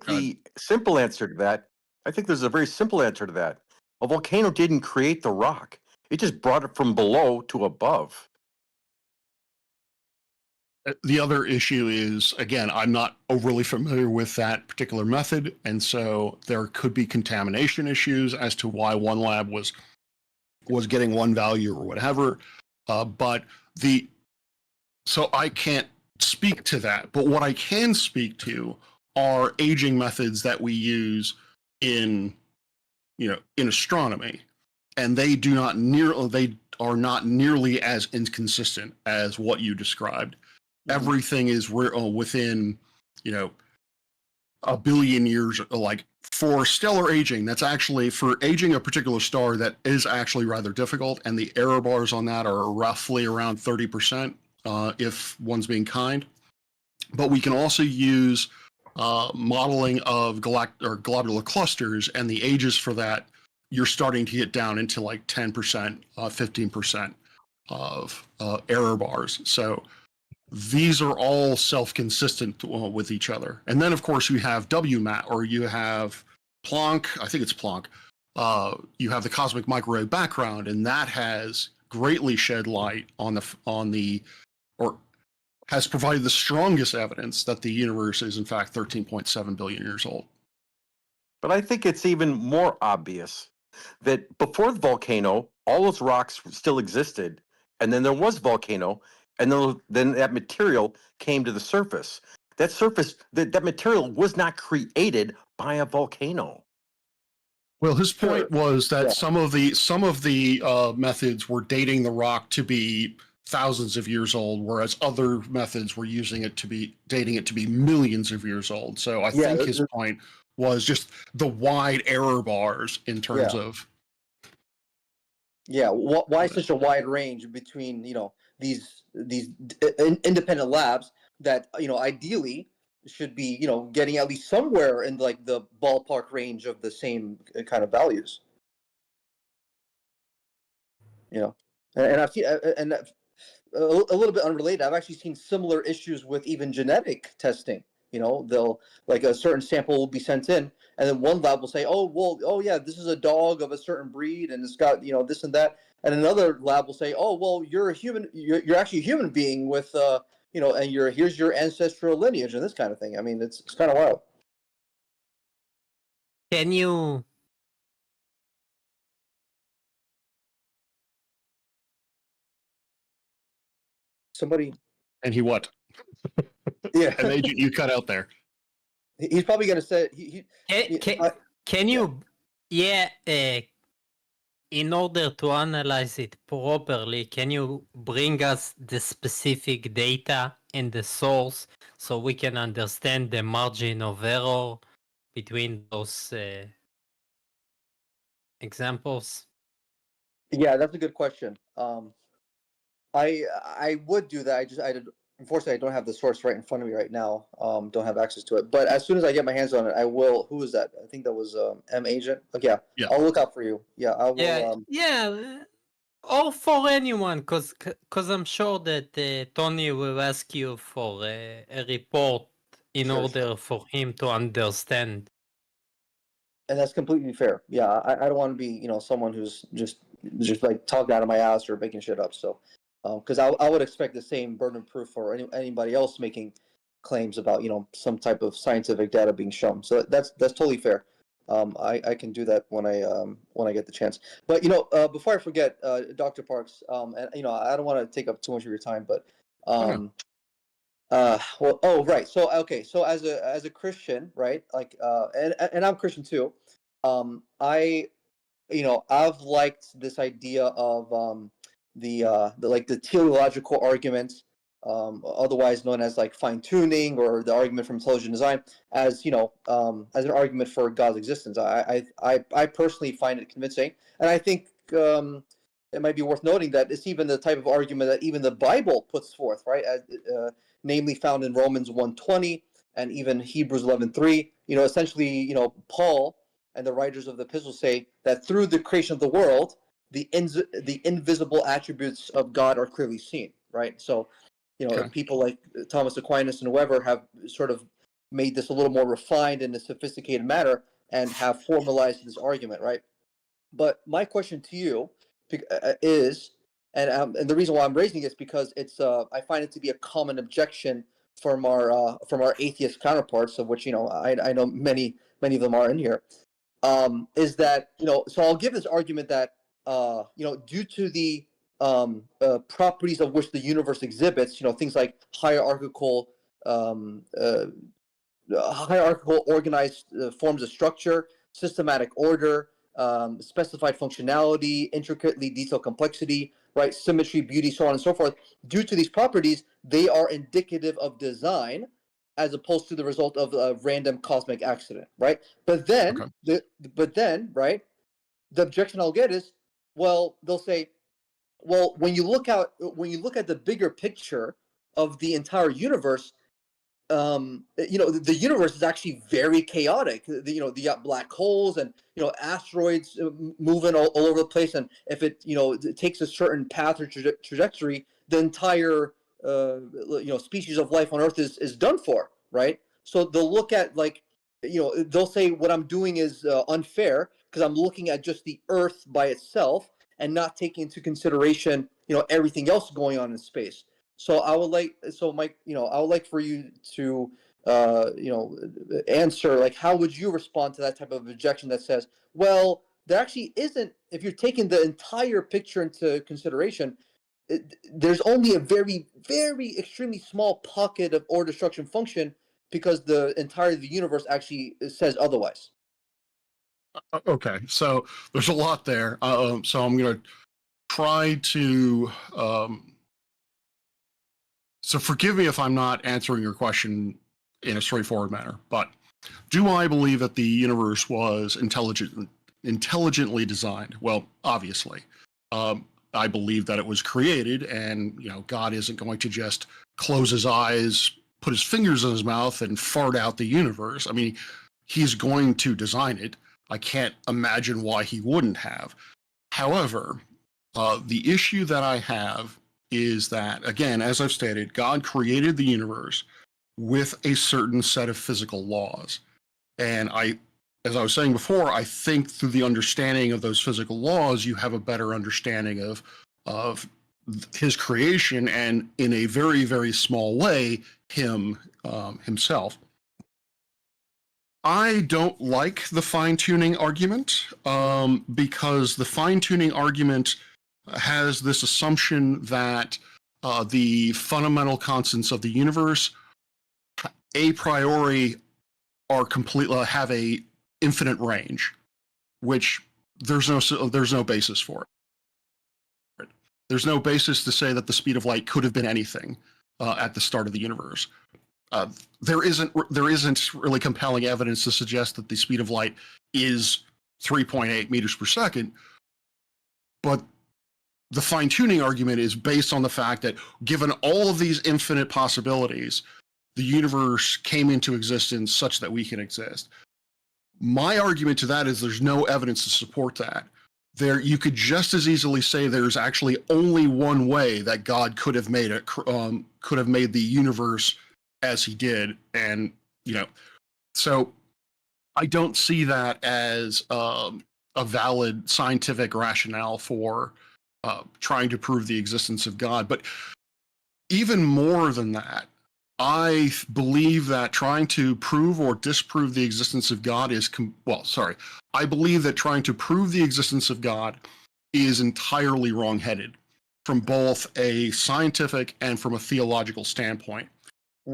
the simple answer to that, I think there's a very simple answer to that. A volcano didn't create the rock. It just brought it from below to above. The other issue is, again, I'm not overly familiar with that particular method, and so there could be contamination issues as to why one lab was getting one value or whatever. So I can't speak to that, but what I can speak to are aging methods that we use in astronomy, and they are not nearly as inconsistent as what you described. Everything is within a billion years. Like for stellar aging, that's actually for aging a particular star that is actually rather difficult, and the error bars on that are roughly around 30%. If one's being kind. But we can also use modeling of globular clusters, and the ages for that, you're starting to get down into like 10%, 15% of error bars. So these are all self-consistent with each other. And then, of course, you have WMAP, or you have Planck, I think it's Planck. You have the cosmic microwave background, and that has greatly shed light on or has provided the strongest evidence that the universe is in fact 13.7 billion years old. But I think it's even more obvious that before the volcano, all those rocks still existed, and then there was a volcano, and then that material came to the surface. That material was not created by a volcano. Well, his point was that some of the methods were dating the rock to be thousands of years old, whereas other methods were dating it to be millions of years old. So I think his point was just the wide error bars in terms of. Yeah, why such a wide range between these independent labs that ideally should be getting at least somewhere in like the ballpark range of the same kind of values. And I've seen a little bit unrelated. I've actually seen similar issues with even genetic testing. They'll like a certain sample will be sent in, and then one lab will say, oh yeah, this is a dog of a certain breed, and it's got this and that, and another lab will say, oh well, you're a human, you're actually a human being with and here's your ancestral lineage and this kind of thing. I mean, it's kind of wild. Can you? Somebody. And he what? Yeah. An agent you cut out there. He's probably going to say. Can you? Yeah. In order to analyze it properly, can you bring us the specific data and the source so we can understand the margin of error between those examples? Yeah, that's a good question. I would do that. Unfortunately, I don't have the source right in front of me right now. Don't have access to it. But as soon as I get my hands on it, I will. Who is that? I think that was M Agent. Yeah. I'll look out for you. Yeah, I will. Yeah, or for anyone, cause I'm sure that Tony will ask you for a report in order for him to understand. And that's completely fair. Yeah, I don't want to be someone who's just like talking out of my ass or making shit up. So, because I would expect the same burden of proof for anybody else making claims about some type of scientific data being shown. So that's totally fair. I can do that when I get the chance. But before I forget, Dr. Parks, and I don't want to take up too much of your time, but well, oh right. So okay, so as a Christian, right? Like and I'm Christian too. I've liked this idea of the teleological argument, otherwise known as like fine tuning or the argument from intelligent design, as as an argument for God's existence. I personally find it convincing, and I think it might be worth noting that it's even the type of argument that even the Bible puts forth, right? As namely found in Romans 1:20 and even Hebrews 11:3. Essentially, Paul and the writers of the epistles say that through the creation of the world, the invisible attributes of God are clearly seen, right? So, people like Thomas Aquinas and Weber have sort of made this a little more refined in a sophisticated manner and have formalized this argument, right? But my question to you is, and the reason why I'm raising it is because it's I find it to be a common objection from our atheist counterparts, of which I know many of them are in here. Is that so I'll give this argument that due to the properties of which the universe exhibits, things like hierarchical organized forms of structure, systematic order, specified functionality, intricately detailed complexity, right, symmetry, beauty, so on and so forth. Due to these properties, they are indicative of design, as opposed to the result of a random cosmic accident, right? But then, right, the objection I'll get is, well, they'll say, well, when you look at the bigger picture of the entire universe, the universe is actually very chaotic. You got black holes and asteroids moving all over the place, and if it it takes a certain path or trajectory, the entire species of life on Earth is done for, right? So they'll look at they'll say what I'm doing is unfair because I'm looking at just the Earth by itself and not taking into consideration everything else going on in space. So I would like, Mike, I would like for you to, answer, like, how would you respond to that type of objection that says, well, there actually isn't, if you're taking the entire picture into consideration, there's only a very, very extremely small pocket of order, structure, and function because the entirety of the universe actually says otherwise. Okay, so there's a lot there. So I'm going to try to. So forgive me if I'm not answering your question in a straightforward manner, but do I believe that the universe was intelligently designed? Well, obviously. I believe that it was created, and God isn't going to just close his eyes, put his fingers in his mouth, and fart out the universe. I mean, he's going to design it. I can't imagine why he wouldn't have. However, the issue that I have is that, again, as I've stated, God created the universe with a certain set of physical laws. And as I was saying before, I think through the understanding of those physical laws, you have a better understanding of his creation and, in a very, very small way, himself. I don't like the fine-tuning argument because the fine-tuning argument has this assumption that the fundamental constants of the universe a priori are completely have a infinite range, which there's no basis for it. There's no basis to say that the speed of light could have been anything at the start of the universe. There isn't really compelling evidence to suggest that the speed of light is 3.8 meters per second, but the fine-tuning argument is based on the fact that given all of these infinite possibilities, the universe came into existence such that we can exist. My argument to that is there's no evidence to support that. You could just as easily say there's actually only one way that God could have made it, could have made the universe as he did, and so I don't see that as a valid scientific rationale for trying to prove the existence of God. But even more than that, I believe that trying to prove or disprove the existence of God is, I believe that trying to prove the existence of God is entirely wrong-headed from both a scientific and from a theological standpoint.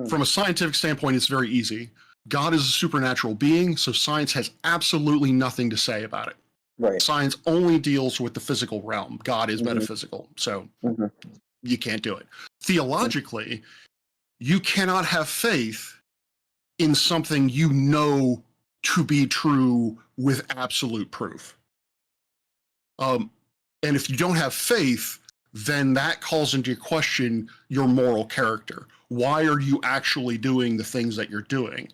From a scientific standpoint, it's very easy. God is a supernatural being, so science has absolutely nothing to say about it. Right. Science only deals with the physical realm. God is metaphysical, so you can't do it. Theologically, you cannot have faith in something you know to be true with absolute proof. And if you don't have faith, then that calls into question your moral character. Why are you actually doing the things that you're doing?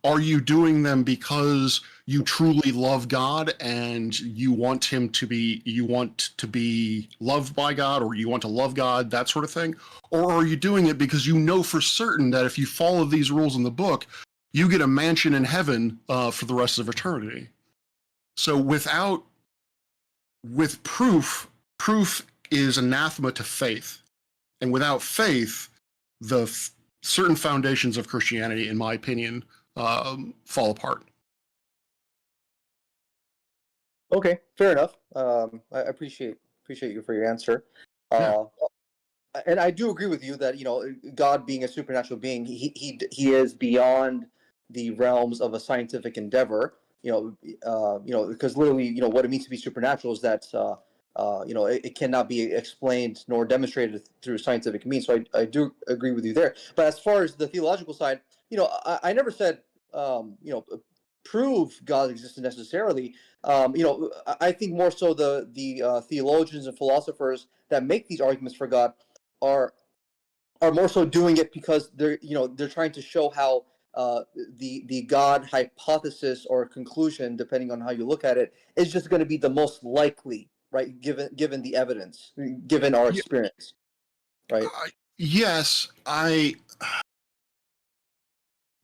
Are you doing them because you truly love God and you want to be loved by God, or you want to love God, that sort of thing? Or are you doing it because you know for certain that if you follow these rules in the book, you get a mansion in heaven for the rest of eternity? So with proof is anathema to faith. And without faith, the certain foundations of Christianity, in my opinion, fall apart. Okay, fair enough. I appreciate you for your answer. And I do agree with you that God being a supernatural being, he is beyond the realms of a scientific endeavor. Because literally, what it means to be supernatural is that it cannot be explained nor demonstrated through scientific means. So I do agree with you there. But as far as the theological side, I never said prove God's existence necessarily. I think more so the theologians and philosophers that make these arguments for God are more so doing it because they're trying to show how the God hypothesis or conclusion, depending on how you look at it, is just going to be the most likely, right? Given the evidence, given our experience, right? Yes, I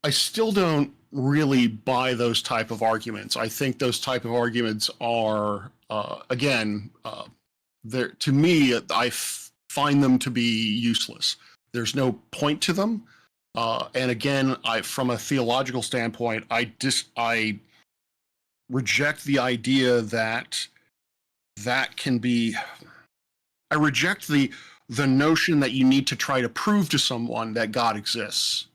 still don't really buy those type of arguments. I think those type of arguments are, to me, I find them to be useless. There's no point to them. And again, from a theological standpoint, I reject the idea that can be. I reject the notion that you need to try to prove to someone that God exists.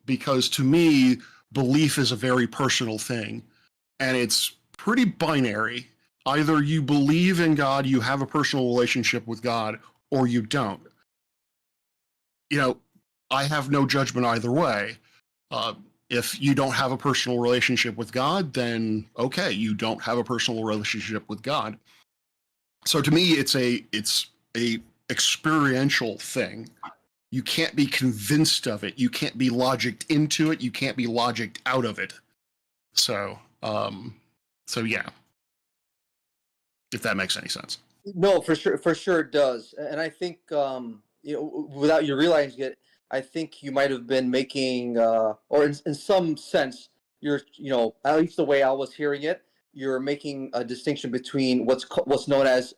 Because to me, belief is a very personal thing, and it's pretty binary. Either you believe in God, you have a personal relationship with God, or you don't. I have no judgment either way. If you don't have a personal relationship with God, then okay, you don't have a personal relationship with God. So to me, it's a experiential thing. You can't be convinced of it. You can't be logicked into it. You can't be logicked out of it. So yeah. If that makes any sense. No, for sure it does. And I think without you realizing it, I think you might have been making, or in some sense, you're, at least the way I was hearing it, you're making a distinction between what's known as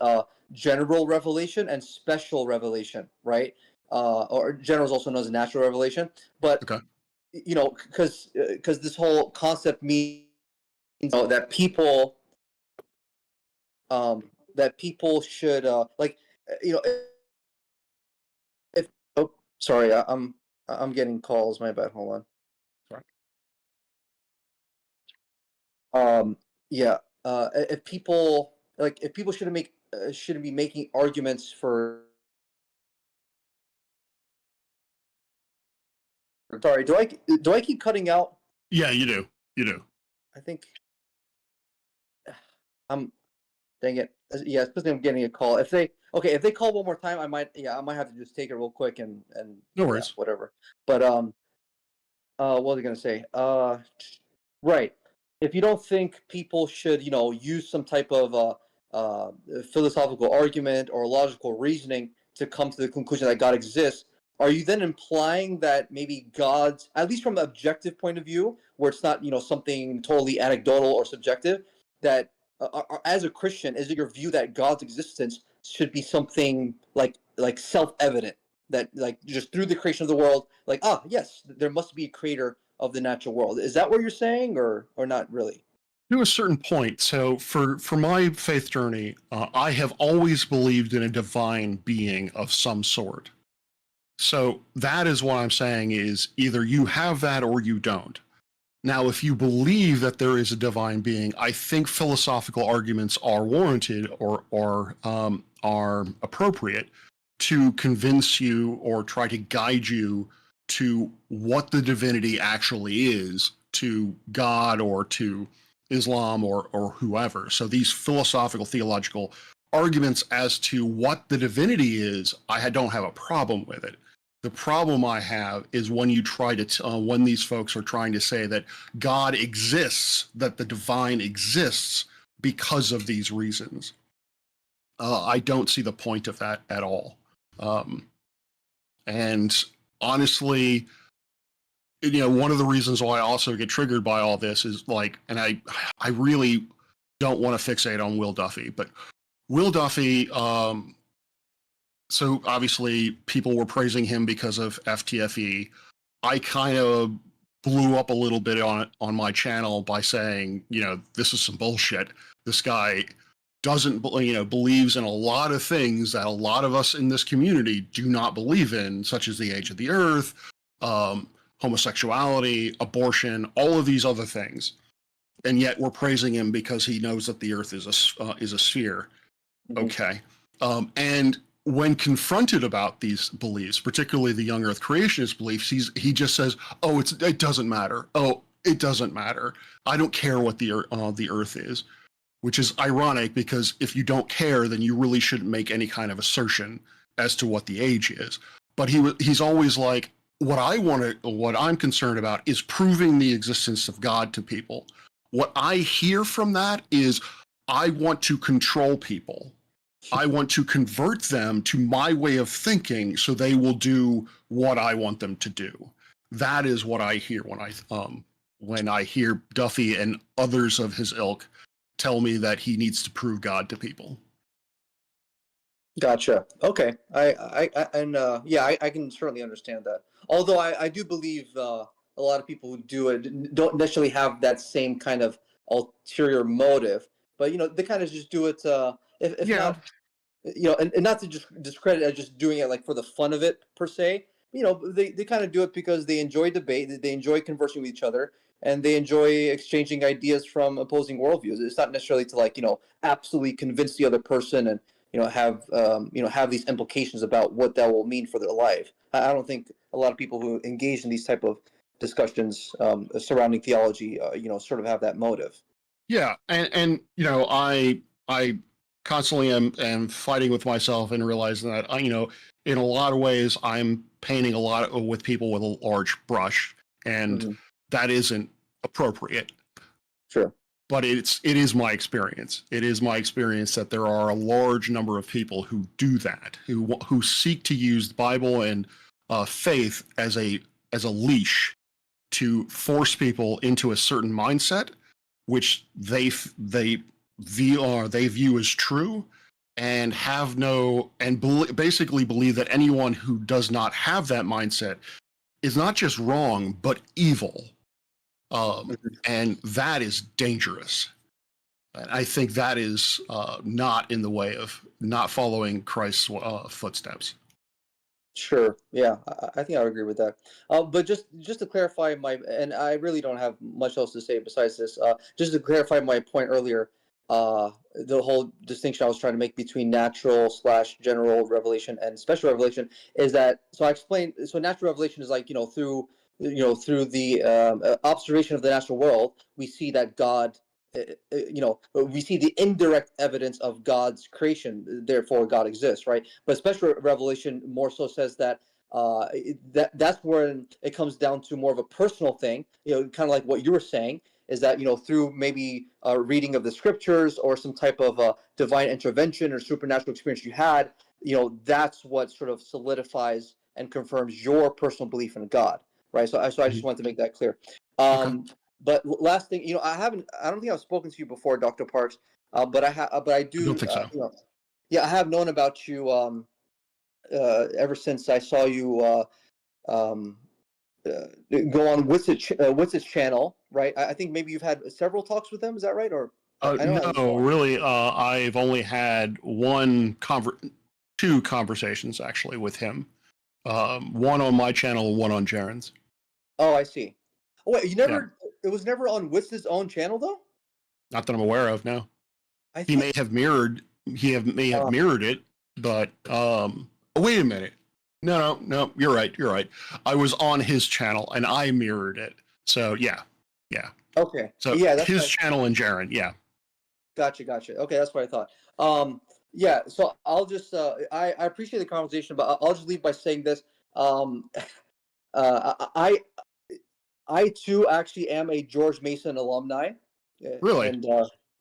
general revelation and special revelation, right? Or general is also known as natural revelation. But because this whole concept means that people should sorry, I'm getting calls. My bad. Hold on. Sorry. If people shouldn't be making arguments for. Sorry, do I keep cutting out? Yeah, you do. You do. I think Dang it. Yeah, especially I'm getting a call. If they call one more time, I might have to just take it real quick and No worries. whatever. But what was I gonna say? Right. If you don't think people should, use some type of philosophical argument or logical reasoning to come to the conclusion that God exists, are you then implying that maybe God's, at least from an objective point of view, where it's not, something totally anecdotal or subjective, that as a Christian, is it your view that God's existence should be something like self-evident, that like just through the creation of the world, like yes, there must be a creator of the natural world? Is that what you're saying, or not really? To a certain point. So for my faith journey, I have always believed in a divine being of some sort. So that is what I'm saying, is either you have that or you don't. Now, if you believe that there is a divine being, I think philosophical arguments are warranted or are appropriate to convince you or try to guide you to what the divinity actually is, to God or to Islam or whoever. So these philosophical, theological arguments as to what the divinity is, I don't have a problem with it. The problem I have is when you try to, when these folks are trying to say that God exists, that the divine exists because of these reasons. I don't see the point of that at all. And honestly, one of the reasons why I also get triggered by all this is like, and I really don't want to fixate on Will Duffy, but Will Duffy, so obviously people were praising him because of FTFE. I kind of blew up a little bit on my channel by saying, this is some bullshit. This guy doesn't, believes in a lot of things that a lot of us in this community do not believe in, such as the age of the earth, homosexuality, abortion, all of these other things. And yet we're praising him because he knows that the earth is a sphere. Mm-hmm. Okay. And when confronted about these beliefs, particularly the young earth creationist beliefs, he just says, oh, it doesn't matter. Oh, it doesn't matter. I don't care what the earth is, which is ironic because if you don't care, then you really shouldn't make any kind of assertion as to what the age is. But he's always like, what I'm concerned about is proving the existence of God to people. What I hear from that is, I want to control people. I want to convert them to my way of thinking so they will do what I want them to do. That is what I hear when I hear Duffy and others of his ilk tell me that he needs to prove God to people. Gotcha. Okay. I can certainly understand that. Although I do believe a lot of people who do it don't necessarily have that same kind of ulterior motive, but they kind of just do it. If not, and not to just discredit as just doing it like for the fun of it per se. They kind of do it because they enjoy debate, they enjoy conversing with each other, and they enjoy exchanging ideas from opposing worldviews. It's not necessarily to absolutely convince the other person and have these implications about what that will mean for their life. I don't think a lot of people who engage in these type of discussions surrounding theology, sort of have that motive. Yeah, and I constantly am fighting with myself and realizing that in a lot of ways I'm painting a lot with people with a large brush, and that isn't appropriate. Sure. But it is my experience. It is my experience that there are a large number of people who do that, who seek to use the Bible and faith as a leash to force people into a certain mindset, which they view as true, and basically believe that anyone who does not have that mindset is not just wrong but evil. And that is dangerous. And I think that is not in the way of not following Christ's footsteps. Sure. Yeah, I think I would agree with that. But just to clarify and I really don't have much else to say besides this. Just to clarify my point earlier, the whole distinction I was trying to make between natural/general revelation and special revelation is that. So I explained. So natural revelation is like through the observation of the natural world, we see that God we see the indirect evidence of God's creation, therefore God exists, right? But special revelation more so says that that's where it comes down to more of a personal thing, kind of like what you were saying, is that through maybe a reading of the scriptures or some type of divine intervention or supernatural experience you had, that's what sort of solidifies and confirms your personal belief in God, right? So I just wanted to make that clear. But last thing, I don't think I've spoken to you before, Dr. Parks, but I do. I don't think so. Yeah, I have known about you ever since I saw you go on Witz's channel, right? I think maybe you've had several talks with them. Is that right? Or no, really, I've only had two conversations actually with him. One on my channel, one on Jaren's. Oh, I see. Oh, wait, it was never on Witz's own channel though? Not that I'm aware of, no. He may have mirrored it, but wait a minute. No, you're right. I was on his channel and I mirrored it. So yeah. Okay. So yeah, that's his channel and Jaren, yeah. Gotcha. Okay, that's what I thought. Yeah, so I'll just I appreciate the conversation, but I'll just leave by saying this. I too actually am a George Mason alumni. Really? And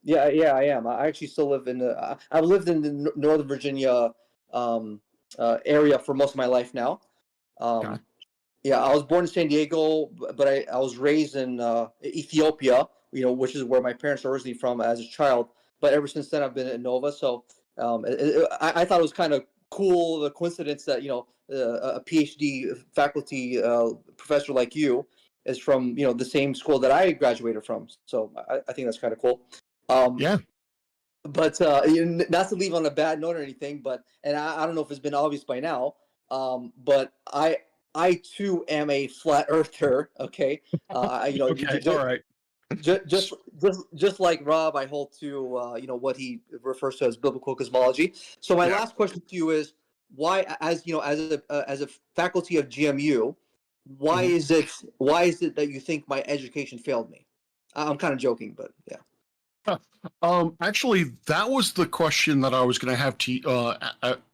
yeah, I am. I actually still live in I've lived in the Northern Virginia area for most of my life now. Yeah, I was born in San Diego, but I was raised in Ethiopia, which is where my parents are originally from as a child. But ever since then, I've been in Nova. So I thought it was kind of cool, the coincidence that a PhD faculty professor like you is from the same school that I graduated from. So I think that's kind of cool. Yeah. But not to leave on a bad note or anything, and I don't know if it's been obvious by now, but I too am a flat earther. Okay. Okay. All right. Just like Rob, I hold to what he refers to as biblical cosmology. So my last question to you is, why, as a faculty of GMU, why is it that you think my education failed me? I'm kind of joking, but yeah. Actually, that was the question that I was going to have to.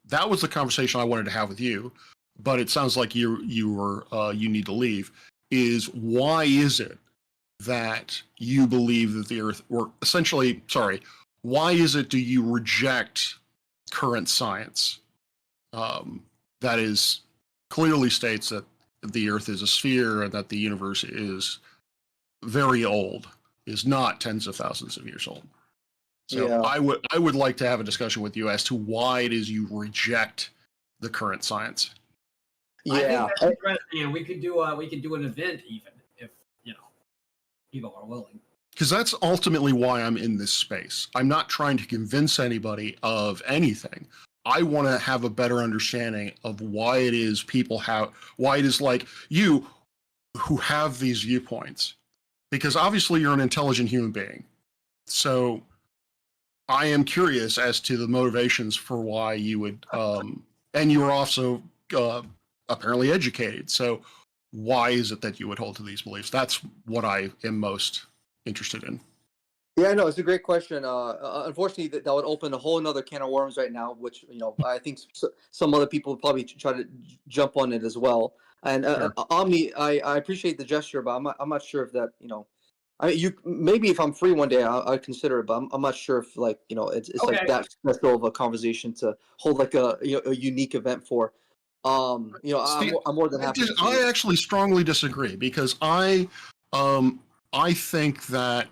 That was the conversation I wanted to have with you, but it sounds like you need to leave. Is why is it that you believe that the Earth, or essentially, why is it do you reject current science that is clearly states that the Earth is a sphere and that the universe is very old, is not tens of thousands of years old? So Yeah. I would like to have a discussion with you as to why it is you reject the current science. I think that's interesting, and we could do an event even if people are willing. Because that's ultimately why I'm in this space. I'm not trying to convince anybody of anything. I want to have a better understanding of why it is why it is like you who have these viewpoints. Because obviously you're an intelligent human being. So I am curious as to the motivations for why you would, and you are also apparently educated. So why is it that you would hold to these beliefs? That's what I am most interested in. Yeah, no, it's a great question. Unfortunately, that would open a whole nother can of worms right now, which I think some other people would probably try to jump on it as well. And Omni, I appreciate the gesture, but I'm not sure if that maybe if I'm free one day, I'd consider it, but I'm not sure if it's Okay. like that special of a conversation to hold like a unique event for. I'm more than happy. I actually strongly disagree because I think that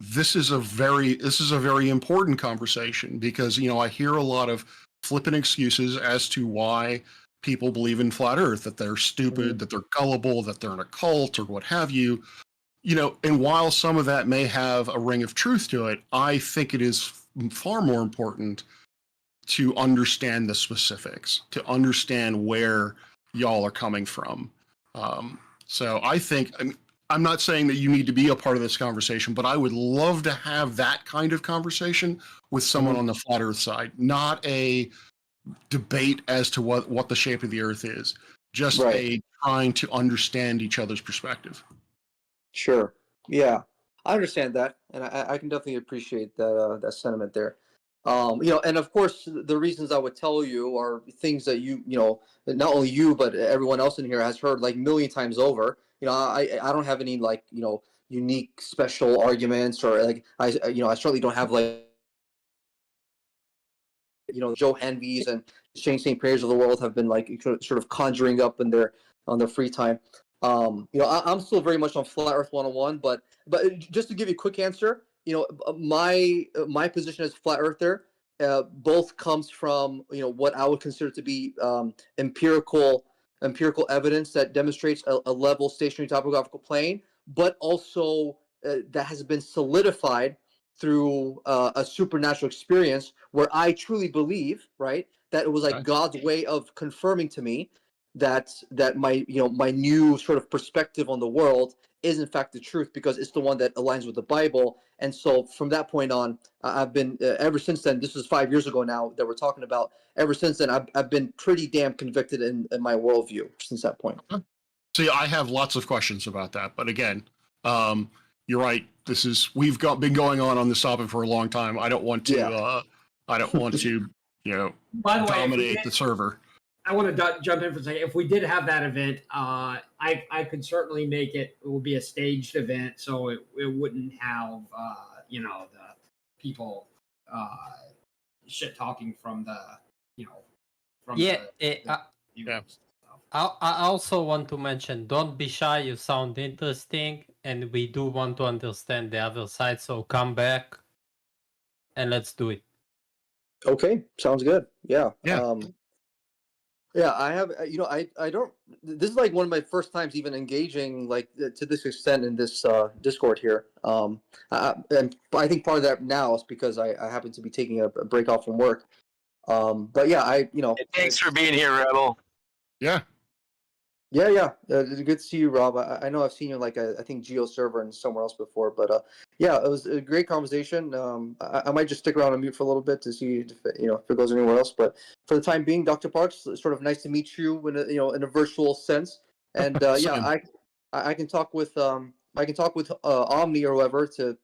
this is a very important conversation because I hear a lot of flippant excuses as to why people believe in flat Earth, that they're stupid, that they're gullible, that they're in a cult or what have you. And while some of that may have a ring of truth to it, I think it is far more important to understand the specifics, to understand where y'all are coming from. So I think, I'm not saying that you need to be a part of this conversation, but I would love to have that kind of conversation with someone on the flat Earth side, not a debate as to what the shape of the Earth is, just a trying to understand each other's perspective. Sure. Yeah. I understand that, and I can definitely appreciate that that sentiment there. And of course, the reasons I would tell you are things that not only you but everyone else in here has heard like a million times over. I don't have any like unique special arguments or like I certainly don't have like Joe Henvys and Shane St. Pierre's of the world have been like sort of conjuring up on their free time. I'm still very much on Flat Earth 101, but just to give you a quick answer, my position as flat earther both comes from what I would consider to be empirical evidence that demonstrates a level stationary topographical plane, but also that has been solidified through a supernatural experience where I truly believe, right, that it was like God's way of confirming to me that my new sort of perspective on the world is in fact the truth, because it's the one that aligns with the Bible. And so from that point on, I've been ever since then. This is 5 years ago now that we're talking about. Ever since then, I've been pretty damn convicted in my worldview since that point. See, I have lots of questions about that, but again, you're right. We've been going on this topic for a long time. I don't want to. I don't want to. By the way, dominate the server. I want to jump in for a second. If we did have that event, I could certainly make it. It would be a staged event, so it wouldn't have the people shit talking from the I also want to mention, don't be shy. You sound interesting, and we do want to understand the other side. So come back, and let's do it. Okay, sounds good. Yeah. I have, I don't, this is like one of my first times even engaging like to this extent in this Discord here. And I think part of that now is because I happen to be taking a break off from work. But yeah, Thanks for being here, Rebel. Yeah. It's good to see you, Rob. I know I've seen you like I think Geo server and somewhere else before, but it was a great conversation. I might just stick around and mute for a little bit to see if it goes anywhere else. But for the time being, Dr. Parks, it's sort of nice to meet you in a virtual sense. And I can talk with Omni or whoever to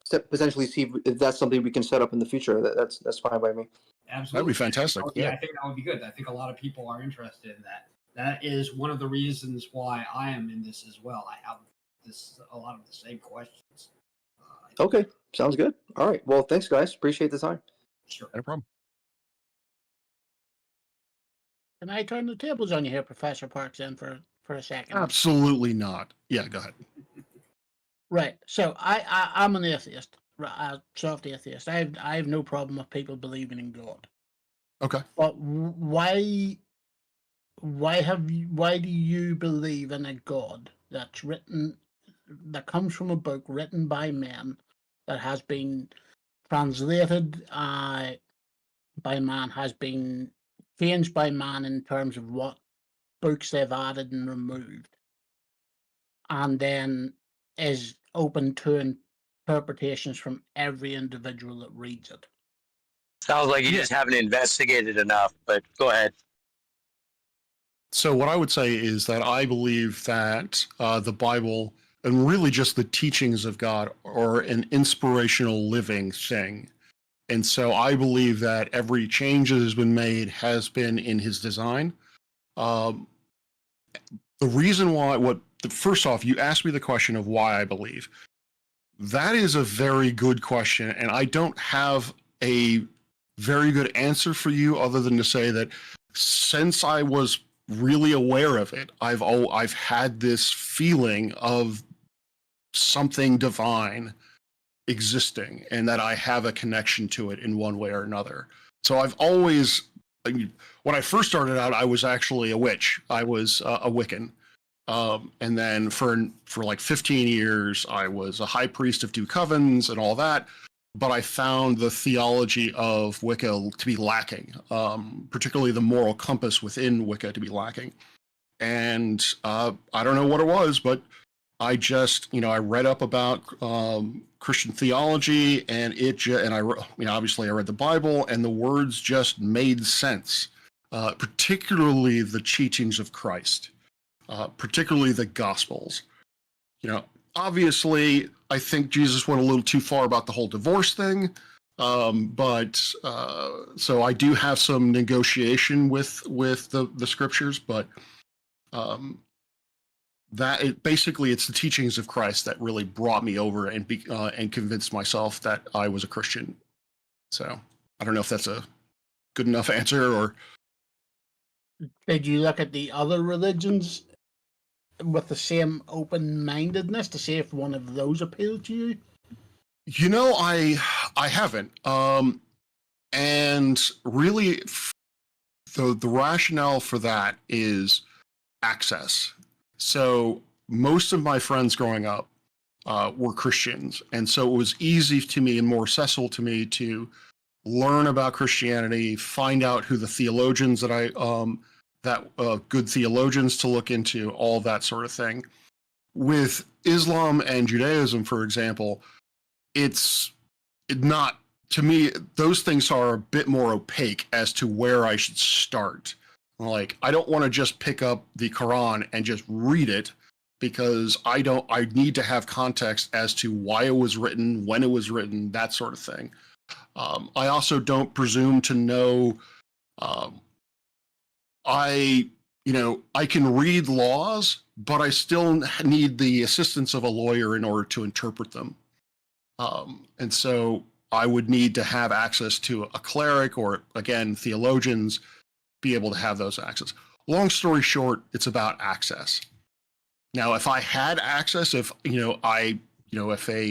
potentially see if that's something we can set up in the future. That's fine by me. Absolutely, that'd be fantastic. Yeah, I think that would be good. I think a lot of people are interested in that. That is one of the reasons why I am in this as well. I have a lot of the same questions. Okay, sounds good. All right. Well, thanks, guys. Appreciate the time. Sure. No problem. Can I turn the tables on you here, Professor Parks, in for a second? Absolutely not. Yeah, go ahead. Right. So I'm an atheist, a soft atheist. I have no problem with people believing in God. Okay. But why do you believe in a God that's written, that comes from a book written by men, that has been translated by man, has been changed by man in terms of what books they've added and removed, and then is open to interpretations from every individual that reads it? Sounds like you just haven't investigated enough, but go ahead. So what I would say is that I believe that the Bible and really just the teachings of God are an inspirational living thing. And so I believe that every change that has been made has been in his design. The reason why, first off, you asked me the question of why I believe. That is a very good question, and I don't have a very good answer for you other than to say that since I was really aware of it, I've had this feeling of something divine existing and that I have a connection to it in one way or another. So I've always, when I first started out, I was actually a witch. I was a Wiccan. And then for like 15 years, I was a high priest of two covens and all that. But I found the theology of Wicca to be lacking, particularly the moral compass within Wicca to be lacking. And I don't know what it was, but I just, I read up about Christian theology, and obviously I read the Bible, and the words just made sense, particularly the teachings of Christ, particularly the Gospels. obviously, I think Jesus went a little too far about the whole divorce thing. So I do have some negotiation with the scriptures, but basically it's the teachings of Christ that really brought me over and convinced myself that I was a Christian. So I don't know if that's a good enough answer or. Did you look at the other religions with the same open-mindedness to see if one of those appealed to you? You know, I haven't. And really, the rationale for that is access. So most of my friends growing up were Christians, and so it was easy to me and more accessible to me to learn about Christianity, find out who the theologians good theologians to look into, all that sort of thing. With Islam and Judaism, for example, it's not, to me, those things are a bit more opaque as to where I should start. Like, I don't want to just pick up the Quran and just read it, because I need to have context as to why it was written, when it was written, that sort of thing. I also don't presume to know. I can read laws, but I still need the assistance of a lawyer in order to interpret them. And so I would need to have access to a cleric or, again, theologians, be able to have those access. Long story short, it's about access. Now, if I had access, if a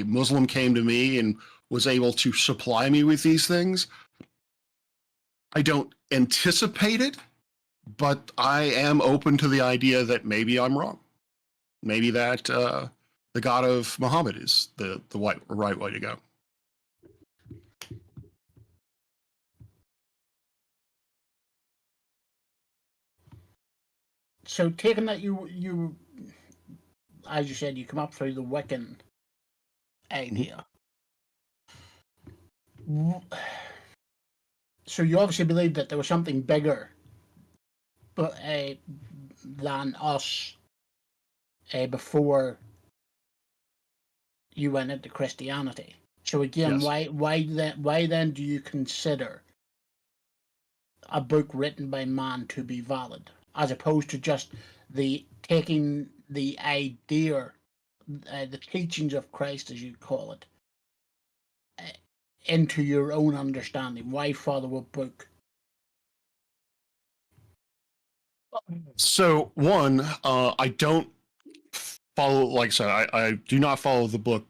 Muslim came to me and was able to supply me with these things, I don't anticipate it, but I am open to the idea that maybe I'm wrong. Maybe that the God of Muhammad is the right way to go. So, taking that you, as you said, you come up through the Wiccan idea. So you obviously believe that there was something bigger, but than us before you went into Christianity. So again, Yes. why then do you consider a book written by man to be valid, as opposed to just taking the idea, the teachings of Christ, as you call it, into your own understanding? Why follow a book? So one, I don't follow, like I said, I do not follow the book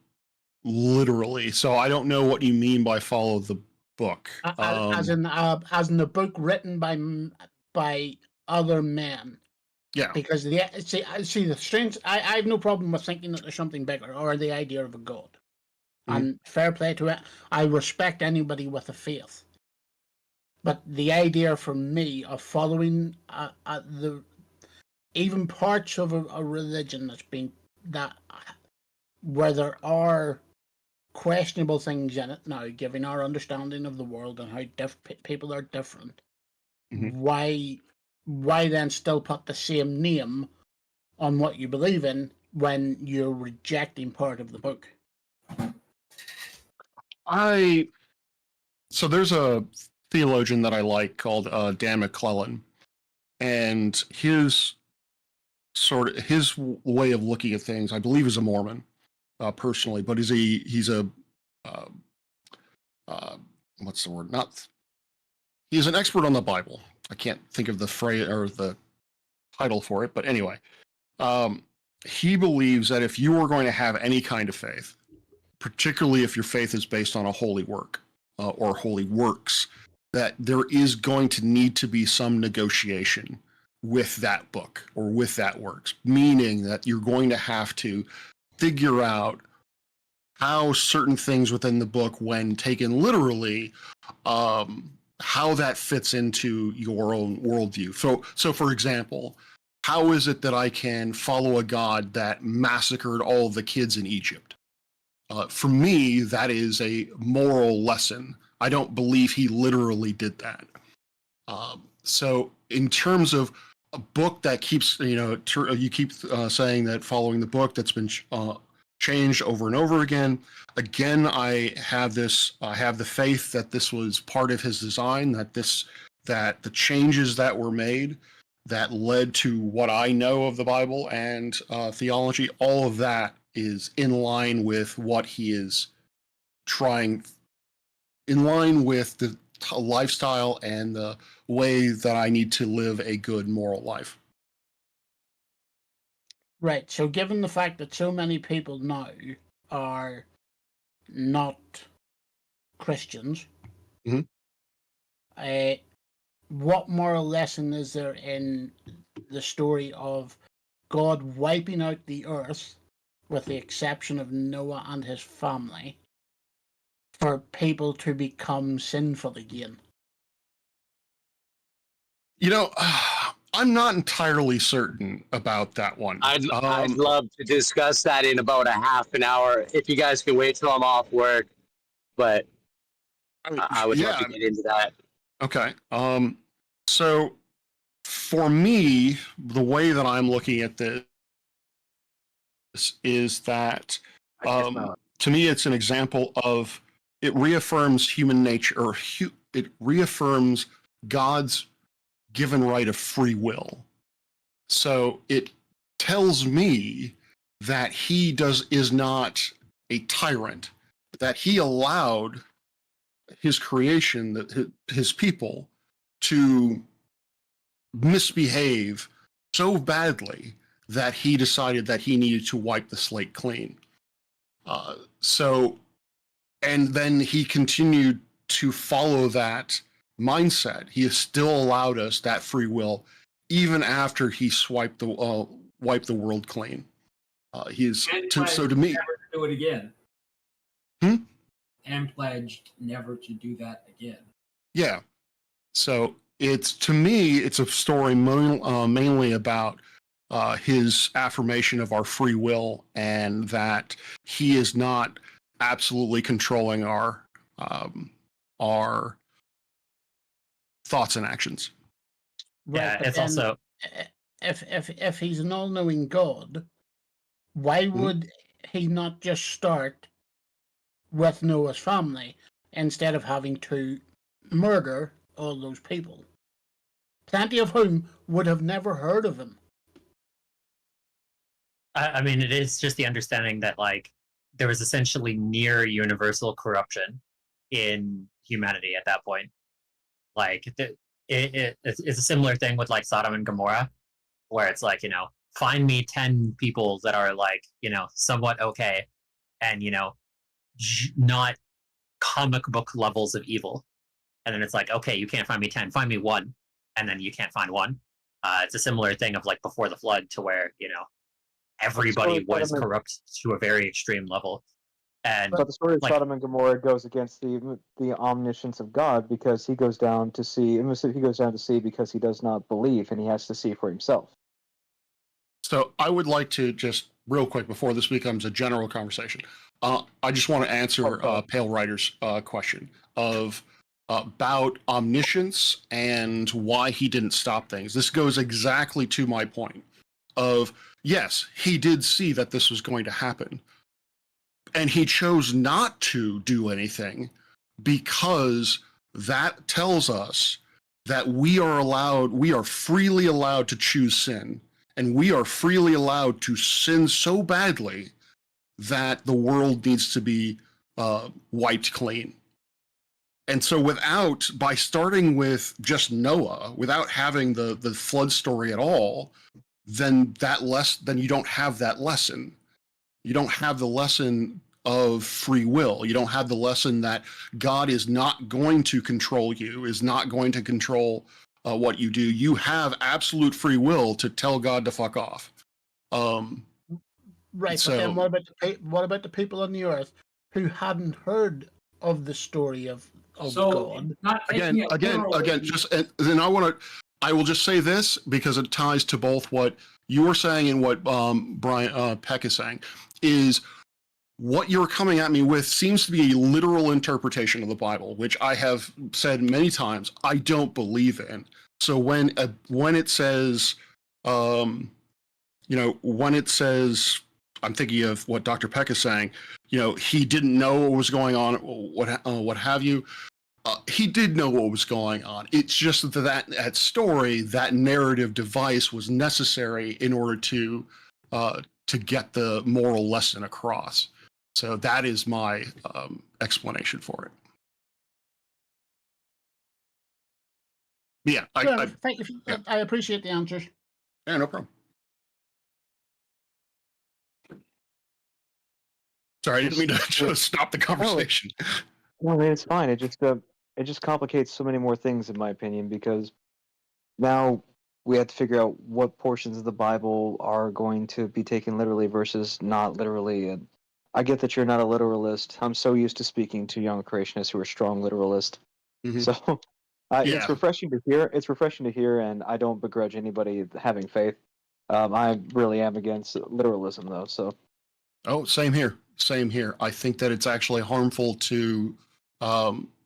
literally, so I don't know what you mean by follow the book. As in a book written by other men. Yeah. Because see the strange. I have no problem with thinking that there's something bigger or the idea of a god. And fair play to it. I respect anybody with a faith. But the idea for me of following even parts of a religion where there are questionable things in it now, given our understanding of the world and how people are different, why then still put the same name on what you believe in when you're rejecting part of the book? So there's a theologian that I like called Dan McClellan, and his way of looking at things, I believe, is a Mormon, personally, but he's a what's the word? He's an expert on the Bible. I can't think of the phrase or the title for it, but anyway, he believes that if you are going to have any kind of faith, particularly if your faith is based on a holy work or holy works, that there is going to need to be some negotiation with that book or with that works, meaning that you're going to have to figure out how certain things within the book, when taken literally, how that fits into your own worldview. So for example, how is it that I can follow a God that massacred all of the kids in Egypt? For me, that is a moral lesson. I don't believe he literally did that. So in terms of a book that keeps, you keep saying that following the book that's been changed over and over again. Again, I have the faith that this was part of his design, that the changes that were made that led to what I know of the Bible and theology, all of that is in line with what he is trying, in line with the lifestyle and the way that I need to live a good moral life. Right. So, given the fact that so many people now are not Christians, what moral lesson is there in the story of God wiping out the earth, with the exception of Noah and his family, for people to become sinful again? You know, I'm not entirely certain about that one. I'd love to discuss that in about a half an hour if you guys can wait till I'm off work. But I would love to get into that. Okay. So for me, the way that I'm looking at this is that to me, it's an example of it reaffirms human nature, or it reaffirms God's given right of free will. So it tells me that he is not a tyrant, that he allowed his creation, that his people, to misbehave so badly that he decided that he needed to wipe the slate clean. And then he continued to follow that mindset. He has still allowed us that free will, even after he wiped the world clean. So to me, never to do it again. And pledged never to do that again. Yeah. So to me, it's a story mainly about his affirmation of our free will, and that he is not absolutely controlling our thoughts and actions. Right, Yeah, but it's then also if he's an all-knowing God, why would he not just start with Noah's family instead of having to murder all those people, plenty of whom would have never heard of him? I mean, it is just the understanding that like there was essentially near universal corruption in humanity at that point. Like it's a similar thing with like Sodom and Gomorrah, where it's like, find me 10 people that are like, somewhat okay, and not comic book levels of evil, and then it's like, okay, you can't find me 10, find me one, and then you can't find one. It's a similar thing of like before the flood, to where everybody was corrupt to a very extreme level. And but the story of like, Sodom and Gomorrah goes against the omniscience of God, because he goes down to see. He goes down to see because he does not believe, and he has to see for himself. So I would like to just real quick, before this becomes a general conversation, I just want to answer Pale Rider's question about omniscience and why he didn't stop things. This goes exactly to my point of, yes, he did see that this was going to happen, and he chose not to do anything, because that tells us that we are freely allowed to choose sin, and we are freely allowed to sin so badly that the world needs to be wiped clean. And so by starting with just Noah, without having the flood story at all, then you don't have that lesson. You don't have the lesson of free will. You don't have the lesson that God is not going to control you, is not going to control what you do. You have absolute free will to tell God to fuck off. Right, so, but then what about the people on the earth who hadn't heard of the story of God? Again, then I will just say this, because it ties to both what you were saying and what Brian Peck is saying, is what you're coming at me with seems to be a literal interpretation of the Bible, which I have said many times I don't believe in. So when it says, when it says, I'm thinking of what Dr. Peck is saying. He didn't know what was going on, what have you. He did know what was going on. It's just that story, that narrative device was necessary in order to get the moral lesson across. So that is my explanation for it. Yeah, thank you. I appreciate the answers. Yeah, no problem. Sorry, I didn't mean to just stop the conversation. No, I mean, it's fine. It just complicates so many more things, in my opinion, because now we have to figure out what portions of the Bible are going to be taken literally versus not literally. And I get that you're not a literalist. I'm so used to speaking to young creationists who are strong literalists. So it's refreshing to hear. It's refreshing to hear, and I don't begrudge anybody having faith. I really am against literalism, though. So. Oh, same here. Same here. I think that it's actually harmful to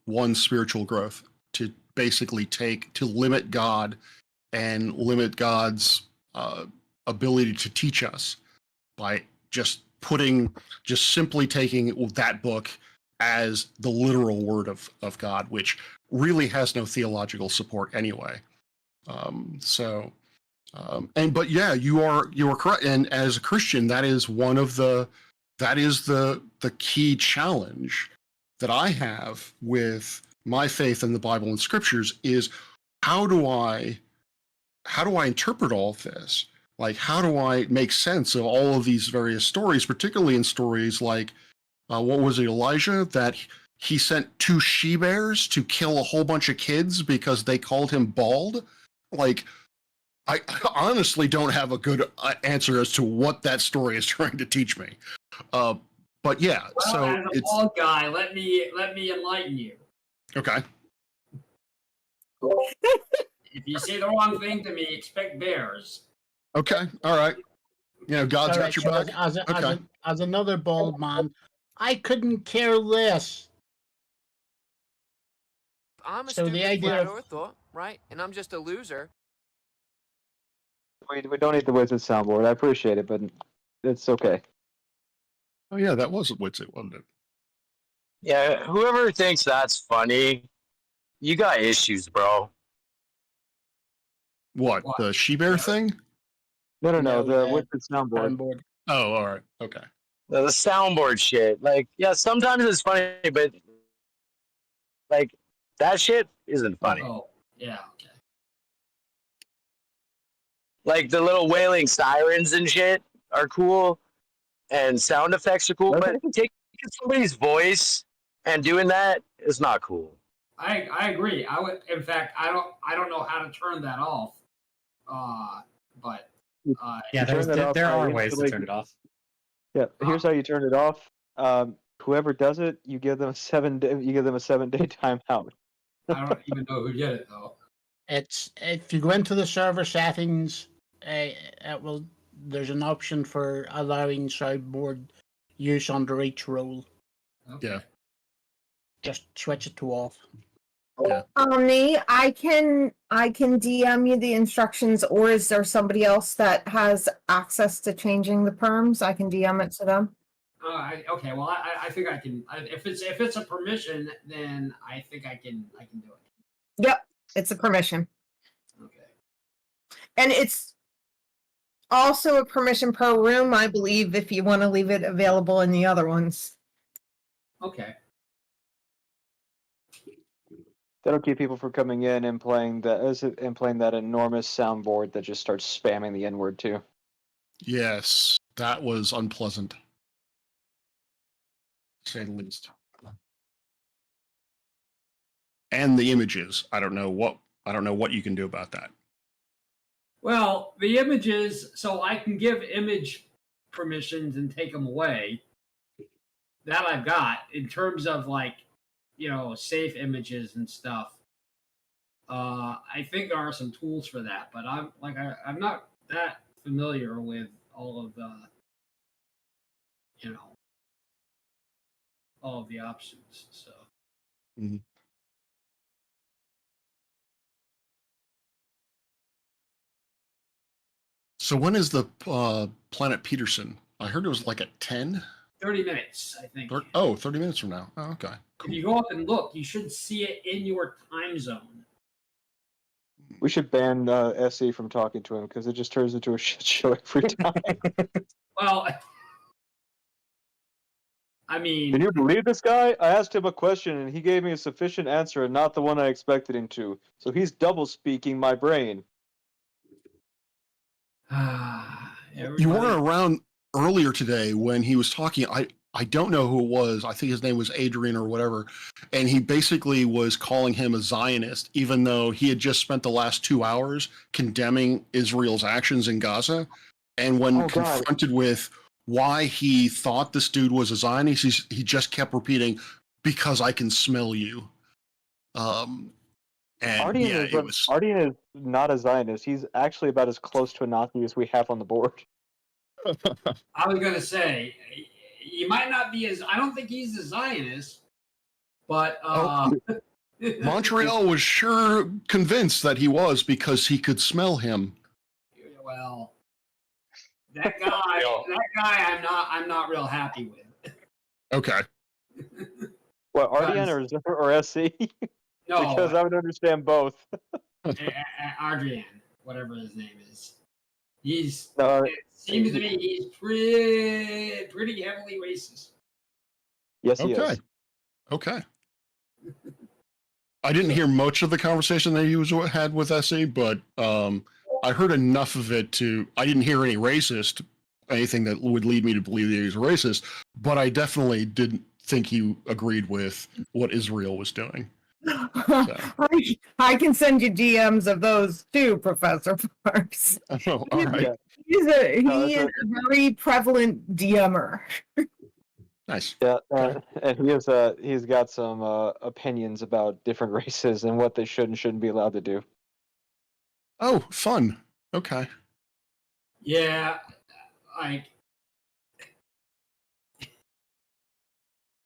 one's spiritual growth to basically to limit God and limit God's ability to teach us by just simply taking that book as the literal word of God, which really has no theological support anyway. But yeah, you are correct. And as a Christian, that is the key challenge that I have with my faith in the Bible and scriptures is how do I interpret all of this? Like, how do I make sense of all of these various stories, particularly in stories like, what was it, Elijah, that he sent 2 she-bears to kill a whole bunch of kids because they called him bald? Like, I honestly don't have a good answer as to what that story is trying to teach me. But yeah, well, so as a bald guy, let me enlighten you. Okay. If you say the wrong thing to me, expect bears. Okay. All right. God's All got your right, back. so as another bald man, I couldn't care less. I'm a So the stupid idea flat of- earther, right? And I'm just a loser. We don't need the wizard soundboard. I appreciate it, but it's okay. Oh yeah, that was Witsit, wasn't it? Yeah, whoever thinks that's funny, you got issues, bro. What? The she-bear thing? No. The wizard soundboard. Oh, all right. Okay. The soundboard shit. Like, yeah, sometimes it's funny, but like that shit isn't funny. Oh, yeah. Okay. Like the little wailing sirens and shit are cool, and sound effects are cool, but taking somebody's voice and doing that is not cool. I agree. I would. In fact, I don't know how to turn that off. But yeah, there are ways to turn it off. Yeah, here's how you turn it off. Whoever does it, you give them a 7-day timeout. I don't even know who did it though. It's if you go into the server settings, there's an option for allowing soundboard use under each role. Okay. Yeah. Just switch it to off. Yeah. Omni, I can DM you the instructions, or is there somebody else that has access to changing the perms? I can DM it to them. Okay. Well, I think I can. If it's a permission, then I think I can do it. Yep, it's a permission. Okay. And it's also a permission per room, I believe, if you want to leave it available in the other ones. Okay. That'll keep people from coming in and playing that enormous soundboard that just starts spamming the N-word too. Yes, that was unpleasant, to say the least. And the images, I don't know what you can do about that. Well, the images, so I can give image permissions and take them away. That I've got in terms of safe images and stuff. I think there are some tools for that, but I'm not that familiar with all of the all of the options. So. Mm-hmm. So when is the Planet Peterson I heard it was like at 10. 30 minutes, I think. 30 minutes from now. Oh, okay. If you go up and look, you should see it in your time zone. We should ban SE from talking to him because it just turns into a shit show every time. Well, I mean, can you believe this guy? I asked him a question and he gave me a sufficient answer and not the one I expected him to. So he's double speaking my brain. You weren't around earlier today when he was talking. I don't know who it was. I think his name was Adrian or whatever. And he basically was calling him a Zionist, even though he had just spent the last 2 hours condemning Israel's actions in Gaza. And when confronted with why he thought this dude was a Zionist, he just kept repeating, because I can smell you. Ardian is not a Zionist. He's actually about as close to a Nazi as we have on the board. I was going to say, he might not be as, I don't think he's a Zionist, but Montreal was sure convinced that he was because he could smell him. Well, that guy I'm not real happy with. Okay. What, Ardian or SC? No. Because I would understand both. Adrian, whatever his name is. It seems to me he's pretty heavily racist. Yes, he is. Okay. I didn't hear much of the conversation that he had with SE, but I heard enough of it I didn't hear anything that would lead me to believe that he was a racist, but I definitely didn't think he agreed with what Israel was doing. So. I can send you DMs of those too, Professor Parks. Oh, all right. He is a very prevalent DMer. Nice. Yeah, and he's got some opinions about different races and what they should and shouldn't be allowed to do. Oh, fun. Okay. Yeah, like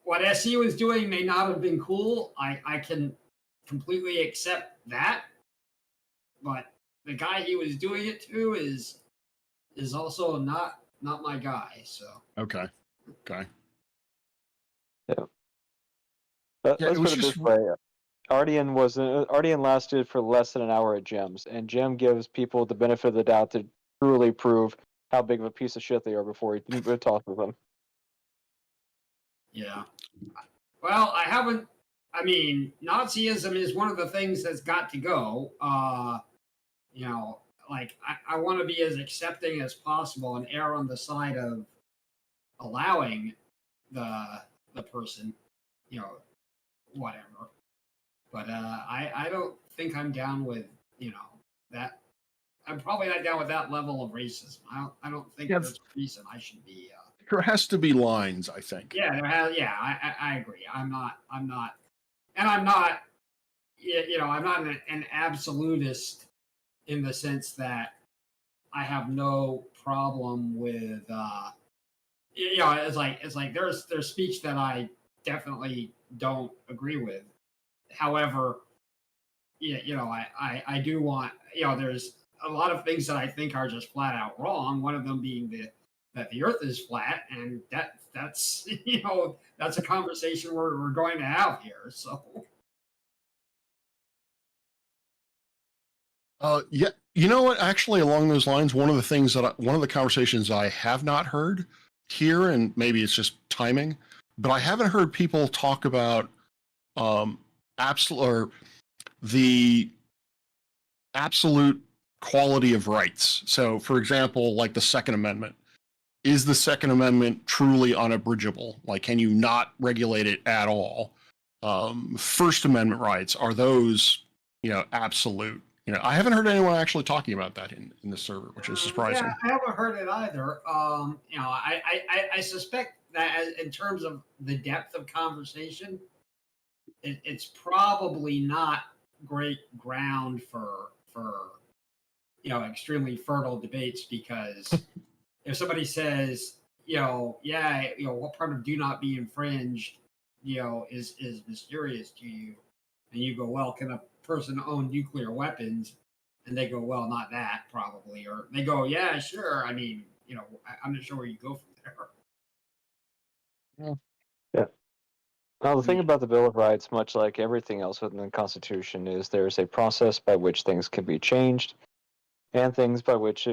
what SE was doing may not have been cool. I can completely accept that, but the guy he was doing it to is also not my guy. So okay. Yeah. Let's put it this way. Ardian lasted for less than an hour at Gems, and Gem gives people the benefit of the doubt to truly prove how big of a piece of shit they are before he talks with them. Yeah. Well, I mean, Nazism is one of the things that's got to go. Like I want to be as accepting as possible and err on the side of allowing the person, whatever. But I don't think I'm down with, that. I'm probably not down with that level of racism. I don't think there's a reason I should be. There has to be lines, I think. Yeah, I agree. I'm not, and I'm not, I'm not an absolutist in the sense that I have no problem with, it's like there's speech that I definitely don't agree with. However, I do want, there's a lot of things that I think are just flat out wrong. One of them being that the Earth is flat, and that's that's a conversation we're going to have here. So, yeah, you know what? Actually, along those lines, one of the conversations I have not heard here, and maybe it's just timing, but I haven't heard people talk about the absolute quality of rights. So, for example, like the Second Amendment. Is the Second Amendment truly unabridgeable? Like, can you not regulate it at all? First Amendment rights, are those, absolute? I haven't heard anyone actually talking about that in this server, which is surprising. Yeah, I haven't heard it either. I suspect that in terms of the depth of conversation, it's probably not great ground for extremely fertile debates, because if somebody says, what part of do not be infringed, is mysterious to you, and you go, well, can a person own nuclear weapons? And they go, well, not that, probably. Or they go, yeah, sure. I mean, I'm not sure where you go from Yeah. Now, the thing about the Bill of Rights, much like everything else within the Constitution, is there's a process by which things can be changed, and things by which,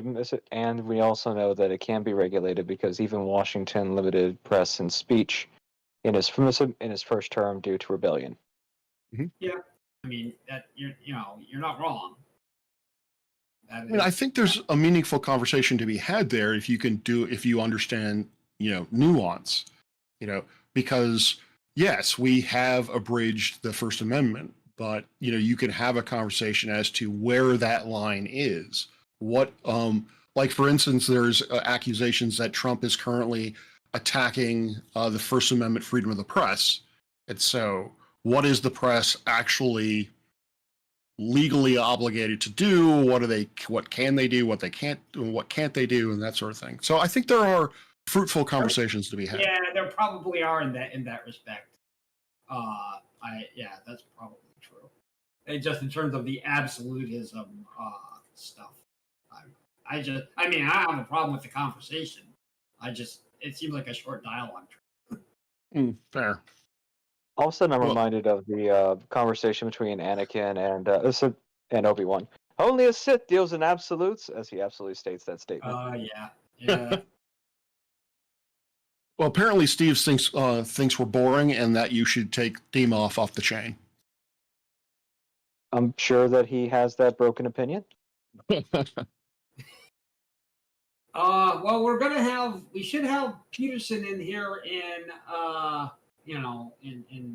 and we also know that it can be regulated because even Washington limited press and speech in his first term due to rebellion. Yeah, I mean that you're not wrong. I mean, I think there's a meaningful conversation to be had there if you understand, nuance, because yes, we have abridged the First Amendment, but you can have a conversation as to where that line is. What, like for instance, there's accusations that Trump is currently attacking the First Amendment freedom of the press, and so what is the press actually legally obligated to do? What can they do? What can't they do? And that sort of thing. So I think there are fruitful conversations to be had. Yeah, there probably are in that respect. That's probably true. And just in terms of the absolutism stuff, I have a problem with the conversation. It seems like a short dialogue. Fair. All of a sudden, I'm reminded of the conversation between Anakin and Obi-Wan. Only a Sith deals in absolutes, as he absolutely states that statement. Yeah. Well, apparently Steve thinks we're boring and that you should take Dima off the chain. I'm sure that he has that broken opinion. Well, we should have Peterson in here in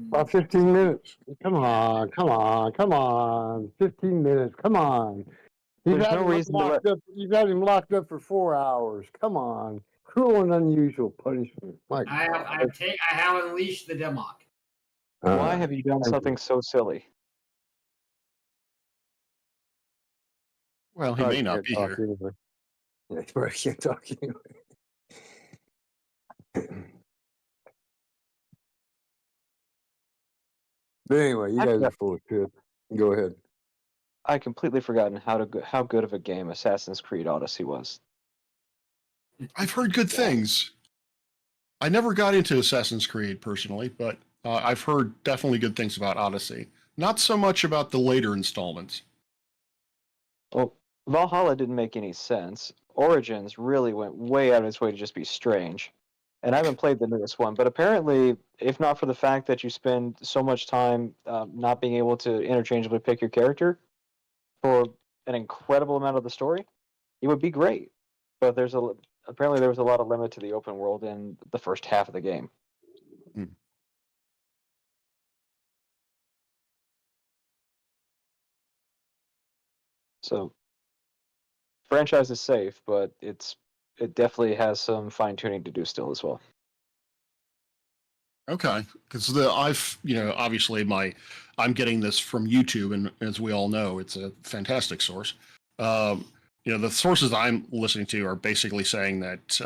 About 15 minutes. Come on. 15 minutes. Come on. You've had him locked up for 4 hours. Come on. Cruel and unusual punishment. I have unleashed the Demok. Why have you done something so silly? Well, he may not be here. Anyway. Yeah, he probably can't talk anyway. But anyway, you guys are full of shit. Go ahead. I completely forgotten how good of a game Assassin's Creed Odyssey was. I've heard good things. I never got into Assassin's Creed personally, but I've heard definitely good things about Odyssey. Not so much about the later installments. Well, Valhalla didn't make any sense. Origins really went way out of its way to just be strange. And I haven't played the newest one, but apparently, if not for the fact that you spend so much time not being able to interchangeably pick your character for an incredible amount of the story, it would be great. But apparently there was a lot of limit to the open world in the first half of the game. So, franchise is safe, but it definitely has some fine tuning to do still as well. Okay, because obviously I'm getting this from YouTube, and as we all know, it's a fantastic source. The sources I'm listening to are basically saying that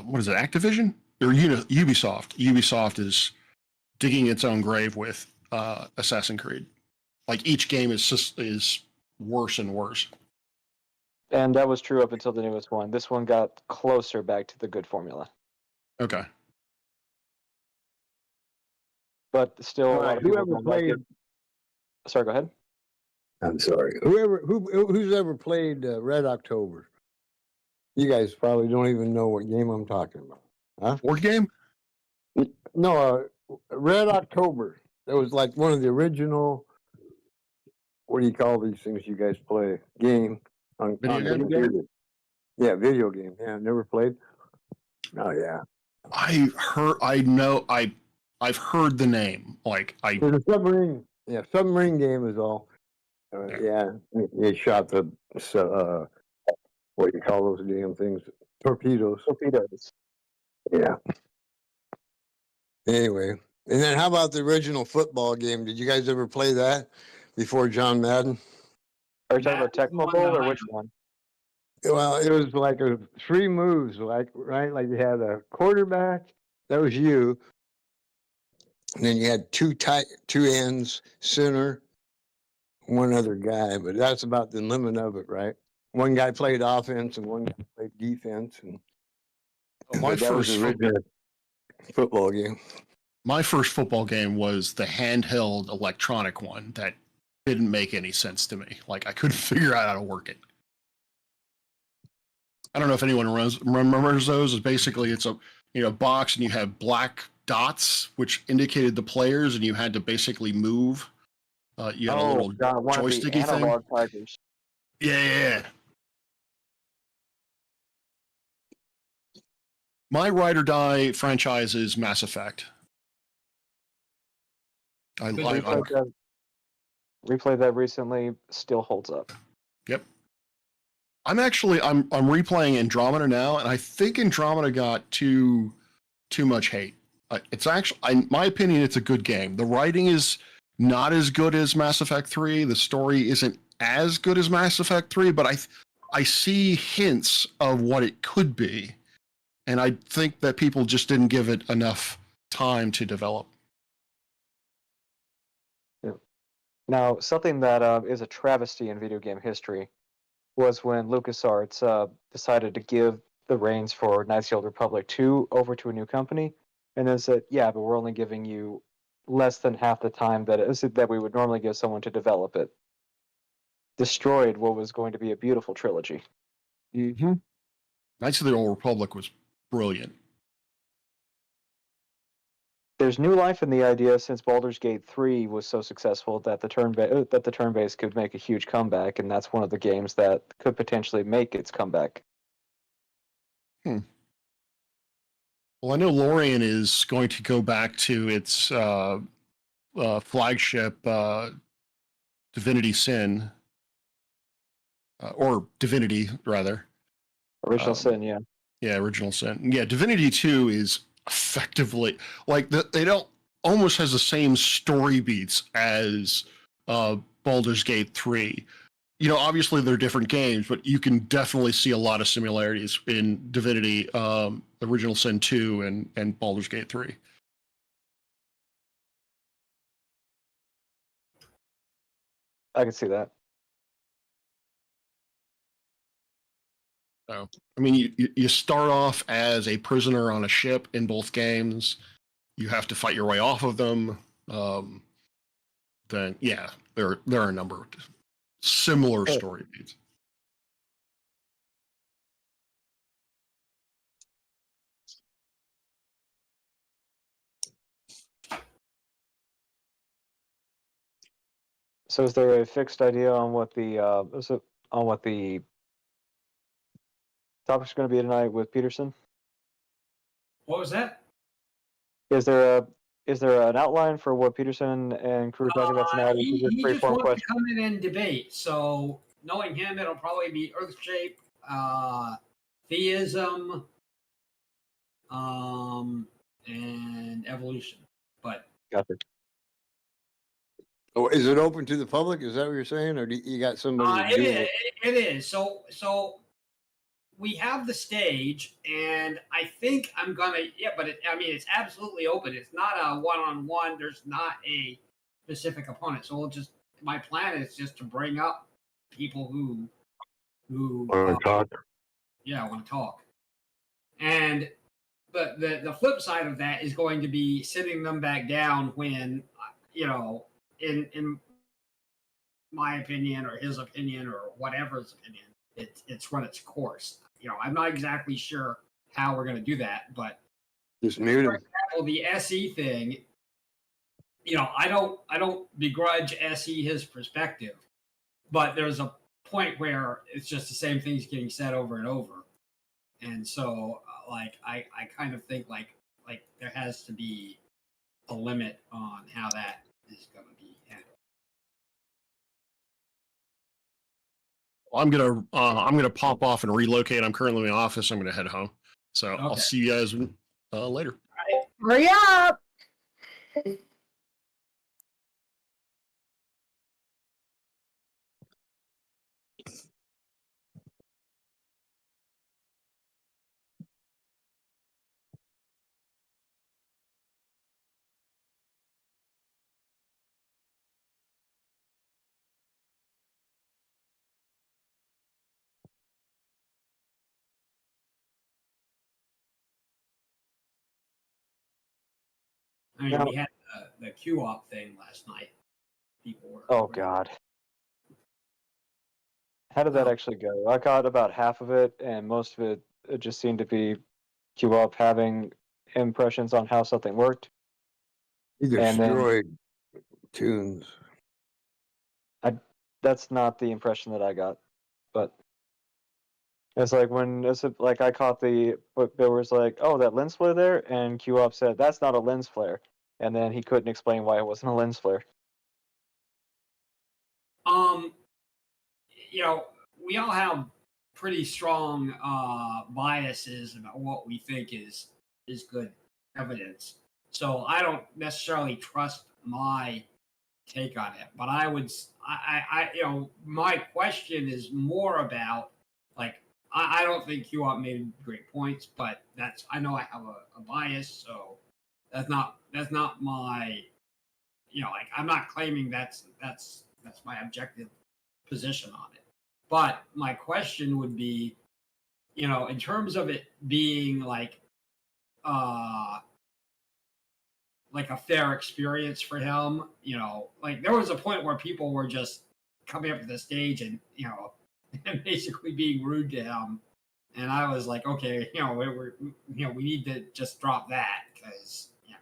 what is it, Activision or Ubisoft? Ubisoft is digging its own grave with Assassin's Creed. Like each game is worse and worse. And that was true up until the newest one. This one got closer back to the good formula. Okay. But still, a lot of people don't like it. Sorry, go ahead. I'm sorry. Who's ever played Red October? You guys probably don't even know what game I'm talking about. Huh? Board game? No, Red October. That was like one of the original. What do you call these things you guys play? Game on video game? Yeah, video game. Yeah, never played. Oh yeah. I've heard the name. It's a submarine. Yeah, submarine game is all. You shot the what do you call those damn things? Torpedoes. Yeah. Anyway, and then how about the original football game? Did you guys ever play that before John Madden? Are you talking about Tech Football or which one? Well, it was like 3 moves, right? Like you had a quarterback, that was you. And then you had two ends, center, one other guy, but that's about the limit of it, right? One guy played offense and one guy played defense, and My But that was first the original football game. My first football game was the handheld electronic one that didn't make any sense to me. Like I couldn't figure out how to work it. I don't know if anyone remembers those. Basically, it's a box and you have black dots which indicated the players, and you had to basically move. You had a little God, one of the joysticky thing. analog tigers. Yeah. My ride or die franchise is Mass Effect. Replayed that recently. Still holds up. Yep. I'm replaying Andromeda now, and I think Andromeda got too much hate. It's actually, in my opinion, it's a good game. The writing is not as good as Mass Effect 3. The story isn't as good as Mass Effect 3, but I see hints of what it could be, and I think that people just didn't give it enough time to develop. Yeah. Now, something that is a travesty in video game history was when LucasArts decided to give the reins for Knights of the Old Republic 2 over to a new company, and then said, yeah, but we're only giving you less than half the time that we would normally give someone to develop it. Destroyed what was going to be a beautiful trilogy. Mm-hmm. Knights of the Old Republic was brilliant. There's new life in the idea since Baldur's Gate 3 was so successful that the turn-based could make a huge comeback, and that's one of the games that could potentially make its comeback. Well, I know Lorien is going to go back to its flagship Divinity Sin, or Divinity, rather. Original Sin, yeah. Yeah, Original Sin. Yeah, Divinity 2 is effectively, like, they don't, almost has the same story beats as Baldur's Gate 3. You know, obviously they're different games, but you can definitely see a lot of similarities in Divinity, Original Sin 2 and Baldur's Gate 3. I can see that. So, I mean, you start off as a prisoner on a ship in both games. You have to fight your way off of them. Then, yeah, there are a number of similar story beats. So, is there a fixed idea on what the topic's going to be tonight with Peterson? What was that? Is there an outline for what Peterson and crew are talking about tonight? He Free just form wants question? to come in and debate. So knowing him, it'll probably be earth shape, theism, and evolution. But Gotcha. Oh, is it open to the public? Is that what you're saying, or do you got somebody doing it? it is. So we have the stage, and I think I'm gonna. Yeah, but it's absolutely open. It's not a one-on-one. There's not a specific opponent. So my plan is just to bring up people who Want to talk? Yeah, want to talk. And the flip side of that is going to be sitting them back down when, in my opinion or his opinion or whatever's opinion, it's run its course. I'm not exactly sure how we're going to do that, but Just mute for him. example, the SE thing, I don't begrudge SE his perspective, but there's a point where it's just the same things getting said over and over. And so, I kind of think like there has to be a limit on how that is going to be handled. I'm gonna pop off and relocate. I'm currently in the office. I'm gonna head home. So I'll see you guys later. Hurry up! I mean, Now- we had the Q-op thing last night. People were. Oh God. How did that actually go? I got about half of it, and most of it just seemed to be Q up having impressions on how something worked. He And then destroyed tunes. that's not the impression that I got, but it's like when like I caught but Bill was like, "Oh, that lens flare there," and Q up said, "That's not a lens flare," and then he couldn't explain why it wasn't a lens flare. You know, we all have pretty strong biases about what we think is good evidence. So I don't necessarily trust my take on it, but you know, my question is more about like I don't think Q-Op made great points, but I know I have a bias, so that's not my, you know, like I'm not claiming that's my objective position on it. But my question would be, you know, in terms of it being like a fair experience for him, you know, like there was a point where people were just coming up to the stage and, you know, and basically being rude to him. And I was like, okay, you know, we need to just drop that because, you know,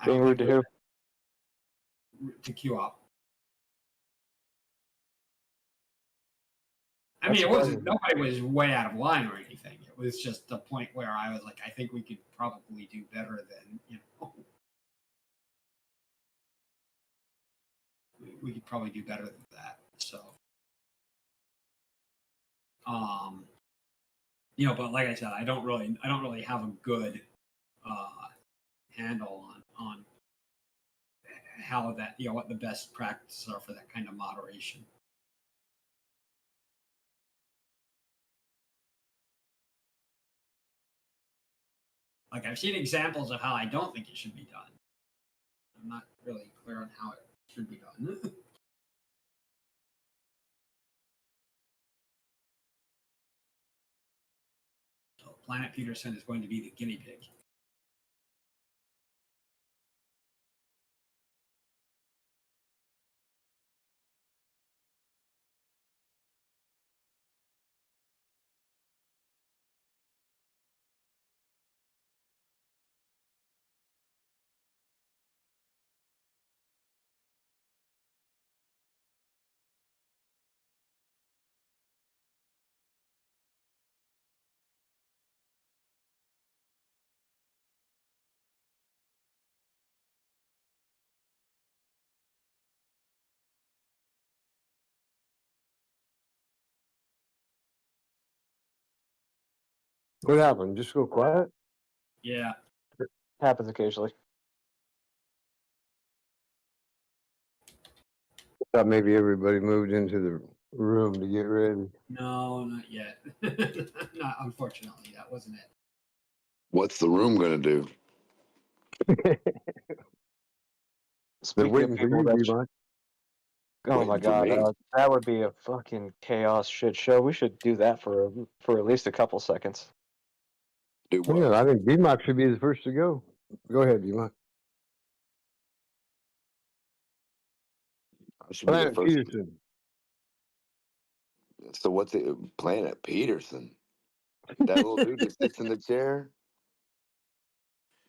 Being rude to who? To Q-Op. I mean, it wasn't. Nobody was way out of line or anything. It was just the point where I was like, I think we could probably do better than, you know. We could probably do better than that. So, you know, but like I said, I don't really have a good handle on how that, you know, what the best practices are for that kind of moderation. Like I've seen examples of how I don't think it should be done. I'm not really clear on how it should be done. So Planet Peterson is going to be the guinea pig. What happened? Just go quiet? Yeah. Happens occasionally. Thought maybe everybody moved into the room to get ready. No, not yet. Not unfortunately, that wasn't it. What's the room going to do? They're waiting for you, D-Mark. Oh Waiting my for God, me? that would be a fucking chaos shit show. We should do that for at least a couple seconds. Do what? Yeah, I think D-Mark should be the first to go. Go ahead, D-Mark. I should be the Planet first. Peterson. So what's it? Planet Peterson? That little dude that sits in the chair?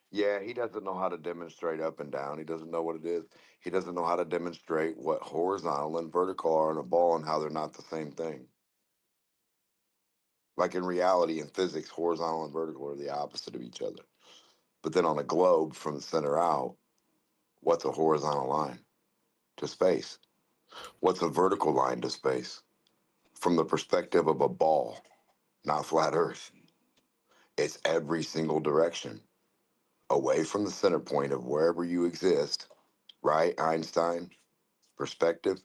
Yeah, he doesn't know how to demonstrate up and down. He doesn't know what it is. He doesn't know how to demonstrate what horizontal and vertical are in a ball and how they're not the same thing. Like in reality, in physics, horizontal and vertical are the opposite of each other. But then on a globe from the center out, what's a horizontal line to space? What's a vertical line to space? From the perspective of a ball, not flat Earth. It's every single direction away from the center point of wherever you exist, right? Einstein perspective.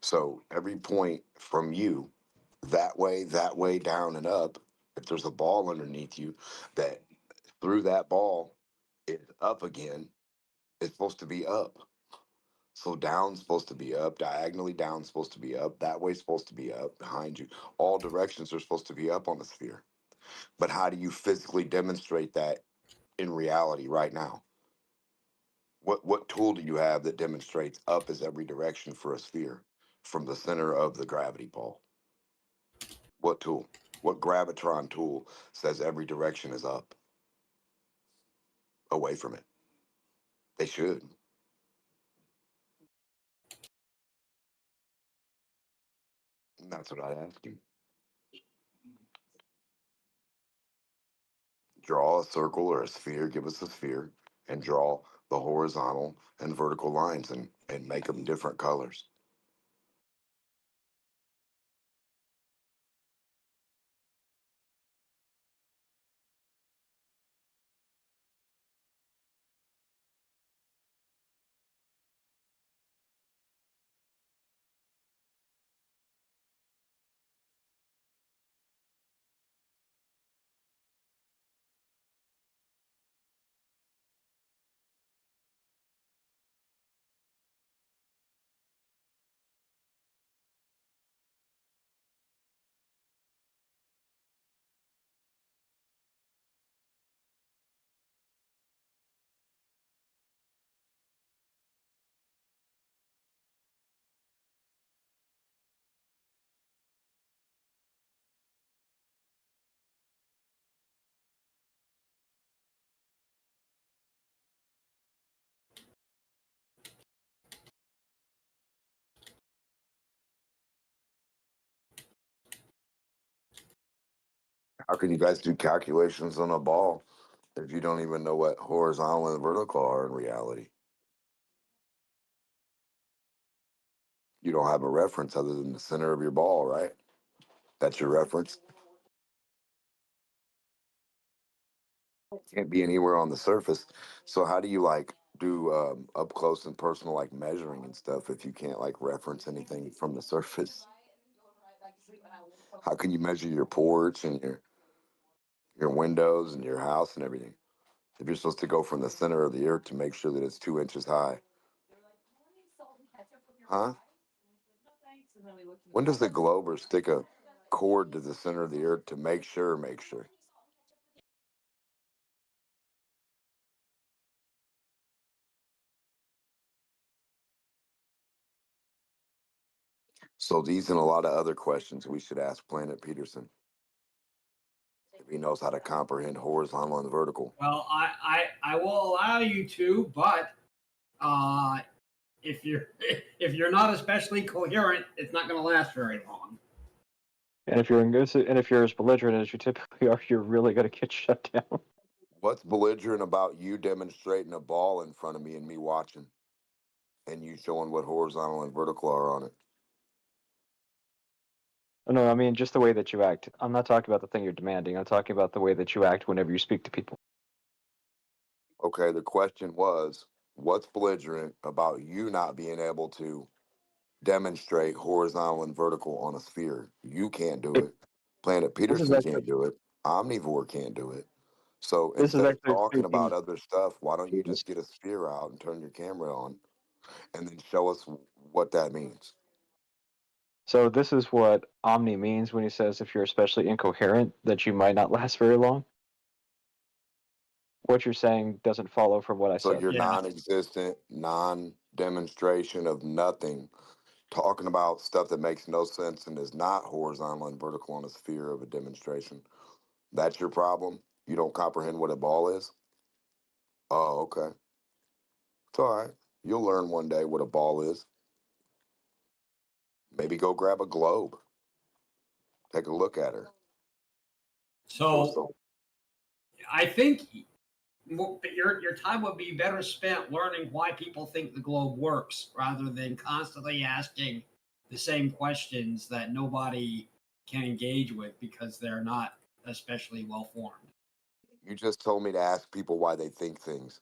So every point from you, that way, down and up, if there's a ball underneath you, that through that ball is up again, it's supposed to be up. So down's supposed to be up, diagonally down's supposed to be up, that way's supposed to be up behind you. All directions are supposed to be up on the sphere. But how do you physically demonstrate that in reality right now? What tool do you have that demonstrates up is every direction for a sphere from the center of the gravity ball? What tool? What gravitron tool says every direction is up away from it? They should. And that's what I ask you. Draw a circle or a sphere, give us a sphere, and draw the horizontal and vertical lines and make them different colors. How can you guys do calculations on a ball if you don't even know what horizontal and vertical are in reality? You don't have a reference other than the center of your ball, right? That's your reference. Can't be anywhere on the surface. So how do you like do up close and personal like measuring and stuff if you can't like reference anything from the surface? How can you measure your porch and your windows and your house and everything if you're supposed to go from the center of the earth to make sure that it's 2 inches high? Huh? When does the glober stick a cord to the center of the earth to make sure? So these and a lot of other questions we should ask Planet Peterson if he knows how to comprehend horizontal and vertical. Well, I will allow you to, but if you're not especially coherent, it's not going to last very long. And if you're as belligerent as you typically are, you're really going to get shut down. What's belligerent about you demonstrating a ball in front of me and me watching, and you showing what horizontal and vertical are on it? No, I mean just the way that you act. I'm not talking about the thing you're demanding. I'm talking about the way that you act whenever you speak to people. Okay, the question was, what's belligerent about you not being able to demonstrate horizontal and vertical on a sphere? You can't do it. Planet Peterson can't do it. Omnivore can't do it. So This is instead of actually talking speaking. about other stuff, why don't you just get a sphere out and turn your camera on and then show us what that means? So this is what Omni means when he says if you're especially incoherent, that you might not last very long. What you're saying doesn't follow from what I So said. your non-existent, non-demonstration of nothing, talking about stuff that makes no sense and is not horizontal and vertical on a sphere of a demonstration. That's your problem? You don't comprehend what a ball is? Oh, okay. It's all right. You'll learn one day what a ball is. Maybe go grab a globe. Take a look at her. So I think your time would be better spent learning why people think the globe works rather than constantly asking the same questions that nobody can engage with because they're not especially well formed. You just told me to ask people why they think things.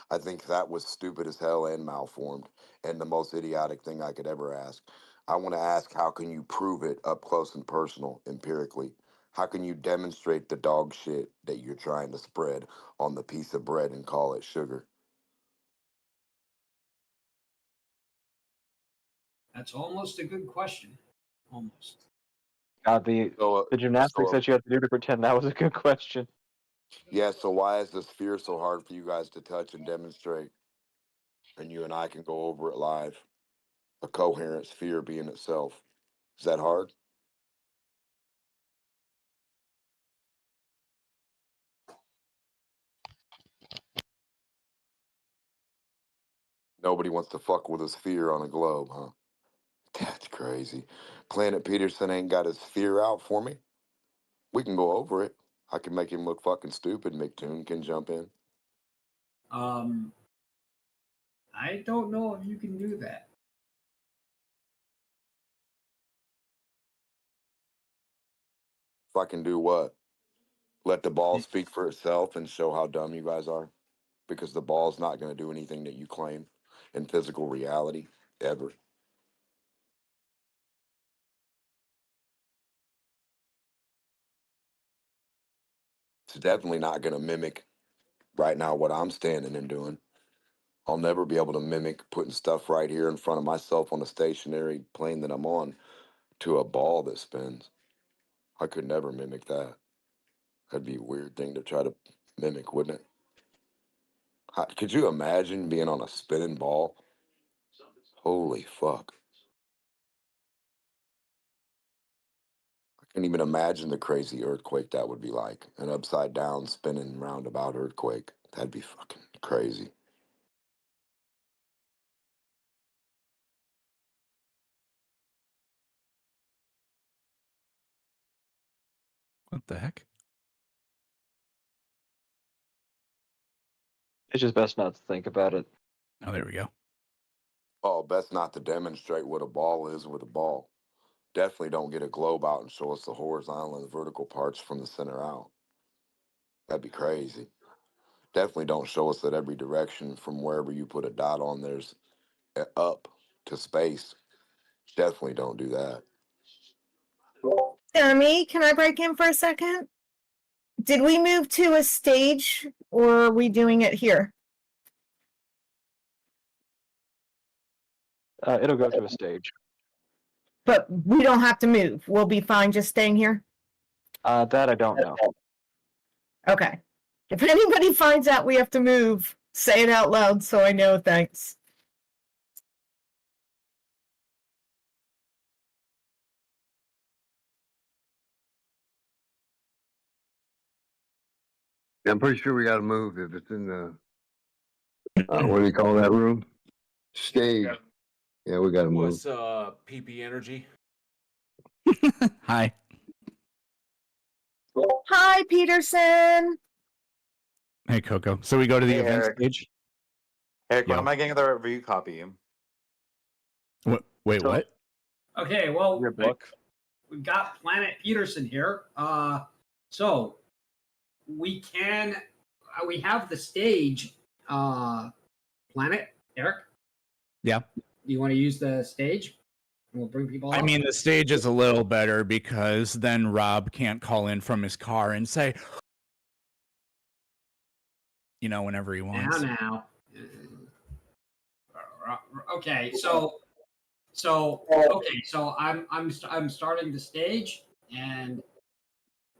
I think that was stupid as hell and malformed and the most idiotic thing I could ever ask. I want to ask, how can you prove it up close and personal, empirically? How can you demonstrate the dog shit that you're trying to spread on the piece of bread and call it sugar? That's almost a good question. Almost. God, the gymnastics that you have to do to pretend that was a good question. Yeah, so why is the sphere so hard for you guys to touch and demonstrate? and you and I can go over it live. A coherent sphere being itself. Is that hard? Nobody wants to fuck with a sphere on a globe, huh? That's crazy. Planet Peterson ain't got his sphere out for me. We can go over it. I can make him look fucking stupid. McToon can jump in. I don't know if you can do that. If I can do what? Let the ball speak for itself and show how dumb you guys are? Because the ball's not going to do anything that you claim in physical reality, ever. It's definitely not going to mimic right now what I'm standing and doing. I'll never be able to mimic putting stuff right here in front of myself on a stationary plane that I'm on to a ball that spins. I could never mimic that. That'd be a weird thing to try to mimic, wouldn't it? Could you imagine being on a spinning ball? Holy fuck. I can't even imagine the crazy earthquake that would be like. An upside down spinning roundabout earthquake. That'd be fucking crazy. What the heck? It's just best not to think about it. Oh, there we go. Oh, best not to demonstrate what a ball is with a ball. Definitely don't get a globe out and show us the horizontal and the vertical parts from the center out. That'd be crazy. Definitely don't show us that every direction from wherever you put a dot on there's up to space. Definitely don't do that. Dummy, can I break in for a second? Did we move to a stage or are we doing it here? It'll go to a stage. But we don't have to move. We'll be fine just staying here. That I don't know. Okay. If anybody finds out we have to move, say it out loud so I know. Thanks. I'm pretty sure we got to move if it's in the, what do you call that room? Stage. Yeah, we got to move. What's PP Energy? Hi. Hi, Peterson. Hey, Coco. So we go to the Hey, event Eric. stage? Eric, when Yo. am I getting the review copy? What? Wait, what? Okay, well, Your book? we've got Planet Peterson here. So we can, we have the stage, Planet, Eric. Yeah. Do you want to use the stage? And we'll bring people I up? mean, the stage is a little better because then Rob can't call in from his car and say, you know, whenever he wants. Now. Okay, so I'm starting the stage, and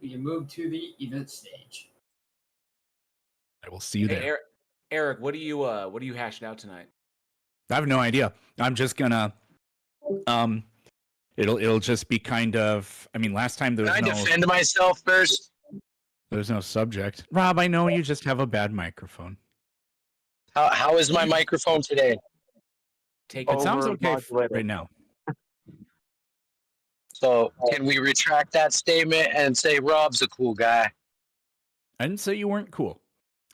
we can move to the event stage. I will see you there. Eric, what are you hashing out tonight? I have no idea. I'm just gonna it'll just be kind of, I mean, last time there was Can I no defend myself first? there's no subject. Rob, I know you just have a bad microphone. How is my microphone today? It sounds okay right now. So can we retract that statement and say Rob's a cool guy? I didn't say you weren't cool.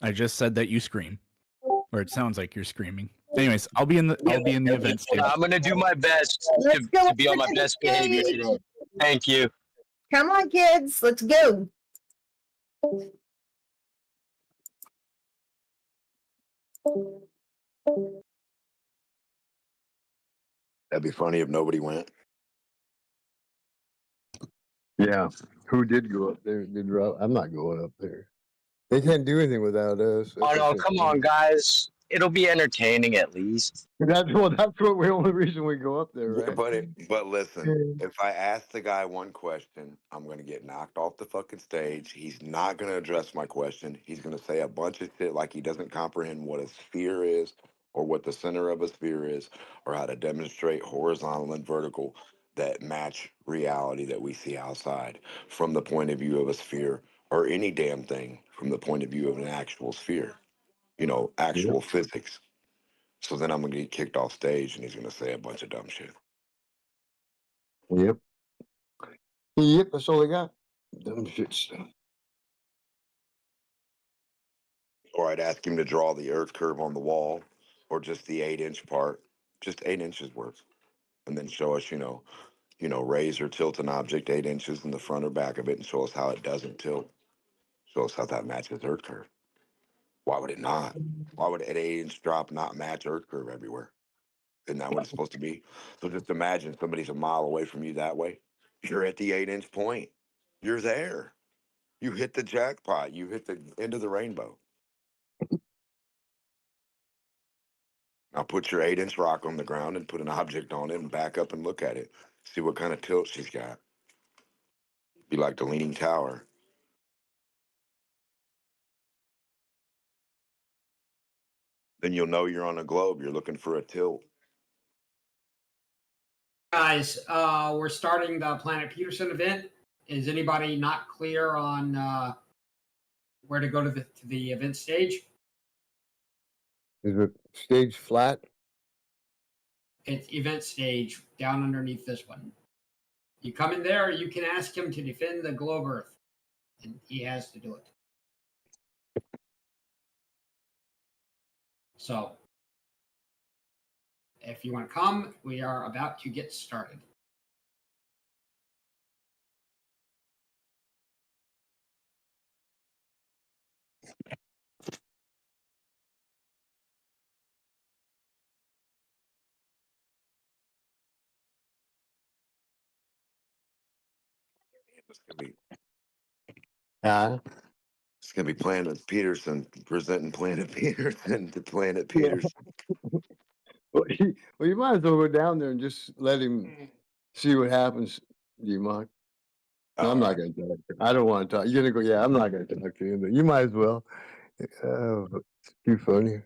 I just said that you scream. Or it sounds like you're screaming. Anyways, I'll be in the event stage. I'm gonna do my best to be on my best behavior today. Thank you. Come on, kids. Let's go. That'd be funny if nobody went. Yeah. Who did go up there? Did Rob? I'm not going up there. They can't do anything without us. Oh no, come on, guys. It'll be entertaining at least. That's what the only reason we go up there, right? But listen, if I ask the guy one question, I'm gonna get knocked off the fucking stage. He's not gonna address my question. He's gonna say a bunch of shit like he doesn't comprehend what a sphere is or what the center of a sphere is, or how to demonstrate horizontal and vertical that match reality that we see outside from the point of view of a sphere, or any damn thing from the point of view of an actual sphere, actual physics. So then I'm going to get kicked off stage and he's going to say a bunch of dumb shit. Yep. Yep, that's all I got. Dumb shit stuff. Or I'd ask him to draw the earth curve on the wall, or just the 8-inch part, just 8 inches worth, and then show us, raise or tilt an object 8 inches in the front or back of it and show us how it doesn't tilt. Show us how that matches earth curve. Why would it not? Why would an 8-inch drop not match earth curve everywhere? Isn't that what it's supposed to be? So just imagine somebody's a mile away from you that way. You're at the 8-inch point. You're there. You hit the jackpot. You hit the end of the rainbow. Now put your 8-inch rock on the ground and put an object on it and back up and look at it. See what kind of tilt she's got. Be like the Leaning Tower. Then you'll know you're on a globe. You're looking for a tilt. Guys, we're starting the Planet Peterson event. Is anybody not clear on where to go to the event stage? Is the stage flat? It's event stage down underneath this one. You come in there, you can ask him to defend the globe Earth, and he has to do it. So, if you want to come, we are about to get started. It's gonna be Planet Peterson presenting Planet Peterson to Planet Peterson. Well, you might as well go down there and just let him see what happens, Mark. No, I'm not going to talk. I don't want to talk. You're going to go, yeah, I'm not going to talk to him, but you might as well. It's too funny.